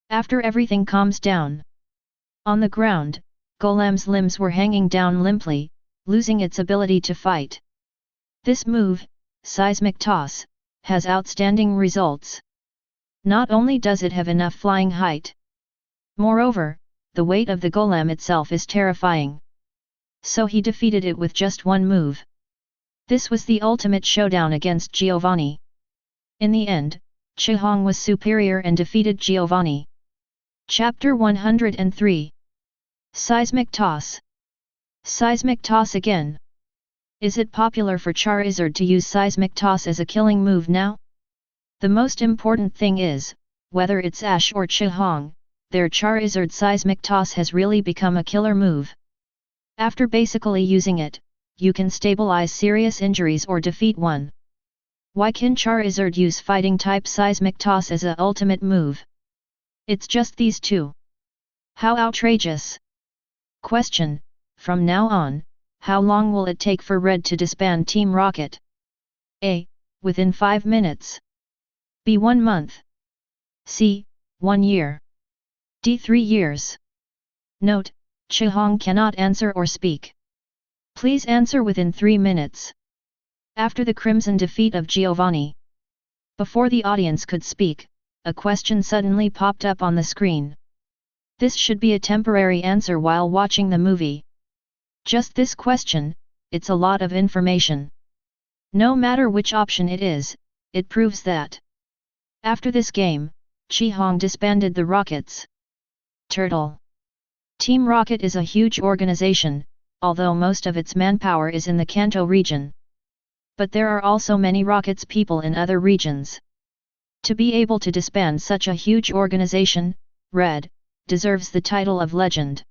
After everything calms down. On the ground, Golem's limbs were hanging down limply, losing its ability to fight. This move, seismic toss, has outstanding results. Not only does it have enough flying height. Moreover, the weight of the Golem itself is terrifying. So he defeated it with just one move. This was the ultimate showdown against Giovanni. In the end, Chihong was superior and defeated Giovanni. Chapter 103. Seismic Toss. Seismic Toss again. Is it popular for Charizard to use Seismic Toss as a killing move now? The most important thing is, whether it's Ash or Chihong, their Charizard Seismic Toss has really become a killer move. After basically using it, you can stabilize serious injuries or defeat one. Why can Charizard use fighting-type Seismic Toss as a ultimate move? It's just these two. How outrageous! Question: from now on, how long will it take for Red to disband Team Rocket? A. Within 5 minutes. B. 1 month. C. 1 year. D. 3 years. Note: Chihong cannot answer or speak. Please answer within 3 minutes. After the Crimson defeat of Giovanni. Before the audience could speak, a question suddenly popped up on the screen. This should be a temporary answer while watching the movie. Just this question, it's a lot of information. No matter which option it is, it proves that. After this game, Chihong disbanded the Rockets. Turtle. Team Rocket is a huge organization, although most of its manpower is in the Kanto region. But there are also many Rockets people in other regions. To be able to disband such a huge organization, Red deserves the title of legend.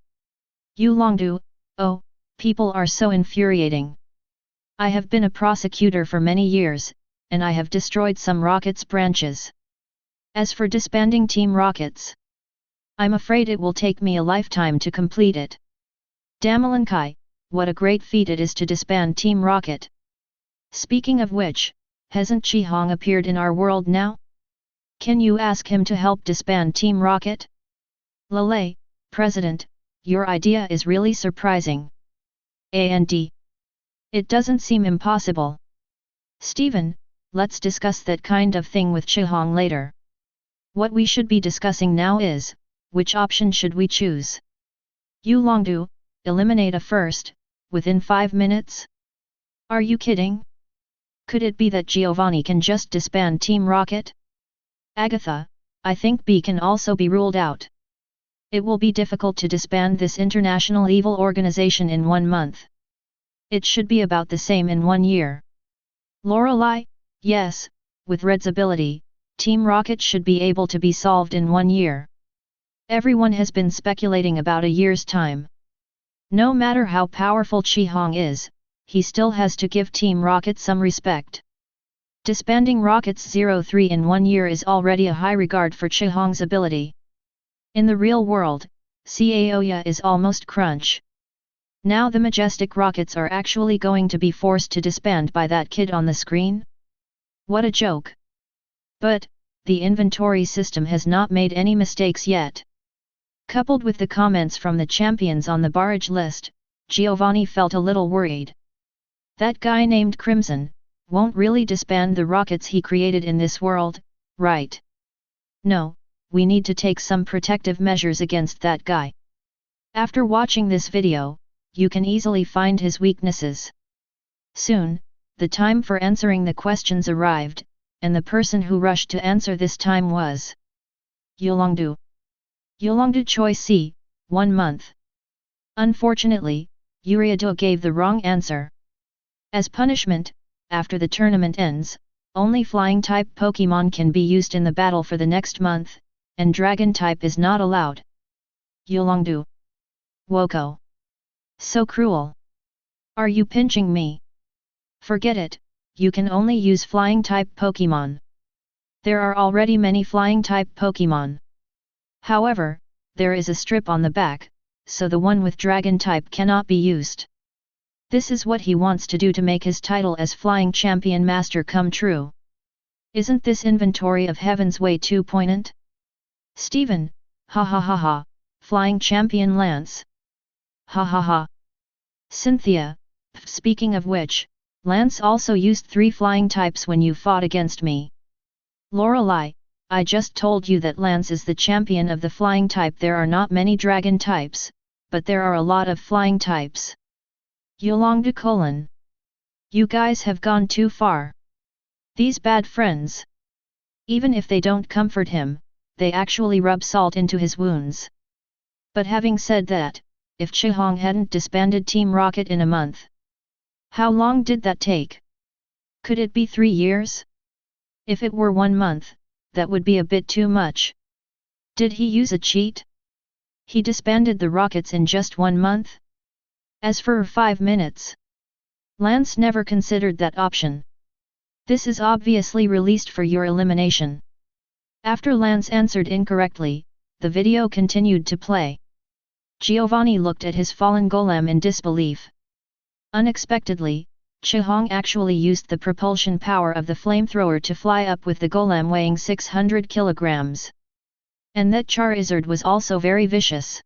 Yulongdu, oh, people are so infuriating. I have been a prosecutor for many years, and I have destroyed some Rockets branches. As for disbanding Team Rockets, I'm afraid it will take me a lifetime to complete it. Damalankai, what a great feat it is to disband Team Rocket. Speaking of which, hasn't Chihong appeared in our world now? Can you ask him to help disband Team Rocket? Lele, President, your idea is really surprising. And it doesn't seem impossible. Stephen, let's discuss that kind of thing with Chihong later. What we should be discussing now is, which option should we choose? Yulongdu, eliminate a first, within 5 minutes? Are you kidding? Could it be that Giovanni can just disband Team Rocket? Agatha, I think B can also be ruled out. It will be difficult to disband this international evil organization in 1 month. It should be about the same in 1 year. Lorelei, yes, with Red's ability, Team Rocket should be able to be solved in 1 year. Everyone has been speculating about a year's time. No matter how powerful Chihong is, he still has to give Team Rocket some respect. Disbanding Rockets 03 in 1 year is already a high regard for Chihong's ability. In the real world, Xiaozhi is almost crunch. Now the majestic rockets are actually going to be forced to disband by that kid on the screen? What a joke! But, the inventory system has not made any mistakes yet. Coupled with the comments from the champions on the barrage list, Giovanni felt a little worried. That guy named Crimson won't really disband the rockets he created in this world, right? No, we need to take some protective measures against that guy. After watching this video, you can easily find his weaknesses. Soon, the time for answering the questions arrived, and the person who rushed to answer this time was Yolongdu. Yolongdu Choi Si, 1 month. Unfortunately, Uriado gave the wrong answer. As punishment, after the tournament ends, only flying-type Pokémon can be used in the battle for the next month, and Dragon-type is not allowed. Yolongdu. Woko. So cruel. Are you pinching me? Forget it, you can only use flying-type Pokémon. There are already many flying-type Pokémon. However, there is a strip on the back, so the one with Dragon-type cannot be used. This is what he wants to do to make his title as Flying Champion Master come true. Isn't this inventory of Heaven's Way too poignant? Steven, ha ha ha ha, Flying Champion Lance. Ha ha ha. Cynthia, speaking of which, Lance also used 3 flying types when you fought against me. Lorelei, I just told you that Lance is the champion of the flying type. There are not many dragon types, but there are a lot of flying types. Yolongdu : You guys have gone too far. These bad friends. Even if they don't comfort him, they actually rub salt into his wounds. But having said that, if Chihong hadn't disbanded Team Rocket in a month. How long did that take? Could it be 3 years? If it were 1 month, that would be a bit too much. Did he use a cheat? He disbanded the rockets in just 1 month? As for 5 minutes. Lance never considered that option. This is obviously released for your elimination. After Lance answered incorrectly, the video continued to play. Giovanni looked at his fallen golem in disbelief. Unexpectedly, Chihong actually used the propulsion power of the flamethrower to fly up with the golem weighing 600 kilograms. And that Charizard was also very vicious.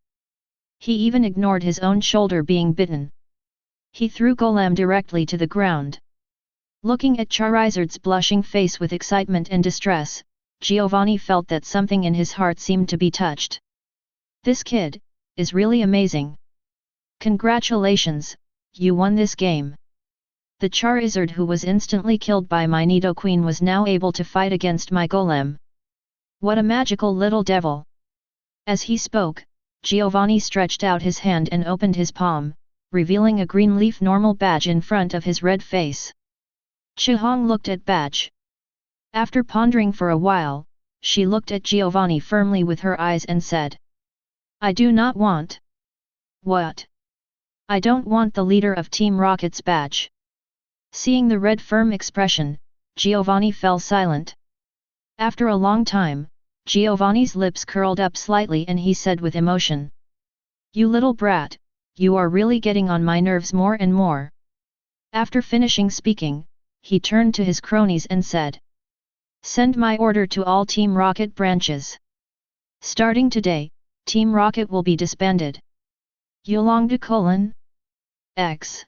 He even ignored his own shoulder being bitten. He threw golem directly to the ground. Looking at Charizard's blushing face with excitement and distress, Giovanni felt that something in his heart seemed to be touched. This kid is really amazing. Congratulations, you won this game. The Charizard who was instantly killed by my Nidoqueen was now able to fight against my golem. What a magical little devil! As he spoke, Giovanni stretched out his hand and opened his palm, revealing a green leaf normal badge in front of his red face. Chihong looked at badge. After pondering for a while, she looked at Giovanni firmly with her eyes and said, I do not want. What? I don't want the leader of Team Rocket's badge. Seeing the red firm expression, Giovanni fell silent. After a long time, Giovanni's lips curled up slightly and he said with emotion, You little brat, you are really getting on my nerves more and more. After finishing speaking, he turned to his cronies and said, Send my order to all Team Rocket branches. Starting today, Team Rocket will be disbanded. Yolongdu : X. :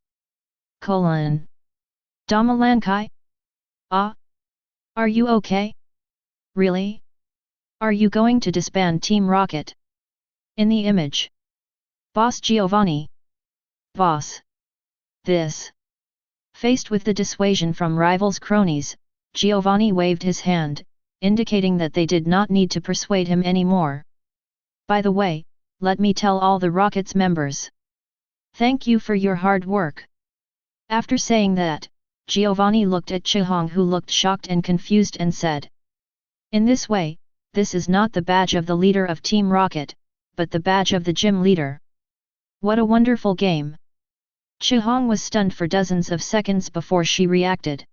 Damalankai? Ah? Are you okay? Really? Are you going to disband Team Rocket? In the image. Boss Giovanni. Boss. This. Faced with the dissuasion from rivals' cronies, Giovanni waved his hand, indicating that they did not need to persuade him anymore. By the way, let me tell all the Rockets members. Thank you for your hard work. After saying that, Giovanni looked at Chihong who looked shocked and confused and said, In this way, this is not the badge of the leader of Team Rocket, but the badge of the gym leader. What a wonderful game! Chihong was stunned for dozens of seconds before she reacted.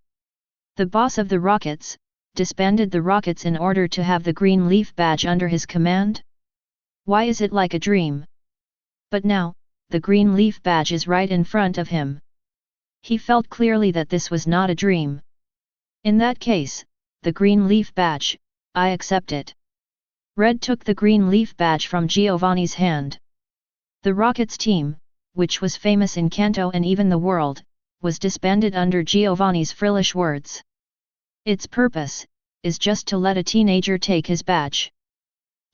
The boss of the Rockets disbanded the Rockets in order to have the green leaf badge under his command? Why is it like a dream? But now, the green leaf badge is right in front of him. He felt clearly that this was not a dream. In that case, the green leaf badge, I accept it. Red took the green leaf badge from Giovanni's hand. The Rockets team, which was famous in Kanto and even the world, was disbanded under Giovanni's frillish words. Its purpose is just to let a teenager take his badge.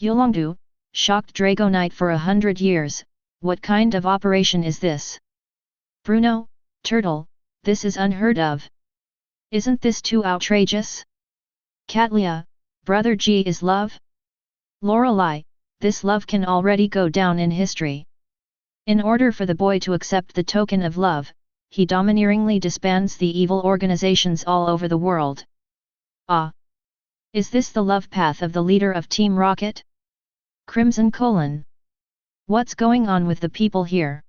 Yolongdu, shocked Dragonite for 100 years, what kind of operation is this? Bruno, Turtle, this is unheard of. Isn't this too outrageous? Katlia, Brother G is love? Lorelei, this love can already go down in history. In order for the boy to accept the token of love, he domineeringly disbands the evil organizations all over the world. Ah! Is this the love path of the leader of Team Rocket? Crimson colon. What's going on with the people here?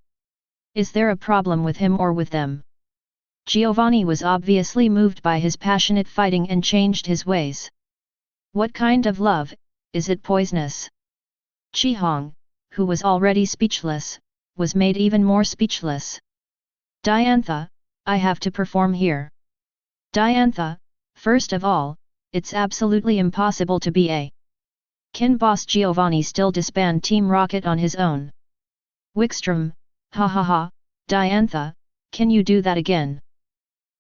Is there a problem with him or with them? Giovanni was obviously moved by his passionate fighting and changed his ways. What kind of love, is it poisonous? Chi-Hong, who was already speechless, was made even more speechless. Diantha, I have to perform here. Diantha, first of all, it's absolutely impossible to be a Can boss Giovanni still disband Team Rocket on his own? Wickstrom, ha ha ha, Diantha, can you do that again?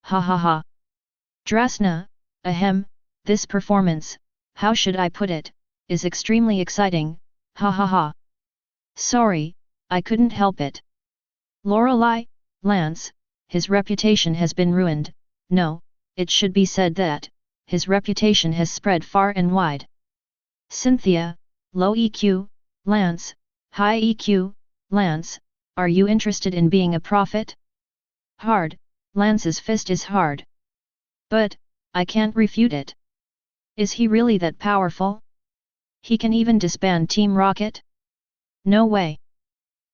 Ha ha ha. Drasna, ahem, this performance, how should I put it, is extremely exciting, ha ha ha. Sorry, I couldn't help it. Lorelei, Lance, his reputation has been ruined, no, it should be said that, his reputation has spread far and wide. Cynthia, low EQ, Lance, high EQ, Lance, are you interested in being a prophet? Hard, Lance's fist is hard. But, I can't refute it. Is he really that powerful? He can even disband Team Rocket? No way.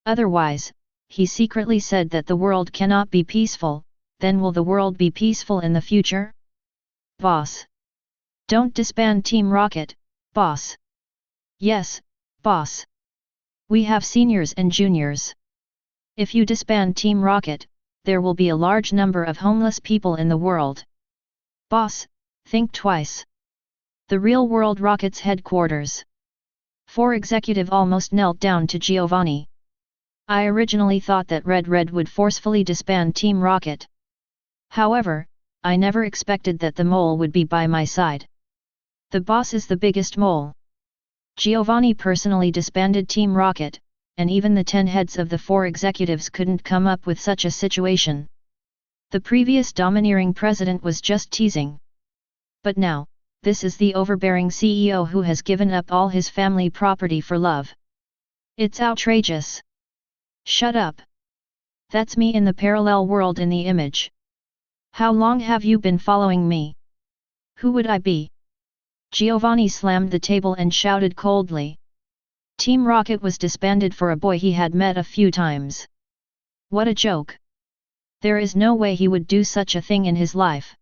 Otherwise, he secretly said that the world cannot be peaceful, then will the world be peaceful in the future? Boss. Don't disband Team Rocket, boss. Yes, boss. We have seniors and juniors. If you disband Team Rocket, there will be a large number of homeless people in the world. Boss, think twice. The Real World Rockets headquarters. 4 executive almost knelt down to Giovanni. I originally thought that Red would forcefully disband Team Rocket. However, I never expected that the mole would be by my side. The boss is the biggest mole. Giovanni personally disbanded Team Rocket, and even the 10 heads of the 4 executives couldn't come up with such a situation. The previous domineering president was just teasing. But now, this is the overbearing CEO who has given up all his family property for love. It's outrageous. Shut up. That's me in the parallel world in the image. How long have you been following me? Who would I be? Giovanni slammed the table and shouted coldly. Team Rocket was disbanded for a boy he had met a few times. What a joke. There is no way he would do such a thing in his life.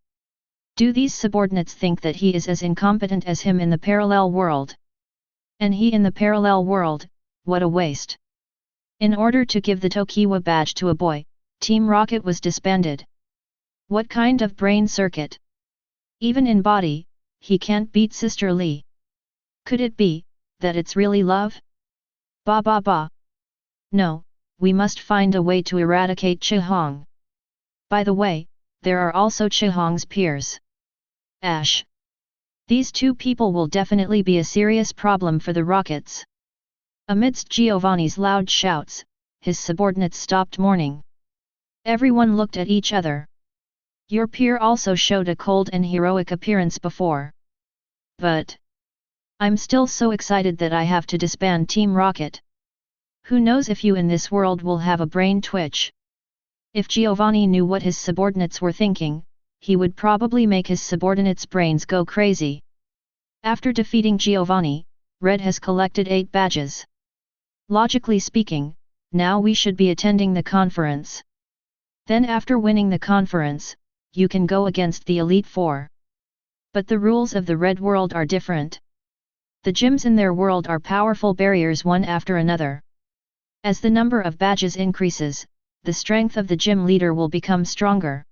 Do these subordinates think that he is as incompetent as him in the parallel world? And he in the parallel world, what a waste. In order to give the Tokiwa badge to a boy, Team Rocket was disbanded. What kind of brain circuit? Even in body, he can't beat Sister Lee. Could it be, that it's really love? Ba ba ba. No, we must find a way to eradicate Chi-Hong. By the way, there are also Chi-Hong's peers. Ash. These 2 people will definitely be a serious problem for the Rockets. Amidst Giovanni's loud shouts, his subordinates stopped mourning. Everyone looked at each other. Your peer also showed a cold and heroic appearance before. But I'm still so excited that I have to disband Team Rocket. Who knows if you in this world will have a brain twitch? If Giovanni knew what his subordinates were thinking, he would probably make his subordinates' brains go crazy. After defeating Giovanni, Red has collected 8 badges. Logically speaking, now we should be attending the conference. Then after winning the conference, you can go against the Elite Four. But the rules of the Red World are different. The gyms in their world are powerful barriers one after another. As the number of badges increases, the strength of the gym leader will become stronger.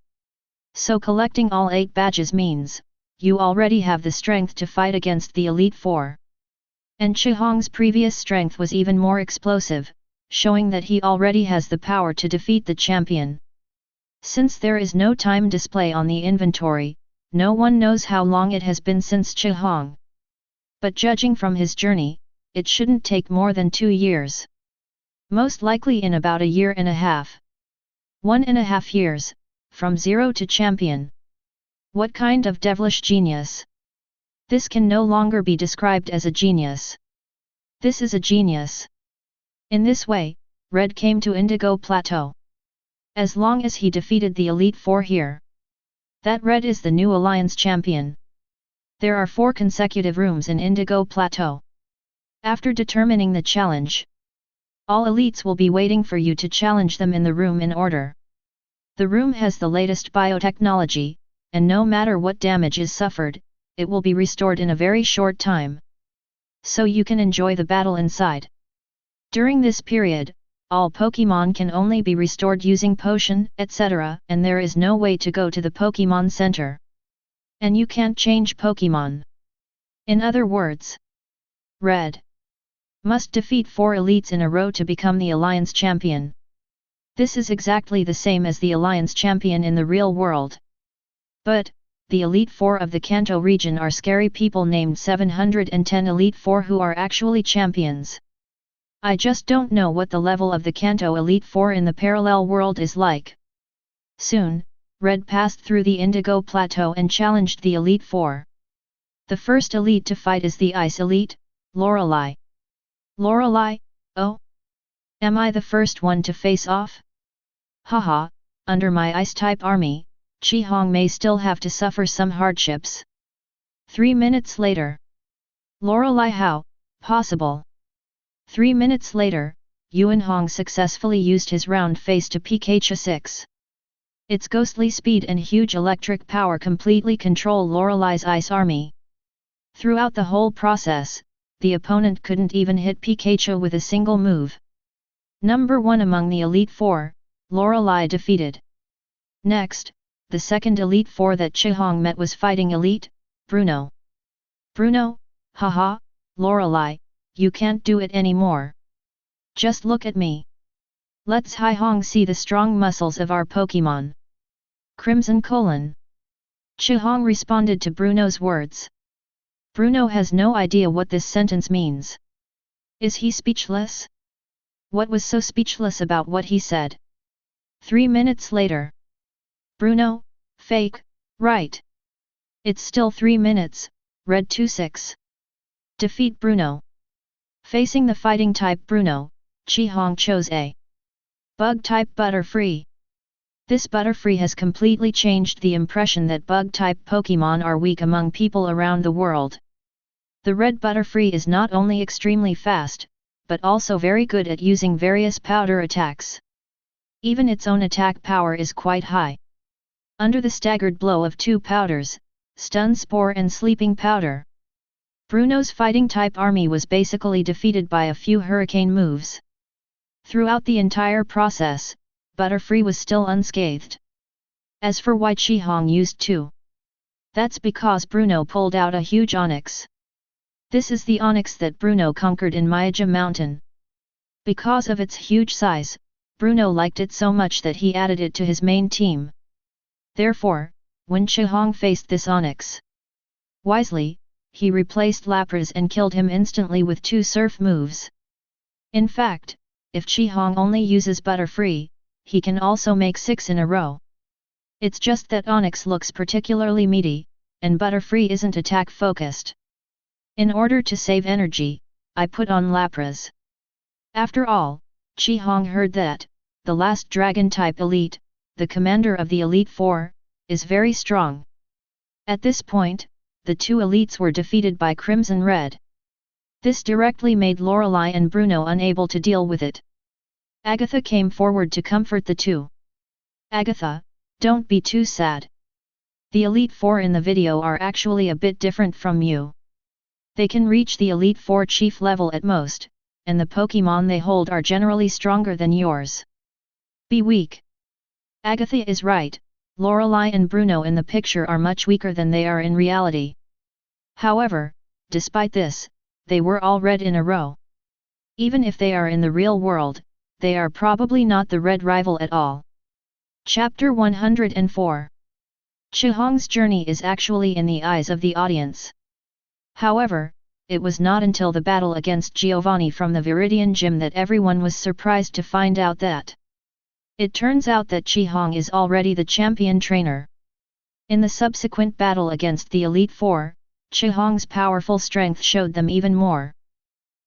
So collecting all 8 badges means, you already have the strength to fight against the Elite Four. And Chihong's previous strength was even more explosive, showing that he already has the power to defeat the champion. Since there is no time display on the inventory, no one knows how long it has been since Chihong. But judging from his journey, it shouldn't take more than 2 years. Most likely in about a year and a half. 1.5 years, from zero to champion. What kind of devilish genius? This can no longer be described as a genius. This is a genius. In this way, Red came to Indigo Plateau. As long as he defeated the Elite Four here, that Red is the new Alliance champion. There are 4 consecutive rooms in Indigo Plateau. After determining the challenge, all elites will be waiting for you to challenge them in the room in order. The room has the latest biotechnology, and no matter what damage is suffered, it will be restored in a very short time. So you can enjoy the battle inside. During this period, all Pokémon can only be restored using potion, etc., and there is no way to go to the Pokémon Center. And you can't change Pokémon. In other words, Red must defeat 4 elites in a row to become the Alliance champion. This is exactly the same as the Alliance champion in the real world. But, the Elite Four of the Kanto region are scary people named 710 Elite Four who are actually champions. I just don't know what the level of the Kanto Elite Four in the parallel world is like. Soon, Red passed through the Indigo Plateau and challenged the Elite Four. The first elite to fight is the Ice Elite, Lorelei. Lorelei, oh? Am I the first one to face off? Haha, under my Ice-type army, Chihong may still have to suffer some hardships. 3 minutes later. Lorelei, how possible? 3 minutes later, Yuanhong successfully used his round face to Pikachu 6. Its ghostly speed and huge electric power completely control Lorelei's ice army. Throughout the whole process, the opponent couldn't even hit Pikachu with a single move. Number 1 among the Elite Four, Lorelei defeated. Next, the second Elite Four that Chihong met was fighting Elite, Bruno. Bruno, haha, Lorelei, you can't do it anymore. Just look at me. Let's Chihong see the strong muscles of our Pokémon. Crimson colon. Chihong responded to Bruno's words. Bruno has no idea what this sentence means. Is he speechless? What was so speechless about what he said? 3 minutes later. Bruno, fake, right? It's still 3 minutes, Red 26. Defeat Bruno. Facing the fighting type Bruno, Chihong chose a bug type Butterfree. This Butterfree has completely changed the impression that bug type Pokémon are weak among people around the world. The red Butterfree is not only extremely fast, but also very good at using various powder attacks. Even its own attack power is quite high. Under the staggered blow of 2 powders, Stun Spore and Sleeping Powder, Bruno's fighting type army was basically defeated by a few hurricane moves. Throughout the entire process, Butterfree was still unscathed. As for why Chihong used 2, that's because Bruno pulled out a huge onyx. This is the onyx that Bruno conquered in Myaja Mountain. Because of its huge size, Bruno liked it so much that he added it to his main team. Therefore, when Chihong faced this onyx, wisely, he replaced Lapras and killed him instantly with 2 surf moves. In fact, if Chihong only uses Butterfree, he can also make 6 in a row. It's just that onyx looks particularly meaty, and Butterfree isn't attack focused. In order to save energy, I put on Lapras. After all, Chihong heard that the last dragon-type elite, the commander of the Elite Four, is very strong. At this point, the 2 elites were defeated by Crimson Red. This directly made Lorelei and Bruno unable to deal with it. Agatha came forward to comfort the 2. Agatha, don't be too sad. The Elite Four in the video are actually a bit different from you. They can reach the Elite Four chief level at most, and the Pokémon they hold are generally stronger than yours. Be weak. Agatha is right, Lorelei and Bruno in the picture are much weaker than they are in reality. However, despite this, they were all red in a row. Even if they are in the real world, they are probably not the red rival at all. Chapter 104. Chihong's journey is actually in the eyes of the audience. However, it was not until the battle against Giovanni from the Viridian Gym that everyone was surprised to find out that it turns out that Chihong is already the champion trainer. In the subsequent battle against the Elite Four, Chihong's powerful strength showed them even more.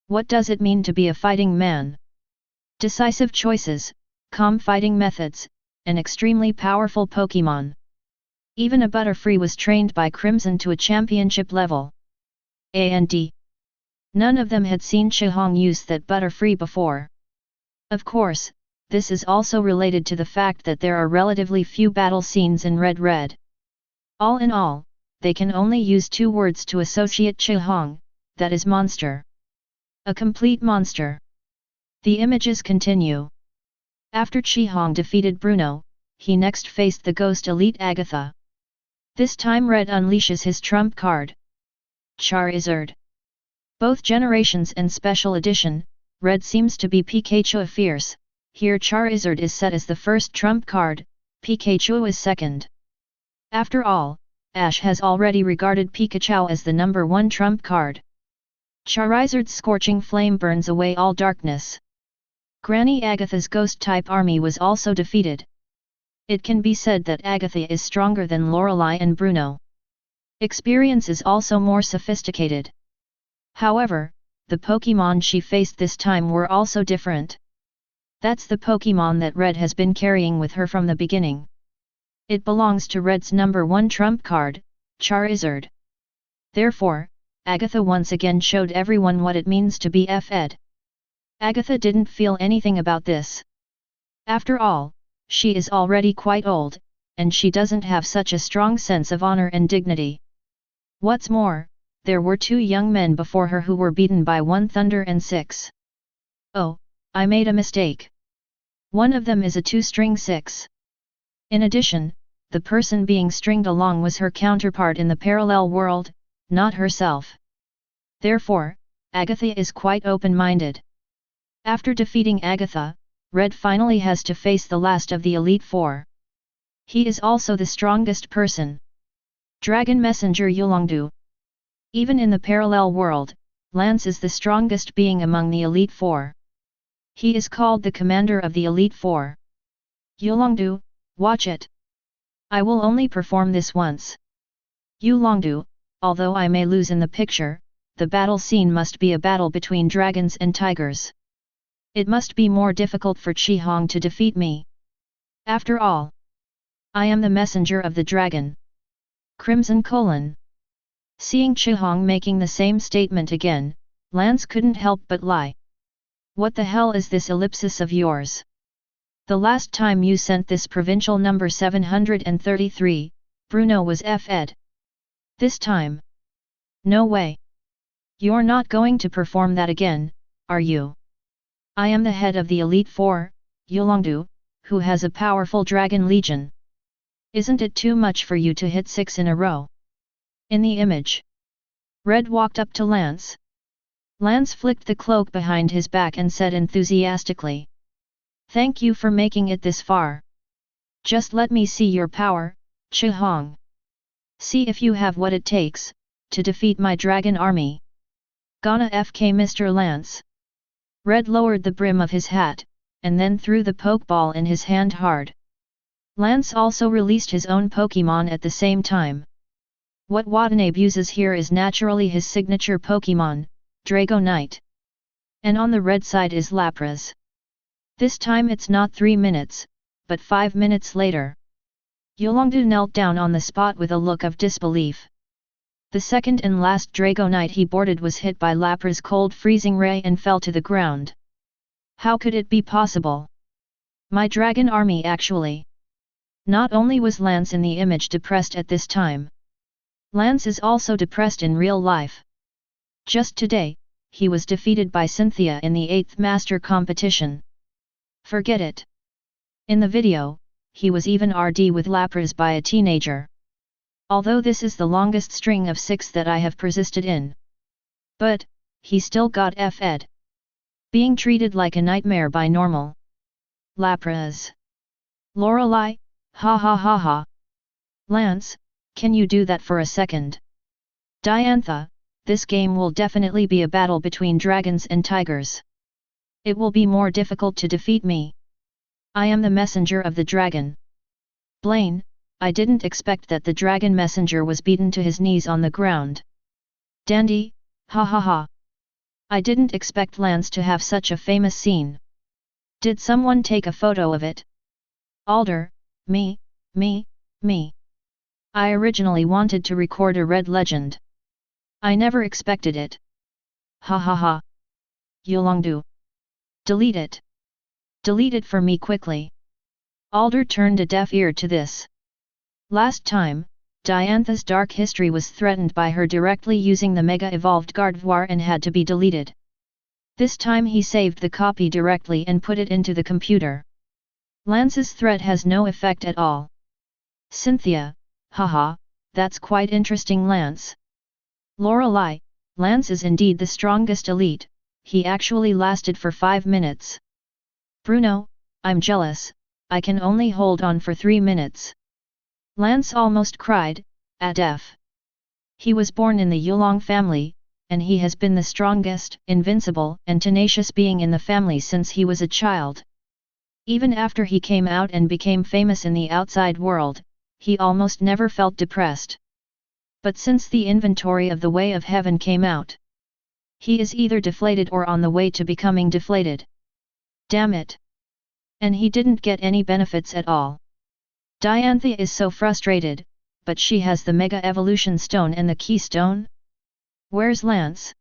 What does it mean to be a fighting man? Decisive choices, calm fighting methods, and extremely powerful Pokémon. Even a Butterfree was trained by Crimson to a championship level. And none of them had seen Chihong use that Butterfree before. Of course, this is also related to the fact that there are relatively few battle scenes in Red. All in all, they can only use 2 words to associate Chihong, that is monster. A complete monster. The images continue. After Chihong defeated Bruno, he next faced the Ghost Elite Agatha. This time Red unleashes his trump card. Charizard. Both generations and special edition, Red seems to be Pikachu fierce, here Charizard is set as the first trump card, Pikachu is second. After all, Ash has already regarded Pikachu as the number 1 trump card. Charizard's scorching flame burns away all darkness. Granny Agatha's ghost-type army was also defeated. It can be said that Agatha is stronger than Lorelei and Bruno. Experience is also more sophisticated. However, the Pokémon she faced this time were also different. That's the Pokémon that Red has been carrying with her from the beginning. It belongs to Red's number 1 trump card, Charizard. Therefore, Agatha once again showed everyone what it means to be Fed. Agatha didn't feel anything about this. After all, she is already quite old, and she doesn't have such a strong sense of honor and dignity. What's more, there were 2 young men before her who were beaten by 1 Thunder and 6. Oh, I made a mistake. One of them is a 2-string 6. In addition, the person being stringed along was her counterpart in the parallel world, not herself. Therefore, Agatha is quite open-minded. After defeating Agatha, Red finally has to face the last of the Elite Four. He is also the strongest person. Dragon Messenger Yulongdu. Even in the parallel world, Lance is the strongest being among the Elite Four. He is called the commander of the Elite Four. Yulongdu, watch it. I will only perform this once. Yulongdu, although I may lose in the picture, the battle scene must be a battle between dragons and tigers. It must be more difficult for Chihong to defeat me. After all, I am the messenger of the dragon. Crimson : Seeing Chihong making the same statement again, Lance couldn't help but lie. What the hell is this ellipsis of yours? The last time you sent this provincial number 733, Bruno was Fed. This time? No way. You're not going to perform that again, are you? I am the head of the Elite Four, Yulongdu, who has a powerful dragon legion. Isn't it too much for you to hit 6 in a row? In the image, Red walked up to Lance. Lance flicked the cloak behind his back and said enthusiastically, "Thank you for making it this far. Just let me see your power, Chihong. See if you have what it takes to defeat my dragon army." Gonna FK Mr. Lance. Red lowered the brim of his hat, and then threw the Pokeball in his hand hard. Lance also released his own Pokémon at the same time. What Watanabe uses here is naturally his signature Pokémon, Dragonite. And on the red side is Lapras. This time it's not 3 minutes, but 5 minutes later. Yulongdu knelt down on the spot with a look of disbelief. The second and last Dragonite he boarded was hit by Lapras' cold freezing ray and fell to the ground. How could it be possible? My dragon army actually. Not only was Lance in the image depressed at this time. Lance is also depressed in real life. Just today, he was defeated by Cynthia in the 8th Master competition. Forget it. In the video, he was even RD with Lapras by a teenager. Although this is the longest string of 6 that I have persisted in. But, he still got F'd. Being treated like a nightmare by normal Lapras. Lorelei, ha ha ha ha. Lance, can you do that for a second? Diantha, this game will definitely be a battle between dragons and tigers. It will be more difficult to defeat me. I am the messenger of the dragon. Blaine, I didn't expect that the dragon messenger was beaten to his knees on the ground. Dandy, ha ha ha. I didn't expect Lance to have such a famous scene. Did someone take a photo of it? Alder, me. I originally wanted to record a red legend. I never expected it. Ha ha ha. Yolongdu. Delete it. Delete it for me quickly. Alder turned a deaf ear to this. Last time, Diantha's dark history was threatened by her directly using the Mega Evolved Gardevoir and had to be deleted. This time he saved the copy directly and put it into the computer. Lance's threat has no effect at all. Cynthia, haha, that's quite interesting Lance. Lorelei, Lance is indeed the strongest elite, he actually lasted for 5 minutes. Bruno, I'm jealous, I can only hold on for 3 minutes. Lance almost cried, at F. He was born in the Yulong family, and he has been the strongest, invincible, and tenacious being in the family since he was a child. Even after he came out and became famous in the outside world, he almost never felt depressed. But since the inventory of the Way of Heaven came out, he is either deflated or on the way to becoming deflated. Damn it! And he didn't get any benefits at all. Diantha is so frustrated, but she has the Mega Evolution Stone and the Keystone? Where's Lance?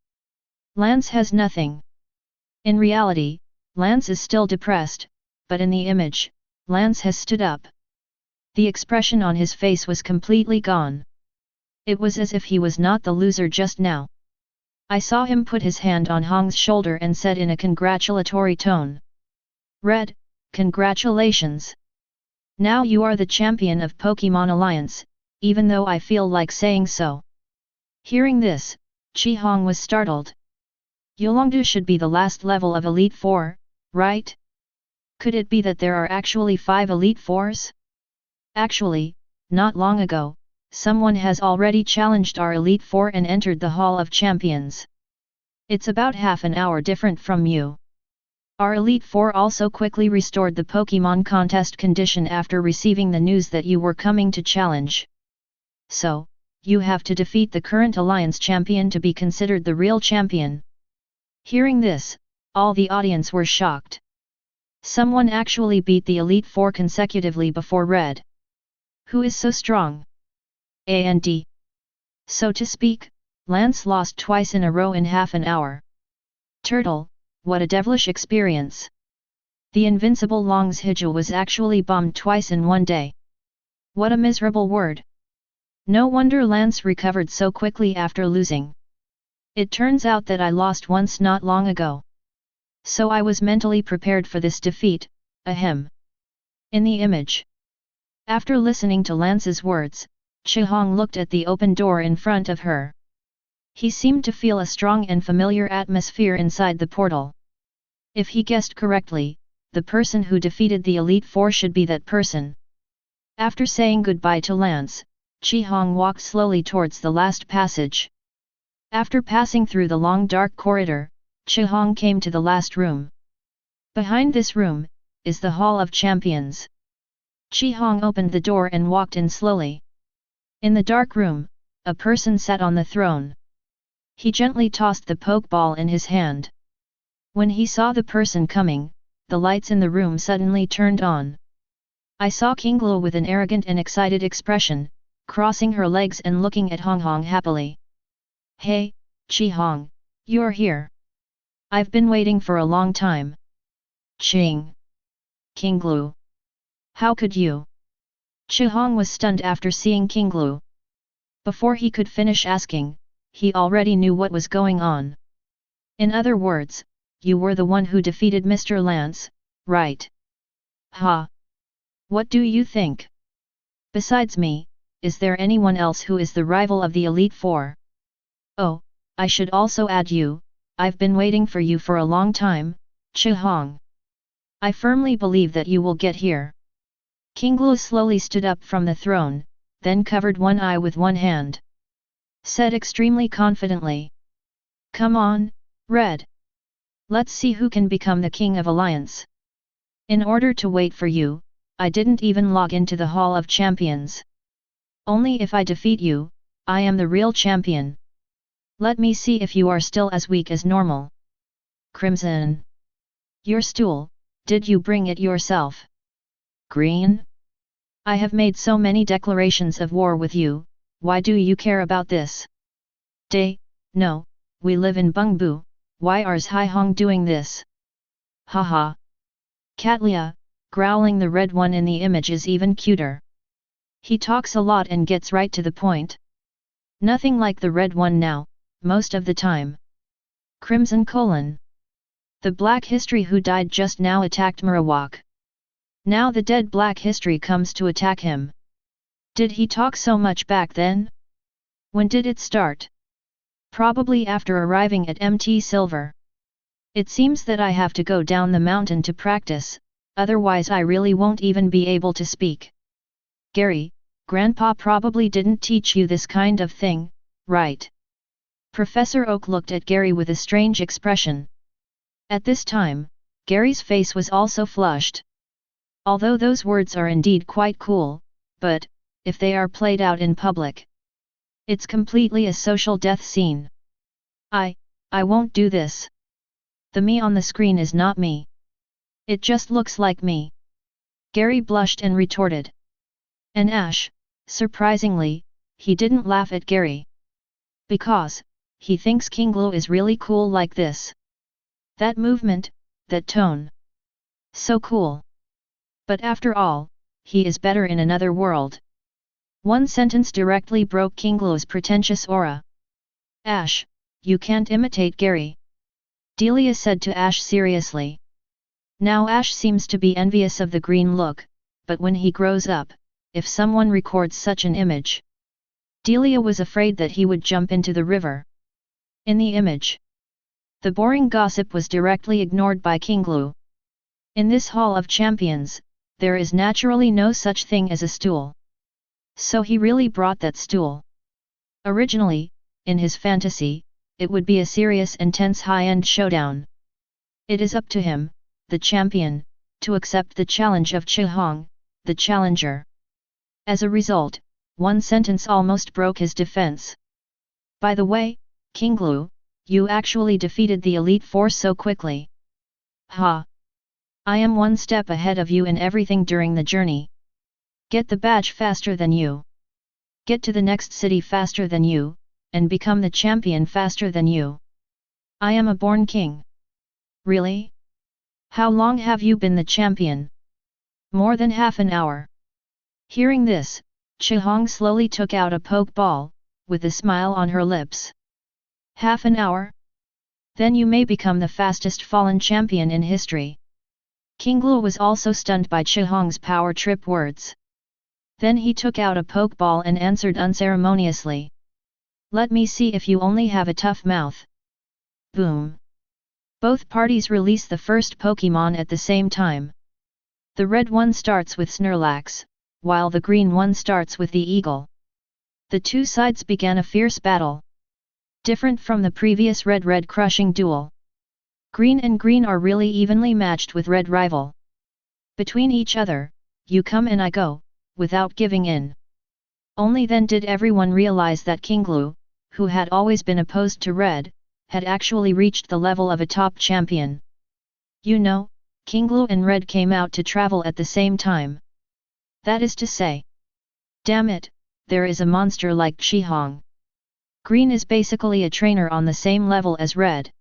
Lance has nothing. In reality, Lance is still depressed, but in the image, Lance has stood up. The expression on his face was completely gone. It was as if he was not the loser just now. I saw him put his hand on Hong's shoulder and said in a congratulatory tone. Red, congratulations! Now you are the champion of Pokémon Alliance, even though I feel like saying so. Hearing this, Chi Hong was startled. Yolongdu should be the last level of Elite Four, right? Could it be that there are actually 5 Elite Fours? Actually, not long ago, someone has already challenged our Elite Four and entered the Hall of Champions. It's about half an hour different from you. Our Elite Four also quickly restored the Pokémon contest condition after receiving the news that you were coming to challenge. So, you have to defeat the current Alliance champion to be considered the real champion. Hearing this, all the audience were shocked. Someone actually beat the Elite Four consecutively before Red. Who is so strong? And so to speak, Lance lost twice in a row in half an hour. Turtle, what a devilish experience. The invincible Long's Hijau was actually bombed twice in one day. What a miserable word. No wonder Lance recovered so quickly after losing. It turns out that I lost once not long ago. So I was mentally prepared for this defeat, ahem. In the image. After listening to Lance's words, Chi Hong looked at the open door in front of her. He seemed to feel a strong and familiar atmosphere inside the portal. If he guessed correctly, the person who defeated the Elite Four should be that person. After saying goodbye to Lance, Chi Hong walked slowly towards the last passage. After passing through the long dark corridor, Chi Hong came to the last room. Behind this room, is the Hall of Champions. Chi Hong opened the door and walked in slowly. In the dark room, a person sat on the throne. He gently tossed the pokeball in his hand. When he saw the person coming, the lights in the room suddenly turned on. I saw Kinglu with an arrogant and excited expression, crossing her legs and looking at Hong Hong happily. Hey, Chi Hong, you're here. I've been waiting for a long time. Ching. Kinglu. How could you? Chi Hong was stunned after seeing Kinglu. Before he could finish asking, he already knew what was going on. In other words, you were the one who defeated Mr. Lance, right? Ha! What do you think? Besides me, is there anyone else who is the rival of the Elite Four? Oh, I should also add you, I've been waiting for you for a long time, Chihong. I firmly believe that you will get here. King Glu slowly stood up from the throne, then covered one eye with one hand. Said extremely confidently. Come on, Red. Let's see who can become the King of Alliance. In order to wait for you, I didn't even log into the Hall of Champions. Only if I defeat you, I am the real champion. Let me see if you are still as weak as normal. Crimson. Your stool, did you bring it yourself? Green? I have made so many declarations of war with you, why do you care about this? No, we live in Bungbu, why is Hai Hong doing this? Haha. Catlia, growling the red one in the image is even cuter. He talks a lot and gets right to the point. Nothing like the red one now, most of the time. Crimson : the Black History who died just now attacked Murawak. Now the dead Black History comes to attack him. Did he talk so much back then? When did it start? Probably after arriving at MT Silver. It seems that I have to go down the mountain to practice, otherwise I really won't even be able to speak. Gary, Grandpa probably didn't teach you this kind of thing, right? Professor Oak looked at Gary with a strange expression. At this time, Gary's face was also flushed. Although those words are indeed quite cool, but, if they are played out in public, it's completely a social death scene. I won't do this. The me on the screen is not me. It just looks like me. Gary blushed and retorted. And Ash, surprisingly, he didn't laugh at Gary. Because, he thinks King Glu is really cool like this. That movement, that tone. So cool. But after all, he is better in another world. One sentence directly broke King Glu's pretentious aura. Ash, you can't imitate Gary. Delia said to Ash seriously. Now Ash seems to be envious of the green look, but when he grows up, if someone records such an image. Delia was afraid that he would jump into the river. In the image, the boring gossip was directly ignored by King Glu. In this Hall of Champions, there is naturally no such thing as a stool. So he really brought that stool. Originally, in his fantasy, it would be a serious and tense high-end showdown. It is up to him, the champion, to accept the challenge of Chihong, the challenger. As a result, one sentence almost broke his defense. By the way, King Glu, you actually defeated the Elite Four so quickly. Ha! I am one step ahead of you in everything during the journey. Get the badge faster than you. Get to the next city faster than you, and become the champion faster than you. I am a born king. Really? How long have you been the champion? More than half an hour. Hearing this, Chihong slowly took out a poke ball, with a smile on her lips. Half an hour? Then you may become the fastest fallen champion in history. King Glu was also stunned by Chihong's power trip words. Then he took out a poke ball and answered unceremoniously. Let me see if you only have a tough mouth. Boom. Both parties release the first Pokémon at the same time. The red one starts with Snorlax, while the green one starts with the eagle. The two sides began a fierce battle. Different from the previous red-red crushing duel. Green and green are really evenly matched with red rival. Between each other, you come and I go, without giving in. Only then did everyone realize that King Glu, who had always been opposed to red, had actually reached the level of a top champion. You know, King Glu and red came out to travel at the same time. That is to say. Damn it, there is a monster like Chihong. Green is basically a trainer on the same level as red.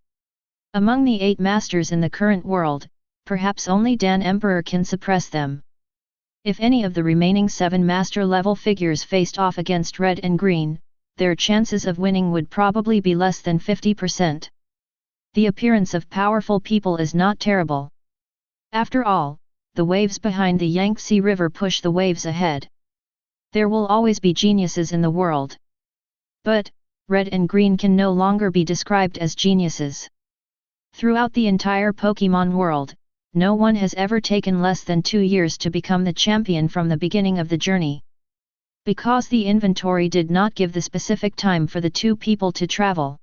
Among the 8 masters in the current world, perhaps only Dan Emperor can suppress them. If any of the remaining 7 master level figures faced off against red and green, their chances of winning would probably be less than 50%. The appearance of powerful people is not terrible. After all, the waves behind the Yangtze River push the waves ahead. There will always be geniuses in the world. But, red and green can no longer be described as geniuses. Throughout the entire Pokémon world, no one has ever taken less than 2 years to become the champion from the beginning of the journey. Because the inventory did not give the specific time for the two people to travel,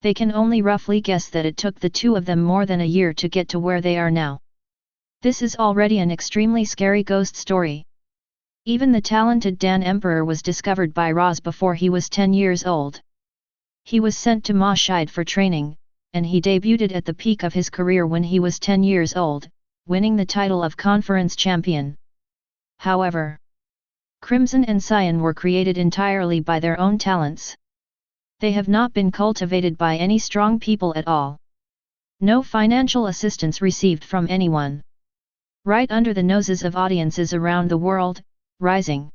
they can only roughly guess that it took the two of them more than a year to get to where they are now. This is already an extremely scary ghost story. Even the talented Dan Emperor was discovered by Roz before he was 10 years old. He was sent to Ma Shide for training, and he debuted at the peak of his career when he was 10 years old, winning the title of conference champion. However, Crimson and Cyan were created entirely by their own talents. They have not been cultivated by any strong people at all. No financial assistance received from anyone. Right under the noses of audiences around the world, rising.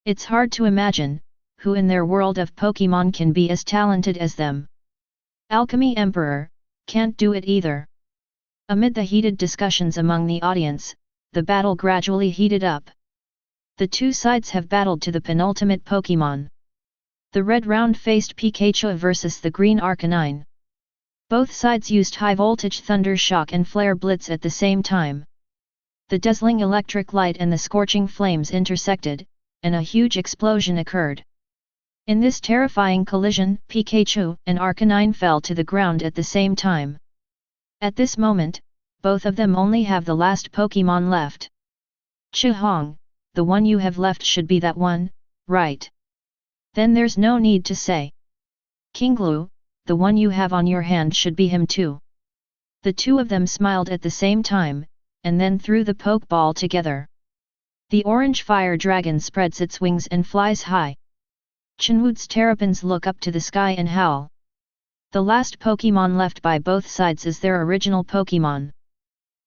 It's hard to imagine, who in their world of Pokémon can be as talented as them. Alchemy Emperor, can't do it either. Amid the heated discussions among the audience, the battle gradually heated up. The two sides have battled to the penultimate Pokémon. The red round-faced Pikachu versus the green Arcanine. Both sides used high-voltage thunder shock and flare blitz at the same time. The dazzling electric light and the scorching flames intersected, and a huge explosion occurred. In this terrifying collision, Pikachu and Arcanine fell to the ground at the same time. At this moment, both of them only have the last Pokémon left. Chihong, the one you have left should be that one, right? Then there's no need to say. Kinglu, the one you have on your hand should be him too. The two of them smiled at the same time, and then threw the Pokeball together. The orange fire dragon spreads its wings and flies high. Chenwud's terrapins look up to the sky and howl. The last Pokémon left by both sides is their original Pokémon.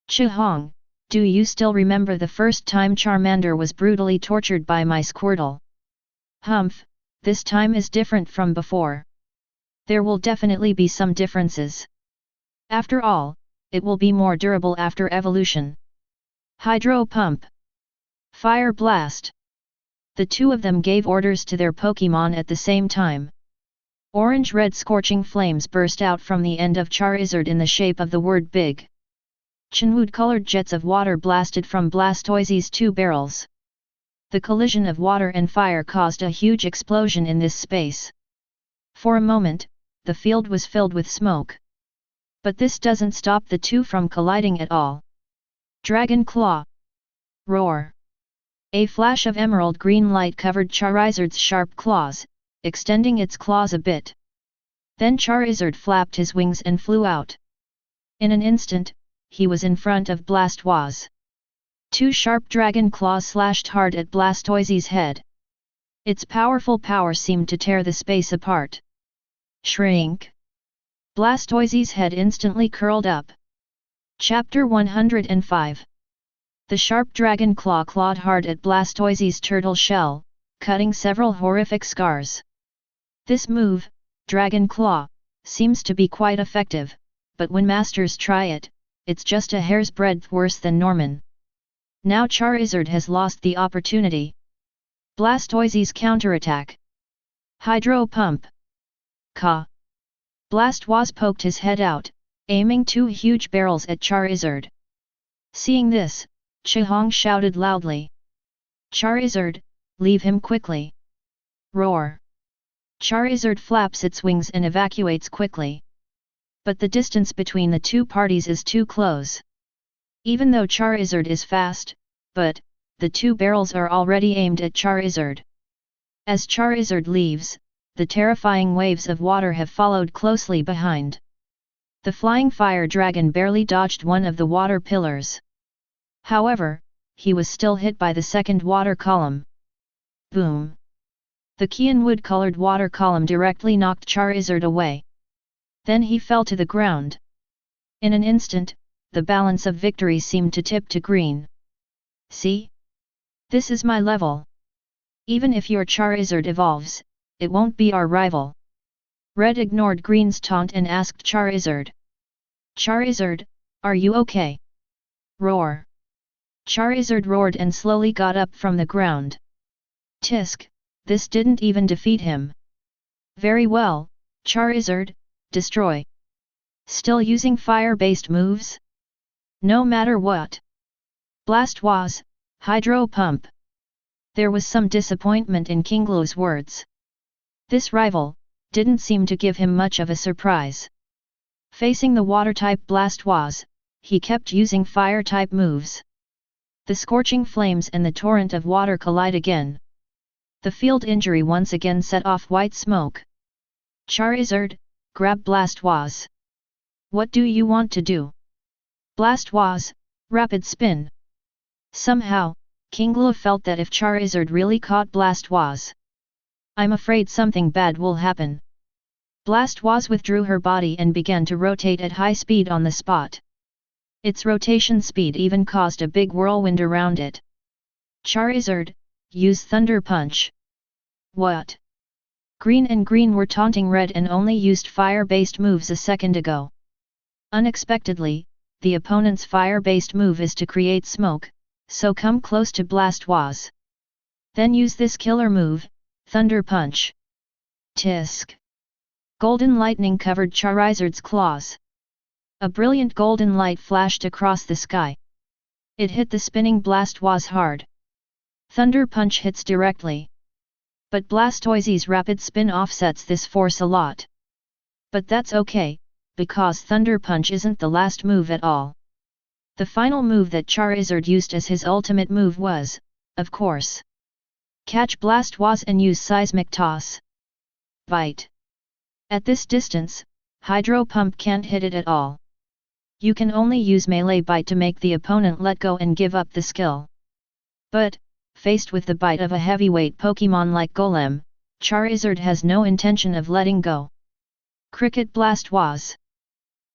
Chihong, do you still remember the first time Charmander was brutally tortured by my Squirtle? Humph, this time is different from before. There will definitely be some differences. After all, it will be more durable after evolution. Hydro Pump. Fire Blast. The two of them gave orders to their Pokémon at the same time. Orange-red scorching flames burst out from the end of Charizard in the shape of the word big. Chenwood-colored jets of water blasted from Blastoise's two barrels. The collision of water and fire caused a huge explosion in this space. For a moment, the field was filled with smoke. But this doesn't stop the two from colliding at all. Dragon Claw. Roar. A flash of emerald green light covered Charizard's sharp claws, extending its claws a bit. Then Charizard flapped his wings and flew out. In an instant, he was in front of Blastoise. Two sharp dragon claws slashed hard at Blastoise's head. Its powerful power seemed to tear the space apart. Shrink. Blastoise's head instantly curled up. Chapter 105. The sharp dragon claw clawed hard at Blastoise's turtle shell, cutting several horrific scars. This move, Dragon Claw, seems to be quite effective, but when masters try it, it's just a hair's breadth worse than Norman. Now Charizard has lost the opportunity. Blastoise's counterattack. Hydro Pump. Ka. Blastoise poked his head out, aiming two huge barrels at Charizard. Seeing this, Chihong shouted loudly. Charizard, leave him quickly. Roar. Charizard flaps its wings and evacuates quickly. But the distance between the two parties is too close. Even though Charizard is fast, but the two barrels are already aimed at Charizard. As Charizard leaves, the terrifying waves of water have followed closely behind. The flying fire dragon barely dodged one of the water pillars. However, he was still hit by the second water column. Boom! The Kianwood-colored water column directly knocked Charizard away. Then he fell to the ground. In an instant, the balance of victory seemed to tip to green. See? This is my level. Even if your Charizard evolves, it won't be our rival. Red ignored Green's taunt and asked Charizard. Charizard, are you okay? Roar. Charizard roared and slowly got up from the ground. Tisk, this didn't even defeat him. Very well, Charizard, destroy. Still using fire-based moves? No matter what. Blastoise, Hydro Pump. There was some disappointment in Kinglu's words. This rival didn't seem to give him much of a surprise. Facing the water-type Blastoise, he kept using fire-type moves. The scorching flames and the torrent of water collide again. The field injury once again set off white smoke. Charizard, grab Blastoise. What do you want to do? Blastoise, rapid spin. Somehow, Kinglu felt that if Charizard really caught Blastoise, I'm afraid something bad will happen. Blastoise withdrew her body and began to rotate at high speed on the spot. Its rotation speed even caused a big whirlwind around it. Charizard, use Thunder Punch. What? Green and Green were taunting Red and only used fire-based moves a second ago. Unexpectedly, the opponent's fire-based move is to create smoke, so come close to Blastoise. Then use this killer move, Thunder Punch. Tisk. Golden lightning covered Charizard's claws. A brilliant golden light flashed across the sky. It hit the spinning Blastoise hard. Thunder Punch hits directly. But Blastoise's rapid spin offsets this force a lot. But that's okay, because Thunder Punch isn't the last move at all. The final move that Charizard used as his ultimate move was, of course, catch Blastoise and use Seismic Toss. Bite. At this distance, Hydro Pump can't hit it at all. You can only use Melee Bite to make the opponent let go and give up the skill. But, faced with the bite of a heavyweight Pokémon like Golem, Charizard has no intention of letting go. Cricket Blastoise.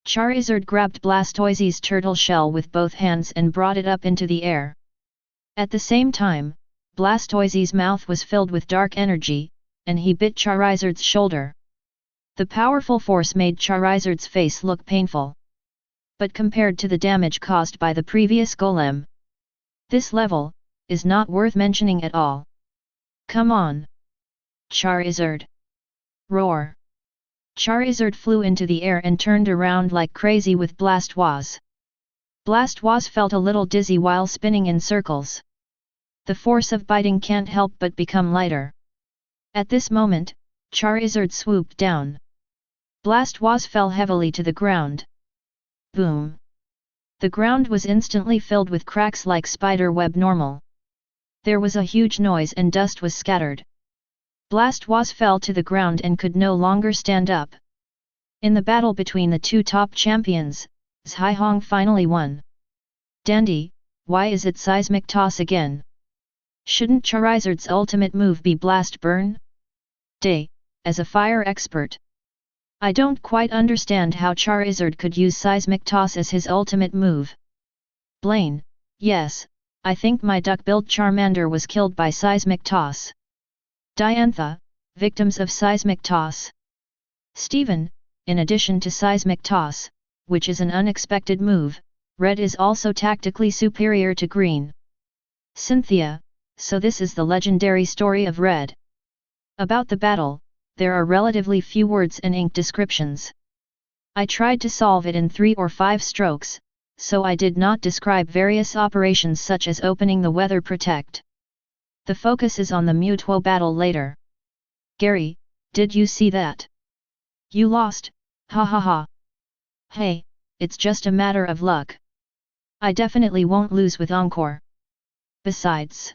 Charizard grabbed Blastoise's turtle shell with both hands and brought it up into the air. At the same time, Blastoise's mouth was filled with dark energy, and he bit Charizard's shoulder. The powerful force made Charizard's face look painful. But compared to the damage caused by the previous Golem, this level is not worth mentioning at all. Come on, Charizard! Roar! Charizard flew into the air and turned around like crazy with Blastoise. Blastoise felt a little dizzy while spinning in circles. The force of biting can't help but become lighter. At this moment, Charizard swooped down. Blastoise fell heavily to the ground. Boom! The ground was instantly filled with cracks like spider web normal. There was a huge noise and dust was scattered. Blastoise fell to the ground and could no longer stand up. In the battle between the two top champions, Zhaihong finally won. Dandy, why is it Seismic Toss again? Shouldn't Charizard's ultimate move be Blast Burn? Day, as a fire expert, I don't quite understand how Charizard could use Seismic Toss as his ultimate move. Blaine, yes, I think my duck-billed Charmander was killed by Seismic Toss. Diantha, victims of Seismic Toss. Steven, in addition to Seismic Toss, which is an unexpected move, Red is also tactically superior to Green. Cynthia, so this is the legendary story of Red. About the battle, there are relatively few words and ink descriptions. I tried to solve it in 3 or 5 strokes, so I did not describe various operations such as opening the weather protect. The focus is on the Mewtwo battle later. Gary, did you see that? You lost, ha ha ha. Hey, it's just a matter of luck. I definitely won't lose with Encore. Besides,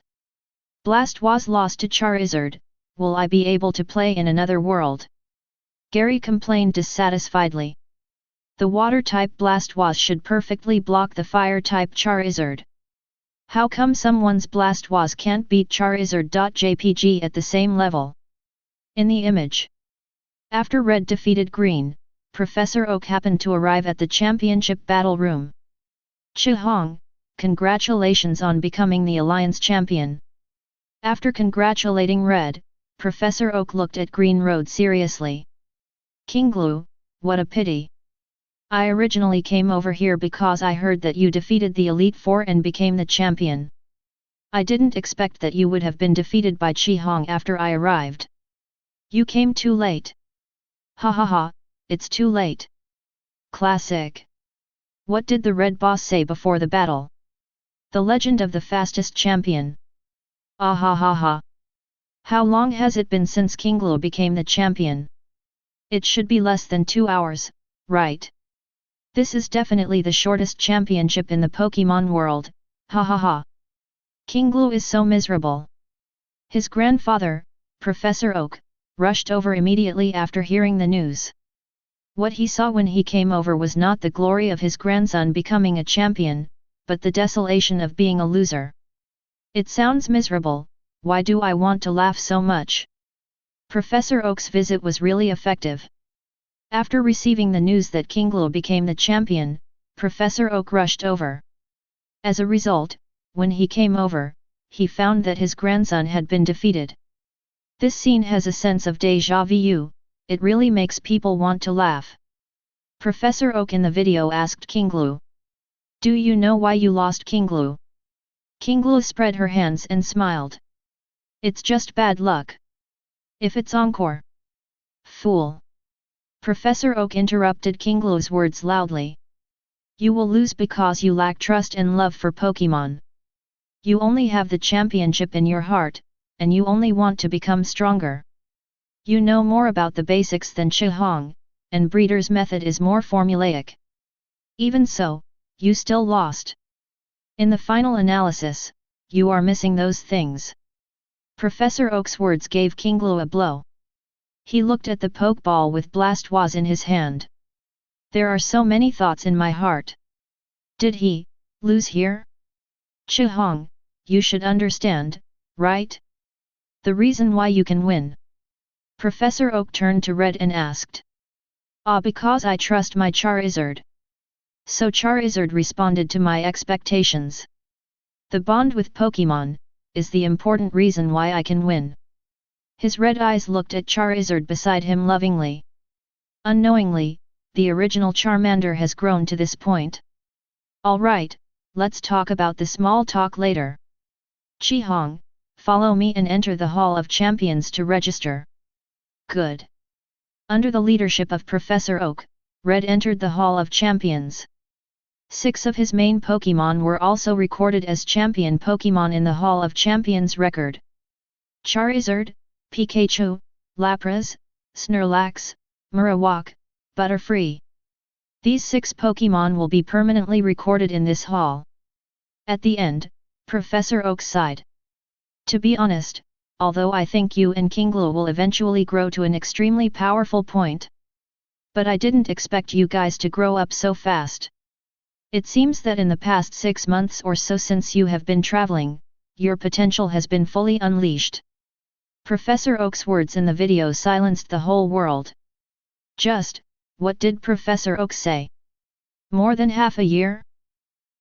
Blastoise lost to Charizard, will I be able to play in another world? Gary complained dissatisfiedly. The water-type Blastoise should perfectly block the fire-type Charizard. How come someone's Blastoise can't beat Charizard.jpg at the same level? In the image. After Red defeated Green, Professor Oak happened to arrive at the championship battle room. Zhaihong, congratulations on becoming the Alliance champion. After congratulating Red, Professor Oak looked at Green Road seriously. Kinglu, what a pity. I originally came over here because I heard that you defeated the Elite Four and became the champion. I didn't expect that you would have been defeated by Qihong after I arrived. You came too late. Ha ha ha, it's too late. Classic. What did the Red Boss say before the battle? The legend of the fastest champion. Ah ha ha ha. How long has it been since Kinglu became the champion? It should be less than 2 hours, right? This is definitely the shortest championship in the Pokémon world, ha ha ha. Kinglu is so miserable. His grandfather, Professor Oak, rushed over immediately after hearing the news. What he saw when he came over was not the glory of his grandson becoming a champion, but the desolation of being a loser. It sounds miserable, why do I want to laugh so much? Professor Oak's visit was really effective. After receiving the news that Kinglu became the champion, Professor Oak rushed over. As a result, when he came over, he found that his grandson had been defeated. This scene has a sense of déjà vu, it really makes people want to laugh. Professor Oak in the video asked Kinglu. Do you know why you lost Kinglu? Kinglu spread her hands and smiled. It's just bad luck. If it's encore. Fool. Professor Oak interrupted Kinglu's words loudly. You will lose because you lack trust and love for Pokémon. You only have the championship in your heart, and you only want to become stronger. You know more about the basics than Qihong, and Breeder's method is more formulaic. Even so, you still lost. In the final analysis, you are missing those things. Professor Oak's words gave Kinglu a blow. He looked at the Pokeball with Blastoise in his hand. There are so many thoughts in my heart. Did he lose here? Qihong, you should understand, right? The reason why you can win. Professor Oak turned to Red and asked. Because I trust my Charizard. So Charizard responded to my expectations. The bond with Pokémon is the important reason why I can win. His red eyes looked at Charizard beside him lovingly. Unknowingly, the original Charmander has grown to this point. Alright, let's talk about the small talk later. Qihong, follow me and enter the Hall of Champions to register. Good. Under the leadership of Professor Oak, Red entered the Hall of Champions. 6 of his main Pokémon were also recorded as champion Pokémon in the Hall of Champions record. Charizard, Pikachu, Lapras, Snorlax, Marowak, Butterfree. These 6 Pokémon will be permanently recorded in this hall. At the end, Professor Oak sighed. To be honest, although I think you and Kinglu will eventually grow to an extremely powerful point. But I didn't expect you guys to grow up so fast. It seems that in the past 6 months or so since you have been traveling, your potential has been fully unleashed. Professor Oak's words in the video silenced the whole world. Just, what did Professor Oak say? More than half a year?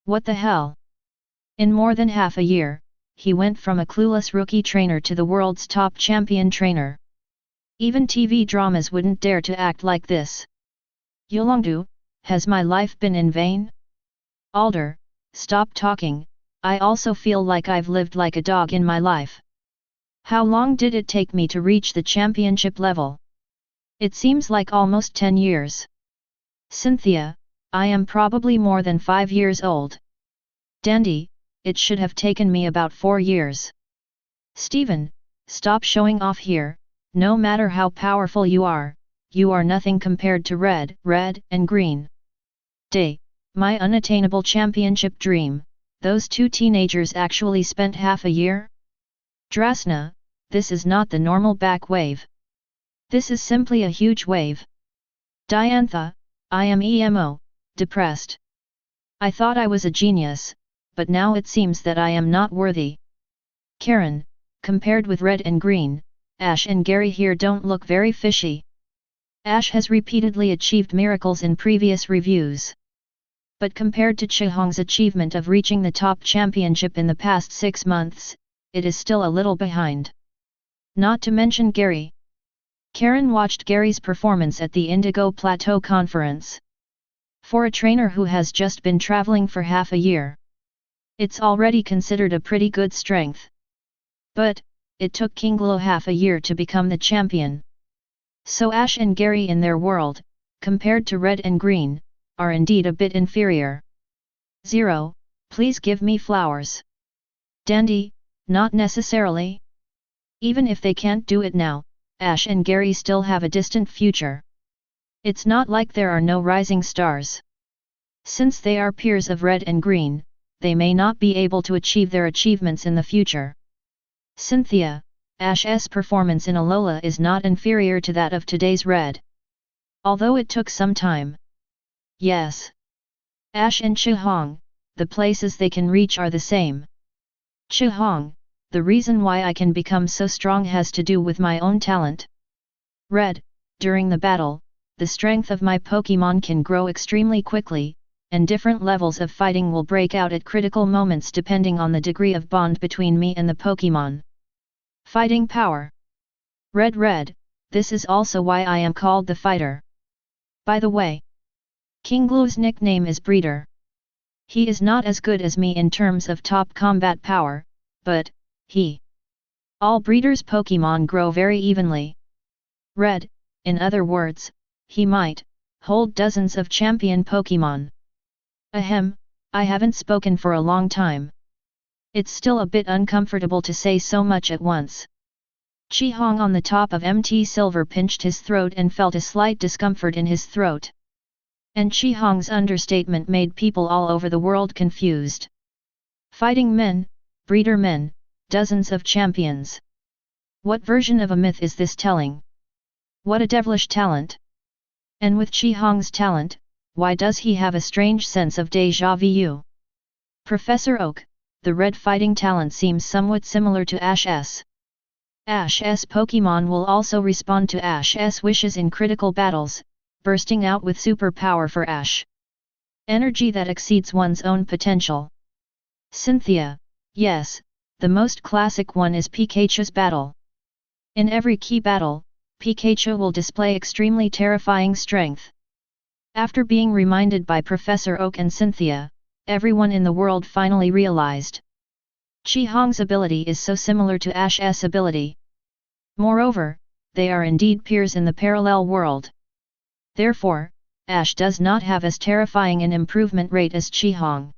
What the hell? In more than half a year, he went from a clueless rookie trainer to the world's top champion trainer. Even TV dramas wouldn't dare to act like this. Yolongdu, has my life been in vain? Alder, stop talking, I also feel like I've lived like a dog in my life. How long did it take me to reach the championship level? It seems like almost 10 years. Cynthia, I am probably more than 5 years old. Dandy, it should have taken me about 4 years. Steven, stop showing off here, no matter how powerful you are nothing compared to Red and Green. Day, my unattainable championship dream, those 2 teenagers actually spent half a year? Drasna, this is not the normal back wave. This is simply a huge wave. Diantha, I am emo, depressed. I thought I was a genius, but now it seems that I am not worthy. Karen, compared with Red and Green, Ash and Gary here don't look very fishy. Ash has repeatedly achieved miracles in previous reviews. But compared to Qihong's achievement of reaching the top championship in the past 6 months, it is still a little behind. Not to mention Gary. Karen watched Gary's performance at the Indigo Plateau Conference. For a trainer who has just been traveling for half a year, it's already considered a pretty good strength. But, it took Kinglo half a year to become the champion. So Ash and Gary in their world, compared to Red and Green, are indeed a bit inferior. 0. Please give me flowers. Dandy, not necessarily. Even if they can't do it now, Ash and Gary still have a distant future. It's not like there are no rising stars. Since they are peers of Red and Green, they may not be able to achieve their achievements in the future. Cynthia, Ash's performance in Alola is not inferior to that of today's Red. Although it took some time. Yes. Ash and Chihong, the places they can reach are the same. Chihong, the reason why I can become so strong has to do with my own talent. Red, during the battle, the strength of my Pokémon can grow extremely quickly, and different levels of fighting will break out at critical moments depending on the degree of bond between me and the Pokémon. Fighting power. Red, this is also why I am called the fighter. By the way, Kinglu's nickname is Breeder. He is not as good as me in terms of top combat power, but, all breeders' Pokémon grow very evenly. Red, in other words, he might hold dozens of champion Pokémon. Ahem, I haven't spoken for a long time. It's still a bit uncomfortable to say so much at once. Chihong on the top of MT Silver pinched his throat and felt a slight discomfort in his throat. And Chihong's understatement made people all over the world confused. Fighting men, breeder men, dozens of champions. What version of a myth is this telling? What a devilish talent! And with Chihong's talent, why does he have a strange sense of déjà vu? Professor Oak, the Red fighting talent seems somewhat similar to Ash's. Ash's Pokémon will also respond to Ash's wishes in critical battles, bursting out with super power for Ash. Energy that exceeds one's own potential. Cynthia, yes, the most classic one is Pikachu's battle. In every key battle, Pikachu will display extremely terrifying strength. After being reminded by Professor Oak and Cynthia, everyone in the world finally realized. Chihong's ability is so similar to Ash's ability. Moreover, they are indeed peers in the parallel world. Therefore, Ash does not have as terrifying an improvement rate as Chihong.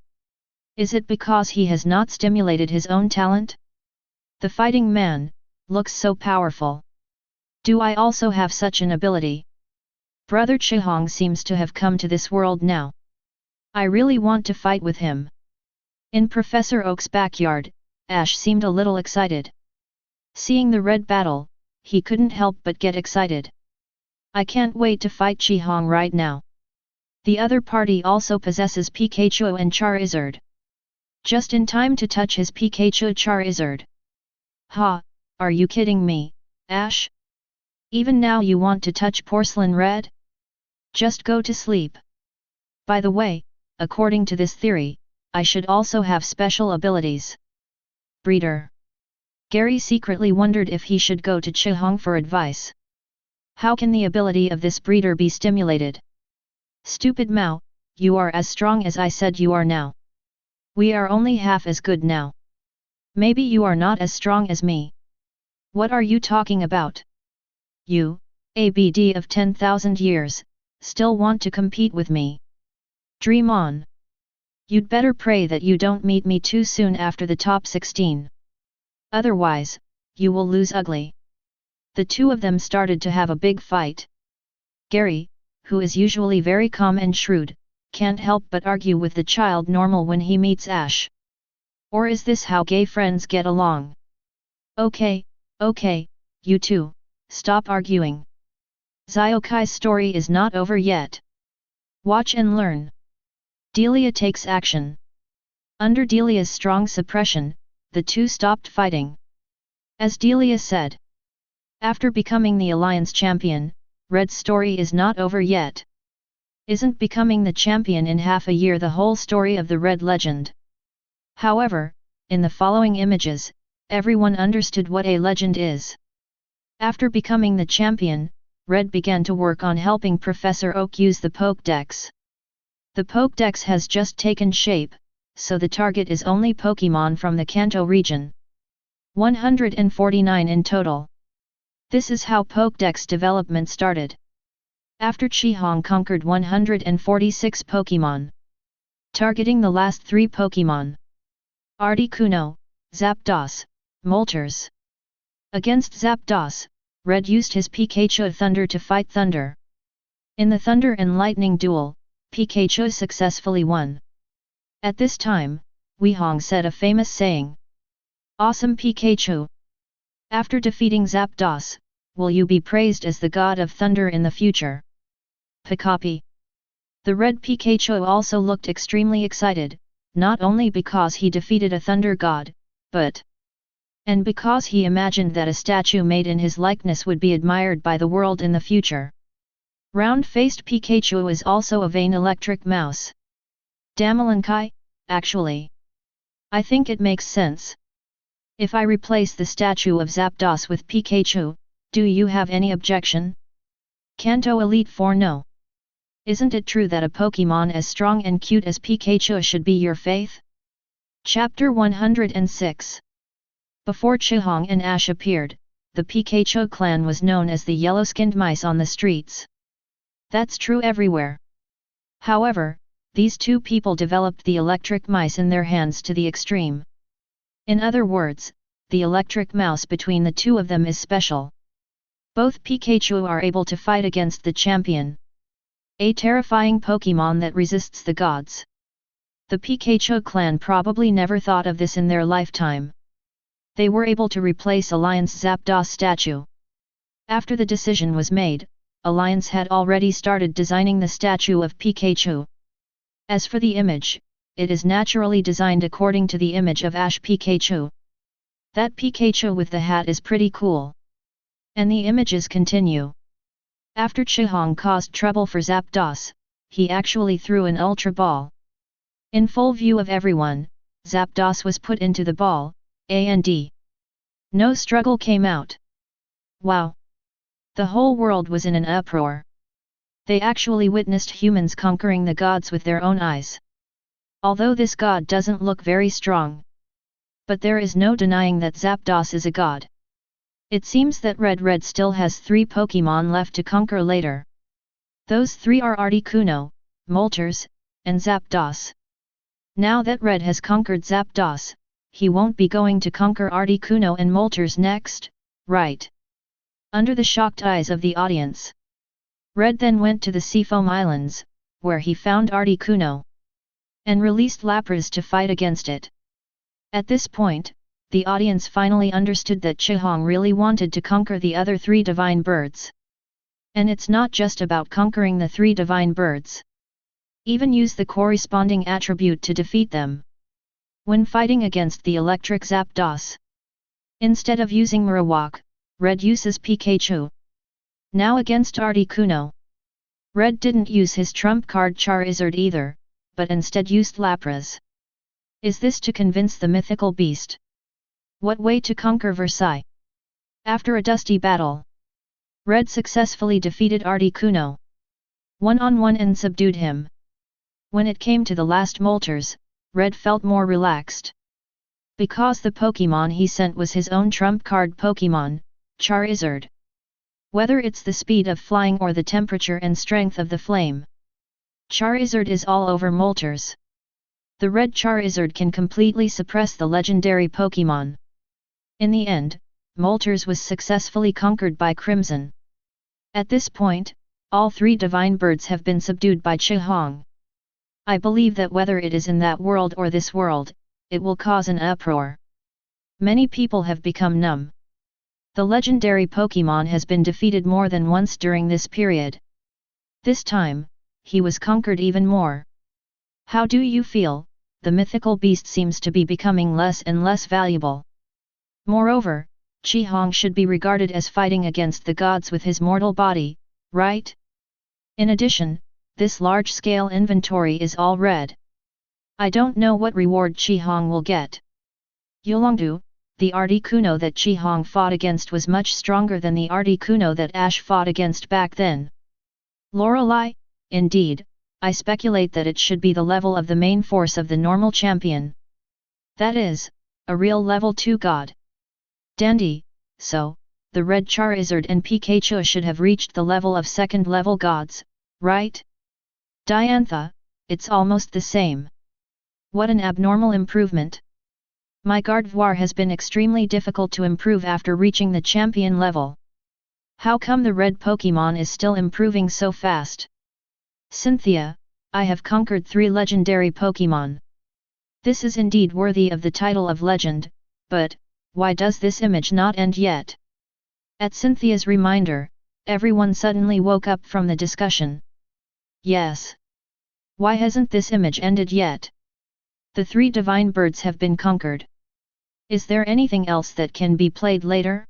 Is it because he has not stimulated his own talent? The fighting man looks so powerful. Do I also have such an ability? Brother Chihong seems to have come to this world now. I really want to fight with him. In Professor Oak's backyard, Ash seemed a little excited. Seeing the Red battle, he couldn't help but get excited. I can't wait to fight Chihong right now. The other party also possesses Pikachu and Charizard. Just in time to touch his Pikachu Charizard. Ha, are you kidding me, Ash? Even now you want to touch Porcelain Red? Just go to sleep. By the way, according to this theory, I should also have special abilities. Breeder. Gary secretly wondered if he should go to Chihong for advice. How can the ability of this breeder be stimulated? Stupid Mao, you are as strong as I said you are now. We are only half as good now. Maybe you are not as strong as me. What are you talking about? You, ABD of 10,000 years, still want to compete with me? Dream on. You'd better pray that you don't meet me too soon after the top 16. Otherwise, you will lose ugly. The two of them started to have a big fight. Gary, who is usually very calm and shrewd, can't help but argue with the child normal when he meets Ash. Or is this how gay friends get along? Okay, you two, stop arguing. Xiaokai's story is not over yet. Watch and learn. Delia takes action. Under Delia's strong suppression, the two stopped fighting. As Delia said, after becoming the Alliance champion, Red's story is not over yet. Isn't becoming the champion in half a year the whole story of the Red legend? However, in the following images, everyone understood what a legend is. After becoming the champion, Red began to work on helping Professor Oak use the Pokédex. The Pokédex has just taken shape, so the target is only Pokémon from the Kanto region. 149 in total. This is how Pokédex development started. After Qihong conquered 146 Pokémon, targeting the last 3 Pokémon: Articuno, Zapdos, Moltres. Against Zapdos, Red used his Pikachu Thunder to fight Thunder. In the Thunder and Lightning duel, Pikachu successfully won. At this time, Weihong said a famous saying: "Awesome Pikachu! After defeating Zapdos, will you be praised as the god of thunder in the future?" Pikapi. The red Pikachu also looked extremely excited, not only because he defeated a thunder god, but and because he imagined that a statue made in his likeness would be admired by the world in the future. Round-faced Pikachu is also a vain electric mouse. Damalankai, actually. I think it makes sense. If I replace the statue of Zapdos with Pikachu, do you have any objection? Kanto Elite 4. No. Isn't it true that a Pokémon as strong and cute as Pikachu should be your faith? Chapter 106. Before Qihong and Ash appeared, the Pikachu clan was known as the yellow-skinned mice on the streets. That's true everywhere. However, these two people developed the electric mice in their hands to the extreme. In other words, the electric mouse between the two of them is special. Both Pikachu are able to fight against the champion, a terrifying Pokémon that resists the gods. The Pikachu clan probably never thought of this in their lifetime. They were able to replace Alliance Zapdos statue. After the decision was made, Alliance had already started designing the statue of Pikachu. As for the image, it is naturally designed according to the image of Ash Pikachu. That Pikachu with the hat is pretty cool. And the images continue. After Qihong caused trouble for Zapdos, he actually threw an Ultra Ball. In full view of everyone, Zapdos was put into the ball, and no struggle came out. Wow! The whole world was in an uproar. They actually witnessed humans conquering the gods with their own eyes. Although this god doesn't look very strong. But there is no denying that Zapdos is a god. It seems that Red still has 3 Pokémon left to conquer later. Those 3 are Articuno, Moltres, and Zapdos. Now that Red has conquered Zapdos, he won't be going to conquer Articuno and Moltres next, right? Under the shocked eyes of the audience, Red then went to the Seafoam Islands, where he found Articuno, and released Lapras to fight against it. At this point, the audience finally understood that Qihong really wanted to conquer the other 3 divine birds. And it's not just about conquering the 3 divine birds. Even use the corresponding attribute to defeat them. When fighting against the electric Zapdos, instead of using Marowak, Red uses Pikachu. Now against Articuno, Red didn't use his trump card Charizard either, but instead used Lapras. Is this to convince the mythical beast? What way to conquer Versailles? After a dusty battle, Red successfully defeated Articuno one-on-one and subdued him. When it came to the last Moltres, Red felt more relaxed. Because the Pokémon he sent was his own trump card Pokémon, Charizard. Whether it's the speed of flying or the temperature and strength of the flame, Charizard is all over Moltres. The red Charizard can completely suppress the legendary Pokémon. In the end, Moltres was successfully conquered by Crimson. At this point, all 3 divine birds have been subdued by Qihong. I believe that whether it is in that world or this world, it will cause an uproar. Many people have become numb. The legendary Pokémon has been defeated more than once during this period. This time, he was conquered even more. How do you feel? The mythical beast seems to be becoming less and less valuable. Moreover, Qihong should be regarded as fighting against the gods with his mortal body, right? In addition, this large-scale inventory is all red. I don't know what reward Qihong will get. Yulongdu, the Articuno that Chi-Hong fought against was much stronger than the Articuno that Ash fought against back then. Lorelei, indeed, I speculate that it should be the level of the main force of the normal champion. That is, a real level 2 god. Dandy, so, the Red Charizard and Pikachu should have reached the level of second level gods, right? Diantha, it's almost the same. What an abnormal improvement. My Gardevoir has been extremely difficult to improve after reaching the champion level. How come the red Pokémon is still improving so fast? Cynthia, I have conquered 3 legendary Pokémon. This is indeed worthy of the title of legend, but, why does this image not end yet? At Cynthia's reminder, everyone suddenly woke up from the discussion. Yes. Why hasn't this image ended yet? The 3 divine birds have been conquered. Is there anything else that can be played later?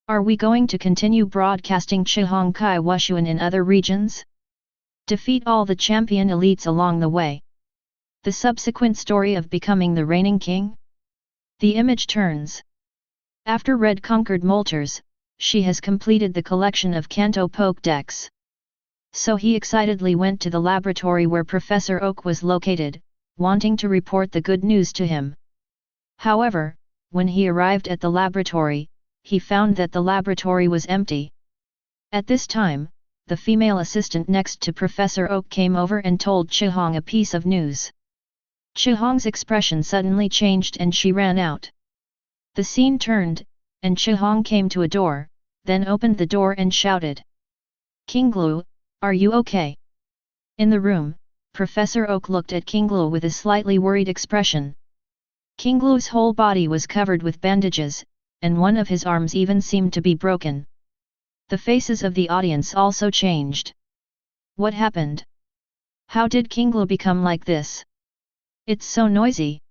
Are we going to continue broadcasting Chi-Hong Kai Wushuan in other regions? Defeat all the champion elites along the way. The subsequent story of becoming the reigning king? The image turns. After Red conquered Moltres, she has completed the collection of Kanto Pokédex. So he excitedly went to the laboratory where Professor Oak was located, wanting to report the good news to him. However, when he arrived at the laboratory, he found that the laboratory was empty. At this time, the female assistant next to Professor Oak came over and told Chi-Hong a piece of news. Chi-Hong's expression suddenly changed and she ran out. The scene turned, and Chi-Hong came to a door, then opened the door and shouted. Kinglu, are you okay? In the room, Professor Oak looked at Kinglu with a slightly worried expression. Kinglu's whole body was covered with bandages, and one of his arms even seemed to be broken. The faces of the audience also changed. What happened? How did Kinglu become like this? It's so noisy.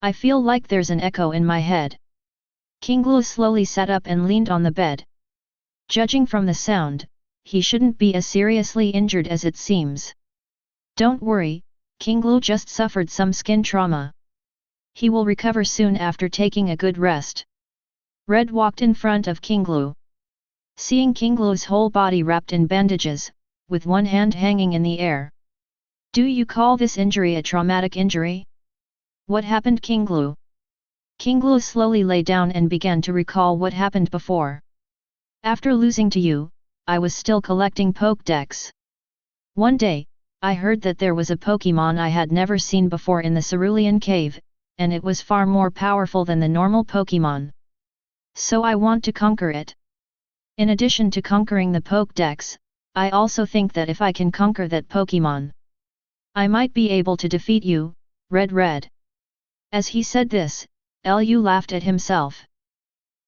I feel like there's an echo in my head. Kinglu slowly sat up and leaned on the bed. Judging from the sound, he shouldn't be as seriously injured as it seems. Don't worry, Kinglu just suffered some skin trauma. He will recover soon after taking a good rest. Red walked in front of Kinglu. Seeing Kinglu's whole body wrapped in bandages, with one hand hanging in the air. Do you call this injury a traumatic injury? What happened, Kinglu? Kinglu slowly lay down and began to recall what happened before. After losing to you, I was still collecting Pokédex. One day, I heard that there was a Pokémon I had never seen before in the Cerulean Cave, and it was far more powerful than the normal Pokémon. So I want to conquer it. In addition to conquering the Pokédex, I also think that if I can conquer that Pokémon, I might be able to defeat you, Red. As he said this, Lu laughed at himself.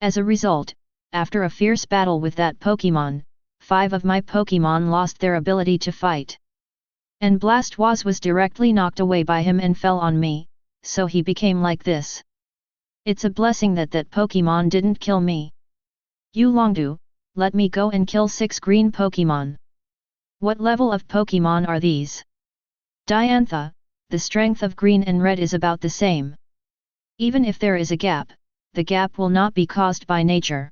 As a result, after a fierce battle with that Pokémon, 5 of my Pokémon lost their ability to fight. And Blastoise was directly knocked away by him and fell on me, so he became like this. It's a blessing that Pokémon didn't kill me. Yulongdu, let me go and kill 6 green Pokémon. What level of Pokémon are these? Diantha, the strength of green and red is about the same. Even if there is a gap, the gap will not be caused by nature.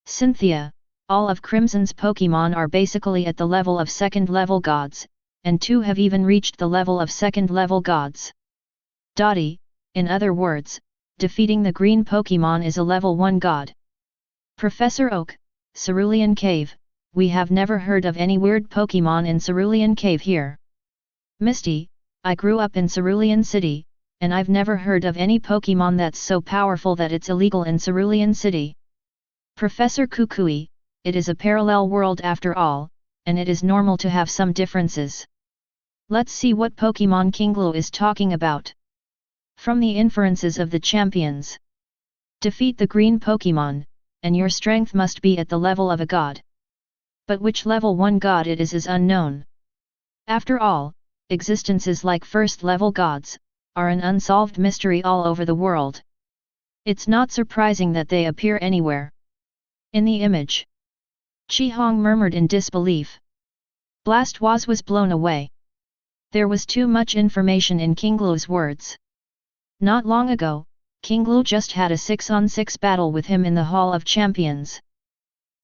Cynthia, all of Crimson's Pokémon are basically at the level of second level gods, and 2 have even reached the level of second level gods. Dottie, in other words, defeating the green Pokémon is a level 1 god. Professor Oak, Cerulean Cave, we have never heard of any weird Pokémon in Cerulean Cave here. Misty, I grew up in Cerulean City, and I've never heard of any Pokémon that's so powerful that it's illegal in Cerulean City. Professor Kukui, it is a parallel world after all, and it is normal to have some differences. Let's see what Pokémon Kinglu is talking about. From the inferences of the champions. Defeat the green Pokémon, and your strength must be at the level of a god. But which level 1 god it is unknown. After all, existences like first level gods, are an unsolved mystery all over the world. It's not surprising that they appear anywhere. In the image. Chi-Hong murmured in disbelief. Blastoise was blown away. There was too much information in Kinglu's words. Not long ago, King Lu just had a 6-on-6 battle with him in the Hall of Champions.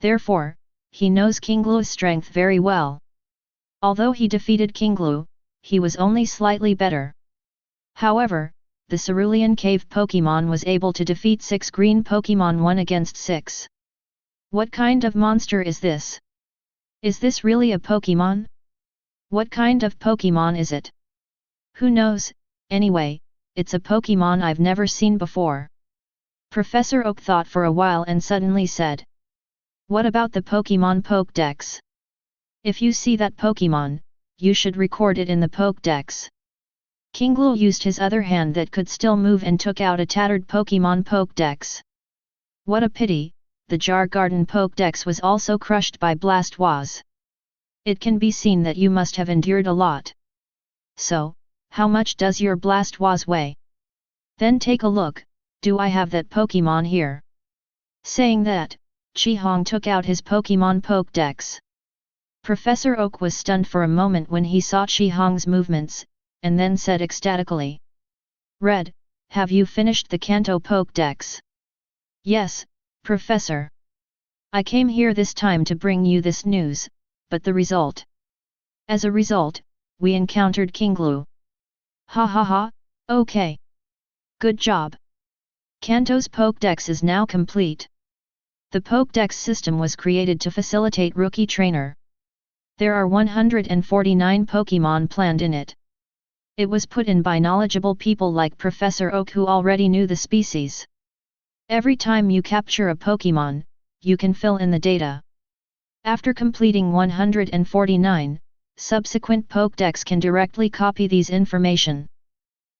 Therefore, he knows King Lu's strength very well. Although he defeated King Lu, he was only slightly better. However, the Cerulean Cave Pokémon was able to defeat 6 green Pokémon 1 against 6. What kind of monster is this? Is this really a Pokémon? What kind of Pokémon is it? Who knows, anyway, it's a Pokémon I've never seen before. Professor Oak thought for a while and suddenly said. What about the Pokémon Pokédex? If you see that Pokémon, you should record it in the Pokédex. King Lu used his other hand that could still move and took out a tattered Pokémon Pokédex. What a pity, the Jar Garden Pokédex was also crushed by Blastoise. It can be seen that you must have endured a lot. So, how much does your Blastoise weigh? Then take a look, do I have that Pokémon here? Saying that, Chi Hong took out his Pokémon Pokédex. Professor Oak was stunned for a moment when he saw Chi Hong's movements, and then said ecstatically. Red, have you finished the Kanto Pokédex? Yes, Professor. I came here this time to bring you this news, but the result. As a result, we encountered King Lu. Ha ha ha, okay. Good job. Kanto's Pokédex is now complete. The Pokédex system was created to facilitate rookie trainer. There are 149 Pokémon planned in it. It was put in by knowledgeable people like Professor Oak who already knew the species. Every time you capture a Pokémon, you can fill in the data. After completing 149, subsequent Pokédex can directly copy these information.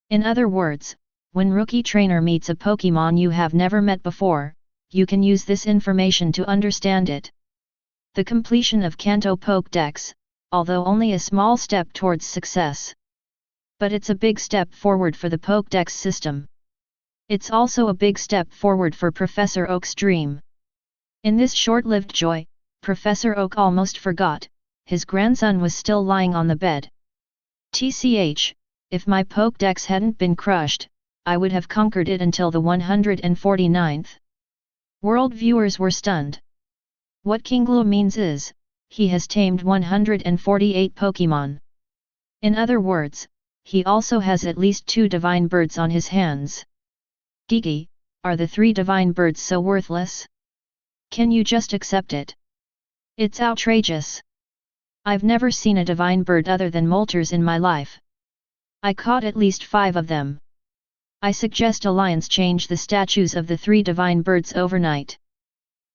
In other words, when rookie trainer meets a Pokémon you have never met before, you can use this information to understand it. The completion of Kanto Pokédex, although only a small step towards success. But it's a big step forward for the Pokédex system. It's also a big step forward for Professor Oak's dream. In this short-lived joy, Professor Oak almost forgot, his grandson was still lying on the bed. TCH, if my Pokédex hadn't been crushed, I would have conquered it until the 149th. World viewers were stunned. What King Lu means is, he has tamed 148 Pokémon. In other words, he also has at least 2 divine birds on his hands. Gigi, are the 3 divine birds so worthless? Can you just accept it? It's outrageous. I've never seen a divine bird other than molters in my life. I caught at least 5 of them. I suggest Alliance change the statues of the 3 divine birds overnight.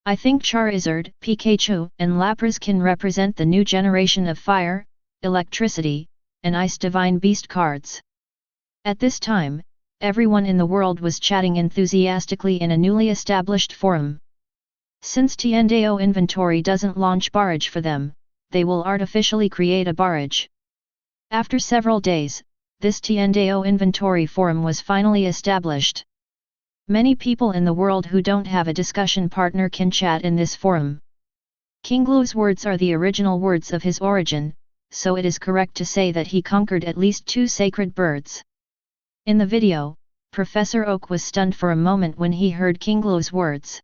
I think Charizard, Pikachu, and Lapras can represent the new generation of fire, electricity, and ice divine beast cards. At this time, everyone in the world was chatting enthusiastically in a newly established forum. Since Tiandao Inventory doesn't launch barrage for them, they will artificially create a barrage. After several days, this Tiandao Inventory forum was finally established. Many people in the world who don't have a discussion partner can chat in this forum. King Lu's words are the original words of his origin, so it is correct to say that he conquered at least 2 sacred birds. In the video, Professor Oak was stunned for a moment when he heard King Lu's words.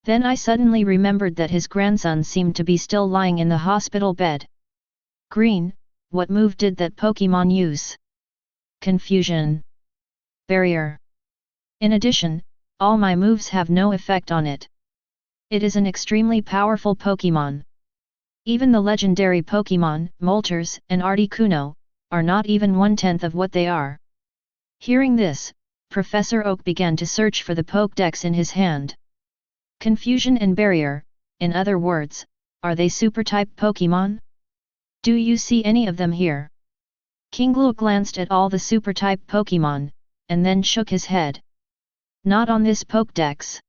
Then I suddenly remembered that his grandson seemed to be still lying in the hospital bed. Green, what move did that Pokémon use? Confusion. Barrier. In addition, all my moves have no effect on it. It is an extremely powerful Pokémon. Even the legendary Pokémon, Moltres and Articuno, are not even 1/10 of what they are. Hearing this, Professor Oak began to search for the Pokédex in his hand. Confusion and Barrier, in other words, are they Super-type Pokémon? Do you see any of them here? King Lu glanced at all the Super-type Pokémon, and then shook his head. Not on this Pokédex.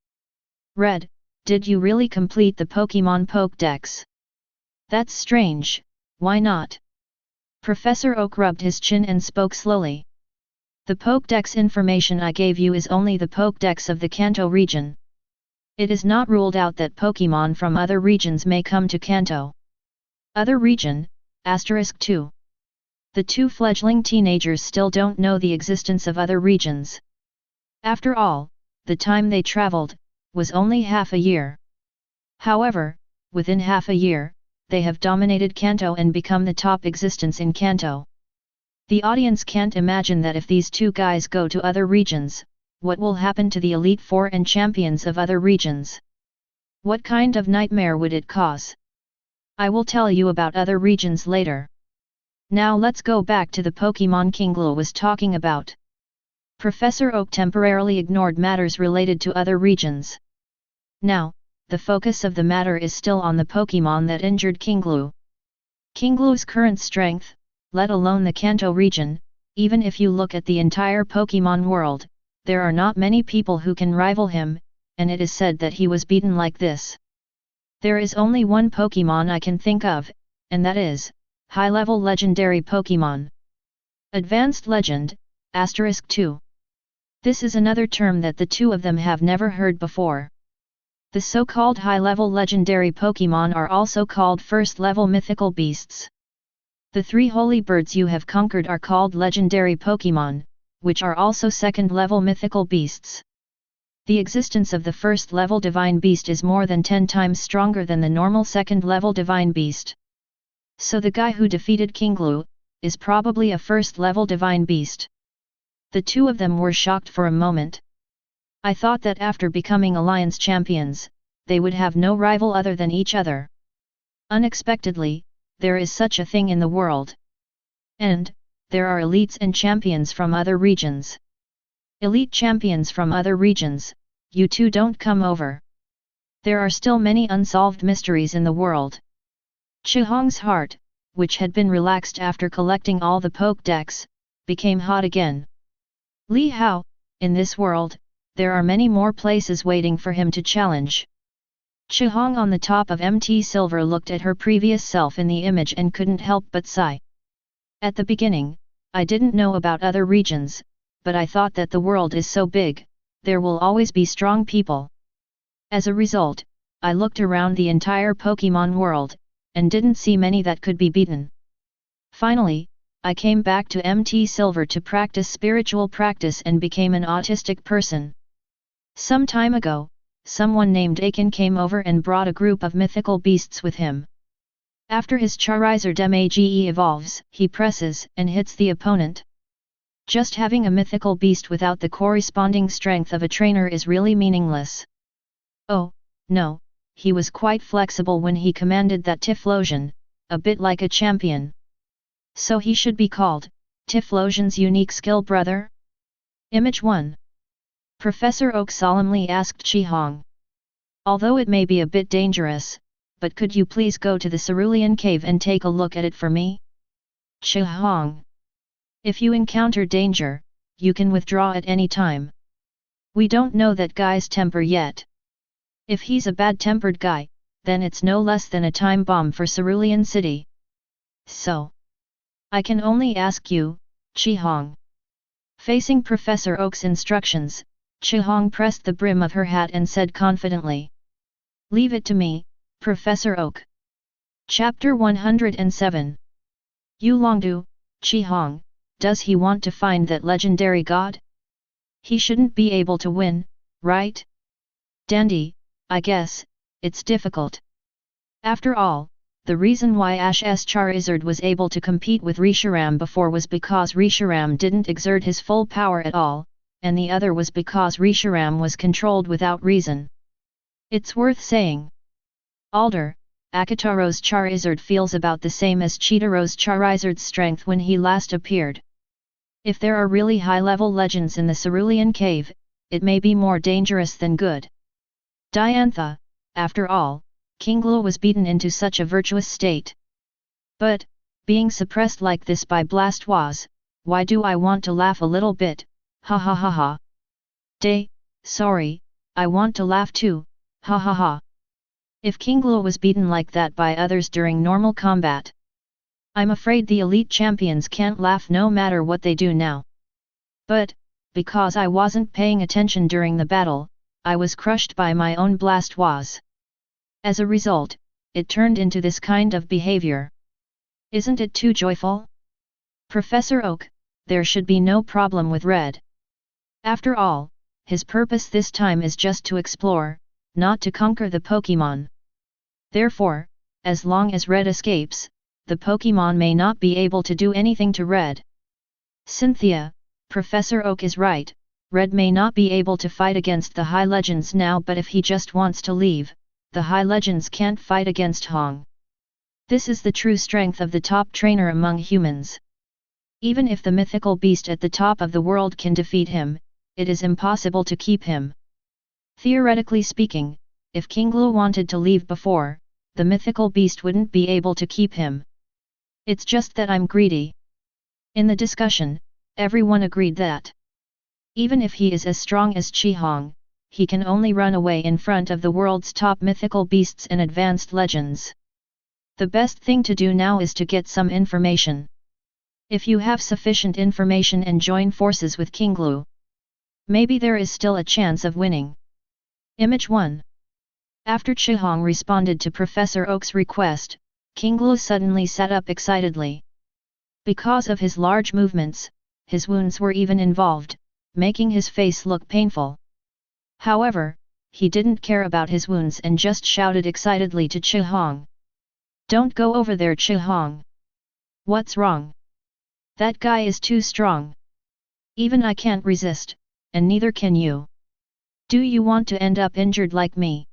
Red, did you really complete the Pokémon Pokédex? That's strange, why not? Professor Oak rubbed his chin and spoke slowly. The Pokédex information I gave you is only the Pokédex of the Kanto region. It is not ruled out that Pokémon from other regions may come to Kanto. Other region, *2. The 2 fledgling teenagers still don't know the existence of other regions. After all, the time they traveled was only half a year. However, within half a year, they have dominated Kanto and become the top existence in Kanto. The audience can't imagine that if these two guys go to other regions, what will happen to the Elite Four and champions of other regions? What kind of nightmare would it cause? I will tell you about other regions later. Now let's go back to the Pokémon Kinglu was talking about. Professor Oak temporarily ignored matters related to other regions. Now, the focus of the matter is still on the Pokémon that injured Kinglu. Kinglu's current strength, let alone the Kanto region, even if you look at the entire Pokémon world, there are not many people who can rival him, and it is said that he was beaten like this. There is only one Pokémon I can think of, and that is, high-level legendary Pokémon. Advanced Legend, *2. This is another term that the two of them have never heard before. The so-called high-level legendary Pokémon are also called first-level mythical beasts. The three holy birds you have conquered are called legendary Pokémon, which are also second-level mythical beasts. The existence of the first-level divine beast is more than 10 times stronger than the normal second-level divine beast. So the guy who defeated Kinglu is probably a first-level divine beast. The two of them were shocked for a moment. I thought that after becoming Alliance champions, they would have no rival other than each other. Unexpectedly, there is such a thing in the world. And, there are elites and champions from other regions. Elite champions from other regions, you two don't come over. There are still many unsolved mysteries in the world. Chihong's heart, which had been relaxed after collecting all the Pokédex, became hot again. Li Hao, in this world, there are many more places waiting for him to challenge. Chihong on the top of MT Silver looked at her previous self in the image and couldn't help but sigh. At the beginning, I didn't know about other regions, but I thought that the world is so big, there will always be strong people. As a result, I looked around the entire Pokémon world, and didn't see many that could be beaten. Finally, I came back to MT Silver to practice spiritual practice and became an autistic person. Some time ago, someone named Akin came over and brought a group of mythical beasts with him. After his Charizard Mage evolves, he presses and hits the opponent. Just having a mythical beast without the corresponding strength of a trainer is really meaningless. Oh, no, he was quite flexible when he commanded that Typhlosion, a bit like a champion. So he should be called Typhlosion's unique skill brother? Image 1. Professor Oak solemnly asked Chihong. Although it may be a bit dangerous, but could you please go to the Cerulean Cave and take a look at it for me? Chihong. If you encounter danger, you can withdraw at any time. We don't know that guy's temper yet. If he's a bad-tempered guy, then it's no less than a time bomb for Cerulean City. So, I can only ask you, Chihong. Facing Professor Oak's instructions, Chihong pressed the brim of her hat and said confidently. Leave it to me, Professor Oak. Chapter 107. Yulongdu, Chihong, does he want to find that legendary god? He shouldn't be able to win, right? Dandy, I guess, it's difficult. After all, the reason why Ash's Charizard was able to compete with Reshiram before was because Reshiram didn't exert his full power at all, and the other was because Reshiram was controlled without reason. It's worth saying. Alder, Akitaro's Charizard feels about the same as Cheetaro's Charizard's strength when he last appeared. If there are really high-level legends in the Cerulean Cave, it may be more dangerous than good. Diantha, after all, Kinglu was beaten into such a virtuous state. But, being suppressed like this by Blastoise, why do I want to laugh a little bit, ha ha ha ha. Sorry, I want to laugh too, ha ha ha. If Kinglu was beaten like that by others during normal combat, I'm afraid the elite champions can't laugh no matter what they do now. But, because I wasn't paying attention during the battle, I was crushed by my own Blastoise. As a result, it turned into this kind of behavior. Isn't it too joyful? Professor Oak, there should be no problem with Red. After all, his purpose this time is just to explore, not to conquer the Pokémon. Therefore, as long as Red escapes, the Pokémon may not be able to do anything to Red. Cynthia, Professor Oak is right, Red may not be able to fight against the High Legends now, but if he just wants to leave, the High Legends can't fight against Hong. This is the true strength of the top trainer among humans. Even if the mythical beast at the top of the world can defeat him, it is impossible to keep him. Theoretically speaking, if Kinglu wanted to leave before, the mythical beast wouldn't be able to keep him. It's just that I'm greedy. In the discussion, everyone agreed that even if he is as strong as Qi Hong, he can only run away in front of the world's top mythical beasts and advanced legends. The best thing to do now is to get some information. If you have sufficient information and join forces with Kinglu, maybe there is still a chance of winning. Image 1. After Qi Hong responded to Professor Oak's request, Kinglu suddenly sat up excitedly. Because of his large movements, his wounds were even involved, making his face look painful. However, he didn't care about his wounds and just shouted excitedly to Qi Hong. "Don't go over there, Qi Hong. What's wrong? That guy is too strong. Even I can't resist, and neither can you. Do you want to end up injured like me?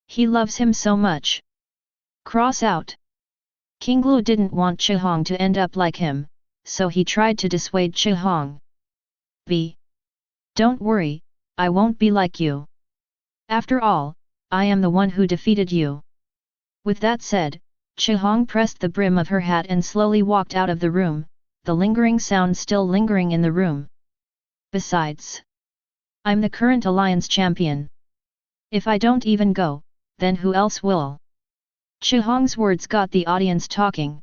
He loves him so much. Cross out." Kinglu didn't want Qi Hong to end up like him, so he tried to dissuade Qi Hong. Don't worry, I won't be like you. After all, I am the one who defeated you." With that said, Qi Hong pressed the brim of her hat and slowly walked out of the room, the lingering sound still lingering in the room. "Besides, I'm the current Alliance champion. If I don't even go, then who else will?" Qi Hong's words got the audience talking.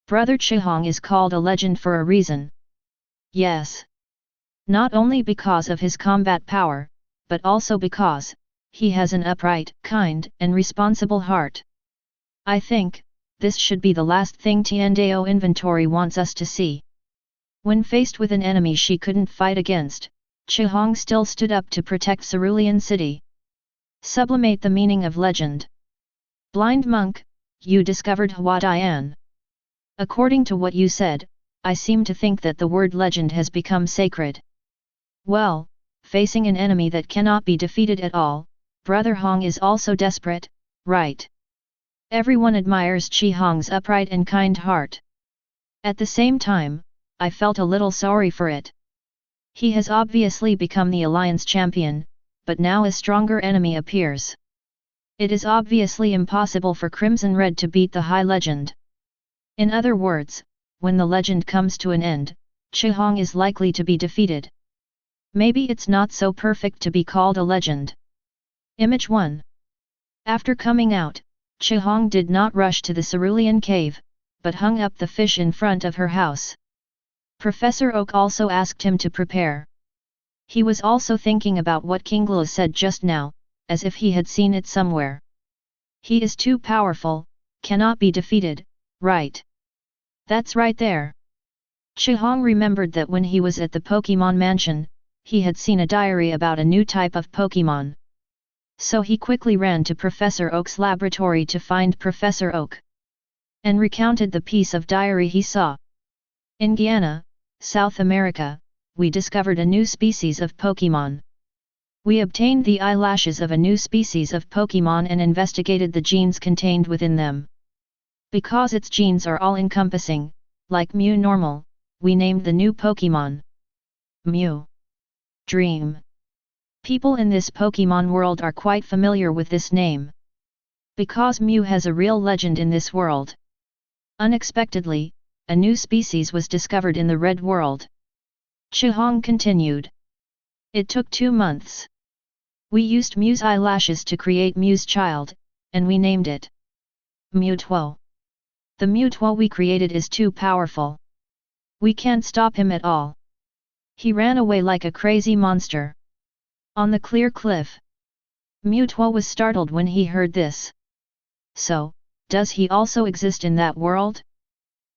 Brother Qi Hong is called a legend for a reason. Yes. Not only because of his combat power, but also because he has an upright, kind, and responsible heart. I think this should be the last thing Tiandao Inventory wants us to see. When faced with an enemy she couldn't fight against, Qi Hong still stood up to protect Cerulean City. Sublimate the meaning of legend. Blind monk, you discovered Hua Dian. According to what you said, I seem to think that the word legend has become sacred. Well, facing an enemy that cannot be defeated at all, Brother Hong is also desperate, right? Everyone admires Qi Hong's upright and kind heart. At the same time, I felt a little sorry for it. He has obviously become the Alliance champion, but now a stronger enemy appears. It is obviously impossible for Crimson Red to beat the High Legend. In other words, when the legend comes to an end, Qi Hong is likely to be defeated. Maybe it's not so perfect to be called a legend. Image 1. After coming out, Qi Hong did not rush to the Cerulean cave, but hung up the fish in front of her house. Professor Oak also asked him to prepare. He was also thinking about what Kinglu said just now, as if he had seen it somewhere. He is too powerful, cannot be defeated, right? That's right there. Qi Hong remembered that when he was at the Pokémon Mansion, he had seen a diary about a new type of Pokémon. So he quickly ran to Professor Oak's laboratory to find Professor Oak, and recounted the piece of diary he saw. In Guyana, South America, we discovered a new species of Pokémon. We obtained the eyelashes of a new species of Pokémon and investigated the genes contained within them. Because its genes are all-encompassing, like Mew normal, we named the new Pokémon Mew. Dream. People in this Pokémon world are quite familiar with this name. Because Mew has a real legend in this world. Unexpectedly, a new species was discovered in the Red World. Qi Hong continued. It took 2 months. We used Mew's eyelashes to create Mew's child, and we named it Mewtwo. The Mewtwo we created is too powerful. We can't stop him at all. He ran away like a crazy monster. On the clear cliff. Mewtwo was startled when he heard this. So, does he also exist in that world?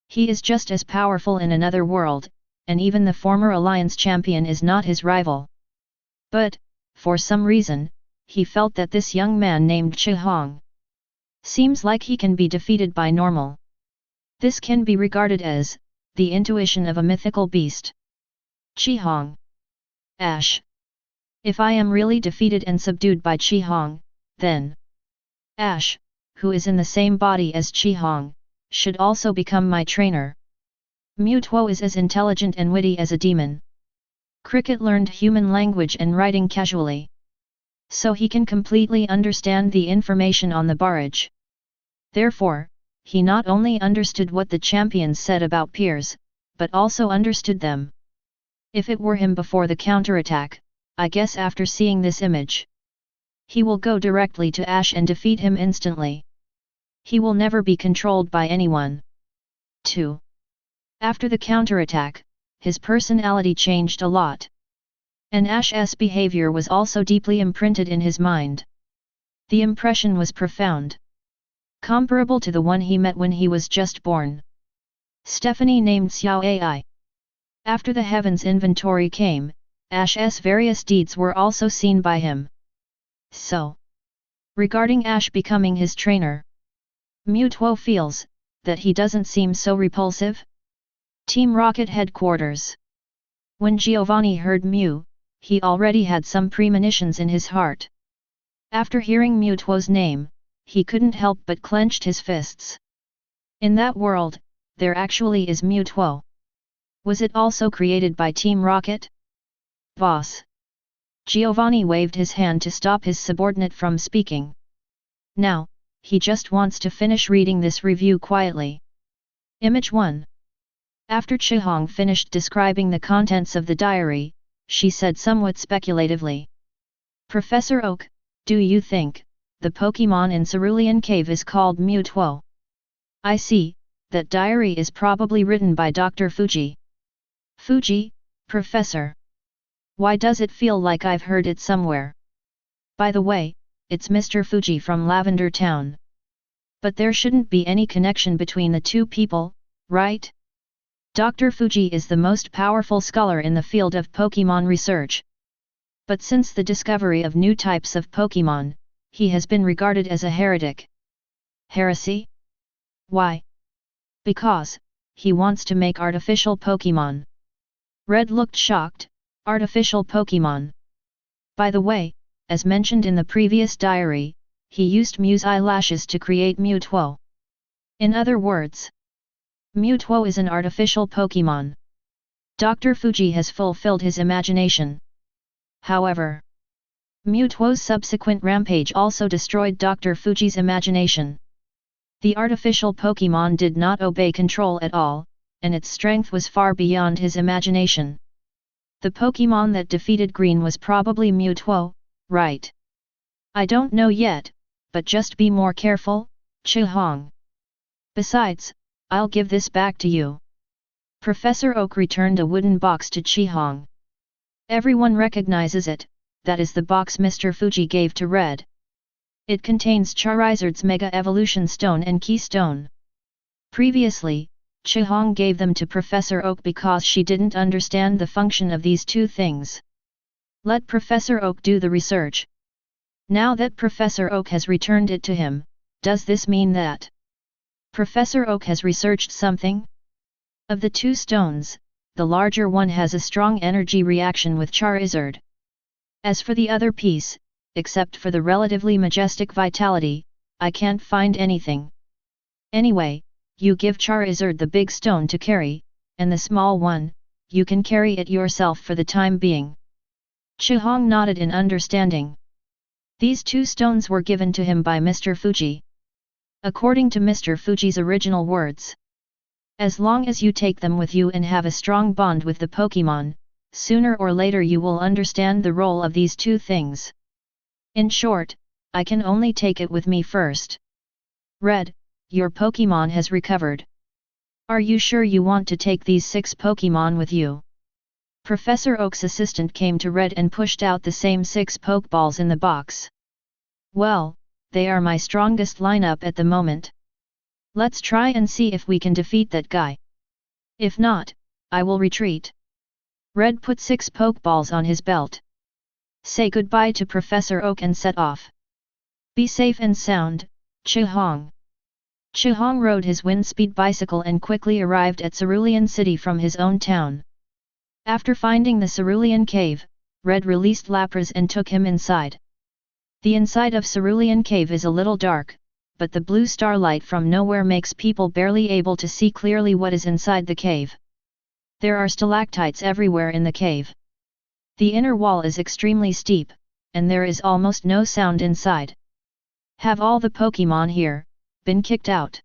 He is just as powerful in another world, and even the former Alliance champion is not his rival. But, for some reason, he felt that this young man named Qihong seems like he can be defeated by normal. This can be regarded as the intuition of a mythical beast. Qihong. Ash. If I am really defeated and subdued by Qihong, then Ash, who is in the same body as Qihong, should also become my trainer. Mu Tuo is as intelligent and witty as a demon. Cricket learned human language and writing casually, so he can completely understand the information on the barrage. Therefore, he not only understood what the champions said about peers, but also understood them. If it were him before the counterattack, I guess after seeing this image, he will go directly to Ash and defeat him instantly. He will never be controlled by anyone. 2. After the counterattack, his personality changed a lot. And Ash's behavior was also deeply imprinted in his mind. The impression was profound, comparable to the one he met when he was just born. Stephanie named Xiao Ai. After the heavens inventory came, Ash's various deeds were also seen by him. So, regarding Ash becoming his trainer, Mu Tuo feels that he doesn't seem so repulsive. Team Rocket headquarters. When Giovanni heard Mu, he already had some premonitions in his heart. After hearing Mu Tuo's name, he couldn't help but clenched his fists. In that world, there actually is Mu Tuo. Was it also created by Team Rocket? Boss. Giovanni waved his hand to stop his subordinate from speaking. Now, he just wants to finish reading this review quietly. Image 1. After Qihong finished describing the contents of the diary, she said somewhat speculatively. Professor Oak, do you think the Pokémon in Cerulean Cave is called Mu Tuo? I see, that diary is probably written by Dr. Fuji. Fuji, Professor. Why does it feel like I've heard it somewhere? By the way, it's Mr. Fuji from Lavender Town. But there shouldn't be any connection between the two people, right? Dr. Fuji is the most powerful scholar in the field of Pokémon research. But since the discovery of new types of Pokémon, he has been regarded as a heretic. Heresy? Why? Because he wants to make artificial Pokémon. Red looked shocked. Artificial Pokémon. By the way, as mentioned in the previous diary, he used Mew's eyelashes to create Mu Tuo. In other words, Mu Tuo is an artificial Pokémon. Dr. Fuji has fulfilled his imagination. However, Mu Tuo's subsequent rampage also destroyed Dr. Fuji's imagination. The artificial Pokémon did not obey control at all, and its strength was far beyond his imagination. The Pokémon that defeated Green was probably Mu Tuo, right? I don't know yet, but just be more careful, Qihong. Besides, I'll give this back to you. Professor Oak returned a wooden box to Qihong. Everyone recognizes it, that is the box Mr. Fuji gave to Red. It contains Charizard's Mega Evolution Stone and Keystone. Previously, Qihong gave them to Professor Oak because she didn't understand the function of these two things. Let Professor Oak do the research. Now that Professor Oak has returned it to him, does this mean that Professor Oak has researched something? Of the two stones, the larger one has a strong energy reaction with Charizard. As for the other piece, except for the relatively majestic vitality, I can't find anything. Anyway, you give Charizard the big stone to carry, and the small one, you can carry it yourself for the time being. Qihong nodded in understanding. These two stones were given to him by Mr. Fuji. According to Mr. Fuji's original words, as long as you take them with you and have a strong bond with the Pokémon, sooner or later you will understand the role of these two things. In short, I can only take it with me first. Red, your Pokémon has recovered. Are you sure you want to take these 6 Pokémon with you? Professor Oak's assistant came to Red and pushed out the same 6 Pokeballs in the box. Well, they are my strongest lineup at the moment. Let's try and see if we can defeat that guy. If not, I will retreat. Red put 6 Pokeballs on his belt. Say goodbye to Professor Oak and set off. Be safe and sound, Chu Hong. Chu Hong rode his wind-speed bicycle and quickly arrived at Cerulean City from his own town. After finding the Cerulean Cave, Red released Lapras and took him inside. The inside of Cerulean Cave is a little dark, but the blue starlight from nowhere makes people barely able to see clearly what is inside the cave. There are stalactites everywhere in the cave. The inner wall is extremely steep, and there is almost no sound inside. Have all the Pokémon here been kicked out?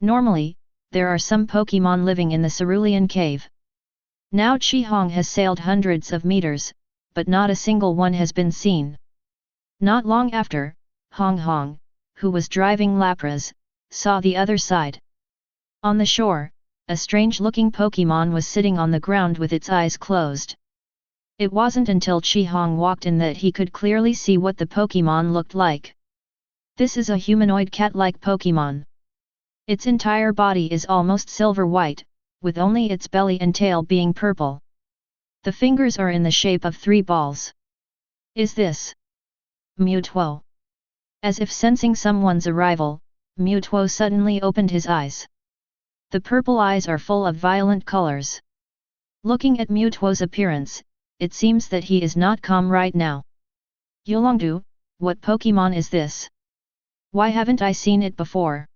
Normally, there are some Pokémon living in the Cerulean Cave. Now Chi Hong has sailed hundreds of meters, but not a single one has been seen. Not long after, Hong Hong, who was driving Lapras, saw the other side. On the shore, a strange-looking Pokémon was sitting on the ground with its eyes closed. It wasn't until Chi Hong walked in that he could clearly see what the Pokémon looked like. This is a humanoid cat-like Pokémon. Its entire body is almost silver-white, with only its belly and tail being purple. The fingers are in the shape of 3 balls. Is this Mewtwo? As if sensing someone's arrival, Mewtwo suddenly opened his eyes. The purple eyes are full of violent colors. Looking at Mewtwo's appearance, it seems that he is not calm right now. Yolongdu, what Pokémon is this? Why haven't I seen it before?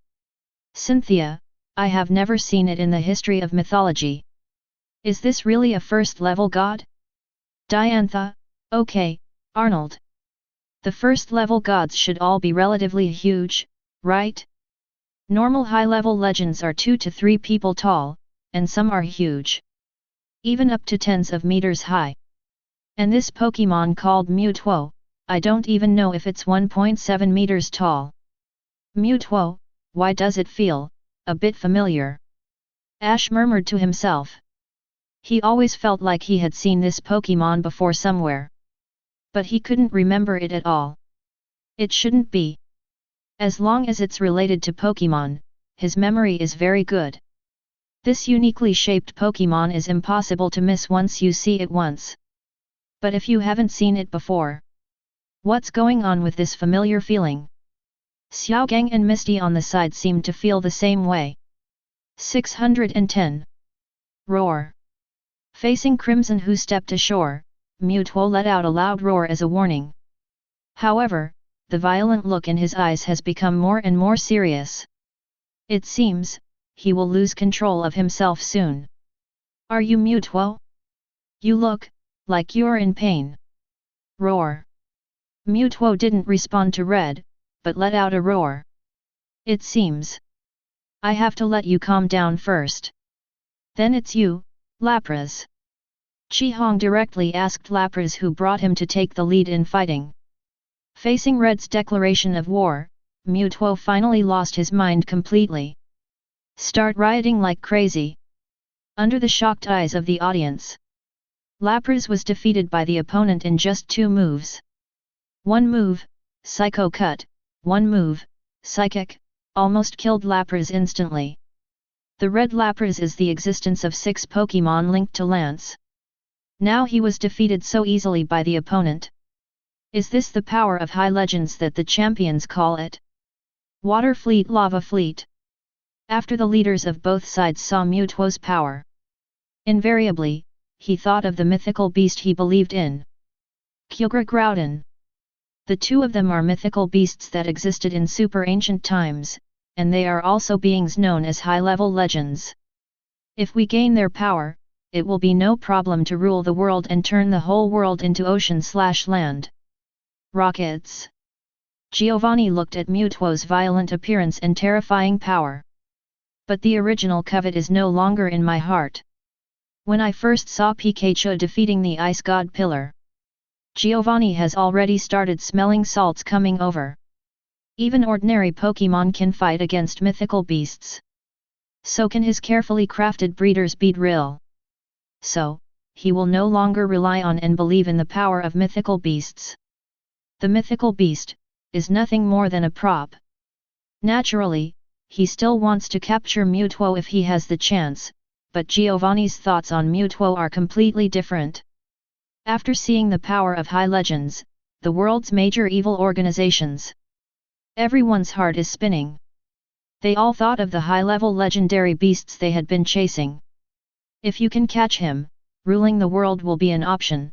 Cynthia, I have never seen it in the history of mythology. Is this really a first-level god? Diantha, okay, Arnold. The first-level gods should all be relatively huge, right? Normal high-level legends are 2 to 3 people tall, and some are huge. Even up to tens of meters high. And this Pokémon called Mewtwo, I don't even know if it's 1.7 meters tall. Mewtwo, why does it feel a bit familiar? Ash murmured to himself. He always felt like he had seen this Pokémon before somewhere. But he couldn't remember it at all. It shouldn't be. As long as it's related to Pokémon, his memory is very good. This uniquely shaped Pokémon is impossible to miss once you see it once. But if you haven't seen it before, what's going on with this familiar feeling? Xiaogang and Misty on the side seemed to feel the same way. 610. Roar. Facing Crimson, who stepped ashore, Mewtwo let out a loud roar as a warning. However, the violent look in his eyes has become more and more serious. It seems he will lose control of himself soon. Are you Mewtwo? You look like you're in pain. Roar. Mewtwo didn't respond to Red, but let out a roar. It seems I have to let you calm down first. Then it's you, Lapras. Chi Hong directly asked Lapras, who brought him to take the lead in fighting. Facing Red's declaration of war, Mewtwo finally lost his mind completely. Start rioting like crazy. Under the shocked eyes of the audience, Lapras was defeated by the opponent in just 2 moves. One move, Psycho Cut, one move, Psychic, almost killed Lapras instantly. The red Lapras is the existence of 6 Pokémon linked to Lance. Now he was defeated so easily by the opponent. Is this the power of high legends that the champions call it? Water Fleet, Lava Fleet. After the leaders of both sides saw Mewtwo's power, invariably, he thought of the mythical beast he believed in. Kyogre Groudon. The 2 of them are mythical beasts that existed in super ancient times, and they are also beings known as high-level legends. If we gain their power, it will be no problem to rule the world and turn the whole world into ocean/land. Rockets. Giovanni looked at Mewtwo's violent appearance and terrifying power. But the original covet is no longer in my heart. When I first saw Pikachu defeating the Ice God Pillar, Giovanni has already started smelling salts coming over. Even ordinary Pokémon can fight against mythical beasts. So can his carefully crafted breeder's beedrill. So, he will no longer rely on and believe in the power of mythical beasts. The mythical beast is nothing more than a prop. Naturally, he still wants to capture Mewtwo if he has the chance, but Giovanni's thoughts on Mewtwo are completely different. After seeing the power of high legends, the world's major evil organizations, everyone's heart is spinning. They all thought of the high-level legendary beasts they had been chasing. If you can catch him, ruling the world will be an option.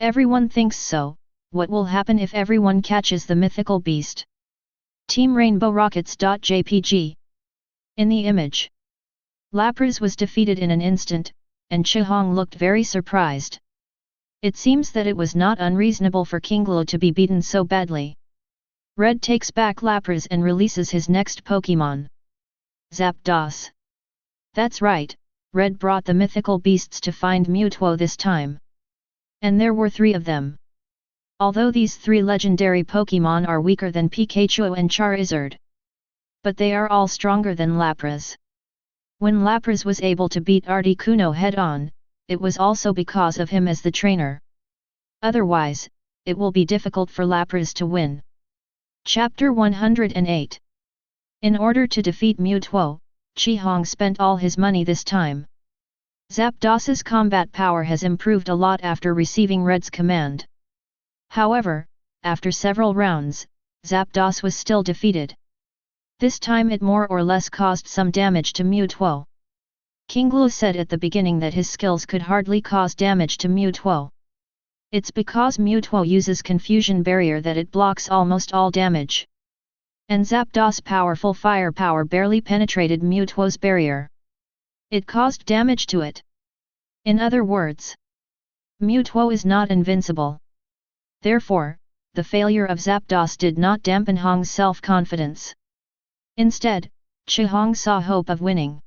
Everyone thinks so. What will happen if everyone catches the mythical beast? Team Rainbow Rockets.jpg. In the image, Lapras was defeated in an instant, and Chihong looked very surprised. It seems that it was not unreasonable for Kinglo to be beaten so badly. Red takes back Lapras and releases his next Pokémon, Zapdos. That's right, Red brought the mythical beasts to find Mewtwo this time. And there were 3 of them. Although these 3 legendary Pokémon are weaker than Pikachu and Charizard, but they are all stronger than Lapras. When Lapras was able to beat Articuno head-on, it was also because of him as the trainer. Otherwise, it will be difficult for Lapras to win. Chapter 108. In order to defeat Mewtwo, Chihong spent all his money this time. Zapdos's combat power has improved a lot after receiving Red's command. However, after several rounds, Zapdos was still defeated. This time it more or less caused some damage to Mewtwo. Kinglo said at the beginning that his skills could hardly cause damage to Mewtwo. It's because Mewtwo uses Confusion Barrier that it blocks almost all damage. And Zapdos' powerful firepower barely penetrated Mewtwo's barrier. It caused damage to it. In other words, Mewtwo is not invincible. Therefore, the failure of Zapdos did not dampen Hong's self-confidence. Instead, Chihong saw hope of winning.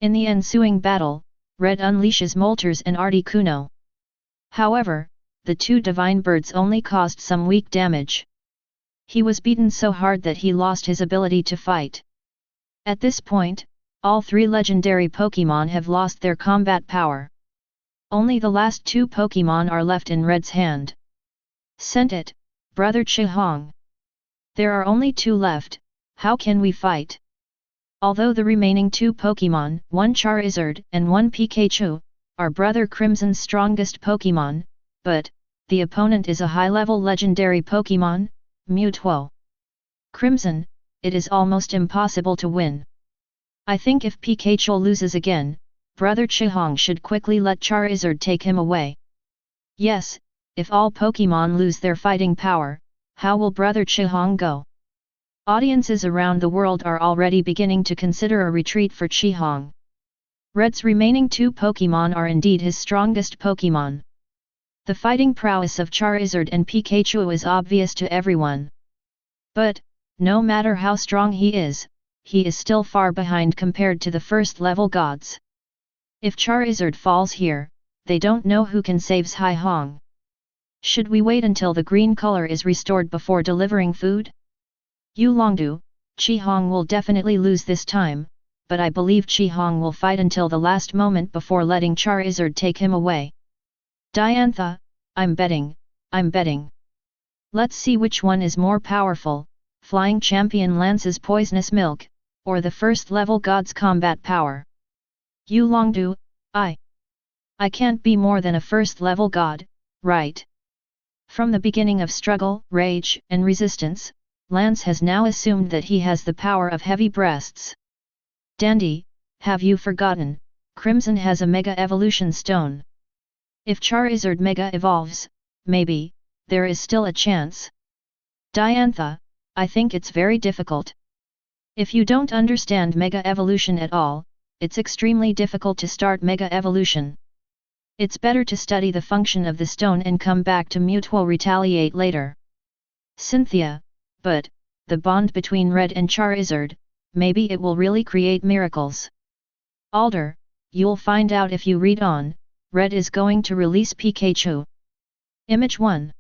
In the ensuing battle, Red unleashes Moltres and Articuno. However, the 2 divine birds only caused some weak damage. He was beaten so hard that he lost his ability to fight. At this point, all 3 legendary Pokémon have lost their combat power. Only the last 2 Pokémon are left in Red's hand. Sent it, Brother Chihong. There are only 2 left, how can we fight? Although the remaining 2 Pokémon, 1 Charizard and 1 Pikachu, are Brother Crimson's strongest Pokémon, but the opponent is a high-level legendary Pokémon, Mewtwo. Crimson, it is almost impossible to win. I think if Pikachu loses again, Brother Chihong should quickly let Charizard take him away. Yes, if all Pokémon lose their fighting power, how will Brother Chihong go? Audiences around the world are already beginning to consider a retreat for Chihong. Red's remaining 2 Pokémon are indeed his strongest Pokémon. The fighting prowess of Charizard and Pikachu is obvious to everyone. But, no matter how strong he is still far behind compared to the first-level gods. If Charizard falls here, they don't know who can save Chihong. Should we wait until the green color is restored before delivering food? Yulongdu, Chihong will definitely lose this time, but I believe Chihong will fight until the last moment before letting Charizard take him away. Diantha, I'm betting. Let's see which one is more powerful, Flying Champion Lance's poisonous milk, or the first-level god's combat power. Yulongdu, I can't be more than a first-level god, right? From the beginning of struggle, rage, and resistance, Lance has now assumed that he has the power of heavy breasts. Dandy, have you forgotten, Crimson has a Mega Evolution Stone. If Charizard Mega evolves, maybe, there is still a chance. Diantha, I think it's very difficult. If you don't understand Mega Evolution at all, it's extremely difficult to start Mega Evolution. It's better to study the function of the stone and come back to Mewtwo retaliate later. Cynthia, but, the bond between Red and Charizard, maybe it will really create miracles. Alder, you'll find out if you read on. Red is going to release Pikachu. Image 1.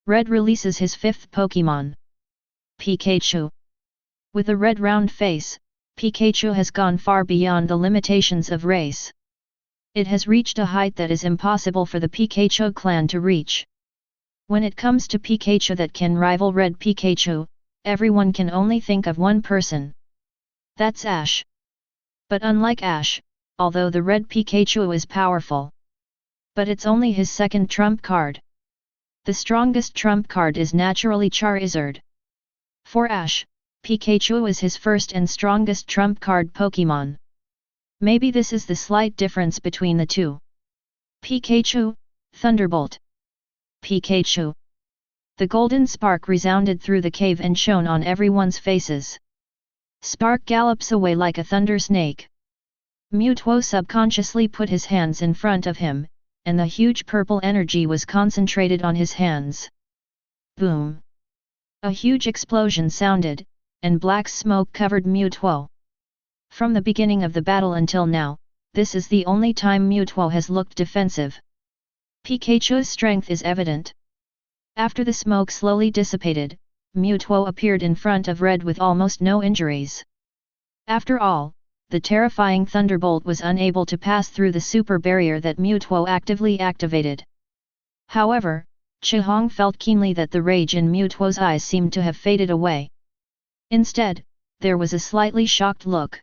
Red releases his 5th Pokémon, Pikachu. With a red round face, Pikachu has gone far beyond the limitations of race. It has reached a height that is impossible for the Pikachu clan to reach. When it comes to Pikachu that can rival Red Pikachu, everyone can only think of one person. That's Ash. But unlike Ash, although the Red Pikachu is powerful, But it's only his second trump card. The strongest trump card is naturally Charizard. For Ash, Pikachu is his first and strongest trump card Pokémon. Maybe this is the slight difference between the two. Pikachu, Thunderbolt. Pikachu. The golden spark resounded through the cave and shone on everyone's faces. Spark gallops away like a thunder snake. Mewtwo subconsciously put his hands in front of him, and the huge purple energy was concentrated on his hands. Boom! A huge explosion sounded, and black smoke covered Mewtwo. From the beginning of the battle until now, this is the only time Mewtwo has looked defensive. Pikachu's strength is evident. After the smoke slowly dissipated, Mewtwo appeared in front of Red with almost no injuries. After all, the terrifying Thunderbolt was unable to pass through the super barrier that Mewtwo actively activated. However, Chihong felt keenly that the rage in Mewtwo's eyes seemed to have faded away. Instead, there was a slightly shocked look.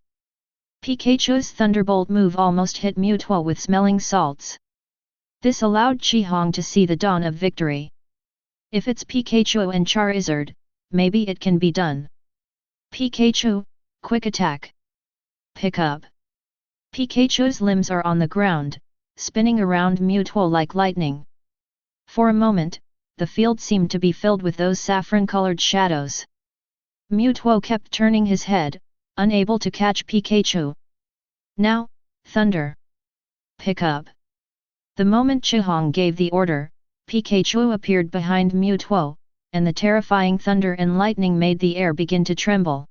Pikachu's Thunderbolt move almost hit Mewtwo with smelling salts. This allowed Chihong to see the dawn of victory. If it's Pikachu and Charizard, maybe it can be done. Pikachu, quick attack. Pick up. Pikachu's limbs are on the ground, spinning around Mewtwo like lightning. For a moment, the field seemed to be filled with those saffron-colored shadows. Mewtwo kept turning his head, unable to catch Pikachu. Now, Thunder. Pick up. The moment Chihong gave the order, Pikachu appeared behind Mewtwo, and the terrifying thunder and lightning made the air begin to tremble.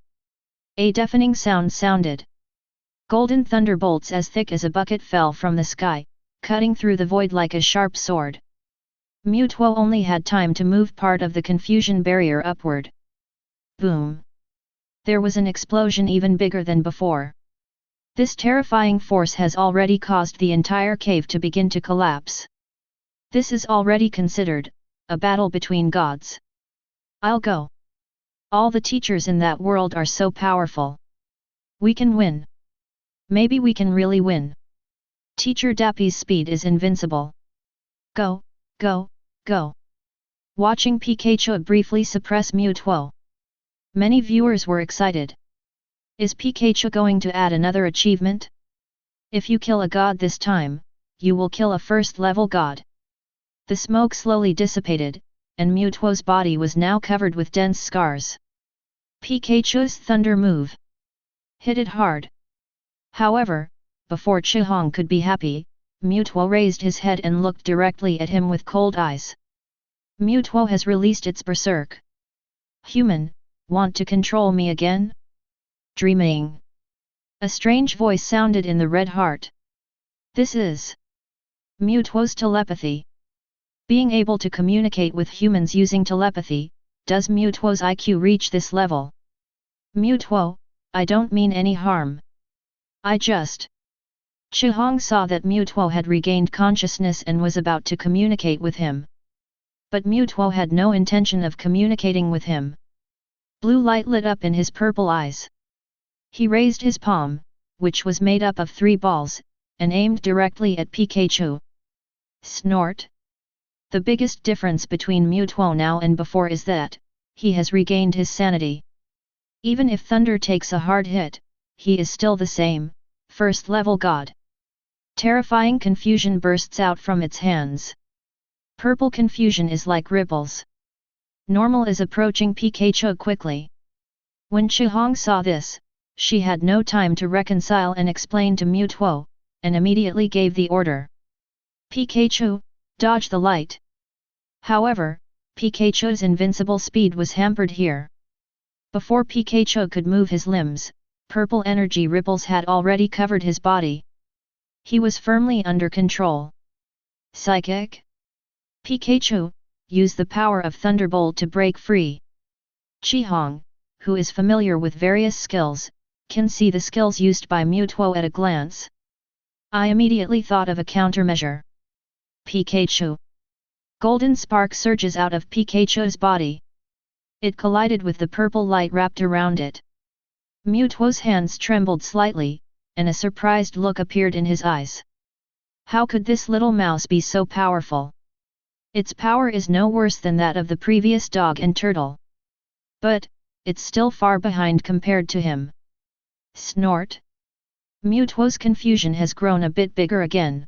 A deafening sound sounded. Golden thunderbolts as thick as a bucket fell from the sky, cutting through the void like a sharp sword. Mewtwo only had time to move part of the confusion barrier upward. Boom! There was an explosion even bigger than before. This terrifying force has already caused the entire cave to begin to collapse. This is already considered a battle between gods. I'll go. All the teachers in that world are so powerful. We can win. Maybe we can really win. Teacher Dappy's speed is invincible. Go, go, go. Watching Pikachu briefly suppress Mewtwo. Many viewers were excited. Is Pikachu going to add another achievement? If you kill a god this time, you will kill a first-level god. The smoke slowly dissipated, and Mewtwo's body was now covered with dense scars. Pikachu's thunder move hit it hard. However, before Chihong could be happy, Mewtwo raised his head and looked directly at him with cold eyes. Mewtwo has released its berserk. Human, want to control me again? Dreaming. A strange voice sounded in the red heart. This is Mewtwo's telepathy. Being able to communicate with humans using telepathy, does Mewtwo's IQ reach this level? Mewtwo, I don't mean any harm. I just... Chihong saw that Mewtwo had regained consciousness and was about to communicate with him. But Mewtwo had no intention of communicating with him. Blue light lit up in his purple eyes. He raised his palm, which was made up of 3 balls, and aimed directly at Pikachu. Snort! The biggest difference between Mewtwo now and before is that he has regained his sanity. Even if Thunder takes a hard hit, he is still the same, first-level god. Terrifying confusion bursts out from its hands. Purple confusion is like ripples. Normal is approaching Pikachu quickly. When Chihong saw this, she had no time to reconcile and explain to Mewtwo, and immediately gave the order. Pikachu, dodge the light. However, Pikachu's invincible speed was hampered here. Before Pikachu could move his limbs, purple energy ripples had already covered his body. He was firmly under control. Psychic? Pikachu, use the power of Thunderbolt to break free. Chihong, who is familiar with various skills, can see the skills used by Mewtwo at a glance. I immediately thought of a countermeasure. Pikachu. Golden spark surges out of Pikachu's body. It collided with the purple light wrapped around it. Mewtwo's hands trembled slightly, and a surprised look appeared in his eyes. How could this little mouse be so powerful? Its power is no worse than that of the previous dog and turtle. But, it's still far behind compared to him. Snort. Mewtwo's confusion has grown a bit bigger again.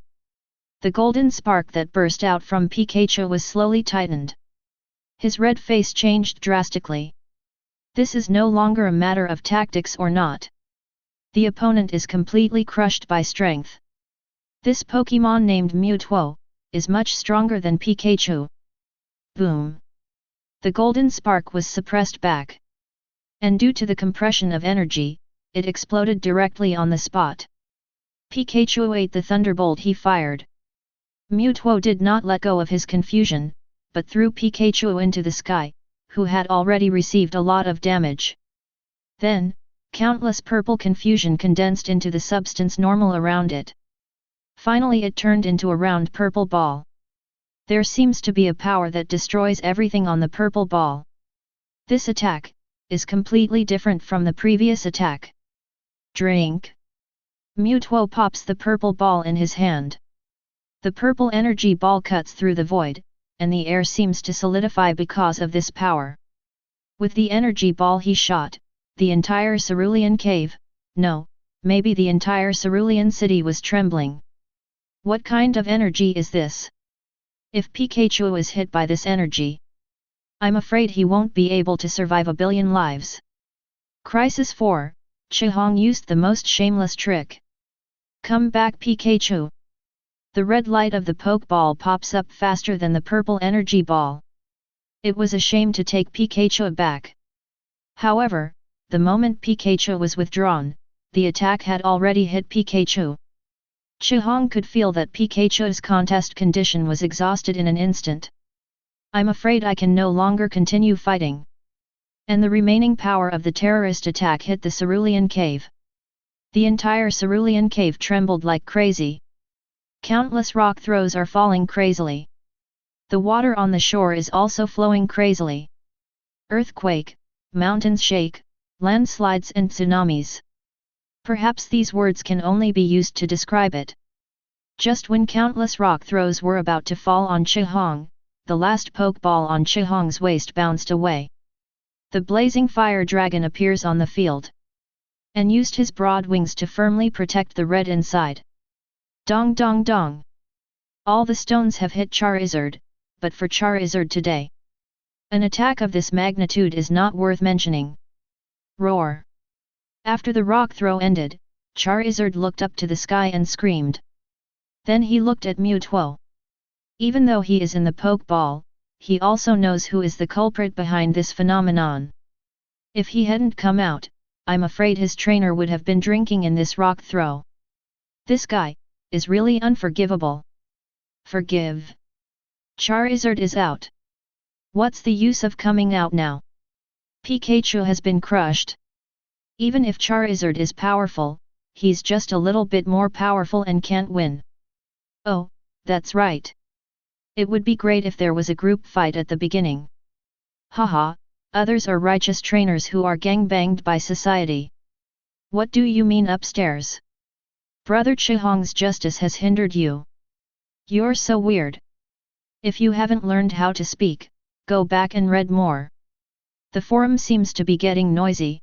The golden spark that burst out from Pikachu was slowly tightened. His red face changed drastically. This is no longer a matter of tactics or not. The opponent is completely crushed by strength. This Pokémon named Mewtwo is much stronger than Pikachu. Boom! The golden spark was suppressed back. And due to the compression of energy, it exploded directly on the spot. Pikachu ate the thunderbolt he fired. Mewtwo did not let go of his confusion, but threw Pikachu into the sky, who had already received a lot of damage. Then, countless purple confusion condensed into the substance normal around it. Finally it turned into a round purple ball. There seems to be a power that destroys everything on the purple ball. This attack is completely different from the previous attack. Drink! Mewtwo pops the purple ball in his hand. The purple energy ball cuts through the void, and the air seems to solidify because of this power. With the energy ball he shot, the entire Cerulean cave, no, maybe the entire Cerulean city was trembling. What kind of energy is this? If Pikachu is hit by this energy, I'm afraid he won't be able to survive a billion lives. Crisis 4, Chihong used the most shameless trick. Come back Pikachu! The red light of the Pokeball pops up faster than the purple energy ball. It was a shame to take Pikachu back. However, the moment Pikachu was withdrawn, the attack had already hit Pikachu. Chihong could feel that Pikachu's contest condition was exhausted in an instant. I'm afraid I can no longer continue fighting. And the remaining power of the terrorist attack hit the Cerulean cave. The entire Cerulean cave trembled like crazy. Countless rock throws are falling crazily. The water on the shore is also flowing crazily. Earthquake, mountains shake, landslides and tsunamis. Perhaps these words can only be used to describe it. Just when countless rock throws were about to fall on Chihong, the last Pokeball on Chihong's waist bounced away. The blazing fire dragon appears on the field, and used his broad wings to firmly protect the red inside. Dong dong dong! All the stones have hit Charizard, but for Charizard today, an attack of this magnitude is not worth mentioning. Roar! After the rock throw ended, Charizard looked up to the sky and screamed. Then he looked at Mewtwo. Even though he is in the Pokeball, he also knows who is the culprit behind this phenomenon. If he hadn't come out, I'm afraid his trainer would have been drinking in this rock throw. This guy is really unforgivable. Forgive. Charizard is out. What's the use of coming out now? Pikachu has been crushed. Even if Charizard is powerful, he's just a little bit more powerful and can't win. Oh, that's right. It would be great if there was a group fight at the beginning. Haha, others are righteous trainers who are gangbanged by society. What do you mean upstairs? Brother Chihong's justice has hindered you. You're so weird. If you haven't learned how to speak, go back and read more. The forum seems to be getting noisy.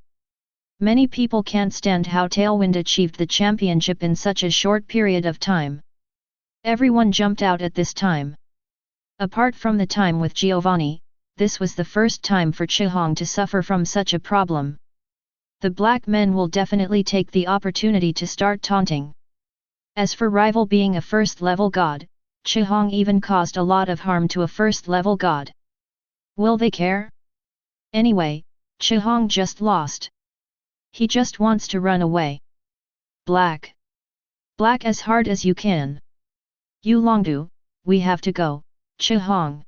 Many people can't stand how Tailwind achieved the championship in such a short period of time. Everyone jumped out at this time. Apart from the time with Giovanni, this was the first time for Chihong to suffer from such a problem. The black men will definitely take the opportunity to start taunting. As for rival being a first-level god, Chihong even caused a lot of harm to a first-level god. Will they care? Anyway, Chihong just lost. He just wants to run away. Black. Black as hard as you can. Yulongdu, we have to go, Chihong.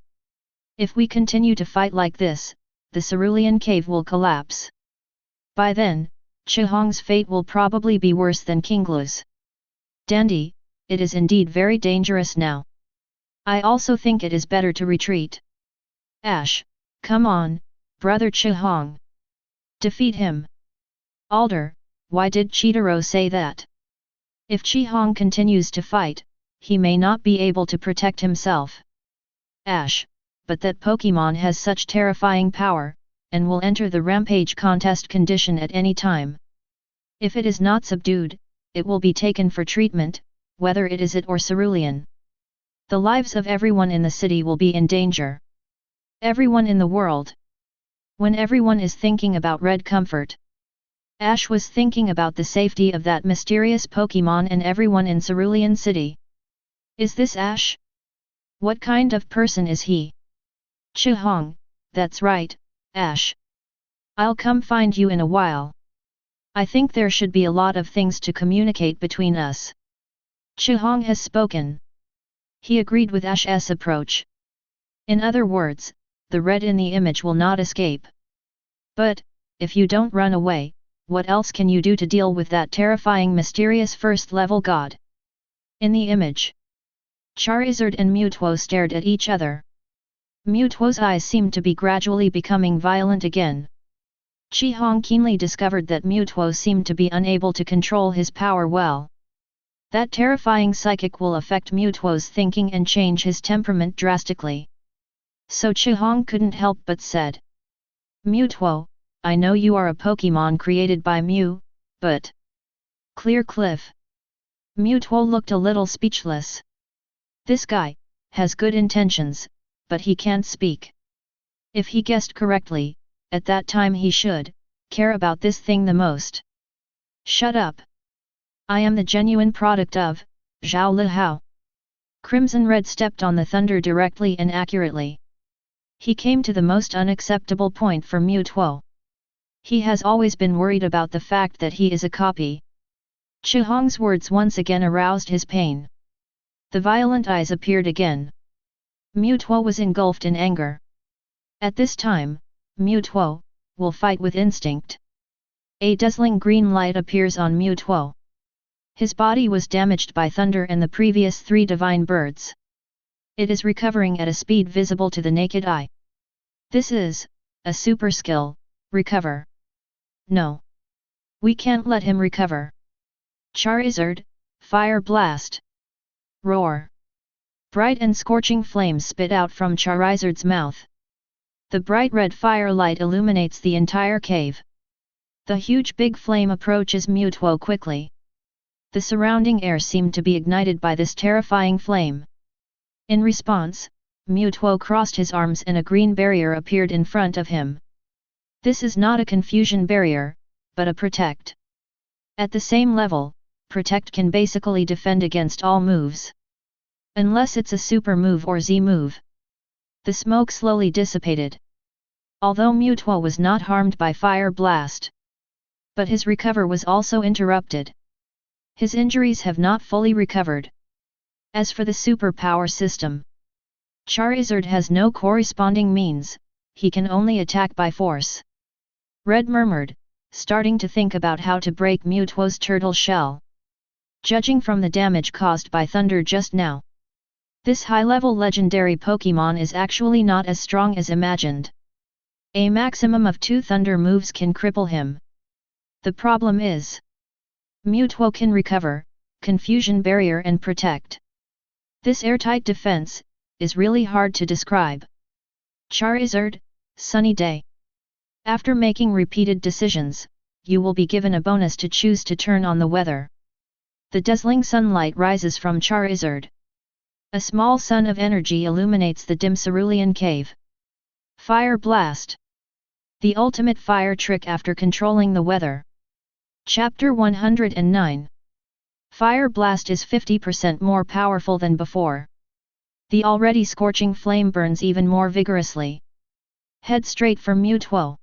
If we continue to fight like this, the Cerulean cave will collapse. By then, Chihong's fate will probably be worse than Kinglu's. Dandy, it is indeed very dangerous now. I also think it is better to retreat. Ash, come on, brother Chihong. Defeat him. Alder, why did Chitaro say that? If Chihong continues to fight, he may not be able to protect himself. Ash, but that Pokémon has such terrifying power, and will enter the rampage contest condition at any time. If it is not subdued, it will be taken for treatment, whether it is it or cerulean. The lives of everyone in the city will be in danger. Everyone in the world. When everyone is thinking about red comfort, Ash was thinking about the safety of that mysterious Pokémon and everyone in Cerulean City. Is this Ash? What kind of person is he? Chihong, that's right, Ash. I'll come find you in a while. I think there should be a lot of things to communicate between us. Chihong has spoken. He agreed with Ash's approach. In other words, the red in the image will not escape. But, if you don't run away, what else can you do to deal with that terrifying mysterious first-level god? In the image, Charizard and Mewtwo stared at each other. Mewtwo's eyes seemed to be gradually becoming violent again. Chihong keenly discovered that Mewtwo seemed to be unable to control his power well. That terrifying psychic will affect Mewtwo's thinking and change his temperament drastically. So Chihong couldn't help but said, Mewtwo, I know you are a Pokémon created by Mew, but... Clear Cliff. Mewtwo looked a little speechless. This guy has good intentions, but he can't speak. If he guessed correctly, at that time he should care about this thing the most. Shut up. I am the genuine product of Zhao Lihao. Crimson Red stepped on the thunder directly and accurately. He came to the most unacceptable point for Mewtwo. He has always been worried about the fact that he is a copy. Chihong's words once again aroused his pain. The violent eyes appeared again. Mewtwo was engulfed in anger. At this time, Mewtwo will fight with instinct. A dazzling green light appears on Mewtwo. His body was damaged by thunder and the previous 3 divine birds. It is recovering at a speed visible to the naked eye. This is a super skill, recover. No. We can't let him recover. Charizard, Fire Blast. Roar. Bright and scorching flames spit out from Charizard's mouth. The bright red fire light illuminates the entire cave. The huge big flame approaches Mewtwo quickly. The surrounding air seemed to be ignited by this terrifying flame. In response, Mewtwo crossed his arms and a green barrier appeared in front of him. This is not a confusion barrier, but a protect. At the same level, protect can basically defend against all moves. Unless it's a super move or Z move. The smoke slowly dissipated. Although Mewtwo was not harmed by Fire Blast. But his recover was also interrupted. His injuries have not fully recovered. As for the super power system, Charizard has no corresponding means, he can only attack by force. Red murmured, starting to think about how to break Mewtwo's turtle shell. Judging from the damage caused by thunder just now, this high-level legendary Pokémon is actually not as strong as imagined. A maximum of 2 thunder moves can cripple him. The problem is, Mewtwo can recover, confusion barrier and protect. This airtight defense is really hard to describe. Charizard, sunny day. After making repeated decisions, you will be given a bonus to choose to turn on the weather. The dazzling sunlight rises from Charizard. A small sun of energy illuminates the dim cerulean cave. Fire Blast. The ultimate fire trick after controlling the weather. Chapter 109. Fire Blast is 50% more powerful than before. The already scorching flame burns even more vigorously. Head straight for Mewtwo.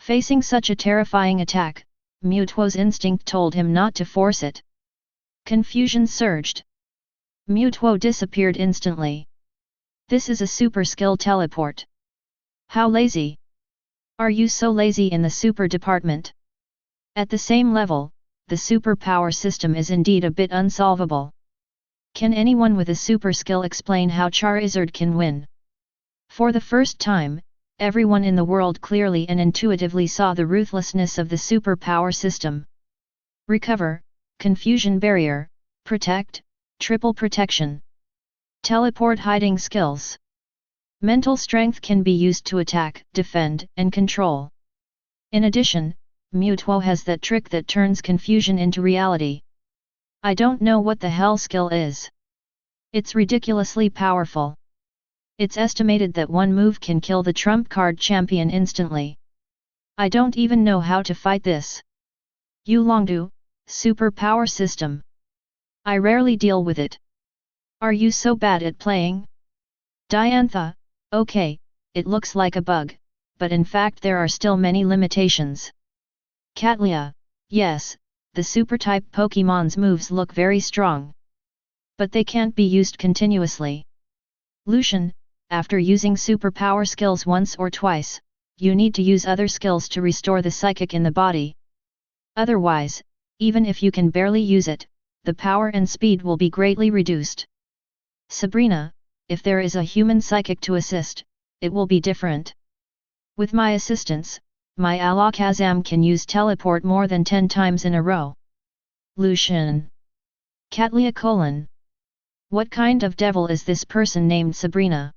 Facing such a terrifying attack, Mewtwo's instinct told him not to force it. Confusion surged. Mewtwo disappeared instantly. This is a super skill teleport. How lazy! Are you so lazy in the super department? At the same level, the super power system is indeed a bit unsolvable. Can anyone with a super skill explain how Charizard can win? For the first time, everyone in the world clearly and intuitively saw the ruthlessness of the super power system. Recover, confusion barrier, protect, Triple protection. Teleport hiding skills. Mental strength can be used to attack, defend, and control. In addition, Mewtwo has that trick that turns confusion into reality. I don't know what the hell skill is. It's ridiculously powerful. It's estimated that one move can kill the trump card champion instantly. I don't even know how to fight this. Yulongdu, super power system. I rarely deal with it. Are you so bad at playing? Diantha, okay, it looks like a bug, but in fact there are still many limitations. Catlia, yes, the super-type Pokémon's moves look very strong. But they can't be used continuously. Lucian, after using superpower skills once or twice, you need to use other skills to restore the psychic in the body. Otherwise, even if you can barely use it, the power and speed will be greatly reduced. Sabrina, if there is a human psychic to assist, it will be different. With my assistance, my Alakazam can use teleport more than 10 times in a row. Lucian. Catlia : What kind of devil is this person named Sabrina?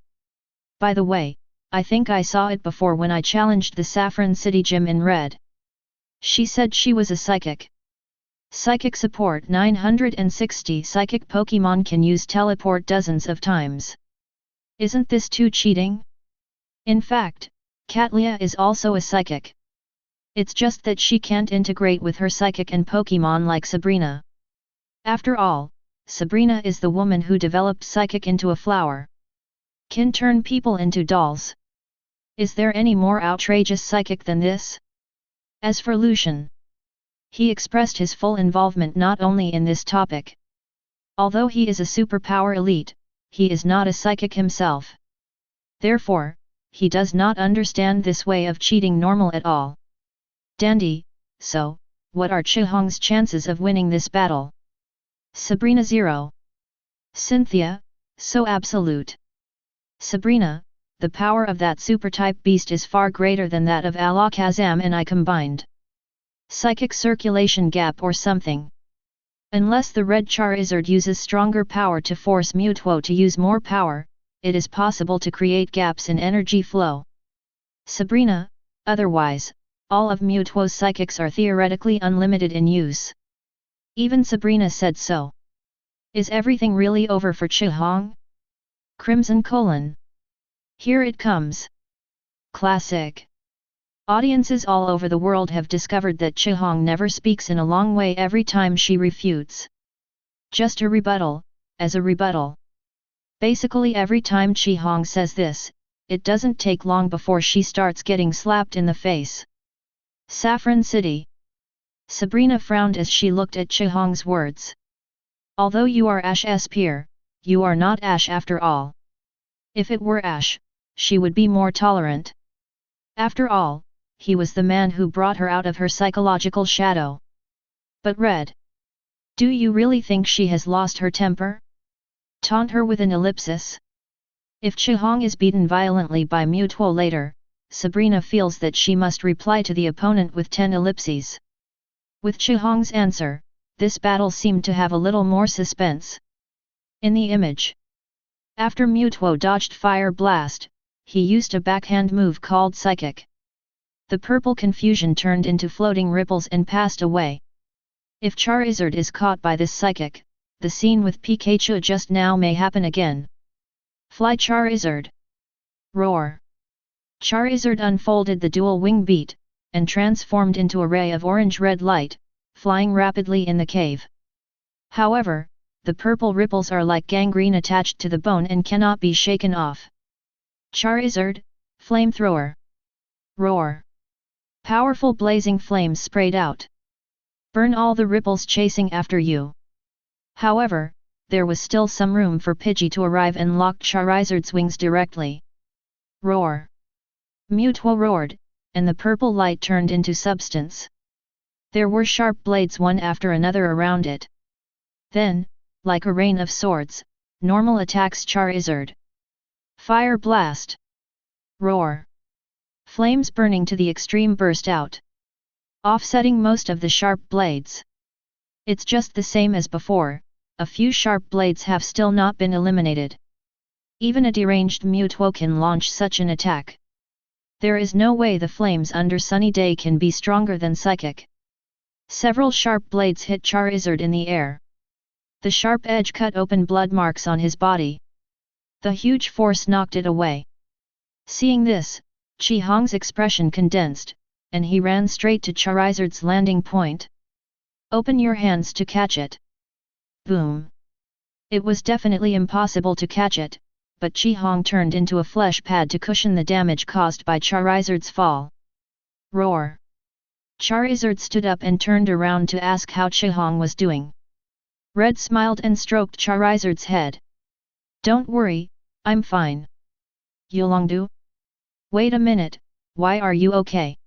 By the way, I think I saw it before when I challenged the Saffron City Gym in Red. She said she was a psychic. Psychic support 960. Psychic Pokémon can use teleport dozens of times. Isn't this too cheating? In fact, Catlia is also a psychic. It's just that she can't integrate with her psychic and Pokémon like Sabrina. After all, Sabrina is the woman who developed psychic into a flower. Can turn people into dolls. Is there any more outrageous psychic than this? As for Lucian, he expressed his full involvement not only in this topic. Although he is a superpower elite, he is not a psychic himself. Therefore, he does not understand this way of cheating normal at all. Dandy, so, what are Chihong's chances of winning this battle? Sabrina 0. Cynthia, so absolute. Sabrina, the power of that super-type beast is far greater than that of Alakazam and I combined. Psychic circulation gap or something. Unless the red Charizard uses stronger power to force Mewtwo to use more power, it is possible to create gaps in energy flow. Sabrina, otherwise, all of Mewtwo's psychics are theoretically unlimited in use. Even Sabrina said so. Is everything really over for Chihong? Crimson : Here it comes. Classic. Audiences all over the world have discovered that Chihong never speaks in a long way every time she refutes. Just a rebuttal, as a rebuttal. Basically every time Chihong says this, it doesn't take long before she starts getting slapped in the face. Saffron City. Sabrina frowned as she looked at Chihong's words. Although you are Ash's peer, you are not Ash after all. If it were Ash, she would be more tolerant. After all, he was the man who brought her out of her psychological shadow. But Red. Do you really think she has lost her temper? Taunt her with an ellipsis. If Chihong is beaten violently by Mewtwo later, Sabrina feels that she must reply to the opponent with 10 ellipses. With Chihong's answer, this battle seemed to have a little more suspense. In the image, after Mewtwo dodged Fire Blast, he used a backhand move called Psychic. The purple confusion turned into floating ripples and passed away. If Charizard is caught by this Psychic, the scene with Pikachu just now may happen again. Fly Charizard! Roar! Charizard unfolded the dual wing beat, and transformed into a ray of orange-red light, flying rapidly in the cave. However, the purple ripples are like gangrene attached to the bone and cannot be shaken off. Charizard, Flamethrower! Roar! Powerful blazing flames sprayed out. Burn all the ripples chasing after you. However, there was still some room for Pidgey to arrive and lock Charizard's wings directly. Roar! Mewtwo roared, and the purple light turned into substance. There were sharp blades one after another around it. Then, like a rain of swords, normal attacks Charizard. Fire Blast! Roar! Flames burning to the extreme burst out, offsetting most of the sharp blades. It's just the same as before, a few sharp blades have still not been eliminated. Even a deranged Mewtwo can launch such an attack. There is no way the flames under Sunny Day can be stronger than psychic. Several sharp blades hit Charizard in the air. The sharp edge cut open blood marks on his body. The huge force knocked it away. Seeing this, Chi Hong's expression condensed, and he ran straight to Charizard's landing point. Open your hands to catch it. Boom. It was definitely impossible to catch it, but Chi Hong turned into a flesh pad to cushion the damage caused by Charizard's fall. Roar. Charizard stood up and turned around to ask how Chi Hong was doing. Red smiled and stroked Charizard's head. Don't worry, I'm fine. Yulongdu? Wait a minute, why are you okay?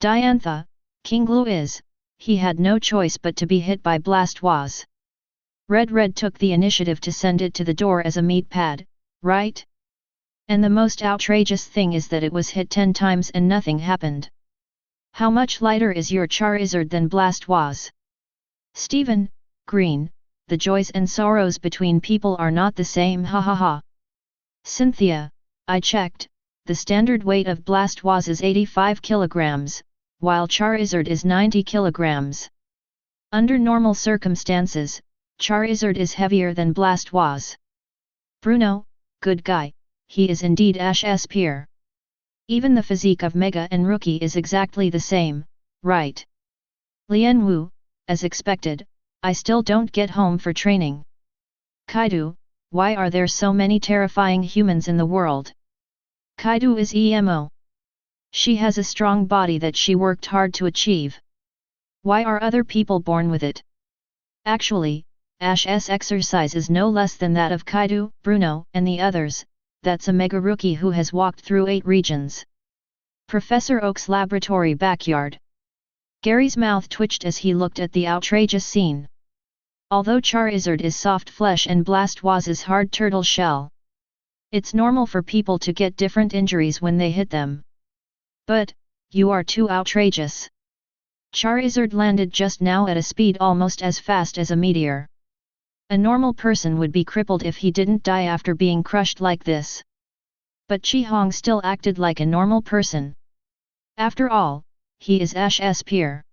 Diantha, King Glu is, he had no choice but to be hit by Blastoise. Red took the initiative to send it to the door as a meat pad, right? And the most outrageous thing is that it was hit 10 times and nothing happened. How much lighter is your Charizard than Blastoise? Stephen, Green, the joys and sorrows between people are not the same, ha ha ha. Cynthia, I checked, the standard weight of Blastoise is 85 kilograms, while Charizard is 90 kilograms. Under normal circumstances, Charizard is heavier than Blastoise. Bruno, good guy, he is indeed Ash's peer. Even the physique of Mega and Rookie is exactly the same, right? Lian Wu, as expected, I still don't get home for training. Kaidu, why are there so many terrifying humans in the world? Kaidu is emo. She has a strong body that she worked hard to achieve. Why are other people born with it? Actually, Ash's exercise is no less than that of Kaidu, Bruno, and the others. That's a mega rookie who has walked through 8 regions. Professor Oak's laboratory backyard. Gary's mouth twitched as he looked at the outrageous scene. Although Charizard is soft flesh and Blastoise is hard turtle shell, it's normal for people to get different injuries when they hit them. But, you are too outrageous. Charizard landed just now at a speed almost as fast as a meteor. A normal person would be crippled if he didn't die after being crushed like this. But Chi Hong still acted like a normal person. After all, he is Ash's peer.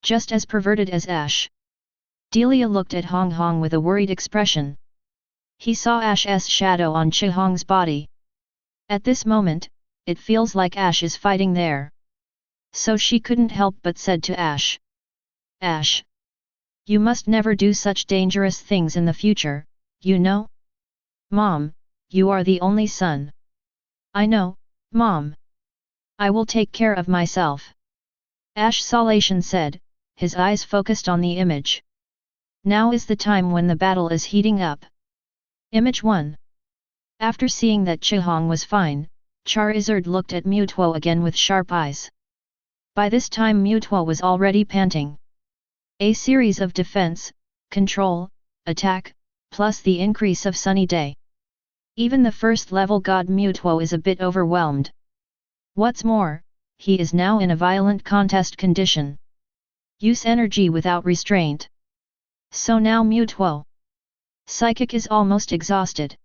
Just as perverted as Ash. Delia looked at Hong Hong with a worried expression. He saw Ash's shadow on Chi Hong's body. At this moment, it feels like Ash is fighting there. So she couldn't help but said to Ash. Ash. You must never do such dangerous things in the future, you know? Mom, you are the only son. I know, Mom. I will take care of myself. Ash Salation said, his eyes focused on the image. Now is the time when the battle is heating up. Image 1. After seeing that Chi Hong was fine, Charizard looked at Mewtwo again with sharp eyes. By this time Mewtwo was already panting. A series of defense, control, attack, plus the increase of Sunny Day. Even the first level God Mewtwo is a bit overwhelmed. What's more, he is now in a violent contest condition. Use energy without restraint. So now Mewtwo. Psychic is almost exhausted.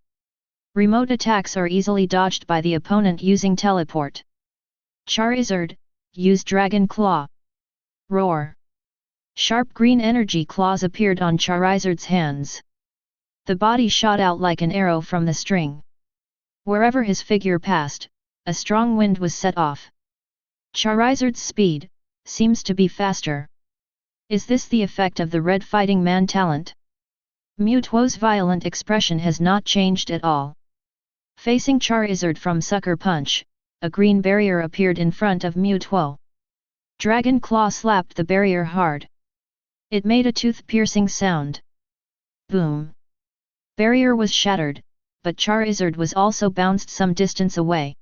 Remote attacks are easily dodged by the opponent using teleport. Charizard, use Dragon Claw. Roar. Sharp green energy claws appeared on Charizard's hands. The body shot out like an arrow from the string. Wherever his figure passed, a strong wind was set off. Charizard's speed seems to be faster. Is this the effect of the red fighting man talent? Mewtwo's violent expression has not changed at all. Facing Charizard from Sucker Punch, a green barrier appeared in front of Mewtwo. Dragon Claw slapped the barrier hard. It made a tooth-piercing sound. Boom! Barrier was shattered, but Charizard was also bounced some distance away.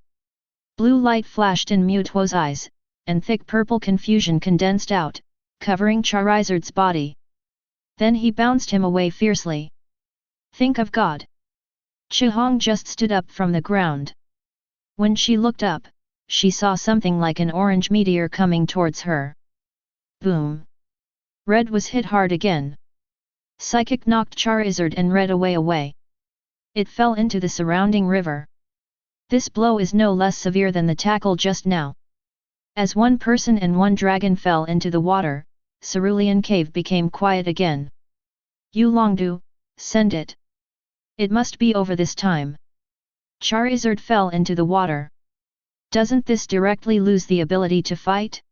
Blue light flashed in Mewtwo's eyes, and thick purple confusion condensed out, covering Charizard's body. Then he bounced him away fiercely. Think of God! Chi Hong just stood up from the ground. When she looked up, she saw something like an orange meteor coming towards her. Boom! Red was hit hard again. Psychic knocked Charizard and Red away. It fell into the surrounding river. This blow is no less severe than the tackle just now. As one person and one dragon fell into the water, Cerulean Cave became quiet again. Yulongdu, send it. It must be over this time. Charizard fell into the water. Doesn't this directly lose the ability to fight?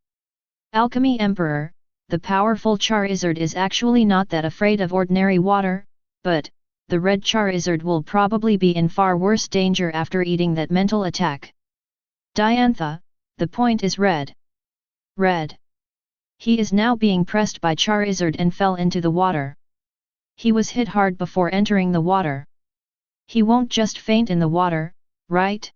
Alchemy Emperor, the powerful Charizard is actually not that afraid of ordinary water, but the red Charizard will probably be in far worse danger after eating that mental attack. Diantha, the point is red. Red. He is now being pressed by Charizard and fell into the water. He was hit hard before entering the water. He won't just faint in the water, right?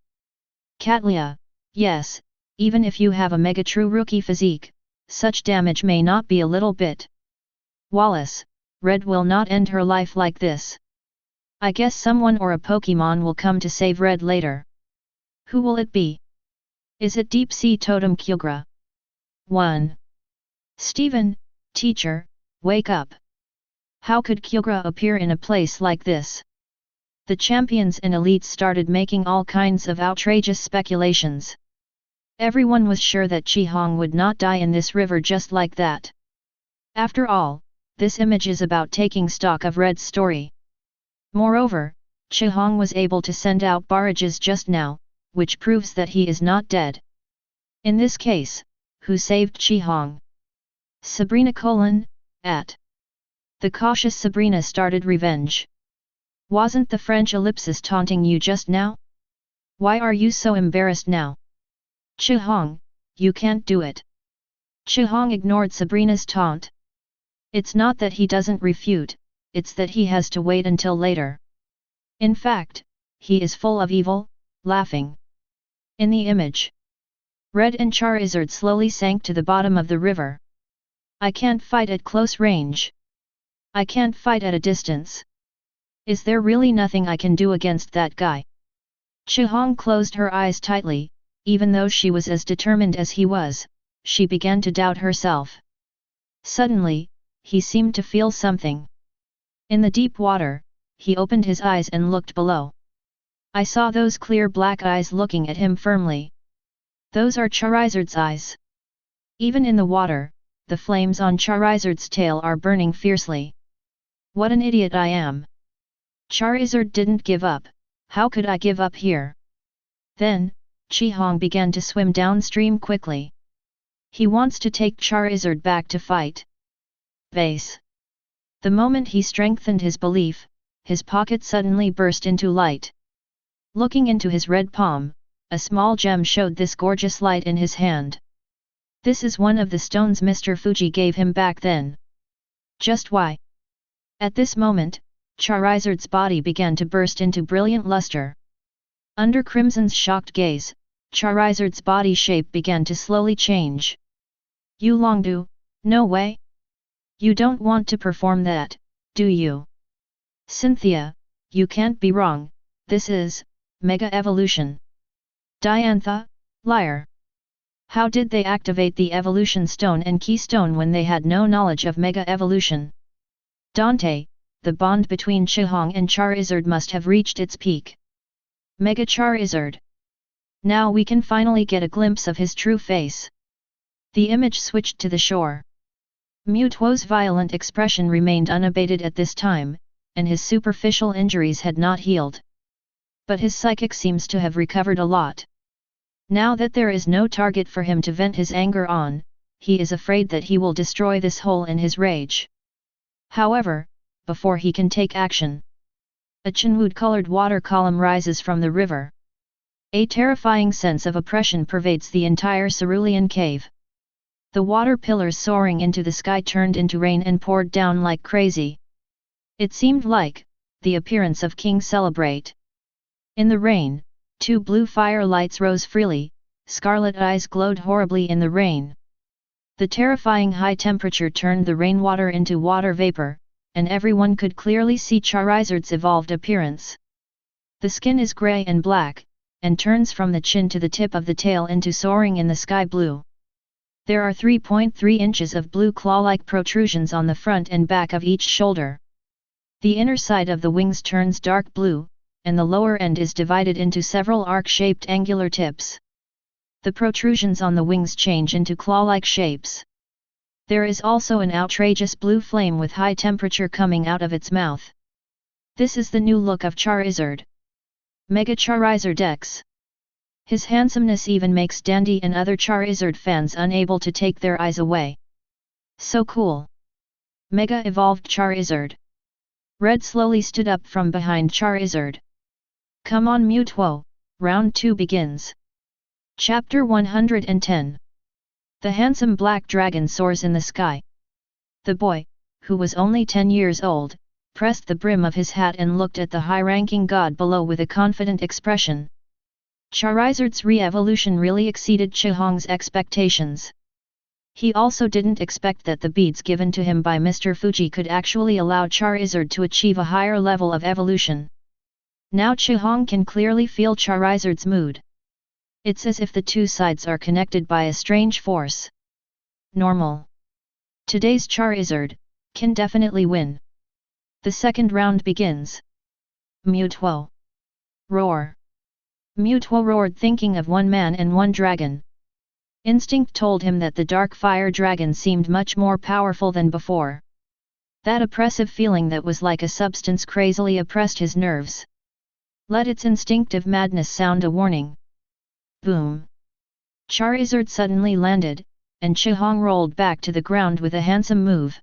Catlia, yes, even if you have a mega true rookie physique, such damage may not be a little bit. Wallace, Red will not end her life like this. I guess someone or a Pokémon will come to save Red later. Who will it be? Is it Deep Sea Totem Kyogre? 1. Stephen, teacher, wake up. How could Kyogre appear in a place like this? The champions and elites started making all kinds of outrageous speculations. Everyone was sure that Chi-Hong would not die in this river just like that. After all, this image is about taking stock of Red's story. Moreover, Chi-Hong was able to send out barrages just now, which proves that he is not dead. In this case, who saved Chi-Hong? Sabrina : at. The cautious Sabrina started revenge. Wasn't the French ellipsis taunting you just now? Why are you so embarrassed now? Chi-Hong, you can't do it. Chi-Hong ignored Sabrina's taunt. It's not that he doesn't refute, it's that he has to wait until later. In fact, he is full of evil, laughing. In the image, Red and Charizard slowly sank to the bottom of the river. I can't fight at close range. I can't fight at a distance. Is there really nothing I can do against that guy? Chi-Hong closed her eyes tightly, even though she was as determined as he was, she began to doubt herself. Suddenly, he seemed to feel something. In the deep water, he opened his eyes and looked below. I saw those clear black eyes looking at him firmly. Those are Charizard's eyes. Even in the water, the flames on Charizard's tail are burning fiercely. What an idiot I am! Charizard didn't give up, how could I give up here? Then, Chi-Hong began to swim downstream quickly. He wants to take Charizard back to fight. Base. The moment he strengthened his belief, his pocket suddenly burst into light. Looking into his red palm, a small gem showed this gorgeous light in his hand. This is one of the stones Mr. Fuji gave him back then. Just why? At this moment, Charizard's body began to burst into brilliant luster. Under Crimson's shocked gaze, Charizard's body shape began to slowly change. Yulongdu, no way? You don't want to perform that, do you? Cynthia, you can't be wrong, this is Mega Evolution. Diantha, liar. How did they activate the Evolution Stone and Keystone when they had no knowledge of Mega Evolution? Dante, the bond between Chi-Hong and Charizard must have reached its peak. Mega Charizard. Now we can finally get a glimpse of his true face. The image switched to the shore. Mewtwo's violent expression remained unabated at this time, and his superficial injuries had not healed. But his psychic seems to have recovered a lot. Now that there is no target for him to vent his anger on, he is afraid that he will destroy this hole in his rage. However, before he can take action, a chinwood-colored water column rises from the river. A terrifying sense of oppression pervades the entire Cerulean Cave. The water pillars soaring into the sky turned into rain and poured down like crazy. It seemed like the appearance of King Celebrate. In the rain, two blue fire lights rose freely, scarlet eyes glowed horribly in the rain. The terrifying high temperature turned the rainwater into water vapor, and everyone could clearly see Charizard's evolved appearance. The skin is grey and black, and turns from the chin to the tip of the tail into soaring in the sky blue. There are 3.3 inches of blue claw-like protrusions on the front and back of each shoulder. The inner side of the wings turns dark blue, and the lower end is divided into several arc-shaped angular tips. The protrusions on the wings change into claw-like shapes. There is also an outrageous blue flame with high temperature coming out of its mouth. This is the new look of Charizard. Mega Charizard X. His handsomeness even makes Dandy and other Charizard fans unable to take their eyes away. So cool! Mega Evolved Charizard. Red slowly stood up from behind Charizard. Come on Mewtwo, round 2 begins. Chapter 110. The handsome black dragon soars in the sky. The boy, who was only 10 years old, pressed the brim of his hat and looked at the high-ranking god below with a confident expression. Charizard's re-evolution really exceeded Chihong's expectations. He also didn't expect that the beads given to him by Mr. Fuji could actually allow Charizard to achieve a higher level of evolution. Now Chihong can clearly feel Charizard's mood. It's as if the two sides are connected by a strange force. Normal. Today's Charizard can definitely win. The second round begins. Mewtwo. Roar. Mewtwo roared, thinking of one man and one dragon. Instinct told him that the dark fire dragon seemed much more powerful than before. That oppressive feeling that was like a substance crazily oppressed his nerves. Let its instinctive madness sound a warning. Boom! Charizard suddenly landed, and Chihong rolled back to the ground with a handsome move.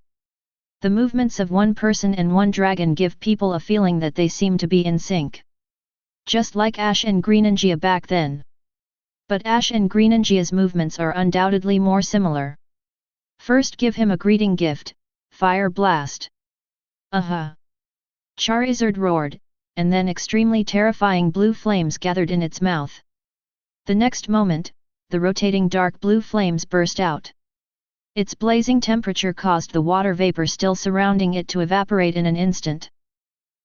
The movements of one person and one dragon give people a feeling that they seem to be in sync. Just like Ash and Greninja back then. But Ash and Greninja's movements are undoubtedly more similar. First give him a greeting gift, Fire Blast. Aha! Charizard roared, and then extremely terrifying blue flames gathered in its mouth. The next moment, the rotating dark blue flames burst out. Its blazing temperature caused the water vapor still surrounding it to evaporate in an instant.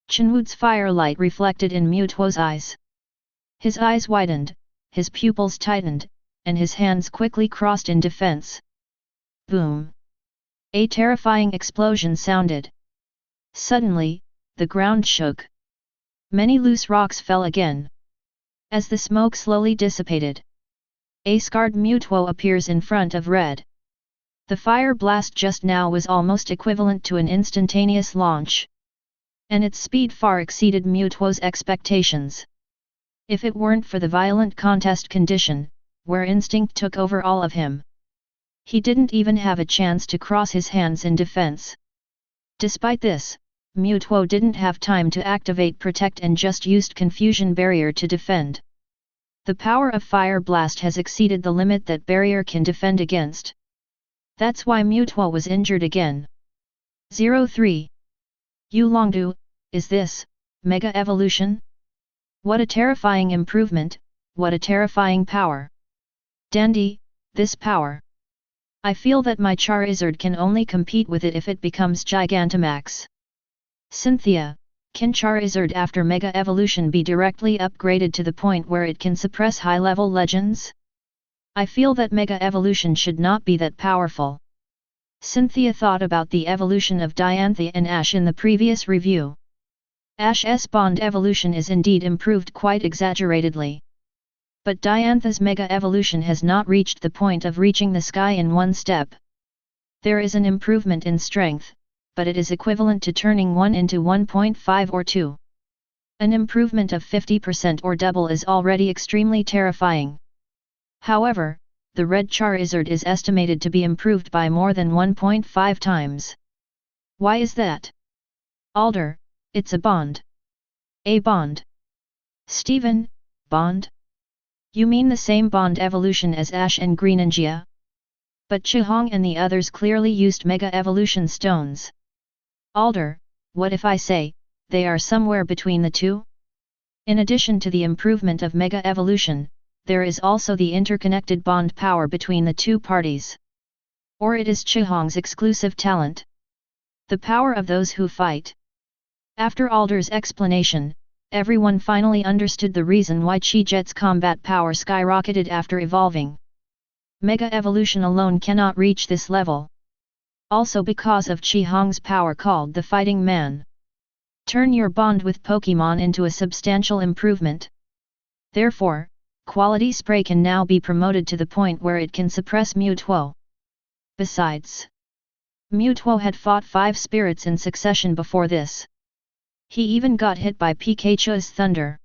Chunwu's firelight reflected in Mewtwo's eyes. His eyes widened, his pupils tightened, and his hands quickly crossed in defense. Boom! A terrifying explosion sounded. Suddenly, the ground shook. Many loose rocks fell again. As the smoke slowly dissipated, a scarred Mewtwo appears in front of Red. The fire blast just now was almost equivalent to an instantaneous launch. And its speed far exceeded Mewtwo's expectations. If it weren't for the violent contest condition, where instinct took over all of him, he didn't even have a chance to cross his hands in defense. Despite this, Mewtwo didn't have time to activate Protect and just used Confusion Barrier to defend. The power of Fire Blast has exceeded the limit that barrier can defend against. That's why Mewtwo was injured again. 03. Oolongdu, is this Mega Evolution? What a terrifying improvement, what a terrifying power. Dandy, this power. I feel that my Charizard can only compete with it if it becomes Gigantamax. Cynthia, can Charizard after Mega Evolution be directly upgraded to the point where it can suppress high-level legends? I feel that Mega Evolution should not be that powerful. Cynthia thought about the evolution of Diantha and Ash in the previous review. Ash's Bond evolution is indeed improved quite exaggeratedly. But Diantha's Mega Evolution has not reached the point of reaching the sky in one step. There is an improvement in strength, but it is equivalent to turning 1 into 1.5 or 2. An improvement of 50% or double is already extremely terrifying. However, the red Charizard is estimated to be improved by more than 1.5 times. Why is that? Alder, it's a bond. A bond. Steven, bond? You mean the same bond evolution as Ash and Greninja? But Chihong and the others clearly used Mega Evolution stones. Alder, what if I say, they are somewhere between the two? In addition to the improvement of Mega Evolution, there is also the interconnected bond power between the two parties. Or it is Chihong's exclusive talent. The power of those who fight. After Alder's explanation, everyone finally understood the reason why Chi-Jet's combat power skyrocketed after evolving. Mega Evolution alone cannot reach this level. Also because of Chihong's power called the Fighting Man. Turn your bond with Pokémon into a substantial improvement. Therefore, Quality Spray can now be promoted to the point where it can suppress Mewtwo. Besides, Mewtwo had fought 5 spirits in succession before this. He even got hit by Pikachu's thunder.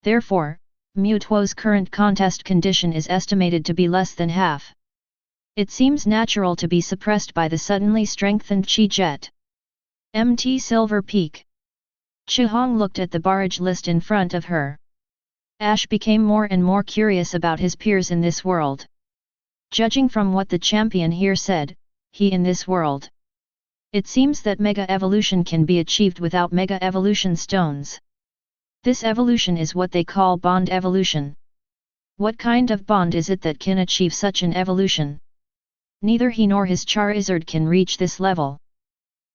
Therefore, Mewtwo's current contest condition is estimated to be less than half. It seems natural to be suppressed by the suddenly strengthened Chi Jet. MT Silver Peak. Chihong looked at the barrage list in front of her. Ash became more and more curious about his peers in this world. Judging from what the champion here said, he in this world. It seems that Mega Evolution can be achieved without Mega Evolution stones. This evolution is what they call Bond Evolution. What kind of bond is it that can achieve such an evolution? Neither he nor his Charizard can reach this level.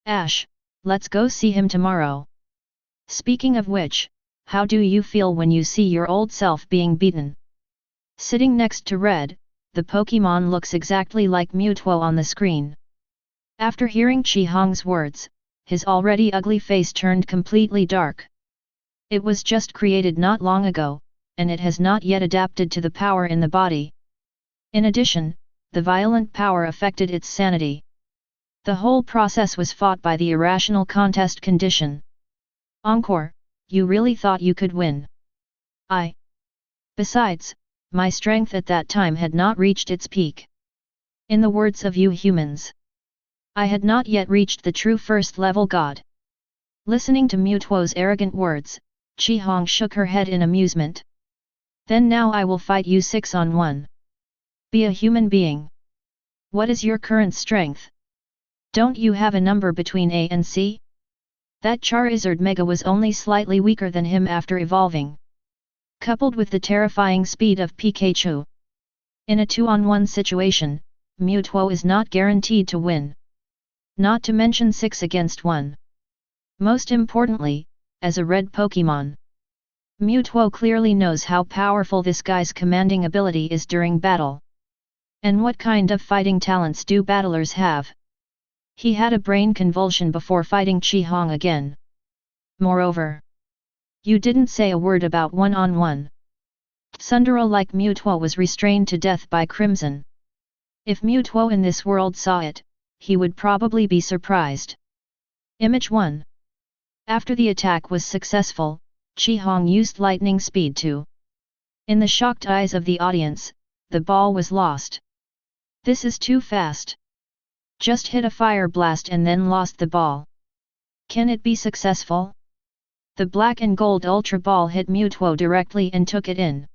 Ash, let's go see him tomorrow. Speaking of which, how do you feel when you see your old self being beaten? Sitting next to Red, the Pokémon looks exactly like Mewtwo on the screen. After hearing Chihong's words, his already ugly face turned completely dark. It was just created not long ago, and it has not yet adapted to the power in the body. In addition, the violent power affected its sanity. The whole process was fought by the irrational contest condition. Encore, you really thought you could win? Besides, my strength at that time had not reached its peak. In the words of you humans, I had not yet reached the true first-level god. Listening to Mewtwo's arrogant words, Chihong shook her head in amusement. Then now I will fight you 6-on-1. Be a human being. What is your current strength? Don't you have a number between A and C? That Charizard Mega was only slightly weaker than him after evolving. Coupled with the terrifying speed of Pikachu. In a 2-on-1 situation, Mewtwo is not guaranteed to win. Not to mention 6 against 1. Most importantly, as a red Pokémon, Mewtwo clearly knows how powerful this guy's commanding ability is during battle. And what kind of fighting talents do battlers have? He had a brain convulsion before fighting Chihong again. Moreover, you didn't say a word about 1-on-1. Tsundere like Mewtwo was restrained to death by Crimson. If Mewtwo in this world saw it, he would probably be surprised. Image 1. After the attack was successful, Chihong used lightning speed too. In the shocked eyes of the audience, the ball was lost. This is too fast. Just hit a fire blast and then lost the ball. Can it be successful? The black and gold Ultra Ball hit Mewtwo directly and took it in.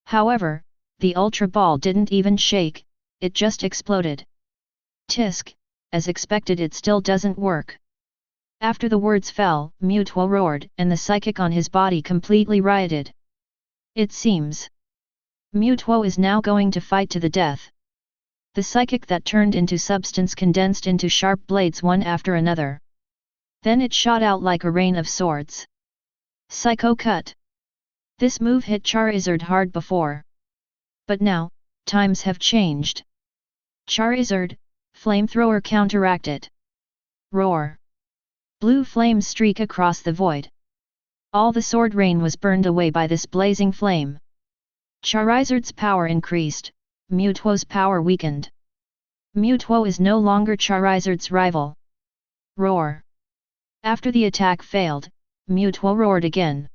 However, the Ultra Ball didn't even shake, it just exploded. Tisk, as expected it still doesn't work. After the words fell, Mewtwo roared and the psychic on his body completely rioted. It seems Mewtwo is now going to fight to the death. The psychic that turned into substance condensed into sharp blades one after another. Then it shot out like a rain of swords. Psycho Cut. This move hit Charizard hard before. But now, times have changed. Charizard, Flamethrower counteract it. Roar. Blue flames streak across the void. All the sword rain was burned away by this blazing flame. Charizard's power increased, Mewtwo's power weakened. Mewtwo is no longer Charizard's rival. Roar. After the attack failed, Mewtwo roared again.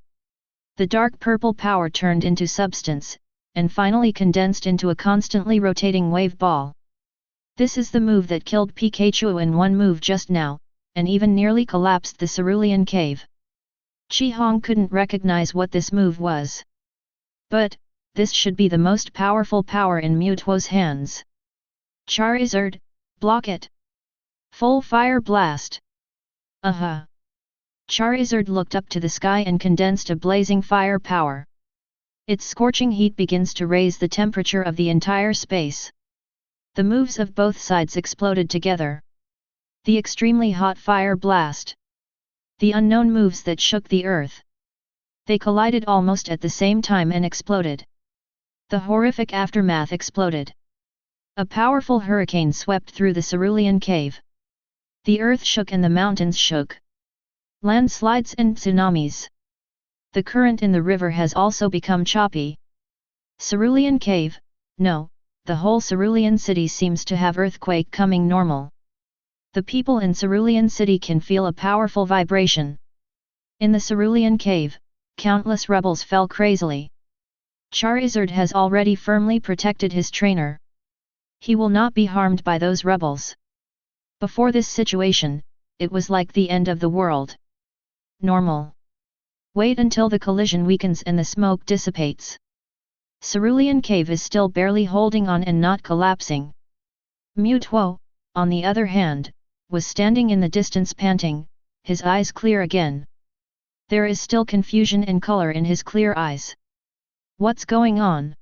The dark purple power turned into substance, and finally condensed into a constantly rotating wave ball. This is the move that killed Pikachu in one move just now, and even nearly collapsed the Cerulean Cave. Chihong couldn't recognize what this move was. But, this should be the most powerful power in Mewtwo's hands. Charizard, block it! Full Fire Blast! Aha! Charizard looked up to the sky and condensed a blazing fire power. Its scorching heat begins to raise the temperature of the entire space. The moves of both sides exploded together. The extremely hot fire blast. The unknown moves that shook the earth. They collided almost at the same time and exploded. The horrific aftermath exploded. A powerful hurricane swept through the Cerulean Cave. The earth shook and the mountains shook. Landslides and tsunamis. The current in the river has also become choppy. Cerulean Cave, no, the whole Cerulean City seems to have earthquake coming normal. The people in Cerulean City can feel a powerful vibration. In the Cerulean Cave, countless rebels fell crazily. Charizard has already firmly protected his trainer. He will not be harmed by those rebels. Before this situation, it was like the end of the world. Normal. Wait until the collision weakens and the smoke dissipates. Cerulean Cave is still barely holding on and not collapsing. Mewtwo, on the other hand, was standing in the distance panting, his eyes clear again. There is still confusion and color in his clear eyes. What's going on?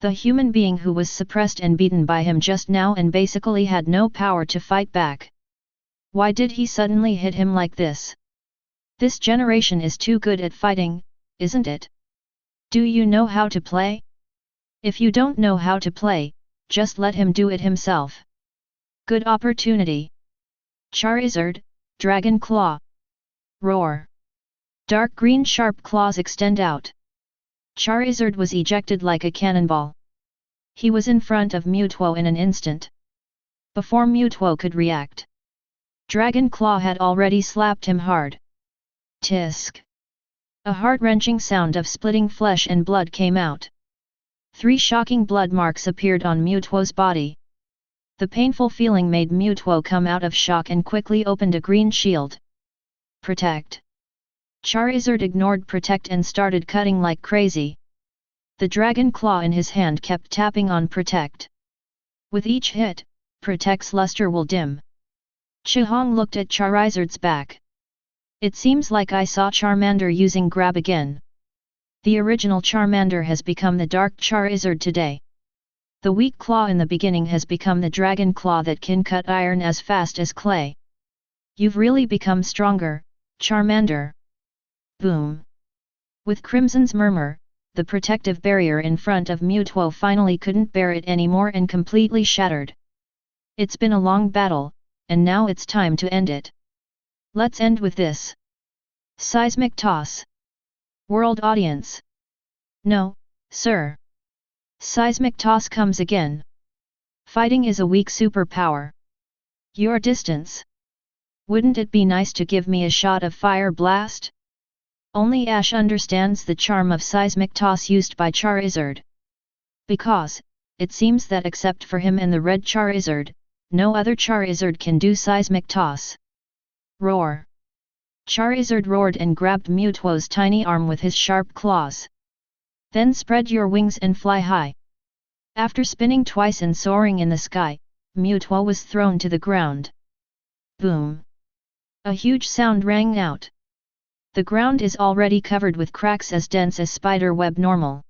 The human being who was suppressed and beaten by him just now and basically had no power to fight back. Why did he suddenly hit him like this? This generation is too good at fighting, isn't it? Do you know how to play? If you don't know how to play, just let him do it himself. Good opportunity. Charizard, Dragon Claw. Roar. Dark green sharp claws extend out. Charizard was ejected like a cannonball. He was in front of Mewtwo in an instant. Before Mewtwo could react, Dragon Claw had already slapped him hard. Tisk. A heart-wrenching sound of splitting flesh and blood came out. 3 shocking blood marks appeared on Mewtwo's body. The painful feeling made Mewtwo come out of shock and quickly opened a green shield. Protect. Charizard ignored Protect and started cutting like crazy. The Dragon Claw in his hand kept tapping on Protect. With each hit, Protect's luster will dim. Xiaozhi looked at Charizard's back. It seems like I saw Charmander using grab again. The original Charmander has become the Dark Charizard today. The weak claw in the beginning has become the Dragon Claw that can cut iron as fast as clay. You've really become stronger, Charmander. Boom. With Crimson's murmur, the protective barrier in front of Mewtwo finally couldn't bear it anymore and completely shattered. It's been a long battle, and now it's time to end it. Let's end with this. Seismic toss. World audience. No, sir. Seismic toss comes again. Fighting is a weak superpower. Your distance. Wouldn't it be nice to give me a shot of fire blast? Only Ash understands the charm of seismic toss used by Charizard. Because, it seems that except for him and the red Charizard, no other Charizard can do seismic toss. Roar. Charizard roared and grabbed Mewtwo's tiny arm with his sharp claws. Then spread your wings and fly high. After spinning twice and soaring in the sky, Mewtwo was thrown to the ground. Boom. A huge sound rang out. The ground is already covered with cracks as dense as spider web normal.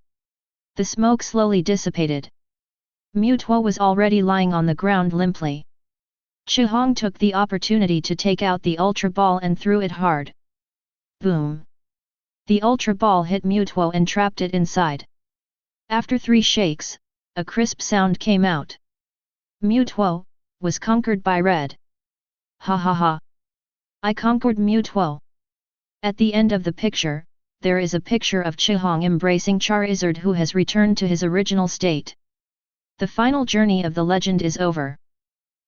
The smoke slowly dissipated. Mewtwo was already lying on the ground limply. Xiaozhi took the opportunity to take out the Ultra Ball and threw it hard. Boom! The Ultra Ball hit Mewtwo and trapped it inside. After 3 shakes, a crisp sound came out. Mewtwo was conquered by Red. Ha ha ha! I conquered Mewtwo! At the end of the picture, there is a picture of Xiaozhi embracing Charizard who has returned to his original state. The final journey of the legend is over.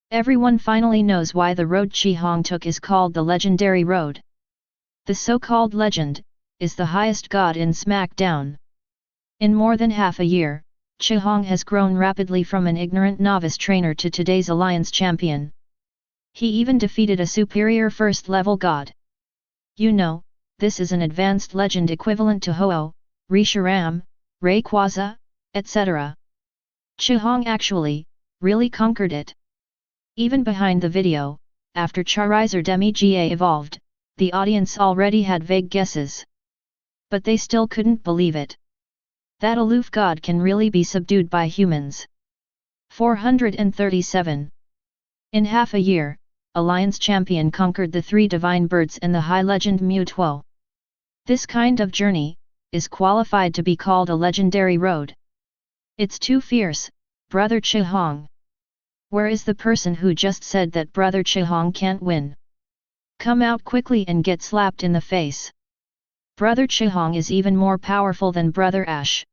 Everyone finally knows why the road Xiaozhi took is called the Legendary Road. The so-called legend is the highest god in SmackDown. In more than half a year, Xiaozhi has grown rapidly from an ignorant novice trainer to today's Alliance champion. He even defeated a superior first-level god. You know, this is an advanced legend equivalent to Ho-Oh, Reshiram, Rayquaza, etc. Xiaozhi actually, really conquered it. Even behind the video, after Charizard MEGA evolved, the audience already had vague guesses. But they still couldn't believe it. That aloof god can really be subdued by humans. 437. In half a year, Alliance champion conquered the 3 divine birds and the high legend Mewtwo. This kind of journey is qualified to be called a legendary road. It's too fierce, Brother Xiaozhi. Where is the person who just said that Brother Xiaozhi can't win? Come out quickly and get slapped in the face. Brother Chihong is even more powerful than Brother Ash.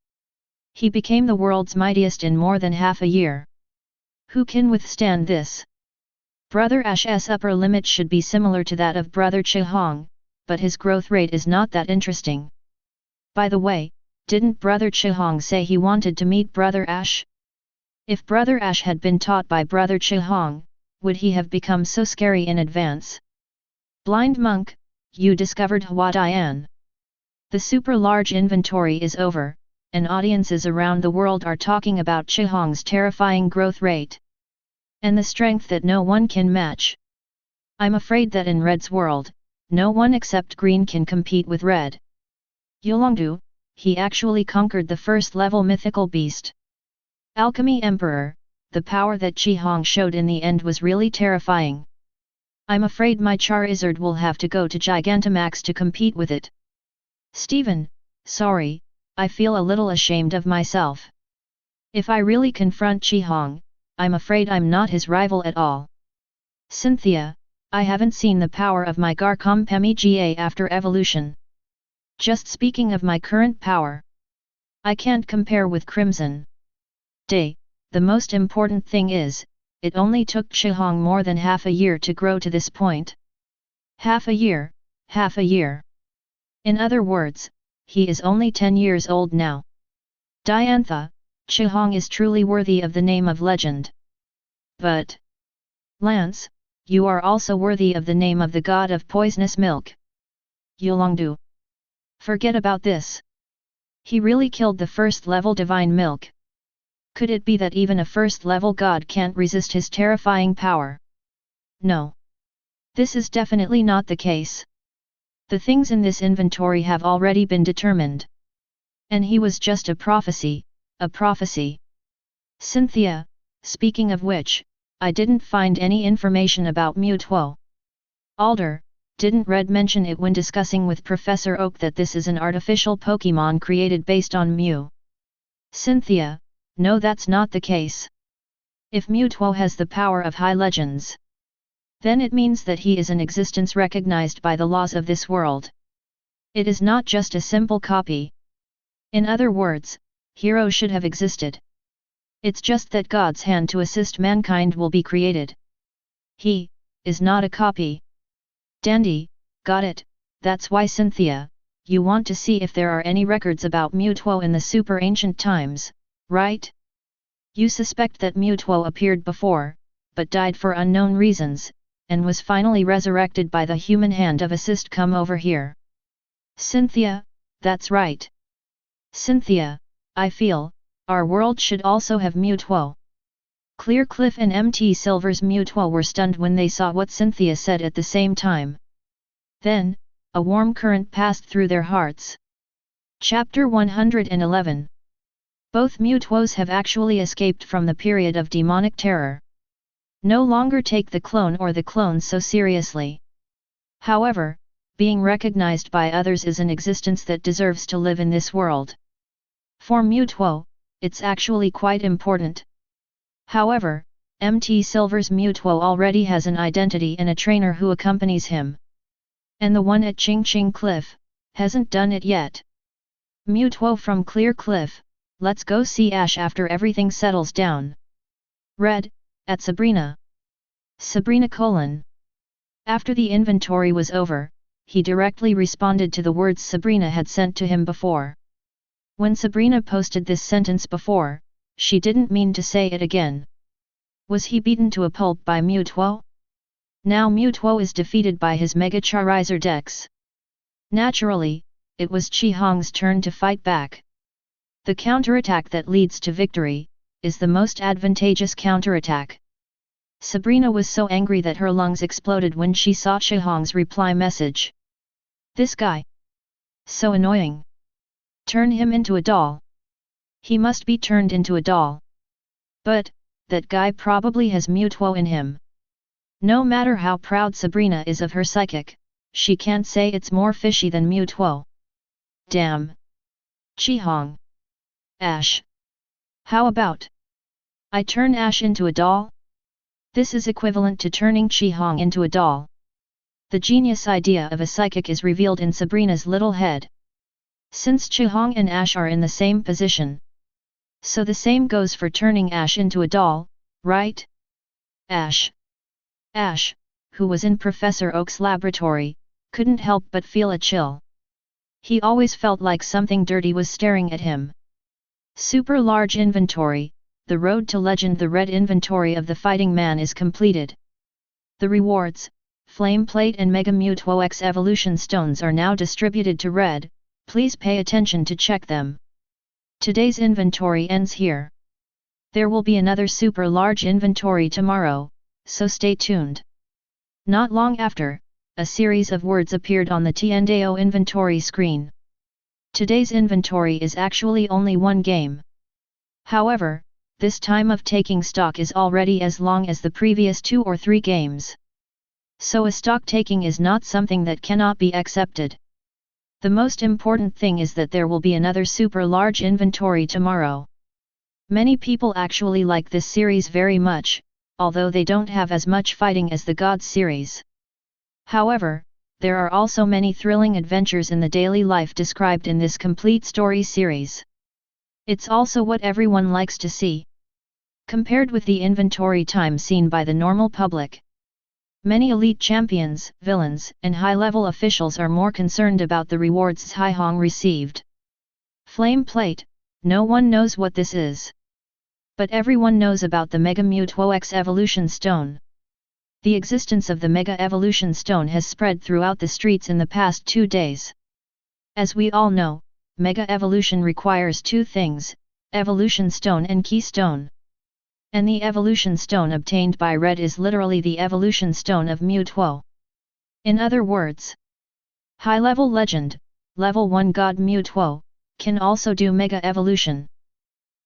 He became the world's mightiest in more than half a year. Who can withstand this? Brother Ash's upper limit should be similar to that of Brother Chihong, but his growth rate is not that interesting. By the way, didn't Brother Chihong say he wanted to meet Brother Ash? If Brother Ash had been taught by Brother Chihong, would he have become so scary in advance? Blind monk, you discovered Hua Dian. The super large inventory is over, and audiences around the world are talking about Chihong's terrifying growth rate. And the strength that no one can match. I'm afraid that in Red's world, no one except Green can compete with Red. Yolongdu, he actually conquered the first level mythical beast. Alchemy Emperor, the power that Chihong showed in the end was really terrifying. I'm afraid my Charizard will have to go to Gigantamax to compete with it. Steven, sorry, I feel a little ashamed of myself. If I really confront Chihong, I'm afraid I'm not his rival at all. Cynthia, I haven't seen the power of my Garchomp Pemiga after evolution. Just speaking of my current power. I can't compare with Crimson. Day, the most important thing is, it only took Chihong more than half a year to grow to this point. Half a year, half a year. In other words, he is only 10 years old now. Diantha, Chihong is truly worthy of the name of legend. But Lance, you are also worthy of the name of the god of poisonous milk. Yolongdu. Forget about this. He really killed the first level divine milk. Could it be that even a first level god can't resist his terrifying power? No. This is definitely not the case. The things in this inventory have already been determined. And he was just a prophecy, a prophecy. Cynthia, speaking of which, I didn't find any information about Mewtwo. Alder, didn't Red mention it when discussing with Professor Oak that this is an artificial Pokémon created based on Mew? Cynthia, no, that's not the case. If Mewtwo has the power of high legends, then it means that he is an existence recognized by the laws of this world. It is not just a simple copy. In other words, Hero should have existed. It's just that God's hand to assist mankind will be created. He is not a copy. Dandy, got it, that's why Cynthia, you want to see if there are any records about Mewtwo in the super ancient times, right? You suspect that Mewtwo appeared before, but died for unknown reasons, and was finally resurrected by the human hand of assist. Come over here. Cynthia, that's right. Cynthia, I feel, our world should also have Mewtwo. Clear Cliff and MT Silver's Mewtwo were stunned when they saw what Cynthia said at the same time. Then, a warm current passed through their hearts. Chapter 111. Both Mewtwo's have actually escaped from the period of demonic terror. No longer take the clone or the clones so seriously. However, being recognized by others is an existence that deserves to live in this world. For Mewtwo, it's actually quite important. However, MT Silver's Mewtwo already has an identity and a trainer who accompanies him. And the one at Ching Ching Cliff hasn't done it yet. Mewtwo from Clear Cliff, let's go see Ash after everything settles down. Red, at Sabrina. Sabrina : After the inventory was over, he directly responded to the words Sabrina had sent to him before. When Sabrina posted this sentence before, she didn't mean to say it again. Was he beaten to a pulp by Mewtwo? Now Mewtwo is defeated by his Mega Charizard X. Naturally, it was Chihong's turn to fight back. The counterattack that leads to victory is the most advantageous counterattack. Sabrina was so angry that her lungs exploded when she saw Chihong's reply message. This guy. So annoying. Turn him into a doll. He must be turned into a doll. But, that guy probably has Mewtwo in him. No matter how proud Sabrina is of her psychic, she can't say it's more fishy than Mewtwo. Damn. Chihong. Ash. How about I turn Ash into a doll? This is equivalent to turning Chihong into a doll. The genius idea of a psychic is revealed in Sabrina's little head. Since Chihong and Ash are in the same position, so the same goes for turning Ash into a doll, right? Ash, who was in Professor Oak's laboratory, couldn't help but feel a chill. He always felt like something dirty was staring at him. Super large inventory. The road to legend. The red inventory of the fighting man is completed. The rewards, Flame Plate and Mega Mewtwo X Evolution Stones are now distributed to red. Please pay attention to check them. Today's inventory ends here. There will be another super large inventory tomorrow, so stay tuned. Not long after, a series of words appeared on the Tiandao inventory screen. Today's inventory is actually only one game. However, this time of taking stock is already as long as the previous 2 or 3 games. So a stock taking is not something that cannot be accepted. The most important thing is that there will be another super large inventory tomorrow. Many people actually like this series very much, although they don't have as much fighting as the God series. However, there are also many thrilling adventures in the daily life described in this complete story series. It's also what everyone likes to see. Compared with the inventory time seen by the normal public, many elite champions, villains, and high-level officials are more concerned about the rewards Caihong received. Flame Plate, no one knows what this is. But everyone knows about the Mega Mewtwo X Evolution Stone. The existence of the Mega Evolution Stone has spread throughout the streets in the past 2 days. As we all know, Mega Evolution requires 2 things, Evolution Stone and Keystone. And the Evolution Stone obtained by Red is literally the Evolution Stone of Mewtwo. In other words, high-level legend, level 1 God Mewtwo, can also do Mega Evolution.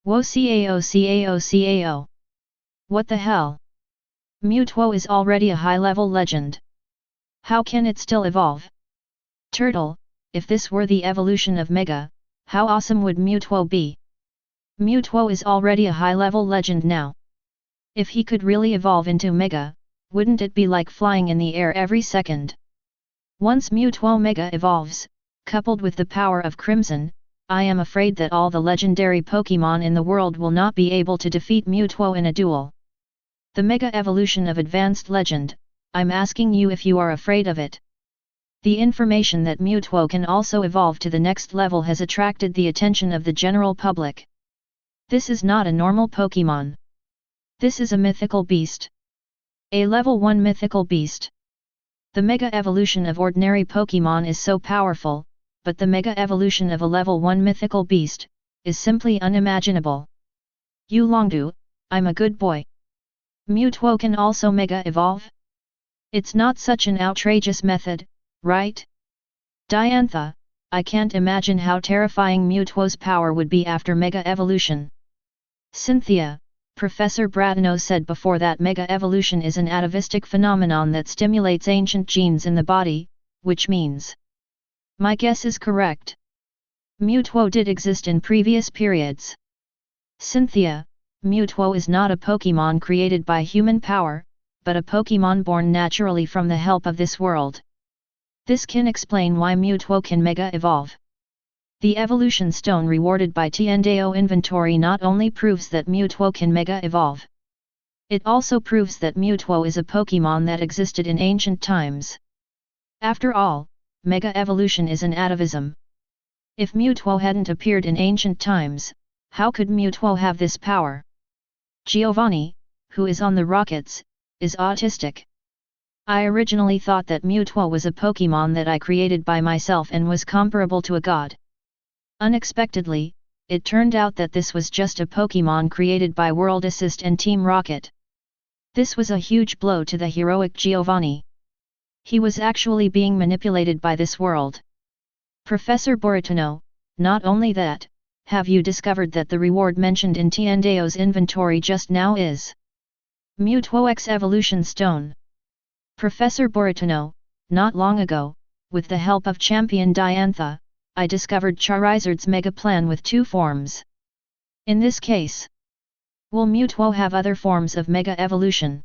Wo cao cao cao. What the hell? Mewtwo is already a high-level legend. How can it still evolve? Turtle, if this were the evolution of Mega, how awesome would Mewtwo be? Mewtwo is already a high-level legend now. If he could really evolve into Mega, wouldn't it be like flying in the air every second? Once Mewtwo Mega evolves, coupled with the power of Crimson, I am afraid that all the legendary Pokémon in the world will not be able to defeat Mewtwo in a duel. The Mega Evolution of Advanced Legend, I'm asking you if you are afraid of it. The information that Mewtwo can also evolve to the next level has attracted the attention of the general public. This is not a normal Pokémon. This is a mythical beast. A level 1 mythical beast. The Mega Evolution of ordinary Pokémon is so powerful, but the Mega Evolution of a level 1 mythical beast is simply unimaginable. Yu Longdu, I'm a good boy. Mewtwo can also Mega evolve? It's not such an outrageous method, right? Diantha, I can't imagine how terrifying Mewtwo's power would be after Mega Evolution. Cynthia, Professor Bradano said before that Mega Evolution is an atavistic phenomenon that stimulates ancient genes in the body, which means. My guess is correct. Mewtwo did exist in previous periods. Cynthia, Mewtwo is not a Pokémon created by human power, but a Pokémon born naturally from the help of this world. This can explain why Mewtwo can Mega evolve. The Evolution Stone rewarded by Tiandao inventory not only proves that Mewtwo can Mega evolve. It also proves that Mewtwo is a Pokémon that existed in ancient times. After all, Mega Evolution is an atavism. If Mewtwo hadn't appeared in ancient times, how could Mewtwo have this power? Giovanni, who is on the rockets, is autistic. I originally thought that Mewtwo was a Pokémon that I created by myself and was comparable to a god. Unexpectedly, it turned out that this was just a Pokémon created by World Assist and Team Rocket. This was a huge blow to the heroic Giovanni. He was actually being manipulated by this world. Professor Borutono, not only that, have you discovered that the reward mentioned in Tiandao's inventory just now is Mewtwo X Evolution Stone? Professor Borutono, not long ago, with the help of Champion Diantha, I discovered Charizard's Mega Plan with 2 forms. In this case, will Mewtwo have other forms of Mega Evolution?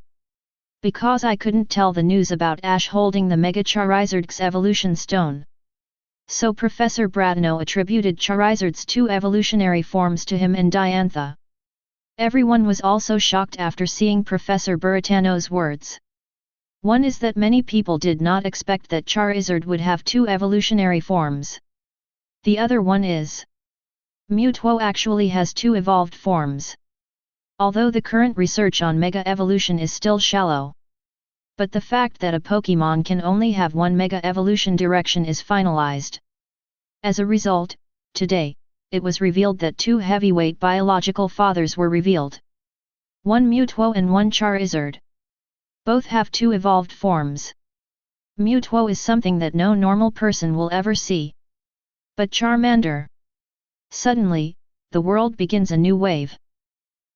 Because I couldn't tell the news about Ash holding the Mega Charizard's evolution stone. So Professor Bradno attributed Charizard's 2 evolutionary forms to him and Diantha. Everyone was also shocked after seeing Professor Buratano's words. One is that many people did not expect that Charizard would have 2 evolutionary forms. The other one is Mewtwo actually has 2 evolved forms. Although the current research on Mega Evolution is still shallow. But the fact that a Pokémon can only have 1 Mega Evolution direction is finalized. As a result, today, it was revealed that 2 heavyweight biological fathers were revealed. 1 Mewtwo and 1 Charizard. Both have 2 evolved forms. Mewtwo is something that no normal person will ever see. But Charmander. Suddenly, the world begins a new wave.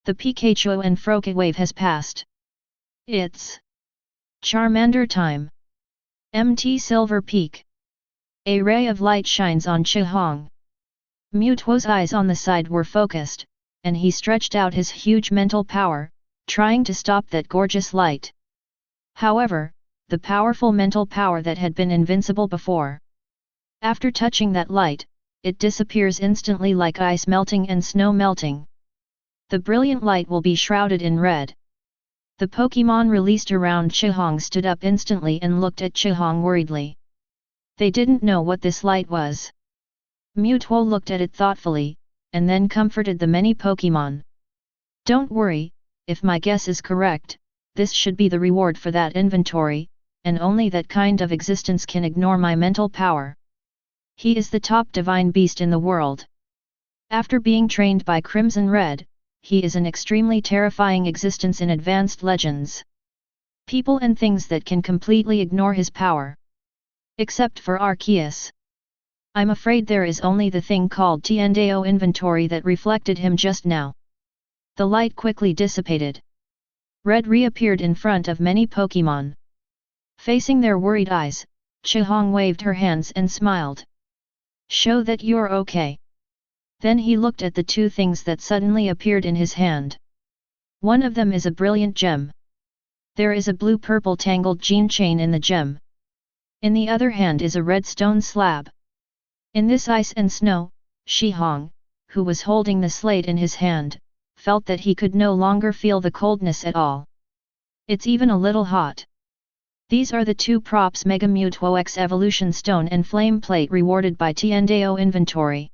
The Pikachu and Xiaozhi wave has passed. It's Charmander time. MT Silver Peak. A ray of light shines on Chihong. Mewtwo's eyes on the side were focused, and he stretched out his huge mental power, trying to stop that gorgeous light. However, the powerful mental power that had been invincible before. After touching that light, it disappears instantly like ice melting and snow melting. The brilliant light will be shrouded in red. The Pokémon released around Chihong stood up instantly and looked at Chihong worriedly. They didn't know what this light was. Mewtwo looked at it thoughtfully, and then comforted the many Pokémon. Don't worry, if my guess is correct, this should be the reward for that inventory, and only that kind of existence can ignore my mental power. He is the top divine beast in the world. After being trained by Crimson Red, he is an extremely terrifying existence in advanced legends. People and things that can completely ignore his power. Except for Arceus. I'm afraid there is only the thing called Tiendao inventory that reflected him just now. The light quickly dissipated. Red reappeared in front of many Pokémon. Facing their worried eyes, Chihong waved her hands and smiled. Show that you're okay. Then he looked at the 2 things that suddenly appeared in his hand. One of them is a brilliant gem. There is a blue-purple tangled gene chain in the gem. In the other hand is a red stone slab. In this ice and snow, Chihong, who was holding the slate in his hand, felt that he could no longer feel the coldness at all. It's even a little hot. These are the 2 props Mega Mewtwo X Evolution Stone and Flame Plate rewarded by Tiendao inventory.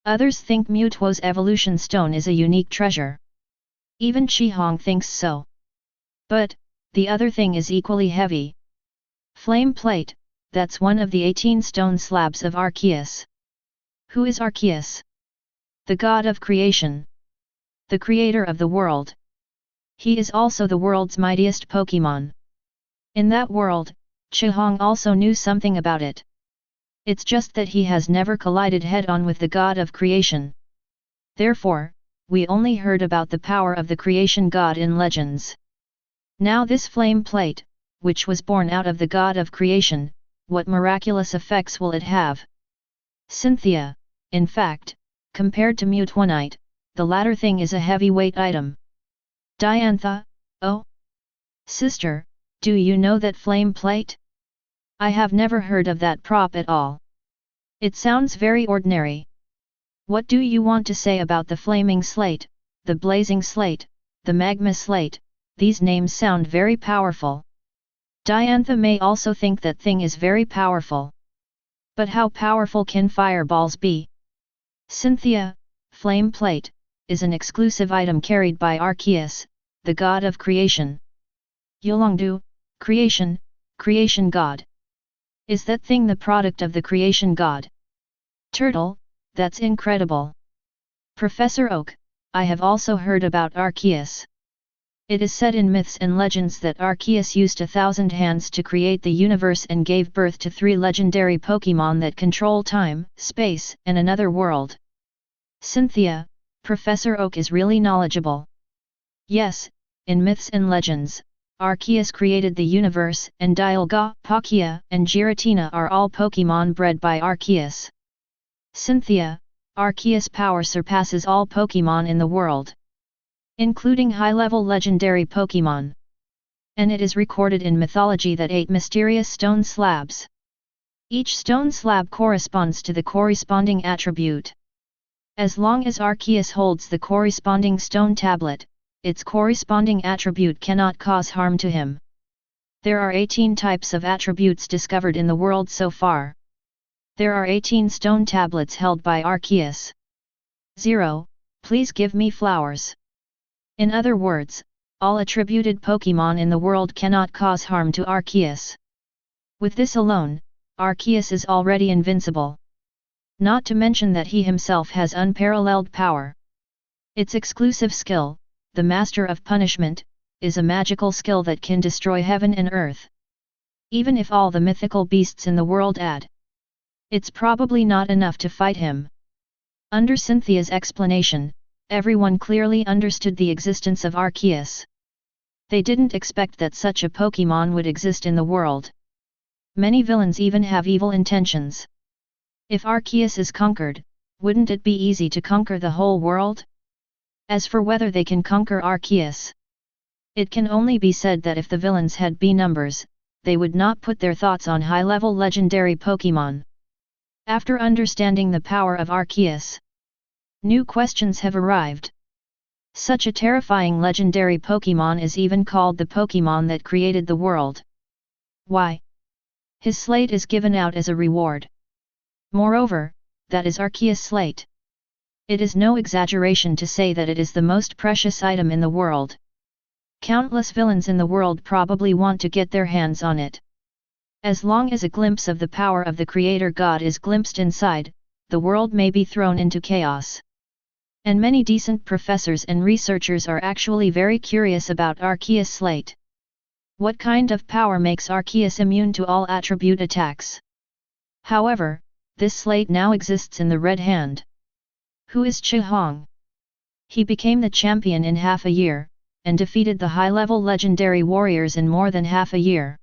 Others think Mewtwo's Evolution Stone is a unique treasure. Even Chihong thinks so. But, the other thing is equally heavy. Flame Plate, that's one of the 18 stone slabs of Arceus. Who is Arceus? The god of creation. The creator of the world. He is also the world's mightiest Pokémon. In that world, Chihong also knew something about it. It's just that he has never collided head-on with the god of creation. Therefore, we only heard about the power of the creation god in legends. Now this flame plate, which was born out of the god of creation, what miraculous effects will it have? Cynthia, in fact, compared to Mewtwonite, the latter thing is a heavyweight item. Diantha, oh? Sister, do you know that flame plate? I have never heard of that prop at all. It sounds very ordinary. What do you want to say about the flaming slate, the blazing slate, the magma slate? These names sound very powerful. Diantha may also think that thing is very powerful. But how powerful can fireballs be? Cynthia, flame plate, is an exclusive item carried by Arceus, the god of creation. Yolongdu, creation, creation god. Is that thing the product of the creation god? Turtle, that's incredible. Professor Oak, I have also heard about Arceus. It is said in myths and legends that Arceus used 1,000 hands to create the universe and gave birth to 3 legendary Pokémon that control time, space, and another world. Cynthia, Professor Oak is really knowledgeable. Yes, in myths and legends, Arceus created the universe, and Dialga, Palkia, and Giratina are all Pokémon bred by Arceus. Cynthia, Arceus' power surpasses all Pokémon in the world, including high-level legendary Pokémon. and it is recorded in mythology that 8 mysterious stone slabs. Each stone slab corresponds to the corresponding attribute. As long as Arceus holds the corresponding stone tablet, its corresponding attribute cannot cause harm to him. There are 18 types of attributes discovered in the world so far. There are 18 stone tablets held by Arceus. 0. Please give me flowers. In other words, all attributed Pokémon in the world cannot cause harm to Arceus. With this alone, Arceus is already invincible. Not to mention that he himself has unparalleled power. Its exclusive skill, the Master of Punishment, is a magical skill that can destroy heaven and earth. Even if all the mythical beasts in the world add, it's probably not enough to fight him. Under Cynthia's explanation, everyone clearly understood the existence of Arceus. They didn't expect that such a Pokémon would exist in the world. Many villains even have evil intentions. If Arceus is conquered, wouldn't it be easy to conquer the whole world? As for whether they can conquer Arceus, it can only be said that if the villains had B numbers, they would not put their thoughts on high-level legendary Pokémon. After understanding the power of Arceus, new questions have arrived. Such a terrifying legendary Pokémon is even called the Pokémon that created the world. Why? His slate is given out as a reward. Moreover, that is Arceus' slate. It is no exaggeration to say that it is the most precious item in the world. Countless villains in the world probably want to get their hands on it. As long as a glimpse of the power of the Creator God is glimpsed inside, the world may be thrown into chaos. And many decent professors and researchers are actually very curious about Arceus' slate. What kind of power makes Arceus immune to all attribute attacks? However, this slate now exists in the Red Hand. Who is Qihong? He became the champion in half a year, and defeated the high-level legendary warriors in more than half a year.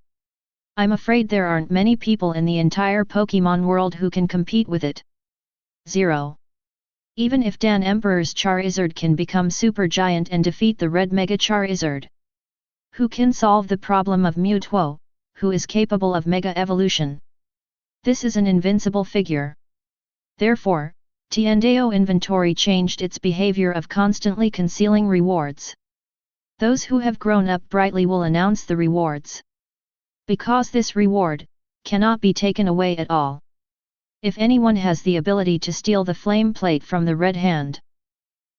I'm afraid there aren't many people in the entire Pokémon world who can compete with it. 0. Even if Dan Emperor's Charizard can become Super Giant and defeat the Red Mega Charizard, who can solve the problem of Mewtwo, who is capable of Mega Evolution? This is an invincible figure. Therefore, Tiandeo Inventory changed its behavior of constantly concealing rewards. Those who have grown up brightly will announce the rewards. Because this reward cannot be taken away at all. If anyone has the ability to steal the flame plate from the Red Hand,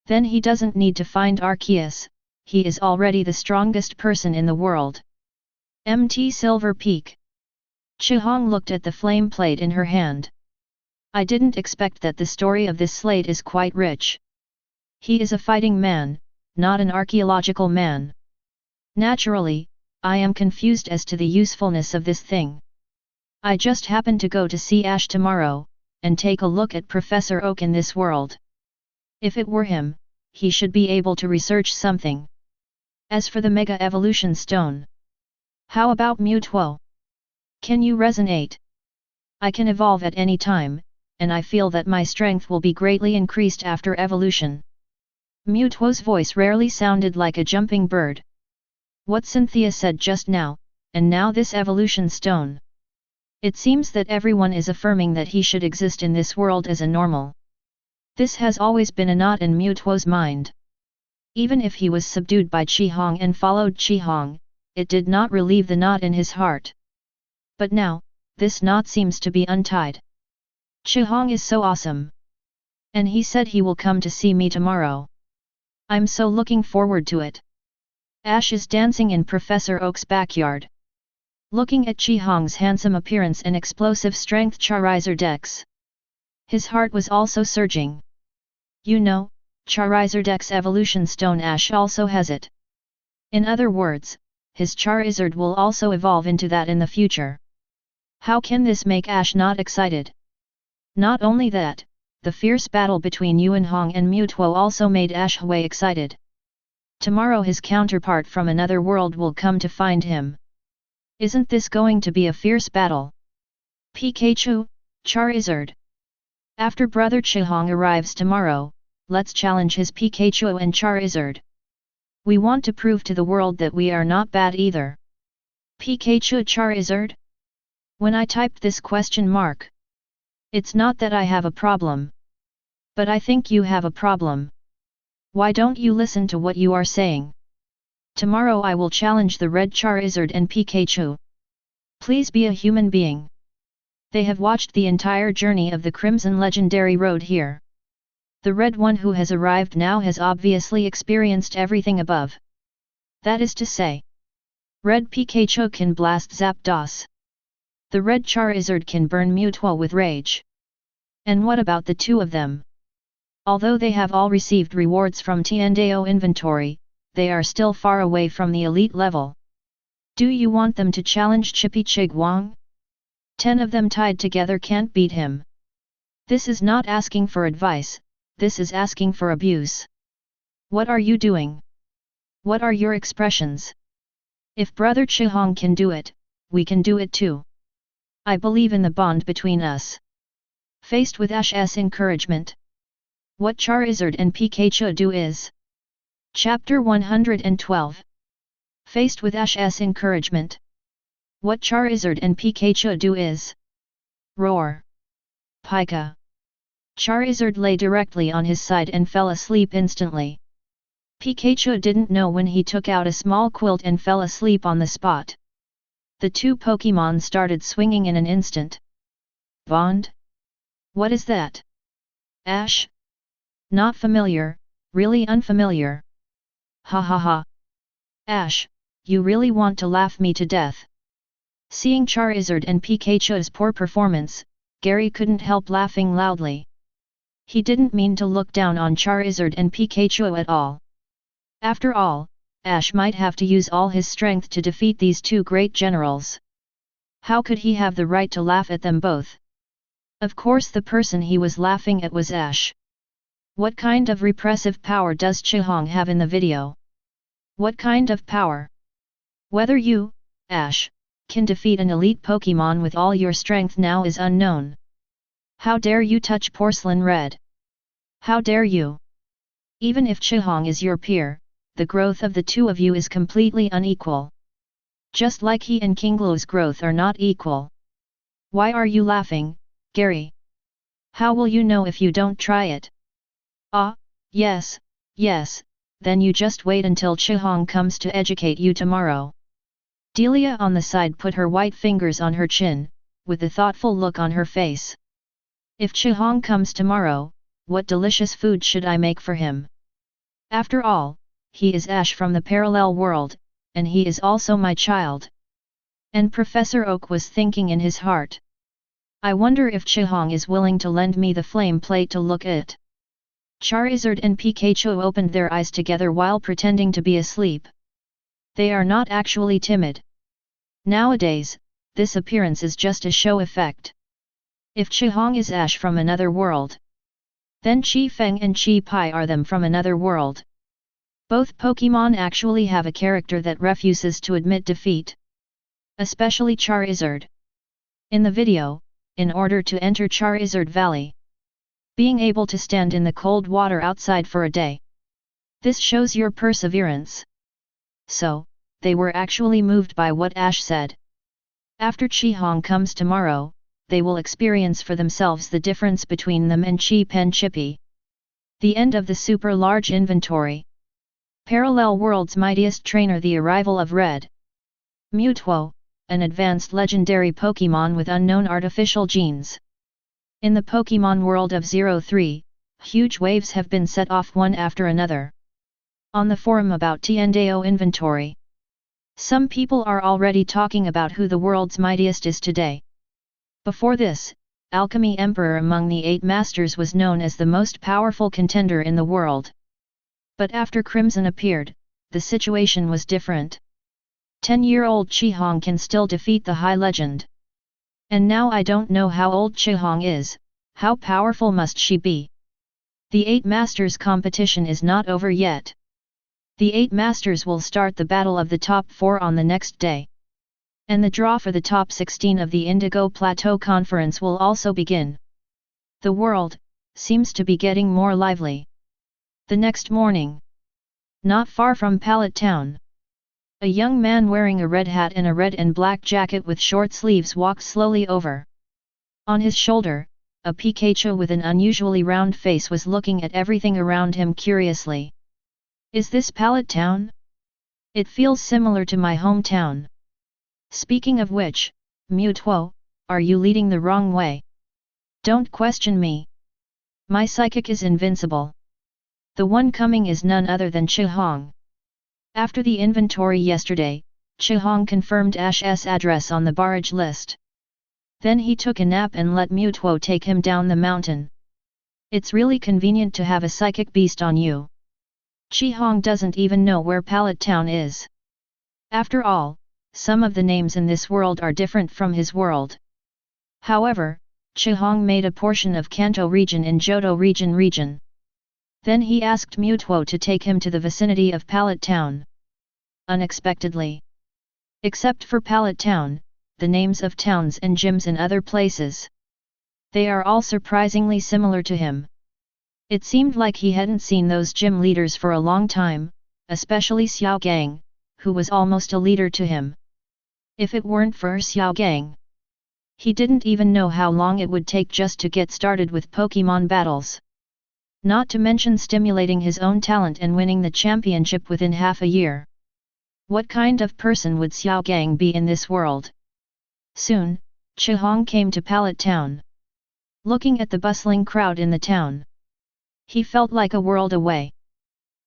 then he doesn't need to find Arceus, he is already the strongest person in the world. Mt. Silver Peak. Qihong looked at the flame plate in her hand. I didn't expect that the story of this slate is quite rich. He is a fighting man, not an archaeological man. Naturally, I am confused as to the usefulness of this thing. I just happen to go to see Ash tomorrow, and take a look at Professor Oak in this world. If it were him, he should be able to research something. As for the Mega Evolution Stone, how about Mewtwo? Can you resonate? I can evolve at any time, and I feel that my strength will be greatly increased after evolution. Mewtwo's voice rarely sounded like a jumping bird. What Cynthia said just now, and now this evolution stone. It seems that everyone is affirming that he should exist in this world as a normal. This has always been a knot in Mewtwo's mind. Even if he was subdued by Qihong and followed Qihong, it did not relieve the knot in his heart. But now, this knot seems to be untied. Qihong is so awesome. And he said he will come to see me tomorrow. I'm so looking forward to it. Ash is dancing in Professor Oak's backyard. Looking at Qihong's handsome appearance and explosive strength Charizard X, his heart was also surging. You know, Charizard X Evolution Stone Ash also has it. In other words, his Charizard will also evolve into that in the future. How can this make Ash not excited? Not only that, the fierce battle between Yuanhong and Mewtwo also made Ash Hui excited. Tomorrow his counterpart from another world will come to find him. Isn't this going to be a fierce battle? Pikachu, Charizard. After Brother Qihong arrives tomorrow, let's challenge his Pikachu and Charizard. We want to prove to the world that we are not bad either. Pikachu Charizard? When I typed this question mark. It's not that I have a problem. But I think you have a problem. Why don't you listen to what you are saying? Tomorrow I will challenge the red Charizard and Pikachu. Please be a human being. They have watched the entire journey of the Crimson Legendary Road here. The red one who has arrived now has obviously experienced everything above. That is to say, red Pikachu can blast Zapdos. The red Charizard can burn Mewtwo with rage. And what about the two of them? Although they have all received rewards from Tiandao inventory, they are still far away from the elite level. Do you want them to challenge Chippy Chigwang? 10 of them tied together can't beat him. This is not asking for advice, this is asking for abuse. What are you doing? What are your expressions? If Brother Chihong can do it, we can do it too. I believe in the bond between us. Faced with Ash's encouragement. What Charizard and Pikachu do is. Chapter 112. Faced with Ash's encouragement. What Charizard and Pikachu do is. Roar. Pika. Charizard lay directly on his side and fell asleep instantly. Pikachu didn't know when he took out a small quilt and fell asleep on the spot. The two Pokémon started swinging in an instant. Bond? What is that? Ash? Not familiar, really unfamiliar. Ha ha ha. Ash, you really want to laugh me to death. Seeing Charizard and Pikachu's poor performance, Gary couldn't help laughing loudly. He didn't mean to look down on Charizard and Pikachu at all. After all, Ash might have to use all his strength to defeat these two great generals. How could he have the right to laugh at them both? Of course the person he was laughing at was Ash. What kind of repressive power does Chihong have in the video? What kind of power? Whether you, Ash, can defeat an elite Pokémon with all your strength now is unknown. How dare you touch Porcelain Red? How dare you? Even if Chihong is your peer, the growth of the two of you is completely unequal. Just like he and Kinglu's growth are not equal. Why are you laughing, Gary? How will you know if you don't try it? Ah, yes, then you just wait until Chihong comes to educate you tomorrow. Delia on the side put her white fingers on her chin, with a thoughtful look on her face. If Chihong comes tomorrow, what delicious food should I make for him? After all, he is Ash from the parallel world, and he is also my child. And Professor Oak was thinking in his heart. I wonder if Chihong is willing to lend me the flame plate to look at. Charizard and Pikachu opened their eyes together while pretending to be asleep. They are not actually timid. Nowadays, this appearance is just a show effect. If Chihong is Ash from another world, then Chi Feng and Chi Pai are them from another world. Both Pokémon actually have a character that refuses to admit defeat. Especially Charizard. In the video, in order to enter Charizard Valley, being able to stand in the cold water outside for a day. This shows your perseverance. So, they were actually moved by what Ash said. After Chihong comes tomorrow, they will experience for themselves the difference between them and Chi Pen Chippy. The end of the super large inventory. Parallel World's mightiest trainer. The arrival of Red Mewtwo, an advanced legendary Pokémon with unknown artificial genes. In the Pokémon world of 03, huge waves have been set off one after another. On the forum about Tiandao inventory, some people are already talking about who the world's mightiest is today. Before this, Alchemy Emperor among the 8 masters was known as the most powerful contender in the world. But after Crimson appeared, the situation was different. 10-year-old Chihong can still defeat the high legend. And now I don't know how old Chihong is, how powerful must she be? The 8 masters competition is not over yet. The 8 masters will start the battle of the top 4 on the next day. And the draw for the top 16 of the Indigo Plateau Conference will also begin. The world seems to be getting more lively. The next morning, not far from Pallet Town, A young man wearing a red hat and a red and black jacket with short sleeves walked slowly over. On his shoulder, a Pikachu with an unusually round face was looking at everything around him curiously. Is this Pallet Town? It feels similar to my hometown. Speaking of which, Mewtwo, are you leading the wrong way? Don't question me. My psychic is invincible. The one coming is none other than Chihong. After the inventory yesterday, Chihong confirmed Ash's address on the barrage list. Then he took a nap and let Mewtwo take him down the mountain. It's really convenient to have a psychic beast on you. Chihong doesn't even know where Pallet Town is. After all, some of the names in this world are different from his world. However, Chihong made a portion of Kanto region in Johto region. Then he asked Mewtwo to take him to the vicinity of Pallet Town. Unexpectedly. Except for Pallet Town, the names of towns and gyms in other places. They are all surprisingly similar to him. It seemed like he hadn't seen those gym leaders for a long time, especially Xiao Gang, who was almost a leader to him. If it weren't for Xiao Gang, he didn't even know how long it would take just to get started with Pokémon battles. Not to mention stimulating his own talent and winning the championship within half a year. What kind of person would Xiao Gang be in this world? Soon, Chihong came to Pallet Town. Looking at the bustling crowd in the town, he felt like a world away.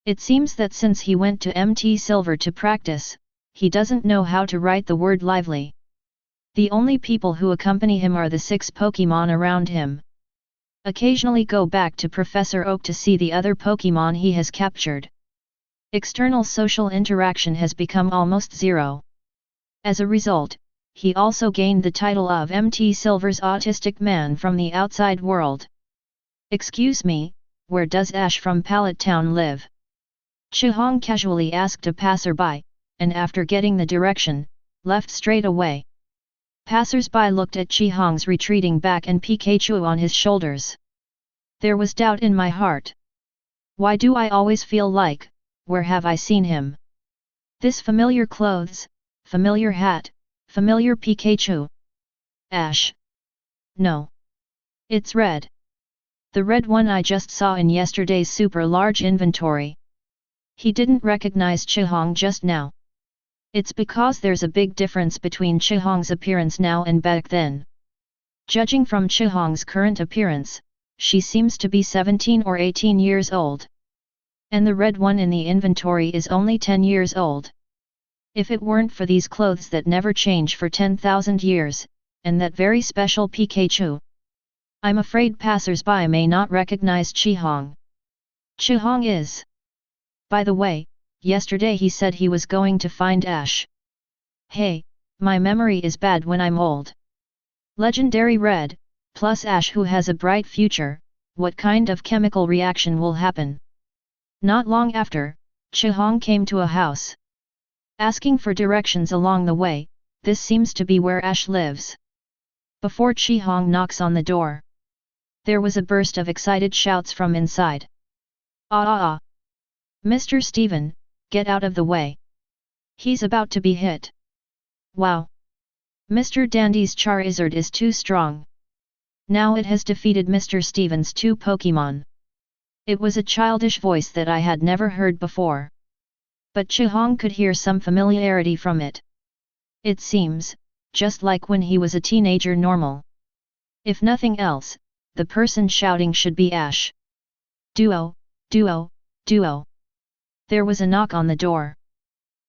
It seems that since he went to MT Silver to practice, he doesn't know how to write the word lively. The only people who accompany him are the 6 Pokémon around him. Occasionally go back to Professor Oak to see the other Pokémon he has captured. External social interaction has become almost zero. As a result, he also gained the title of MT Silver's autistic man from the outside world. Excuse me, where does Ash from Pallet Town live? Chihong casually asked a passerby, and after getting the direction, left straight away. Passersby looked at Chihong's retreating back and Pikachu on his shoulders. There was doubt in my heart. Why do I always feel like, where have I seen him? This familiar clothes, familiar hat, familiar Pikachu. Ash. No. It's red. The red one I just saw in yesterday's super large inventory. He didn't recognize Chihong just now. It's because there's a big difference between Chihong's appearance now and back then. Judging from Chihong's current appearance, she seems to be 17 or 18 years old. And the red one in the inventory is only 10 years old. If it weren't for these clothes that never change for 10,000 years, and that very special Pikachu, I'm afraid passersby may not recognize Chihong. Chihong is. By the way, yesterday he said he was going to find Ash. Hey, my memory is bad when I'm old. Legendary Red, plus Ash who has a bright future, what kind of chemical reaction will happen? Not long after, Chihong came to a house. Asking for directions along the way, this seems to be where Ash lives. Before Chihong knocks on the door, there was a burst of excited shouts from inside. Ah! Mr. Steven, get out of the way. He's about to be hit. Wow! Mr. Dandy's Charizard is too strong. Now it has defeated Mr. Steven's 2 Pokémon. It was a childish voice that I had never heard before. But Chihong could hear some familiarity from it. It seems, just like when he was a teenager normal. If nothing else, the person shouting should be Ash. Duo. There was a knock on the door.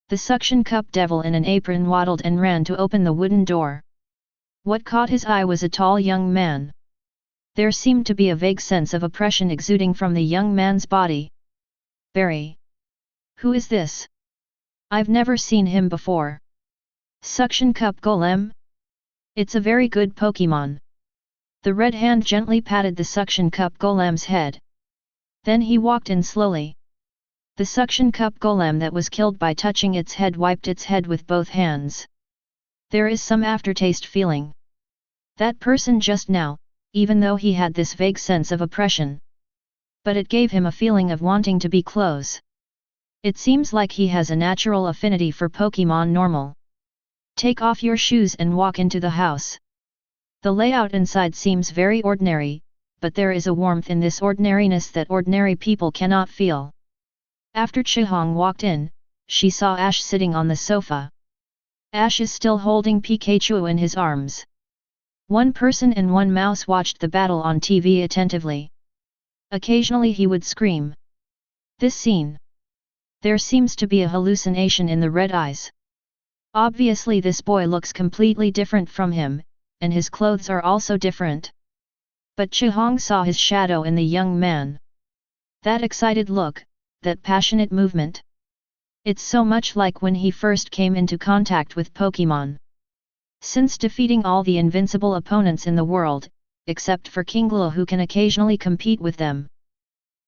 The suction cup devil in an apron waddled and ran to open the wooden door. What caught his eye was a tall young man. There seemed to be a vague sense of oppression exuding from the young man's body. Barry. Who is this? I've never seen him before. Suction Cup Golem? It's a very good Pokémon. The red hand gently patted the Suction Cup Golem's head. Then he walked in slowly. The Suction Cup Golem that was killed by touching its head wiped its head with both hands. There is some aftertaste feeling. That person just now, even though he had this vague sense of oppression. But it gave him a feeling of wanting to be close. It seems like he has a natural affinity for Pokémon normal. Take off your shoes and walk into the house. The layout inside seems very ordinary, but there is a warmth in this ordinariness that ordinary people cannot feel. After Chihong walked in, she saw Ash sitting on the sofa. Ash is still holding Pikachu in his arms. One person and one mouse watched the battle on TV attentively. Occasionally he would scream. This scene. There seems to be a hallucination in the red eyes. Obviously this boy looks completely different from him, and his clothes are also different. But Chihong saw his shadow in the young man. That excited look, that passionate movement. It's so much like when he first came into contact with Pokémon. Since defeating all the invincible opponents in the world, except for King Lu who can occasionally compete with them.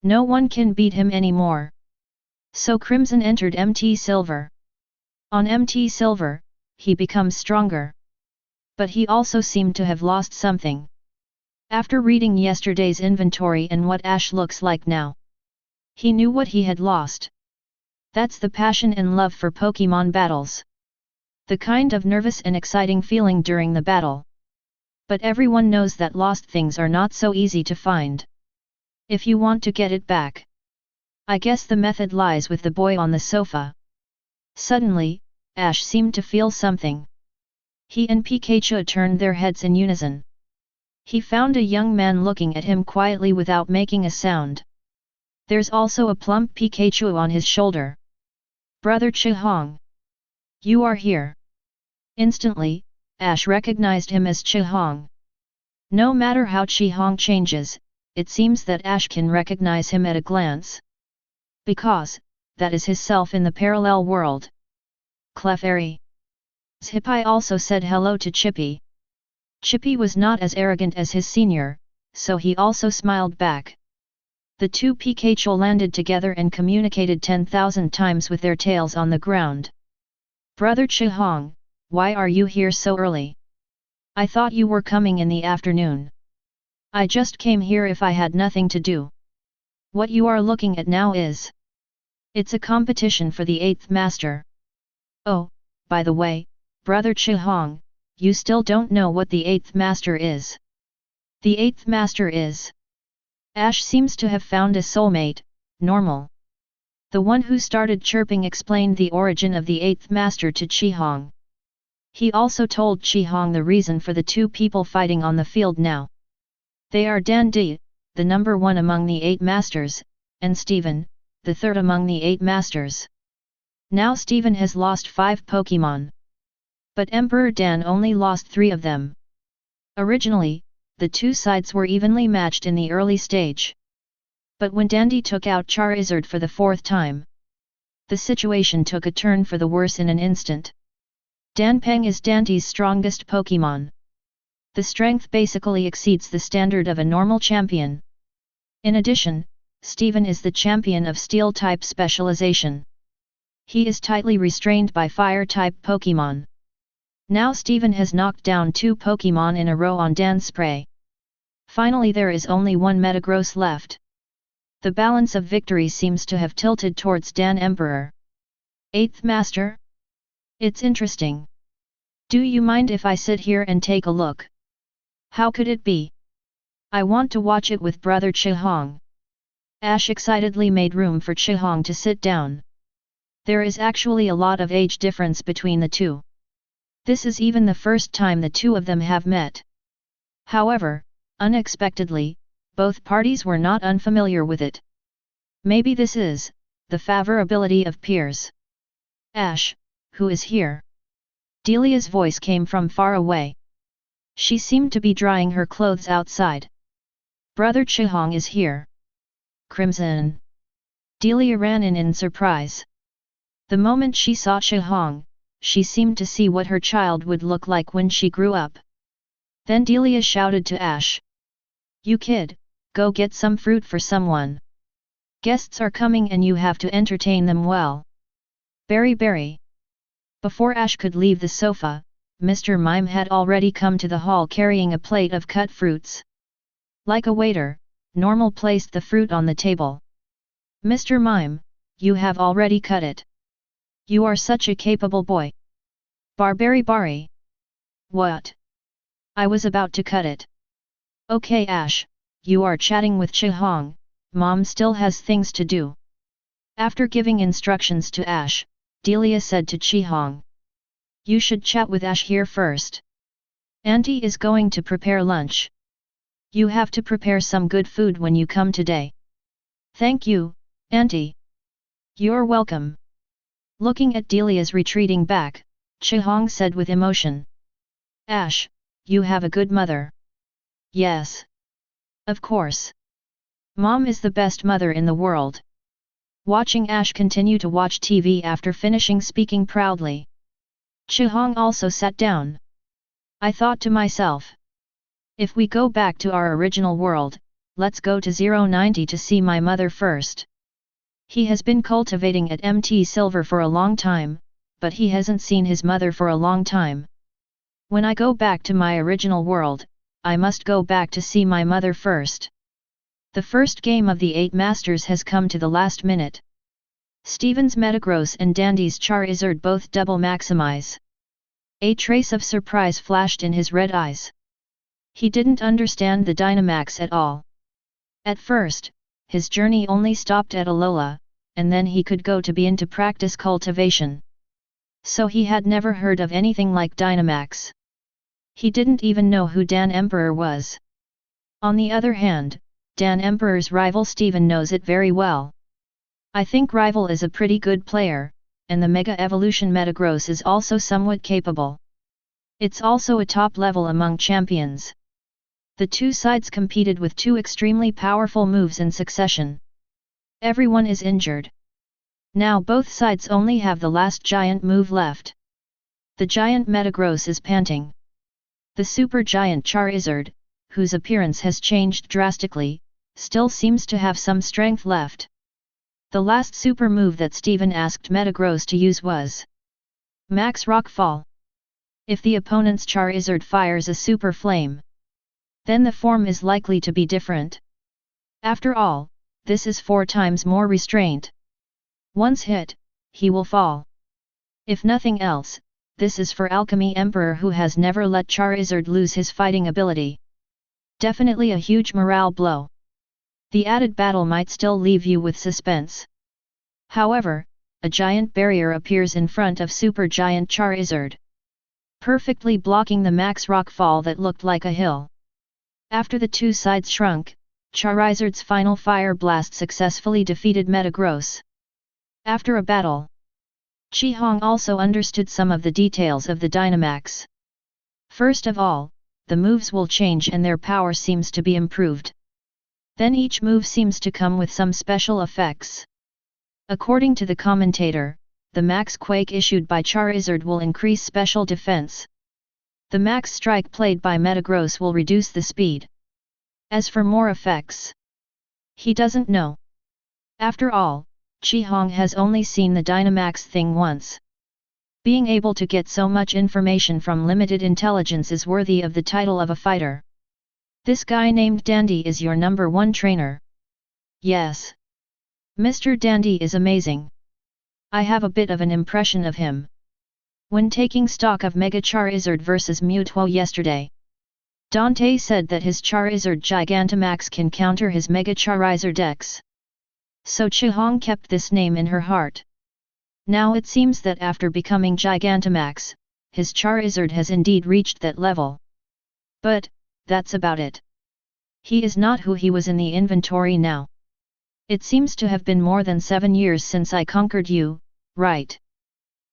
No one can beat him anymore. So Crimson entered MT Silver. On MT Silver, he becomes stronger. But he also seemed to have lost something. After reading yesterday's inventory and what Ash looks like now, he knew what he had lost. That's the passion and love for Pokémon battles. The kind of nervous and exciting feeling during the battle. But everyone knows that lost things are not so easy to find. If you want to get it back, I guess the method lies with the boy on the sofa. Suddenly, Ash seemed to feel something. He and Pikachu turned their heads in unison. He found a young man looking at him quietly without making a sound. There's also a plump Pikachu on his shoulder. Brother Chihong. You are here. Instantly, Ash recognized him as Chihong. No matter how Chihong changes, it seems that Ash can recognize him at a glance. Because, that is his self in the parallel world. Clefairy. Zippy also said hello to Chippy. Chippy was not as arrogant as his senior, so he also smiled back. The two Pikachu landed together and communicated 10,000 times with their tails on the ground. Brother Chihong, why are you here so early? I thought you were coming in the afternoon. I just came here if I had nothing to do. What you are looking at now is... It's a competition for the 8th Master. Oh, by the way, Brother Chihong, you still don't know what the 8th Master is. The 8th Master is... Ash seems to have found a soulmate, Normal. The one who started chirping explained the origin of the 8th Master to Chihong. He also told Chihong the reason for the two people fighting on the field now. They are Dan Di, the number 1 among the 8 Masters, and Steven, the 3rd among the 8 Masters. Now Steven has lost 5 Pokémon. But Emperor Dan only lost 3 of them. Originally, the two sides were evenly matched in the early stage. But when Dandy took out Charizard for the 4th time, the situation took a turn for the worse in an instant. Danpeng is Dandy's strongest Pokémon. The strength basically exceeds the standard of a normal champion. In addition, Steven is the champion of Steel-type specialization. He is tightly restrained by Fire-type Pokémon. Now Steven has knocked down 2 Pokémon in a row on Dan's spray. Finally there is only 1 Metagross left. The balance of victory seems to have tilted towards Dan Emperor. 8th Master? It's interesting. Do you mind if I sit here and take a look? How could it be? I want to watch it with Brother Chihong. Ash excitedly made room for Chihong to sit down. There is actually a lot of age difference between the two. This is even the first time the two of them have met. However, unexpectedly, both parties were not unfamiliar with it. Maybe this is the favorability of peers. Ash, who is here? Delia's voice came from far away. She seemed to be drying her clothes outside. Brother Chihong is here. Crimson. Delia ran in surprise. The moment she saw Chihong, she seemed to see what her child would look like when she grew up. Then Delia shouted to Ash. You kid, go get some fruit for someone. Guests are coming and you have to entertain them well. Berry. Before Ash could leave the sofa, Mr. Mime had already come to the hall carrying a plate of cut fruits. Like a waiter, Normal placed the fruit on the table. Mr. Mime, you have already cut it. You are such a capable boy. Bari. What? I was about to cut it. Okay Ash, you are chatting with Chihong, Mom still has things to do. After giving instructions to Ash, Delia said to Chihong. You should chat with Ash here first. Auntie is going to prepare lunch. You have to prepare some good food when you come today. Thank you, Auntie. You're welcome. Looking at Delia's retreating back, Chihong said with emotion. Ash, you have a good mother. Yes. Of course. Mom is the best mother in the world. Watching Ash continue to watch TV after finishing speaking proudly. Chihong also sat down. I thought to myself. If we go back to our original world, let's go to 090 to see my mother first. He has been cultivating at MT Silver for a long time, but he hasn't seen his mother for a long time. When I go back to my original world, I must go back to see my mother first. The first game of the 8 Masters has come to the last minute. Steven's Metagross and Dandy's Charizard both double maximize. A trace of surprise flashed in his red eyes. He didn't understand the Dynamax at all. At first, his journey only stopped at Alola, and then he could go to be into practice cultivation. So he had never heard of anything like Dynamax. He didn't even know who Dan Emperor was. On the other hand, Dan Emperor's rival Steven knows it very well. I think rival is a pretty good player, and the Mega Evolution Metagross is also somewhat capable. It's also a top level among champions. The two sides competed with 2 extremely powerful moves in succession. Everyone is injured. Now both sides only have the last giant move left. The giant Metagross is panting. The super giant Charizard, whose appearance has changed drastically, still seems to have some strength left. The last super move that Steven asked Metagross to use was Max Rockfall. If the opponent's Charizard fires a super flame, then the form is likely to be different. After all, this is 4 times more restraint. Once hit, he will fall. If nothing else, this is for Alchemy Emperor who has never let Charizard lose his fighting ability. Definitely a huge morale blow. The added battle might still leave you with suspense. However, a giant barrier appears in front of super giant Charizard, perfectly blocking the max rock fall that looked like a hill. After the two sides shrunk, Charizard's final fire blast successfully defeated Metagross. After a battle, Chihong also understood some of the details of the Dynamax. First of all, the moves will change and their power seems to be improved. Then each move seems to come with some special effects. According to the commentator, the Max Quake issued by Charizard will increase special defense. The Max Strike played by Metagross will reduce the speed. As for more effects, he doesn't know. After all, Chihong has only seen the Dynamax thing once. Being able to get so much information from limited intelligence is worthy of the title of a fighter. This guy named Dandy is your number 1 trainer. Yes. Mr. Dandy is amazing. I have a bit of an impression of him. When taking stock of Mega Charizard vs Mewtwo yesterday, Dante said that his Charizard Gigantamax can counter his Mega Charizard X. So Chihong kept this name in her heart. Now it seems that after becoming Gigantamax, his Charizard has indeed reached that level. But, that's about it. He is not who he was in the inventory now. It seems to have been more than 7 years since I conquered you, right?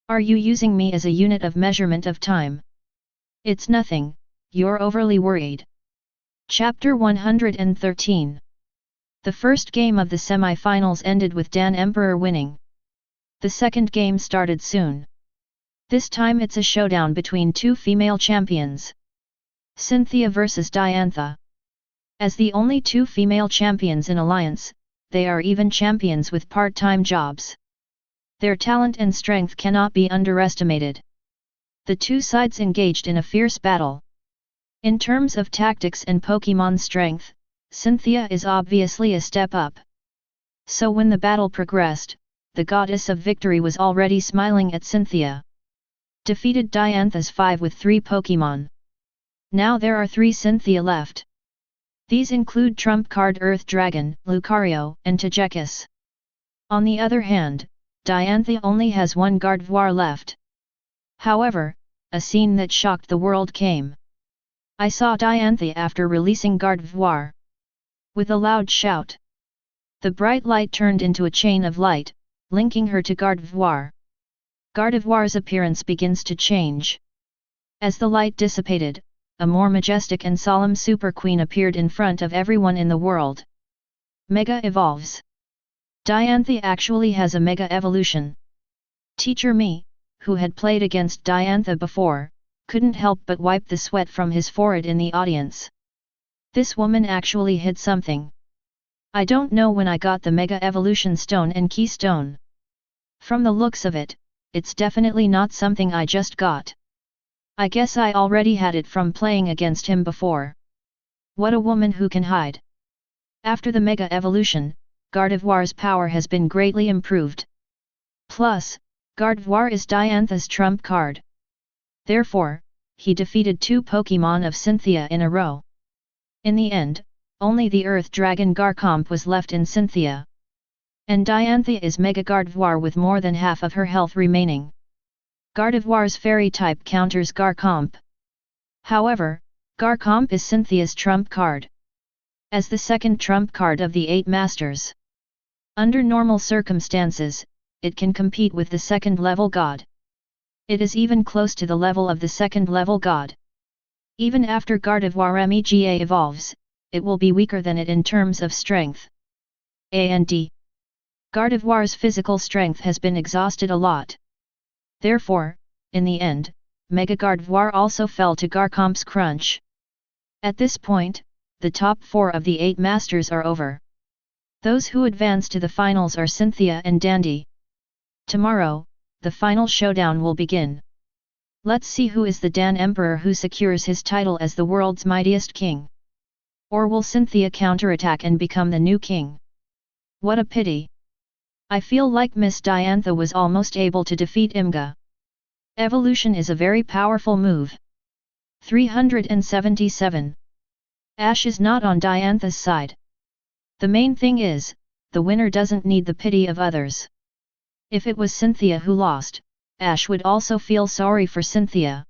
Are you using me as a unit of measurement of time? It's nothing, you're overly worried. Chapter 113. The first game of the semi-finals ended with Dan Emperor winning. The second game started soon. This time it's a showdown between 2 female champions. Cynthia vs Diantha. As the only 2 female champions in Alliance, they are even champions with part-time jobs. Their talent and strength cannot be underestimated. The two sides engaged in a fierce battle. In terms of tactics and Pokémon strength, Cynthia is obviously a step up. So when the battle progressed, the goddess of victory was already smiling at Cynthia. Defeated Diantha's 5 with 3 Pokémon. Now there are 3 Cynthia left. These include trump card Earth Dragon, Lucario, and Togekiss. On the other hand, Diantha only has 1 Gardevoir left. However, a scene that shocked the world came. I saw Diantha after releasing Gardevoir. With a loud shout, the bright light turned into a chain of light, linking her to Gardevoir. Gardevoir's appearance begins to change. As the light dissipated, a more majestic and solemn Super Queen appeared in front of everyone in the world. Mega evolves. Diantha actually has a Mega evolution. Teacher Me, who had played against Diantha before, couldn't help but wipe the sweat from his forehead in the audience. This woman actually hid something. I don't know when I got the Mega Evolution Stone and Keystone. From the looks of it, it's definitely not something I just got. I guess I already had it from playing against him before. What a woman who can hide. After the Mega Evolution, Gardevoir's power has been greatly improved. Plus, Gardevoir is Diantha's trump card. Therefore, he defeated 2 Pokémon of Cynthia in a row. In the end, only the Earth Dragon Garchomp was left in Cynthia. And Diantha is Mega Gardevoir with more than half of her health remaining. Gardevoir's fairy type counters Garchomp. However, Garchomp is Cynthia's trump card. As the second trump card of the 8 Masters. Under normal circumstances, it can compete with the second level god. It is even close to the level of the second level god. Even after Gardevoir Mega evolves, it will be weaker than it in terms of strength. And Gardevoir's physical strength has been exhausted a lot. Therefore, in the end, Mega Gardevoir also fell to Garchomp's crunch. At this point, the top 4 of the 8 Masters are over. Those who advance to the finals are Cynthia and Dandy. Tomorrow, the final showdown will begin. Let's see who is the Dan Emperor who secures his title as the world's mightiest king. Or will Cynthia counterattack and become the new king? What a pity. I feel like Miss Diantha was almost able to defeat Imga. Evolution is a very powerful move. 377. Ash is not on Diantha's side. The main thing is, the winner doesn't need the pity of others. If it was Cynthia who lost, Ash would also feel sorry for Cynthia.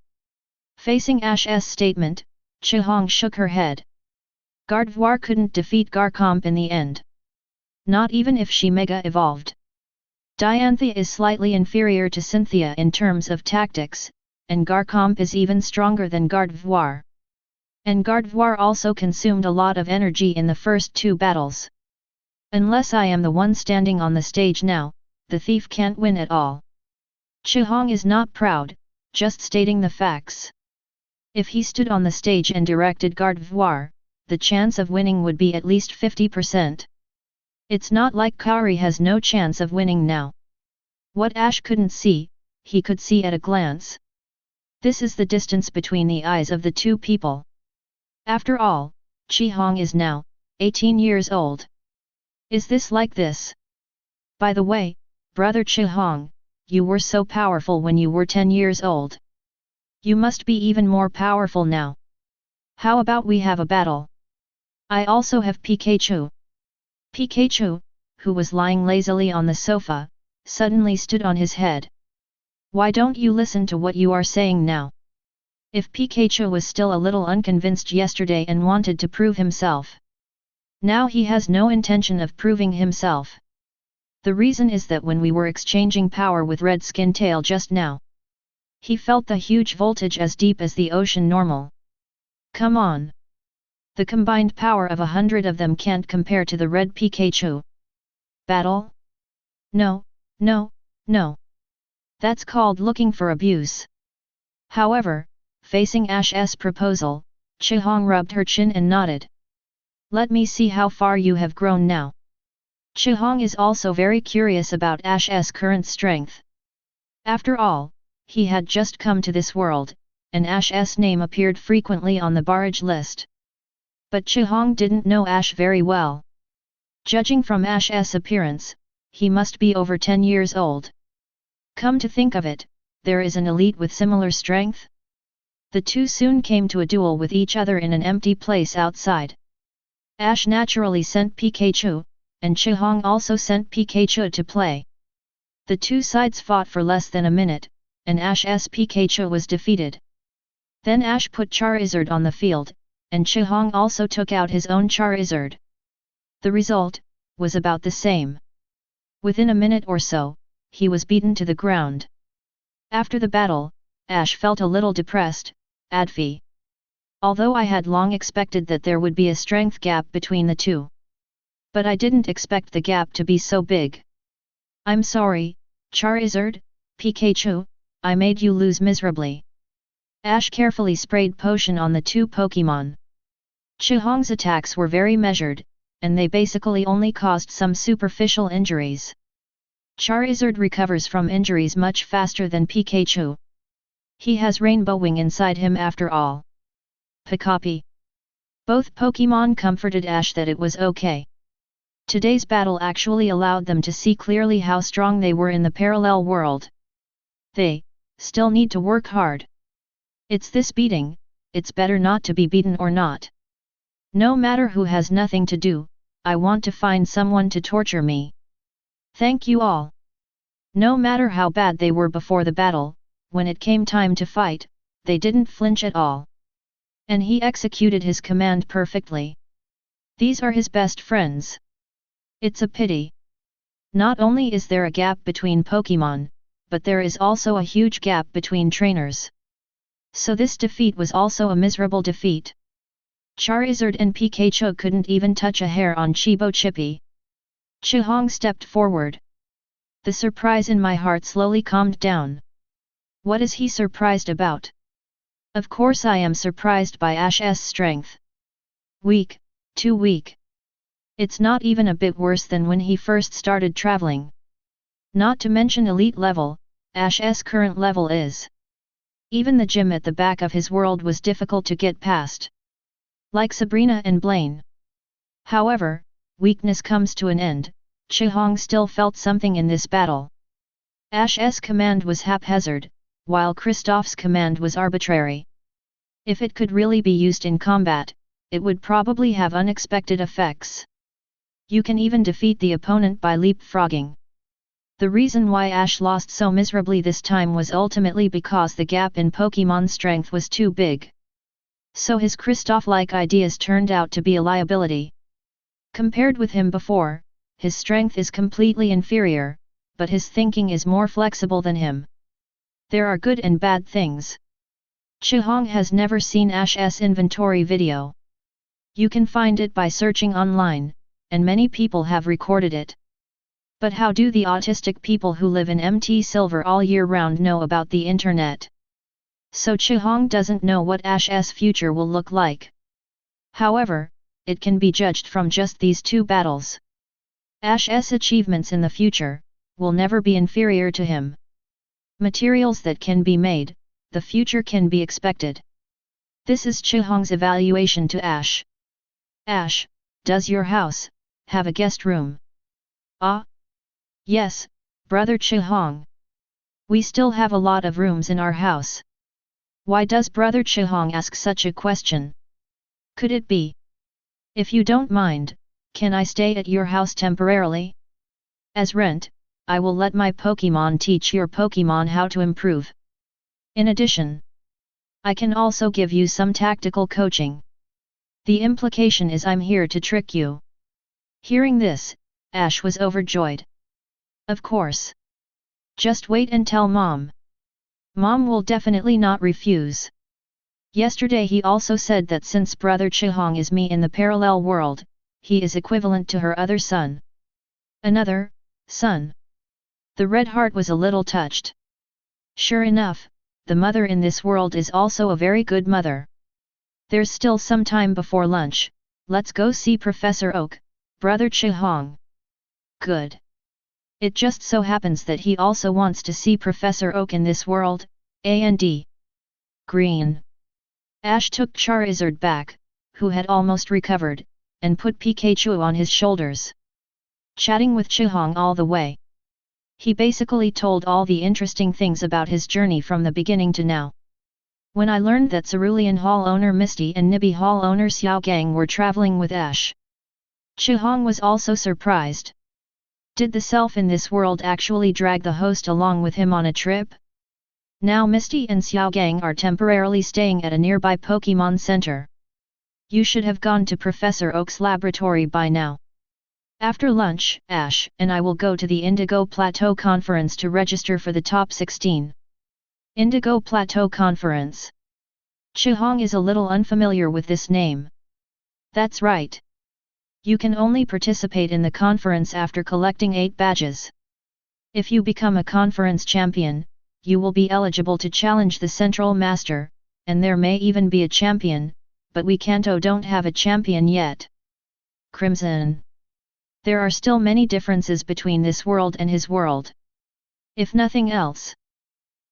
Facing Ash's statement, Chihong shook her head. Gardevoir couldn't defeat Garchomp in the end. Not even if she Mega evolved. Diantha is slightly inferior to Cynthia in terms of tactics, and Garchomp is even stronger than Gardevoir. And Gardevoir also consumed a lot of energy in the first 2 battles. Unless I am the one standing on the stage now, the thief can't win at all. Chihong is not proud, just stating the facts. If he stood on the stage and directed Gardevoir, the chance of winning would be at least 50%. It's not like Kairi has no chance of winning now. What Ash couldn't see, he could see at a glance. This is the distance between the eyes of the 2 people. After all, Chihong is now 18 years old. Is this like this? By the way, brother Chihong, you were so powerful when you were 10 years old. You must be even more powerful now. How about we have a battle? I also have Pikachu. Pikachu, who was lying lazily on the sofa, suddenly stood on his head. Why don't you listen to what you are saying now? If Pikachu was still a little unconvinced yesterday and wanted to prove himself. Now he has no intention of proving himself. The reason is that when we were exchanging power with Red Skin Tail just now, he felt the huge voltage as deep as the ocean normal. Come on. The combined power of 100 of them can't compare to the red Pikachu. Battle? No, no, no. That's called looking for abuse. However, facing Ash's proposal, Chihong rubbed her chin and nodded. Let me see how far you have grown now. Chihong is also very curious about Ash's current strength. After all, he had just come to this world, and Ash's name appeared frequently on the barrage list. But Chihong didn't know Ash very well. Judging from Ash's appearance, he must be over 10 years old. Come to think of it, there is an elite with similar strength? The two soon came to a duel with each other in an empty place outside. Ash naturally sent Pikachu, and Chihong also sent Pikachu to play. The two sides fought for less than a minute, and Ash's Pikachu was defeated. Then Ash put Charizard on the field, and Chihong also took out his own Charizard. The result was about the same. Within a minute or so, he was beaten to the ground. After the battle, Ash felt a little depressed. Adfi. Although I had long expected that there would be a strength gap between the two. But I didn't expect the gap to be so big. I'm sorry, Charizard, Pikachu, I made you lose miserably. Ash carefully sprayed potion on the two Pokémon. Chihong's attacks were very measured, and they basically only caused some superficial injuries. Charizard recovers from injuries much faster than Pikachu. He has Rainbow Wing inside him after all. Pikapi. Both Pokémon comforted Ash that it was okay. Today's battle actually allowed them to see clearly how strong they were in the parallel world. They still need to work hard. It's this beating, it's better not to be beaten or not. No matter who has nothing to do, I want to find someone to torture me. Thank you all. No matter how bad they were before the battle, when it came time to fight, they didn't flinch at all. And he executed his command perfectly. These are his best friends. It's a pity. Not only is there a gap between Pokémon, but there is also a huge gap between trainers. So this defeat was also a miserable defeat. Charizard and Pikachu couldn't even touch a hair on Chibo Chippy. Chihong stepped forward. The surprise in my heart slowly calmed down. What is he surprised about? Of course I am surprised by Ash's strength. Weak, too weak. It's not even a bit worse than when he first started traveling. Not to mention elite level, Ash's current level is. Even the gym at the back of his world was difficult to get past. Like Sabrina and Blaine. However, weakness comes to an end. Chihong still felt something in this battle. Ash's command was haphazard, while Kristoff's command was arbitrary. If it could really be used in combat, it would probably have unexpected effects. You can even defeat the opponent by leapfrogging. The reason why Ash lost so miserably this time was ultimately because the gap in Pokémon strength was too big. So his Kristoff-like ideas turned out to be a liability. Compared with him before, his strength is completely inferior, but his thinking is more flexible than him. There are good and bad things. Chihong has never seen Ash's inventory video. You can find it by searching online, and many people have recorded it. But how do the autistic people who live in MT Silver all year round know about the internet? So Chihong doesn't know what Ash's future will look like. However, it can be judged from just these two battles. Ash's achievements in the future will never be inferior to him. Materials that can be made, the future can be expected. This is Chihong's evaluation to Ash. Ash, does your house have a guest room? Ah? Yes, brother Chihong. We still have a lot of rooms in our house. Why does brother Chihong ask such a question? Could it be? If you don't mind, can I stay at your house temporarily? As rent, I will let my Pokémon teach your Pokémon how to improve. In addition, I can also give you some tactical coaching. The implication is I'm here to trick you. Hearing this, Ash was overjoyed. Of course. Just wait and tell Mom. Mom will definitely not refuse. Yesterday he also said that since brother Chihong is me in the parallel world, he is equivalent to her other son. Another son. The red heart was a little touched. Sure enough, the mother in this world is also a very good mother. There's still some time before lunch, let's go see Professor Oak, brother Chihong. Good. It just so happens that he also wants to see Professor Oak in this world, and Green. Ash took Charizard back, who had almost recovered, and put Pikachu on his shoulders. chatting with Chihong all the way. He basically told all the interesting things about his journey from the beginning to now. When I learned that Cerulean Hall owner Misty and Nibby Hall owner Xiaogang were traveling with Ash, Chihong was also surprised. Did the self in this world actually drag the host along with him on a trip? Now Misty and Xiaogang are temporarily staying at a nearby Pokémon Center. You should have gone to Professor Oak's laboratory by now. After lunch, Ash and I will go to the Indigo Plateau Conference to register for the top 16. Indigo Plateau Conference. Chihong is a little unfamiliar with this name. That's right. You can only participate in the conference after collecting 8 badges. If you become a conference champion, you will be eligible to challenge the Central Master, and there may even be a champion, but we Kanto don't have a champion yet. Crimson. There are still many differences between this world and his world. If nothing else.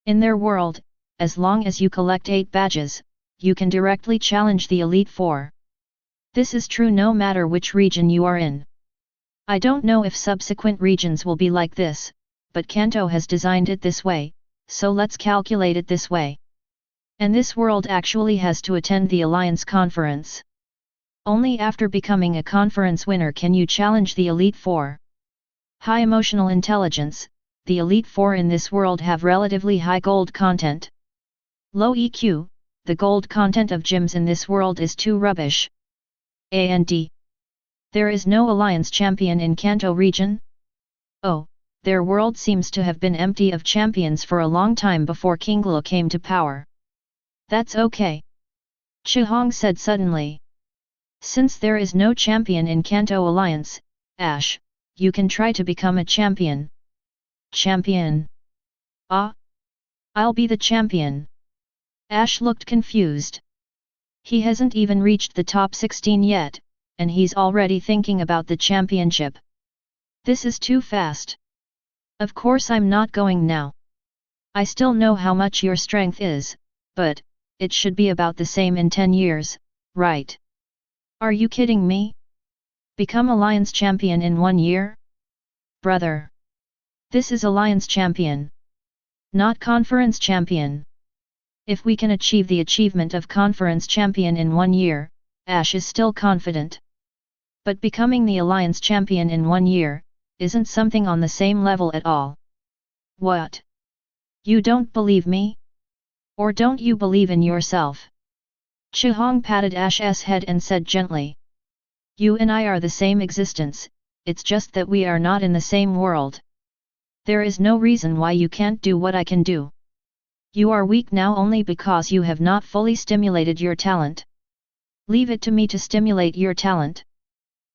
In their world, as long as you collect 8 badges, you can directly challenge the Elite Four. This is true no matter which region you are in. I don't know if subsequent regions will be like this, but Kanto has designed it this way, so let's calculate it this way. And this world actually has to attend the Alliance Conference. Only after becoming a conference winner can you challenge the Elite Four. High emotional intelligence. The Elite Four in this world have relatively high gold content. Low EQ. The gold content of gyms in this world is too rubbish. And there is no Alliance champion in Kanto region? Oh, their world seems to have been empty of champions for a long time before Kingla came to power. That's okay. Chihong said suddenly. Since there is no champion in Kanto Alliance, Ash, you can try to become a champion. Champion? Ah? I'll be the champion. Ash looked confused. He hasn't even reached the top 16 yet, and he's already thinking about the championship. This is too fast. Of course I'm not going now. I still know how much your strength is, but it should be about the same in 10 years, right? Are you kidding me? Become Alliance champion in 1 year? Brother. This is Alliance champion. Not conference champion. If we can achieve the achievement of conference champion in 1 year, Ash is still confident. But becoming the Alliance champion in 1 year, isn't something on the same level at all. What? You don't believe me? Or don't you believe in yourself? Chihong patted Ash's head and said gently. You and I are the same existence, it's just that we are not in the same world. There is no reason why you can't do what I can do. You are weak now only because you have not fully stimulated your talent. Leave it to me to stimulate your talent.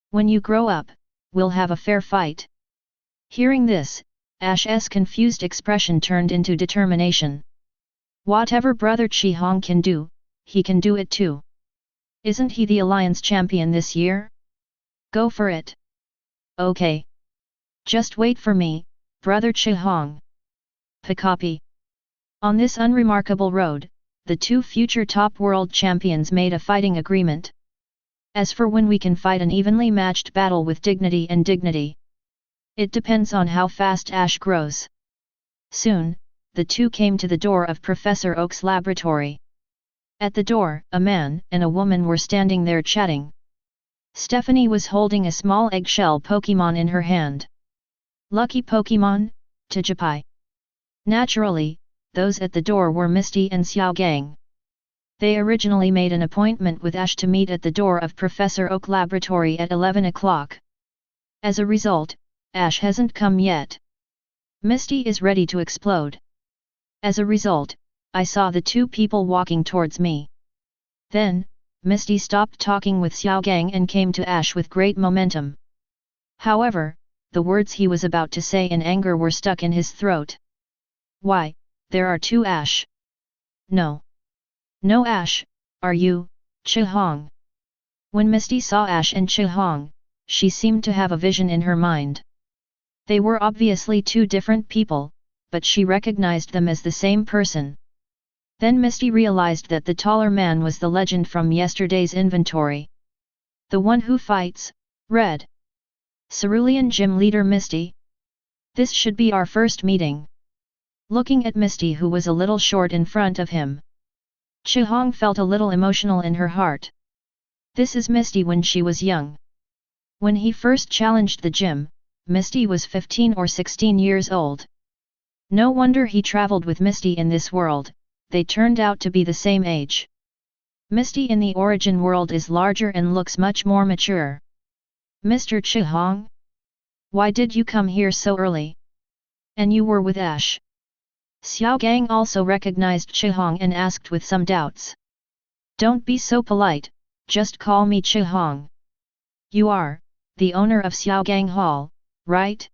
When you grow up, we'll have a fair fight. Hearing this, Ash's confused expression turned into determination. Whatever brother Chihong can do, he can do it too. Isn't he the Alliance champion this year? Go for it. Okay. Just wait for me, brother Chihong. Pikachu. On this unremarkable road, the 2 future top world champions made a fighting agreement. As for when we can fight an evenly matched battle with dignity and dignity. It depends on how fast Ash grows. Soon, the 2 came to the door of Professor Oak's laboratory. At the door, a man and a woman were standing there chatting. Stephanie was holding a small eggshell Pokémon in her hand. Lucky Pokémon, Tijapai. Naturally, those at the door were Misty and Xiaogang. They originally made an appointment with Ash to meet at the door of Professor Oak Laboratory at 11 o'clock. As a result, Ash hasn't come yet. Misty is ready to explode. As a result, I saw the 2 people walking towards me. Then, Misty stopped talking with Xiaogang and came to Ash with great momentum. However, the words he was about to say in anger were stuck in his throat. Why, there are 2 Ash. No. No Ash, are you, Chihong? When Misty saw Ash and Chihong, she seemed to have a vision in her mind. They were obviously 2 different people, but she recognized them as the same person. Then Misty realized that the taller man was the legend from yesterday's inventory. The one who fights, red. Cerulean Gym Leader Misty. This should be our first meeting. Looking at Misty, who was a little short in front of him, Chihong felt a little emotional in her heart. This is Misty when she was young. When he first challenged the gym, Misty was 15 or 16 years old. No wonder he traveled with Misty in this world, they turned out to be the same age. Misty in the origin world is larger and looks much more mature. Mr. Chihong? Why did you come here so early? And you were with Ash. Xiao Gang also recognized Chihong and asked with some doubts. Don't be so polite, just call me Chihong. You are the owner of Xiao Gang Hall, right?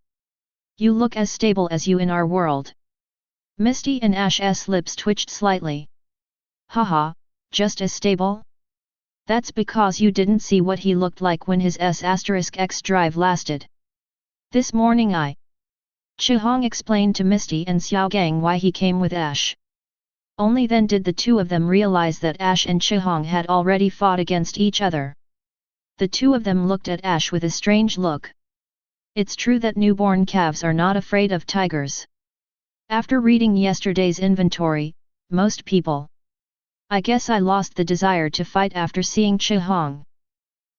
You look as stable as you in our world. Misty and Ash's lips twitched slightly. Haha, just as stable? That's because you didn't see what he looked like when his S*X drive lasted. This morning Chihong explained to Misty and Xiao Gang why he came with Ash. Only then did the two of them realize that Ash and Chihong had already fought against each other. The two of them looked at Ash with a strange look. It's true that newborn calves are not afraid of tigers. After reading yesterday's inventory, most people. I guess I lost the desire to fight after seeing Chihong.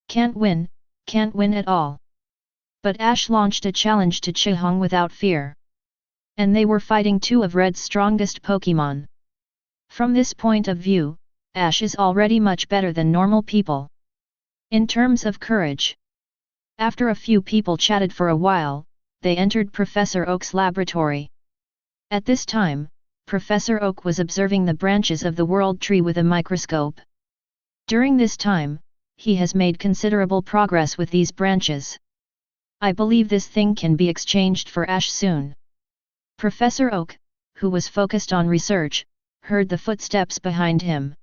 Can't win at all. But Ash launched a challenge to Chihong without fear. And they were fighting two of Red's strongest Pokémon. From this point of view, Ash is already much better than normal people. In terms of courage. After a few people chatted for a while, they entered Professor Oak's laboratory. At this time, Professor Oak was observing the branches of the World Tree with a microscope. During this time, he has made considerable progress with these branches. I believe this thing can be exchanged for Ash soon. Professor Oak, who was focused on research, heard the footsteps behind him.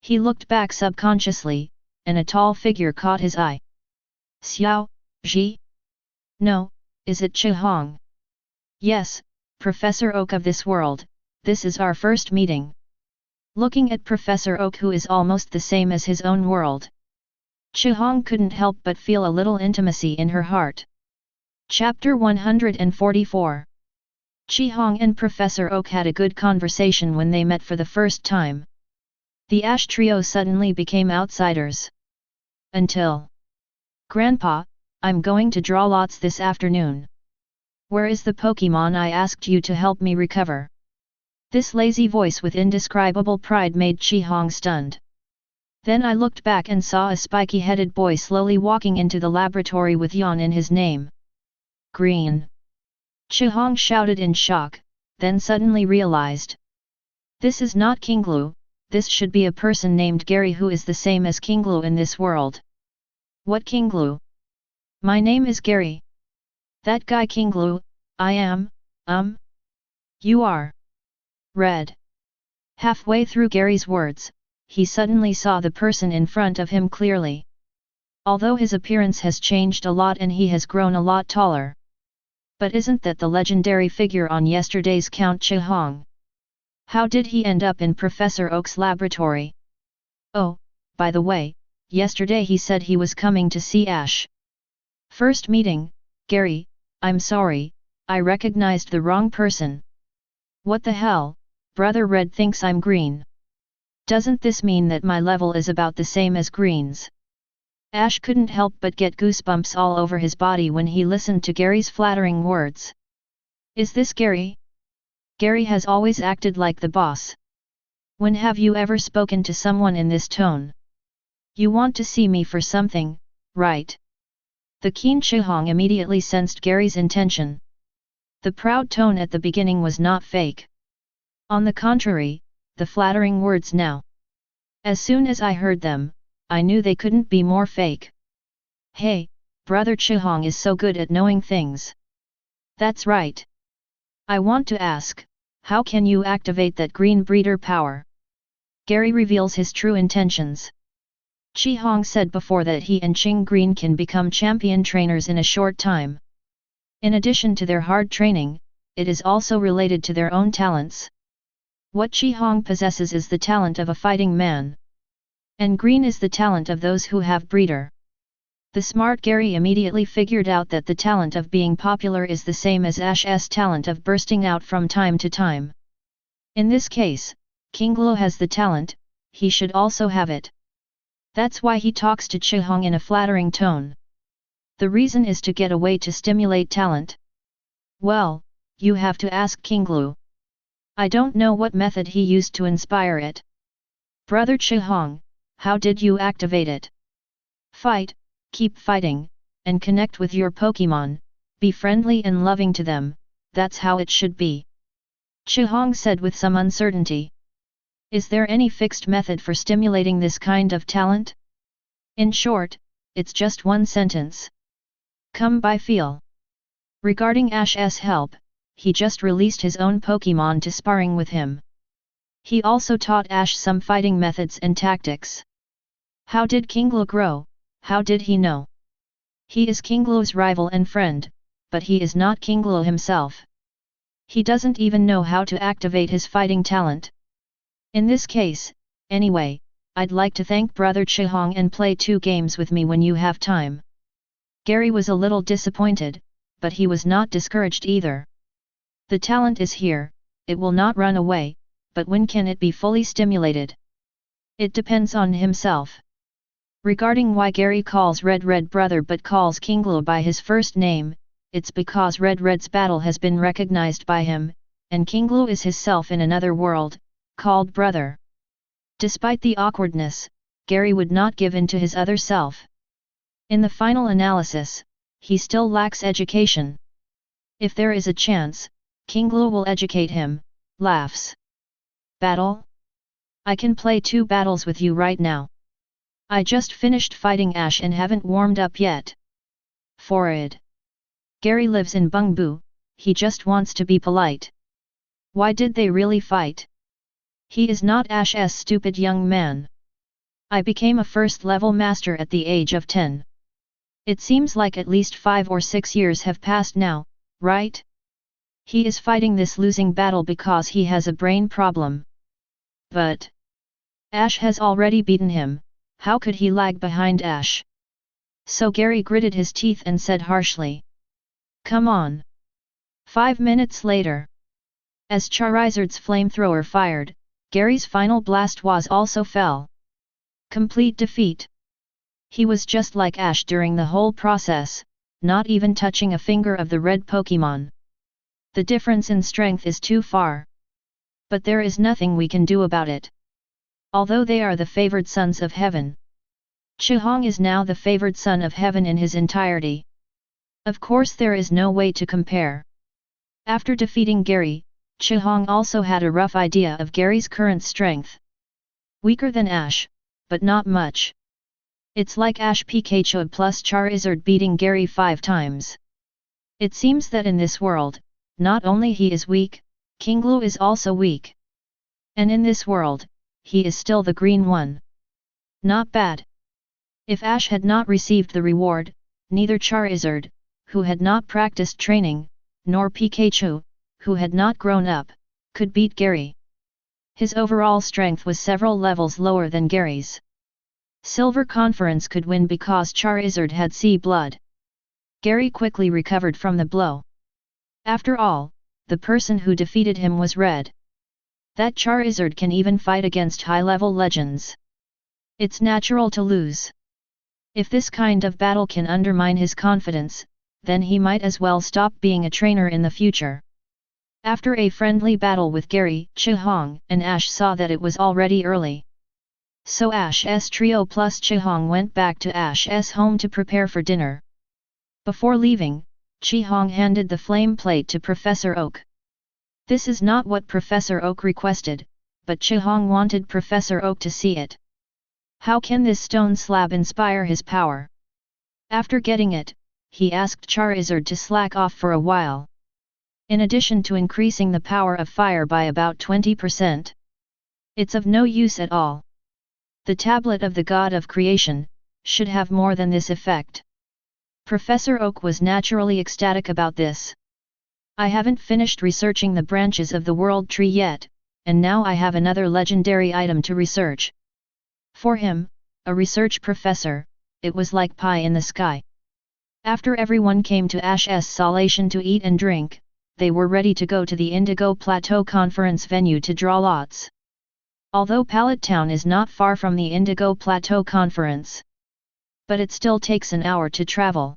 He looked back subconsciously, and a tall figure caught his eye. Xiaozhi? No, is it Chihong? Yes, Professor Oak of this world, this is our first meeting. Looking at Professor Oak, who is almost the same as his own world, Chihong couldn't help but feel a little intimacy in her heart. Chapter 144. Chihong and Professor Oak had a good conversation when they met for the first time. The Ash trio suddenly became outsiders. Until... Grandpa, I'm going to draw lots this afternoon. Where is the Pokémon I asked you to help me recover? This lazy voice with indescribable pride made Chihong stunned. Then I looked back and saw a spiky-headed boy slowly walking into the laboratory with Yan in his name. Green. Chihong shouted in shock, then suddenly realized. This is not Kinglu, this should be a person named Gary who is the same as Kinglu in this world. What Kinglu? My name is Gary. That guy Kinglu, I am, You are. Red. Halfway through Gary's words, he suddenly saw the person in front of him clearly. Although his appearance has changed a lot and he has grown a lot taller. But isn't that the legendary figure on yesterday's Count Chihong? How did he end up in Professor Oak's laboratory? Oh, by the way, yesterday he said he was coming to see Ash. First meeting, Gary, I'm sorry, I recognized the wrong person. What the hell, Brother Red thinks I'm green. Doesn't this mean that my level is about the same as Green's? Ash couldn't help but get goosebumps all over his body when he listened to Gary's flattering words. Is this Gary? Gary has always acted like the boss. When have you ever spoken to someone in this tone? You want to see me for something, right? The keen Chihong immediately sensed Gary's intention. The proud tone at the beginning was not fake. On the contrary, the flattering words now. As soon as I heard them, I knew they couldn't be more fake. Hey, Brother Chihong is so good at knowing things. That's right. I want to ask, how can you activate that green breeder power? Gary reveals his true intentions. Chihong said before that he and Qing Green can become champion trainers in a short time. In addition to their hard training, it is also related to their own talents. What Chihong possesses is the talent of a fighting man. And Green is the talent of those who have breeder. The smart Gary immediately figured out that the talent of being popular is the same as Ash's talent of bursting out from time to time. In this case, Kinglu has the talent, he should also have it. That's why he talks to Chihong in a flattering tone. The reason is to get a way to stimulate talent. Well, you have to ask Kinglu. I don't know what method he used to inspire it. Brother Chihong, how did you activate it? Fight, keep fighting, and connect with your Pokémon, be friendly and loving to them, that's how it should be. Chihong said with some uncertainty. Is there any fixed method for stimulating this kind of talent? In short, it's just one sentence. Come by feel. Regarding Ash's help, he just released his own Pokémon to sparring with him. He also taught Ash some fighting methods and tactics. How did Kinglu grow? How did he know? He is Kinglu's rival and friend, but he is not Kinglu himself. He doesn't even know how to activate his fighting talent. In this case, anyway, I'd like to thank Brother Chihong and play 2 games with me when you have time. Gary was a little disappointed, but he was not discouraged either. The talent is here, it will not run away, but when can it be fully stimulated? It depends on himself. Regarding why Gary calls Red brother but calls Kinglu by his first name, it's because Red's battle has been recognized by him, and Kinglu is his self in another world, called brother. Despite the awkwardness, Gary would not give in to his other self. In the final analysis, he still lacks education. If there is a chance, Kinglu will educate him, laughs. Battle? I can play 2 battles with you right now. I just finished fighting Ash and haven't warmed up yet. Forward. Gary lives in Bungbu, he just wants to be polite. Why did they really fight? He is not Ash's stupid young man. I became a first-level master at the age of 10. It seems like at least 5 or 6 years have passed now, right? He is fighting this losing battle because he has a brain problem. But Ash has already beaten him, how could he lag behind Ash? So Gary gritted his teeth and said harshly. Come on. 5 minutes later. As Charizard's flamethrower fired, Gary's final blast was also fell. Complete defeat. He was just like Ash during the whole process, not even touching a finger of the red Pokémon. The difference in strength is too far. But there is nothing we can do about it. Although they are the favored sons of heaven. Chihong is now the favored son of heaven in his entirety. Of course there is no way to compare. After defeating Gary, Chihong also had a rough idea of Gary's current strength. Weaker than Ash, but not much. It's like Ash Pikachu plus Charizard beating Gary 5 times. It seems that in this world, not only he is weak, Kinglu is also weak. And in this world, he is still the green one. Not bad. If Ash had not received the reward, neither Charizard, who had not practiced training, nor Pikachu, who had not grown up, could beat Gary. His overall strength was several levels lower than Gary's. Silver Conference could win because Charizard had sea blood. Gary quickly recovered from the blow. After all, the person who defeated him was red. That Charizard can even fight against high-level legends. It's natural to lose. If this kind of battle can undermine his confidence, then he might as well stop being a trainer in the future. After a friendly battle with Gary, Chihong and Ash saw that it was already early. So Ash's trio plus Chihong went back to Ash's home to prepare for dinner. Before leaving, Chihong handed the flame plate to Professor Oak. This is not what Professor Oak requested, but Chihong wanted Professor Oak to see it. How can this stone slab inspire his power? After getting it, he asked Charizard to slack off for a while. In addition to increasing the power of fire by about 20%. It's of no use at all. The tablet of the God of Creation should have more than this effect. Professor Oak was naturally ecstatic about this. I haven't finished researching the branches of the world tree yet, and now I have another legendary item to research. For him, a research professor, it was like pie in the sky. After everyone came to Ash's salation to eat and drink, they were ready to go to the Indigo Plateau Conference venue to draw lots. Although Pallet Town is not far from the Indigo Plateau Conference, but it still takes an hour to travel.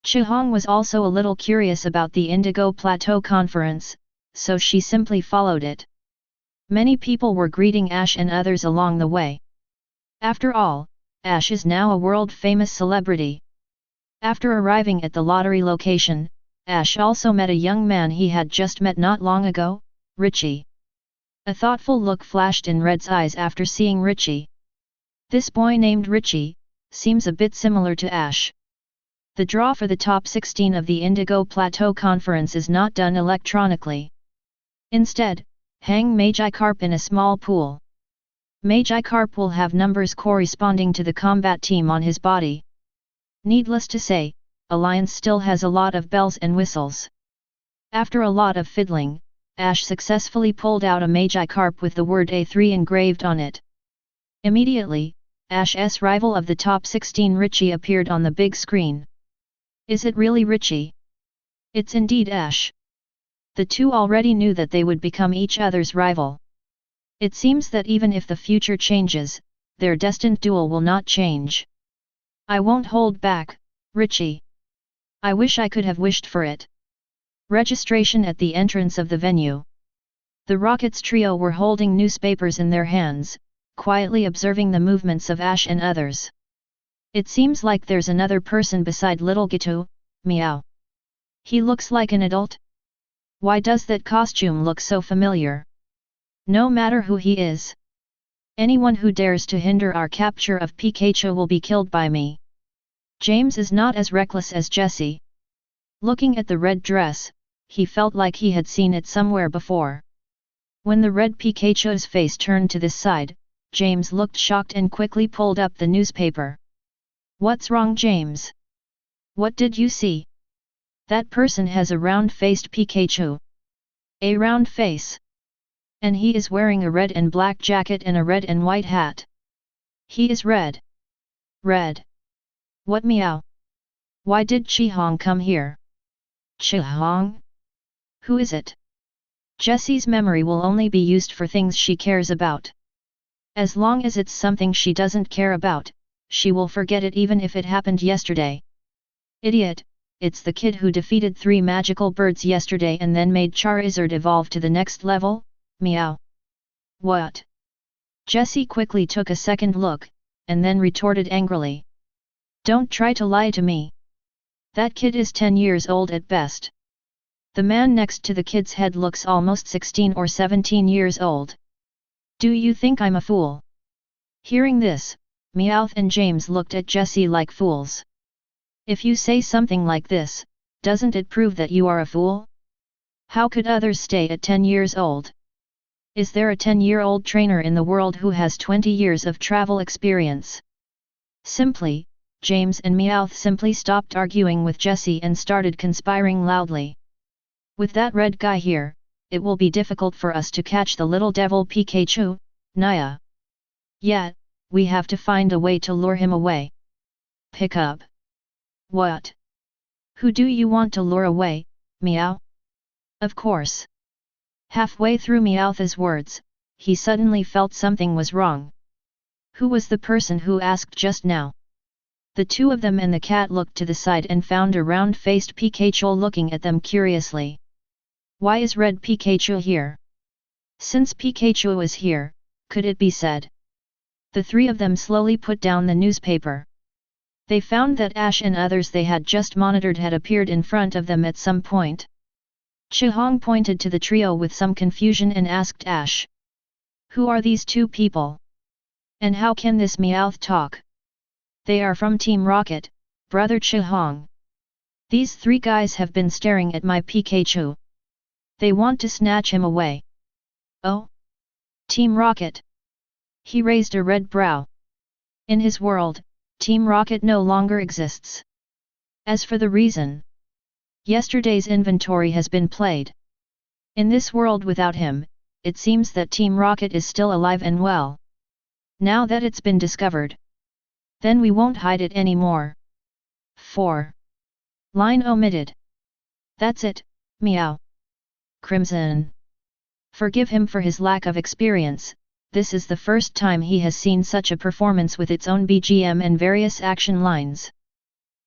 Chihong was also a little curious about the Indigo Plateau Conference, so she simply followed it. Many people were greeting Ash and others along the way. After all, Ash is now a world-famous celebrity. After arriving at the lottery location, Ash also met a young man he had just met not long ago, Richie. A thoughtful look flashed in Red's eyes after seeing Richie. This boy named Richie seems a bit similar to Ash. The draw for the top 16 of the Indigo Plateau Conference is not done electronically. Instead, hang Magikarp in a small pool. Magikarp will have numbers corresponding to the combat team on his body. Needless to say, Alliance still has a lot of bells and whistles. After a lot of fiddling, Ash successfully pulled out a Magikarp with the word A3 engraved on it. Immediately, Ash's rival of the top 16 Richie appeared on the big screen. Is it really Richie? It's indeed Ash. The two already knew that they would become each other's rival. It seems that even if the future changes, their destined duel will not change. I won't hold back, Richie. I wish I could have wished for it. Registration at the entrance of the venue. The Rockets trio were holding newspapers in their hands, quietly observing the movements of Ash and others. It seems like there's another person beside little Gitu, meow. He looks like an adult? Why does that costume look so familiar? No matter who he is. Anyone who dares to hinder our capture of Pikachu will be killed by me. James is not as reckless as Jessie. Looking at the red dress, he felt like he had seen it somewhere before. When the red Pikachu's face turned to this side, James looked shocked and quickly pulled up the newspaper. What's wrong, James? What did you see? That person has a round-faced Pikachu. A round face. And he is wearing a red and black jacket and a red and white hat. He is red. Red. What meow? Why did Chihong come here? Chihong? Who is it? Jessie's memory will only be used for things she cares about. As long as it's something she doesn't care about, she will forget it even if it happened yesterday. Idiot, it's the kid who defeated 3 magical birds yesterday and then made Charizard evolve to the next level, meow. What? Jessie quickly took a second look, and then retorted angrily. Don't try to lie to me. That kid is 10 years old at best. The man next to the kid's head looks almost 16 or 17 years old. Do you think I'm a fool? Hearing this, Meowth and James looked at Jessie like fools. If you say something like this, doesn't it prove that you are a fool? How could others stay at 10 years old? Is there a 10-year-old trainer in the world who has 20 years of travel experience? Simply, James and Meowth simply stopped arguing with Jessie and started conspiring loudly. With that red guy here, it will be difficult for us to catch the little devil Pikachu, Naya. Yet, we have to find a way to lure him away. Pick up. What? Who do you want to lure away, meow? Of course. Halfway through Meowth's words, he suddenly felt something was wrong. Who was the person who asked just now? The two of them and the cat looked to the side and found a round-faced Pikachu looking at them curiously. Why is red Pikachu here? Since Pikachu is here, could it be said? The three of them slowly put down the newspaper. They found that Ash and others they had just monitored had appeared in front of them at some point. Chihong pointed to the trio with some confusion and asked Ash. Who are these two people? And how can this Meowth talk? They are from Team Rocket, brother Chihong. These 3 guys have been staring at my Pikachu. They want to snatch him away. Oh? Team Rocket. He raised a red brow. In his world, Team Rocket no longer exists. As for the reason, yesterday's inventory has been played. In this world without him, it seems that Team Rocket is still alive and well. Now that it's been discovered, Then we won't hide it anymore. 4. Line omitted. That's it, meow. Crimson. Forgive him for his lack of experience, this is the first time he has seen such a performance with its own BGM and various action lines.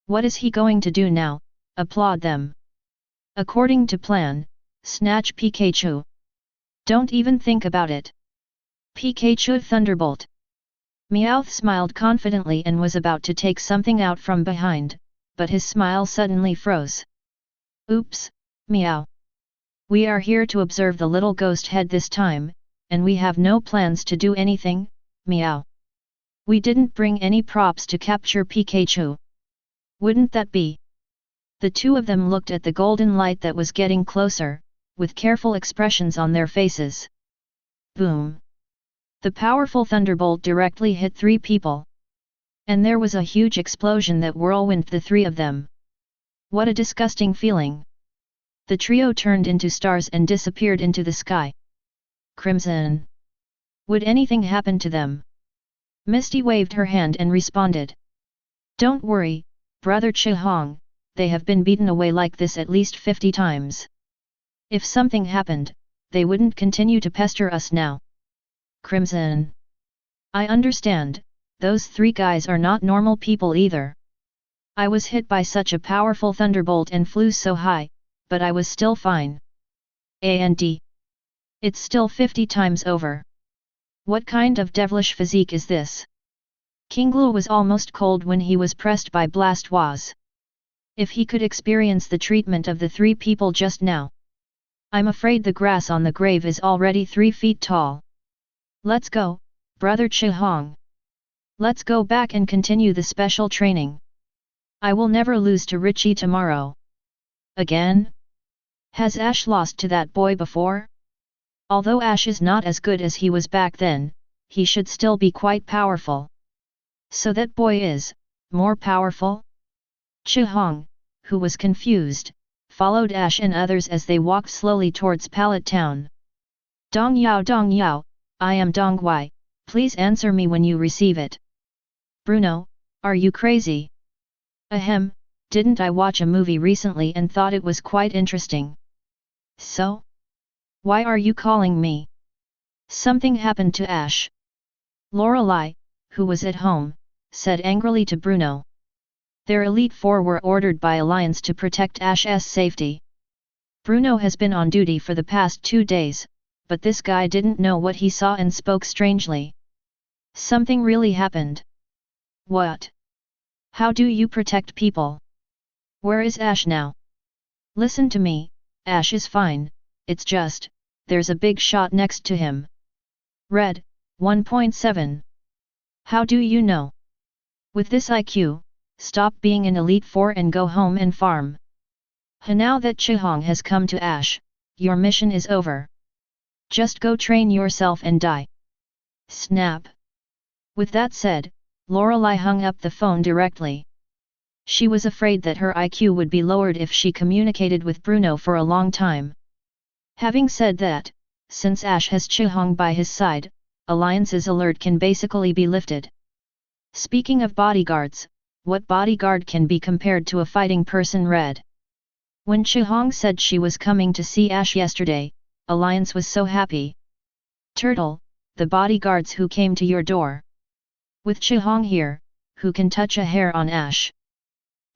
What is he going to do now? Applaud them. According to plan, snatch Pikachu. Don't even think about it. Pikachu Thunderbolt. Meowth smiled confidently and was about to take something out from behind, but his smile suddenly froze. Oops, meow. We are here to observe the little ghost head this time, and we have no plans to do anything, meow. We didn't bring any props to capture Pikachu. Wouldn't that be? The two of them looked at the golden light that was getting closer, with careful expressions on their faces. Boom! The powerful thunderbolt directly hit 3 people. And there was a huge explosion that whirlwinded the 3 of them. What a disgusting feeling! The trio turned into stars and disappeared into the sky. Crimson. Would anything happen to them? Misty waved her hand and responded. Don't worry, Brother Chihong, they have been beaten away like this at least 50 times. If something happened, they wouldn't continue to pester us now. Crimson. I understand, those 3 guys are not normal people either. I was hit by such a powerful thunderbolt and flew so high, but I was still fine. And it's still 50 times over. What kind of devilish physique is this? Kinglu was almost cold when he was pressed by Blastoise. If he could experience the treatment of the 3 people just now. I'm afraid the grass on the grave is already 3 feet tall. Let's go, Brother Chihong. Let's go back and continue the special training. I will never lose to Richie tomorrow. Again? Has Ash lost to that boy before? Although Ash is not as good as he was back then, he should still be quite powerful. So that boy is more powerful? Chihong, who was confused, followed Ash and others as they walked slowly towards Pallet Town. Dong Yao, I am Dong Wai, please answer me when you receive it. Bruno, are you crazy? Ahem, didn't I watch a movie recently and thought it was quite interesting? So? Why are you calling me? Something happened to Ash. Lorelei, who was at home, said angrily to Bruno. Their Elite Four were ordered by Alliance to protect Ash's safety. Bruno has been on duty for the past 2 days, but this guy didn't know what he saw and spoke strangely. Something really happened. What? How do you protect people? Where is Ash now? Listen to me, Ash is fine, it's just, there's a big shot next to him. Red, 1.7. How do you know? With this IQ, stop being an Elite Four and go home and farm. Now that Chihong has come to Ash, your mission is over. Just go train yourself and die. Snap. With that said, Lorelei hung up the phone directly. She was afraid that her IQ would be lowered if she communicated with Bruno for a long time. Having said that, since Ash has Chihong by his side, Alliance's alert can basically be lifted. Speaking of bodyguards, what bodyguard can be compared to a fighting person? Red. When Chihong said she was coming to see Ash yesterday, Alliance was so happy. Turtle, the bodyguards who came to your door. With Chihong here, who can touch a hair on Ash?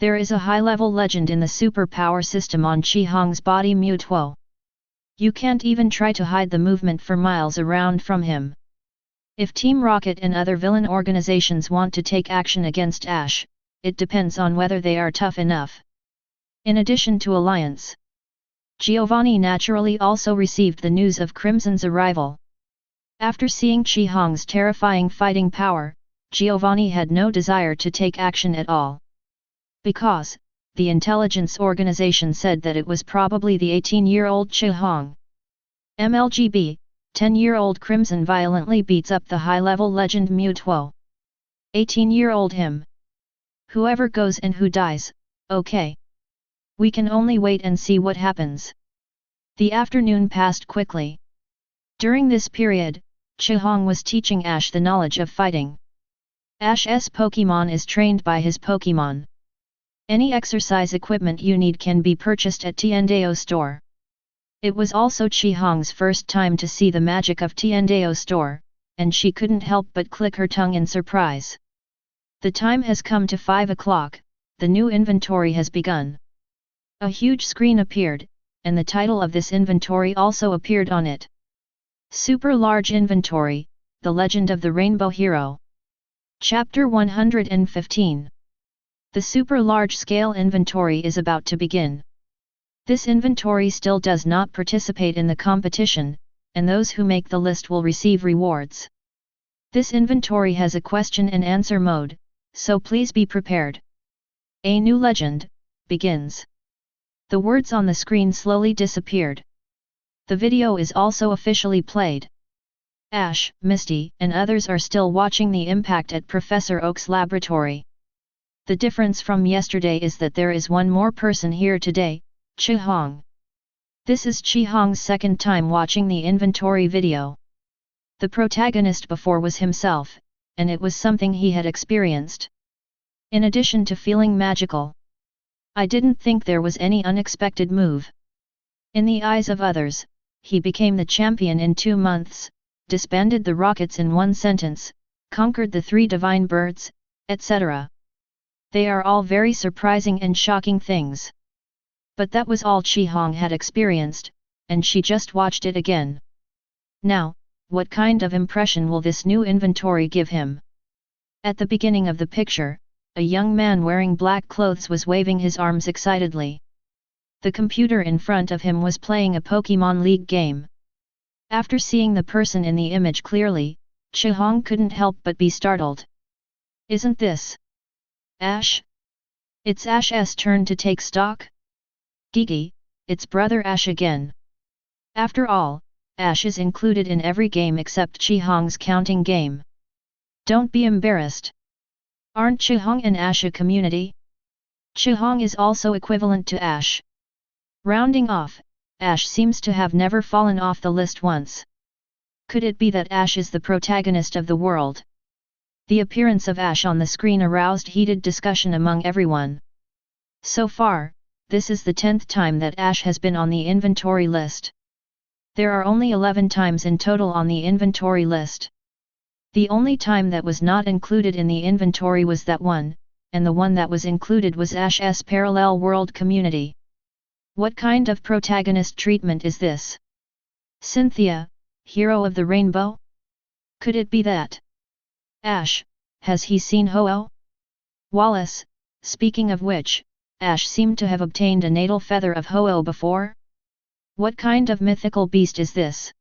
There is a high-level legend in the superpower system on Chihong's body, Mutuo. You can't even try to hide the movement for miles around from him. If Team Rocket and other villain organizations want to take action against Ash, it depends on whether they are tough enough. In addition to Alliance, Giovanni naturally also received the news of Crimson's arrival. After seeing Chihong's terrifying fighting power, Giovanni had no desire to take action at all. Because, the intelligence organization said that it was probably the 18-year-old Chihong. MLGB, 10-year-old Crimson violently beats up the high-level legend Mutuo. 18-year-old him. Whoever goes and who dies, okay. We can only wait and see what happens. The afternoon passed quickly. During this period, Chihong was teaching Ash the knowledge of fighting. Ash's Pokémon is trained by his Pokémon. Any exercise equipment you need can be purchased at Tiandao store. It was also Chi-Hong's first time to see the magic of Tiandao store, and she couldn't help but click her tongue in surprise. The time has come to 5 o'clock, the new inventory has begun. A huge screen appeared, and the title of this inventory also appeared on it. Super Large Inventory, The Legend of the Rainbow Hero. Chapter 115. The super large-scale inventory is about to begin. This inventory still does not participate in the competition, and those who make the list will receive rewards. This inventory has a question and answer mode, so please be prepared. A new legend begins. The words on the screen slowly disappeared. The video is also officially played. Ash, Misty, and others are still watching the impact at Professor Oak's laboratory. The difference from yesterday is that there is one more person here today, Chi-Hong. This is Chi-Hong's second time watching the inventory video. The protagonist before was himself, and it was something he had experienced. In addition to feeling magical, I didn't think there was any unexpected move. In the eyes of others, he became the champion in 2 months, disbanded the rockets in 1 sentence, conquered the 3 divine birds, etc. They are all very surprising and shocking things. But that was all Chi-Hong had experienced, and she just watched it again. Now, what kind of impression will this new inventory give him? At the beginning of the picture, a young man wearing black clothes was waving his arms excitedly. The computer in front of him was playing a Pokémon League game. After seeing the person in the image clearly, Chi-Hong couldn't help but be startled. Isn't this Ash? It's Ash's turn to take stock? Gigi, it's Brother Ash again. After all, Ash is included in every game except Chi-Hong's counting game. Don't be embarrassed. Aren't Chi-Hong and Ash a community? Chi-Hong is also equivalent to Ash. Rounding off, Ash seems to have never fallen off the list once. Could it be that Ash is the protagonist of the world? The appearance of Ash on the screen aroused heated discussion among everyone. So far, this is the 10th time that Ash has been on the inventory list. There are only 11 times in total on the inventory list. The only time that was not included in the inventory was that one, and the one that was included was Ash's parallel world community. What kind of protagonist treatment is this? Cynthia, hero of the rainbow? Could it be that? Ash, has he seen Ho-Oh? Wallace, speaking of which, Ash seemed to have obtained a natal feather of Ho-Oh before? What kind of mythical beast is this?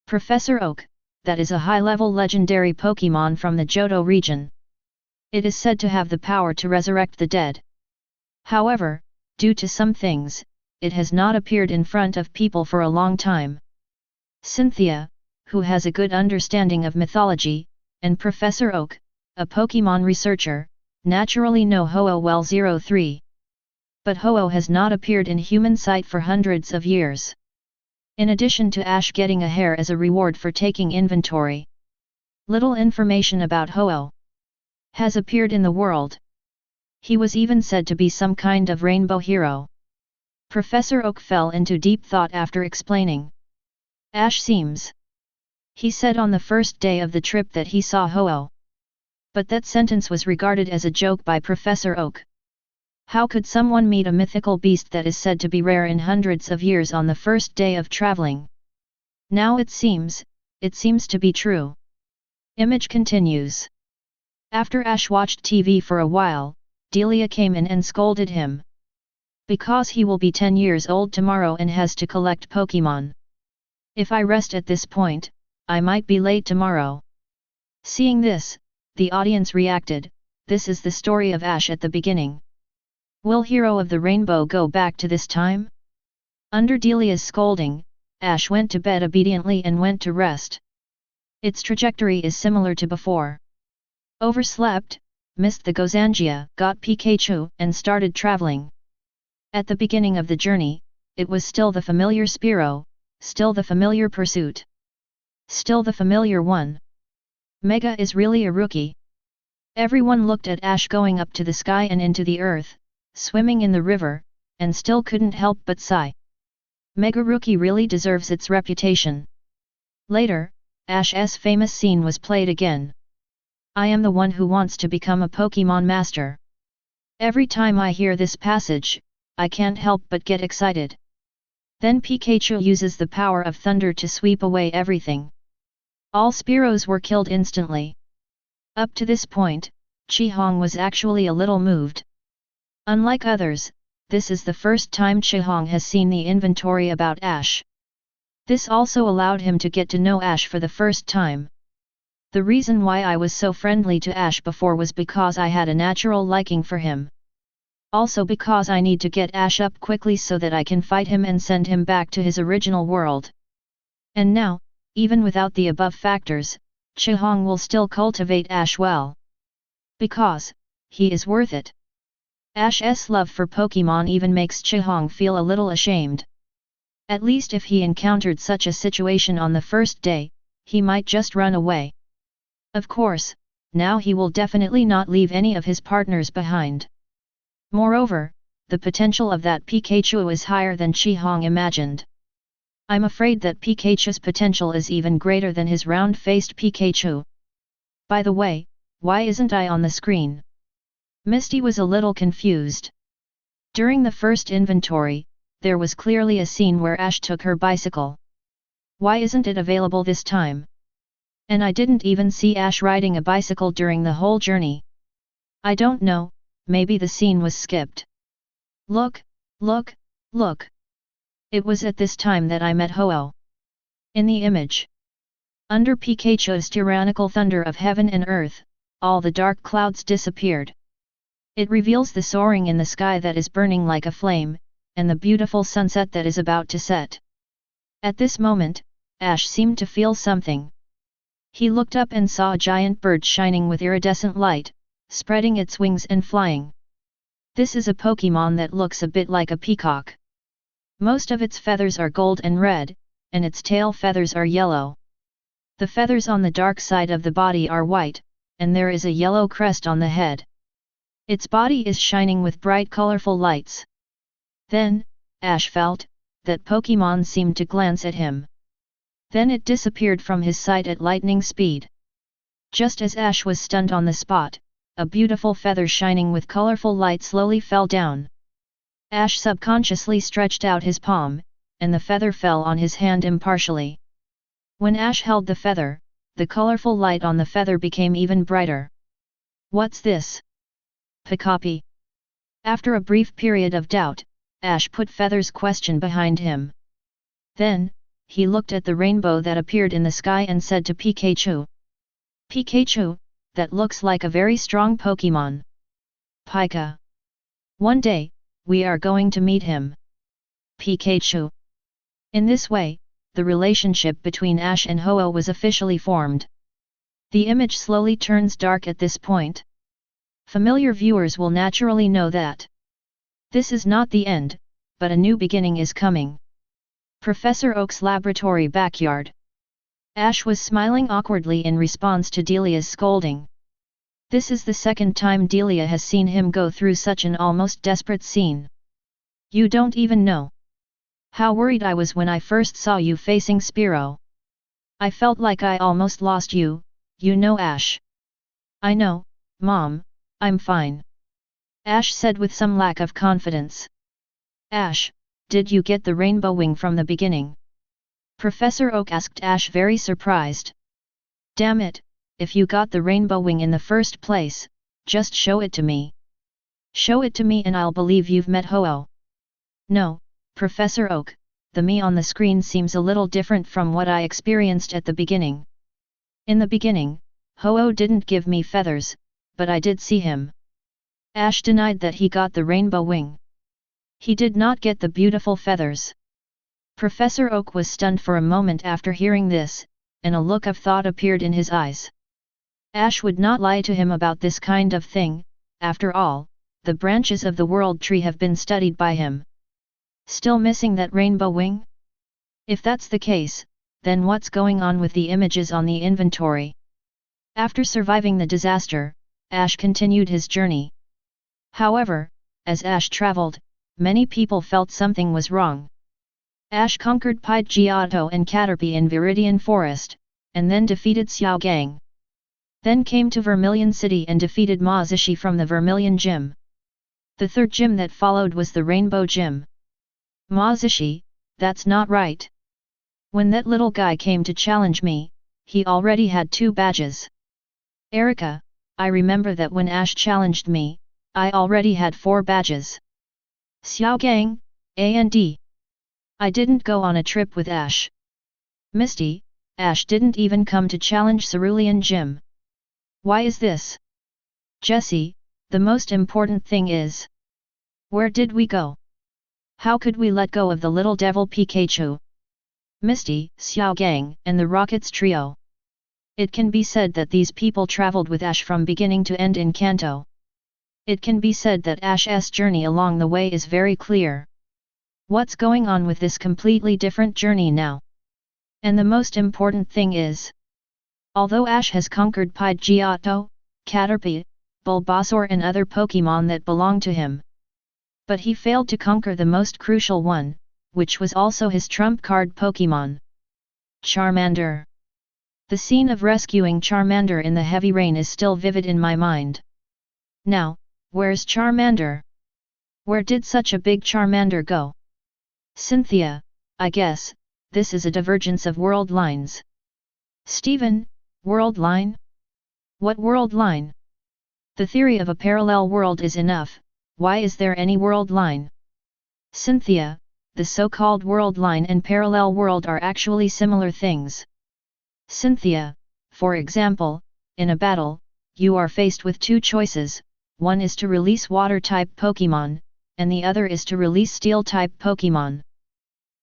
Professor Oak, that is a high-level legendary Pokémon from the Johto region. It is said to have the power to resurrect the dead. However, due to some things, it has not appeared in front of people for a long time. Cynthia, who has a good understanding of mythology, and Professor Oak, a Pokémon researcher, naturally know Ho-Oh well. 03. But Ho-Oh has not appeared in human sight for hundreds of years. In addition to Ash getting a hair as a reward for taking inventory, little information about Ho-Oh has appeared in the world. He was even said to be some kind of rainbow hero. Professor Oak fell into deep thought after explaining. Ash seems. He said on the first day of the trip that he saw Ho-Oh. But that sentence was regarded as a joke by Professor Oak. How could someone meet a mythical beast that is said to be rare in hundreds of years on the first day of traveling? Now it seems to be true. Image continues. After Ash watched TV for a while, Delia came in and scolded him. Because he will be 10 years old tomorrow and has to collect Pokémon. If I rest at this point, I might be late tomorrow. Seeing this, the audience reacted. This is the story of Ash at the beginning. Will Hero of the Rainbow go back to this time? Under Delia's scolding, Ash went to bed obediently and went to rest. Its trajectory is similar to before. Overslept, missed the Gozangia, got Pikachu, and started traveling. At the beginning of the journey, it was still the familiar Spearow, still the familiar Pursuit. Still the familiar one. Mega is really a rookie. Everyone looked at Ash going up to the sky and into the earth, swimming in the river, and still couldn't help but sigh. Megaruki really deserves its reputation. Later, Ash's famous scene was played again. I am the one who wants to become a Pokémon master. Every time I hear this passage, I can't help but get excited. Then Pikachu uses the power of thunder to sweep away everything. All Spearows were killed instantly. Up to this point, Chi-Hong was actually a little moved. Unlike others, this is the first time Chi-Hong has seen the inventory about Ash. This also allowed him to get to know Ash for the first time. The reason why I was so friendly to Ash before was because I had a natural liking for him. Also because I need to get Ash up quickly so that I can fight him and send him back to his original world. And now, even without the above factors, Chi-Hong will still cultivate Ash well. Because, he is worth it. Ash's love for Pokémon even makes Chi-Hong feel a little ashamed. At least if he encountered such a situation on the first day, he might just run away. Of course, now he will definitely not leave any of his partners behind. Moreover, the potential of that Pikachu is higher than Chi-Hong imagined. I'm afraid that Pikachu's potential is even greater than his round-faced Pikachu. By the way, why isn't I on the screen? Misty was a little confused. During the first inventory, there was clearly a scene where Ash took her bicycle. Why isn't it available this time? And I didn't even see Ash riding a bicycle during the whole journey. I don't know, maybe the scene was skipped. Look, look, look. It was at this time that I met Ho-Oh. In the image. Under Pikachu's tyrannical thunder of heaven and earth, all the dark clouds disappeared. It reveals the soaring in the sky that is burning like a flame, and the beautiful sunset that is about to set. At this moment, Ash seemed to feel something. He looked up and saw a giant bird shining with iridescent light, spreading its wings and flying. This is a Pokémon that looks a bit like a peacock. Most of its feathers are gold and red, and its tail feathers are yellow. The feathers on the dark side of the body are white, and there is a yellow crest on the head. Its body is shining with bright colorful lights. Then, Ash felt that Pokémon seemed to glance at him. Then it disappeared from his sight at lightning speed. Just as Ash was stunned on the spot, a beautiful feather shining with colorful light slowly fell down. Ash subconsciously stretched out his palm, and the feather fell on his hand impartially. When Ash held the feather, the colorful light on the feather became even brighter. What's this? Pikapi. After a brief period of doubt, Ash put Feather's question behind him. Then, he looked at the rainbow that appeared in the sky and said to Pikachu. Pikachu, that looks like a very strong Pokémon. Pika. One day, we are going to meet him. Pikachu. In this way, the relationship between Ash and Ho-Oh was officially formed. The image slowly turns dark at this point. Familiar viewers will naturally know that this is not the end, but a new beginning is coming. Professor Oak's laboratory backyard. Ash was smiling awkwardly in response to Delia's scolding. This is the second time Delia has seen him go through such an almost desperate scene. You don't even know how worried I was when I first saw you facing Spearow. I felt like I almost lost you, you know, Ash. I know, Mom, I'm fine. Ash said with some lack of confidence. Ash, did you get the rainbow wing from the beginning? Professor Oak asked Ash, very surprised. Damn it, if you got the rainbow wing in the first place, just show it to me. Show it to me and I'll believe you've met Ho-Oh. No, Professor Oak, the me on the screen seems a little different from what I experienced at the beginning. In the beginning, Ho-Oh didn't give me feathers, but I did see him. Ash denied that he got the rainbow wing. He did not get the beautiful feathers. Professor Oak was stunned for a moment after hearing this, and a look of thought appeared in his eyes. Ash would not lie to him about this kind of thing. After all, the branches of the world tree have been studied by him. Still missing that rainbow wing? If that's the case, then what's going on with the images on the inventory? After surviving the disaster, Ash continued his journey. However, as Ash traveled, many people felt something was wrong. Ash conquered Pidgeotto and Caterpie in Viridian Forest, and then defeated Xiaogang. Then came to Vermilion City and defeated Ma Zishi from the Vermilion Gym. The third gym that followed was the Rainbow Gym. Ma Zishi, that's not right. When that little guy came to challenge me, he already had 2 badges. Erika, I remember that when Ash challenged me, I already had 4 badges. Xiaogang, and I didn't go on a trip with Ash. Misty, Ash didn't even come to challenge Cerulean Gym. Why is this? Jessie, the most important thing is, where did we go? How could we let go of the little devil Pikachu? Misty, Xiaogang, and the Rockets trio. It can be said that these people traveled with Ash from beginning to end in Kanto. It can be said that Ash's journey along the way is very clear. What's going on with this completely different journey now? And the most important thing is, although Ash has conquered Pidgeotto, Caterpie, Bulbasaur and other Pokémon that belong to him, but he failed to conquer the most crucial one, which was also his trump card Pokémon. Charmander. The scene of rescuing Charmander in the heavy rain is still vivid in my mind. Now, where's Charmander? Where did such a big Charmander go? Cynthia, I guess, this is a divergence of world lines. Stephen, world line? What world line? The theory of a parallel world is enough, why is there any world line? Cynthia, the so-called world line and parallel world are actually similar things. Cynthia, for example, in a battle, you are faced with 2 choices, one is to release water-type Pokémon, and the other is to release steel-type Pokémon.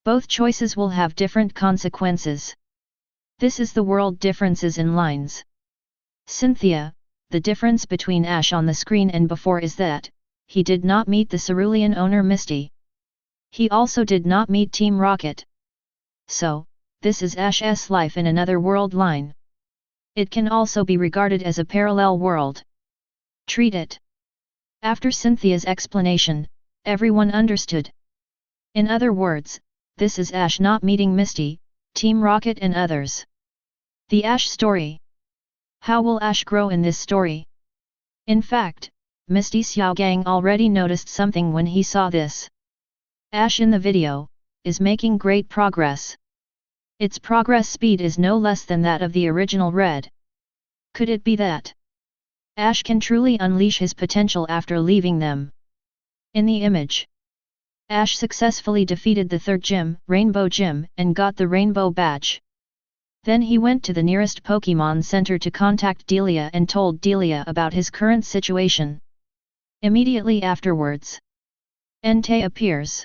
Both choices will have different consequences. This is the world differences in lines. Cynthia, the difference between Ash on the screen and before is that, he did not meet the Cerulean owner Misty. He also did not meet Team Rocket. So, this is Ash's life in another world line. It can also be regarded as a parallel world. Treat it. After Cynthia's explanation, everyone understood. In other words, this is Ash not meeting Misty, Team Rocket and others. The Ash story. How will Ash grow in this story? In fact, Misty Xiaogang already noticed something when he saw this. Ash in the video, is making great progress. Its progress speed is no less than that of the original Red. Could it be that Ash can truly unleash his potential after leaving them? In the image, Ash successfully defeated the third gym, Rainbow Gym, and got the Rainbow Badge. Then he went to the nearest Pokémon Center to contact Delia and told Delia about his current situation. Immediately afterwards, Entei appears.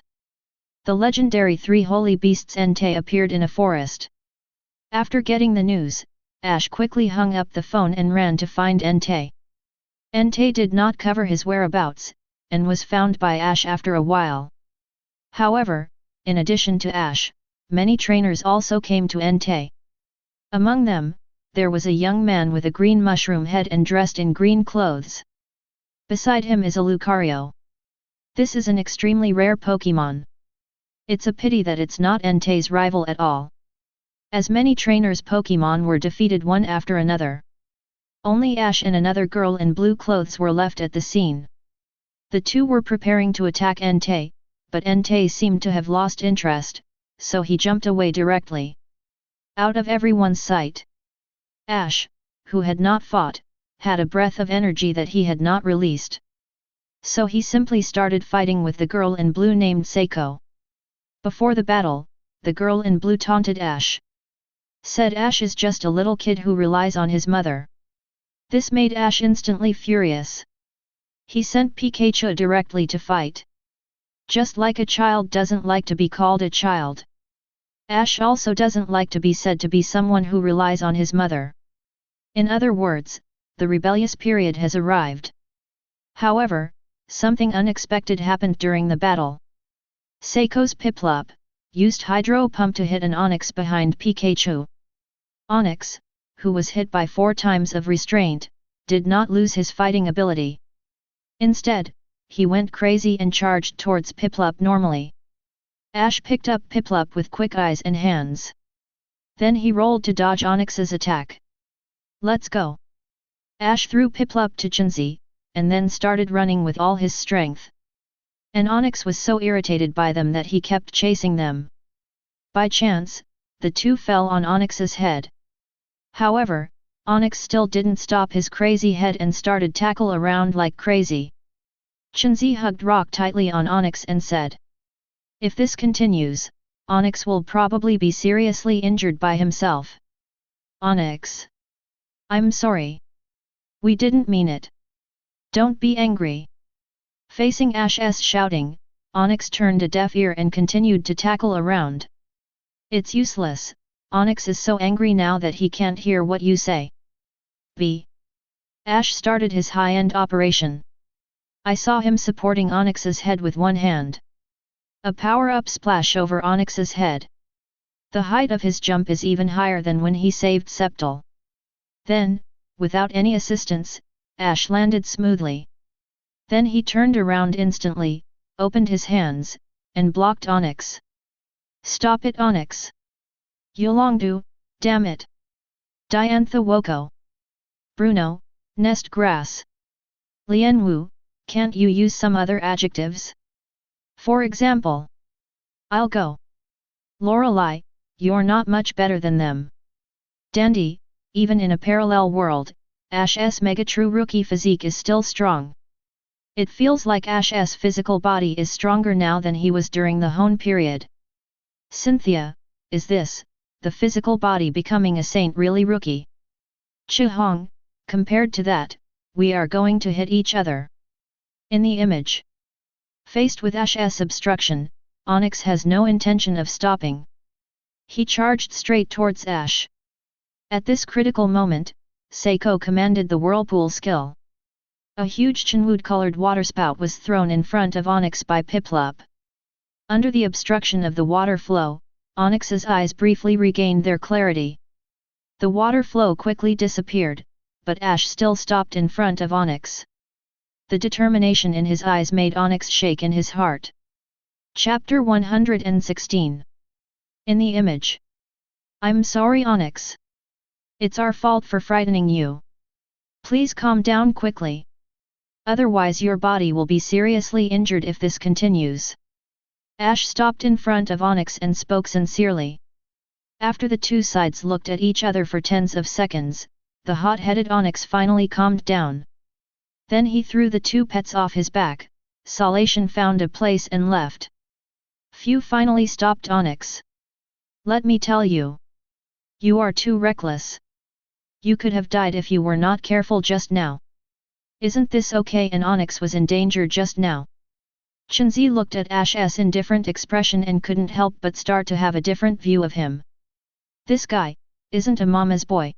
The legendary 3 holy beasts Entei appeared in a forest. After getting the news, Ash quickly hung up the phone and ran to find Entei. Entei did not cover his whereabouts, and was found by Ash after a while. However, in addition to Ash, many trainers also came to Entei. Among them, there was a young man with a green mushroom head and dressed in green clothes. Beside him is a Lucario. This is an extremely rare Pokémon. It's a pity that it's not Entei's rival at all. As many trainers' Pokémon were defeated one after another. Only Ash and another girl in blue clothes were left at the scene. The two were preparing to attack Entei, but Entei seemed to have lost interest, so he jumped away directly. Out of everyone's sight. Ash, who had not fought, had a breath of energy that he had not released. So he simply started fighting with the girl in blue named Seiko. Before the battle, the girl in blue taunted Ash. Said Ash is just a little kid who relies on his mother. This made Ash instantly furious. He sent Pikachu directly to fight. Just like a child doesn't like to be called a child. Ash also doesn't like to be said to be someone who relies on his mother. In other words, the rebellious period has arrived. However, something unexpected happened during the battle. Seiko's Piplup used Hydro Pump to hit an Onix behind Pikachu. Onix, who was hit by 4 times of restraint, did not lose his fighting ability. Instead, he went crazy and charged towards Piplup normally. Ash picked up Piplup with quick eyes and hands. Then he rolled to dodge Onyx's attack. Let's go! Ash threw Piplup to Xiaozhi, and then started running with all his strength. And Onyx was so irritated by them that he kept chasing them. By chance, the two fell on Onyx's head. However, Onyx still didn't stop his crazy head and started tackle around like crazy. Xiaozhi hugged Rock tightly on Onyx and said, "If this continues, Onyx will probably be seriously injured by himself." "Onyx, I'm sorry. We didn't mean it. Don't be angry." Facing Ash's shouting, Onyx turned a deaf ear and continued to tackle around. "It's useless, Onyx is so angry now that he can't hear what you say." Ash started his high-end operation. I saw him supporting Onyx's head with one hand. A power-up splash over Onyx's head. The height of his jump is even higher than when he saved Septal. Then, without any assistance, Ash landed smoothly. Then he turned around instantly, opened his hands, and blocked Onyx. "Stop it, Onyx! Yolongdu, damn it! Diantha Woko! Bruno, nest grass! Lianwu, can't you use some other adjectives? For example, I'll go. Lorelei, you're not much better than them. Dandy, even in a parallel world, Ash's Mega True Rookie physique is still strong. It feels like Ash's physical body is stronger now than he was during the Hone period. Cynthia, is this, the physical body becoming a saint really rookie? Chihong, compared to that, we are going to hit each other." In the image. Faced with Ash's obstruction, Onyx has no intention of stopping. He charged straight towards Ash. At this critical moment, Seiko commanded the whirlpool skill. A huge chenwood-colored waterspout was thrown in front of Onyx by Piplup. Under the obstruction of the water flow, Onyx's eyes briefly regained their clarity. The water flow quickly disappeared, but Ash still stopped in front of Onyx. The determination in his eyes made Onyx shake in his heart. Chapter 116. In the image. I'm sorry, Onyx. It's our fault for frightening you. Please calm down quickly. Otherwise your body will be seriously injured if this continues. Ash stopped in front of Onyx and spoke sincerely. After the two sides looked at each other for tens of seconds, the hot-headed Onyx finally calmed down. Then he threw the two pets off his back, Salation found a place and left. Few finally stopped Onyx. Let me tell you. You are too reckless. You could have died if you were not careful just now. Isn't this okay? And Onyx was in danger just now. Xiaozhi looked at Ash's indifferent expression and couldn't help but start to have a different view of him. This guy, isn't a mama's boy.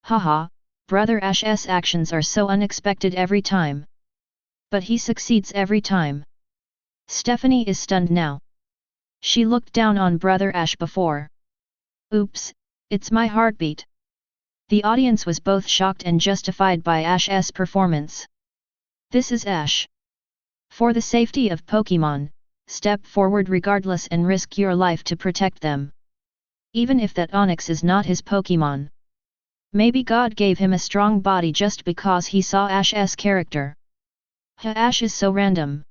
Haha, brother Ash's actions are so unexpected every time. But he succeeds every time. Stephanie is stunned now. She looked down on brother Ash before. Oops, it's my heartbeat. The audience was both shocked and justified by Ash's performance. This is Ash. For the safety of Pokémon, step forward regardless and risk your life to protect them. Even if that Onyx is not his Pokémon. Maybe God gave him a strong body just because he saw Ash's character. Ash is so random.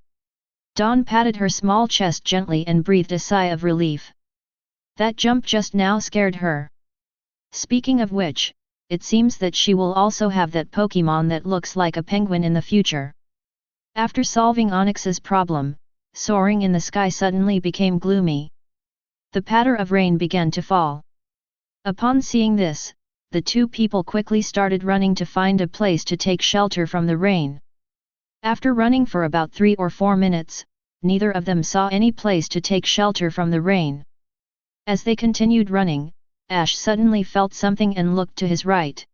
Dawn patted her small chest gently and breathed a sigh of relief. That jump just now scared her. Speaking of which, it seems that she will also have that Pokémon that looks like a penguin in the future. After solving Onyx's problem, soaring in the sky suddenly became gloomy. The patter of rain began to fall. Upon seeing this, the two people quickly started running to find a place to take shelter from the rain. After running for about 3 or 4 minutes, neither of them saw any place to take shelter from the rain. As they continued running, Ash suddenly felt something and looked to his right.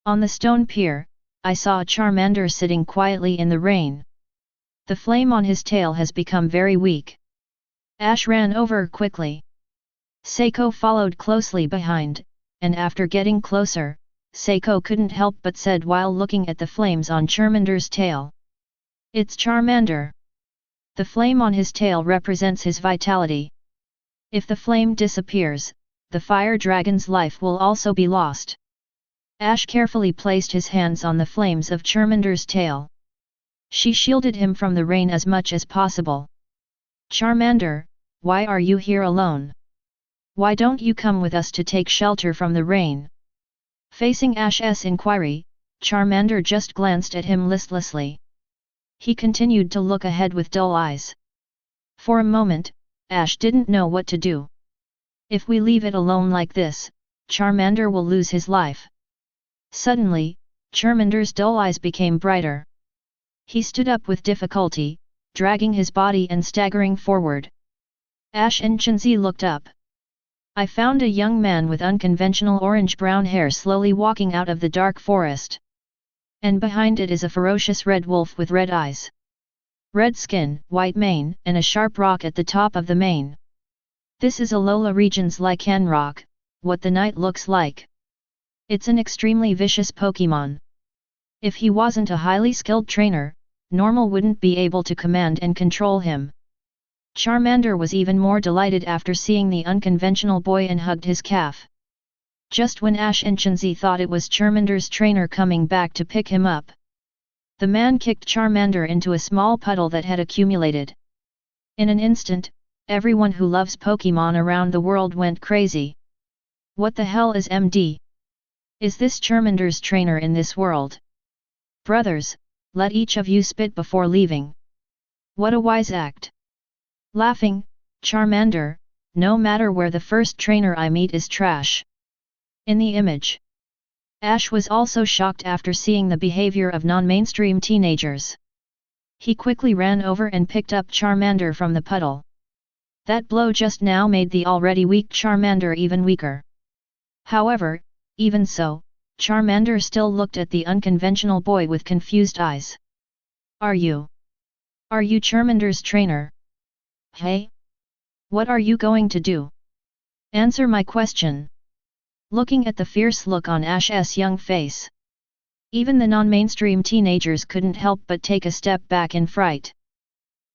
On the stone pier, I saw a Charmander sitting quietly in the rain. The flame on his tail has become very weak. Ash ran over quickly. Seiko followed closely behind, and after getting closer, Seiko couldn't help but said while looking at the flames on Charmander's tail. It's Charmander. The flame on his tail represents his vitality. If the flame disappears, the fire dragon's life will also be lost. Ash carefully placed his hands on the flames of Charmander's tail. She shielded him from the rain as much as possible. Charmander, why are you here alone? Why don't you come with us to take shelter from the rain? Facing Ash's inquiry, Charmander just glanced at him listlessly. He continued to look ahead with dull eyes. For a moment, Ash didn't know what to do. If we leave it alone like this, Charmander will lose his life. Suddenly, Charmander's dull eyes became brighter. He stood up with difficulty, dragging his body and staggering forward. Ash and Xiaozhi looked up. I found a young man with unconventional orange-brown hair slowly walking out of the dark forest. And behind it is a ferocious red wolf with red eyes. Red skin, white mane, and a sharp rock at the top of the mane. This is Alola region's Lycan rock, what the knight looks like. It's an extremely vicious Pokémon. If he wasn't a highly skilled trainer, Normal wouldn't be able to command and control him. Charmander was even more delighted after seeing the unconventional boy and hugged his calf. Just when Ash and Xiaozhi thought it was Charmander's trainer coming back to pick him up, the man kicked Charmander into a small puddle that had accumulated. In an instant, everyone who loves Pokémon around the world went crazy. What the hell is MD? Is this Charmander's trainer in this world? Brothers, let each of you spit before leaving. What a wise act. Laughing, Charmander, no matter where the first trainer I meet is trash. In the image. Ash was also shocked after seeing the behavior of non-mainstream teenagers. He quickly ran over and picked up Charmander from the puddle. That blow just now made the already weak Charmander even weaker. However, even so, Charmander still looked at the unconventional boy with confused eyes. Are you Charmander's trainer? Hey? What are you going to do? Answer my question. Looking at the fierce look on Ash's young face, even the non-mainstream teenagers couldn't help but take a step back in fright.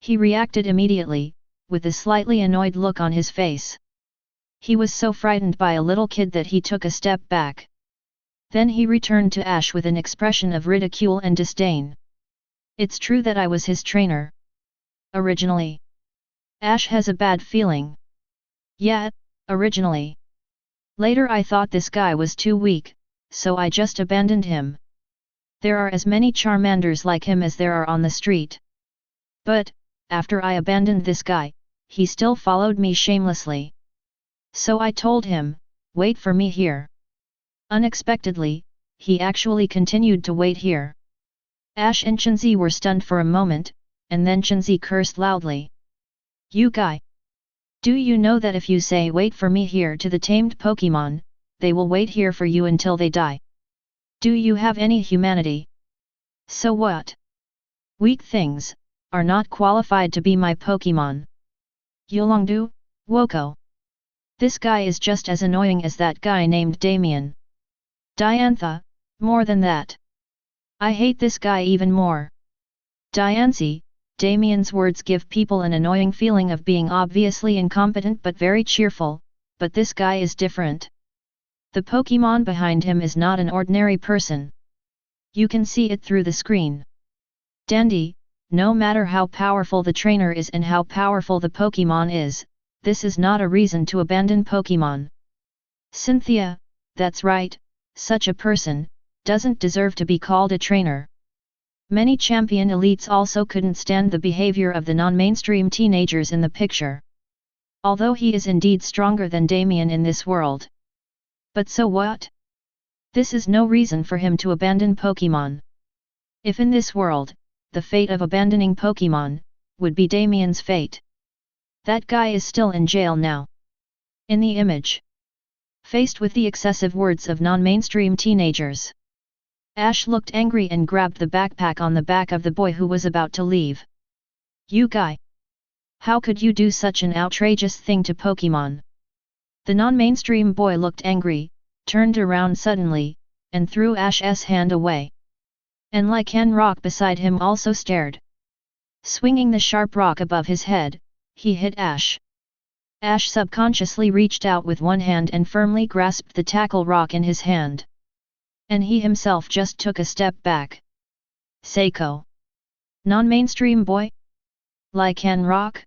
He reacted immediately, with a slightly annoyed look on his face. He was so frightened by a little kid that he took a step back. Then he returned to Ash with an expression of ridicule and disdain. It's true that I was his trainer. Originally. Ash has a bad feeling. Yeah, originally. Later I thought this guy was too weak, so I just abandoned him. There are as many Charmanders like him as there are on the street. But, after I abandoned this guy, he still followed me shamelessly. So I told him, wait for me here. Unexpectedly, he actually continued to wait here. Ash and Xiaozhi were stunned for a moment, and then Xiaozhi cursed loudly. You guy! Do you know that if you say wait for me here to the tamed Pokémon, they will wait here for you until they die? Do you have any humanity? So what? Weak things are not qualified to be my Pokémon. Yolongdu, Woko. This guy is just as annoying as that guy named Damien. Diantha, more than that. I hate this guy even more. Diancie, Damien's words give people an annoying feeling of being obviously incompetent but very cheerful, but this guy is different. The Pokémon behind him is not an ordinary person. You can see it through the screen. Dandy, no matter how powerful the trainer is and how powerful the Pokémon is, this is not a reason to abandon Pokémon. Cynthia, that's right, such a person doesn't deserve to be called a trainer. Many champion elites also couldn't stand the behavior of the non-mainstream teenagers in the picture. Although he is indeed stronger than Damien in this world. But so what? This is no reason for him to abandon Pokémon. If in this world, the fate of abandoning Pokémon would be Damien's fate. That guy is still in jail now. In the image. Faced with the excessive words of non-mainstream teenagers, Ash looked angry and grabbed the backpack on the back of the boy who was about to leave. You guy! How could you do such an outrageous thing to Pokémon? The non-mainstream boy looked angry, turned around suddenly, and threw Ash's hand away. And Lycan rock beside him also stared. Swinging the sharp rock above his head, he hit Ash. Ash subconsciously reached out with one hand and firmly grasped the tackle rock in his hand. And he himself just took a step back. Seiko. Non-mainstream boy? Lycan rock?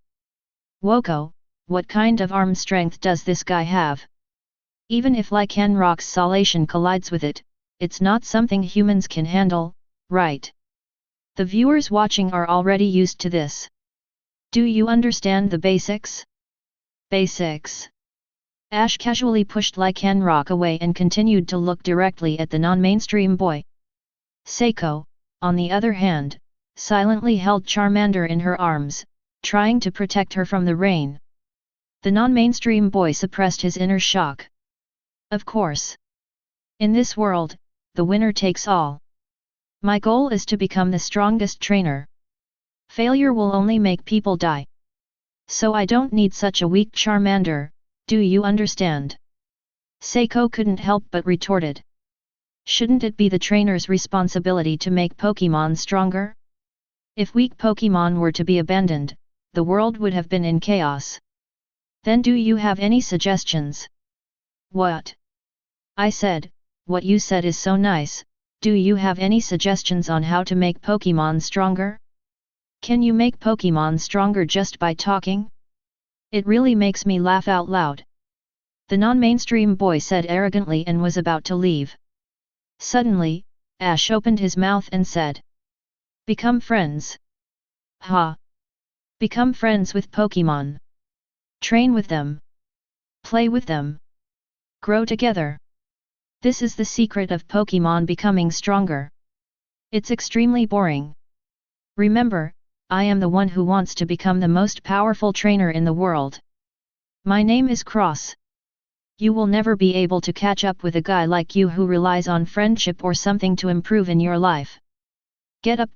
Woko, what kind of arm strength does this guy have? Even if Lycan rock's salation collides with it, it's not something humans can handle, right? The viewers watching are already used to this. Do you understand the basics? Basics. Ash casually pushed Lycan rock away and continued to look directly at the non-mainstream boy. Seiko, on the other hand, silently held Charmander in her arms, trying to protect her from the rain. The non-mainstream boy suppressed his inner shock. Of course. In this world, the winner takes all. My goal is to become the strongest trainer. Failure will only make people die. So I don't need such a weak Charmander, do you understand? Seiko couldn't help but retorted. Shouldn't it be the trainer's responsibility to make Pokémon stronger? If weak Pokémon were to be abandoned, the world would have been in chaos. Then do you have any suggestions? What? I said, what you said is so nice, do you have any suggestions on how to make Pokémon stronger? Can you make Pokémon stronger just by talking? It really makes me laugh out loud. The non-mainstream boy said arrogantly and was about to leave. Suddenly, Ash opened his mouth and said, become friends. Ha! Become friends with Pokémon. Train with them. Play with them. Grow together. This is the secret of Pokémon becoming stronger. It's extremely boring. Remember, I am the one who wants to become the most powerful trainer in the world. My name is Cross. You will never be able to catch up with a guy like you who relies on friendship or something to improve in your life. Get up,